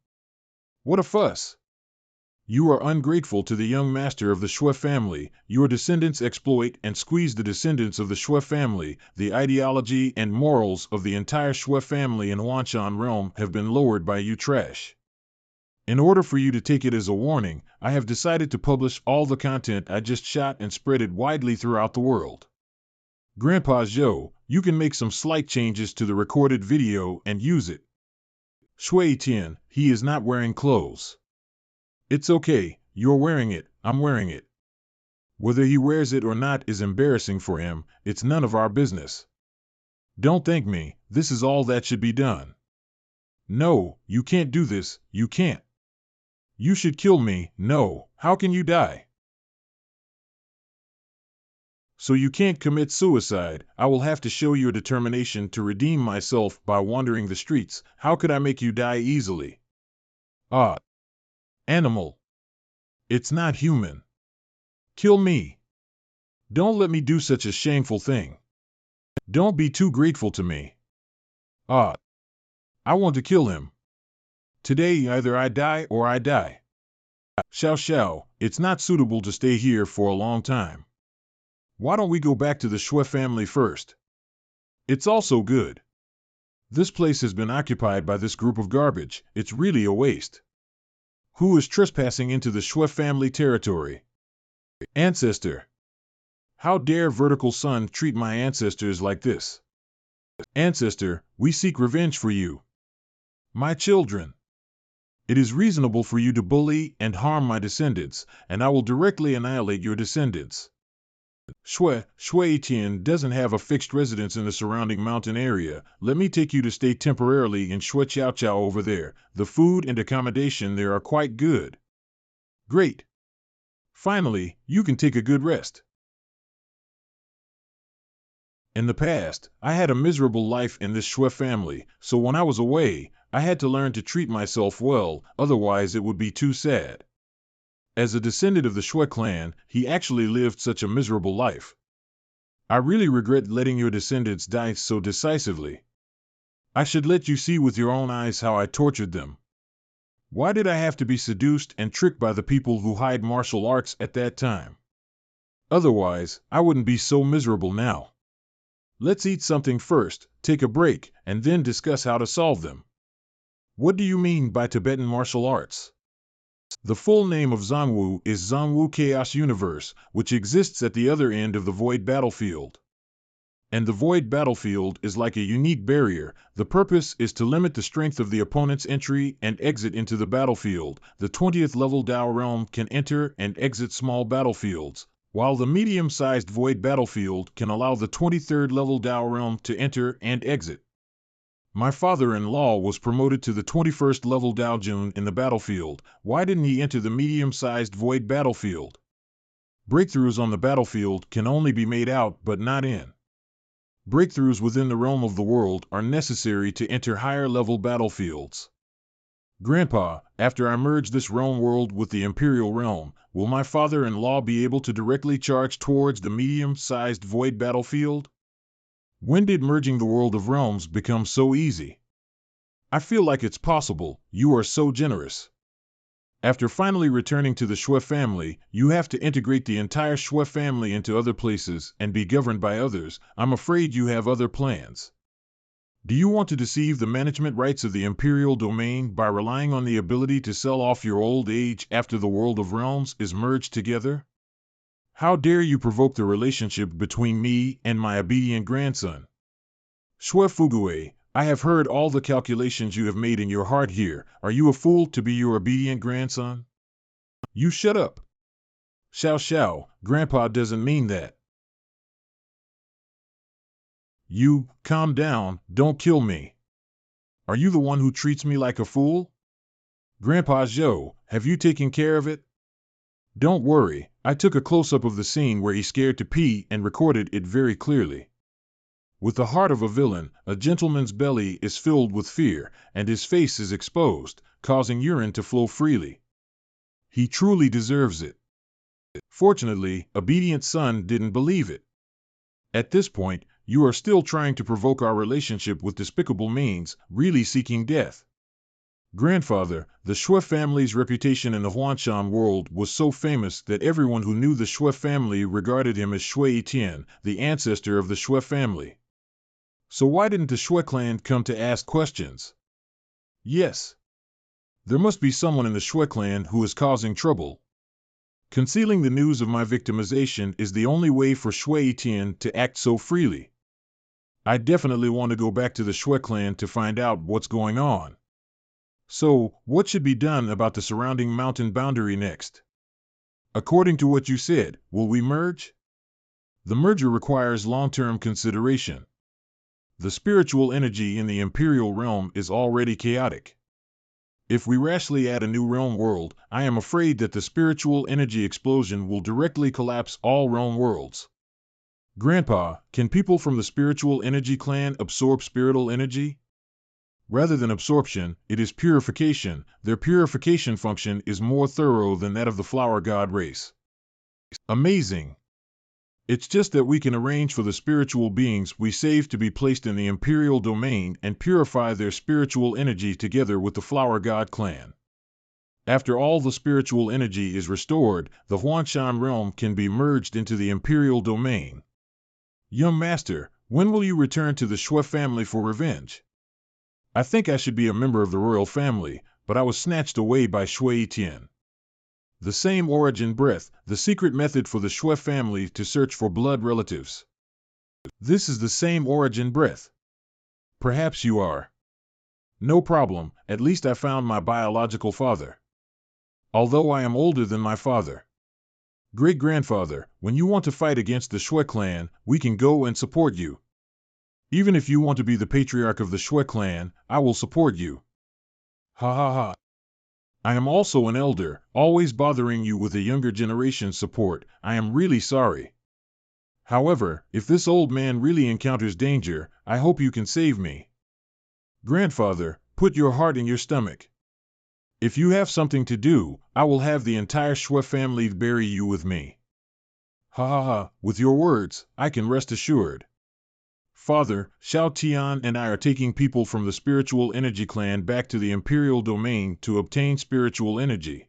What a fuss! You are ungrateful to the young master of the Shui family. Your descendants exploit and squeeze the descendants of the Shui family. The ideology and morals of the entire Shui family in Huanshan realm have been lowered by you trash. In order for you to take it as a warning, I have decided to publish all the content I just shot and spread it widely throughout the world. Grandpa Zhou, you can make some slight changes to the recorded video and use it. Shui Tian, he is not wearing clothes. It's okay, you're wearing it, I'm wearing it. Whether he wears it or not is embarrassing for him, it's none of our business. Don't thank me, this is all that should be done. No, you can't do this, you can't. You should kill me, no, how can you die? So you can't commit suicide, I will have to show your determination to redeem myself by wandering the streets, how could I make you die easily? Ah. Animal. It's not human. Kill me. Don't let me do such a shameful thing. Don't be too grateful to me. Ah. I want to kill him. Today either I die or I die. Xiao, it's not suitable to stay here for a long time. Why don't we go back to the Shui family first? It's also good. This place has been occupied by this group of garbage, it's really a waste. Who is trespassing into the Shui family territory? Ancestor. How dare Vertical Sun treat my ancestors like this? Ancestor, we seek revenge for you. My children. It is reasonable for you to bully and harm my descendants, and I will directly annihilate your descendants. Shui Tian doesn't have a fixed residence in the surrounding mountain area. Let me take you to stay temporarily in Shui Chao Chao over there. The food and accommodation there are quite good. Great. Finally, you can take a good rest. In the past, I had a miserable life in this Shui family, so when I was away, I had to learn to treat myself well, otherwise it would be too sad. As a descendant of the Shui clan, he actually lived such a miserable life. I really regret letting your descendants die so decisively. I should let you see with your own eyes how I tortured them. Why did I have to be seduced and tricked by the people who hide martial arts at that time? Otherwise, I wouldn't be so miserable now. Let's eat something first, take a break, and then discuss how to solve them. What do you mean by Tibetan martial arts? The full name of Zangwu is Zangwu Chaos Universe, which exists at the other end of the Void Battlefield. And the Void Battlefield is like a unique barrier. The purpose is to limit the strength of the opponent's entry and exit into the battlefield. The 20th level Dao realm can enter and exit small battlefields, while the medium-sized Void Battlefield can allow the 23rd level Dao realm to enter and exit. My father-in-law was promoted to the 21st level Dao Jun in the battlefield. Why didn't he enter the medium-sized Void Battlefield? Breakthroughs on the battlefield can only be made out but not in. Breakthroughs within the realm of the world are necessary to enter higher-level battlefields. Grandpa, after I merge this realm world with the Imperial realm, will my father-in-law be able to directly charge towards the medium-sized Void Battlefield? When did merging the world of realms become so easy? I feel like it's possible, you are so generous. After finally returning to the Shui family, you have to integrate the entire Shui family into other places and be governed by others. I'm afraid you have other plans. Do you want to deceive the management rights of the Imperial domain by relying on the ability to sell off your old age after the world of realms is merged together? How dare you provoke the relationship between me and my obedient grandson? Shui Fugue, I have heard all the calculations you have made in your heart here. Are you a fool to be your obedient grandson? You shut up. Xiao, Grandpa doesn't mean that. You, calm down, don't kill me. Are you the one who treats me like a fool? Grandpa Zhou, have you taken care of it? Don't worry, I took a close-up of the scene where he scared to pee and recorded it very clearly. With the heart of a villain, a gentleman's belly is filled with fear, and his face is exposed, causing urine to flow freely. He truly deserves it. Fortunately, obedient son didn't believe it. At this point, you are still trying to provoke our relationship with despicable means, really seeking death. Grandfather, the Shui family's reputation in the Huanshan world was so famous that everyone who knew the Shui family regarded him as Shui Tian, the ancestor of the Shui family. So why didn't the Shui clan come to ask questions? Yes. There must be someone in the Shui clan who is causing trouble. Concealing the news of my victimization is the only way for Shui Tian to act so freely. I definitely want to go back to the Shui clan to find out what's going on. So, what should be done about the surrounding mountain boundary next? According to what you said, will we merge? The merger requires long-term consideration. The spiritual energy in the Imperial realm is already chaotic. If we rashly add a new realm world, I am afraid that the spiritual energy explosion will directly collapse all realm worlds. Grandpa, can people from the spiritual energy clan absorb spiritual energy? Rather than absorption, it is purification. Their purification function is more thorough than that of the flower god race. Amazing! It's just that we can arrange for the spiritual beings we save to be placed in the Imperial domain and purify their spiritual energy together with the flower god clan. After all the spiritual energy is restored, the Huanshan realm can be merged into the Imperial domain. Young master, when will you return to the Shui family for revenge? I think I should be a member of the royal family, but I was snatched away by Shui Tian. The same origin breath, the secret method for the Shui family to search for blood relatives. This is the same origin breath. Perhaps you are. No problem, at least I found my biological father. Although I am older than my father. Great-grandfather, when you want to fight against the Shui clan, we can go and support you. Even if you want to be the patriarch of the Shui clan, I will support you. Ha ha ha. I am also an elder, always bothering you with the younger generation's support. I am really sorry. However, if this old man really encounters danger, I hope you can save me. Grandfather, put your heart in your stomach. If you have something to do, I will have the entire Shui family bury you with me. Ha ha ha, with your words, I can rest assured. Father, Xiao Tian and I are taking people from the spiritual energy clan back to the Imperial domain to obtain spiritual energy.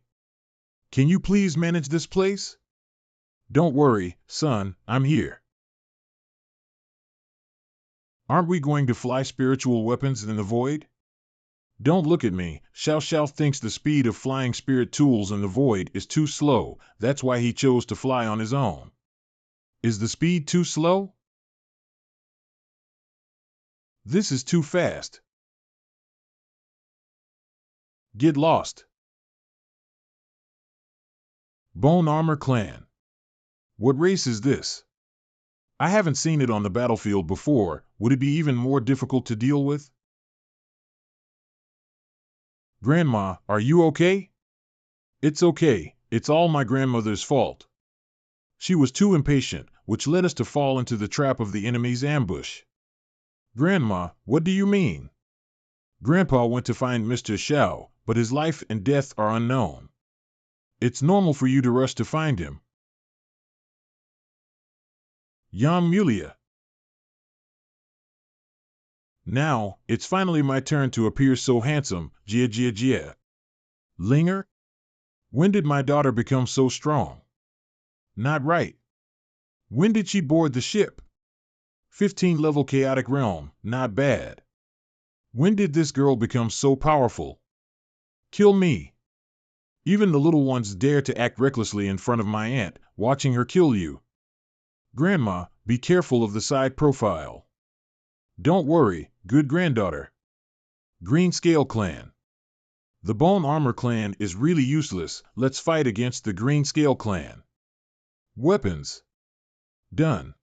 Can you please manage this place? Don't worry, son, I'm here. Aren't we going to fly spiritual weapons in the void? Don't look at me. Xiao Xiao thinks the speed of flying spirit tools in the void is too slow, that's why he chose to fly on his own. Is the speed too slow? This is too fast. Get lost. Bone Armor Clan. What race is this? I haven't seen it on the battlefield before. Would it be even more difficult to deal with? Grandma, are you okay? It's okay. It's all my grandmother's fault. She was too impatient, which led us to fall into the trap of the enemy's ambush. Grandma, what do you mean? Grandpa went to find Mr. Xiao, but his life and death are unknown. It's normal for you to rush to find him. Yam Mulia. Now, it's finally my turn to appear so handsome, Jia Jia Jia. Linger? When did my daughter become so strong? Not right. When did she board the ship? 15-level chaotic realm, not bad. When did this girl become so powerful? Kill me. Even the little ones dare to act recklessly in front of my aunt, watching her kill you. Grandma, be careful of the side profile. Don't worry, good granddaughter. Green Scale Clan. The Bone Armor Clan is really useless. Let's fight against the Green Scale Clan. Weapons. Done.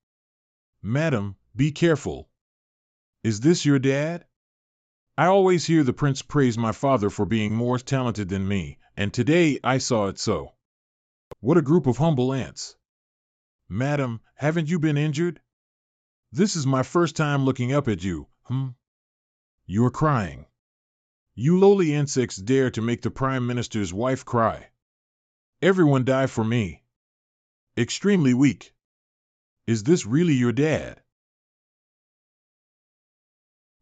Madam, be careful. Is this your dad? I always hear the prince praise my father for being more talented than me, and today I saw it so. What a group of humble ants. Madam, haven't you been injured? This is my first time looking up at you, You're crying. You lowly insects dare to make the Prime Minister's wife cry. Everyone die for me. Extremely weak. Is this really your dad?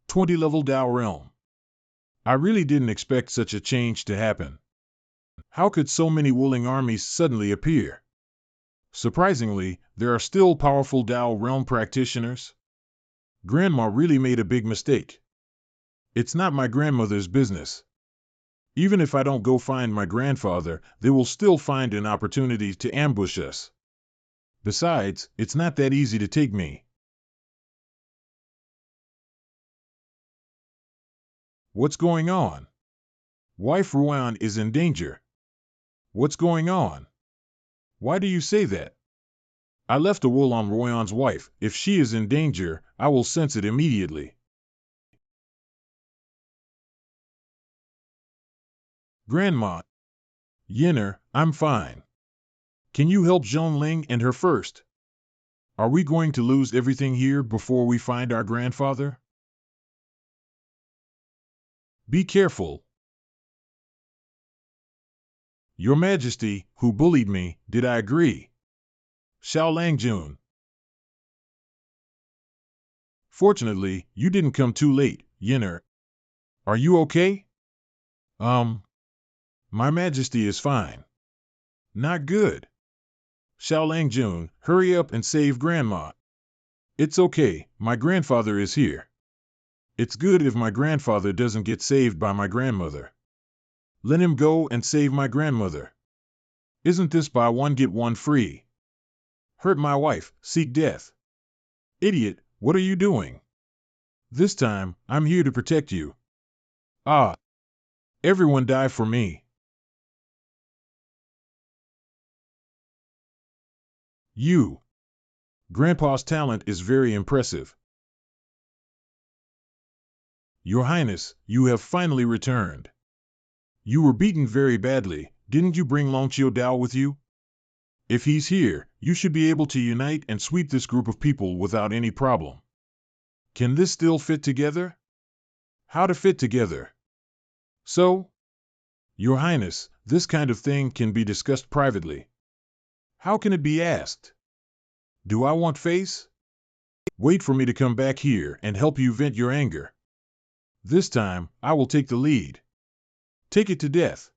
20-level Dao Realm. I really didn't expect such a change to happen. How could so many willing armies suddenly appear? Surprisingly, there are still powerful Dao Realm practitioners. Grandma really made a big mistake. It's not my grandmother's business. Even if I don't go find my grandfather, they will still find an opportunity to ambush us. Besides, it's not that easy to take me. What's going on? Wife Ruan is in danger. What's going on? Why do you say that? I left a will on Royan's wife. If she is in danger, I will sense it immediately. Grandma. Yinner, I'm fine. Can you help Zhongling and her first? Are we going to lose everything here before we find our grandfather? Be careful. Your Majesty, who bullied me, did I agree? Xiao Langjun. Fortunately, you didn't come too late, Yinner. Are you okay? My Majesty is fine. Not good. Xiao Langjun, hurry up and save Grandma. It's okay, my grandfather is here. It's good if my grandfather doesn't get saved by my grandmother. Let him go and save my grandmother. Isn't this buy one get one free? Hurt my wife, seek death. Idiot, what are you doing? This time, I'm here to protect you. Ah! Everyone die for me. You. Grandpa's talent is very impressive. Your Highness, you have finally returned. You were beaten very badly, didn't you bring Longqiu Dao with you? If he's here, you should be able to unite and sweep this group of people without any problem. Can this still fit together? How to fit together? So? Your Highness, this kind of thing can be discussed privately. How can it be asked? Do I want face? Wait for me to come back here and help you vent your anger. This time, I will take the lead. Take it to death.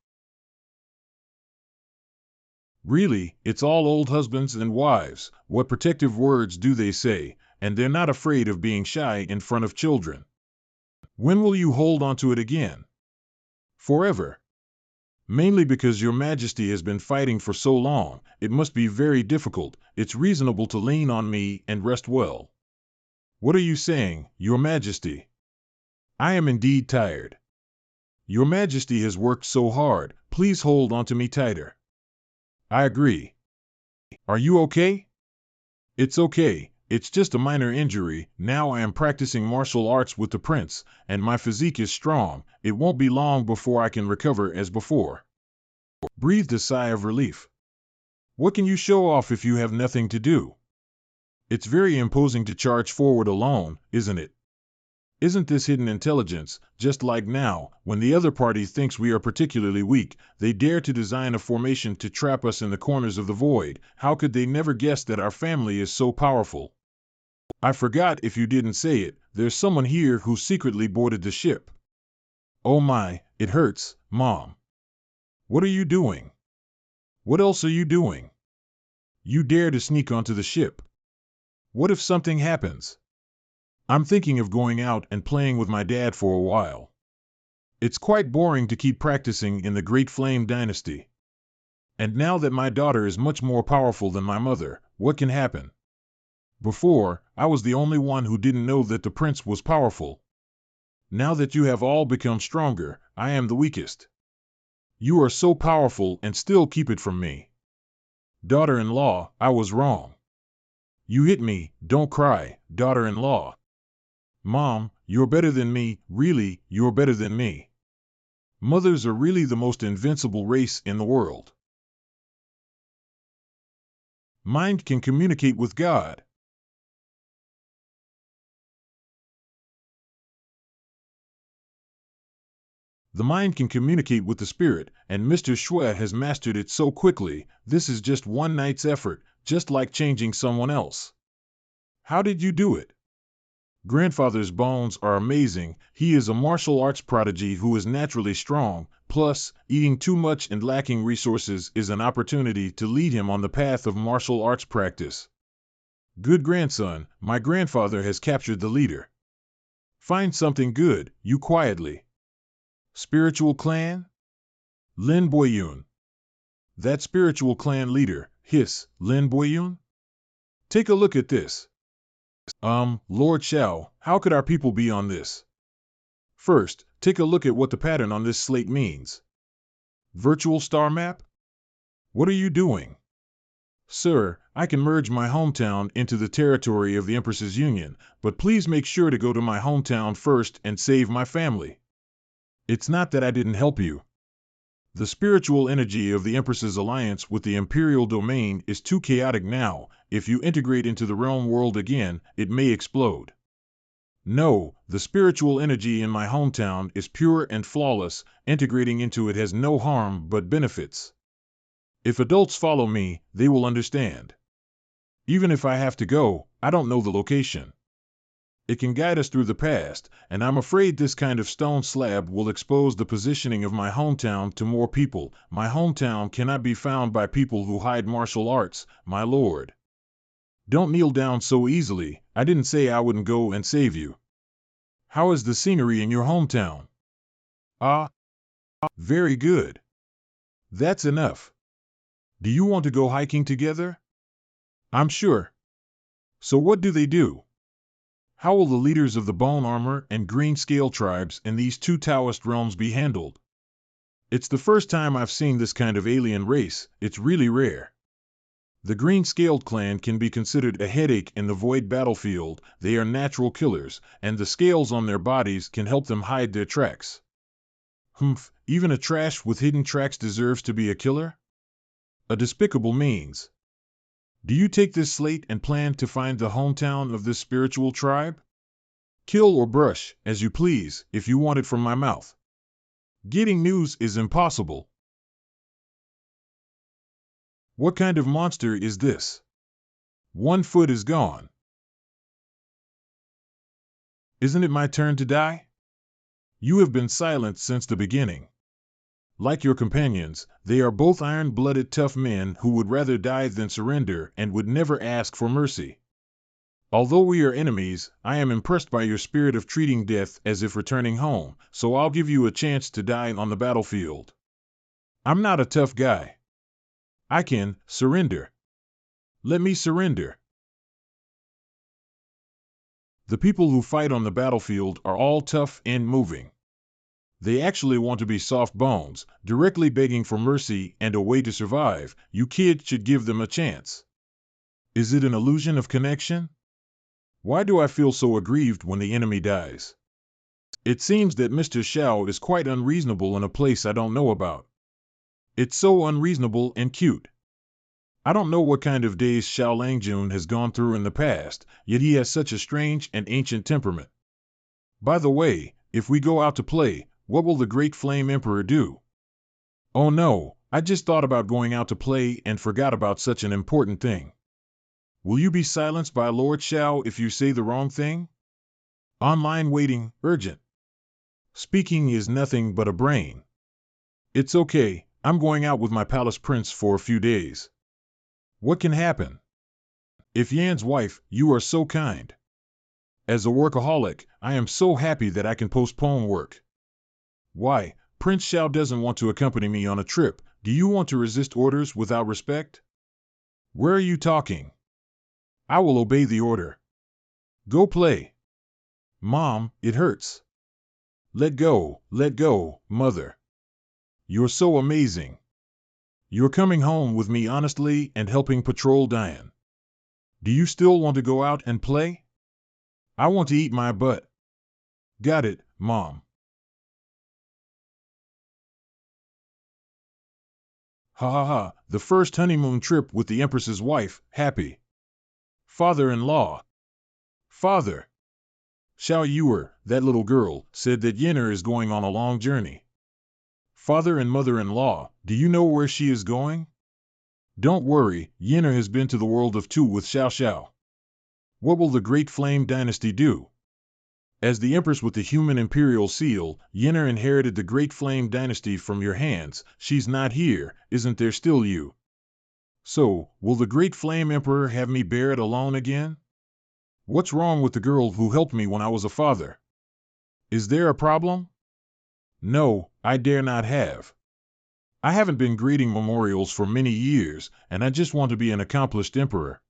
Really, it's all old husbands and wives. What protective words do they say? And they're not afraid of being shy in front of children. When will you hold on to it again? Forever. Mainly because your Majesty has been fighting for so long, it must be very difficult. It's reasonable to lean on me and rest well. What are you saying, Your Majesty? I am indeed tired. Your Majesty has worked so hard, please hold on to me tighter. I agree. Are you okay? It's okay, it's just a minor injury. Now I am practicing martial arts with the prince, and my physique is strong. It won't be long before I can recover as before. Breathed a sigh of relief. What can you show off if you have nothing to do? It's very imposing to charge forward alone, isn't it? Isn't this hidden intelligence, just like now, when the other party thinks we are particularly weak, they dare to design a formation to trap us in the corners of the void? How could they never guess that our family is so powerful? I forgot if you didn't say it, there's someone here who secretly boarded the ship. Oh my, it hurts, Mom. What are you doing? What else are you doing? You dare to sneak onto the ship. What if something happens? I'm thinking of going out and playing with my dad for a while. It's quite boring to keep practicing in the Great Flame Dynasty. And now that my daughter is much more powerful than my mother, what can happen? Before, I was the only one who didn't know that the prince was powerful. Now that you have all become stronger, I am the weakest. You are so powerful and still keep it from me. Daughter-in-law, I was wrong. You hit me, don't cry, daughter-in-law. Mom, you're better than me, really, you're better than me. Mothers are really the most invincible race in the world. Mind can communicate with God. The mind can communicate with the spirit, and Mr. Shui has mastered it so quickly. This is just one night's effort, just like changing someone else. How did you do it? Grandfather's bones are amazing. He is a martial arts prodigy who is naturally strong. Plus, eating too much and lacking resources is an opportunity to lead him on the path of martial arts practice. Good grandson, my grandfather has captured the leader. Find something good, you quietly. Spiritual clan? Lin Boyun. That spiritual clan leader, Lin Boyun? Take a look at this. Lord Xiao, how could our people be on this? First, take a look at what the pattern on this slate means. Virtual star map? What are you doing? Sir, I can merge my hometown into the territory of the Empress's Union, but please make sure to go to my hometown first and save my family. It's not that I didn't help you. The spiritual energy of the Empress's alliance with the Imperial domain is too chaotic now. If you integrate into the realm world again, it may explode. No, the spiritual energy in my hometown is pure and flawless. Integrating into it has no harm but benefits. If adults follow me, they will understand. Even if I have to go, I don't know the location. It can guide us through the past, and I'm afraid this kind of stone slab will expose the positioning of my hometown to more people. My hometown cannot be found by people who hide martial arts, my lord. Don't kneel down so easily. I didn't say I wouldn't go and save you. How is the scenery in your hometown? Very good. That's enough. Do you want to go hiking together? I'm sure. So what do they do? How will the leaders of the Bone Armor and Green Scale tribes in these two Taoist realms be handled? It's the first time I've seen this kind of alien race. It's really rare. The Green Scaled clan can be considered a headache in the Void battlefield. They are natural killers, and the scales on their bodies can help them hide their tracks. Even a trash with hidden tracks deserves to be a killer? A despicable means. Do you take this slate and plan to find the hometown of this spiritual tribe? Kill or brush, as you please, if you want it from my mouth. Getting news is impossible. What kind of monster is this? 1 foot is gone. Isn't it my turn to die? You have been silent since the beginning. Like your companions, they are both iron-blooded tough men who would rather die than surrender and would never ask for mercy. Although we are enemies, I am impressed by your spirit of treating death as if returning home, so I'll give you a chance to die on the battlefield. I'm not a tough guy. I can surrender. Let me surrender. The people who fight on the battlefield are all tough and moving. They actually want to be soft bones, directly begging for mercy and a way to survive. You kids should give them a chance. Is it an illusion of connection? Why do I feel so aggrieved when the enemy dies? It seems that Mr. Xiao is quite unreasonable in a place I don't know about. It's so unreasonable and cute. I don't know what kind of days Xiao Langjun has gone through in the past, yet he has such a strange and ancient temperament. By the way, if we go out to play, what will the Great Flame Emperor do? Oh no, I just thought about going out to play and forgot about such an important thing. Will you be silenced by Lord Xiao if you say the wrong thing? Online waiting, urgent. Speaking is nothing but a brain. It's okay, I'm going out with my palace prince for a few days. What can happen? If Yan's wife, you are so kind. As a workaholic, I am so happy that I can postpone work. Why, Prince Xiao doesn't want to accompany me on a trip. Do you want to resist orders without respect? Where are you talking? I will obey the order. Go play. Mom, it hurts. Let go, mother. You're so amazing. You're coming home with me honestly and helping patrol Diane. Do you still want to go out and play? I want to eat my butt. Got it, Mom. Ha ha ha, the first honeymoon trip with the Empress's wife, happy. Father-in-law. Father. Xiao Yuer, that little girl, said that Yenner is going on a long journey. Father and mother-in-law, do you know where she is going? Don't worry, Yenner has been to the world of two with Xiao Xiao. What will the Great Flame Dynasty do? As the Empress with the human imperial seal, Yenner inherited the Great Flame Dynasty from your hands. She's not here, isn't there still you? So, will the Great Flame Emperor have me bear it alone again? What's wrong with the girl who helped me when I was a father? Is there a problem? No, I dare not have. I haven't been grading memorials for many years, and I just want to be an accomplished emperor.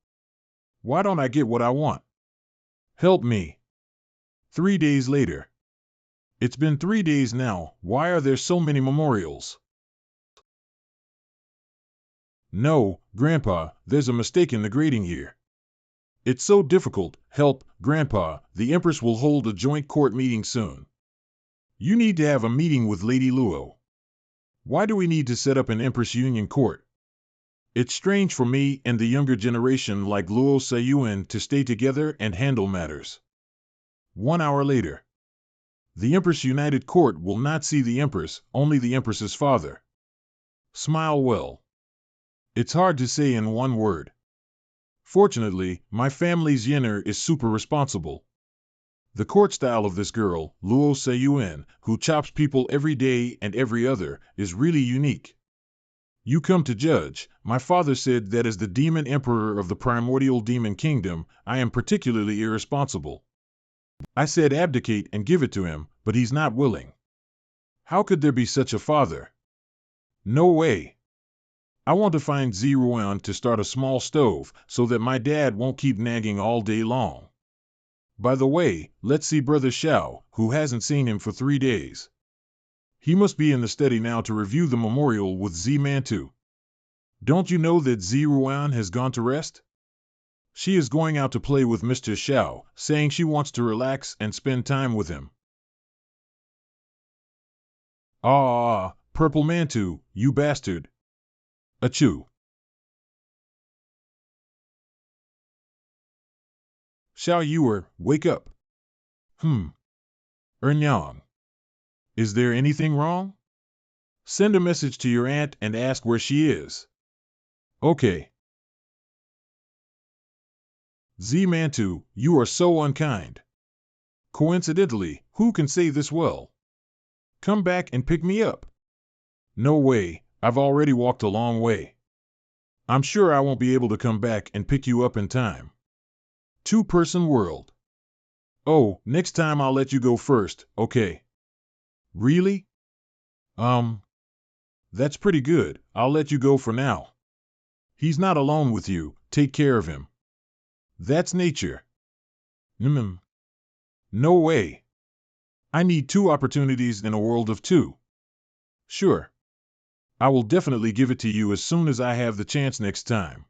Why don't I get what I want? Help me. 3 days later. It's been 3 days now. Why are there so many memorials? No, Grandpa, there's a mistake in the grading here. It's so difficult. Help, Grandpa, the Empress will hold a joint court meeting soon. You need to have a meeting with Lady Luo. Why do we need to set up an Empress Union Court? It's strange for me and the younger generation like Luo Sayuan to stay together and handle matters. 1 hour later. The Empress United Court will not see the Empress, only the Empress's father. Smile well. It's hard to say in one word. Fortunately, my family's Yenner is super responsible. The court style of this girl, Luo Sayuan, who chops people every day and every other, is really unique. You come to judge. My father said that as the demon emperor of the primordial demon kingdom, I am particularly irresponsible. I said abdicate and give it to him, but he's not willing. How could there be such a father? No way. I want to find Ziruan to start a small stove so that my dad won't keep nagging all day long. By the way, let's see Brother Xiao, who hasn't seen him for 3 days. He must be in the study now to review the memorial with Zimantu. Don't you know that Ziruan has gone to rest? She is going out to play with Mr. Xiao, saying she wants to relax and spend time with him. Ah, Purple Mantu, you bastard. Achoo. Xiao Yuer, wake up. Ernyang. Is there anything wrong? Send a message to your aunt and ask where she is. Okay. Zimantu, you are so unkind. Coincidentally, who can say this well? Come back and pick me up. No way, I've already walked a long way. I'm sure I won't be able to come back and pick you up in time. Two-person world. Oh, next time I'll let you go first, okay? Really? That's pretty good, I'll let you go for now. He's not alone with you, take care of him. That's nature. No way. I need 2 opportunities in a world of 2. Sure. I will definitely give it to you as soon as I have the chance next time.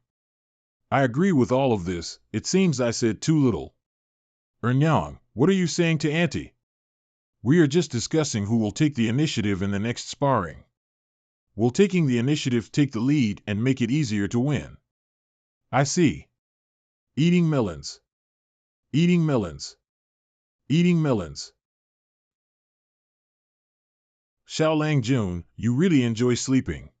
I agree with all of this, it seems I said too little. Ernyang, what are you saying to Auntie? We are just discussing who will take the initiative in the next sparring. Will taking the initiative take the lead and make it easier to win? I see. Eating melons. Eating melons. Eating melons. Xiaolang Jun, you really enjoy sleeping.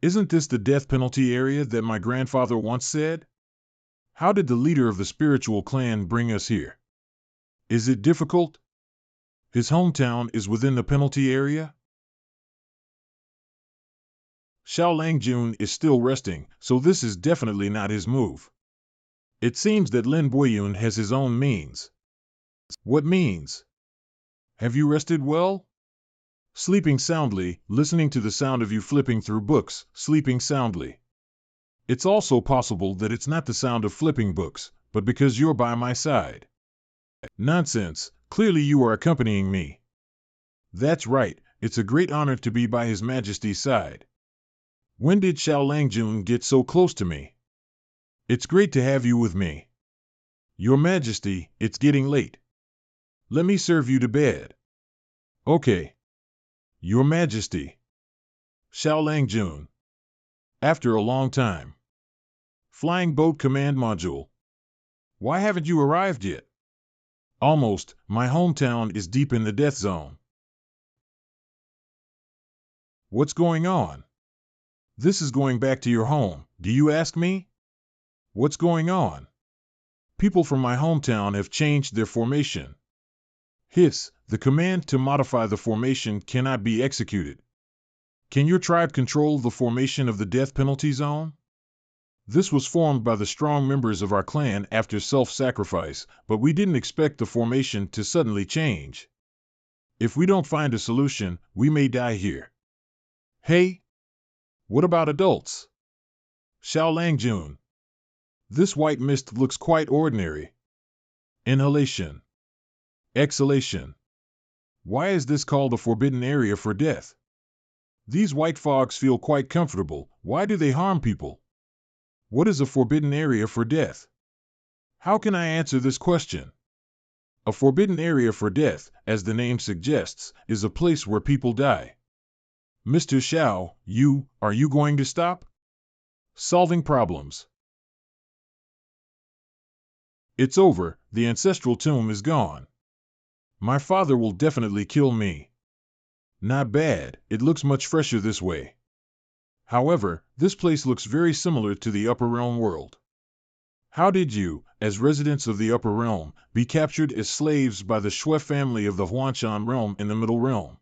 Isn't this the death penalty area that my grandfather once said? How did the leader of the spiritual clan bring us here? Is it difficult? His hometown is within the penalty area? Xiaolang Jun is still resting, so this is definitely not his move. It seems that Lin Boyun has his own means. What means? Have you rested well? Sleeping soundly, listening to the sound of you flipping through books, sleeping soundly. It's also possible that it's not the sound of flipping books, but because you're by my side. Nonsense, clearly you are accompanying me. That's right, it's a great honor to be by His Majesty's side. When did Xiaolang Jun get so close to me? It's great to have you with me. Your Majesty, it's getting late. Let me serve you to bed. Okay. Your Majesty. Xiaolang Jun. After a long time. Flying Boat Command Module. Why haven't you arrived yet? Almost, my hometown is deep in the death zone. What's going on? This is going back to your home, do you ask me? What's going on? People from my hometown have changed their formation. Hiss, the command to modify the formation cannot be executed. Can your tribe control the formation of the death penalty zone? This was formed by the strong members of our clan after self-sacrifice, but we didn't expect the formation to suddenly change. If we don't find a solution, we may die here. Hey, what about adults? Xiao Langjun. This white mist looks quite ordinary. Inhalation. Exhalation. Why is this called a forbidden area for death? These white fogs feel quite comfortable. Why do they harm people? What is a forbidden area for death? How can I answer this question? A forbidden area for death, as the name suggests, is a place where people die. Mr. Xiao, are you going to stop? Solving problems. It's over, the ancestral tomb is gone. My father will definitely kill me. Not bad, it looks much fresher this way. However, this place looks very similar to the Upper Realm world. How did you, as residents of the Upper Realm, be captured as slaves by the Shui family of the Huanshan realm in the Middle Realm?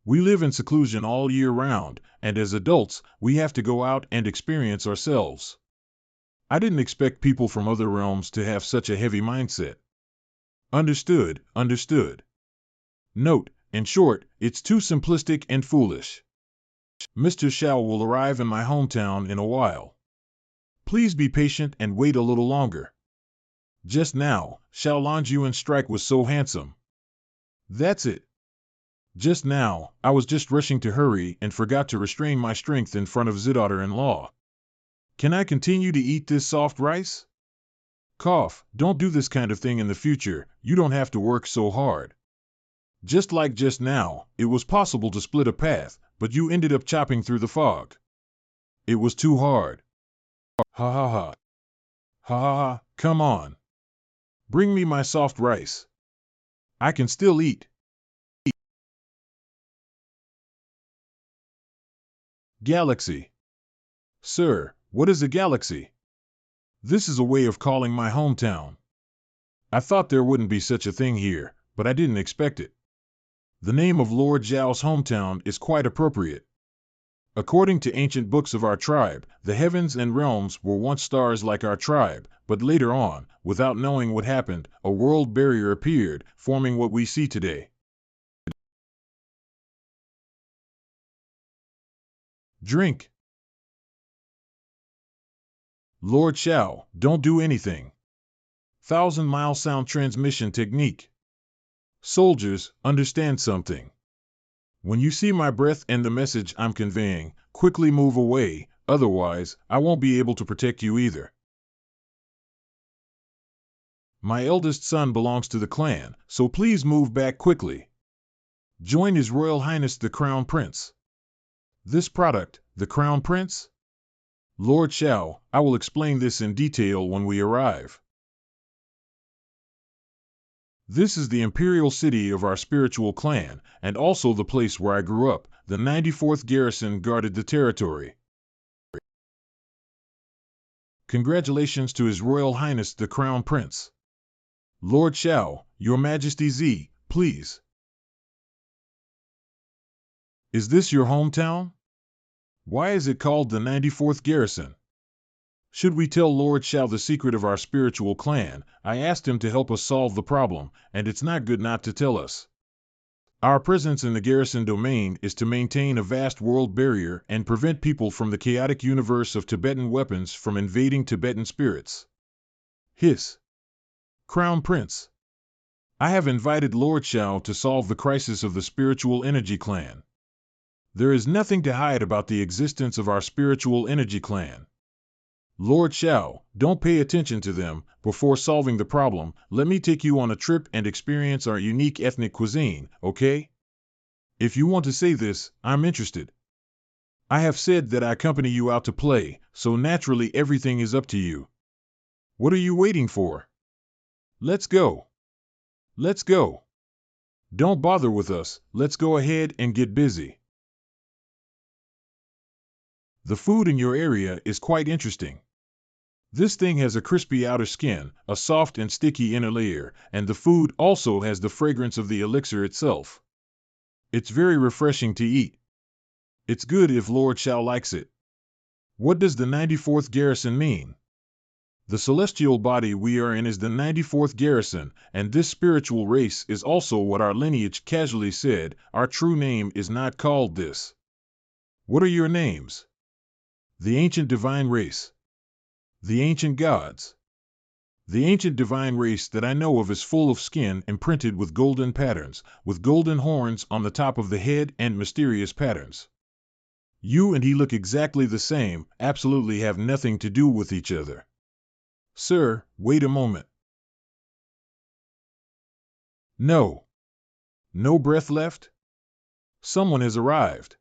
We live in seclusion all year round, and as adults, we have to go out and experience ourselves. I didn't expect people from other realms to have such a heavy mindset. Understood. Note, in short, it's too simplistic and foolish. Mr. Xiao will arrive in my hometown in a while. Please be patient and wait a little longer. Just now, Xiao Langjun's strike was so handsome. That's it. Just now, I was just rushing to hurry and forgot to restrain my strength in front of Zidaughter-in-law. Can I continue to eat this soft rice? Cough, don't do this kind of thing in the future, you don't have to work so hard. Just like just now, it was possible to split a path, but you ended up chopping through the fog. It was too hard. Ha ha ha. Ha ha ha, come on. Bring me my soft rice. I can still eat. Galaxy. Sir, what is a galaxy? This is a way of calling my hometown. I thought there wouldn't be such a thing here, but I didn't expect it. The name of Lord Zhao's hometown is quite appropriate. According to ancient books of our tribe, the heavens and realms were once stars like our tribe, but later on, without knowing what happened, a world barrier appeared, forming what we see today. Drink. Lord Xiao, don't do anything. 1,000-mile sound transmission technique. Soldiers, understand something. When you see my breath and the message I'm conveying, quickly move away, otherwise, I won't be able to protect you either. My eldest son belongs to the clan, so please move back quickly. Join His Royal Highness the Crown Prince. This product, the Crown Prince? Lord Xiao, I will explain this in detail when we arrive. This is the imperial city of our spiritual clan, and also the place where I grew up. The 94th garrison guarded the territory. Congratulations to His Royal Highness the Crown Prince. Lord Xiao, Your Majesty Z, please. Is this your hometown? Why is it called the 94th garrison? Should we tell Lord Xiao the secret of our spiritual clan? I asked him to help us solve the problem, and it's not good not to tell us. Our presence in the garrison domain is to maintain a vast world barrier and prevent people from the chaotic universe of Tibetan weapons from invading Tibetan spirits. Hiss. Crown Prince. I have invited Lord Xiao to solve the crisis of the spiritual energy clan. There is nothing to hide about the existence of our spiritual energy clan. Lord Xiao, don't pay attention to them. Before solving the problem, let me take you on a trip and experience our unique ethnic cuisine, okay? If you want to say this, I'm interested. I have said that I accompany you out to play, so naturally everything is up to you. What are you waiting for? Let's go. Let's go. Don't bother with us, let's go ahead and get busy. The food in your area is quite interesting. This thing has a crispy outer skin, a soft and sticky inner layer, and the food also has the fragrance of the elixir itself. It's very refreshing to eat. It's good if Lord Xiao likes it. What does the 94th garrison mean? The celestial body we are in is the 94th garrison, and this spiritual race is also what our lineage casually said. Our true name is not called this. What are your names? The ancient divine race. The ancient gods. The ancient divine race that I know of is full of skin imprinted with golden patterns, with golden horns on the top of the head and mysterious patterns. You and he look exactly the same, absolutely have nothing to do with each other. Sir, wait a moment. No. No breath left? Someone has arrived.